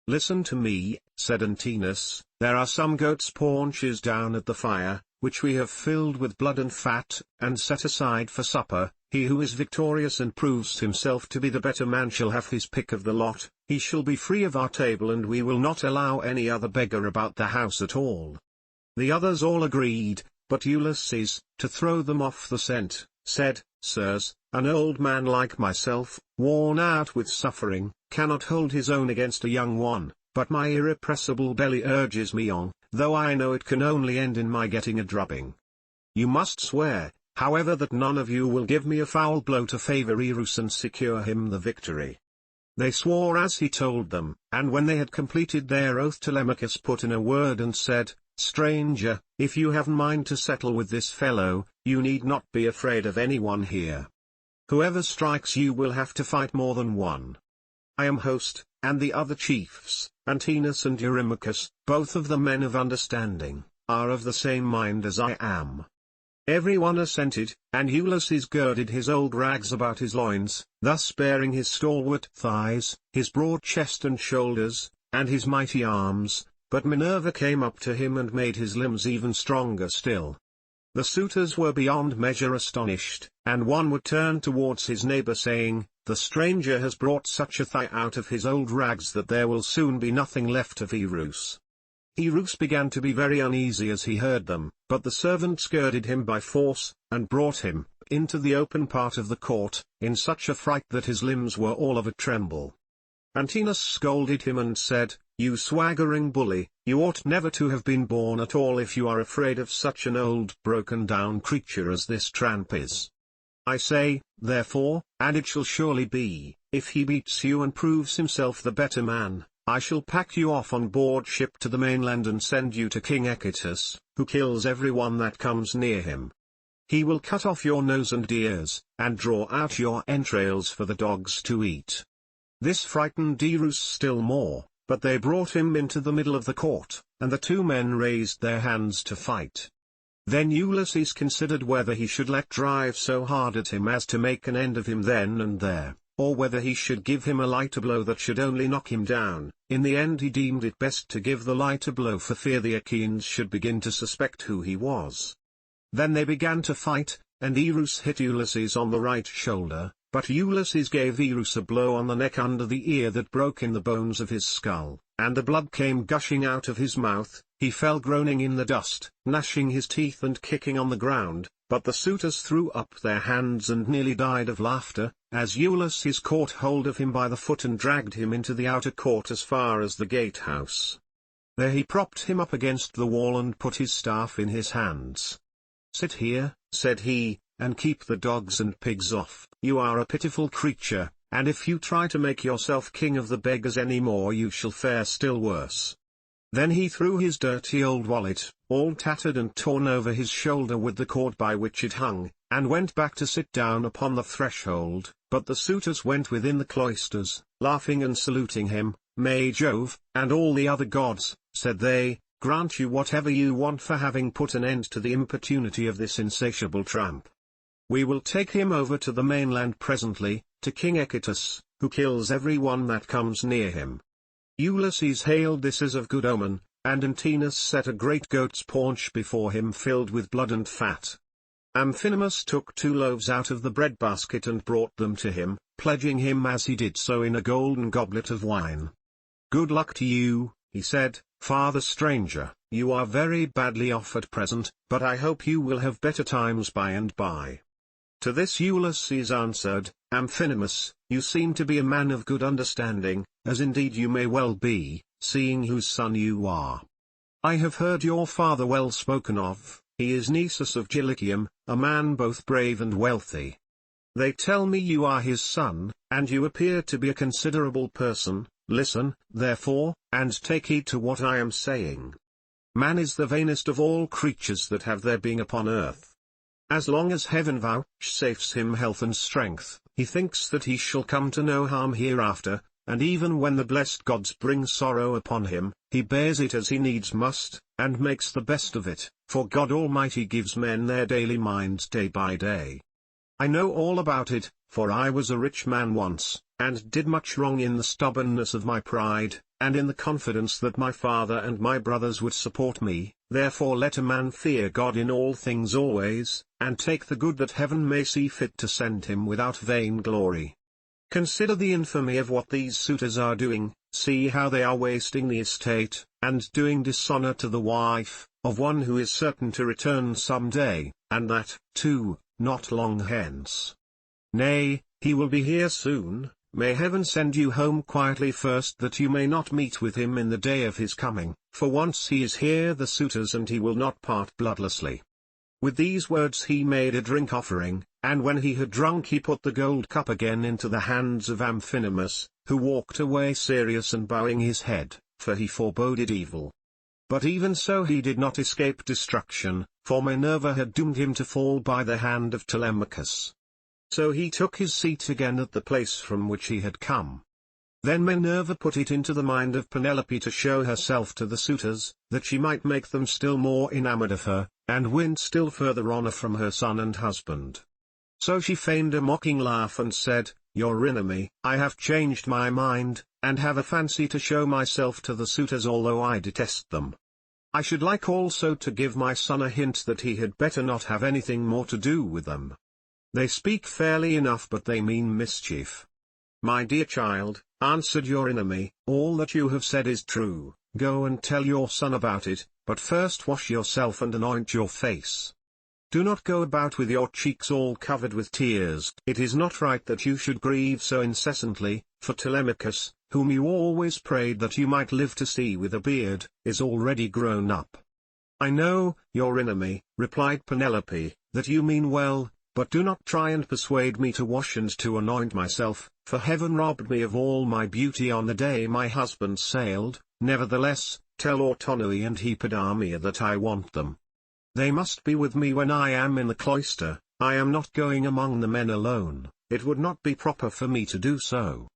"Listen to me," said Antinous, "there are some goat's paunches down at the fire, which we have filled with blood and fat, and set aside for supper. He who is victorious and proves himself to be the better man shall have his pick of the lot, he shall be free of our table and we will not allow any other beggar about the house at all." The others all agreed, but Ulysses, to throw them off the scent, said, "Sirs, an old man like myself, worn out with suffering, cannot hold his own against a young one, but my irrepressible belly urges me on, though I know it can only end in my getting a drubbing. You must swear, however, that none of you will give me a foul blow to favor Erus and secure him the victory." They swore as he told them, and when they had completed their oath Telemachus put in a word and said, "Stranger, if you have mind to settle with this fellow, you need not be afraid of anyone here. Whoever strikes you will have to fight more than one. I am host, and the other chiefs, Antinous and Eurymachus, both of the men of understanding, are of the same mind as I am." Everyone assented, and Ulysses girded his old rags about his loins, thus baring his stalwart thighs, his broad chest and shoulders, and his mighty arms, but Minerva came up to him and made his limbs even stronger still. The suitors were beyond measure astonished, and one would turn towards his neighbor saying, "The stranger has brought such a thigh out of his old rags that there will soon be nothing left of Erus." Erus began to be very uneasy as he heard them, but the servants girded him by force, and brought him into the open part of the court, in such a fright that his limbs were all of a tremble. Antinous scolded him and said, "You swaggering bully, you ought never to have been born at all if you are afraid of such an old broken-down creature as this tramp is. I say, therefore, and it shall surely be, if he beats you and proves himself the better man, I shall pack you off on board ship to the mainland and send you to King Echetus, who kills everyone that comes near him. He will cut off your nose and ears, and draw out your entrails for the dogs to eat." This frightened Erus still more, but they brought him into the middle of the court, and the two men raised their hands to fight. Then Ulysses considered whether he should let drive so hard at him as to make an end of him then and there, or whether he should give him a lighter blow that should only knock him down. In the end he deemed it best to give the lighter blow for fear the Achaeans should begin to suspect who he was. Then they began to fight, and Erus hit Ulysses on the right shoulder, but Ulysses gave Erus a blow on the neck under the ear that broke in the bones of his skull, and the blood came gushing out of his mouth. He fell groaning in the dust, gnashing his teeth and kicking on the ground, but the suitors threw up their hands and nearly died of laughter, as Ulysses caught hold of him by the foot and dragged him into the outer court as far as the gatehouse. There he propped him up against the wall and put his staff in his hands. "Sit here," said he, "and keep the dogs and pigs off. You are a pitiful creature, and if you try to make yourself king of the beggars any more you shall fare still worse." Then he threw his dirty old wallet, all tattered and torn over his shoulder with the cord by which it hung, and went back to sit down upon the threshold, but the suitors went within the cloisters, laughing and saluting him. "May Jove, and all the other gods," said they, "grant you whatever you want for having put an end to the importunity of this insatiable tramp. We will take him over to the mainland presently, to King Echetus, who kills every one that comes near him." Ulysses hailed this as of good omen, and Antinous set a great goat's paunch before him filled with blood and fat. Amphinomus took 2 loaves out of the bread-basket and brought them to him, pledging him as he did so in a golden goblet of wine. "Good luck to you," he said, "father stranger, you are very badly off at present, but I hope you will have better times by and by." To this Ulysses answered, "Amphinomus, you seem to be a man of good understanding, as indeed you may well be, seeing whose son you are. I have heard your father well spoken of. He is Nisus of Gilicium, a man both brave and wealthy. They tell me you are his son, and you appear to be a considerable person. Listen, therefore, and take heed to what I am saying. Man is the vainest of all creatures that have their being upon earth. As long as heaven vouchsafes him health and strength, he thinks that he shall come to no harm hereafter, and even when the blessed gods bring sorrow upon him, he bears it as he needs must, and makes the best of it, for God Almighty gives men their daily minds day by day. I know all about it, for I was a rich man once, and did much wrong in the stubbornness of my pride, and in the confidence that my father and my brothers would support me. Therefore let a man fear God in all things always, and take the good that heaven may see fit to send him without vain glory. Consider the infamy of what these suitors are doing, see how they are wasting the estate, and doing dishonor to the wife, of one who is certain to return some day, and that, too, not long hence. Nay, he will be here soon. May heaven send you home quietly first that you may not meet with him in the day of his coming, for once he is here the suitors and he will not part bloodlessly. With these words he made a drink offering, and when he had drunk he put the gold cup again into the hands of Amphinomus, who walked away serious and bowing his head, for he foreboded evil. But even so he did not escape destruction, for Minerva had doomed him to fall by the hand of Telemachus. So he took his seat again at the place from which he had come. Then Minerva put it into the mind of Penelope to show herself to the suitors, that she might make them still more enamored of her, and win still further honor from her son and husband. So she feigned a mocking laugh and said, Eurynome, I have changed my mind, and have a fancy to show myself to the suitors although I detest them. I should like also to give my son a hint that he had better not have anything more to do with them. They speak fairly enough but they mean mischief. My dear child, answered Eurynome, all that you have said is true. Go and tell your son about it, but first wash yourself and anoint your face. Do not go about with your cheeks all covered with tears. It is not right that you should grieve so incessantly, for Telemachus, whom you always prayed that you might live to see with a beard, is already grown up. I know, Eurynome, replied Penelope, that you mean well, but do not try and persuade me to wash and to anoint myself, for heaven robbed me of all my beauty on the day my husband sailed. Nevertheless, tell Autonoe and Hippodamia that I want them. They must be with me when I am in the cloister. I am not going among the men alone, it would not be proper for me to do so.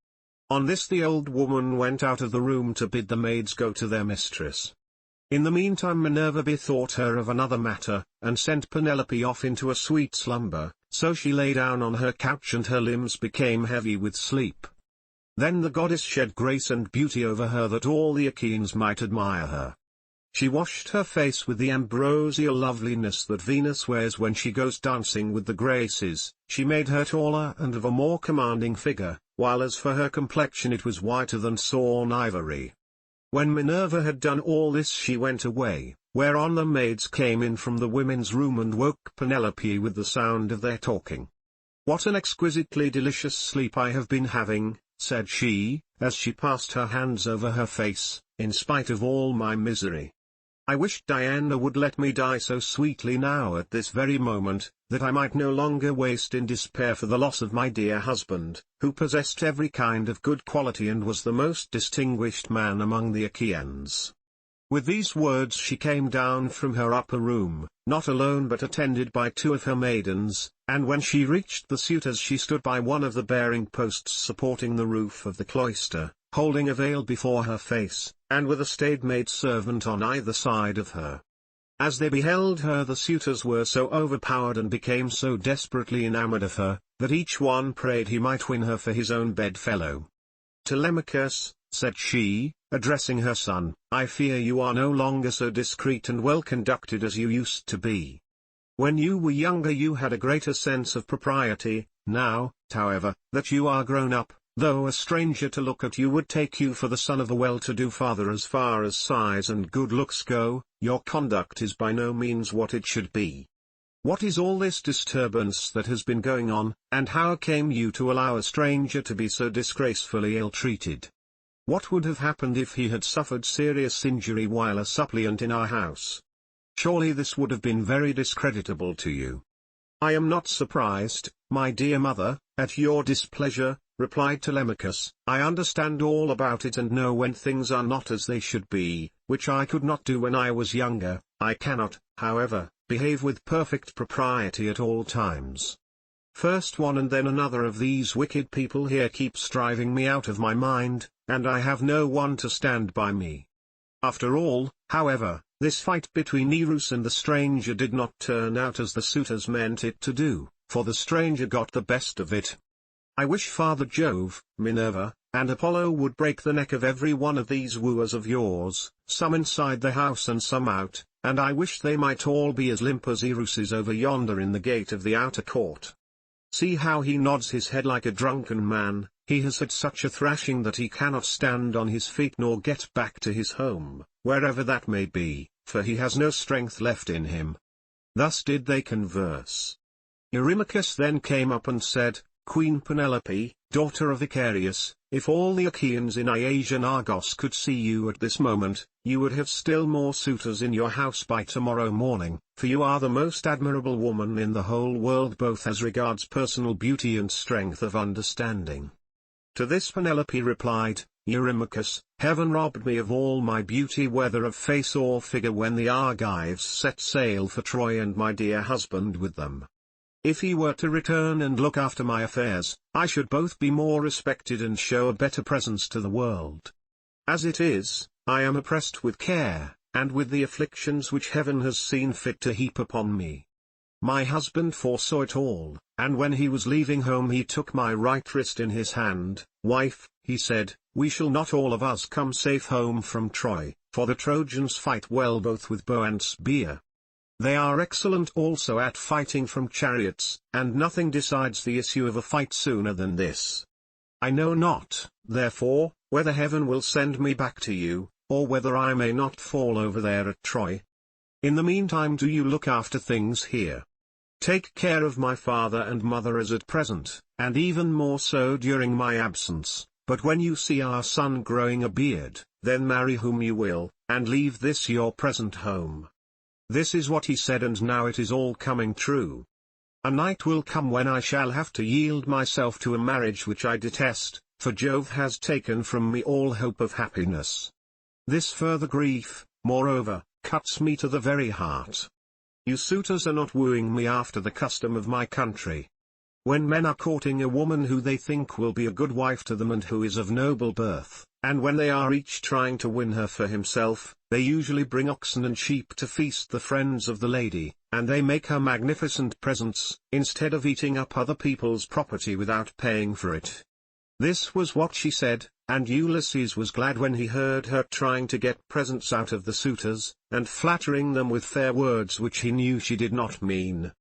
On this the old woman went out of the room to bid the maids go to their mistress. In the meantime Minerva bethought her of another matter, and sent Penelope off into a sweet slumber, so she lay down on her couch and her limbs became heavy with sleep. Then the goddess shed grace and beauty over her that all the Achaeans might admire her. She washed her face with the ambrosial loveliness that Venus wears when she goes dancing with the Graces, she made her taller and of a more commanding figure, while as for her complexion it was whiter than sawn ivory. When Minerva had done all this she went away, whereon the maids came in from the women's room and woke Penelope with the sound of their talking. What an exquisitely delicious sleep I have been having, said she, as she passed her hands over her face, in spite of all my misery. I wish Diana would let me die so sweetly now at this very moment, that I might no longer waste in despair for the loss of my dear husband, who possessed every kind of good quality and was the most distinguished man among the Achaeans. With these words she came down from her upper room, not alone but attended by two of her maidens, and when she reached the suitors she stood by one of the bearing posts supporting the roof of the cloister, holding a veil before her face, and with a staid maid-servant on either side of her. As they beheld her the suitors were so overpowered and became so desperately enamored of her, that each one prayed he might win her for his own bedfellow. Telemachus, said she, addressing her son, I fear you are no longer so discreet and well conducted as you used to be. When you were younger you had a greater sense of propriety. Now, however, that you are grown up, though a stranger to look at you would take you for the son of a well-to-do father as far as size and good looks go, your conduct is by no means what it should be. What is all this disturbance that has been going on, and how came you to allow a stranger to be so disgracefully ill-treated? What would have happened if he had suffered serious injury while a suppliant in our house? Surely this would have been very discreditable to you. I am not surprised, my dear mother, at your displeasure, replied Telemachus. I understand all about it and know when things are not as they should be, which I could not do when I was younger. I cannot, however, behave with perfect propriety at all times. First one and then another of these wicked people here keeps driving me out of my mind, and I have no one to stand by me. After all, however, this fight between Eros and the stranger did not turn out as the suitors meant it to do, for the stranger got the best of it. I wish Father Jove, Minerva, and Apollo would break the neck of every one of these wooers of yours, some inside the house and some out, and I wish they might all be as limp as Eros is over yonder in the gate of the outer court. See how he nods his head like a drunken man. He has had such a thrashing that he cannot stand on his feet nor get back to his home, wherever that may be, for he has no strength left in him. Thus did they converse. Eurymachus then came up and said, Queen Penelope, daughter of Icarius, if all the Achaeans in Iasian Argos could see you at this moment, you would have still more suitors in your house by tomorrow morning, for you are the most admirable woman in the whole world both as regards personal beauty and strength of understanding. To this Penelope replied, Eurymachus, heaven robbed me of all my beauty whether of face or figure when the Argives set sail for Troy and my dear husband with them. If he were to return and look after my affairs, I should both be more respected and show a better presence to the world. As it is, I am oppressed with care, and with the afflictions which heaven has seen fit to heap upon me. My husband foresaw it all, and when he was leaving home he took my right wrist in his hand. Wife, he said, we shall not all of us come safe home from Troy, for the Trojans fight well both with bow and spear. They are excellent also at fighting from chariots, and nothing decides the issue of a fight sooner than this. I know not, therefore, whether heaven will send me back to you, or whether I may not fall over there at Troy. In the meantime do you look after things here. Take care of my father and mother as at present, and even more so during my absence, but when you see our son growing a beard, then marry whom you will, and leave this your present home. This is what he said, and now it is all coming true. A night will come when I shall have to yield myself to a marriage which I detest, for Jove has taken from me all hope of happiness. This further grief, moreover, cuts me to the very heart. You suitors are not wooing me after the custom of my country. When men are courting a woman who they think will be a good wife to them and who is of noble birth, and when they are each trying to win her for himself, they usually bring oxen and sheep to feast the friends of the lady, and they make her magnificent presents, instead of eating up other people's property without paying for it. This was what she said, and Ulysses was glad when he heard her trying to get presents out of the suitors, and flattering them with fair words which he knew she did not mean.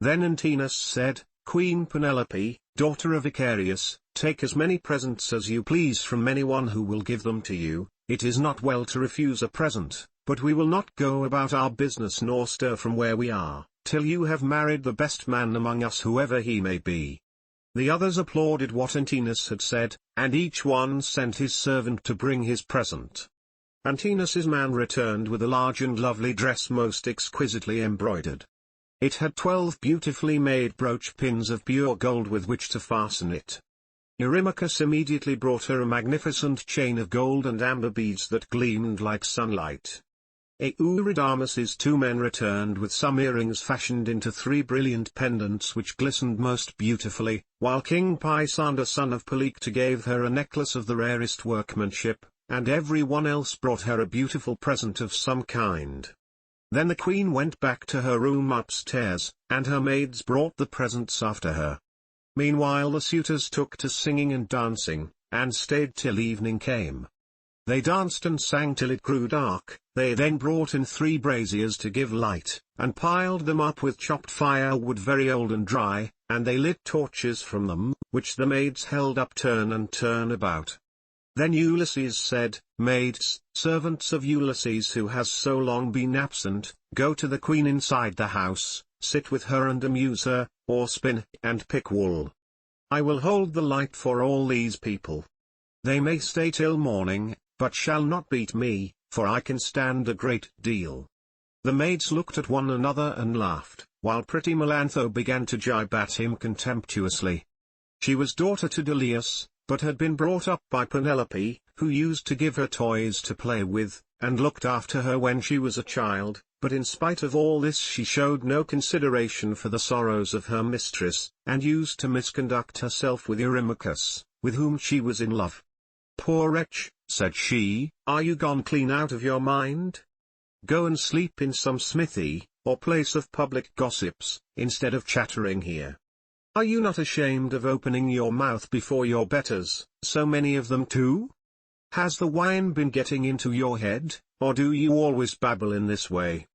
Then Antinous said, Queen Penelope, daughter of Icarius, take as many presents as you please from anyone who will give them to you. It is not well to refuse a present, but we will not go about our business nor stir from where we are, till you have married the best man among us whoever he may be. The others applauded what Antinous had said, and each one sent his servant to bring his present. Antinous' man returned with a large and lovely dress most exquisitely embroidered. It had 12 beautifully made brooch pins of pure gold with which to fasten it. Eurymachus immediately brought her a magnificent chain of gold and amber beads that gleamed like sunlight. Eurydamas's 2 men returned with some earrings fashioned into 3 brilliant pendants which glistened most beautifully, while King Pisander son of Polyctor gave her a necklace of the rarest workmanship, and every one else brought her a beautiful present of some kind. Then the queen went back to her room upstairs, and her maids brought the presents after her. Meanwhile the suitors took to singing and dancing, and stayed till evening came. They danced and sang till it grew dark. They then brought in 3 braziers to give light, and piled them up with chopped firewood very old and dry, and they lit torches from them, which the maids held up turn and turn about. Then Ulysses said, Maids, servants of Ulysses who has so long been absent, go to the queen inside the house, sit with her and amuse her, or spin and pick wool. I will hold the light for all these people. They may stay till morning, but shall not beat me, for I can stand a great deal. The maids looked at one another and laughed, while pretty Melantho began to gibe at him contemptuously. She was daughter to Delius, but had been brought up by Penelope, who used to give her toys to play with, and looked after her when she was a child, but in spite of all this she showed no consideration for the sorrows of her mistress, and used to misconduct herself with Eurymachus, with whom she was in love. "Poor wretch," said she, "are you gone clean out of your mind? Go and sleep in some smithy, or place of public gossips, instead of chattering here. Are you not ashamed of opening your mouth before your betters, so many of them too? Has the wine been getting into your head, or do you always babble in this way?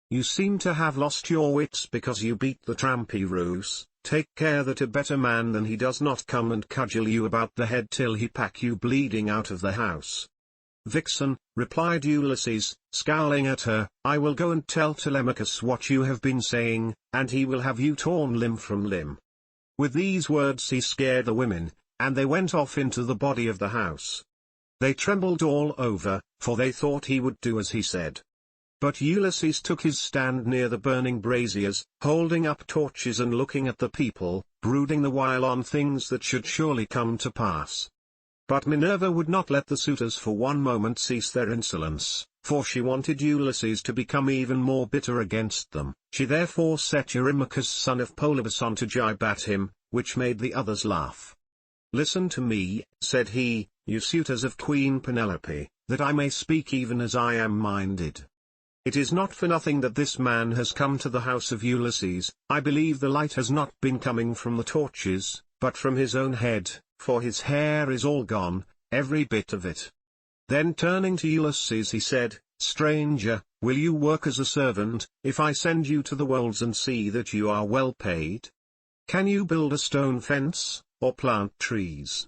You seem to have lost your wits because you beat the trampy roos. Take care that a better man than he does not come and cudgel you about the head till he pack you bleeding out of the house." "Vixen," replied Ulysses, scowling at her, "I will go and tell Telemachus what you have been saying, and he will have you torn limb from limb." With these words he scared the women, and they went off into the body of the house. They trembled all over, for they thought he would do as he said. But Ulysses took his stand near the burning braziers, holding up torches and looking at the people, brooding the while on things that should surely come to pass. But Minerva would not let the suitors for one moment cease their insolence, for she wanted Ulysses to become even more bitter against them. She therefore set Eurymachus son of Polybus on to gibe at him, which made the others laugh. "Listen to me," said he, "you suitors of Queen Penelope, that I may speak even as I am minded. It is not for nothing that this man has come to the house of Ulysses. I believe the light has not been coming from the torches, but from his own head, for his hair is all gone, every bit of it." Then turning to Ulysses he said, "Stranger, will you work as a servant, if I send you to the wolds and see that you are well paid? Can you build a stone fence, or plant trees?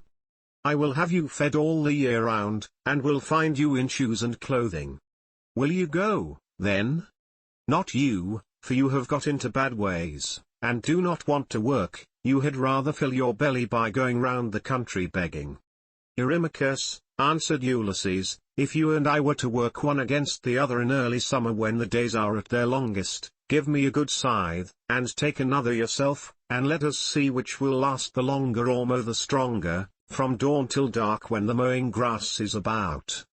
I will have you fed all the year round, and will find you in shoes and clothing. Will you go, then? Not you, for you have got into bad ways, and do not want to work, you had rather fill your belly by going round the country begging." "Eurymachus," answered Ulysses, "if you and I were to work one against the other in early summer when the days are at their longest, give me a good scythe, and take another yourself, and let us see which will last the longer or mow the stronger, from dawn till dark when the mowing grass is about.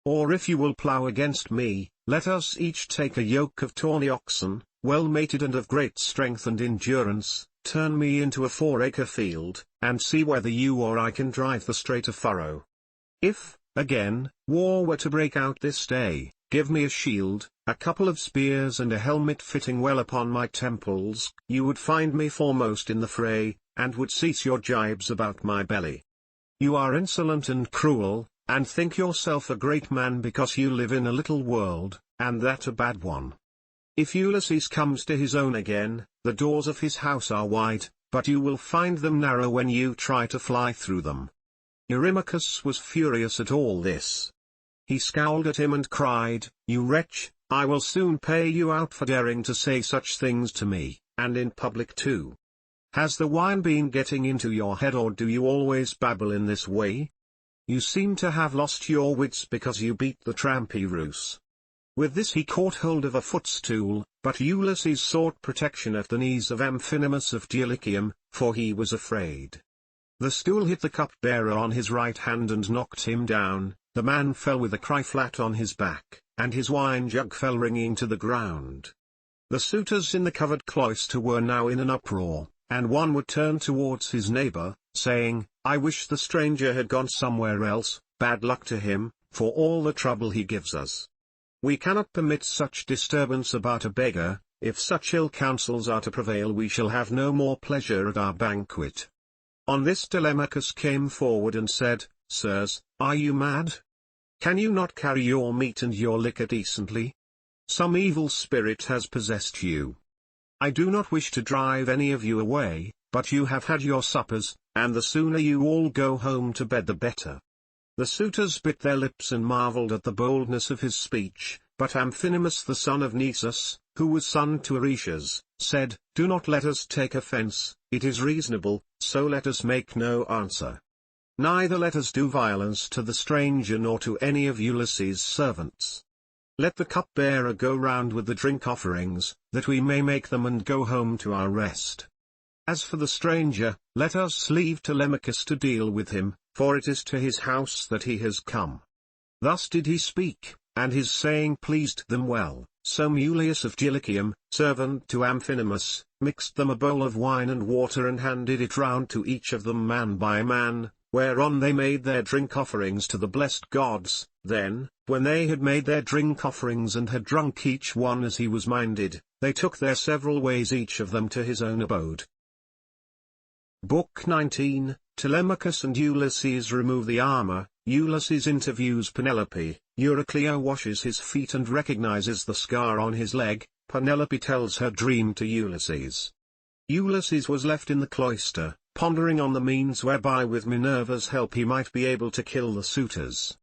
Or if you will plough against me, let us each take a yoke of tawny oxen, well mated and of great strength and endurance, turn me into a 4-acre field, and see whether you or I can drive the straight a furrow. If, again, war were to break out this day, give me a shield, a couple of spears and a helmet fitting well upon my temples, you would find me foremost in the fray, and would cease your gibes about my belly. You are insolent and cruel, and think yourself a great man because you live in a little world, and that a bad one. If Ulysses comes to his own again, the doors of his house are wide, but you will find them narrow when you try to fly through them." Eurymachus was furious at all this. He scowled at him and cried, "You wretch, I will soon pay you out for daring to say such things to me, and in public too. Has the wine been getting into your head, or do you always babble in this way? You seem to have lost your wits because you beat the trampy roos." With this he caught hold of a footstool, but Ulysses sought protection at the knees of Amphinomus of Dulichium, for he was afraid. The stool hit the cupbearer on his right hand and knocked him down. The man fell with a cry flat on his back, and his wine jug fell ringing to the ground. The suitors in the covered cloister were now in an uproar, and one would turn towards his neighbor, saying, "I wish the stranger had gone somewhere else, bad luck to him, for all the trouble he gives us. We cannot permit such disturbance about a beggar. If such ill counsels are to prevail, we shall have no more pleasure at our banquet." On this Telemachus came forward and said, "Sirs, are you mad? Can you not carry your meat and your liquor decently? Some evil spirit has possessed you. I do not wish to drive any of you away, but you have had your suppers, and the sooner you all go home to bed the better." The suitors bit their lips and marveled at the boldness of his speech, but Amphinomus the son of Nisus, who was son to Aretias, said, "Do not let us take offense, it is reasonable, so let us make no answer." Neither let us do violence to the stranger nor to any of Ulysses' servants. Let the cupbearer go round with the drink offerings, that we may make them and go home to our rest. As for the stranger, let us leave Telemachus to deal with him, for it is to his house that he has come." Thus did he speak, and his saying pleased them well. So Mulius of Gilicium, servant to Amphinomus, mixed them a bowl of wine and water and handed it round to each of them man by man, whereon they made their drink offerings to the blessed gods. Then, when they had made their drink offerings and had drunk each one as he was minded, they took their several ways each of them to his own abode. Book 19, Telemachus and Ulysses remove the armor. Ulysses interviews Penelope. Euryclea washes his feet and recognizes the scar on his leg. Penelope tells her dream to Ulysses. Ulysses was left in the cloister, pondering on the means whereby with Minerva's help he might be able to kill the suitors.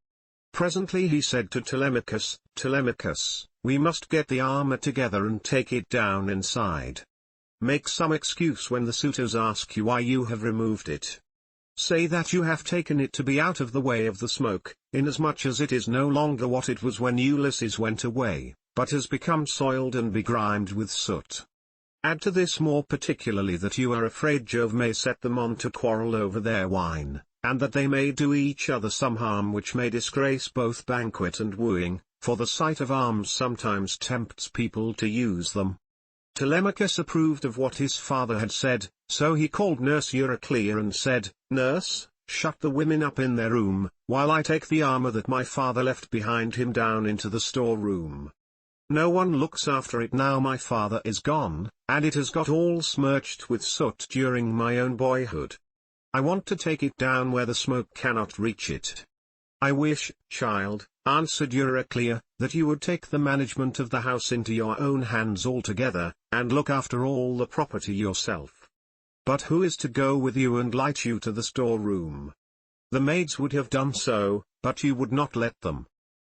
Presently he said to Telemachus, "Telemachus, we must get the armor together and take it down inside. Make some excuse when the suitors ask you why you have removed it. Say that you have taken it to be out of the way of the smoke, inasmuch as it is no longer what it was when Ulysses went away, but has become soiled and begrimed with soot. Add to this more particularly that you are afraid Jove may set them on to quarrel over their wine, and that they may do each other some harm which may disgrace both banquet and wooing, for the sight of arms sometimes tempts people to use them." Telemachus approved of what his father had said, so he called nurse Euryclea and said, "Nurse, shut the women up in their room, while I take the armor that my father left behind him down into the storeroom. No one looks after it now my father is gone, and it has got all smirched with soot during my own boyhood. I want to take it down where the smoke cannot reach it." "I wish, child," answered Euryclea, "that you would take the management of the house into your own hands altogether, and look after all the property yourself. But who is to go with you and light you to the storeroom?" The maids would have done so, but you would not let them.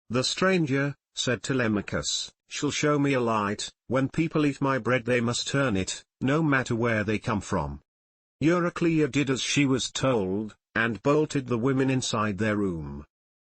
"The stranger," said Telemachus, "shall show me a light. When people eat my bread they must earn it, no matter where they come from." Euryclea did as she was told, and bolted the women inside their room.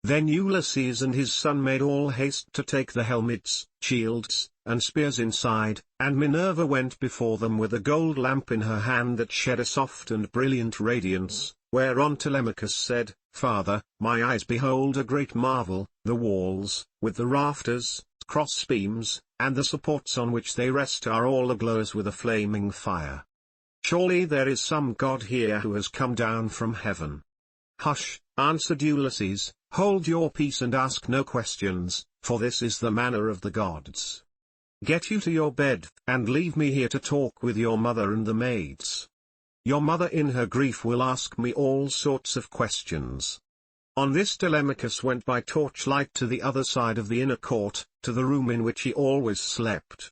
Then Ulysses and his son made all haste to take the helmets, shields, and spears inside, and Minerva went before them with a gold lamp in her hand that shed a soft and brilliant radiance, whereon Telemachus said, "Father, my eyes behold a great marvel, the walls, with the rafters, cross-beams, and the supports on which they rest are all aglow as with a flaming fire. Surely there is some god here who has come down from heaven." "Hush," answered Ulysses, "hold your peace and ask no questions, for this is the manner of the gods. Get you to your bed, and leave me here to talk with your mother and the maids. Your mother in her grief will ask me all sorts of questions." On this Telemachus went by torchlight to the other side of the inner court, to the room in which he always slept.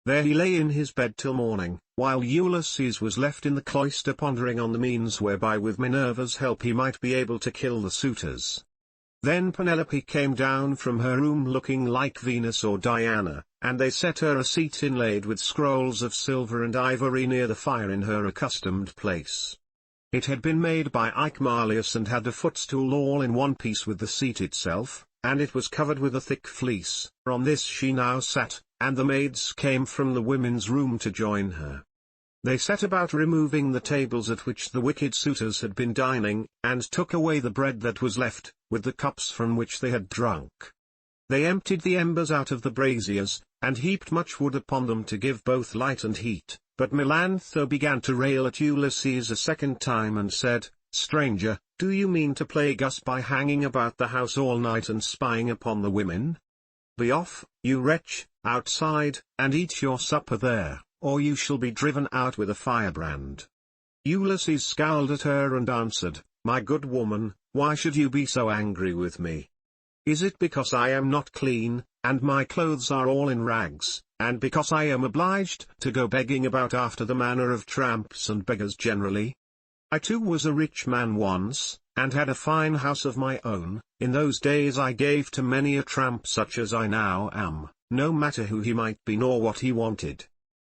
There he lay in his bed till morning, while Ulysses was left in the cloister pondering on the means whereby with Minerva's help he might be able to kill the suitors. Then Penelope came down from her room looking like Venus or Diana, and they set her a seat inlaid with scrolls of silver and ivory near the fire in her accustomed place. It had been made by Icmalius and had a footstool all in one piece with the seat itself, and it was covered with a thick fleece. On this she now sat, and the maids came from the women's room to join her. They set about removing the tables at which the wicked suitors had been dining, and took away the bread that was left, with the cups from which they had drunk. They emptied the embers out of the braziers, and heaped much wood upon them to give both light and heat. But Melantho began to rail at Ulysses a second time and said, "Stranger, do you mean to plague us by hanging about the house all night and spying upon the women? Be off, you wretch, outside, and eat your supper there, or you shall be driven out with a firebrand." Ulysses scowled at her and answered, "My good woman, why should you be so angry with me? Is it because I am not clean, and my clothes are all in rags, and because I am obliged to go begging about after the manner of tramps and beggars generally? I too was a rich man once, and had a fine house of my own. In those days I gave to many a tramp such as I now am, no matter who he might be nor what he wanted.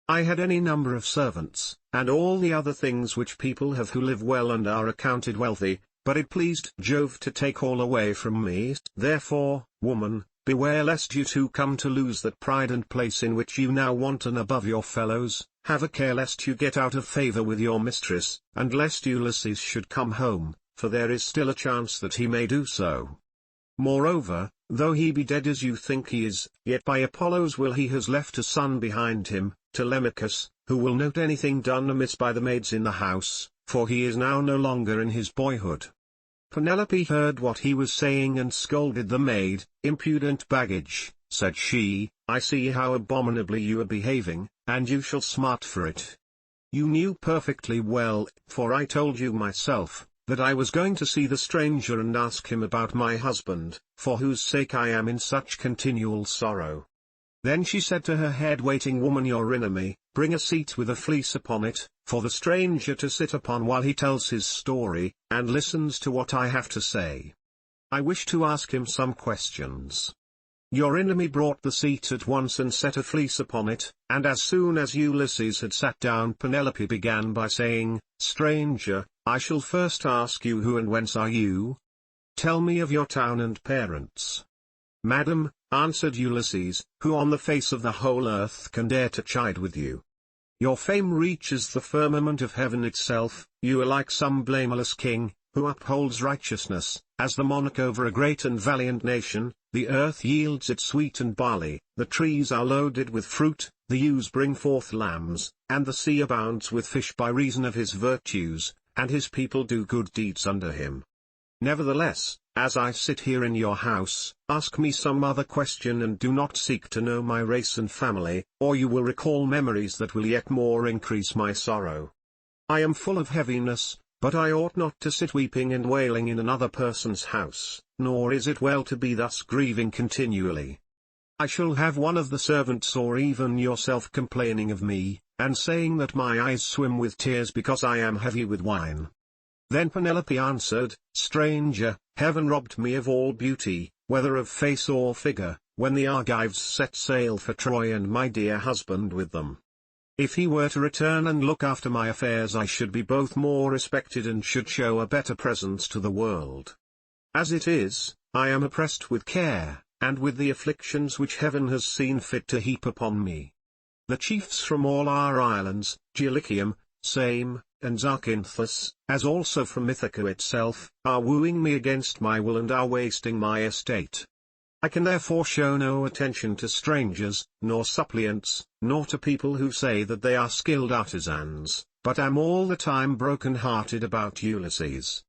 I had any number of servants, and all the other things which people have who live well and are accounted wealthy, but it pleased Jove to take all away from me. Therefore, woman, beware lest you too come to lose that pride and place in which you now wanton above your fellows. Have a care lest you get out of favor with your mistress, and lest Ulysses should come home, for there is still a chance that he may do so. Moreover, though he be dead as you think he is, yet by Apollo's will he has left a son behind him, Telemachus, who will note anything done amiss by the maids in the house, for he is now no longer in his boyhood. Penelope heard what he was saying and scolded the maid. Impudent baggage, said she, I see how abominably you are behaving, and you shall smart for it. You knew perfectly well, for I told you myself, that I was going to see the stranger and ask him about my husband, for whose sake I am in such continual sorrow. Then she said to her head-waiting woman Eurynome, bring a seat with a fleece upon it, for the stranger to sit upon while he tells his story, and listens to what I have to say. I wish to ask him some questions. Eurynome brought the seat at once and set a fleece upon it, and as soon as Ulysses had sat down Penelope began by saying, Stranger, I shall first ask you who and whence are you? Tell me of your town and parents. Madam, answered Ulysses, who on the face of the whole earth can dare to chide with you? Your fame reaches the firmament of heaven itself, you are like some blameless king, who upholds righteousness, as the monarch over a great and valiant nation. The earth yields its wheat and barley, the trees are loaded with fruit, the ewes bring forth lambs, and the sea abounds with fish by reason of his virtues, and his people do good deeds under him. Nevertheless, as I sit here in your house, ask me some other question and do not seek to know my race and family, or you will recall memories that will yet more increase my sorrow. I am full of heaviness, but I ought not to sit weeping and wailing in another person's house, nor is it well to be thus grieving continually. I shall have one of the servants or even yourself complaining of me, and saying that my eyes swim with tears because I am heavy with wine. Then Penelope answered, Stranger, heaven robbed me of all beauty, whether of face or figure, when the Argives set sail for Troy and my dear husband with them. If he were to return and look after my affairs I should be both more respected and should show a better presence to the world. As it is, I am oppressed with care, and with the afflictions which heaven has seen fit to heap upon me. The chiefs from all our islands, Dulichium, Same, and Zakynthus, as also from Ithaca itself, are wooing me against my will and are wasting my estate. I can therefore show no attention to strangers, nor suppliants, nor to people who say that they are skilled artisans, but am all the time broken-hearted about Ulysses.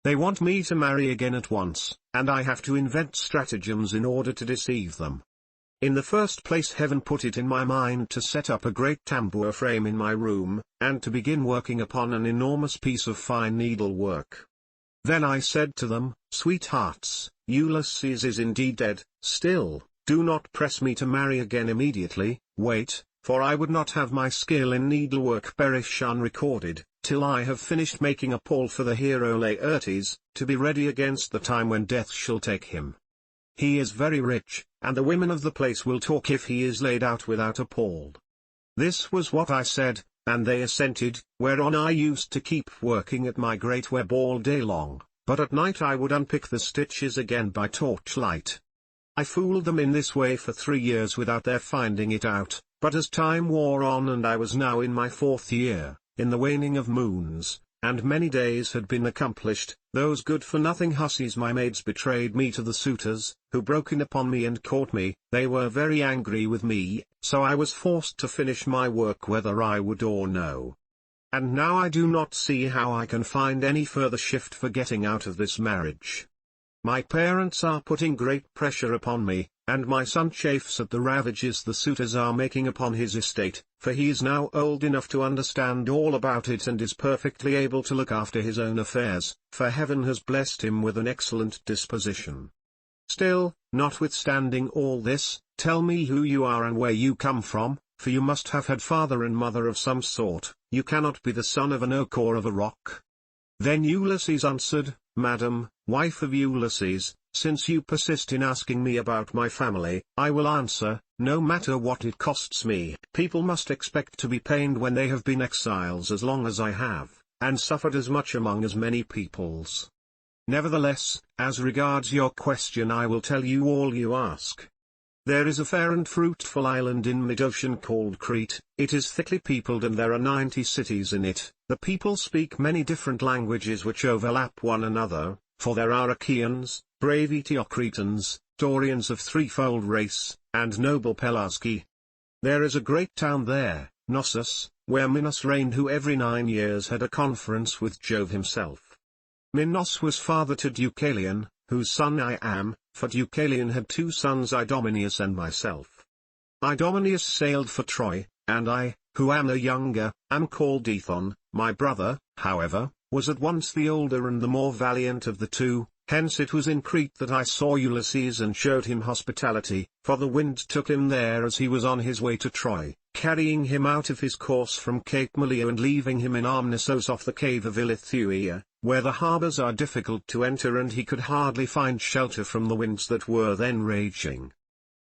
They want me to marry again at once, and I have to invent stratagems in order to deceive them. In the first place heaven put it in my mind to set up a great tambour frame in my room, and to begin working upon an enormous piece of fine needlework. Then I said to them, Sweethearts, Ulysses is indeed dead. Still, do not press me to marry again immediately, wait, for I would not have my skill in needlework perish unrecorded, till I have finished making a pall for the hero Laertes, to be ready against the time when death shall take him. He is very rich, and the women of the place will talk if he is laid out without a pall. This was what I said, and they assented, whereon I used to keep working at my great web all day long, but at night I would unpick the stitches again by torchlight. I fooled them in this way for 3 years without their finding it out, but as time wore on and I was now in my 4th year, in the waning of moons, and many days had been accomplished, those good-for-nothing hussies my maids betrayed me to the suitors, who broke in upon me and caught me. They were very angry with me, so I was forced to finish my work whether I would or no. And now I do not see how I can find any further shift for getting out of this marriage. My parents are putting great pressure upon me, and my son chafes at the ravages the suitors are making upon his estate, for he is now old enough to understand all about it and is perfectly able to look after his own affairs, for heaven has blessed him with an excellent disposition. Still, notwithstanding all this, tell me who you are and where you come from, for you must have had father and mother of some sort, you cannot be the son of an oak or of a rock. Then Ulysses answered, Madam, wife of Ulysses, since you persist in asking me about my family, I will answer, no matter what it costs me. People must expect to be pained when they have been exiles as long as I have, and suffered as much among as many peoples. Nevertheless, as regards your question, I will tell you all you ask. There is a fair and fruitful island in mid-ocean called Crete. It is thickly peopled and there are 90 cities in it. The people speak many different languages which overlap one another, for there are Achaeans, brave Eteocretans, Dorians of threefold race, and noble Pelasgi. There is a great town there, Knossos, where Minos reigned, who every 9 years had a conference with Jove himself. Minos was father to Deucalion, whose son I am, for Deucalion had 2 sons, Idomeneus and myself. Idomeneus sailed for Troy, and I, who am the younger, am called Aethon. My brother, however, was at once the older and the more valiant of the 2, hence it was in Crete that I saw Ulysses and showed him hospitality, for the wind took him there as he was on his way to Troy, carrying him out of his course from Cape Malea and leaving him in Amnisos off the cave of Ilithuia, where the harbours are difficult to enter, and he could hardly find shelter from the winds that were then raging.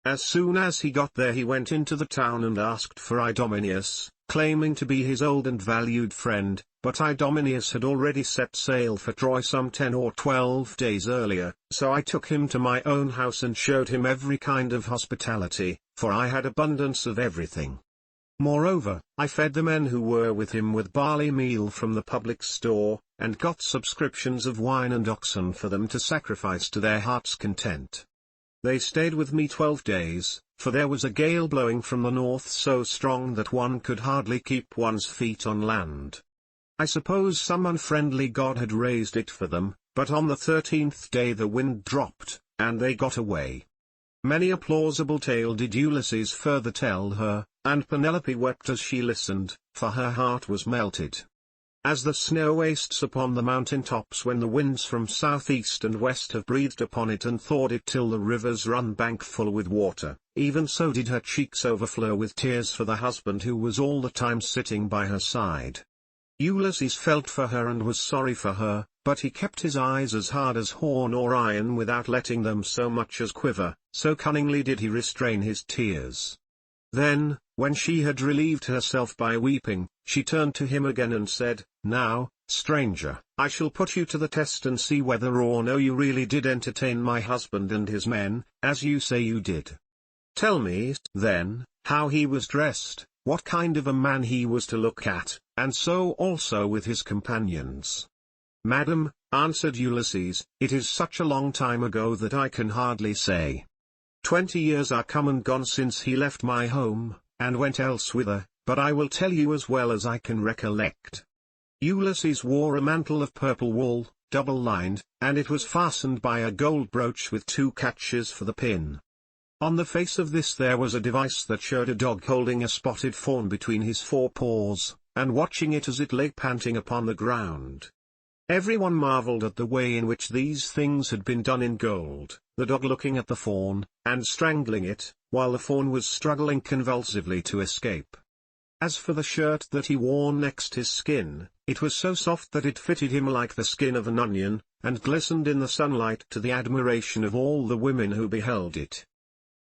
As soon as he got there he went into the town and asked for Idomeneus, claiming to be his old and valued friend, but Idomeneus had already set sail for Troy some 10 or 12 days earlier, so I took him to my own house and showed him every kind of hospitality, for I had abundance of everything. Moreover, I fed the men who were with him with barley meal from the public store, and got subscriptions of wine and oxen for them to sacrifice to their heart's content. They stayed with me 12 days, for there was a gale blowing from the north so strong that one could hardly keep one's feet on land. I suppose some unfriendly god had raised it for them, but on the 13th day the wind dropped, and they got away. Many a plausible tale did Ulysses further tell her, and Penelope wept as she listened, for her heart was melted. As the snow wastes upon the mountain tops when the winds from southeast and west have breathed upon it and thawed it till the rivers run bank full with water, even so did her cheeks overflow with tears for the husband who was all the time sitting by her side. Ulysses felt for her and was sorry for her, but he kept his eyes as hard as horn or iron without letting them so much as quiver, so cunningly did he restrain his tears. Then, when she had relieved herself by weeping, she turned to him again and said, "Now, stranger, I shall put you to the test and see whether or no you really did entertain my husband and his men, as you say you did. Tell me, then, how he was dressed, what kind of a man he was to look at, and so also with his companions." "Madam," answered Ulysses, "it is such a long time ago that I can hardly say. 20 years are come and gone since he left my home, and went elsewhither, but I will tell you as well as I can recollect. Ulysses wore a mantle of purple wool, double-lined, and it was fastened by a gold brooch with 2 catches for the pin. On the face of this there was a device that showed a dog holding a spotted fawn between his 4 paws, and watching it as it lay panting upon the ground. Everyone marveled at the way in which these things had been done in gold, the dog looking at the fawn, and strangling it, while the fawn was struggling convulsively to escape. As for the shirt that he wore next his skin, it was so soft that it fitted him like the skin of an onion, and glistened in the sunlight to the admiration of all the women who beheld it.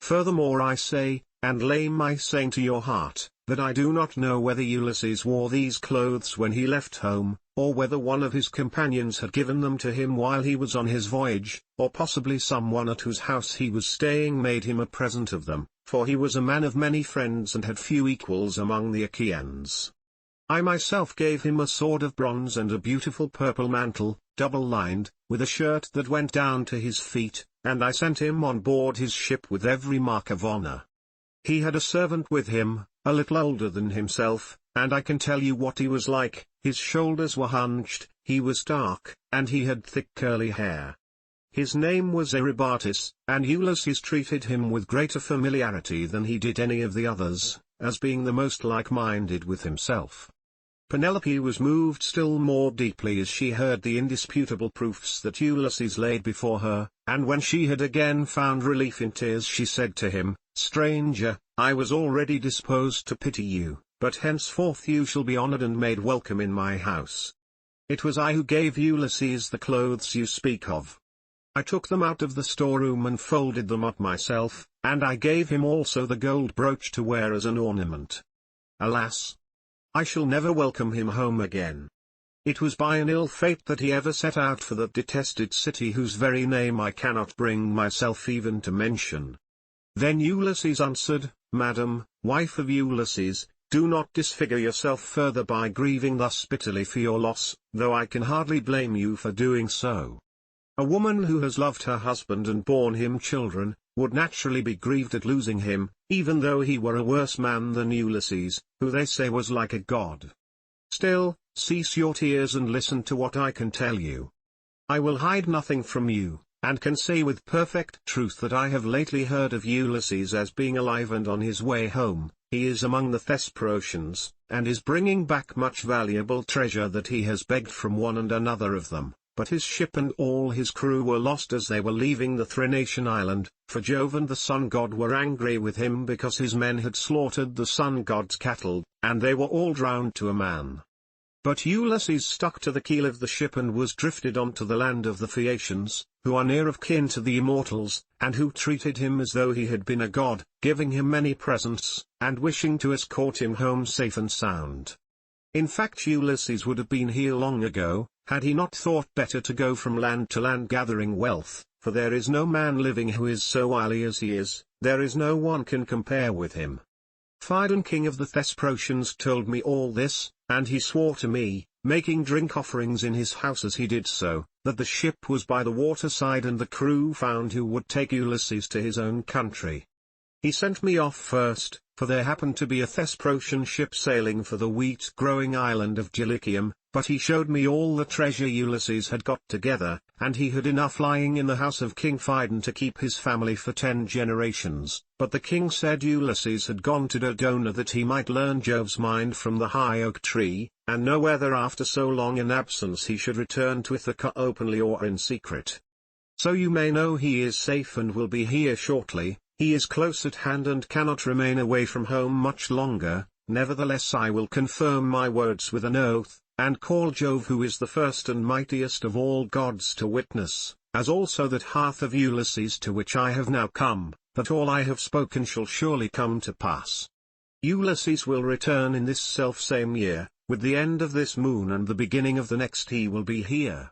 Furthermore I say, and lay my saying to your heart, that I do not know whether Ulysses wore these clothes when he left home, or whether one of his companions had given them to him while he was on his voyage, or possibly someone at whose house he was staying made him a present of them, for he was a man of many friends and had few equals among the Achaeans. I myself gave him a sword of bronze and a beautiful purple mantle, double-lined, with a shirt that went down to his feet, and I sent him on board his ship with every mark of honor. He had a servant with him, a little older than himself, and I can tell you what he was like. His shoulders were hunched, he was dark, and he had thick curly hair. His name was Eurybates, and Ulysses treated him with greater familiarity than he did any of the others, as being the most like-minded with himself. Penelope was moved still more deeply as she heard the indisputable proofs that Ulysses laid before her, and when she had again found relief in tears she said to him, "Stranger, I was already disposed to pity you, but henceforth you shall be honored and made welcome in my house. It was I who gave Ulysses the clothes you speak of. I took them out of the storeroom and folded them up myself, and I gave him also the gold brooch to wear as an ornament. Alas! I shall never welcome him home again. It was by an ill fate that he ever set out for that detested city whose very name I cannot bring myself even to mention." Then Ulysses answered, "Madam, wife of Ulysses, do not disfigure yourself further by grieving thus bitterly for your loss, though I can hardly blame you for doing so. A woman who has loved her husband and borne him children, would naturally be grieved at losing him, even though he were a worse man than Ulysses, who they say was like a god. Still, cease your tears and listen to what I can tell you. I will hide nothing from you, and can say with perfect truth that I have lately heard of Ulysses as being alive and on his way home. He is among the Thesprotians, and is bringing back much valuable treasure that he has begged from one and another of them. But his ship and all his crew were lost as they were leaving the Thrinacian island, for Jove and the sun god were angry with him because his men had slaughtered the sun god's cattle, and they were all drowned to a man. But Ulysses stuck to the keel of the ship and was drifted on to the land of the Phaeacians, who are near of kin to the immortals, and who treated him as though he had been a god, giving him many presents, and wishing to escort him home safe and sound. In fact, Ulysses would have been here long ago, had he not thought better to go from land to land gathering wealth, for there is no man living who is so wily as he is, there is no one can compare with him. Phidon king of the Thesprotians told me all this, and he swore to me, making drink offerings in his house as he did so, that the ship was by the waterside and the crew found who would take Ulysses to his own country. He sent me off first, for there happened to be a Thesprotian ship sailing for the wheat-growing island of Dulichium, but he showed me all the treasure Ulysses had got together, and he had enough lying in the house of King Phidon to keep his family for 10 generations. But the king said Ulysses had gone to Dodona that he might learn Jove's mind from the high oak tree, and know whether after so long an absence he should return to Ithaca openly or in secret. So you may know he is safe and will be here shortly. He is close at hand and cannot remain away from home much longer. Nevertheless I will confirm my words with an oath, and call Jove who is the first and mightiest of all gods to witness, as also that hearth of Ulysses to which I have now come, that all I have spoken shall surely come to pass. Ulysses will return in this self-same year, with the end of this moon and the beginning of the next he will be here."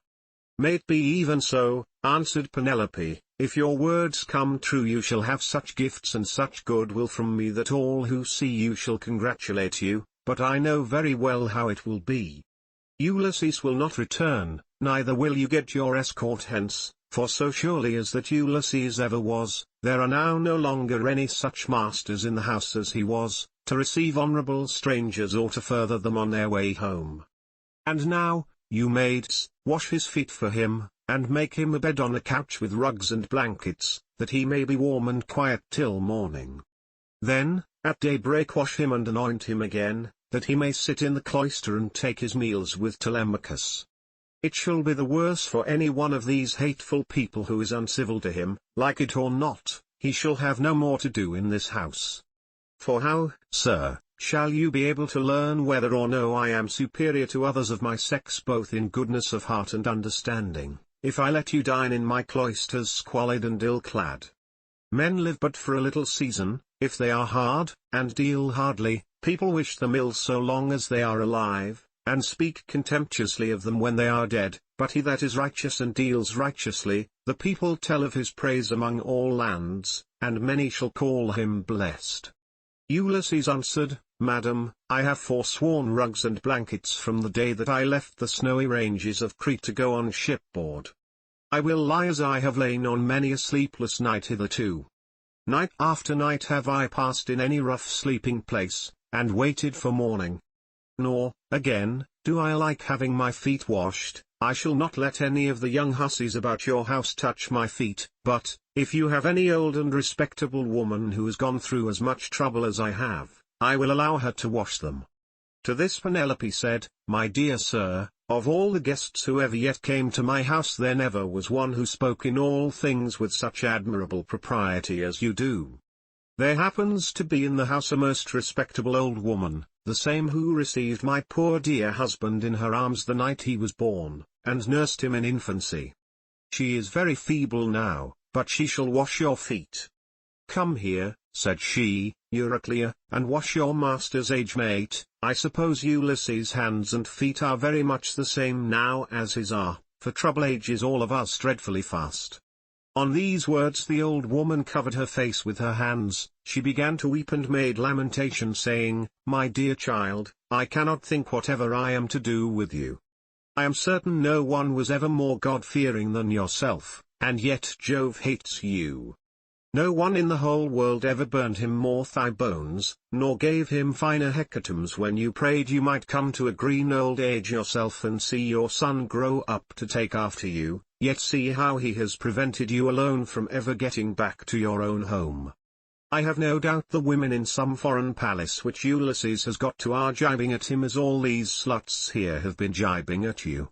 "May it be even so," answered Penelope. "If your words come true you shall have such gifts and such goodwill from me that all who see you shall congratulate you, but I know very well how it will be. Ulysses will not return, neither will you get your escort hence, for so surely as that Ulysses ever was, there are now no longer any such masters in the house as he was, to receive honorable strangers or to further them on their way home. And now, you maids, wash his feet for him, and make him a bed on a couch with rugs and blankets, that he may be warm and quiet till morning. Then, at daybreak wash him and anoint him again, that he may sit in the cloister and take his meals with Telemachus. It shall be the worse for any one of these hateful people who is uncivil to him, like it or not, he shall have no more to do in this house. For how, sir, shall you be able to learn whether or no I am superior to others of my sex both in goodness of heart and understanding, if I let you dine in my cloisters squalid and ill-clad? Men live but for a little season, if they are hard, and deal hardly, people wish them ill so long as they are alive, and speak contemptuously of them when they are dead, but he that is righteous and deals righteously, the people tell of his praise among all lands, and many shall call him blessed." Ulysses answered, "Madam, I have forsworn rugs and blankets from the day that I left the snowy ranges of Crete to go on shipboard. I will lie as I have lain on many a sleepless night hitherto. Night after night have I passed in any rough sleeping place, and waited for morning. Nor, again, do I like having my feet washed. I shall not let any of the young hussies about your house touch my feet, but, if you have any old and respectable woman who has gone through as much trouble as I have, I will allow her to wash them." To this Penelope said, "My dear sir, of all the guests who ever yet came to my house there never was one who spoke in all things with such admirable propriety as you do. There happens to be in the house a most respectable old woman, the same who received my poor dear husband in her arms the night he was born, and nursed him in infancy. She is very feeble now, but she shall wash your feet. Come here, said she, Euryclea, and wash your master's age-mate. I suppose Ulysses' hands and feet are very much the same now as his are, for trouble ages all of us dreadfully fast. On these words the old woman covered her face with her hands, she began to weep and made lamentation, saying, My dear child, I cannot think whatever I am to do with you. I am certain no one was ever more God-fearing than yourself, and yet Jove hates you. No one in the whole world ever burned him more thigh bones, nor gave him finer hecatombs when you prayed you might come to a green old age yourself and see your son grow up to take after you, yet see how he has prevented you alone from ever getting back to your own home. I have no doubt the women in some foreign palace which Ulysses has got to are jibing at him as all these sluts here have been jibing at you.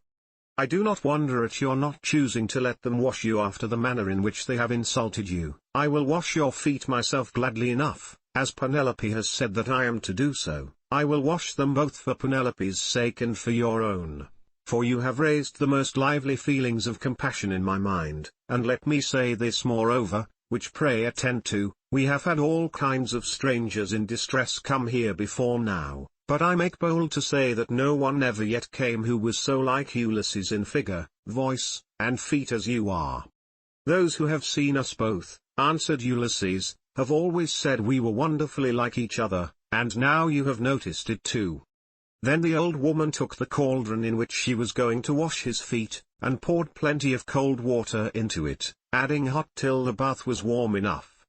I do not wonder at your not choosing to let them wash you after the manner in which they have insulted you. I will wash your feet myself gladly enough, as Penelope has said that I am to do so. I will wash them both for Penelope's sake and for your own. For you have raised the most lively feelings of compassion in my mind, and let me say this moreover, which pray attend to, we have had all kinds of strangers in distress come here before now. But I make bold to say that no one ever yet came who was so like Ulysses in figure, voice, and feet as you are. Those who have seen us both, answered Ulysses, have always said we were wonderfully like each other, and now you have noticed it too. Then the old woman took the cauldron in which she was going to wash his feet, and poured plenty of cold water into it, adding hot till the bath was warm enough.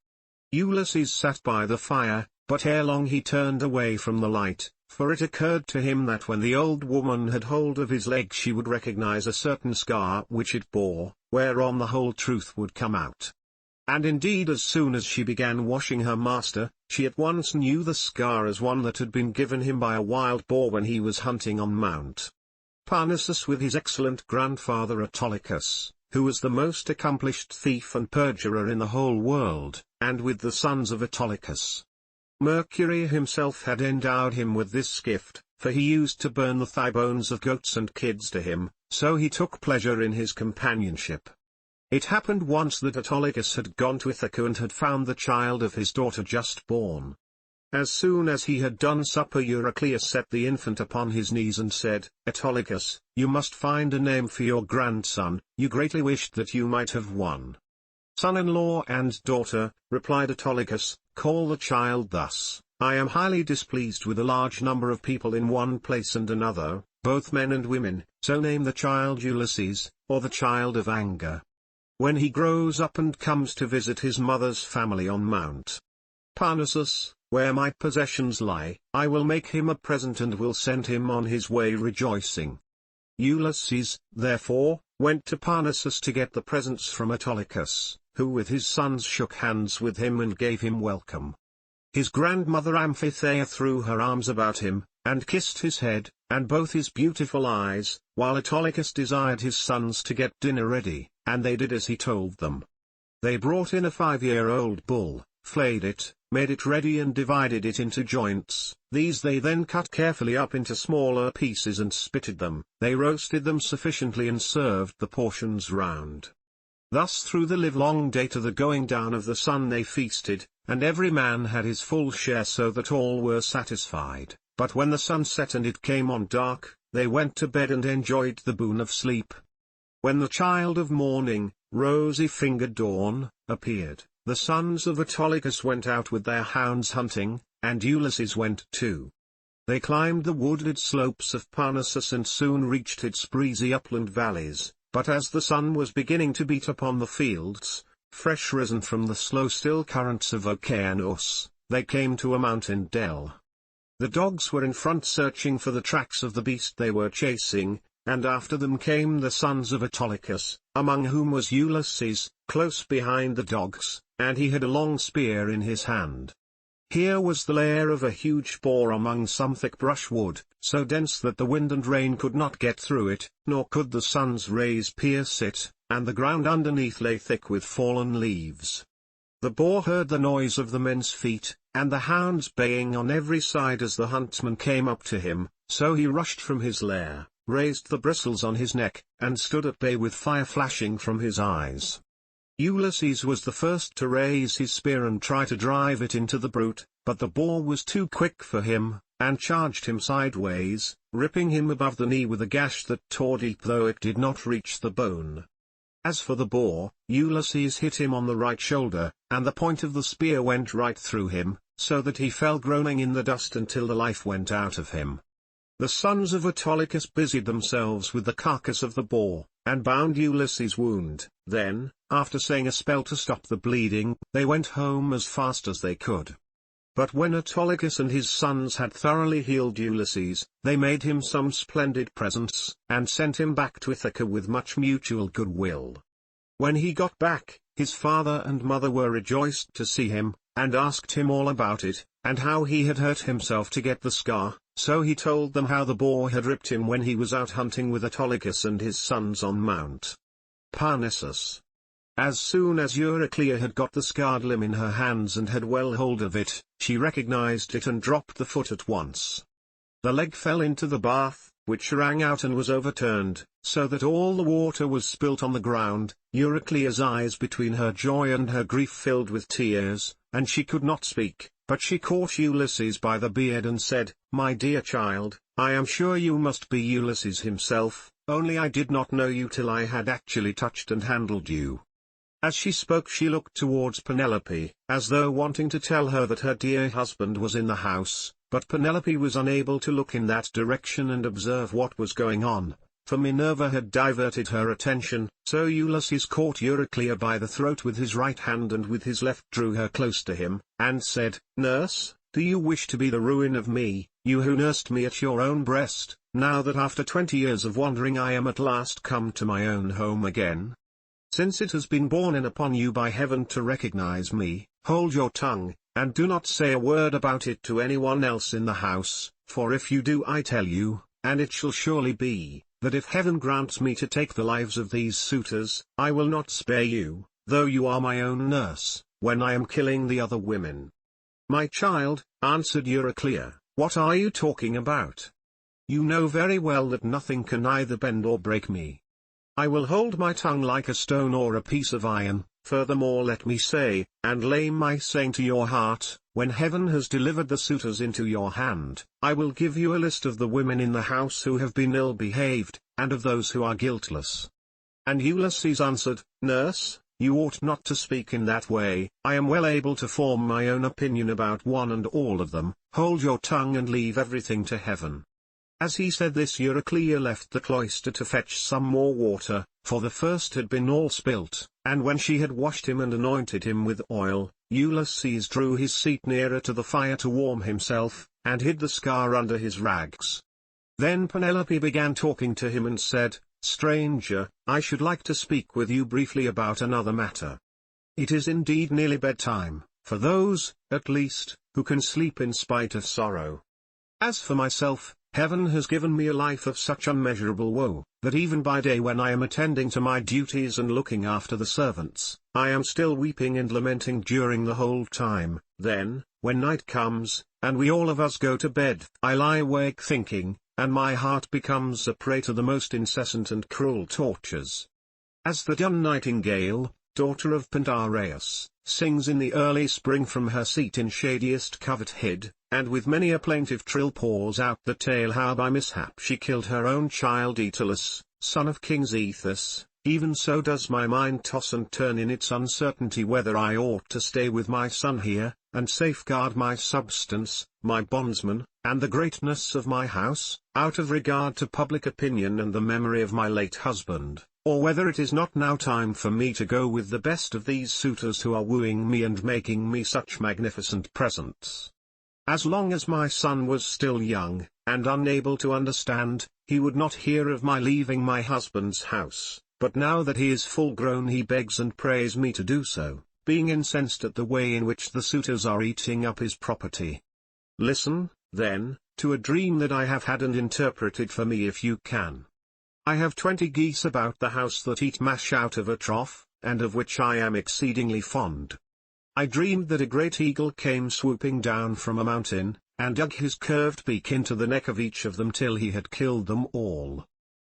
Ulysses sat by the fire, but ere long he turned away from the light, for it occurred to him that when the old woman had hold of his leg she would recognize a certain scar which it bore, whereon the whole truth would come out. And indeed as soon as she began washing her master, she at once knew the scar as one that had been given him by a wild boar when he was hunting on Mount Parnassus with his excellent grandfather Autolycus, who was the most accomplished thief and perjurer in the whole world, and with the sons of Autolycus. Mercury himself had endowed him with this gift, for he used to burn the thigh bones of goats and kids to him, so he took pleasure in his companionship. It happened once that Autolycus had gone to Ithaca and had found the child of his daughter just born. As soon as he had done supper Euryclea set the infant upon his knees and said, Autolycus, you must find a name for your grandson, you greatly wished that you might have one. Son-in-law and daughter, replied Autolycus, call the child thus. I am highly displeased with a large number of people in one place and another, both men and women, so name the child Ulysses, or the child of anger. When he grows up and comes to visit his mother's family on Mount Parnassus, where my possessions lie, I will make him a present and will send him on his way rejoicing. Ulysses, therefore, went to Parnassus to get the presents from Autolycus, who with his sons shook hands with him and gave him welcome. His grandmother Amphitheia threw her arms about him, and kissed his head, and both his beautiful eyes, while Autolycus desired his sons to get dinner ready, and they did as he told them. They brought in a 5-year-old bull, flayed it, made it ready and divided it into joints. These they then cut carefully up into smaller pieces and spitted them. They roasted them sufficiently and served the portions round. Thus through the livelong day to the going down of the sun they feasted, and every man had his full share so that all were satisfied. But when the sun set and it came on dark, they went to bed and enjoyed the boon of sleep. When the child of morning, rosy-fingered Dawn, appeared, the sons of Autolycus went out with their hounds hunting, and Ulysses went too. They climbed the wooded slopes of Parnassus and soon reached its breezy upland valleys, but as the sun was beginning to beat upon the fields, fresh risen from the slow still currents of Oceanus, they came to a mountain dell. The dogs were in front searching for the tracks of the beast they were chasing, and after them came the sons of Autolycus, among whom was Ulysses, close behind the dogs, and he had a long spear in his hand. Here was the lair of a huge boar among some thick brushwood, so dense that the wind and rain could not get through it, nor could the sun's rays pierce it, and the ground underneath lay thick with fallen leaves. The boar heard the noise of the men's feet, and the hounds baying on every side as the huntsman came up to him, so he rushed from his lair, raised the bristles on his neck, and stood at bay with fire flashing from his eyes. Ulysses was the first to raise his spear and try to drive it into the brute, but the boar was too quick for him, and charged him sideways, ripping him above the knee with a gash that tore deep though it did not reach the bone. As for the boar, Ulysses hit him on the right shoulder, and the point of the spear went right through him, so that he fell groaning in the dust until the life went out of him. The sons of Autolycus busied themselves with the carcass of the boar, and bound Ulysses' wound. Then, after saying a spell to stop the bleeding, they went home as fast as they could. But when Autolycus and his sons had thoroughly healed Ulysses, they made him some splendid presents, and sent him back to Ithaca with much mutual goodwill. When he got back, his father and mother were rejoiced to see him, and asked him all about it, and how he had hurt himself to get the scar. So he told them how the boar had ripped him when he was out hunting with Autolycus and his sons on Mount Parnassus. As soon as Euryclea had got the scarred limb in her hands and had well hold of it, she recognized it and dropped the foot at once. The leg fell into the bath, which rang out and was overturned, so that all the water was spilt on the ground. Euryclea's eyes between her joy and her grief filled with tears, and she could not speak. But she caught Ulysses by the beard and said, "My dear child, I am sure you must be Ulysses himself, only I did not know you till I had actually touched and handled you." As she spoke she looked towards Penelope, as though wanting to tell her that her dear husband was in the house, but Penelope was unable to look in that direction and observe what was going on, for Minerva had diverted her attention. So Ulysses caught Euryclea by the throat with his right hand and with his left drew her close to him, and said, "Nurse, do you wish to be the ruin of me, you who nursed me at your own breast, now that after 20 years of wandering I am at last come to my own home again? Since it has been borne in upon you by heaven to recognize me, hold your tongue, and do not say a word about it to anyone else in the house, for if you do I tell you, and it shall surely be, that if heaven grants me to take the lives of these suitors, I will not spare you, though you are my own nurse, when I am killing the other women." "My child," answered Euryclea, "what are you talking about? You know very well that nothing can either bend or break me. I will hold my tongue like a stone or a piece of iron. Furthermore let me say, and lay my saying to your heart, when heaven has delivered the suitors into your hand, I will give you a list of the women in the house who have been ill-behaved, and of those who are guiltless." And Ulysses answered, "Nurse, you ought not to speak in that way. I am well able to form my own opinion about one and all of them. Hold your tongue and leave everything to heaven." As he said this Euryclea left the cloister to fetch some more water, for the first had been all spilt, and when she had washed him and anointed him with oil, Ulysses drew his seat nearer to the fire to warm himself, and hid the scar under his rags. Then Penelope began talking to him and said, "Stranger, I should like to speak with you briefly about another matter. It is indeed nearly bedtime, for those, at least, who can sleep in spite of sorrow. As for myself, heaven has given me a life of such unmeasurable woe, that even by day when I am attending to my duties and looking after the servants, I am still weeping and lamenting during the whole time. Then, when night comes, and we all of us go to bed, I lie awake thinking, and my heart becomes a prey to the most incessant and cruel tortures. As the young nightingale, daughter of Pandareus, sings in the early spring from her seat in shadiest covert hid, and with many a plaintive trill pours out the tale how by mishap she killed her own child Aetalus, son of King Zethus, even so does my mind toss and turn in its uncertainty whether I ought to stay with my son here, and safeguard my substance, my bondsman, and the greatness of my house, out of regard to public opinion and the memory of my late husband, or whether it is not now time for me to go with the best of these suitors who are wooing me and making me such magnificent presents. As long as my son was still young, and unable to understand, he would not hear of my leaving my husband's house, but now that he is full grown he begs and prays me to do so, being incensed at the way in which the suitors are eating up his property. Listen, then, to a dream that I have had and interpret it for me if you can. I have 20 geese about the house that eat mash out of a trough, and of which I am exceedingly fond. I dreamed that a great eagle came swooping down from a mountain, and dug his curved beak into the neck of each of them till he had killed them all.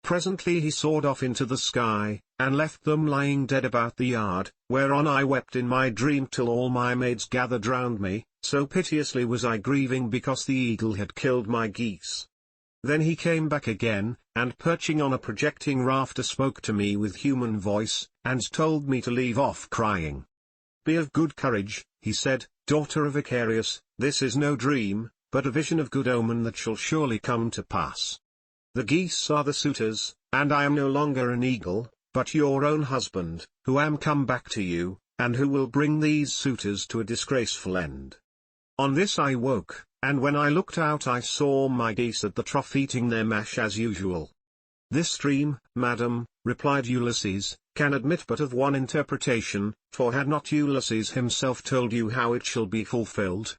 Presently he soared off into the sky, and left them lying dead about the yard, whereon I wept in my dream till all my maids gathered round me, so piteously was I grieving because the eagle had killed my geese. Then he came back again, and perching on a projecting rafter spoke to me with human voice, and told me to leave off crying. Be of good courage, he said, daughter of Icarius, this is no dream, but a vision of good omen that shall surely come to pass. The geese are the suitors, and I am no longer an eagle, but your own husband, who am come back to you, and who will bring these suitors to a disgraceful end. On this I woke, and when I looked out I saw my geese at the trough eating their mash as usual. This dream, madam, replied Ulysses, can admit but of one interpretation, for had not Ulysses himself told you how it shall be fulfilled?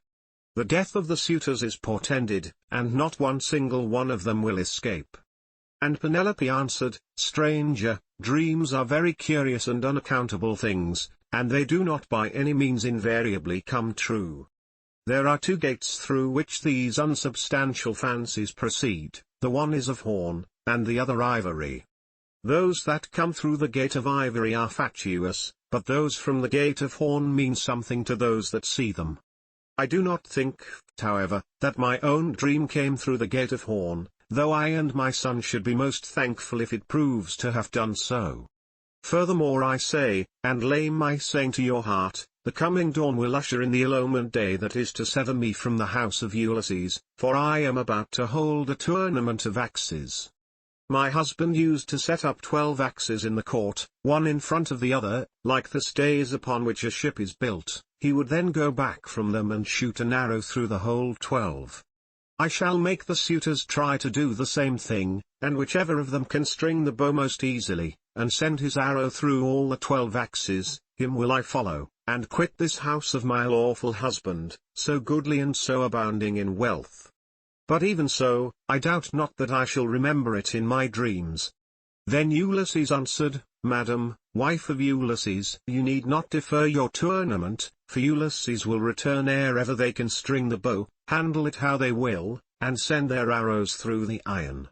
The death of the suitors is portended, and not one single one of them will escape. And Penelope answered, Stranger, dreams are very curious and unaccountable things, and they do not by any means invariably come true. There are two gates through which these unsubstantial fancies proceed, the one is of horn, and the other ivory. Those that come through the gate of ivory are fatuous, but those from the gate of horn mean something to those that see them. I do not think, however, that my own dream came through the gate of horn, though I and my son should be most thankful if it proves to have done so. Furthermore I say, and lay my saying to your heart, the coming dawn will usher in the ill-omened day that is to sever me from the house of Ulysses, for I am about to hold a tournament of axes. My husband used to set up 12 axes in the court, one in front of the other, like the stays upon which a ship is built. He would then go back from them and shoot an arrow through the whole 12. I shall make the suitors try to do the same thing, and whichever of them can string the bow most easily, and send his arrow through all the 12 axes, him will I follow, and quit this house of my lawful husband, so goodly and so abounding in wealth. But even so, I doubt not that I shall remember it in my dreams. Then Ulysses answered, Madam, wife of Ulysses, you need not defer your tournament, for Ulysses will return ere ever they can string the bow, handle it how they will, and send their arrows through the iron.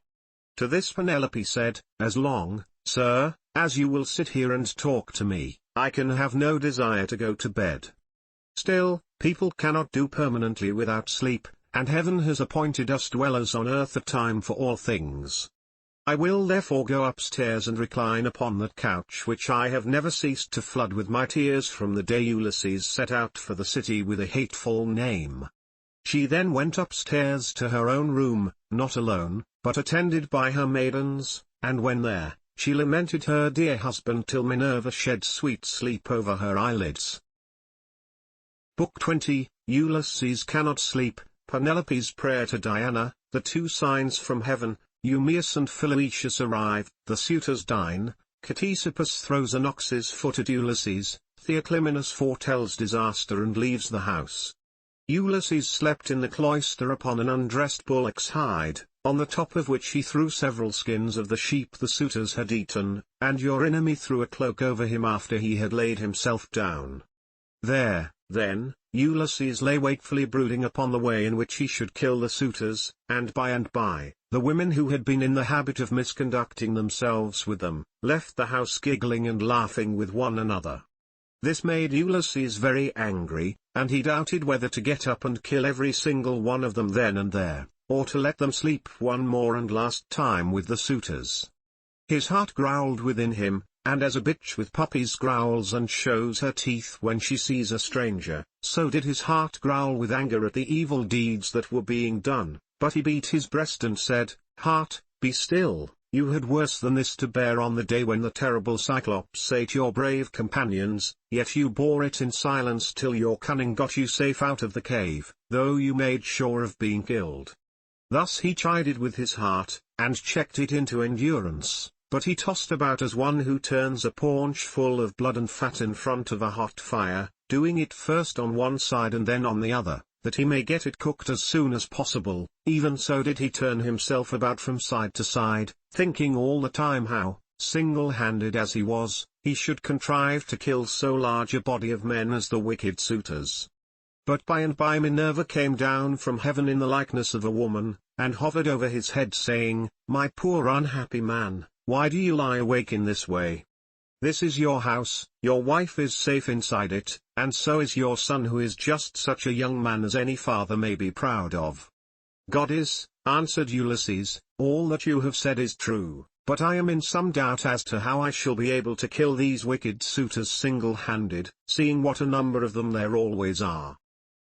To this Penelope said, As long, sir, as you will sit here and talk to me, I can have no desire to go to bed. Still, people cannot do permanently without sleep, and heaven has appointed us dwellers on earth a time for all things. I will therefore go upstairs and recline upon that couch which I have never ceased to flood with my tears from the day Ulysses set out for the city with a hateful name. She then went upstairs to her own room, not alone, but attended by her maidens, and when there, she lamented her dear husband till Minerva shed sweet sleep over her eyelids. Book 20, Ulysses cannot sleep, Penelope's prayer to Diana, the two signs from heaven. Eumaeus and Philoetius arrive, the suitors dine, Ctesippus throws an ox's foot at Ulysses, Theoclymenus foretells disaster and leaves the house. Ulysses slept in the cloister upon an undressed bullock's hide, on the top of which he threw several skins of the sheep the suitors had eaten, and Eurynome threw a cloak over him after he had laid himself down. There, then, Ulysses lay wakefully brooding upon the way in which he should kill the suitors, and by, the women who had been in the habit of misconducting themselves with them, left the house giggling and laughing with one another. This made Ulysses very angry, and he doubted whether to get up and kill every single one of them then and there, or to let them sleep one more and last time with the suitors. His heart growled within him, and as a bitch with puppies growls and shows her teeth when she sees a stranger, so did his heart growl with anger at the evil deeds that were being done, but he beat his breast and said, Heart, be still, you had worse than this to bear on the day when the terrible Cyclops ate your brave companions, yet you bore it in silence till your cunning got you safe out of the cave, though you made sure of being killed. Thus he chided with his heart, and checked it into endurance. But he tossed about as one who turns a paunch full of blood and fat in front of a hot fire, doing it first on one side and then on the other, that he may get it cooked as soon as possible. Even so did he turn himself about from side to side, thinking all the time how, single-handed as he was, he should contrive to kill so large a body of men as the wicked suitors. But by and by Minerva came down from heaven in the likeness of a woman, and hovered over his head saying, "My poor unhappy man, why do you lie awake in this way? This is your house, your wife is safe inside it, and so is your son who is just such a young man as any father may be proud of." "Goddess," answered Ulysses, "all that you have said is true, but I am in some doubt as to how I shall be able to kill these wicked suitors single-handed, seeing what a number of them there always are.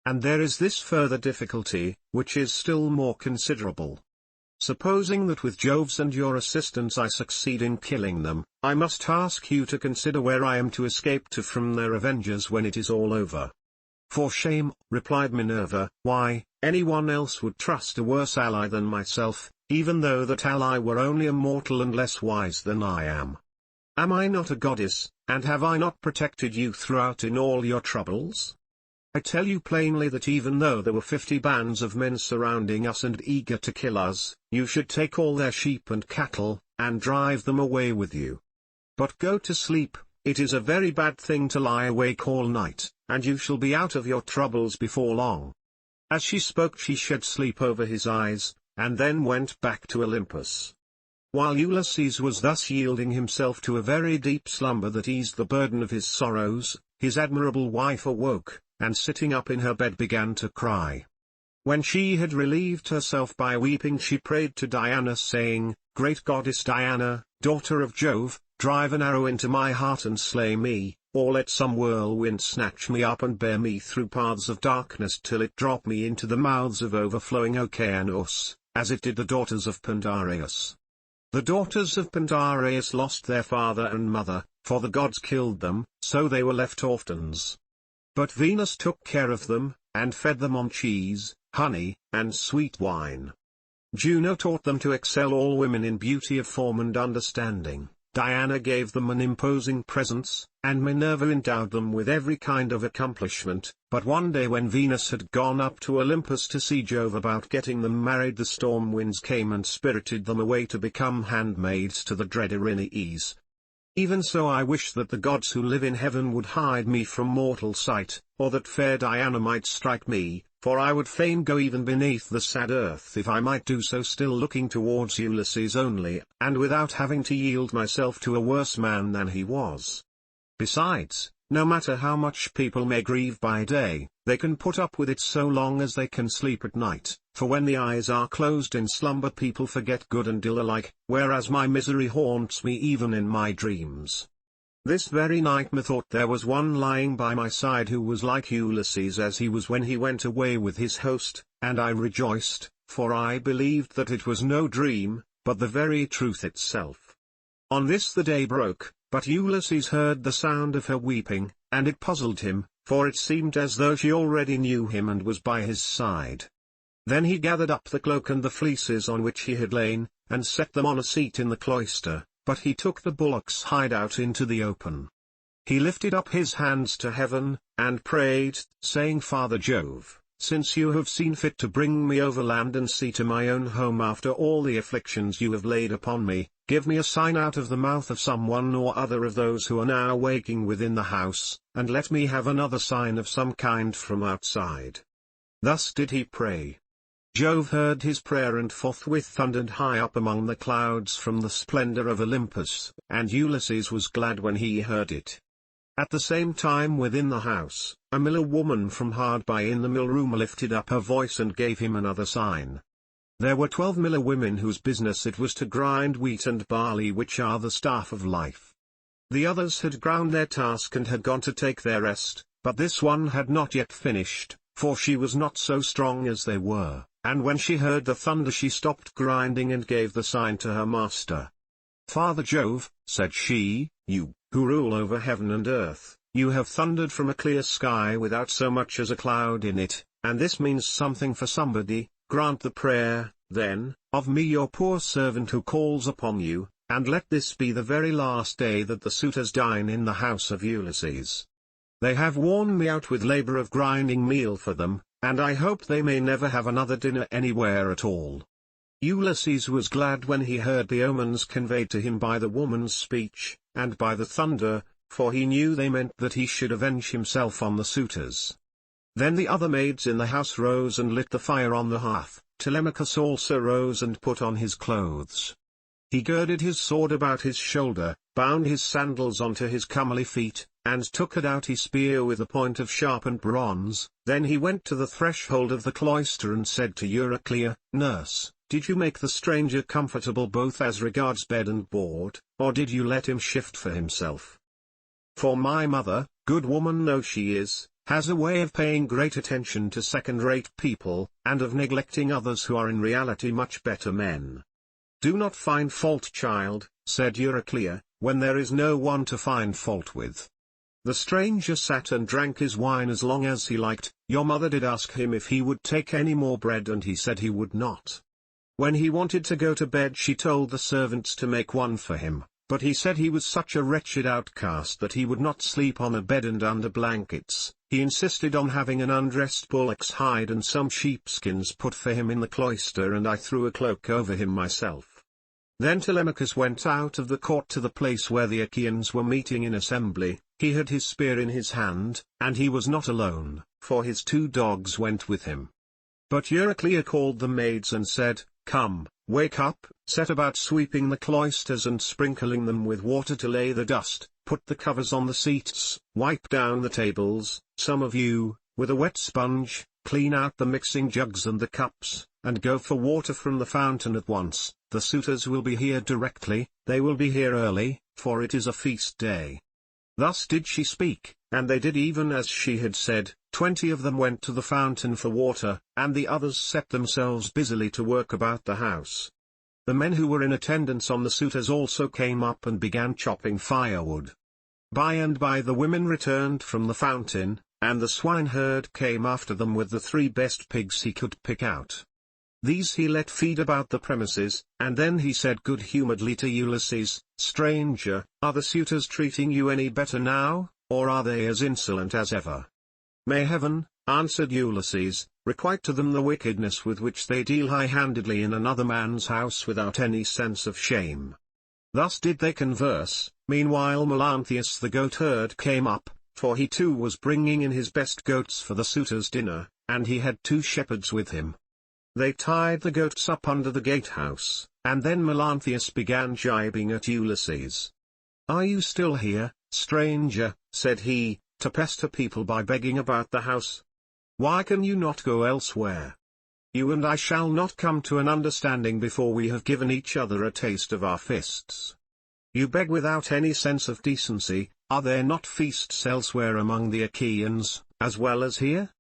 And there is this further difficulty, which is still more considerable. Supposing that with Jove's and your assistance I succeed in killing them, I must ask you to consider where I am to escape to from their avengers when it is all over." "For shame," replied Minerva, "why, anyone else would trust a worse ally than myself, even though that ally were only a mortal and less wise than I am. Am I not a goddess, and have I not protected you throughout in all your troubles? I tell you plainly that even though there were 50 bands of men surrounding us and eager to kill us, you should take all their sheep and cattle, and drive them away with you. But go to sleep, it is a very bad thing to lie awake all night, and you shall be out of your troubles before long." As she spoke she shed sleep over his eyes, and then went back to Olympus. While Ulysses was thus yielding himself to a very deep slumber that eased the burden of his sorrows, his admirable wife awoke, and sitting up in her bed began to cry. When she had relieved herself by weeping she prayed to Diana saying, "Great goddess Diana, daughter of Jove, drive an arrow into my heart and slay me, or let some whirlwind snatch me up and bear me through paths of darkness till it drop me into the mouths of overflowing Oceanus, as it did the daughters of Pandareus. The daughters of Pandareus lost their father and mother, for the gods killed them, so they were left orphans. But Venus took care of them, and fed them on cheese, honey, and sweet wine. Juno taught them to excel all women in beauty of form and understanding, Diana gave them an imposing presence, and Minerva endowed them with every kind of accomplishment. But one day when Venus had gone up to Olympus to see Jove about getting them married, the storm winds came and spirited them away to become handmaids to the dread Erinyes. Even so I wish that the gods who live in heaven would hide me from mortal sight, or that fair Diana might strike me, for I would fain go even beneath the sad earth if I might do so, still looking towards Ulysses only, and without having to yield myself to a worse man than he was. Besides, no matter how much people may grieve by day, they can put up with it so long as they can sleep at night, for when the eyes are closed in slumber people forget good and ill alike, whereas my misery haunts me even in my dreams. This very night methought there was one lying by my side who was like Ulysses as he was when he went away with his host, and I rejoiced, for I believed that it was no dream, but the very truth itself. On this the day broke, but Ulysses heard the sound of her weeping, and it puzzled him, for it seemed as though she already knew him and was by his side. Then he gathered up the cloak and the fleeces on which he had lain, and set them on a seat in the cloister, but he took the bullock's hide out into the open. He lifted up his hands to heaven, and prayed, saying, "Father Jove, since you have seen fit to bring me over land and sea to my own home after all the afflictions you have laid upon me, give me a sign out of the mouth of some one or other of those who are now waking within the house, and let me have another sign of some kind from outside." Thus did he pray. Jove heard his prayer and forthwith thundered high up among the clouds from the splendor of Olympus, and Ulysses was glad when he heard it. At the same time within the house, a miller woman from hard by in the mill room lifted up her voice and gave him another sign. There were 12 miller women whose business it was to grind wheat and barley, which are the staff of life. The others had ground their task and had gone to take their rest, but this one had not yet finished, for she was not so strong as they were, and when she heard the thunder she stopped grinding and gave the sign to her master. "Father Jove," said she, "you, who rule over heaven and earth, you have thundered from a clear sky without so much as a cloud in it, and this means something for somebody. Grant the prayer, then, of me your poor servant who calls upon you, and let this be the very last day that the suitors dine in the house of Ulysses. They have worn me out with labor of grinding meal for them, and I hope they may never have another dinner anywhere at all." Ulysses was glad when he heard the omens conveyed to him by the woman's speech, and by the thunder, for he knew they meant that he should avenge himself on the suitors. Then the other maids in the house rose and lit the fire on the hearth. Telemachus also rose and put on his clothes. He girded his sword about his shoulder, bound his sandals onto his comely feet, and took a doughty spear with a point of sharpened bronze. Then he went to the threshold of the cloister and said to Euryclea, "Nurse, did you make the stranger comfortable both as regards bed and board, or did you let him shift for himself? For my mother, good woman though she is, has a way of paying great attention to second-rate people, and of neglecting others who are in reality much better men." "Do not find fault, child," said Euryclea, "when there is no one to find fault with. The stranger sat and drank his wine as long as he liked. Your mother did ask him if he would take any more bread and he said he would not. When he wanted to go to bed she told the servants to make one for him, but he said he was such a wretched outcast that he would not sleep on a bed and under blankets. He insisted on having an undressed bullock's hide and some sheepskins put for him in the cloister, and I threw a cloak over him myself." Then Telemachus went out of the court to the place where the Achaeans were meeting in assembly. He had his spear in his hand, and he was not alone, for his 2 dogs went with him. But Euryclea called the maids and said, "Come, wake up, set about sweeping the cloisters and sprinkling them with water to lay the dust, put the covers on the seats, wipe down the tables, some of you, with a wet sponge, clean out the mixing jugs and the cups, and go for water from the fountain at once. The suitors will be here directly, they will be here early, for it is a feast day." Thus did she speak, and they did even as she had said. 20 of them went to the fountain for water, and the others set themselves busily to work about the house. The men who were in attendance on the suitors also came up and began chopping firewood. By and by the women returned from the fountain, and the swineherd came after them with the 3 best pigs he could pick out. These he let feed about the premises, and then he said good-humouredly to Ulysses, "Stranger, are the suitors treating you any better now, or are they as insolent as ever?" "May heaven," answered Ulysses, "requite to them the wickedness with which they deal high-handedly in another man's house without any sense of shame." Thus did they converse. Meanwhile Melanthius the goatherd came up, for he too was bringing in his best goats for the suitors' dinner, and he had 2 shepherds with him. They tied the goats up under the gatehouse, and then Melanthius began gibing at Ulysses. "Are you still here, stranger," said he, "to pester people by begging about the house? Why can you not go elsewhere? You and I shall not come to an understanding before we have given each other a taste of our fists. You beg without any sense of decency. Are there not feasts elsewhere among the Achaeans, as well as here?"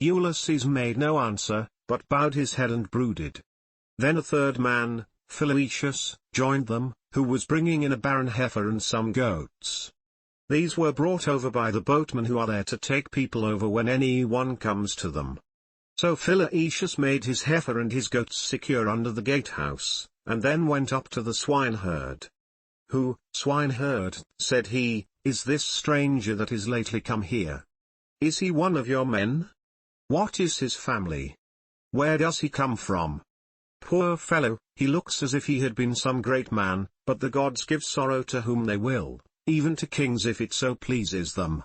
Ulysses made no answer, but bowed his head and brooded. Then a 3rd man, Philoetius, joined them, who was bringing in a barren heifer and some goats. These were brought over by the boatmen who are there to take people over when any one comes to them. So Philoetius made his heifer and his goats secure under the gatehouse, and then went up to the swineherd. "Who, swineherd," said he, "is this stranger that is lately come here? Is he one of your men? What is his family? Where does he come from? Poor fellow, he looks as if he had been some great man, but the gods give sorrow to whom they will, even to kings if it so pleases them."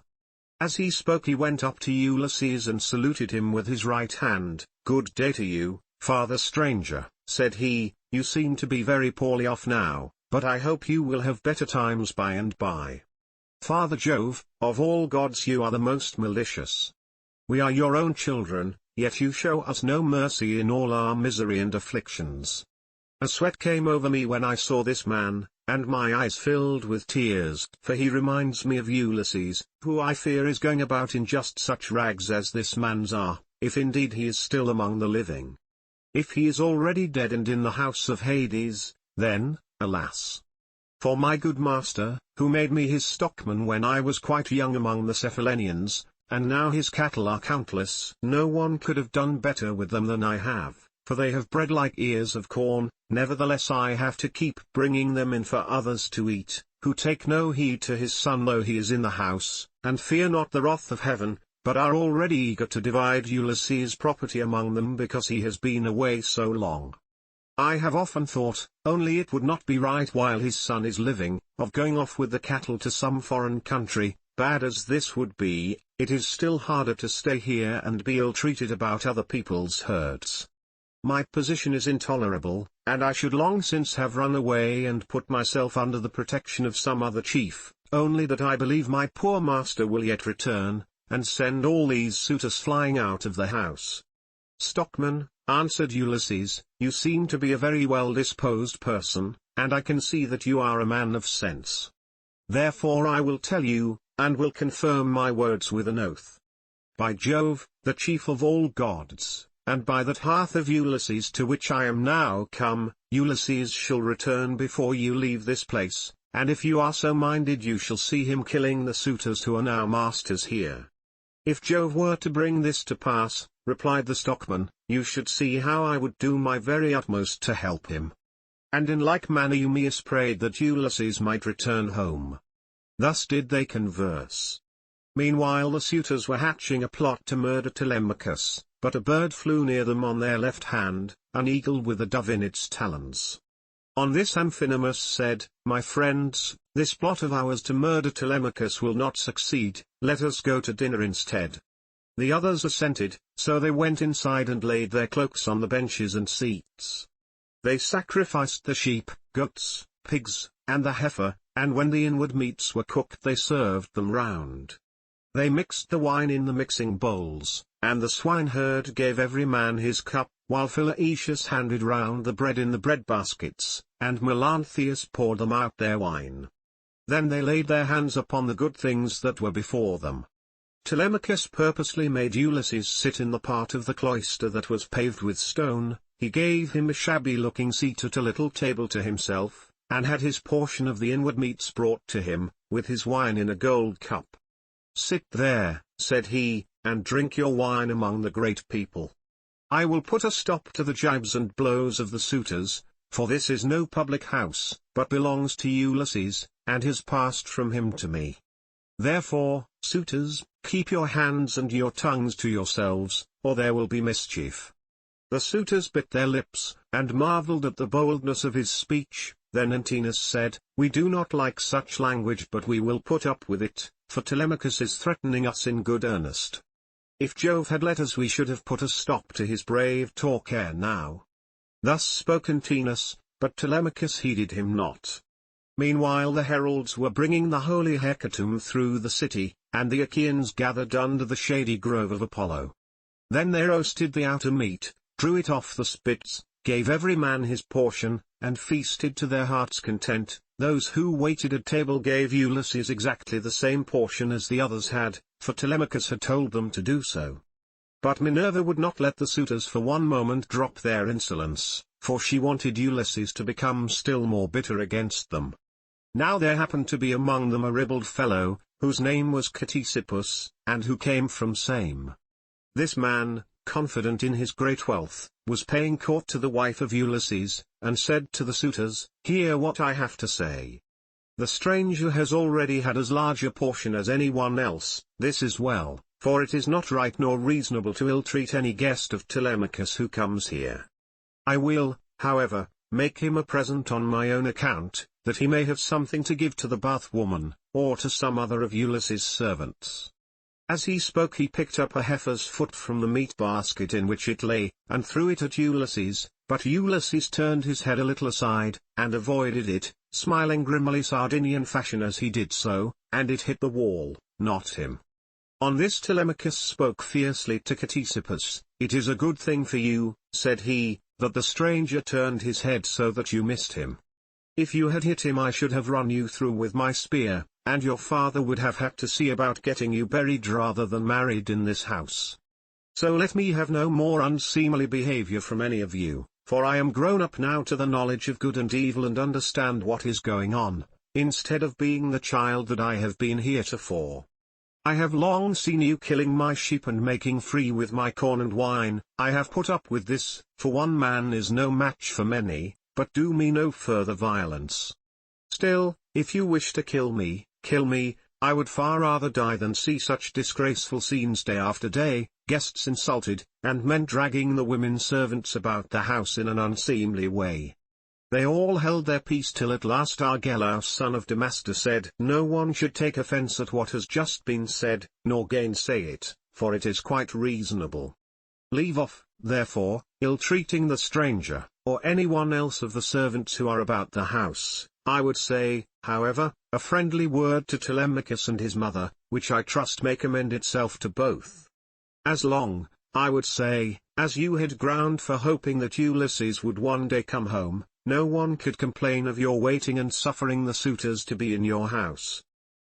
As he spoke he went up to Ulysses and saluted him with his right hand. "Good day to you, father stranger," said he, "you seem to be very poorly off now, but I hope you will have better times by and by. Father Jove, of all gods you are the most malicious. We are your own children, yet you show us no mercy in all our misery and afflictions. A sweat came over me when I saw this man, and my eyes filled with tears, for he reminds me of Ulysses, who I fear is going about in just such rags as this man's are, if indeed he is still among the living. If he is already dead and in the house of Hades, then, alas! For my good master, who made me his stockman when I was quite young among the Cephallenians, and now his cattle are countless. No one could have done better with them than I have, for they have bred like ears of corn. Nevertheless I have to keep bringing them in for others to eat, who take no heed to his son though he is in the house, and fear not the wrath of heaven, but are already eager to divide Ulysses' property among them because he has been away so long. I have often thought, only it would not be right while his son is living, of going off with the cattle to some foreign country, bad as this would be, it is still harder to stay here and be ill-treated about other people's hurts. My position is intolerable, and I should long since have run away and put myself under the protection of some other chief, only that I believe my poor master will yet return, and send all these suitors flying out of the house." "Stockman," answered Ulysses, "you seem to be a very well-disposed person, and I can see that you are a man of sense. Therefore I will tell you, and will confirm my words with an oath. By Jove, the chief of all gods, and by that hearth of Ulysses to which I am now come, Ulysses shall return before you leave this place, and if you are so minded you shall see him killing the suitors who are now masters here." "If Jove were to bring this to pass," replied the stockman, "you should see how I would do my very utmost to help him." And in like manner Eumaeus prayed that Ulysses might return home. Thus did they converse. Meanwhile the suitors were hatching a plot to murder Telemachus, but a bird flew near them on their left hand, an eagle with a dove in its talons. On this Amphinomus said, "My friends, this plot of ours to murder Telemachus will not succeed, let us go to dinner instead." The others assented, so they went inside and laid their cloaks on the benches and seats. They sacrificed the sheep, goats, pigs, and the heifer, and when the inward meats were cooked they served them round. They mixed the wine in the mixing bowls, and the swineherd gave every man his cup, while Philaetius handed round the bread in the bread baskets, and Melanthius poured them out their wine. Then they laid their hands upon the good things that were before them. Telemachus purposely made Ulysses sit in the part of the cloister that was paved with stone, he gave him a shabby-looking seat at a little table to himself, and had his portion of the inward meats brought to him, with his wine in a gold cup. "Sit there," said he, "and drink your wine among the great people. I will put a stop to the gibes and blows of the suitors, for this is no public house, but belongs to Ulysses, and has passed from him to me. Therefore, suitors, keep your hands and your tongues to yourselves, or there will be mischief." The suitors bit their lips, and marveled at the boldness of his speech. Then Antinous said, "We do not like such language, but we will put up with it, for Telemachus is threatening us in good earnest. If Jove had let us we should have put a stop to his brave talk ere now." Thus spoke Antinous, but Telemachus heeded him not. Meanwhile the heralds were bringing the holy hecatomb through the city, and the Achaeans gathered under the shady grove of Apollo. Then they roasted the outer meat, drew it off the spits, gave every man his portion, and feasted to their heart's content. Those who waited at table gave Ulysses exactly the same portion as the others had, for Telemachus had told them to do so. But Minerva would not let the suitors for one moment drop their insolence, for she wanted Ulysses to become still more bitter against them. Now there happened to be among them a ribald fellow, whose name was Ctesippus, and who came from Same. This man, confident in his great wealth, was paying court to the wife of Ulysses, and said to the suitors, "Hear what I have to say. The stranger has already had as large a portion as anyone else. This is well, for it is not right nor reasonable to ill-treat any guest of Telemachus who comes here. I will, however, make him a present on my own account, that he may have something to give to the bath-woman, or to some other of Ulysses' servants." As he spoke he picked up a heifer's foot from the meat basket in which it lay, and threw it at Ulysses, but Ulysses turned his head a little aside, and avoided it, smiling grimly Sardinian fashion as he did so, and it hit the wall, not him. On this Telemachus spoke fiercely to Ctesippus. "It is a good thing for you," said he, "that the stranger turned his head so that you missed him. If you had hit him I should have run you through with my spear, and your father would have had to see about getting you buried rather than married in this house. So let me have no more unseemly behavior from any of you, for I am grown up now to the knowledge of good and evil and understand what is going on, instead of being the child that I have been heretofore. I have long seen you killing my sheep and making free with my corn and wine. I have put up with this, for one man is no match for many, but do me no further violence. Still, if you wish to kill me, I would far rather die than see such disgraceful scenes day after day, guests insulted, and men dragging the women servants about the house in an unseemly way. They all held their peace till at last Archelaus son of Damastus said, "No one should take offense at what has just been said, nor gainsay it, for it is quite reasonable. Leave off, therefore, ill-treating the stranger, or anyone else of the servants who are about the house. I would say, however, a friendly word to Telemachus and his mother, which I trust may commend itself to both. As long, I would say, as you had ground for hoping that Ulysses would one day come home, no one could complain of your waiting and suffering the suitors to be in your house.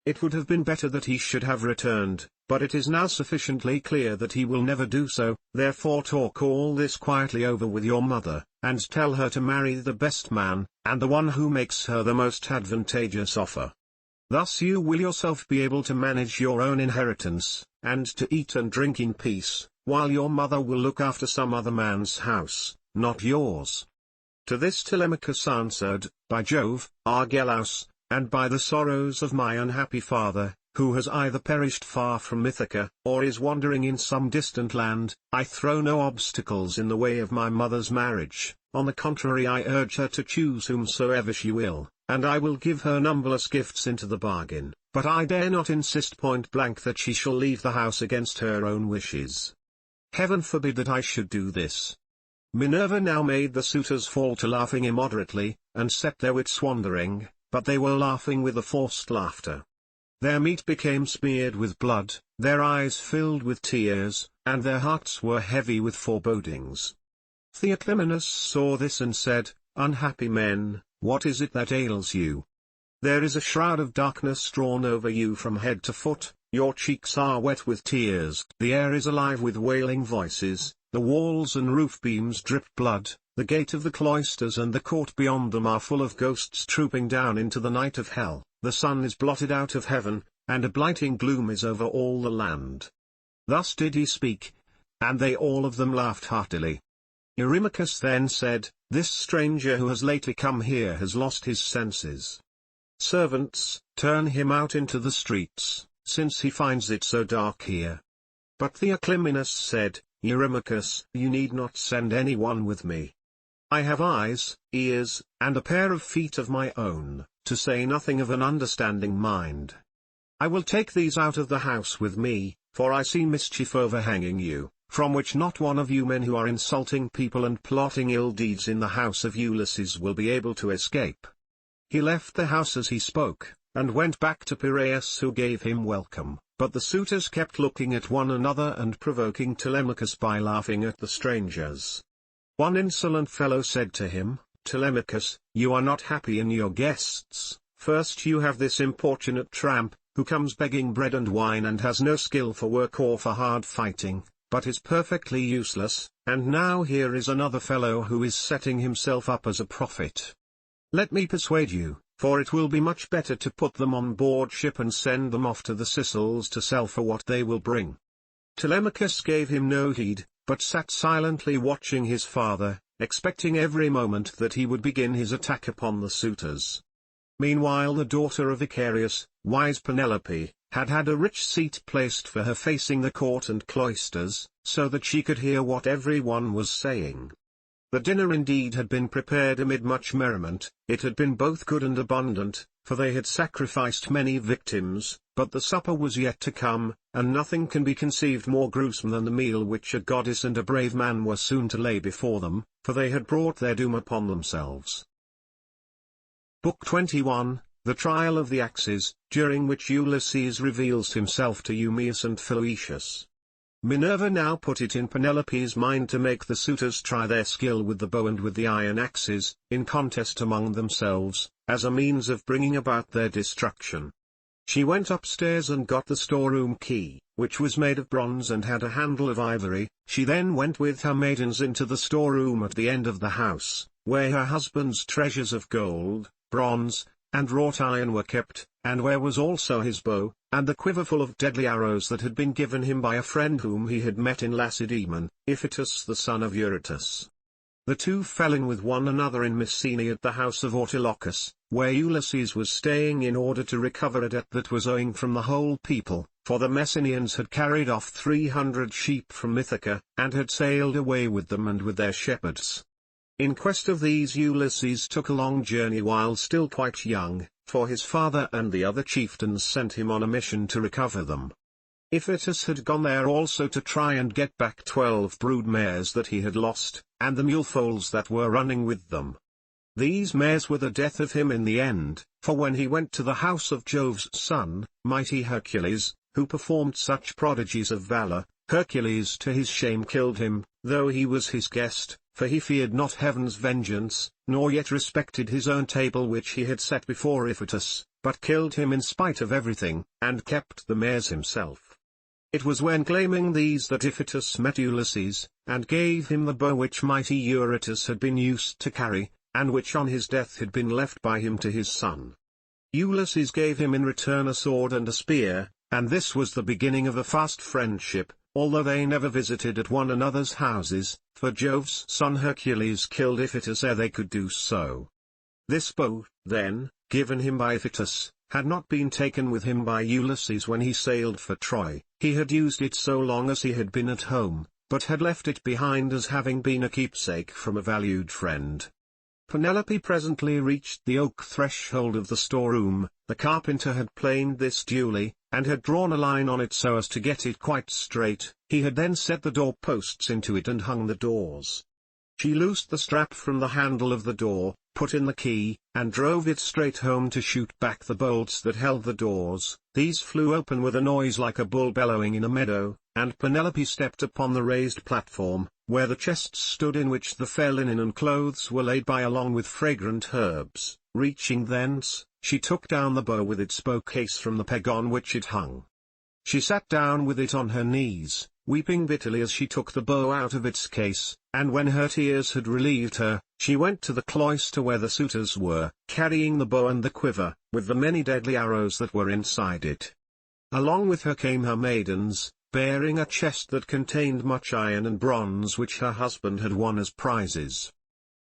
It would have been better that he should have returned, but it is now sufficiently clear that he will never do so, therefore talk all this quietly over with your mother, and tell her to marry the best man, and the one who makes her the most advantageous offer. Thus you will yourself be able to manage your own inheritance, and to eat and drink in peace, while your mother will look after some other man's house, not yours." To this Telemachus answered, "By Jove, Archelaus, and by the sorrows of my unhappy father, who has either perished far from Ithaca, or is wandering in some distant land, I throw no obstacles in the way of my mother's marriage. On the contrary, I urge her to choose whomsoever she will, and I will give her numberless gifts into the bargain, but I dare not insist point blank that she shall leave the house against her own wishes. Heaven forbid that I should do this." Minerva now made the suitors fall to laughing immoderately, and set their wits wandering, but they were laughing with a forced laughter. Their meat became smeared with blood, their eyes filled with tears, and their hearts were heavy with forebodings. Theoclymenus saw this and said, "Unhappy men, what is it that ails you? There is a shroud of darkness drawn over you from head to foot, your cheeks are wet with tears, the air is alive with wailing voices, the walls and roof beams drip blood, the gate of the cloisters and the court beyond them are full of ghosts trooping down into the night of hell, the sun is blotted out of heaven, and a blighting gloom is over all the land." Thus did he speak, and they all of them laughed heartily. Eurymachus then said, "This stranger who has lately come here has lost his senses. Servants, turn him out into the streets, since he finds it so dark here." But Theoclymenus said, "Eurymachus, you need not send anyone with me. I have eyes, ears, and a pair of feet of my own, to say nothing of an understanding mind. I will take these out of the house with me, for I see mischief overhanging you, from which not one of you men who are insulting people and plotting ill deeds in the house of Ulysses will be able to escape." He left the house as he spoke, and went back to Piraeus, who gave him welcome, but the suitors kept looking at one another and provoking Telemachus by laughing at the strangers. One insolent fellow said to him, "Telemachus, you are not happy in your guests. First you have this importunate tramp, who comes begging bread and wine and has no skill for work or for hard fighting, but is perfectly useless, and now here is another fellow who is setting himself up as a prophet. Let me persuade you, for it will be much better to put them on board ship and send them off to the Sicels to sell for what they will bring." Telemachus gave him no heed, but sat silently watching his father, expecting every moment that he would begin his attack upon the suitors. Meanwhile the daughter of Icarius, wise Penelope, had had a rich seat placed for her facing the court and cloisters, so that she could hear what every one was saying. The dinner indeed had been prepared amid much merriment, it had been both good and abundant, for they had sacrificed many victims, but the supper was yet to come, and nothing can be conceived more gruesome than the meal which a goddess and a brave man were soon to lay before them, for they had brought their doom upon themselves. Book 21, The Trial of the Axes, during which Ulysses reveals himself to Eumaeus and Philoetius. Minerva now put it in Penelope's mind to make the suitors try their skill with the bow and with the iron axes, in contest among themselves, as a means of bringing about their destruction. She went upstairs and got the storeroom key, which was made of bronze and had a handle of ivory. She then went with her maidens into the storeroom at the end of the house, where her husband's treasures of gold, bronze, and wrought iron were kept, and where was also his bow, and the quiver full of deadly arrows that had been given him by a friend whom he had met in Lacedaemon, Iphitus the son of Eurytus. The two fell in with one another in Mycenae at the house of Autolycus, where Ulysses was staying in order to recover a debt that was owing from the whole people, for the Messenians had carried off 300 sheep from Ithaca, and had sailed away with them and with their shepherds. In quest of these Ulysses took a long journey while still quite young, for his father and the other chieftains sent him on a mission to recover them. Iphitus had gone there also to try and get back 12 brood mares that he had lost, and the mule foals that were running with them. These mares were the death of him in the end, for when he went to the house of Jove's son, mighty Hercules, who performed such prodigies of valor, Hercules to his shame killed him, though he was his guest, for he feared not heaven's vengeance, nor yet respected his own table which he had set before Iphitus, but killed him in spite of everything, and kept the mares himself. It was when claiming these that Iphitus met Ulysses, and gave him the bow which mighty Eurytus had been used to carry, and which on his death had been left by him to his son. Ulysses gave him in return a sword and a spear, and this was the beginning of a fast friendship, although they never visited at one another's houses, for Jove's son Hercules killed Iphitus ere they could do so. This bow, then, given him by Iphitus, had not been taken with him by Ulysses when he sailed for Troy. He had used it so long as he had been at home, but had left it behind as having been a keepsake from a valued friend. Penelope presently reached the oak threshold of the storeroom. The carpenter had planed this duly, and had drawn a line on it so as to get it quite straight. He had then set the door posts into it and hung the doors. She loosed the strap from the handle of the door, put in the key, and drove it straight home to shoot back the bolts that held the doors. These flew open with a noise like a bull bellowing in a meadow, and Penelope stepped upon the raised platform, where the chests stood in which the fair linen and clothes were laid by along with fragrant herbs. Reaching thence, she took down the bow with its bow case from the peg on which it hung. She sat down with it on her knees, weeping bitterly as she took the bow out of its case, and when her tears had relieved her, she went to the cloister where the suitors were, carrying the bow and the quiver, with the many deadly arrows that were inside it. Along with her came her maidens, bearing a chest that contained much iron and bronze which her husband had won as prizes.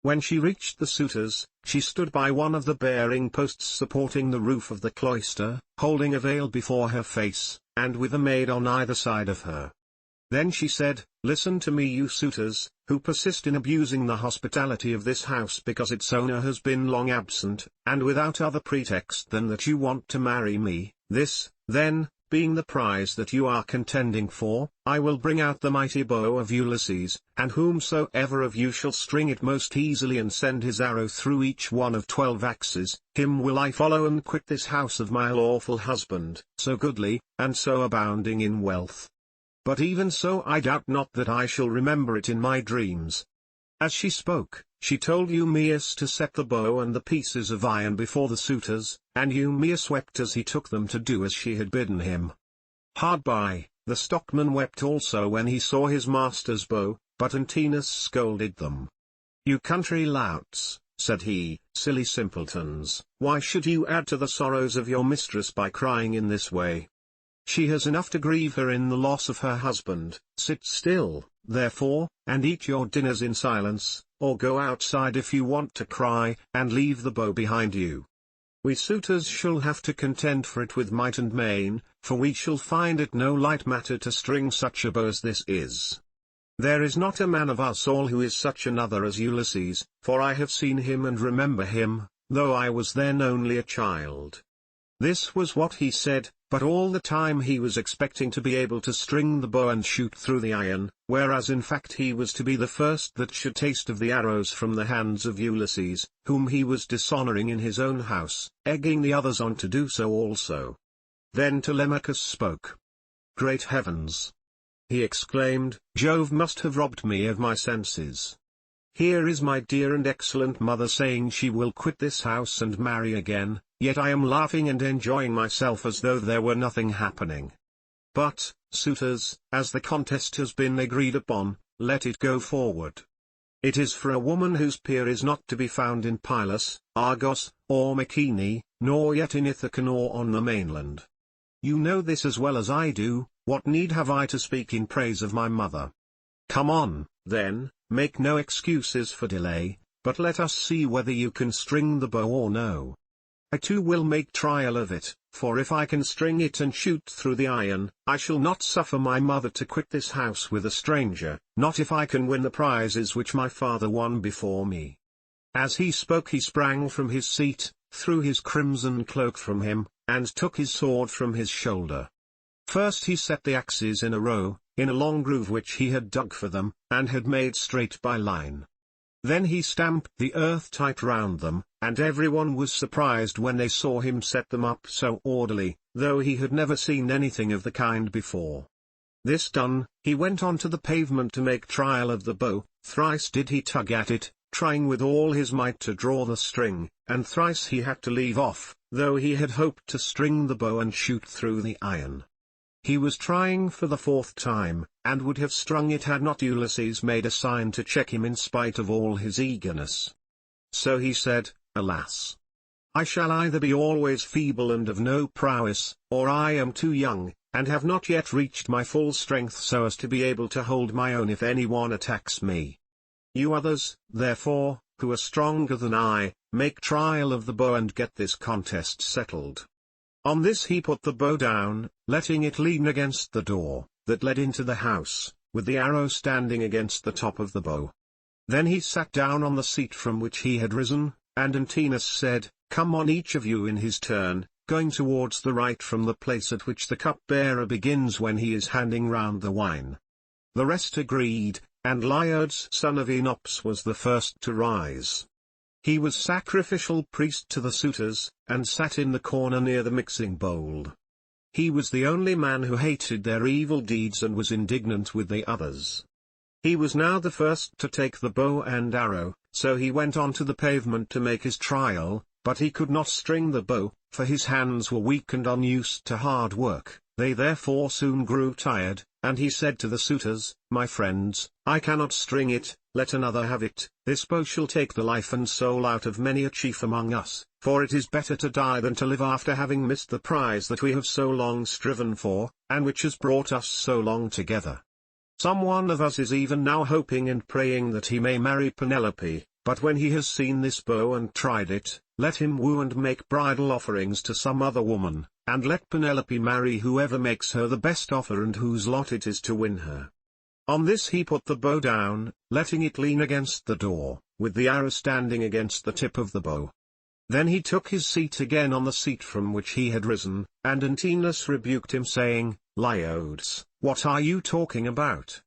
When she reached the suitors, she stood by one of the bearing posts supporting the roof of the cloister, holding a veil before her face, and with a maid on either side of her. Then she said, "Listen to me, you suitors, who persist in abusing the hospitality of this house because its owner has been long absent, and without other pretext than that you want to marry me. This, then, being the prize that you are contending for, I will bring out the mighty bow of Ulysses, and whomsoever of you shall string it most easily and send his arrow through each one of 12 axes, him will I follow and quit this house of my lawful husband, so goodly, and so abounding in wealth. But even so I doubt not that I shall remember it in my dreams." As she spoke, she told Eumaeus to set the bow and the pieces of iron before the suitors, and Eumaeus wept as he took them to do as she had bidden him. Hard by, the stockman wept also when he saw his master's bow, but Antinous scolded them. "You country louts," said he, "silly simpletons, why should you add to the sorrows of your mistress by crying in this way? She has enough to grieve her in the loss of her husband. Sit still, therefore, and eat your dinners in silence, or go outside if you want to cry, and leave the bow behind you. We suitors shall have to contend for it with might and main, for we shall find it no light matter to string such a bow as this is. There is not a man of us all who is such another as Ulysses, for I have seen him and remember him, though I was then only a child." This was what he said, but all the time he was expecting to be able to string the bow and shoot through the iron, whereas in fact he was to be the first that should taste of the arrows from the hands of Ulysses, whom he was dishonoring in his own house, egging the others on to do so also. Then Telemachus spoke. "Great heavens!" he exclaimed, "Jove must have robbed me of my senses. Here is my dear and excellent mother saying she will quit this house and marry again, yet I am laughing and enjoying myself as though there were nothing happening. But, suitors, as the contest has been agreed upon, let it go forward. It is for a woman whose peer is not to be found in Pylos, Argos, or Mycenae, nor yet in Ithaca nor on the mainland. You know this as well as I do. What need have I to speak in praise of my mother? Come on, then, make no excuses for delay, but let us see whether you can string the bow or no. I too will make trial of it, for if I can string it and shoot through the iron, I shall not suffer my mother to quit this house with a stranger, not if I can win the prizes which my father won before me." As he spoke he sprang from his seat, threw his crimson cloak from him, and took his sword from his shoulder. First he set the axes in a row, in a long groove which he had dug for them, and had made straight by line. Then he stamped the earth tight round them, and everyone was surprised when they saw him set them up so orderly, though he had never seen anything of the kind before. This done, he went on to the pavement to make trial of the bow. Thrice did he tug at it, trying with all his might to draw the string, and thrice he had to leave off, though he had hoped to string the bow and shoot through the iron. He was trying for the fourth time, and would have strung it had not Ulysses made a sign to check him in spite of all his eagerness. So he said, "Alas! I shall either be always feeble and of no prowess, or I am too young, and have not yet reached my full strength so as to be able to hold my own if anyone attacks me. You others, therefore, who are stronger than I, make trial of the bow and get this contest settled." On this he put the bow down, letting it lean against the door, that led into the house, with the arrow standing against the top of the bow. Then he sat down on the seat from which he had risen, and Antinous said, "Come on each of you in his turn, going towards the right from the place at which the cup-bearer begins when he is handing round the wine." The rest agreed, and Laios son of Enops was the first to rise. He was sacrificial priest to the suitors, and sat in the corner near the mixing bowl. He was the only man who hated their evil deeds and was indignant with the others. He was now the first to take the bow and arrow, so he went on to the pavement to make his trial, but he could not string the bow, for his hands were weak and unused to hard work. They therefore soon grew tired, and he said to the suitors, "My friends, I cannot string it, let another have it. This bow shall take the life and soul out of many a chief among us, for it is better to die than to live after having missed the prize that we have so long striven for, and which has brought us so long together. Some one of us is even now hoping and praying that he may marry Penelope, but when he has seen this bow and tried it, let him woo and make bridal offerings to some other woman, and let Penelope marry whoever makes her the best offer and whose lot it is to win her." On this he put the bow down, letting it lean against the door, with the arrow standing against the tip of the bow. Then he took his seat again on the seat from which he had risen, and Antinous rebuked him saying, "Laios, what are you talking about?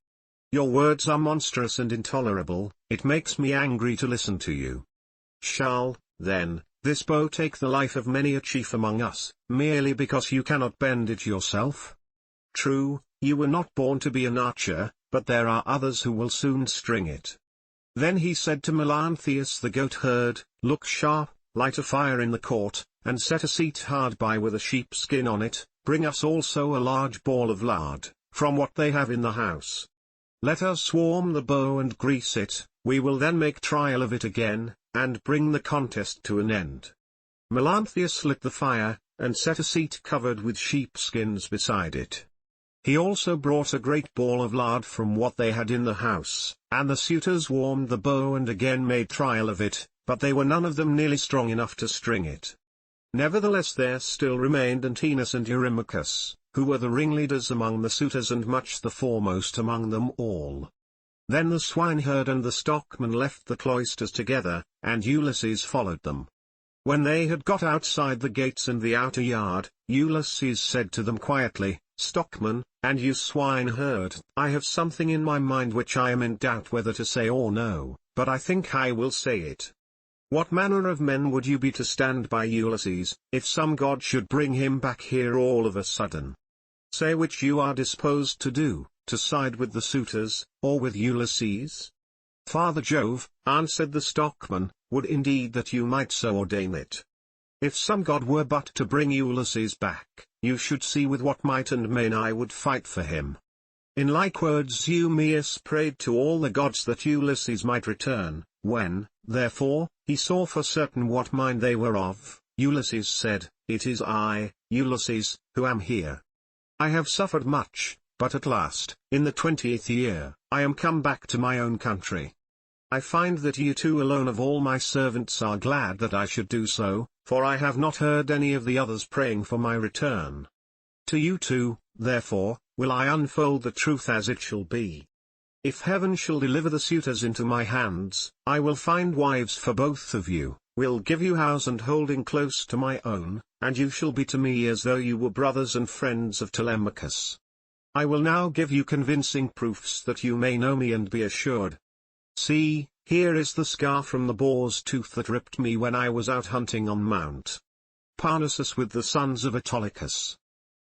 Your words are monstrous and intolerable, it makes me angry to listen to you. Shall, then, this bow take the life of many a chief among us, merely because you cannot bend it yourself? True, you were not born to be an archer, but there are others who will soon string it." Then he said to Melanthius the goatherd, "Look sharp, light a fire in the court, and set a seat hard by with a sheepskin on it, bring us also a large ball of lard, from what they have in the house. Let us warm the bow and grease it, we will then make trial of it again, and bring the contest to an end." Melanthius lit the fire, and set a seat covered with sheepskins beside it. He also brought a great ball of lard from what they had in the house, and the suitors warmed the bow and again made trial of it, but they were none of them nearly strong enough to string it. Nevertheless there still remained Antinous and Eurymachus, who were the ringleaders among the suitors and much the foremost among them all. Then the swineherd and the stockman left the cloisters together, and Ulysses followed them. When they had got outside the gates and the outer yard, Ulysses said to them quietly, "Stockman, and you swineherd, I have something in my mind which I am in doubt whether to say or no, but I think I will say it. What manner of men would you be to stand by Ulysses, if some god should bring him back here all of a sudden? Say which you are disposed to do, to side with the suitors, or with Ulysses?" "Father Jove," answered the stockman, "would indeed that you might so ordain it. If some god were but to bring Ulysses back, you should see with what might and main I would fight for him." In like words Eumaeus prayed to all the gods that Ulysses might return. When, therefore, he saw for certain what mind they were of, Ulysses said, "It is I, Ulysses, who am here. I have suffered much, but at last, in the 20th year, I am come back to my own country. I find that you two alone of all my servants are glad that I should do so, for I have not heard any of the others praying for my return. To you two, therefore, will I unfold the truth as it shall be. If heaven shall deliver the suitors into my hands, I will find wives for both of you, will give you house and holding close to my own, and you shall be to me as though you were brothers and friends of Telemachus. I will now give you convincing proofs that you may know me and be assured. See, here is the scar from the boar's tooth that ripped me when I was out hunting on Mount Parnassus with the sons of Autolycus.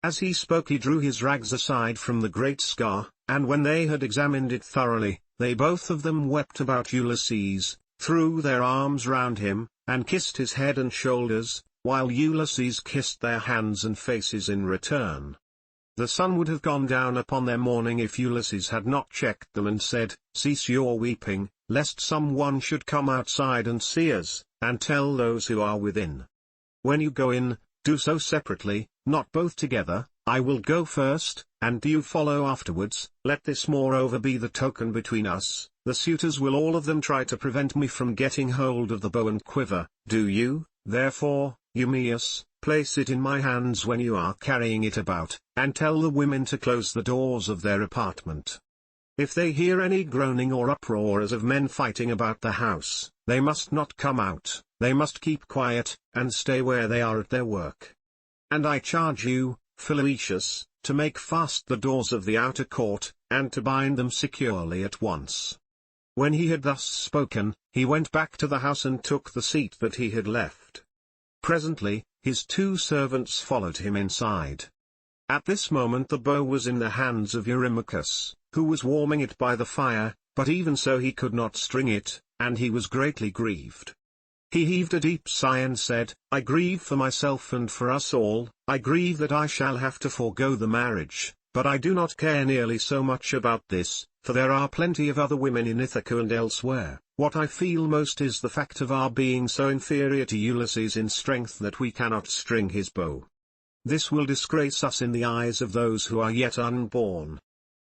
As he spoke he drew his rags aside from the great scar, and when they had examined it thoroughly, they both of them wept about Ulysses, threw their arms round him, and kissed his head and shoulders, while Ulysses kissed their hands and faces in return. The sun would have gone down upon their mourning if Ulysses had not checked them and said, "Cease your weeping, lest someone should come outside and see us, and tell those who are within. When you go in, do so separately, not both together. I will go first, and you follow afterwards. Let this moreover be the token between us. The suitors will all of them try to prevent me from getting hold of the bow and quiver. Do you, therefore, Eumaeus, place it in my hands when you are carrying it about, and tell the women to close the doors of their apartment. If they hear any groaning or uproar as of men fighting about the house, they must not come out, they must keep quiet, and stay where they are at their work. And I charge you, Philoetius, to make fast the doors of the outer court, and to bind them securely at once." When he had thus spoken, he went back to the house and took the seat that he had left. Presently, his two servants followed him inside. At this moment the bow was in the hands of Eurymachus, who was warming it by the fire, but even so he could not string it, and he was greatly grieved. He heaved a deep sigh and said, "I grieve for myself and for us all. I grieve that I shall have to forego the marriage, but I do not care nearly so much about this, for there are plenty of other women in Ithaca and elsewhere. What I feel most is the fact of our being so inferior to Ulysses in strength that we cannot string his bow. This will disgrace us in the eyes of those who are yet unborn."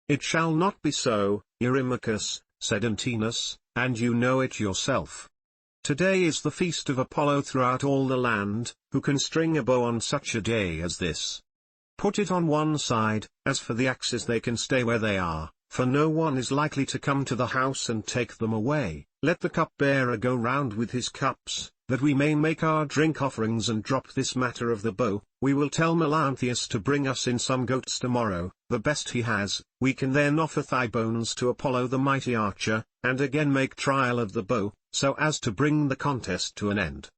"It shall not be so, Eurymachus," said Antinous, "and you know it yourself. Today is the feast of Apollo throughout all the land. Who can string a bow on such a day as this? Put it on one side. As for the axes, they can stay where they are, for no one is likely to come to the house and take them away. Let the cupbearer go round with his cups, that we may make our drink offerings and drop this matter of the bow. We will tell Melanthius to bring us in some goats tomorrow, the best he has. We can then offer thigh bones to Apollo the mighty archer, and again make trial of the bow, so as to bring the contest to an end."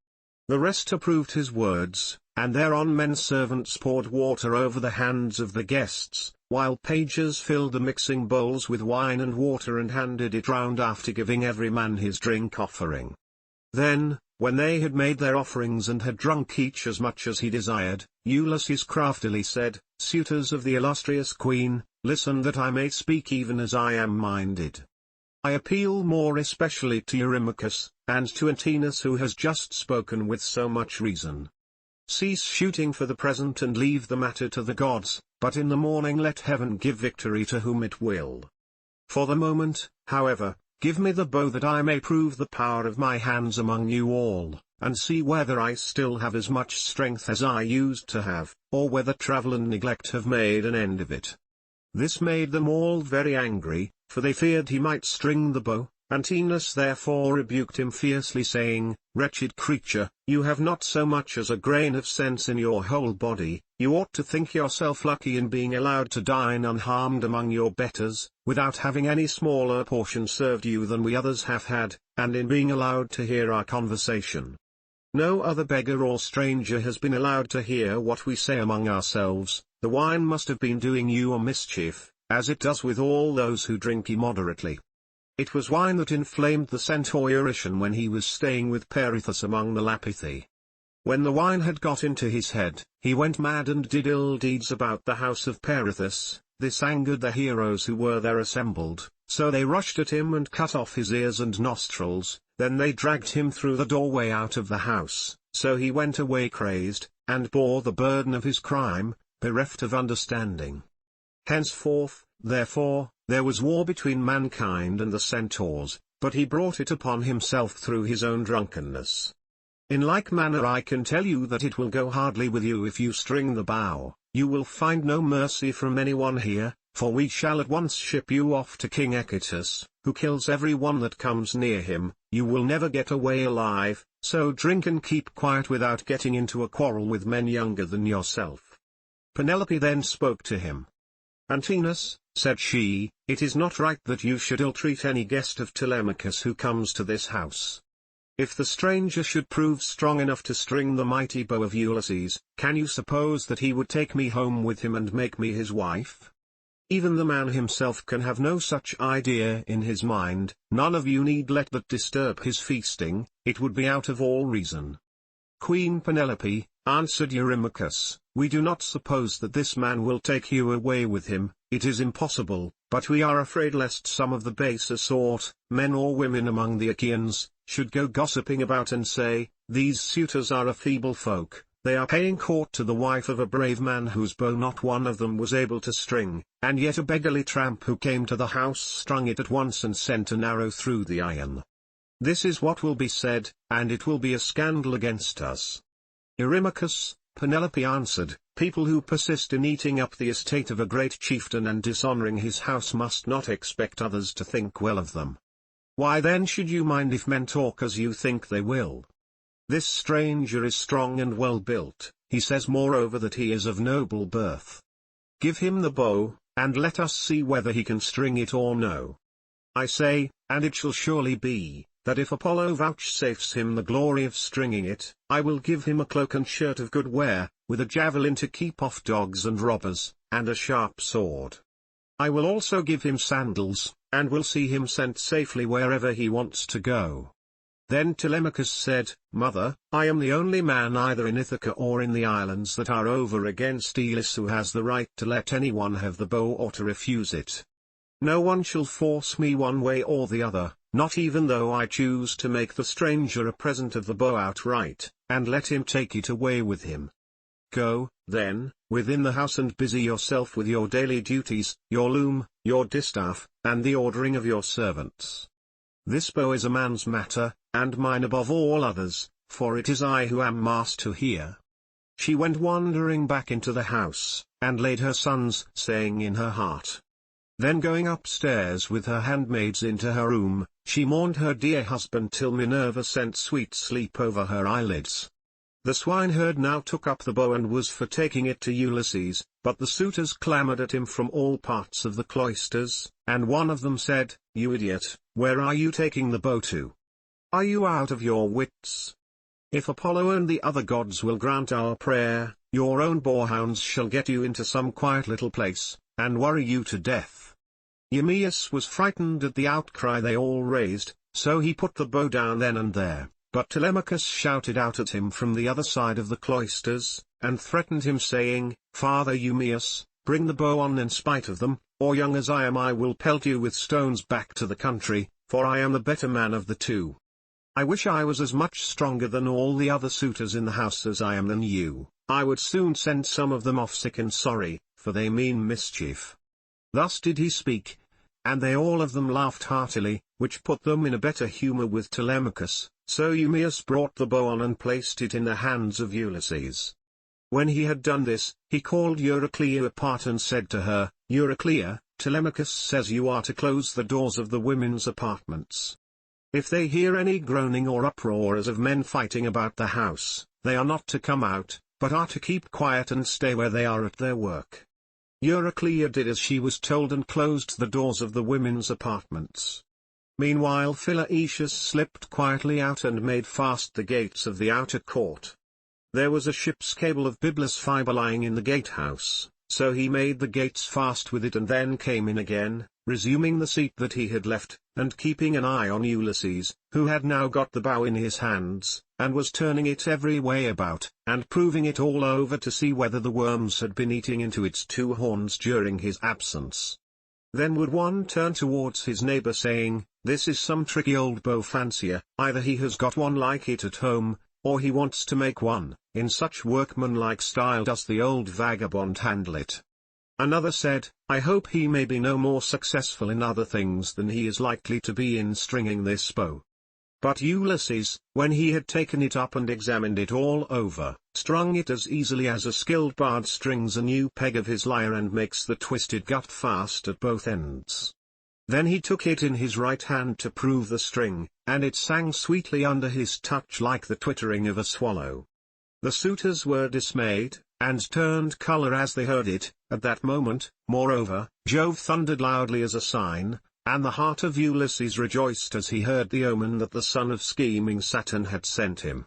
The rest approved his words, and thereon men servants poured water over the hands of the guests, while pages filled the mixing bowls with wine and water and handed it round after giving every man his drink offering. Then, when they had made their offerings and had drunk each as much as he desired, Ulysses craftily said, "Suitors of the illustrious queen, listen that I may speak even as I am minded. I appeal more especially to Eurymachus, and to Antinous who has just spoken with so much reason. Cease shooting for the present and leave the matter to the gods, but in the morning let heaven give victory to whom it will. For the moment, however, give me the bow that I may prove the power of my hands among you all, and see whether I still have as much strength as I used to have, or whether travel and neglect have made an end of it." This made them all very angry, for they feared he might string the bow. Antinous therefore rebuked him fiercely, saying, "Wretched creature, you have not so much as a grain of sense in your whole body. You ought to think yourself lucky in being allowed to dine unharmed among your betters, without having any smaller portion served you than we others have had, and in being allowed to hear our conversation. No other beggar or stranger has been allowed to hear what we say among ourselves. The wine must have been doing you a mischief, as it does with all those who drink immoderately. It was wine that inflamed the centaur Eurytion when he was staying with Perithous among the Lapithae. When the wine had got into his head, he went mad and did ill deeds about the house of Perithous. This angered the heroes who were there assembled, so they rushed at him and cut off his ears and nostrils. Then they dragged him through the doorway out of the house, so he went away crazed, and bore the burden of his crime, bereft of understanding. Henceforth, therefore, there was war between mankind and the centaurs, but he brought it upon himself through his own drunkenness. In like manner I can tell you that it will go hardly with you if you string the bow. You will find no mercy from anyone here, for we shall at once ship you off to King Echetus, who kills every one that comes near him. You will never get away alive, so drink and keep quiet without getting into a quarrel with men younger than yourself." Penelope then spoke to him. "Antinous," said she, "it is not right that you should ill-treat any guest of Telemachus who comes to this house. If the stranger should prove strong enough to string the mighty bow of Ulysses, can you suppose that he would take me home with him and make me his wife? Even the man himself can have no such idea in his mind. None of you need let that disturb his feasting, it would be out of all reason." "Queen Penelope," answered Eurymachus, "we do not suppose that this man will take you away with him, it is impossible, but we are afraid lest some of the baser sort, men or women among the Achaeans, should go gossiping about and say, 'These suitors are a feeble folk, they are paying court to the wife of a brave man whose bow not one of them was able to string, and yet a beggarly tramp who came to the house strung it at once and sent an arrow through the iron.' This is what will be said, and it will be a scandal against us." "Eurymachus," Penelope answered, "people who persist in eating up the estate of a great chieftain and dishonoring his house must not expect others to think well of them. Why then should you mind if men talk as you think they will? This stranger is strong and well built, he says moreover that he is of noble birth. Give him the bow, and let us see whether he can string it or no. I say, and it shall surely be, that if Apollo vouchsafes him the glory of stringing it, I will give him a cloak and shirt of good wear, with a javelin to keep off dogs and robbers, and a sharp sword. I will also give him sandals, and will see him sent safely wherever he wants to go." Then Telemachus said, "Mother, I am the only man either in Ithaca or in the islands that are over against Elis who has the right to let anyone have the bow or to refuse it. No one shall force me one way or the other, not even though I choose to make the stranger a present of the bow outright, and let him take it away with him. Go, then, within the house and busy yourself with your daily duties, your loom, your distaff, and the ordering of your servants. This bow is a man's matter, and mine above all others, for it is I who am master here." She went wandering back into the house, and laid her son's saying in her heart. Then going upstairs with her handmaids into her room, she mourned her dear husband till Minerva sent sweet sleep over her eyelids. The swineherd now took up the bow and was for taking it to Ulysses, but the suitors clamoured at him from all parts of the cloisters, and one of them said, "You idiot, where are you taking the bow to? Are you out of your wits? If Apollo and the other gods will grant our prayer, your own boarhounds shall get you into some quiet little place, and worry you to death." Eumaeus was frightened at the outcry they all raised, so he put the bow down then and there. But Telemachus shouted out at him from the other side of the cloisters, and threatened him saying, "Father Eumaeus, bring the bow on in spite of them, or young as I am I will pelt you with stones back to the country, for I am the better man of the two. I wish I was as much stronger than all the other suitors in the house as I am than you, I would soon send some of them off sick and sorry, for they mean mischief." Thus did he speak, and they all of them laughed heartily, which put them in a better humour with Telemachus. So Eumaeus brought the bow on and placed it in the hands of Ulysses. When he had done this, he called Euryclea apart and said to her, "Euryclea, Telemachus says you are to close the doors of the women's apartments. If they hear any groaning or uproar as of men fighting about the house, they are not to come out, but are to keep quiet and stay where they are at their work." Euryclea did as she was told and closed the doors of the women's apartments. Meanwhile Philaetius slipped quietly out and made fast the gates of the outer court. There was a ship's cable of Byblos fibre lying in the gatehouse, so he made the gates fast with it and then came in again, resuming the seat that he had left, and keeping an eye on Ulysses, who had now got the bow in his hands, and was turning it every way about, and proving it all over to see whether the worms had been eating into its two horns during his absence. Then would one turn towards his neighbor saying, "This is some tricky old bow fancier, either he has got one like it at home, or he wants to make one, in such workmanlike style does the old vagabond handle it." Another said, I hope he may be no more successful in other things than he is likely to be in stringing this bow. But Ulysses, when he had taken it up and examined it all over, strung it as easily as a skilled bard strings a new peg of his lyre and makes the twisted gut fast at both ends. Then he took it in his right hand to prove the string, and it sang sweetly under his touch like the twittering of a swallow. The suitors were dismayed, and turned color as they heard it. At that moment, moreover, Jove thundered loudly as a sign, and the heart of Ulysses rejoiced as he heard the omen that the son of scheming Saturn had sent him.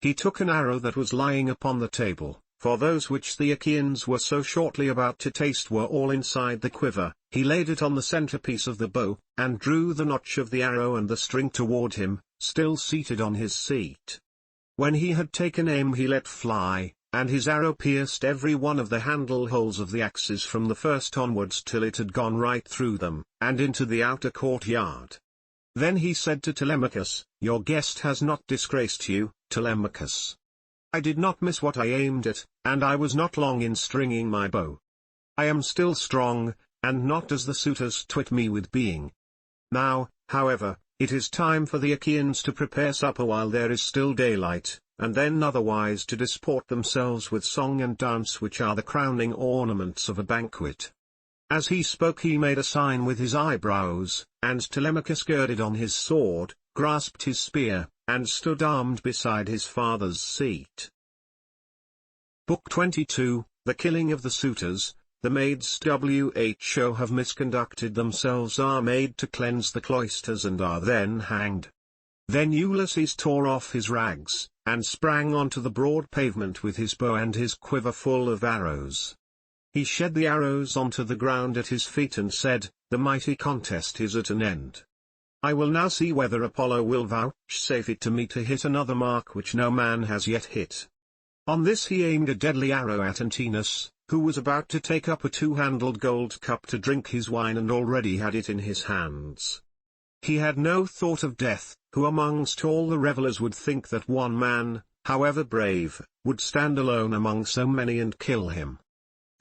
He took an arrow that was lying upon the table, for those which the Achaeans were so shortly about to taste were all inside the quiver. He laid it on the centerpiece of the bow, and drew the notch of the arrow and the string toward him, still seated on his seat. When he had taken aim he let fly, and his arrow pierced every one of the handle holes of the axes from the first onwards till it had gone right through them, and into the outer courtyard. Then he said to Telemachus, Your guest has not disgraced you, Telemachus. I did not miss what I aimed at, and I was not long in stringing my bow. I am still strong, and not as the suitors twit me with being. Now, however, it is time for the Achaeans to prepare supper while there is still daylight, and then otherwise to disport themselves with song and dance which are the crowning ornaments of a banquet. As he spoke he made a sign with his eyebrows, and Telemachus girded on his sword, grasped his spear, and stood armed beside his father's seat. Book 22, The Killing of the Suitors. The maids who have misconducted themselves are made to cleanse the cloisters and are then hanged. Then Ulysses tore off his rags, and sprang onto the broad pavement with his bow and his quiver full of arrows. He shed the arrows onto the ground at his feet and said, The mighty contest is at an end. I will now see whether Apollo will vouchsafe it to me to hit another mark which no man has yet hit. On this he aimed a deadly arrow at Antinous, who was about to take up a two-handled gold cup to drink his wine and already had it in his hands. He had no thought of death, who amongst all the revellers would think that one man, however brave, would stand alone among so many and kill him.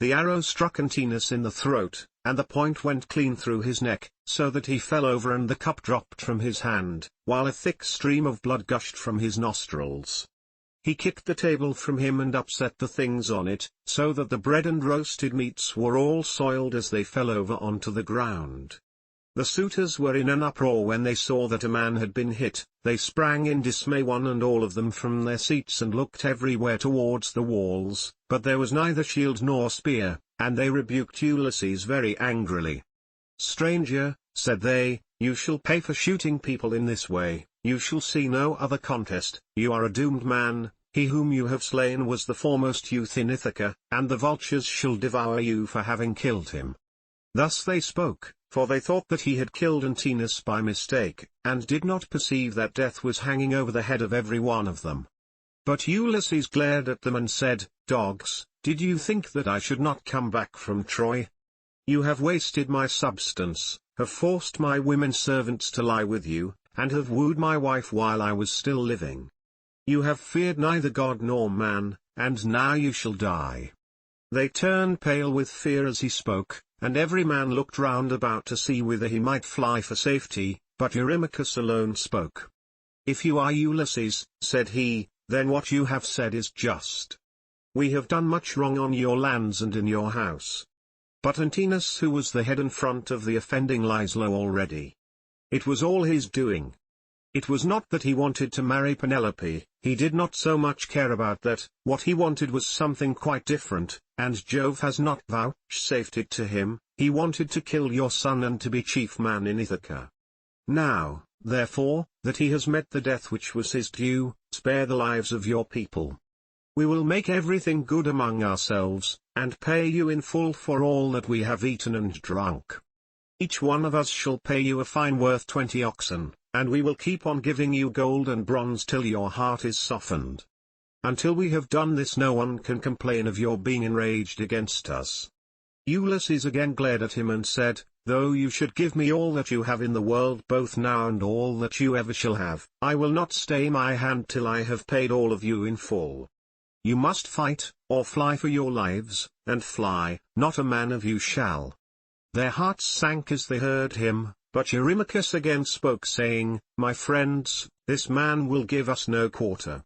The arrow struck Antinous in the throat, and the point went clean through his neck, so that he fell over and the cup dropped from his hand, while a thick stream of blood gushed from his nostrils. He kicked the table from him and upset the things on it, so that the bread and roasted meats were all soiled as they fell over onto the ground. The suitors were in an uproar when they saw that a man had been hit. They sprang in dismay one and all of them from their seats and looked everywhere towards the walls, but there was neither shield nor spear, and they rebuked Ulysses very angrily. Stranger, said they, you shall pay for shooting people in this way. You shall see no other contest. You are a doomed man. He whom you have slain was the foremost youth in Ithaca, and the vultures shall devour you for having killed him. Thus they spoke, for they thought that he had killed Antinous by mistake, and did not perceive that death was hanging over the head of every one of them. But Ulysses glared at them and said, Dogs, did you think that I should not come back from Troy? You have wasted my substance, have forced my women servants to lie with you, and have wooed my wife while I was still living. You have feared neither God nor man, and now you shall die. They turned pale with fear as he spoke, and every man looked round about to see whither he might fly for safety, but Eurymachus alone spoke. If you are Ulysses, said he, then what you have said is just. We have done much wrong on your lands and in your house. But Antinous, who was the head and front of the offending, lies low already. It was all his doing. It was not that he wanted to marry Penelope, he did not so much care about that. What he wanted was something quite different, and Jove has not vouchsafed it to him. He wanted to kill your son and to be chief man in Ithaca. Now, therefore, that he has met the death which was his due, spare the lives of your people. We will make everything good among ourselves, and pay you in full for all that we have eaten and drunk. Each one of us shall pay you a fine worth 20 oxen, and we will keep on giving you gold and bronze till your heart is softened. Until we have done this no one can complain of your being enraged against us. Ulysses again glared at him and said, Though you should give me all that you have in the world both now and all that you ever shall have, I will not stay my hand till I have paid all of you in full. You must fight, or fly for your lives, and fly, not a man of you shall. Their hearts sank as they heard him, but Eurymachus again spoke saying, My friends, this man will give us no quarter.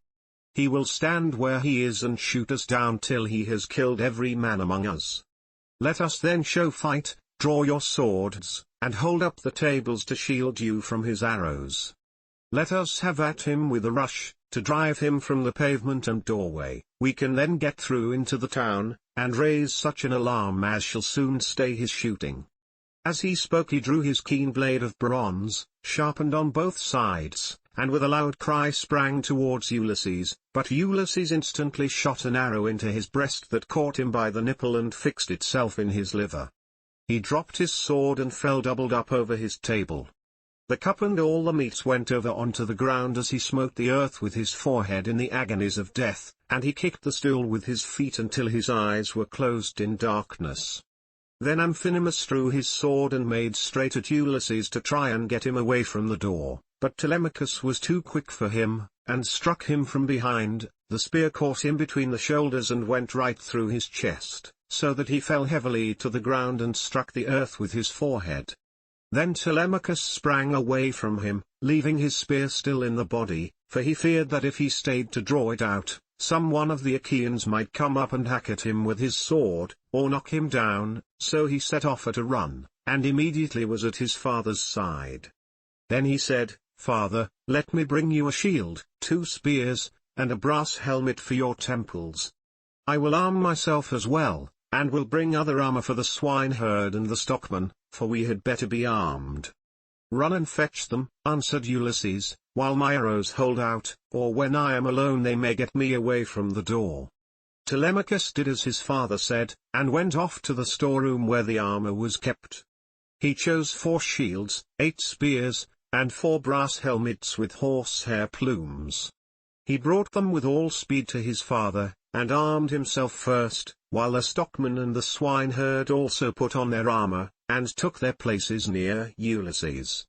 He will stand where he is and shoot us down till he has killed every man among us. Let us then show fight, draw your swords, and hold up the tables to shield you from his arrows. Let us have at him with a rush, to drive him from the pavement and doorway. We can then get through into the town, and raise such an alarm as shall soon stay his shooting. As he spoke he drew his keen blade of bronze, sharpened on both sides, and with a loud cry sprang towards Ulysses, but Ulysses instantly shot an arrow into his breast that caught him by the nipple and fixed itself in his liver. He dropped his sword and fell doubled up over his table. The cup and all the meats went over onto the ground as he smote the earth with his forehead in the agonies of death, and he kicked the stool with his feet until his eyes were closed in darkness. Then Amphinomus drew his sword and made straight at Ulysses to try and get him away from the door, but Telemachus was too quick for him, and struck him from behind. The spear caught him between the shoulders and went right through his chest, so that he fell heavily to the ground and struck the earth with his forehead. Then Telemachus sprang away from him, leaving his spear still in the body, for he feared that if he stayed to draw it out, some one of the Achaeans might come up and hack at him with his sword, or knock him down. So he set off at a run, and immediately was at his father's side. Then he said, Father, let me bring you a shield, 2 spears, and a brass helmet for your temples. I will arm myself as well, and will bring other armor for the swineherd and the stockman, for we had better be armed. Run and fetch them, answered Ulysses, while my arrows hold out, or when I am alone they may get me away from the door. Telemachus did as his father said, and went off to the storeroom where the armor was kept. He chose 4 shields, 8 spears, and 4 brass helmets with horsehair plumes. He brought them with all speed to his father, and armed himself first, while the stockman and the swineherd also put on their armor, and took their places near Ulysses.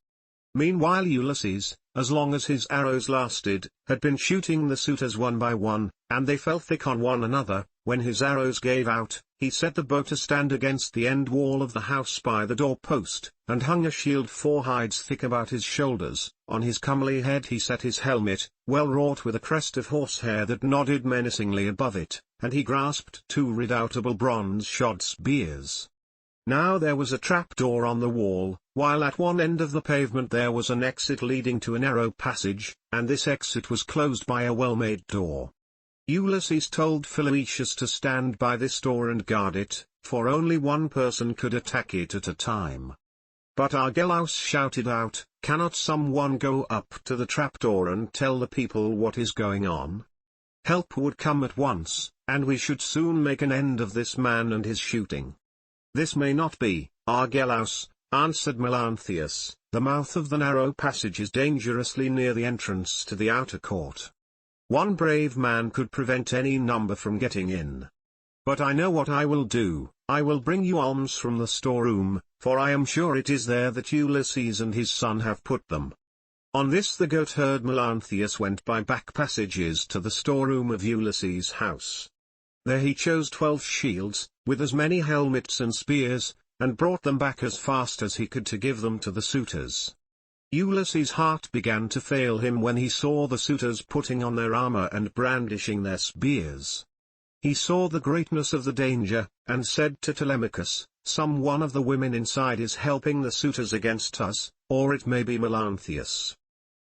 Meanwhile Ulysses, as long as his arrows lasted, had been shooting the suitors one by one, and they fell thick on one another. When his arrows gave out, he set the bow to stand against the end wall of the house by the door-post, and hung a shield 4 hides thick about his shoulders. On his comely head he set his helmet, well wrought with a crest of horsehair that nodded menacingly above it, and he grasped 2 redoubtable bronze-shod spears. Now there was a trapdoor on the wall, while at one end of the pavement there was an exit leading to a narrow passage, and this exit was closed by a well-made door. Ulysses told Philoetius to stand by this door and guard it, for only one person could attack it at a time. But Argelaus shouted out, Cannot someone go up to the trapdoor and tell the people what is going on? Help would come at once, and we should soon make an end of this man and his shooting. This may not be, Argelaus, answered Melanthius, the mouth of the narrow passage is dangerously near the entrance to the outer court. One brave man could prevent any number from getting in. But I know what I will do, I will bring you alms from the storeroom, for I am sure it is there that Ulysses and his son have put them. On this the goatherd Melanthius went by back passages to the storeroom of Ulysses' house. There he chose 12 shields, with as many helmets and spears, and brought them back as fast as he could to give them to the suitors. Ulysses' heart began to fail him when he saw the suitors putting on their armor and brandishing their spears. He saw the greatness of the danger, and said to Telemachus, Some one of the women inside is helping the suitors against us, or it may be Melanthius.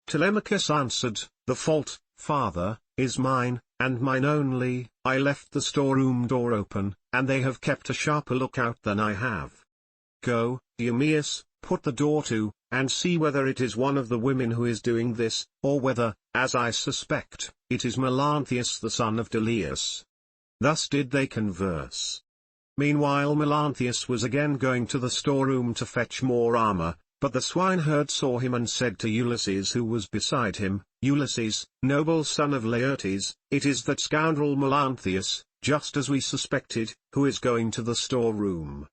Telemachus answered, The fault, father, is mine, and mine only. I left the storeroom door open, and they have kept a sharper lookout than I have. Go, Eumaeus, put the door to, and see whether it is one of the women who is doing this, or whether, as I suspect, it is Melanthius the son of Deleus. Thus did they converse. Meanwhile Melanthius was again going to the storeroom to fetch more armor, but the swineherd saw him and said to Ulysses who was beside him, Ulysses, noble son of Laertes, it is that scoundrel Melanthius, just as we suspected, who is going to the storeroom.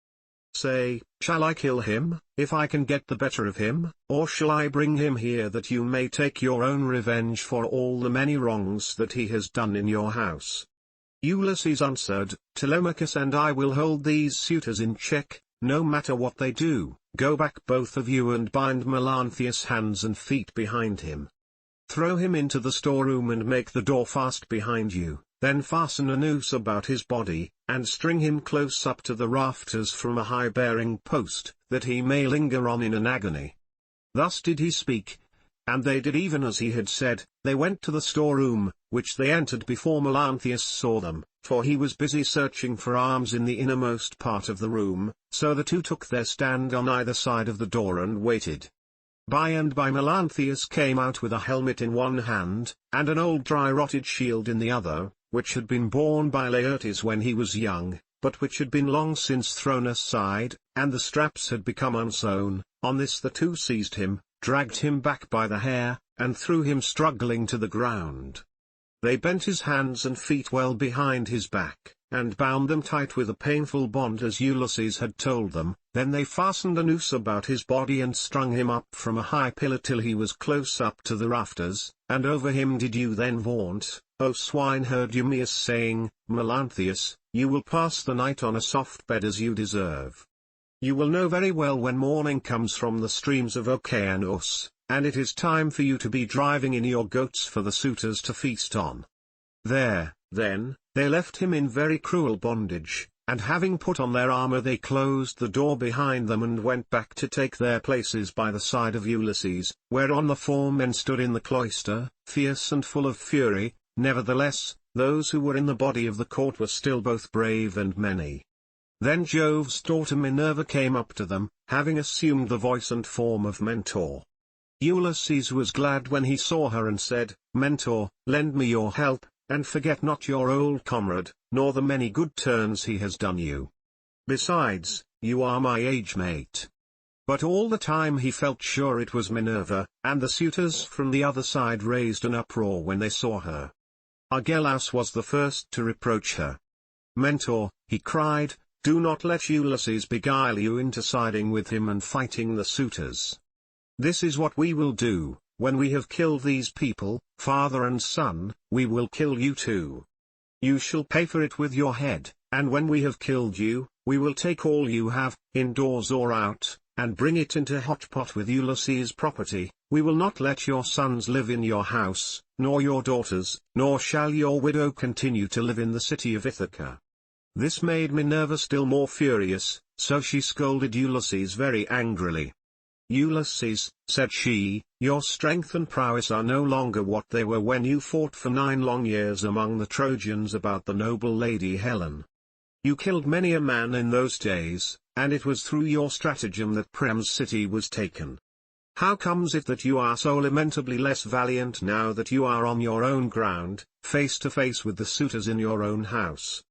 Say, shall I kill him, if I can get the better of him, or shall I bring him here that you may take your own revenge for all the many wrongs that he has done in your house? Ulysses answered, Telemachus and I will hold these suitors in check, no matter what they do. Go back both of you and bind Melanthius' hands and feet behind him. Throw him into the storeroom and make the door fast behind you, then fasten a noose about his body, and string him close up to the rafters from a high-bearing post, that he may linger on in an agony. Thus did he speak, and they did even as he had said. They went to the storeroom, which they entered before Melanthius saw them, for he was busy searching for arms in the innermost part of the room, so the two took their stand on either side of the door and waited. By and by Melanthius came out with a helmet in one hand, and an old dry-rotted shield in the other, which had been borne by Laertes when he was young, but which had been long since thrown aside, and the straps had become unsewn. On this the two seized him, dragged him back by the hair, and threw him struggling to the ground. They bent his hands and feet well behind his back, and bound them tight with a painful bond as Ulysses had told them. Then they fastened a noose about his body and strung him up from a high pillar till he was close up to the rafters, and over him did you then vaunt, O swineherd Eumaeus, saying, Melanthius, you will pass the night on a soft bed as you deserve. You will know very well when morning comes from the streams of Oceanus, and it is time for you to be driving in your goats for the suitors to feast on. There, then, they left him in very cruel bondage, and having put on their armor they closed the door behind them and went back to take their places by the side of Ulysses, whereon the four men stood in the cloister, fierce and full of fury. Nevertheless, those who were in the body of the court were still both brave and many. Then Jove's daughter Minerva came up to them, having assumed the voice and form of Mentor. Ulysses was glad when he saw her and said, Mentor, lend me your help, and forget not your old comrade, nor the many good turns he has done you. Besides, you are my age-mate. But all the time he felt sure it was Minerva, and the suitors from the other side raised an uproar when they saw her. Agelaus was the first to reproach her. Mentor, he cried, do not let Ulysses beguile you into siding with him and fighting the suitors. This is what we will do. When we have killed these people, father and son, we will kill you too. You shall pay for it with your head, and when we have killed you, we will take all you have, indoors or out, and bring it into hot pot with Ulysses' property. We will not let your sons live in your house, nor your daughters, nor shall your widow continue to live in the city of Ithaca. This made Minerva still more furious, so she scolded Ulysses very angrily. Ulysses, said she, your strength and prowess are no longer what they were when you fought for 9 long years among the Trojans about the noble lady Helen. You killed many a man in those days, and it was through your stratagem that Priam's city was taken. How comes it that you are so lamentably less valiant now that you are on your own ground, face to face with the suitors in your own house?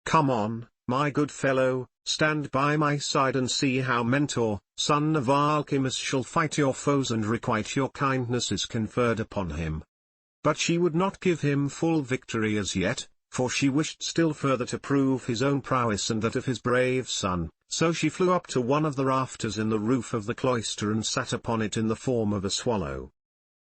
Come on, my good fellow, stand by my side and see how Mentor, son of Alcimus, shall fight your foes and requite your kindnesses conferred upon him. But she would not give him full victory as yet, for she wished still further to prove his own prowess and that of his brave son, so she flew up to one of the rafters in the roof of the cloister and sat upon it in the form of a swallow.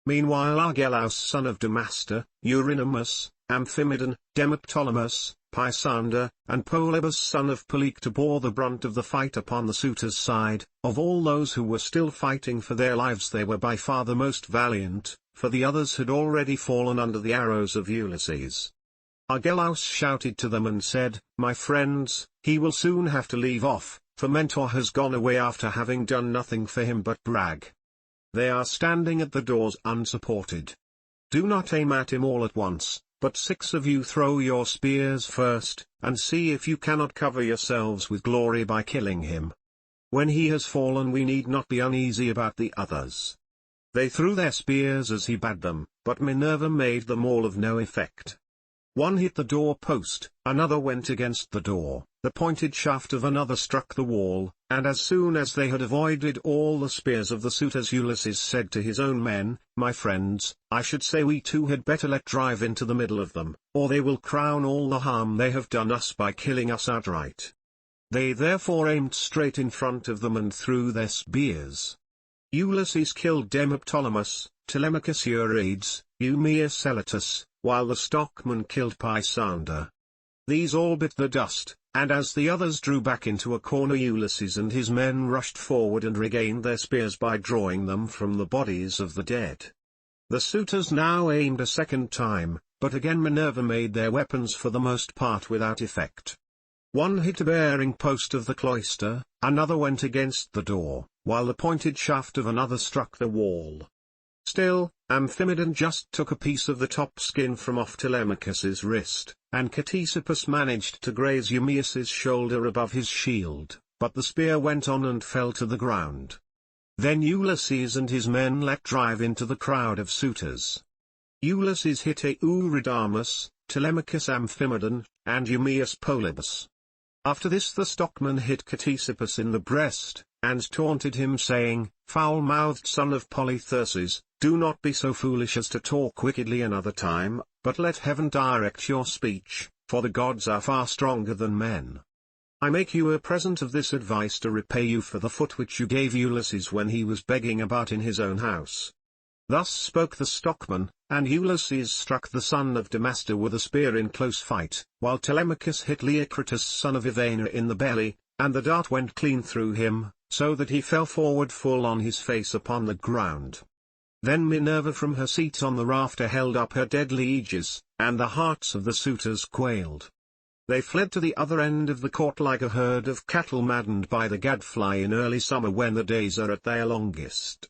Meanwhile Agelaus son of Damastor, Eurynomus, Amphimedon, Demoptolemus, Pisander, and Polybus son of Polyctor bore the brunt of the fight upon the suitors' side. Of all those who were still fighting for their lives they were by far the most valiant, for the others had already fallen under the arrows of Ulysses. Agelaus shouted to them and said, my friends, he will soon have to leave off, for Mentor has gone away after having done nothing for him but brag. They are standing at the doors unsupported. Do not aim at him all at once, but 6 of you throw your spears first, and see if you cannot cover yourselves with glory by killing him. When he has fallen we need not be uneasy about the others. They threw their spears as he bade them, but Minerva made them all of no effect. One hit the door post, another went against the door, the pointed shaft of another struck the wall, and as soon as they had avoided all the spears of the suitors Ulysses said to his own men, my friends, I should say we too had better let drive into the middle of them, or they will crown all the harm they have done us by killing us outright. They therefore aimed straight in front of them and threw their spears. Ulysses killed Demoptolemus, Telemachus Euryades, Eumaeus Elatus, while the stockman killed Pisander. These all bit the dust, and as the others drew back into a corner, Ulysses and his men rushed forward and regained their spears by drawing them from the bodies of the dead. The suitors now aimed a second time, but again Minerva made their weapons for the most part without effect. One hit a bearing post of the cloister, another went against the door, while the pointed shaft of another struck the wall. Still, Amphimedon just took a piece of the top skin from off Telemachus's wrist, and Ctesippus managed to graze Eumaeus's shoulder above his shield, but the spear went on and fell to the ground. Then Ulysses and his men let drive into the crowd of suitors. Ulysses hit Eurydamas, Telemachus Amphimedon, and Eumaeus Polybus. After this the stockman hit Ctesippus in the breast, and taunted him saying, "Foul-mouthed son of Polytherses, do not be so foolish as to talk wickedly another time, but let heaven direct your speech, for the gods are far stronger than men. I make you a present of this advice to repay you for the foot which you gave Ulysses when he was begging about in his own house." Thus spoke the stockman, and Ulysses struck the son of Damastor with a spear in close fight, while Telemachus hit Leocritus son of Ivana in the belly, and the dart went clean through him, so that he fell forward full on his face upon the ground. Then Minerva from her seat on the rafter held up her deadly aegis, and the hearts of the suitors quailed. They fled to the other end of the court like a herd of cattle maddened by the gadfly in early summer when the days are at their longest.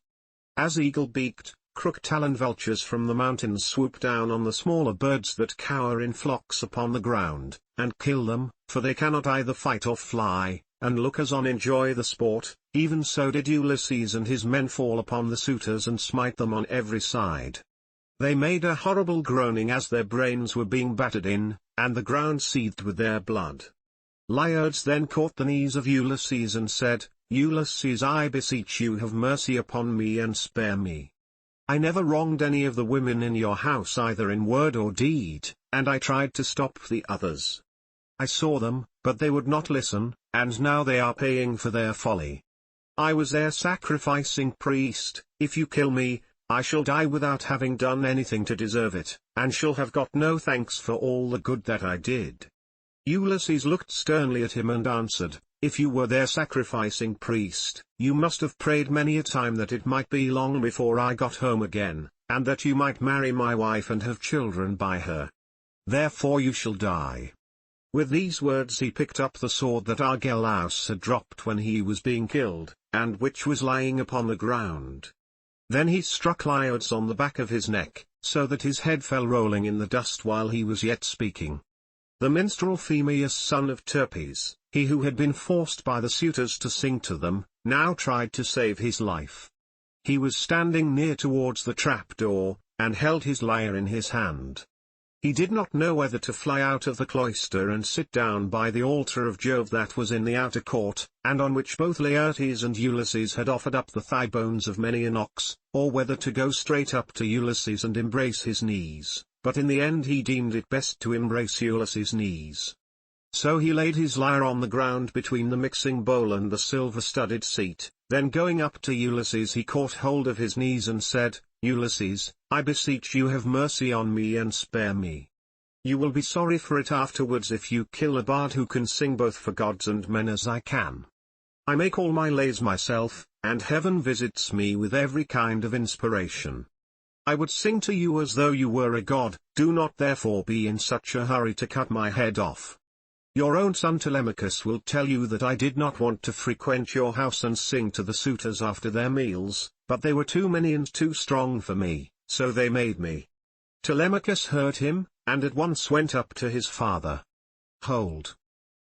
As eagle-beaked, crook-taloned vultures from the mountains swoop down on the smaller birds that cower in flocks upon the ground, and kill them, for they cannot either fight or fly, and lookers-on enjoy the sport, even so did Ulysses and his men fall upon the suitors and smite them on every side. They made a horrible groaning as their brains were being battered in, and the ground seethed with their blood. Laertes then caught the knees of Ulysses and said, "Ulysses, I beseech you, have mercy upon me and spare me. I never wronged any of the women in your house either in word or deed, and I tried to stop the others. I saw them, but they would not listen, and now they are paying for their folly. I was their sacrificing priest. If you kill me, I shall die without having done anything to deserve it, and shall have got no thanks for all the good that I did." Ulysses looked sternly at him and answered, "If you were their sacrificing priest, you must have prayed many a time that it might be long before I got home again, and that you might marry my wife and have children by her. Therefore you shall die." With these words he picked up the sword that Argelaus had dropped when he was being killed, and which was lying upon the ground. Then he struck Laertes on the back of his neck, so that his head fell rolling in the dust while he was yet speaking. The minstrel Phemius son of Terpes, he who had been forced by the suitors to sing to them, now tried to save his life. He was standing near towards the trapdoor, and held his lyre in his hand. He did not know whether to fly out of the cloister and sit down by the altar of Jove that was in the outer court, and on which both Laertes and Ulysses had offered up the thigh bones of many an ox, or whether to go straight up to Ulysses and embrace his knees, but in the end he deemed it best to embrace Ulysses' knees. So he laid his lyre on the ground between the mixing bowl and the silver-studded seat, then going up to Ulysses he caught hold of his knees and said, "Ulysses, I beseech you, have mercy on me and spare me. You will be sorry for it afterwards if you kill a bard who can sing both for gods and men as I can. I make all my lays myself, and heaven visits me with every kind of inspiration. I would sing to you as though you were a god, do not therefore be in such a hurry to cut my head off. Your own son Telemachus will tell you that I did not want to frequent your house and sing to the suitors after their meals, but they were too many and too strong for me, so they made me." Telemachus heard him, and at once went up to his father. "Hold!"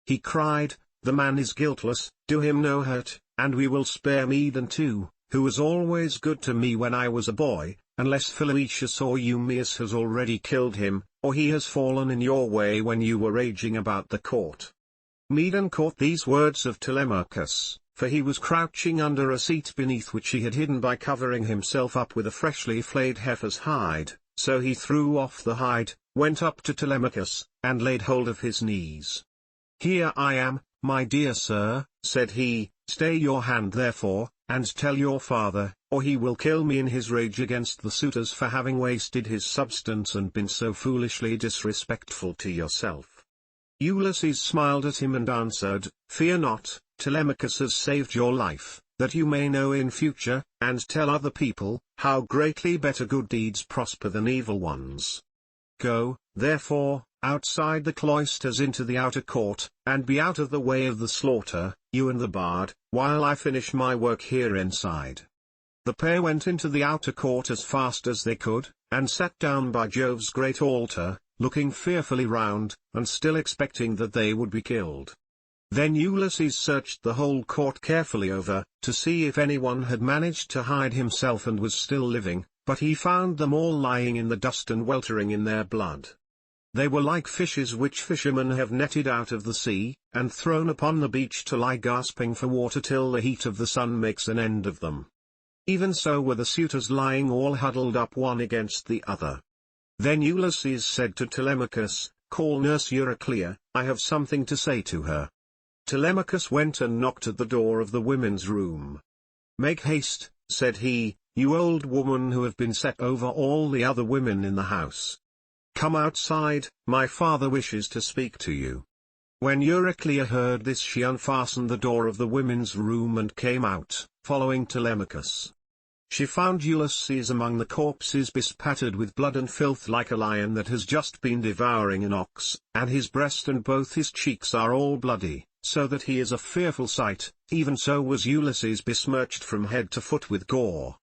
he cried, "the man is guiltless, do him no hurt, and we will spare Medon too, who was always good to me when I was a boy, unless Philoetius or Eumaeus has already killed him, or he has fallen in your way when you were raging about the court." Medon caught these words of Telemachus, for he was crouching under a seat beneath which he had hidden by covering himself up with a freshly flayed heifer's hide, so he threw off the hide, went up to Telemachus, and laid hold of his knees. "Here I am, my dear sir," said he, "stay your hand therefore, and tell your father, or he will kill me in his rage against the suitors for having wasted his substance and been so foolishly disrespectful to yourself." Ulysses smiled at him and answered, "Fear not, Telemachus has saved your life, that you may know in future, and tell other people, how greatly better good deeds prosper than evil ones. Go, therefore, outside the cloisters into the outer court, and be out of the way of the slaughter, you and the bard, while I finish my work here inside." The pair went into the outer court as fast as they could, and sat down by Jove's great altar, looking fearfully round, and still expecting that they would be killed. Then Ulysses searched the whole court carefully over, to see if anyone had managed to hide himself and was still living, but he found them all lying in the dust and weltering in their blood. They were like fishes which fishermen have netted out of the sea, and thrown upon the beach to lie gasping for water till the heat of the sun makes an end of them. Even so were the suitors lying all huddled up one against the other. Then Ulysses said to Telemachus, "Call nurse Euryclea, I have something to say to her." Telemachus went and knocked at the door of the women's room. "Make haste," said he, "you old woman who have been set over all the other women in the house. Come outside, my father wishes to speak to you." When Euryclea heard this, she unfastened the door of the women's room and came out, following Telemachus. She found Ulysses among the corpses bespattered with blood and filth like a lion that has just been devouring an ox, and his breast and both his cheeks are all bloody, so that he is a fearful sight. Even so was Ulysses besmirched from head to foot with gore.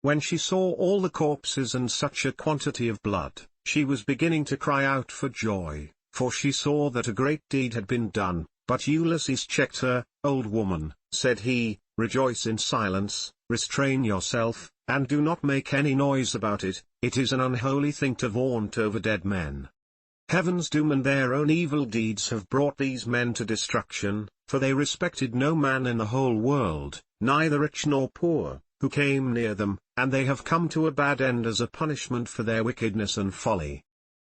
When she saw all the corpses and such a quantity of blood, she was beginning to cry out for joy, for she saw that a great deed had been done, but Ulysses checked her. "Old woman," said he, "rejoice in silence, restrain yourself, and do not make any noise about it. It is an unholy thing to vaunt over dead men. Heaven's doom and their own evil deeds have brought these men to destruction, for they respected no man in the whole world, neither rich nor poor, who came near them, and they have come to a bad end as a punishment for their wickedness and folly.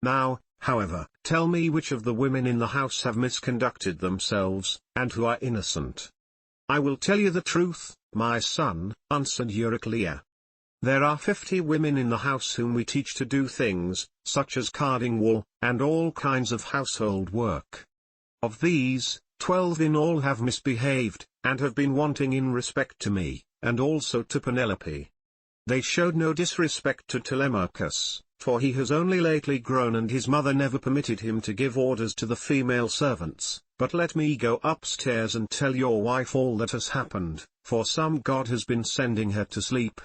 Now, however, tell me which of the women in the house have misconducted themselves, and who are innocent." "I will tell you the truth, my son," answered Euryclea. "There are 50 women in the house whom we teach to do things, such as carding wool, and all kinds of household work. Of these, 12 in all have misbehaved, and have been wanting in respect to me, and also to Penelope. They showed no disrespect to Telemachus, for he has only lately grown and his mother never permitted him to give orders to the female servants. But let me go upstairs and tell your wife all that has happened, for some god has been sending her to sleep."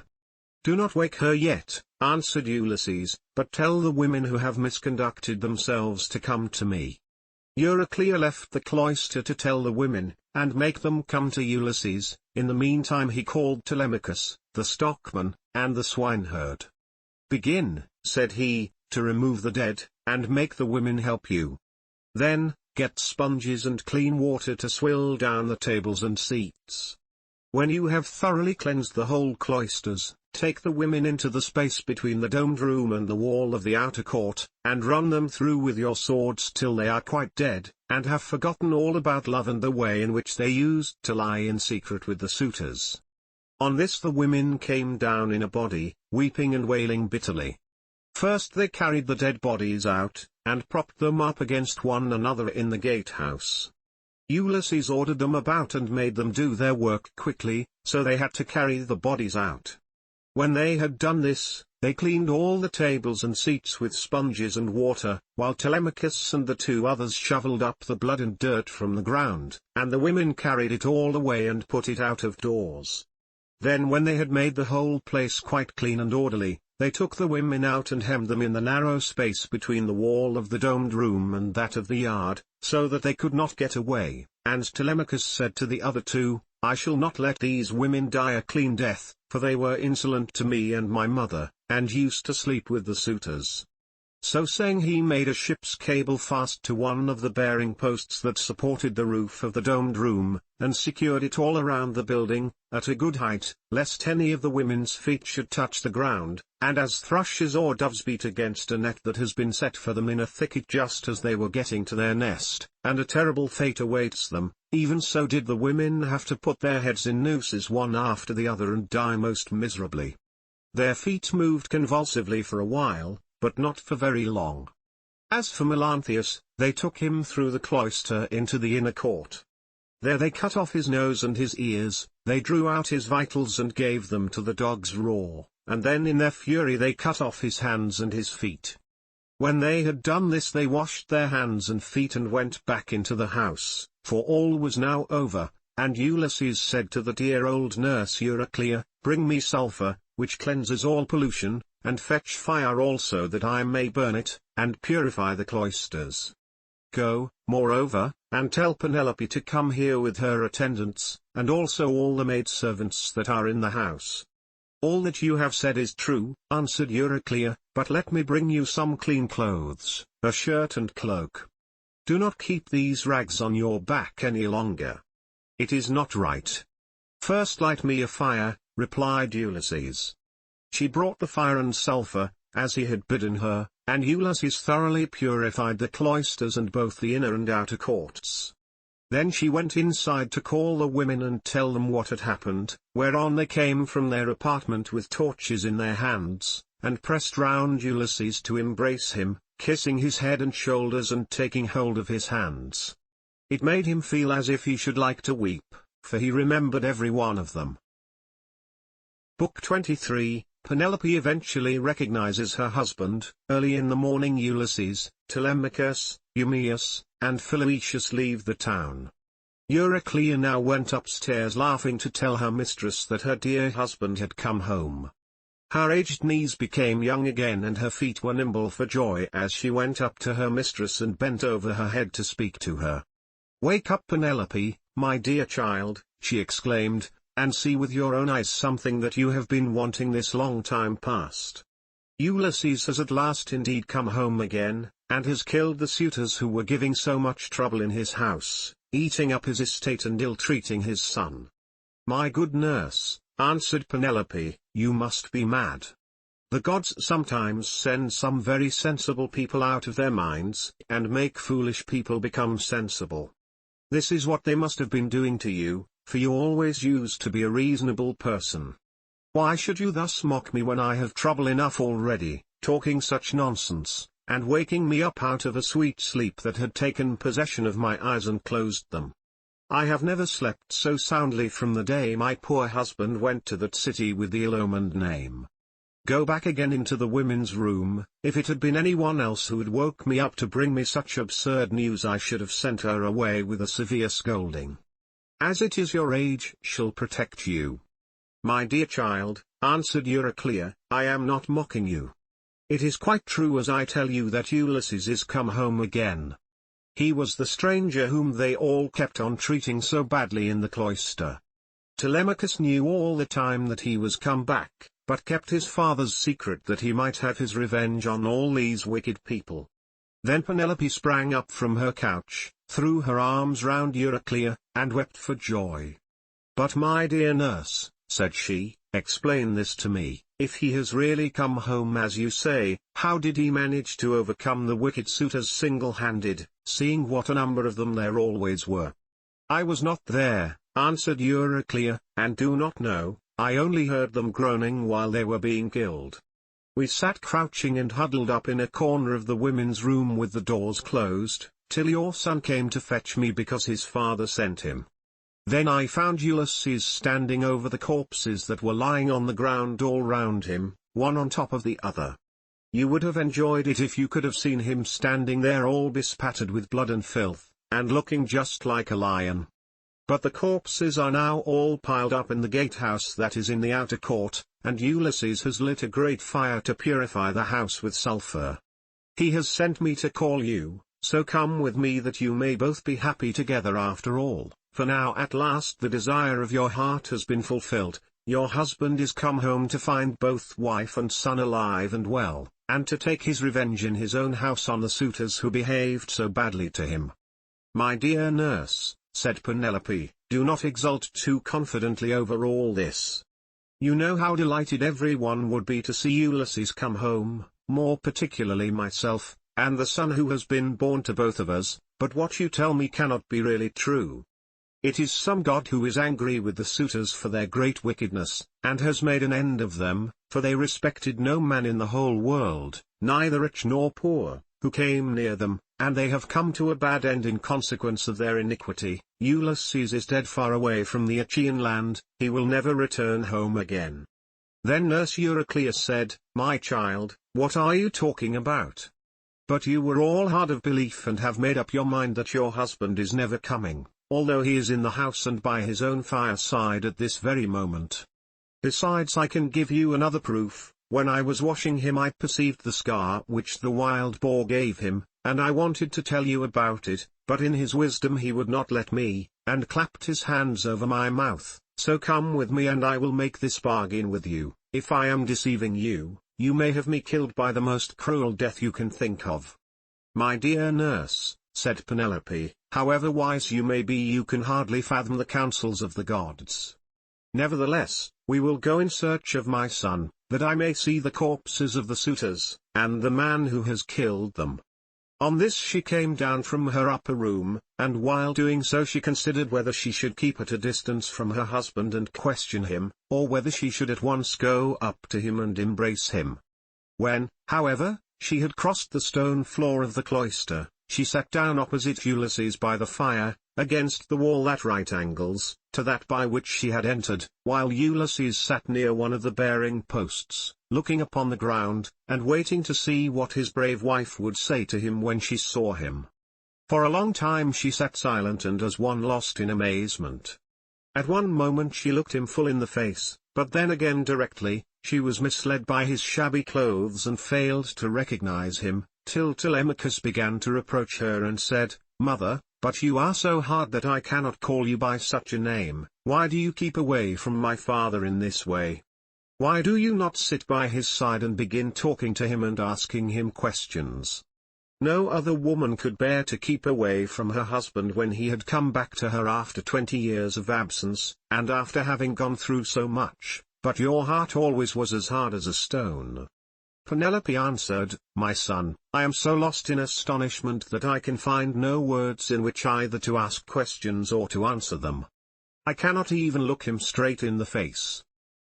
"Do not wake her yet," answered Ulysses, "but tell the women who have misconducted themselves to come to me." Euryclea left the cloister to tell the women, and make them come to Ulysses. In the meantime he called Telemachus, the stockman, and the swineherd. "Begin," said he, "to remove the dead, and make the women help you. Then, get sponges and clean water to swill down the tables and seats. When you have thoroughly cleansed the whole cloisters, take the women into the space between the domed room and the wall of the outer court, and run them through with your swords till they are quite dead, and have forgotten all about love and the way in which they used to lie in secret with the suitors." On this the women came down in a body, weeping and wailing bitterly. First they carried the dead bodies out, and propped them up against one another in the gatehouse. Ulysses ordered them about and made them do their work quickly, so they had to carry the bodies out. When they had done this, they cleaned all the tables and seats with sponges and water, while Telemachus and the 2 others shoveled up the blood and dirt from the ground, and the women carried it all away and put it out of doors. Then when they had made the whole place quite clean and orderly, they took the women out and hemmed them in the narrow space between the wall of the domed room and that of the yard, so that they could not get away. And Telemachus said to the other 2, "I shall not let these women die a clean death, for they were insolent to me and my mother, and used to sleep with the suitors." So saying he made a ship's cable fast to one of the bearing posts that supported the roof of the domed room, and secured it all around the building, at a good height, lest any of the women's feet should touch the ground, and as thrushes or doves beat against a net that has been set for them in a thicket just as they were getting to their nest, and a terrible fate awaits them, even so did the women have to put their heads in nooses one after the other and die most miserably. Their feet moved convulsively for a while, but not for very long. As for Melanthius, they took him through the cloister into the inner court. There they cut off his nose and his ears, they drew out his vitals and gave them to the dogs raw, and then in their fury they cut off his hands and his feet. When they had done this they washed their hands and feet and went back into the house, for all was now over, and Ulysses said to the dear old nurse Euryclea, "Bring me sulphur, which cleanses all pollution, and fetch fire also that I may burn it, and purify the cloisters. Go, moreover, and tell Penelope to come here with her attendants, and also all the maidservants that are in the house." "All that you have said is true," answered Euryclea, "but let me bring you some clean clothes, a shirt and cloak. Do not keep these rags on your back any longer. It is not right." "First light me a fire," replied Ulysses. She brought the fire and sulphur, as he had bidden her, and Ulysses thoroughly purified the cloisters and both the inner and outer courts. Then she went inside to call the women and tell them what had happened, whereon they came from their apartment with torches in their hands, and pressed round Ulysses to embrace him, kissing his head and shoulders and taking hold of his hands. It made him feel as if he should like to weep, for he remembered every one of them. Book 23, Penelope eventually recognizes her husband. Early in the morning Ulysses, Telemachus, Eumaeus, and Philoetius leave the town. Euryclea now went upstairs laughing to tell her mistress that her dear husband had come home. Her aged knees became young again and her feet were nimble for joy as she went up to her mistress and bent over her head to speak to her. "Wake up, Penelope, my dear child," she exclaimed, "and see with your own eyes something that you have been wanting this long time past. Ulysses has at last indeed come home again, and has killed the suitors who were giving so much trouble in his house, eating up his estate and ill-treating his son." "My good nurse," answered Penelope, "you must be mad. The gods sometimes send some very sensible people out of their minds, and make foolish people become sensible. This is what they must have been doing to you, for you always used to be a reasonable person. Why should you thus mock me when I have trouble enough already, talking such nonsense, and waking me up out of a sweet sleep that had taken possession of my eyes and closed them? I have never slept so soundly from the day my poor husband went to that city with the ill-omened name. Go back again into the women's room. If it had been anyone else who had woke me up to bring me such absurd news I should have sent her away with a severe scolding. As it is, your age shall protect you." "My dear child," answered Euryclea, "I am not mocking you. It is quite true as I tell you that Ulysses is come home again. He was the stranger whom they all kept on treating so badly in the cloister. Telemachus knew all the time that he was come back, but kept his father's secret that he might have his revenge on all these wicked people." Then Penelope sprang up from her couch, threw her arms round Euryclea, and wept for joy. "But my dear nurse," said she, "explain this to me. If he has really come home as you say, how did he manage to overcome the wicked suitors single-handed, seeing what a number of them there always were?" "I was not there," answered Euryclea, "and do not know. I only heard them groaning while they were being killed. We sat crouching and huddled up in a corner of the women's room with the doors closed, till your son came to fetch me because his father sent him. Then I found Ulysses standing over the corpses that were lying on the ground all round him, one on top of the other. You would have enjoyed it if you could have seen him standing there all bespattered with blood and filth, and looking just like a lion. But the corpses are now all piled up in the gatehouse that is in the outer court, and Ulysses has lit a great fire to purify the house with sulphur. He has sent me to call you, so come with me that you may both be happy together after all, for now at last the desire of your heart has been fulfilled. Your husband is come home to find both wife and son alive and well, and to take his revenge in his own house on the suitors who behaved so badly to him." "My dear nurse," said Penelope, "do not exult too confidently over all this. You know how delighted everyone would be to see Ulysses come home, more particularly myself, and the son who has been born to both of us, but what you tell me cannot be really true. It is some god who is angry with the suitors for their great wickedness, and has made an end of them, for they respected no man in the whole world, neither rich nor poor, who came near them, and they have come to a bad end in consequence of their iniquity. Ulysses is dead far away from the Achaean land, he will never return home again." Then nurse Eurycleia said, "My child, what are you talking about? But you were all hard of belief and have made up your mind that your husband is never coming, although he is in the house and by his own fireside at this very moment. Besides, I can give you another proof. When I was washing him I perceived the scar which the wild boar gave him, and I wanted to tell you about it, but in his wisdom he would not let me, and clapped his hands over my mouth. So come with me and I will make this bargain with you. If I am deceiving you, you may have me killed by the most cruel death you can think of." "My dear nurse," said Penelope, "however wise you may be, you can hardly fathom the counsels of the gods. Nevertheless, we will go in search of my son, that I may see the corpses of the suitors, and the man who has killed them." On this she came down from her upper room, and while doing so she considered whether she should keep at a distance from her husband and question him, or whether she should at once go up to him and embrace him. When, however, she had crossed the stone floor of the cloister, she sat down opposite Ulysses by the fire, against the wall at right angles to that by which she had entered, while Ulysses sat near one of the bearing posts, looking upon the ground, and waiting to see what his brave wife would say to him when she saw him. For a long time she sat silent and as one lost in amazement. At one moment she looked him full in the face, but then again directly, she was misled by his shabby clothes and failed to recognize him, till Telemachus began to reproach her and said, "Mother, but you are so hard that I cannot call you by such a name. Why do you keep away from my father in this way? Why do you not sit by his side and begin talking to him and asking him questions?" No other woman could bear to keep away from her husband when he had come back to her after 20 years of absence, and after having gone through so much, but your heart always was as hard as a stone. Penelope answered, "My son, I am so lost in astonishment that I can find no words in which either to ask questions or to answer them. I cannot even look him straight in the face.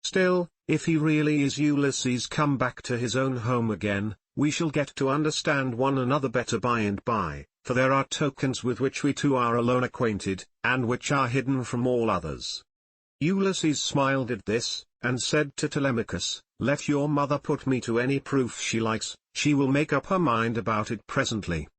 Still, if he really is Ulysses come back to his own home again, we shall get to understand one another better by and by, for there are tokens with which we two are alone acquainted, and which are hidden from all others." Ulysses smiled at this, and said to Telemachus, "Let your mother put me to any proof she likes, she will make up her mind about it presently.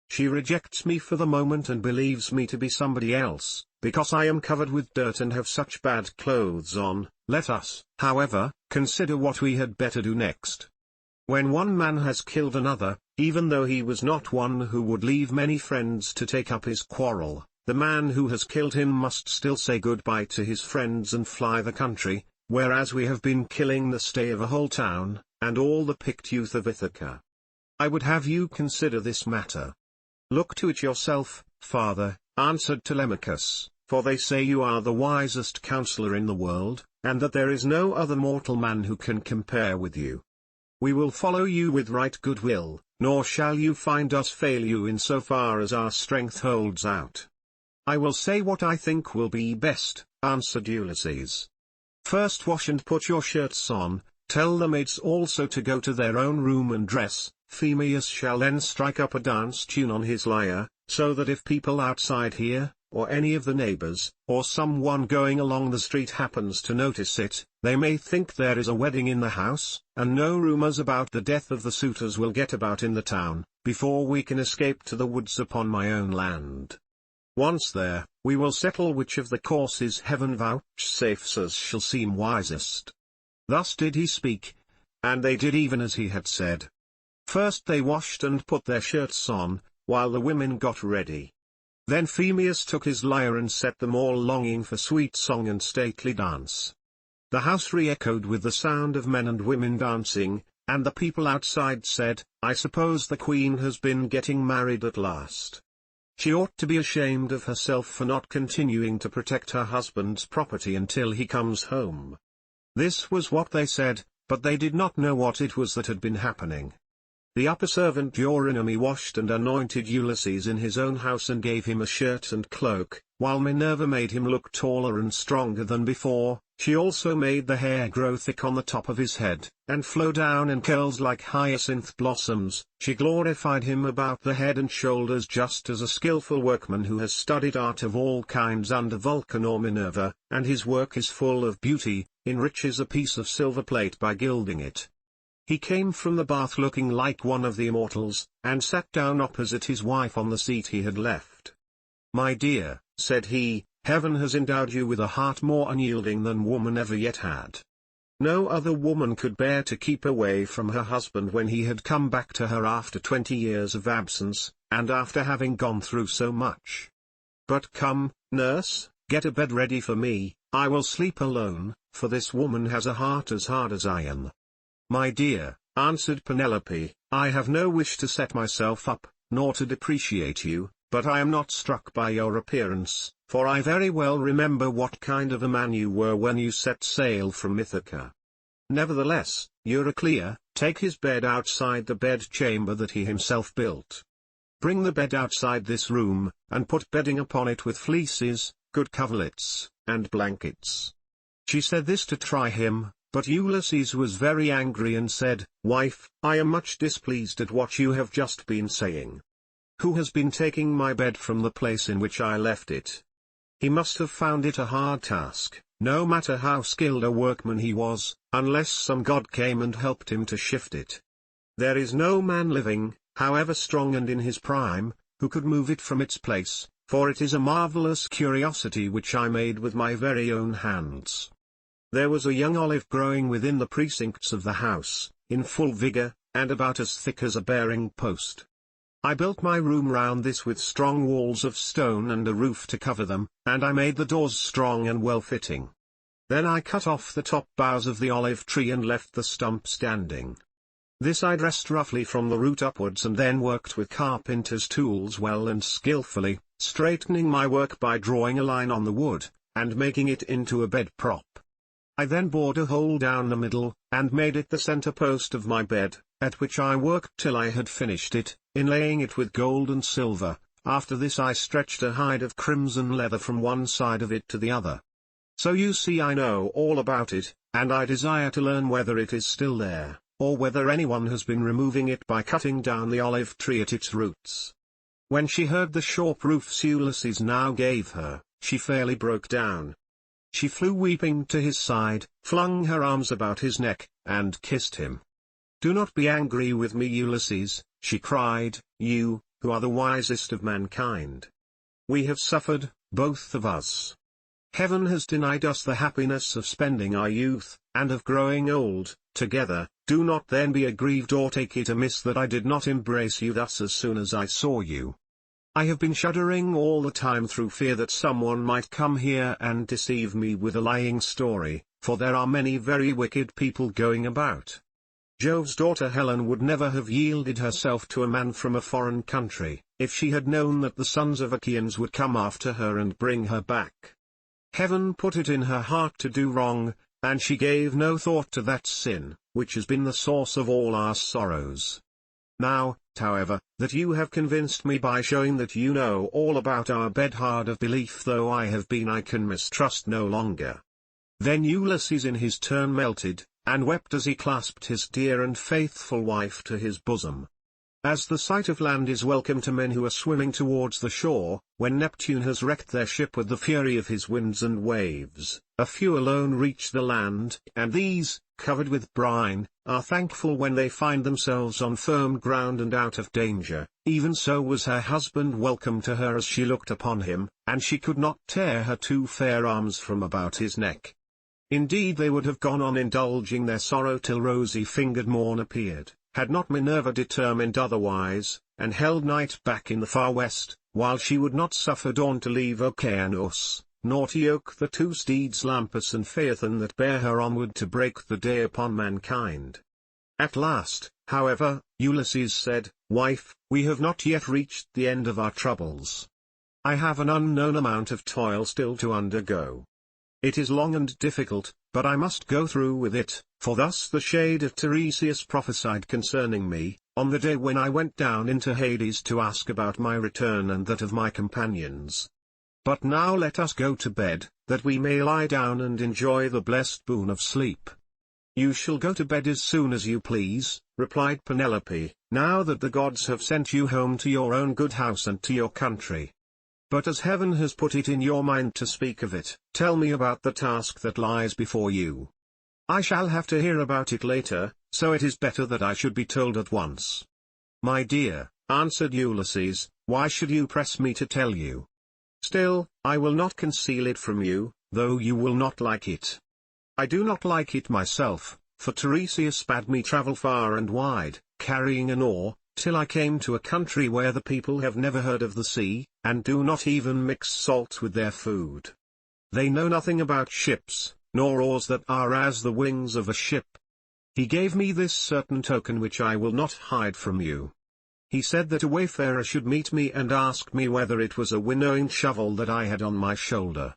She rejects me for the moment and believes me to be somebody else, because I am covered with dirt and have such bad clothes on. Let us, however, consider what we had better do next. When one man has killed another, even though he was not one who would leave many friends to take up his quarrel, the man who has killed him must still say goodbye to his friends and fly the country, whereas we have been killing the stay of a whole town, and all the picked youth of Ithaca. I would have you consider this matter." "Look to it yourself, father," answered Telemachus, "for they say you are the wisest counselor in the world, and that there is no other mortal man who can compare with you. We will follow you with right goodwill, nor shall you find us fail you in so far as our strength holds out." "I will say what I think will be best," answered Ulysses. "First wash and put your shirts on, tell the maids also to go to their own room and dress. Phemius shall then strike up a dance tune on his lyre, so that if people outside hear, or any of the neighbors, or someone going along the street happens to notice it, they may think there is a wedding in the house, and no rumors about the death of the suitors will get about in the town, before we can escape to the woods upon my own land. Once there, we will settle which of the courses heaven vouchsafes us shall seem wisest." Thus did he speak, and they did even as he had said. First they washed and put their shirts on, while the women got ready. Then Phemius took his lyre and set them all longing for sweet song and stately dance. The house re-echoed with the sound of men and women dancing, and the people outside said, "I suppose the queen has been getting married at last. She ought to be ashamed of herself for not continuing to protect her husband's property until he comes home." This was what they said, but they did not know what it was that had been happening. The upper servant Eurynome washed and anointed Ulysses in his own house and gave him a shirt and cloak, while Minerva made him look taller and stronger than before. She also made the hair grow thick on the top of his head, and flow down in curls like hyacinth blossoms. She glorified him about the head and shoulders just as a skillful workman who has studied art of all kinds under Vulcan or Minerva, and his work is full of beauty, enriches a piece of silver plate by gilding it. He came from the bath looking like one of the immortals, and sat down opposite his wife on the seat he had left. "My dear," said he, "heaven has endowed you with a heart more unyielding than woman ever yet had. No other woman could bear to keep away from her husband when he had come back to her after 20 years of absence, and after having gone through so much. But come, nurse, get a bed ready for me, I will sleep alone, for this woman has a heart as hard as iron." "My dear," answered Penelope, "I have no wish to set myself up, nor to depreciate you, but I am not struck by your appearance, for I very well remember what kind of a man you were when you set sail from Ithaca. Nevertheless, Euryclea, take his bed outside the bed-chamber that he himself built. Bring the bed outside this room, and put bedding upon it with fleeces, good coverlets, and blankets." She said this to try him, but Ulysses was very angry and said, "Wife, I am much displeased at what you have just been saying. Who has been taking my bed from the place in which I left it? He must have found it a hard task, no matter how skilled a workman he was, unless some god came and helped him to shift it. There is no man living, however strong and in his prime, who could move it from its place, for it is a marvelous curiosity which I made with my very own hands." There was a young olive growing within the precincts of the house, in full vigor, and about as thick as a bearing post. I built my room round this with strong walls of stone and a roof to cover them, and I made the doors strong and well-fitting. Then I cut off the top boughs of the olive tree and left the stump standing. This I dressed roughly from the root upwards and then worked with carpenter's tools well and skillfully, straightening my work by drawing a line on the wood, and making it into a bed prop. I then bored a hole down the middle, and made it the center post of my bed, at which I worked till I had finished it, inlaying it with gold and silver. After this I stretched a hide of crimson leather from one side of it to the other. So you see I know all about it, and I desire to learn whether it is still there, or whether anyone has been removing it by cutting down the olive tree at its roots." When she heard the short proofs Ulysses now gave her, she fairly broke down. She flew weeping to his side, flung her arms about his neck, and kissed him. "Do not be angry with me, Ulysses," she cried, "you, who are the wisest of mankind. We have suffered, both of us. Heaven has denied us the happiness of spending our youth, and of growing old, together. Do not then be aggrieved or take it amiss that I did not embrace you thus as soon as I saw you. I have been shuddering all the time through fear that someone might come here and deceive me with a lying story, for there are many very wicked people going about. Jove's daughter Helen would never have yielded herself to a man from a foreign country, if she had known that the sons of Achaeans would come after her and bring her back. Heaven put it in her heart to do wrong, and she gave no thought to that sin, which has been the source of all our sorrows. Now, however, that you have convinced me by showing that you know all about our bed, hard of belief though I have been, I can mistrust no longer." Then Ulysses in his turn melted, and wept as he clasped his dear and faithful wife to his bosom. As the sight of land is welcome to men who are swimming towards the shore, when Neptune has wrecked their ship with the fury of his winds and waves, a few alone reach the land, and these, covered with brine, are thankful when they find themselves on firm ground and out of danger. Even so was her husband welcome to her as she looked upon him, and she could not tear her two fair arms from about his neck. Indeed they would have gone on indulging their sorrow till rosy-fingered morn appeared, had not Minerva determined otherwise, and held night back in the far west, while she would not suffer dawn to leave Oceanus, nor to yoke the two steeds Lampus and Phaethon that bear her onward to break the day upon mankind. At last, however, Ulysses said, "Wife, we have not yet reached the end of our troubles. I have an unknown amount of toil still to undergo. It is long and difficult, but I must go through with it, for thus the shade of Tiresias prophesied concerning me, on the day when I went down into Hades to ask about my return and that of my companions. But now let us go to bed, that we may lie down and enjoy the blessed boon of sleep." "You shall go to bed as soon as you please," replied Penelope, "now that the gods have sent you home to your own good house and to your country. But as heaven has put it in your mind to speak of it, tell me about the task that lies before you. I shall have to hear about it later, so it is better that I should be told at once." "My dear," answered Ulysses, "why should you press me to tell you? Still, I will not conceal it from you, though you will not like it. I do not like it myself, for Tiresias bade me travel far and wide, carrying an oar, till I came to a country where the people have never heard of the sea, and do not even mix salt with their food. They know nothing about ships, nor oars that are as the wings of a ship. He gave me this certain token which I will not hide from you. He said that a wayfarer should meet me and ask me whether it was a winnowing shovel that I had on my shoulder.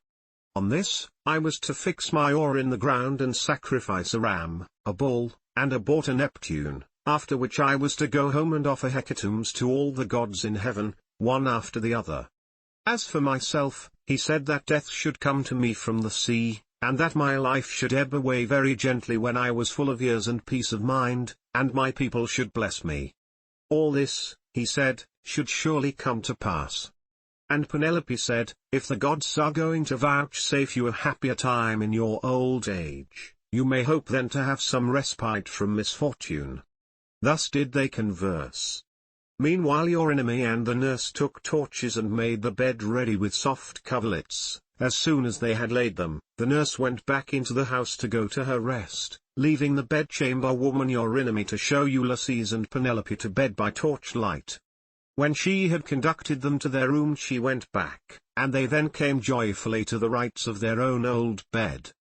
On this, I was to fix my oar in the ground and sacrifice a ram, a bull, and a boar to Neptune, after which I was to go home and offer hecatombs to all the gods in heaven, one after the other. As for myself, he said that death should come to me from the sea, and that my life should ebb away very gently when I was full of years and peace of mind, and my people should bless me. All this, he said, should surely come to pass." And Penelope said, "If the gods are going to vouchsafe you a happier time in your old age, you may hope then to have some respite from misfortune." Thus did they converse. Meanwhile your enemy and the nurse took torches and made the bed ready with soft coverlets. As soon as they had laid them, the nurse went back into the house to go to her rest, leaving the bedchamber woman Eurynome to show Ulysses and Penelope to bed by torchlight. When she had conducted them to their room she went back, and they then came joyfully to the rights of their own old bed.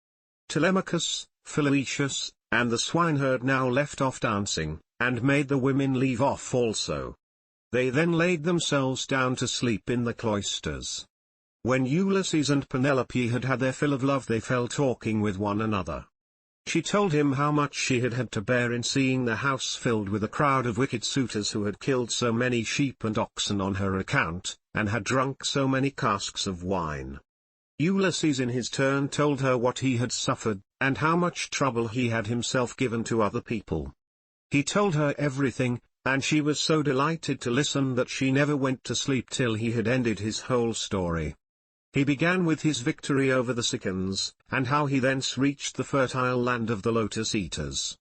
Telemachus, Philoetius, and the swineherd now left off dancing, and made the women leave off also. They then laid themselves down to sleep in the cloisters. When Ulysses and Penelope had had their fill of love they fell talking with one another. She told him how much she had had to bear in seeing the house filled with a crowd of wicked suitors who had killed so many sheep and oxen on her account, and had drunk so many casks of wine. Ulysses in his turn told her what he had suffered, and how much trouble he had himself given to other people. He told her everything, and she was so delighted to listen that she never went to sleep till he had ended his whole story. He began with his victory over the Sicans, and how he thence reached the fertile land of the Lotus Eaters.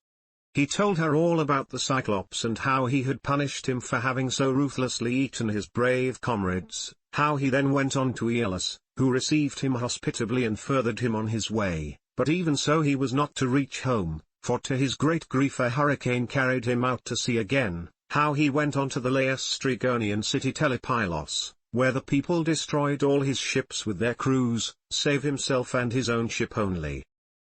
He told her all about the Cyclops and how he had punished him for having so ruthlessly eaten his brave comrades, how he then went on to Aeolus, who received him hospitably and furthered him on his way, but even so he was not to reach home, for to his great grief a hurricane carried him out to sea again, how he went on to the Laestrygonian city Telepylos, where the people destroyed all his ships with their crews, save himself and his own ship only.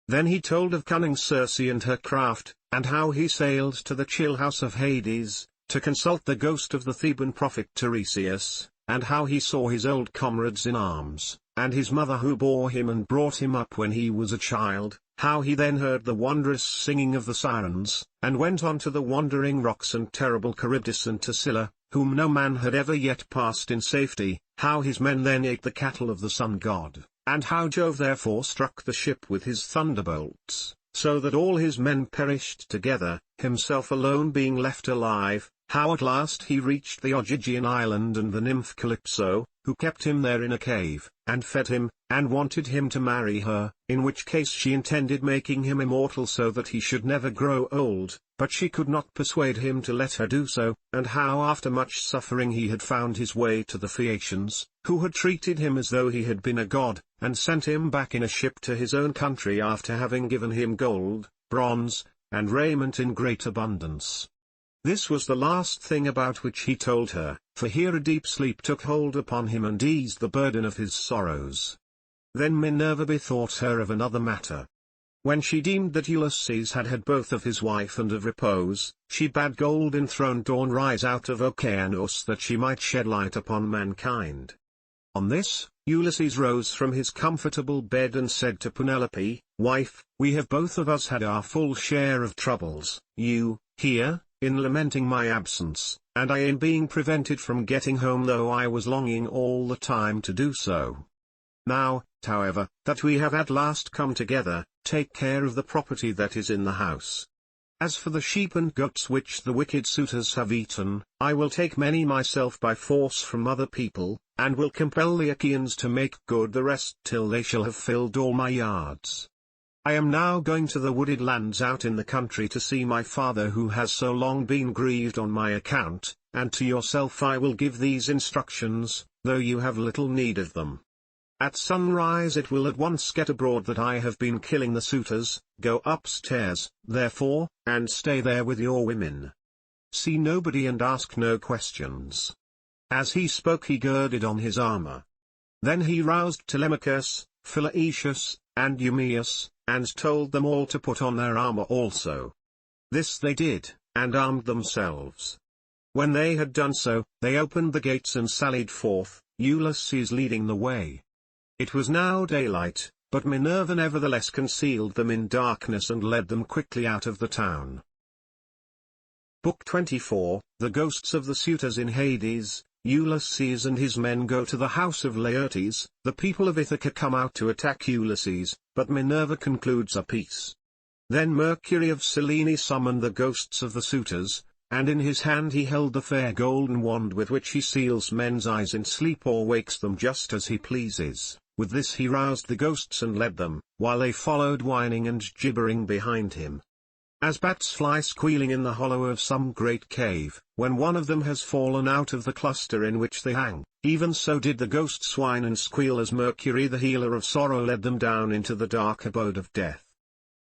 Then he told of cunning Circe and her craft, and how he sailed to the chill house of Hades, to consult the ghost of the Theban prophet Tiresias, and how he saw his old comrades in arms, and his mother who bore him and brought him up when he was a child, how he then heard the wondrous singing of the sirens, and went on to the wandering rocks and terrible Charybdis and Tarsila, whom no man had ever yet passed in safety, how his men then ate the cattle of the sun god, and how Jove therefore struck the ship with his thunderbolts, so that all his men perished together, himself alone being left alive, how at last he reached the Ogygian island and the nymph Calypso, who kept him there in a cave, and fed him, and wanted him to marry her, in which case she intended making him immortal so that he should never grow old, but she could not persuade him to let her do so, and how after much suffering he had found his way to the Phaeacians, who had treated him as though he had been a god, and sent him back in a ship to his own country after having given him gold, bronze, and raiment in great abundance. This was the last thing about which he told her, for here a deep sleep took hold upon him and eased the burden of his sorrows. Then Minerva bethought her of another matter. When she deemed that Ulysses had had both of his wife and of repose, she bade gold-enthroned Dawn rise out of Oceanus that she might shed light upon mankind. On this, Ulysses rose from his comfortable bed and said to Penelope, wife, we have both of us had our full share of troubles, you, here, in lamenting my absence, and I in being prevented from getting home though I was longing all the time to do so. Now, however, that we have at last come together, take care of the property that is in the house. As for the sheep and goats which the wicked suitors have eaten, I will take many myself by force from other people, and will compel the Achaeans to make good the rest till they shall have filled all my yards. I am now going to the wooded lands out in the country to see my father who has so long been grieved on my account, and to yourself I will give these instructions, though you have little need of them. At sunrise it will at once get abroad that I have been killing the suitors, go upstairs, therefore, and stay there with your women. See nobody and ask no questions. As he spoke he girded on his armor. Then he roused Telemachus, Philaetius, and Eumaeus, and told them all to put on their armor also. This they did, and armed themselves. When they had done so, they opened the gates and sallied forth, Ulysses leading the way. It was now daylight, but Minerva nevertheless concealed them in darkness and led them quickly out of the town. Book 24, The Ghosts of the Suitors in Hades. Ulysses and his men go to the house of Laertes. The people of Ithaca come out to attack Ulysses, but Minerva concludes a peace. Then Mercury of Cyllene summoned the ghosts of the suitors, and in his hand he held the fair golden wand with which he seals men's eyes in sleep or wakes them just as he pleases. With this he roused the ghosts and led them, while they followed whining and gibbering behind him. As bats fly squealing in the hollow of some great cave, when one of them has fallen out of the cluster in which they hang, even so did the ghosts whine and squeal as Mercury the healer of sorrow led them down into the dark abode of death.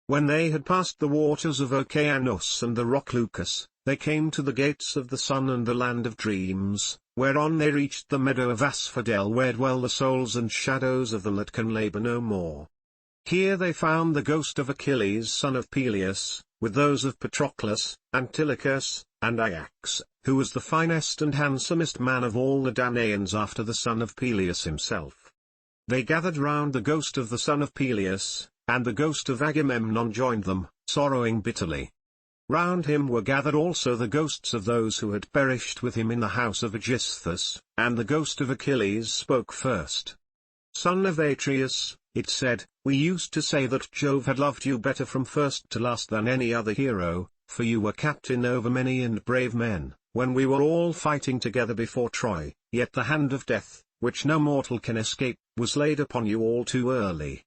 When they had passed the waters of Oceanus and the rock Lucus, they came to the gates of the sun and the land of dreams, whereon they reached the meadow of Asphodel where dwell the souls and shadows of them that can labour no more. Here they found the ghost of Achilles son of Peleus, with those of Patroclus, Antilochus, and Ajax, who was the finest and handsomest man of all the Danaans after the son of Peleus himself. They gathered round the ghost of the son of Peleus, and the ghost of Agamemnon joined them, sorrowing bitterly. Round him were gathered also the ghosts of those who had perished with him in the house of Aegisthus, and the ghost of Achilles spoke first. Son of Atreus, it said, we used to say that Jove had loved you better from first to last than any other hero, for you were captain over many and brave men, when we were all fighting together before Troy, yet the hand of death, which no mortal can escape, was laid upon you all too early.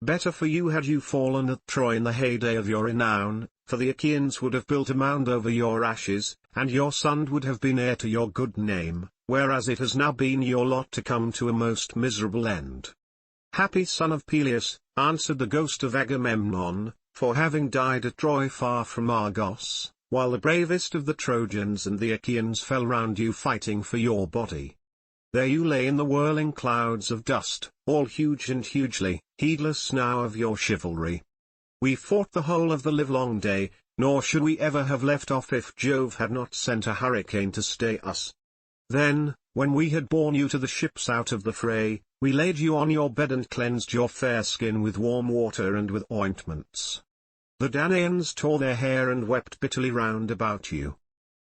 Better for you had you fallen at Troy in the heyday of your renown, for the Achaeans would have built a mound over your ashes, and your son would have been heir to your good name, whereas it has now been your lot to come to a most miserable end. Happy son of Peleus, answered the ghost of Agamemnon, for having died at Troy far from Argos, while the bravest of the Trojans and the Achaeans fell round you fighting for your body. There you lay in the whirling clouds of dust, all huge and hugely, heedless now of your chivalry. We fought the whole of the livelong day, nor should we ever have left off if Jove had not sent a hurricane to stay us. Then, when we had borne you to the ships out of the fray, we laid you on your bed and cleansed your fair skin with warm water and with ointments. The Danaans tore their hair and wept bitterly round about you.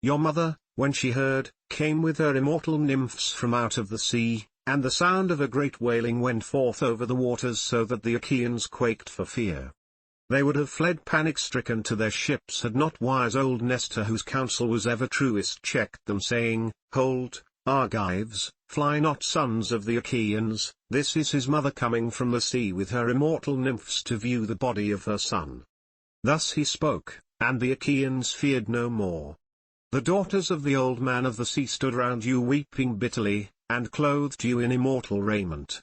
Your mother, when she heard, came with her immortal nymphs from out of the sea, and the sound of a great wailing went forth over the waters so that the Achaeans quaked for fear. They would have fled panic-stricken to their ships had not wise old Nestor, whose counsel was ever truest, checked them, saying, Hold, Argives, fly not, sons of the Achaeans, this is his mother coming from the sea with her immortal nymphs to view the body of her son. Thus he spoke, and the Achaeans feared no more. The daughters of the old man of the sea stood round you weeping bitterly, and clothed you in immortal raiment.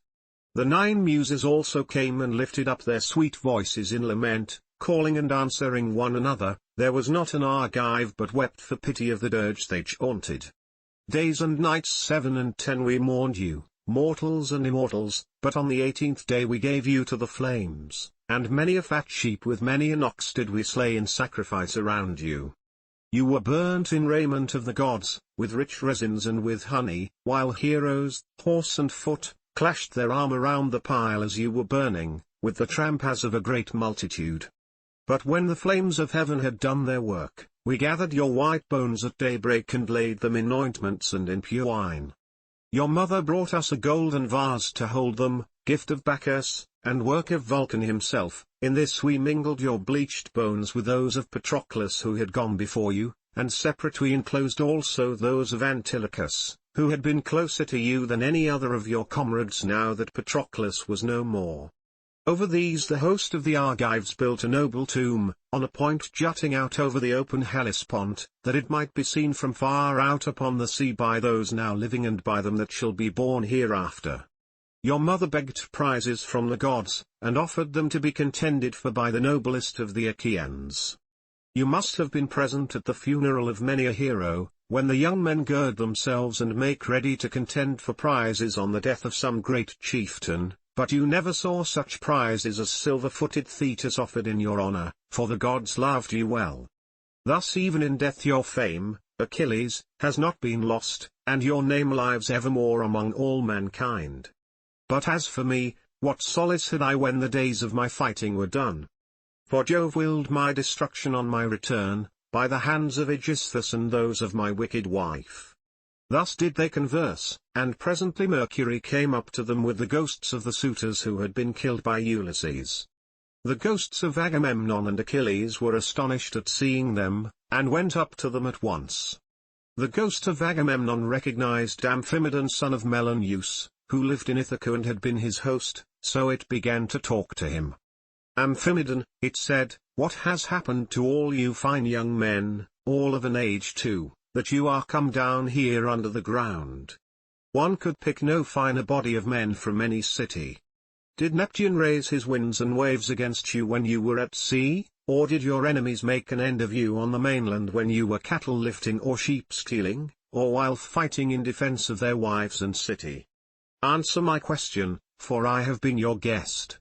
The 9 muses also came and lifted up their sweet voices in lament, calling and answering one another. There was not an Argive but wept for pity of the dirge they chaunted. Days and nights 7 and 10 we mourned you, mortals and immortals, but on the 18th day we gave you to the flames, and many a fat sheep with many an ox did we slay in sacrifice around you. You were burnt in raiment of the gods, with rich resins and with honey, while heroes, horse and foot, clashed their armor round the pile as you were burning, with the tramp as of a great multitude. But when the flames of heaven had done their work, we gathered your white bones at daybreak and laid them in ointments and in pure wine. Your mother brought us a golden vase to hold them, gift of Bacchus, and work of Vulcan himself. In this we mingled your bleached bones with those of Patroclus who had gone before you, and separate we enclosed also those of Antilochus, who had been closer to you than any other of your comrades now that Patroclus was no more. Over these the host of the Argives built a noble tomb, on a point jutting out over the open Hellespont, that it might be seen from far out upon the sea by those now living and by them that shall be born hereafter. Your mother begged prizes from the gods, and offered them to be contended for by the noblest of the Achaeans. You must have been present at the funeral of many a hero, when the young men gird themselves and make ready to contend for prizes on the death of some great chieftain, but you never saw such prizes as silver-footed Thetis offered in your honor, for the gods loved you well. Thus even in death your fame, Achilles, has not been lost, and your name lives evermore among all mankind. But as for me, what solace had I when the days of my fighting were done? For Jove willed my destruction on my return, by the hands of Aegisthus and those of my wicked wife. Thus did they converse, and presently Mercury came up to them with the ghosts of the suitors who had been killed by Ulysses. The ghosts of Agamemnon and Achilles were astonished at seeing them, and went up to them at once. The ghost of Agamemnon recognized Amphimedon son of Melaneus, who lived in Ithaca and had been his host, so it began to talk to him. Amphimedon, it said, what has happened to all you fine young men, all of an age too, that you are come down here under the ground? One could pick no finer body of men from any city. Did Neptune raise his winds and waves against you when you were at sea, or did your enemies make an end of you on the mainland when you were cattle lifting or sheep stealing, or while fighting in defense of their wives and city? Answer my question, for I have been your guest.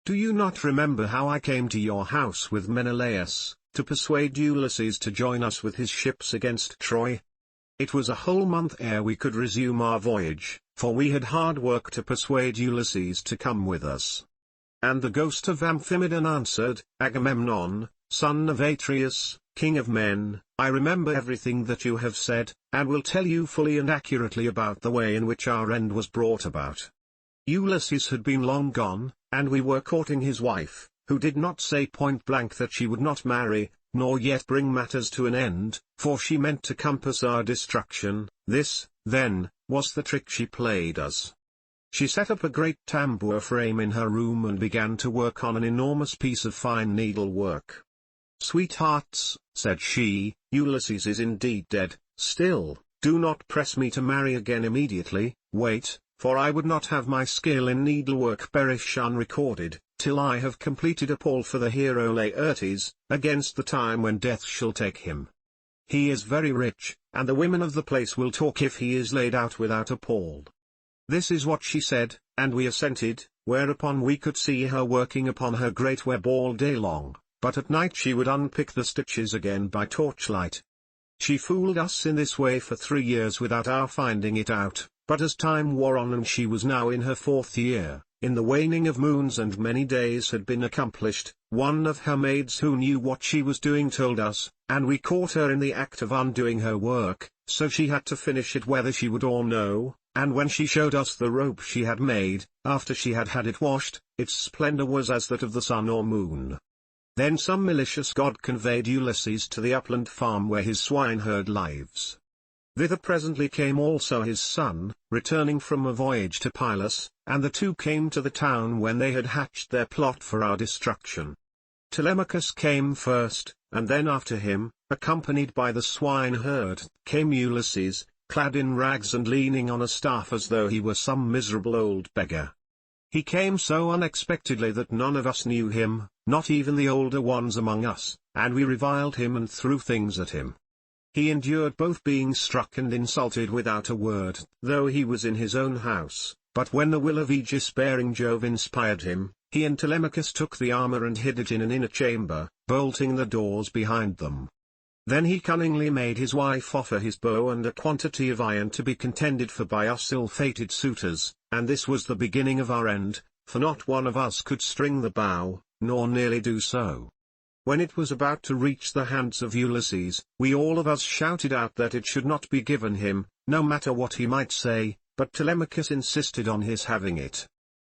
Do you not remember how I came to your house with Menelaus, to persuade Ulysses to join us with his ships against Troy? It was a whole month ere we could resume our voyage, for we had hard work to persuade Ulysses to come with us. And the ghost of Amphimedon answered, Agamemnon, son of Atreus, king of men, I remember everything that you have said, and will tell you fully and accurately about the way in which our end was brought about. Ulysses had been long gone, and we were courting his wife, who did not say point blank that she would not marry, nor yet bring matters to an end, for she meant to compass our destruction. This, then, was the trick she played us. She set up a great tambour frame in her room and began to work on an enormous piece of fine needlework. Sweethearts, said she, Ulysses is indeed dead. Still, do not press me to marry again immediately, wait, for I would not have my skill in needlework perish unrecorded, till I have completed a pall for the hero Laertes, against the time when death shall take him. He is very rich, and the women of the place will talk if he is laid out without a pall. This is what she said, and we assented, whereupon we could see her working upon her great web all day long, but at night she would unpick the stitches again by torchlight. She fooled us in this way for 3 years without our finding it out, but as time wore on and she was now in her 4th year, in the waning of moons and many days had been accomplished, one of her maids who knew what she was doing told us, and we caught her in the act of undoing her work, so she had to finish it whether she would or no, and when she showed us the robe she had made, after she had had it washed, its splendor was as that of the sun or moon. Then some malicious god conveyed Ulysses to the upland farm where his swineherd lives. Thither presently came also his son, returning from a voyage to Pylos, and the two came to the town when they had hatched their plot for our destruction. Telemachus came first, and then after him, accompanied by the swineherd, came Ulysses, clad in rags and leaning on a staff as though he were some miserable old beggar. He came so unexpectedly that none of us knew him, not even the older ones among us, and we reviled him and threw things at him. He endured both being struck and insulted without a word, though he was in his own house, but when the will of aegis-bearing Jove inspired him, he and Telemachus took the armor and hid it in an inner chamber, bolting the doors behind them. Then he cunningly made his wife offer his bow and a quantity of iron to be contended for by us ill-fated suitors, and this was the beginning of our end, for not one of us could string the bow, nor nearly do so. When it was about to reach the hands of Ulysses, we all of us shouted out that it should not be given him, no matter what he might say, but Telemachus insisted on his having it.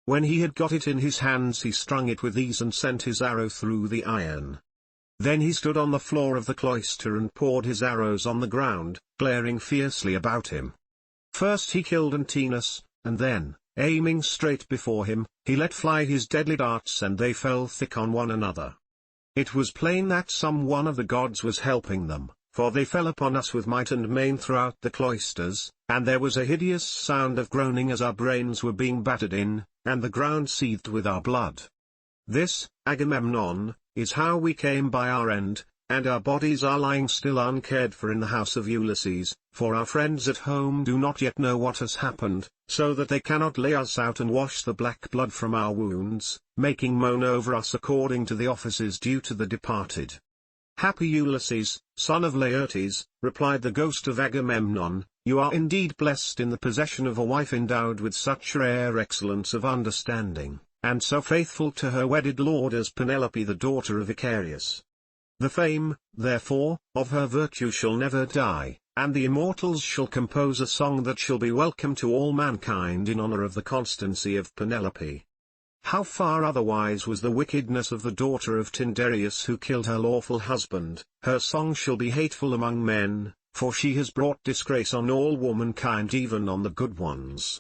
When he had got it in his hands he strung it with ease and sent his arrow through the iron. Then he stood on the floor of the cloister and poured his arrows on the ground, glaring fiercely about him. First he killed Antinous, and then, aiming straight before him, he let fly his deadly darts and they fell thick on one another. It was plain that some one of the gods was helping them, for they fell upon us with might and main throughout the cloisters, and there was a hideous sound of groaning as our brains were being battered in, and the ground seethed with our blood. This, Agamemnon, is how we came by our end, and our bodies are lying still uncared for in the house of Ulysses, for our friends at home do not yet know what has happened, so that they cannot lay us out and wash the black blood from our wounds, making moan over us according to the offices due to the departed. Happy Ulysses, son of Laertes, replied the ghost of Agamemnon, you are indeed blessed in the possession of a wife endowed with such rare excellence of understanding, and so faithful to her wedded lord as Penelope the daughter of Icarius. The fame, therefore, of her virtue shall never die, and the immortals shall compose a song that shall be welcome to all mankind in honor of the constancy of Penelope. How far otherwise was the wickedness of the daughter of Tyndareus who killed her lawful husband, her song shall be hateful among men, for she has brought disgrace on all womankind even on the good ones.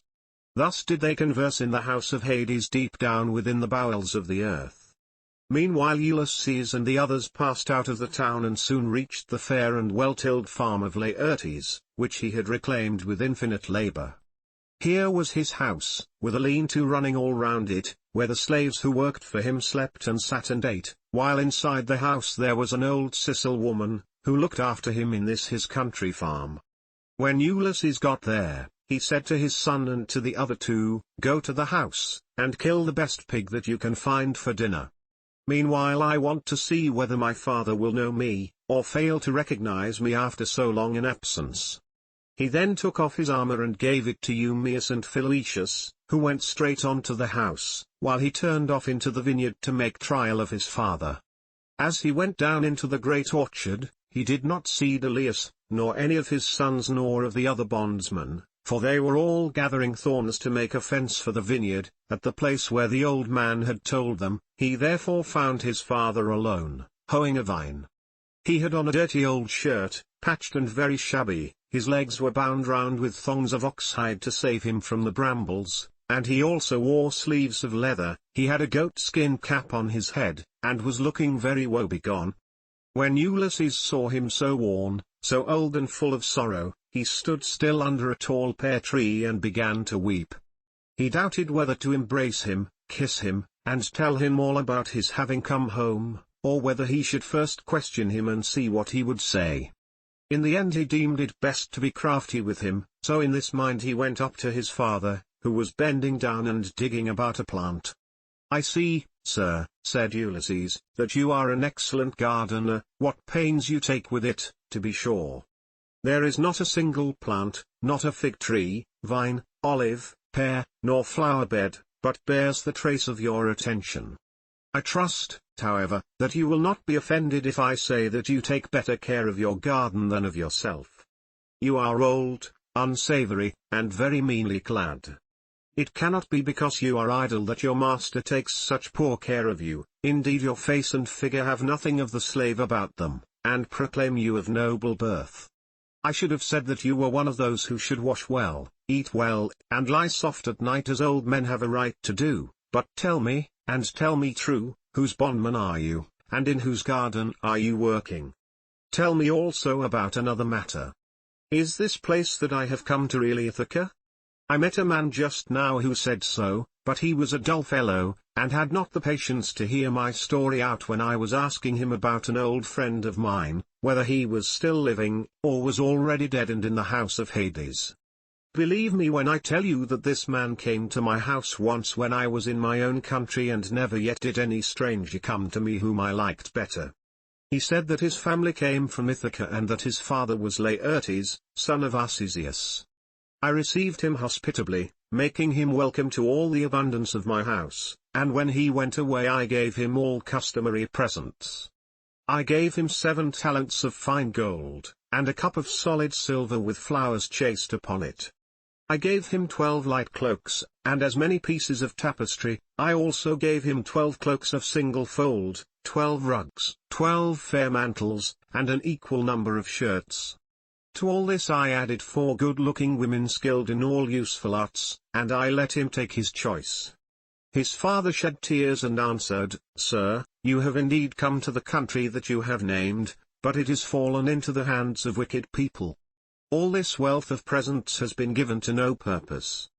Thus did they converse in the house of Hades deep down within the bowels of the earth. Meanwhile Ulysses and the others passed out of the town and soon reached the fair and well-tilled farm of Laertes, which he had reclaimed with infinite labor. Here was his house, with a lean-to running all round it, where the slaves who worked for him slept and sat and ate, while inside the house there was an old Sicel woman, who looked after him in this his country farm. When Ulysses got there, he said to his son and to the other two, "Go to the house, and kill the best pig that you can find for dinner. Meanwhile I want to see whether my father will know me, or fail to recognize me after so long an absence." He then took off his armor and gave it to Eumaeus and Philoetius, who went straight on to the house, while he turned off into the vineyard to make trial of his father. As he went down into the great orchard, he did not see Delius, nor any of his sons nor of the other bondsmen, for they were all gathering thorns to make a fence for the vineyard, at the place where the old man had told them. He therefore found his father alone, hoeing a vine. He had on a dirty old shirt, patched and very shabby, his legs were bound round with thongs of oxhide to save him from the brambles, and he also wore sleeves of leather. He had a goatskin cap on his head, and was looking very woebegone. When Ulysses saw him so worn, so old and full of sorrow, he stood still under a tall pear tree and began to weep. He doubted whether to embrace him, kiss him, and tell him all about his having come home, or whether he should first question him and see what he would say. In the end he deemed it best to be crafty with him, so in this mind he went up to his father, who was bending down and digging about a plant. "I see, sir," said Ulysses, "that you are an excellent gardener. What pains you take with it, to be sure. There is not a single plant, not a fig tree, vine, olive, pear, nor flower bed, but bears the trace of your attention. I trust, however, that you will not be offended if I say that you take better care of your garden than of yourself. You are old, unsavory, and very meanly clad. It cannot be because you are idle that your master takes such poor care of you. Indeed your face and figure have nothing of the slave about them, and proclaim you of noble birth. I should have said that you were one of those who should wash well, eat well, and lie soft at night as old men have a right to do. But tell me, and tell me true, whose bondman are you, and in whose garden are you working? Tell me also about another matter. Is this place that I have come to really Ithaca? I met a man just now who said so, but he was a dull fellow, and had not the patience to hear my story out when I was asking him about an old friend of mine, whether he was still living, or was already dead and in the house of Hades. Believe me when I tell you that this man came to my house once when I was in my own country, and never yet did any stranger come to me whom I liked better. He said that his family came from Ithaca and that his father was Laertes, son of Arcesius. I received him hospitably, making him welcome to all the abundance of my house, and when he went away I gave him all customary presents. I gave him 7 talents of fine gold, and a cup of solid silver with flowers chased upon it. I gave him 12 light cloaks, and as many pieces of tapestry. I also gave him 12 cloaks of single fold, 12 rugs, 12 fair mantles, and an equal number of shirts. To all this I added 4 good-looking women skilled in all useful arts, and I let him take his choice. His father shed tears and answered, Sir, you have indeed come to the country that you have named, but it is fallen into the hands of wicked people. All this wealth of presents has been given to no purpose.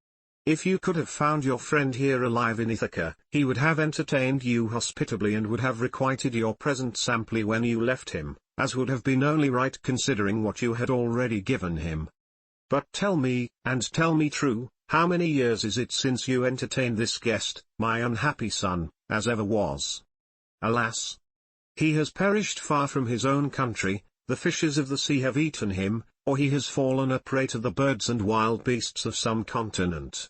If you could have found your friend here alive in Ithaca, he would have entertained you hospitably and would have requited your presents amply when you left him, as would have been only right considering what you had already given him. But tell me, and tell me true, how many years is it since you entertained this guest, my unhappy son, as ever was? Alas! He has perished far from his own country, the fishes of the sea have eaten him, or he has fallen a prey to the birds and wild beasts of some continent.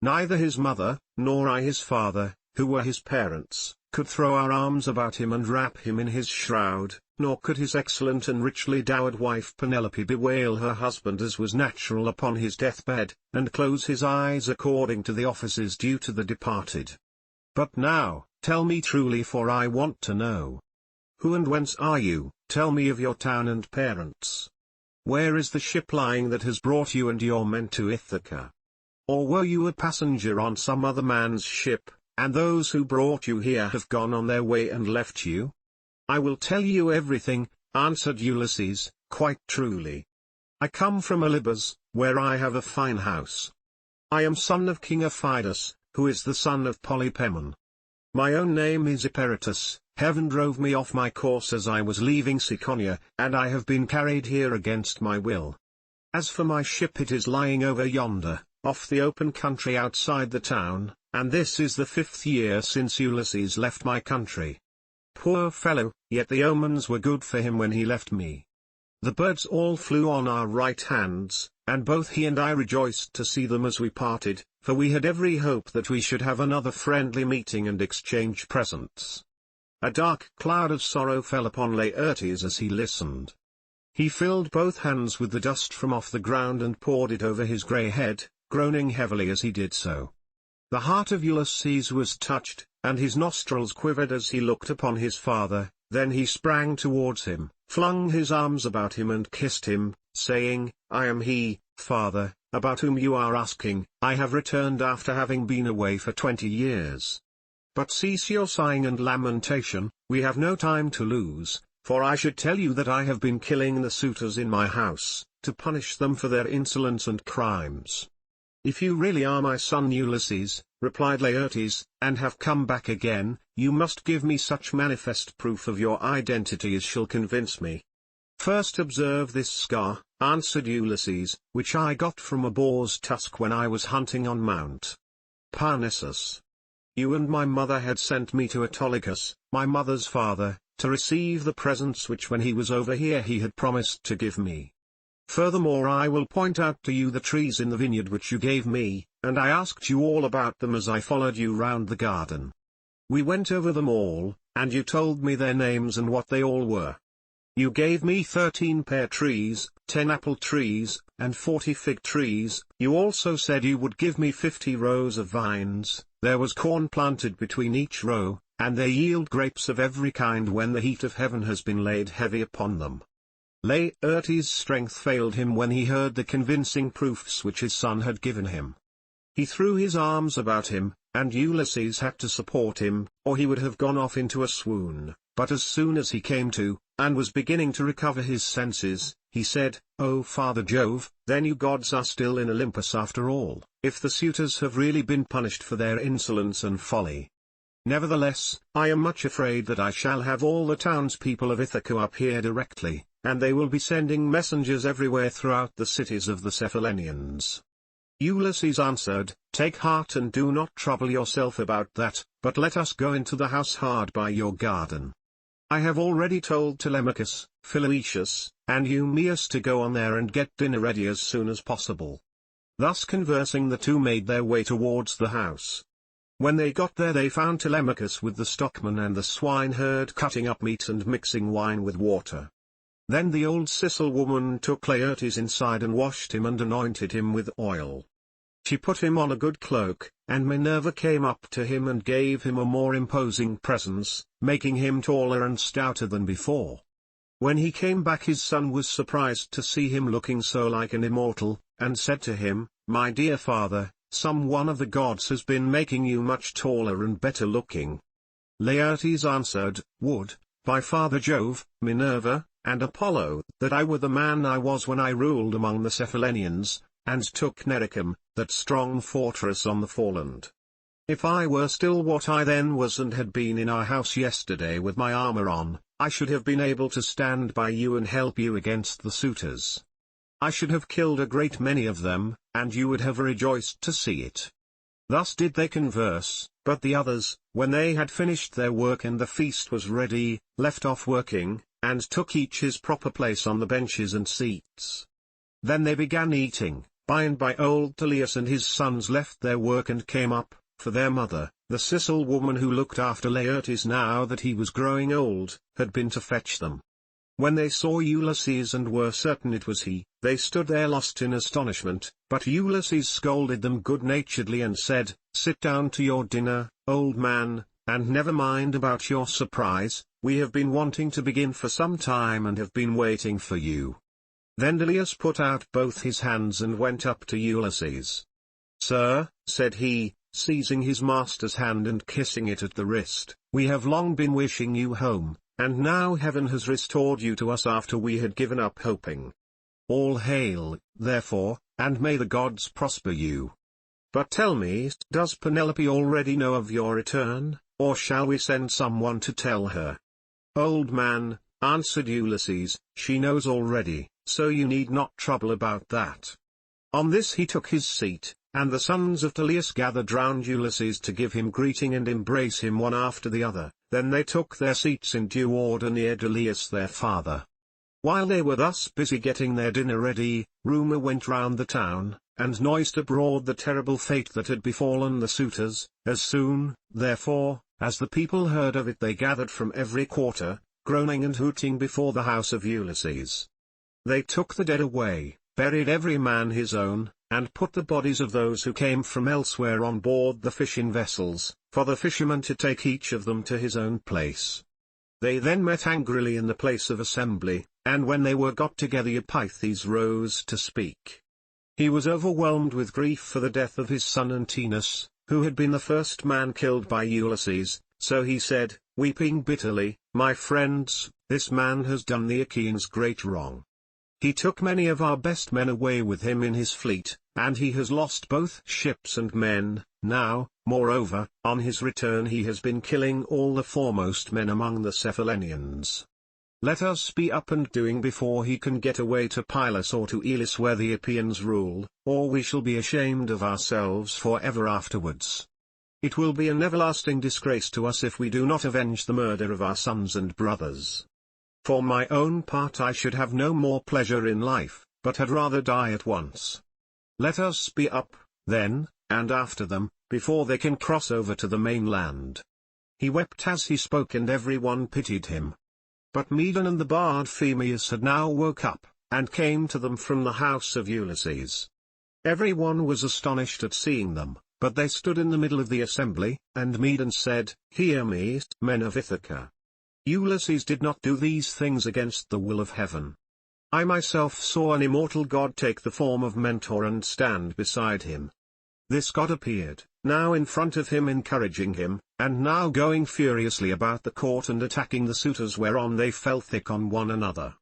Neither his mother, nor I his father, who were his parents, could throw our arms about him and wrap him in his shroud, nor could his excellent and richly dowered wife Penelope bewail her husband as was natural upon his deathbed, and close his eyes according to the offices due to the departed. But now, tell me truly, for I want to know. Who and whence are you? Tell me of your town and parents. Where is the ship lying that has brought you and your men to Ithaca? Or were you a passenger on some other man's ship, and those who brought you here have gone on their way and left you? I will tell you everything, answered Ulysses, quite truly. I come from Olympus, where I have a fine house. I am son of King Aphidus, who is the son of Polypemon. My own name is Eperitus. Heaven drove me off my course as I was leaving Siconia, and I have been carried here against my will. As for my ship, it is lying over yonder, off the open country outside the town, and this is the 5th year since Ulysses left my country. Poor fellow, yet the omens were good for him when he left me. The birds all flew on our right hands, and both he and I rejoiced to see them as we parted, for we had every hope that we should have another friendly meeting and exchange presents. A dark cloud of sorrow fell upon Laertes as he listened. He filled both hands with the dust from off the ground and poured it over his grey head, groaning heavily as he did so. The heart of Ulysses was touched, and his nostrils quivered as he looked upon his father. Then he sprang towards him, flung his arms about him and kissed him, saying, I am he, father, about whom you are asking. I have returned after having been away for 20 years. But cease your sighing and lamentation, we have no time to lose, for I should tell you that I have been killing the suitors in my house, to punish them for their insolence and crimes. If you really are my son Ulysses, replied Laertes, and have come back again, you must give me such manifest proof of your identity as shall convince me. First observe this scar, answered Ulysses, which I got from a boar's tusk when I was hunting on Mount Parnassus. You and my mother had sent me to Autolycus, my mother's father, to receive the presents which when he was over here he had promised to give me. Furthermore, I will point out to you the trees in the vineyard which you gave me, and I asked you all about them as I followed you round the garden. We went over them all, and you told me their names and what they all were. You gave me 13 pear trees, 10 apple trees, and 40 fig trees. You also said you would give me 50 rows of vines. There was corn planted between each row, and they yield grapes of every kind when the heat of heaven has been laid heavy upon them. Laertes' strength failed him when he heard the convincing proofs which his son had given him. He threw his arms about him, and Ulysses had to support him, or he would have gone off into a swoon. But as soon as he came to, and was beginning to recover his senses, he said, O Father Jove, then you gods are still in Olympus after all, if the suitors have really been punished for their insolence and folly. Nevertheless, I am much afraid that I shall have all the townspeople of Ithaca up here directly, and they will be sending messengers everywhere throughout the cities of the Cephallenians. Ulysses answered, Take heart and do not trouble yourself about that, but let us go into the house hard by your garden. I have already told Telemachus, Philoetius, and Eumaeus to go on there and get dinner ready as soon as possible. Thus conversing, the two made their way towards the house. When they got there they found Telemachus with the stockman and the swineherd cutting up meat and mixing wine with water. Then the old Sicel woman took Laertes inside and washed him and anointed him with oil. She put him on a good cloak, and Minerva came up to him and gave him a more imposing presence, making him taller and stouter than before. When he came back his son was surprised to see him looking so like an immortal, and said to him, "My dear father, some one of the gods has been making you much taller and better looking." Laertes answered, "Would, by Father Jove, Minerva, and Apollo, that I were the man I was when I ruled among the Cephallenians, and took Nericum, that strong fortress on the foreland. If I were still what I then was and had been in our house yesterday with my armor on, I should have been able to stand by you and help you against the suitors. I should have killed a great many of them, and you would have rejoiced to see it." Thus did they converse, but the others, when they had finished their work and the feast was ready, left off working, and took each his proper place on the benches and seats. Then they began eating. By and by old Telius and his sons left their work and came up, for their mother, the Sicel woman who looked after Laertes now that he was growing old, had been to fetch them. When they saw Ulysses and were certain it was he, they stood there lost in astonishment, but Ulysses scolded them good-naturedly and said, "Sit down to your dinner, old man, and never mind about your surprise, we have been wanting to begin for some time and have been waiting for you." Then Telius put out both his hands and went up to Ulysses. "Sir," said he, seizing his master's hand and kissing it at the wrist, "we have long been wishing you home, and now heaven has restored you to us after we had given up hoping. All hail, therefore, and may the gods prosper you. But tell me, does Penelope already know of your return, or shall we send someone to tell her?" "Old man," answered Ulysses, "she knows already, so you need not trouble about that." On this he took his seat, and the sons of Telius gathered round Ulysses to give him greeting and embrace him one after the other. Then they took their seats in due order near Telius their father. While they were thus busy getting their dinner ready, rumour went round the town, and noised abroad the terrible fate that had befallen the suitors. As soon, therefore, as the people heard of it they gathered from every quarter, groaning and hooting before the house of Ulysses. They took the dead away, buried every man his own, and put the bodies of those who came from elsewhere on board the fishing vessels, for the fishermen to take each of them to his own place. They then met angrily in the place of assembly, and when they were got together Epithes rose to speak. He was overwhelmed with grief for the death of his son Antinous, who had been the first man killed by Ulysses, so he said, weeping bitterly, "My friends, this man has done the Achaeans great wrong. He took many of our best men away with him in his fleet, and he has lost both ships and men. Now, moreover, on his return he has been killing all the foremost men among the Cephallenians. Let us be up and doing before he can get away to Pylos or to Elis where the Epeans rule, or we shall be ashamed of ourselves for ever afterwards. It will be an everlasting disgrace to us if we do not avenge the murder of our sons and brothers. For my own part I should have no more pleasure in life, but had rather die at once. Let us be up, then, and after them, before they can cross over to the mainland." He wept as he spoke and every one pitied him. But Medon and the bard Phemius had now woke up, and came to them from the house of Ulysses. Every one was astonished at seeing them, but they stood in the middle of the assembly, and Medon said, "Hear me, men of Ithaca. Ulysses did not do these things against the will of heaven. I myself saw an immortal god take the form of Mentor and stand beside him. This god appeared, now in front of him encouraging him, and now going furiously about the court and attacking the suitors whereon they fell thick on one another.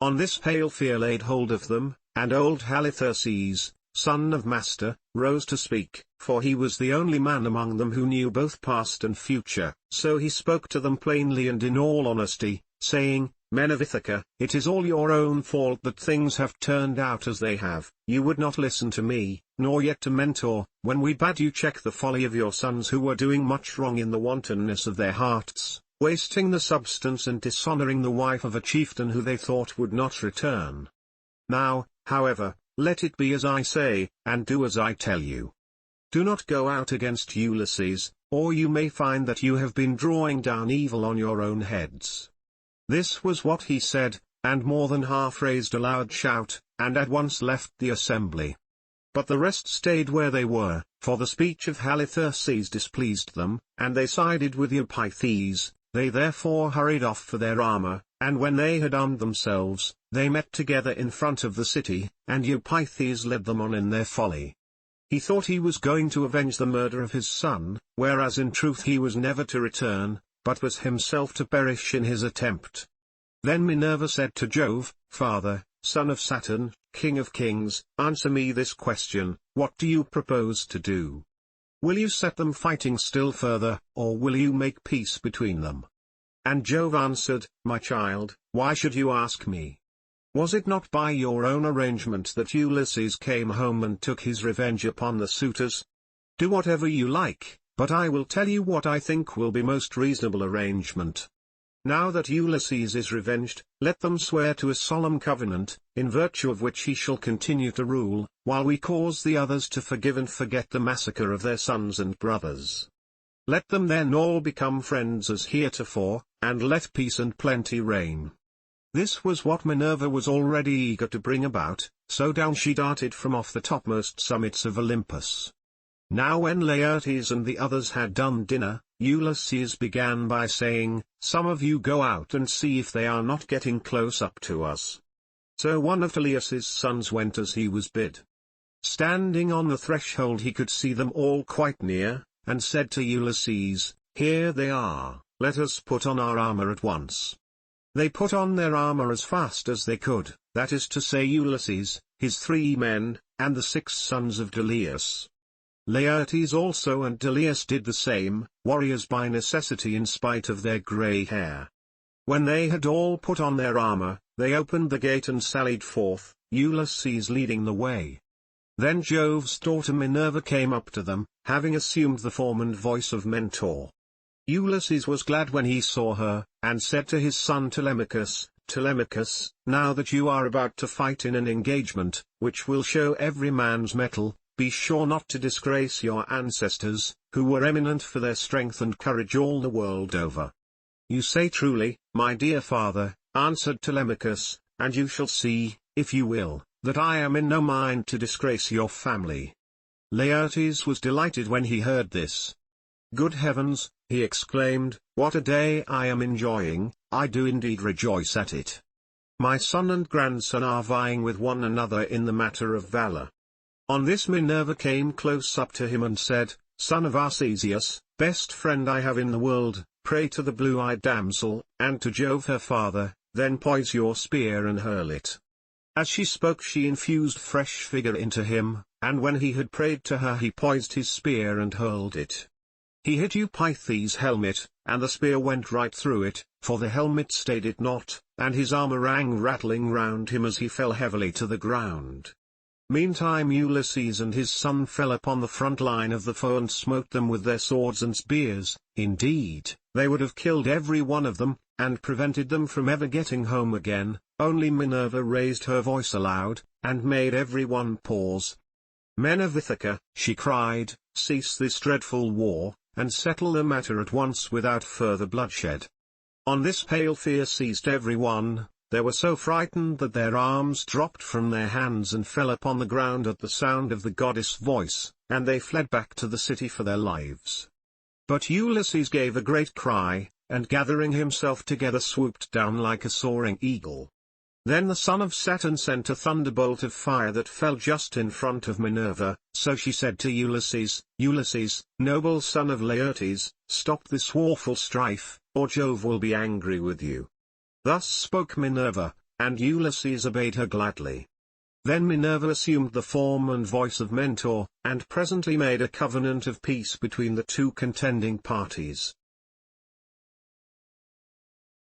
On this pale fear laid hold of them, and old Halitherses, son of Master, rose to speak, for he was the only man among them who knew both past and future, so he spoke to them plainly and in all honesty, saying, "Men of Ithaca, it is all your own fault that things have turned out as they have. You would not listen to me, nor yet to Mentor, when we bade you check the folly of your sons who were doing much wrong in the wantonness of their hearts, wasting the substance and dishonoring the wife of a chieftain who they thought would not return. Now, however, let it be as I say, and do as I tell you. Do not go out against Ulysses, or you may find that you have been drawing down evil on your own heads." This was what he said, and more than half raised a loud shout, and at once left the assembly. But the rest stayed where they were, for the speech of Halitherses displeased them, and they sided with Eupeithes. They therefore hurried off for their armor, and when they had armed themselves, they met together in front of the city, and Eupeithes led them on in their folly. He thought he was going to avenge the murder of his son, whereas in truth he was never to return, but was himself to perish in his attempt. Then Minerva said to Jove, "Father, son of Saturn, king of kings, answer me this question, what do you propose to do? Will you set them fighting still further, or will you make peace between them?" And Jove answered, "My child, why should you ask me? Was it not by your own arrangement that Ulysses came home and took his revenge upon the suitors? Do whatever you like, but I will tell you what I think will be most reasonable arrangement. Now that Ulysses is revenged, let them swear to a solemn covenant, in virtue of which he shall continue to rule, while we cause the others to forgive and forget the massacre of their sons and brothers. Let them then all become friends as heretofore, and let peace and plenty reign." This was what Minerva was already eager to bring about, so down she darted from off the topmost summits of Olympus. Now when Laertes and the others had done dinner, Ulysses began by saying, "Some of you go out and see if they are not getting close up to us." So one of Peleus's sons went as he was bid. Standing on the threshold he could see them all quite near, and said to Ulysses, "Here they are, let us put on our armor at once." They put on their armor as fast as they could, that is to say Ulysses, his 3 men, and the 6 sons of Deleus. Laertes also and Deleus did the same, warriors by necessity in spite of their grey hair. When they had all put on their armor, they opened the gate and sallied forth, Ulysses leading the way. Then Jove's daughter Minerva came up to them, having assumed the form and voice of Mentor. Ulysses was glad when he saw her, and said to his son Telemachus, "Telemachus, now that you are about to fight in an engagement, which will show every man's mettle, be sure not to disgrace your ancestors, who were eminent for their strength and courage all the world over." "You say truly, my dear father," answered Telemachus, "and you shall see, if you will, that I am in no mind to disgrace your family." Laertes was delighted when he heard this. "Good heavens," he exclaimed, "what a day I am enjoying, I do indeed rejoice at it. My son and grandson are vying with one another in the matter of valor." On this Minerva came close up to him and said, "Son of Arcesius, best friend I have in the world, pray to the blue-eyed damsel, and to Jove her father, then poise your spear and hurl it." As she spoke she infused fresh vigor into him, and when he had prayed to her he poised his spear and hurled it. He hit Eupeithes' helmet, and the spear went right through it, for the helmet stayed it not, and his armor rang rattling round him as he fell heavily to the ground. Meantime Ulysses and his son fell upon the front line of the foe and smote them with their swords and spears. Indeed, they would have killed every one of them, and prevented them from ever getting home again, only Minerva raised her voice aloud, and made every one pause. "Men of Ithaca," she cried, "cease this dreadful war, and settle the matter at once without further bloodshed." On this pale fear seized every one. They were so frightened that their arms dropped from their hands and fell upon the ground at the sound of the goddess' voice, and they fled back to the city for their lives. But Ulysses gave a great cry, and gathering himself together swooped down like a soaring eagle. Then the son of Saturn sent a thunderbolt of fire that fell just in front of Minerva, so she said to Ulysses, "Ulysses, noble son of Laertes, stop this warful strife, or Jove will be angry with you." Thus spoke Minerva, and Ulysses obeyed her gladly. Then Minerva assumed the form and voice of Mentor, and presently made a covenant of peace between the 2 contending parties.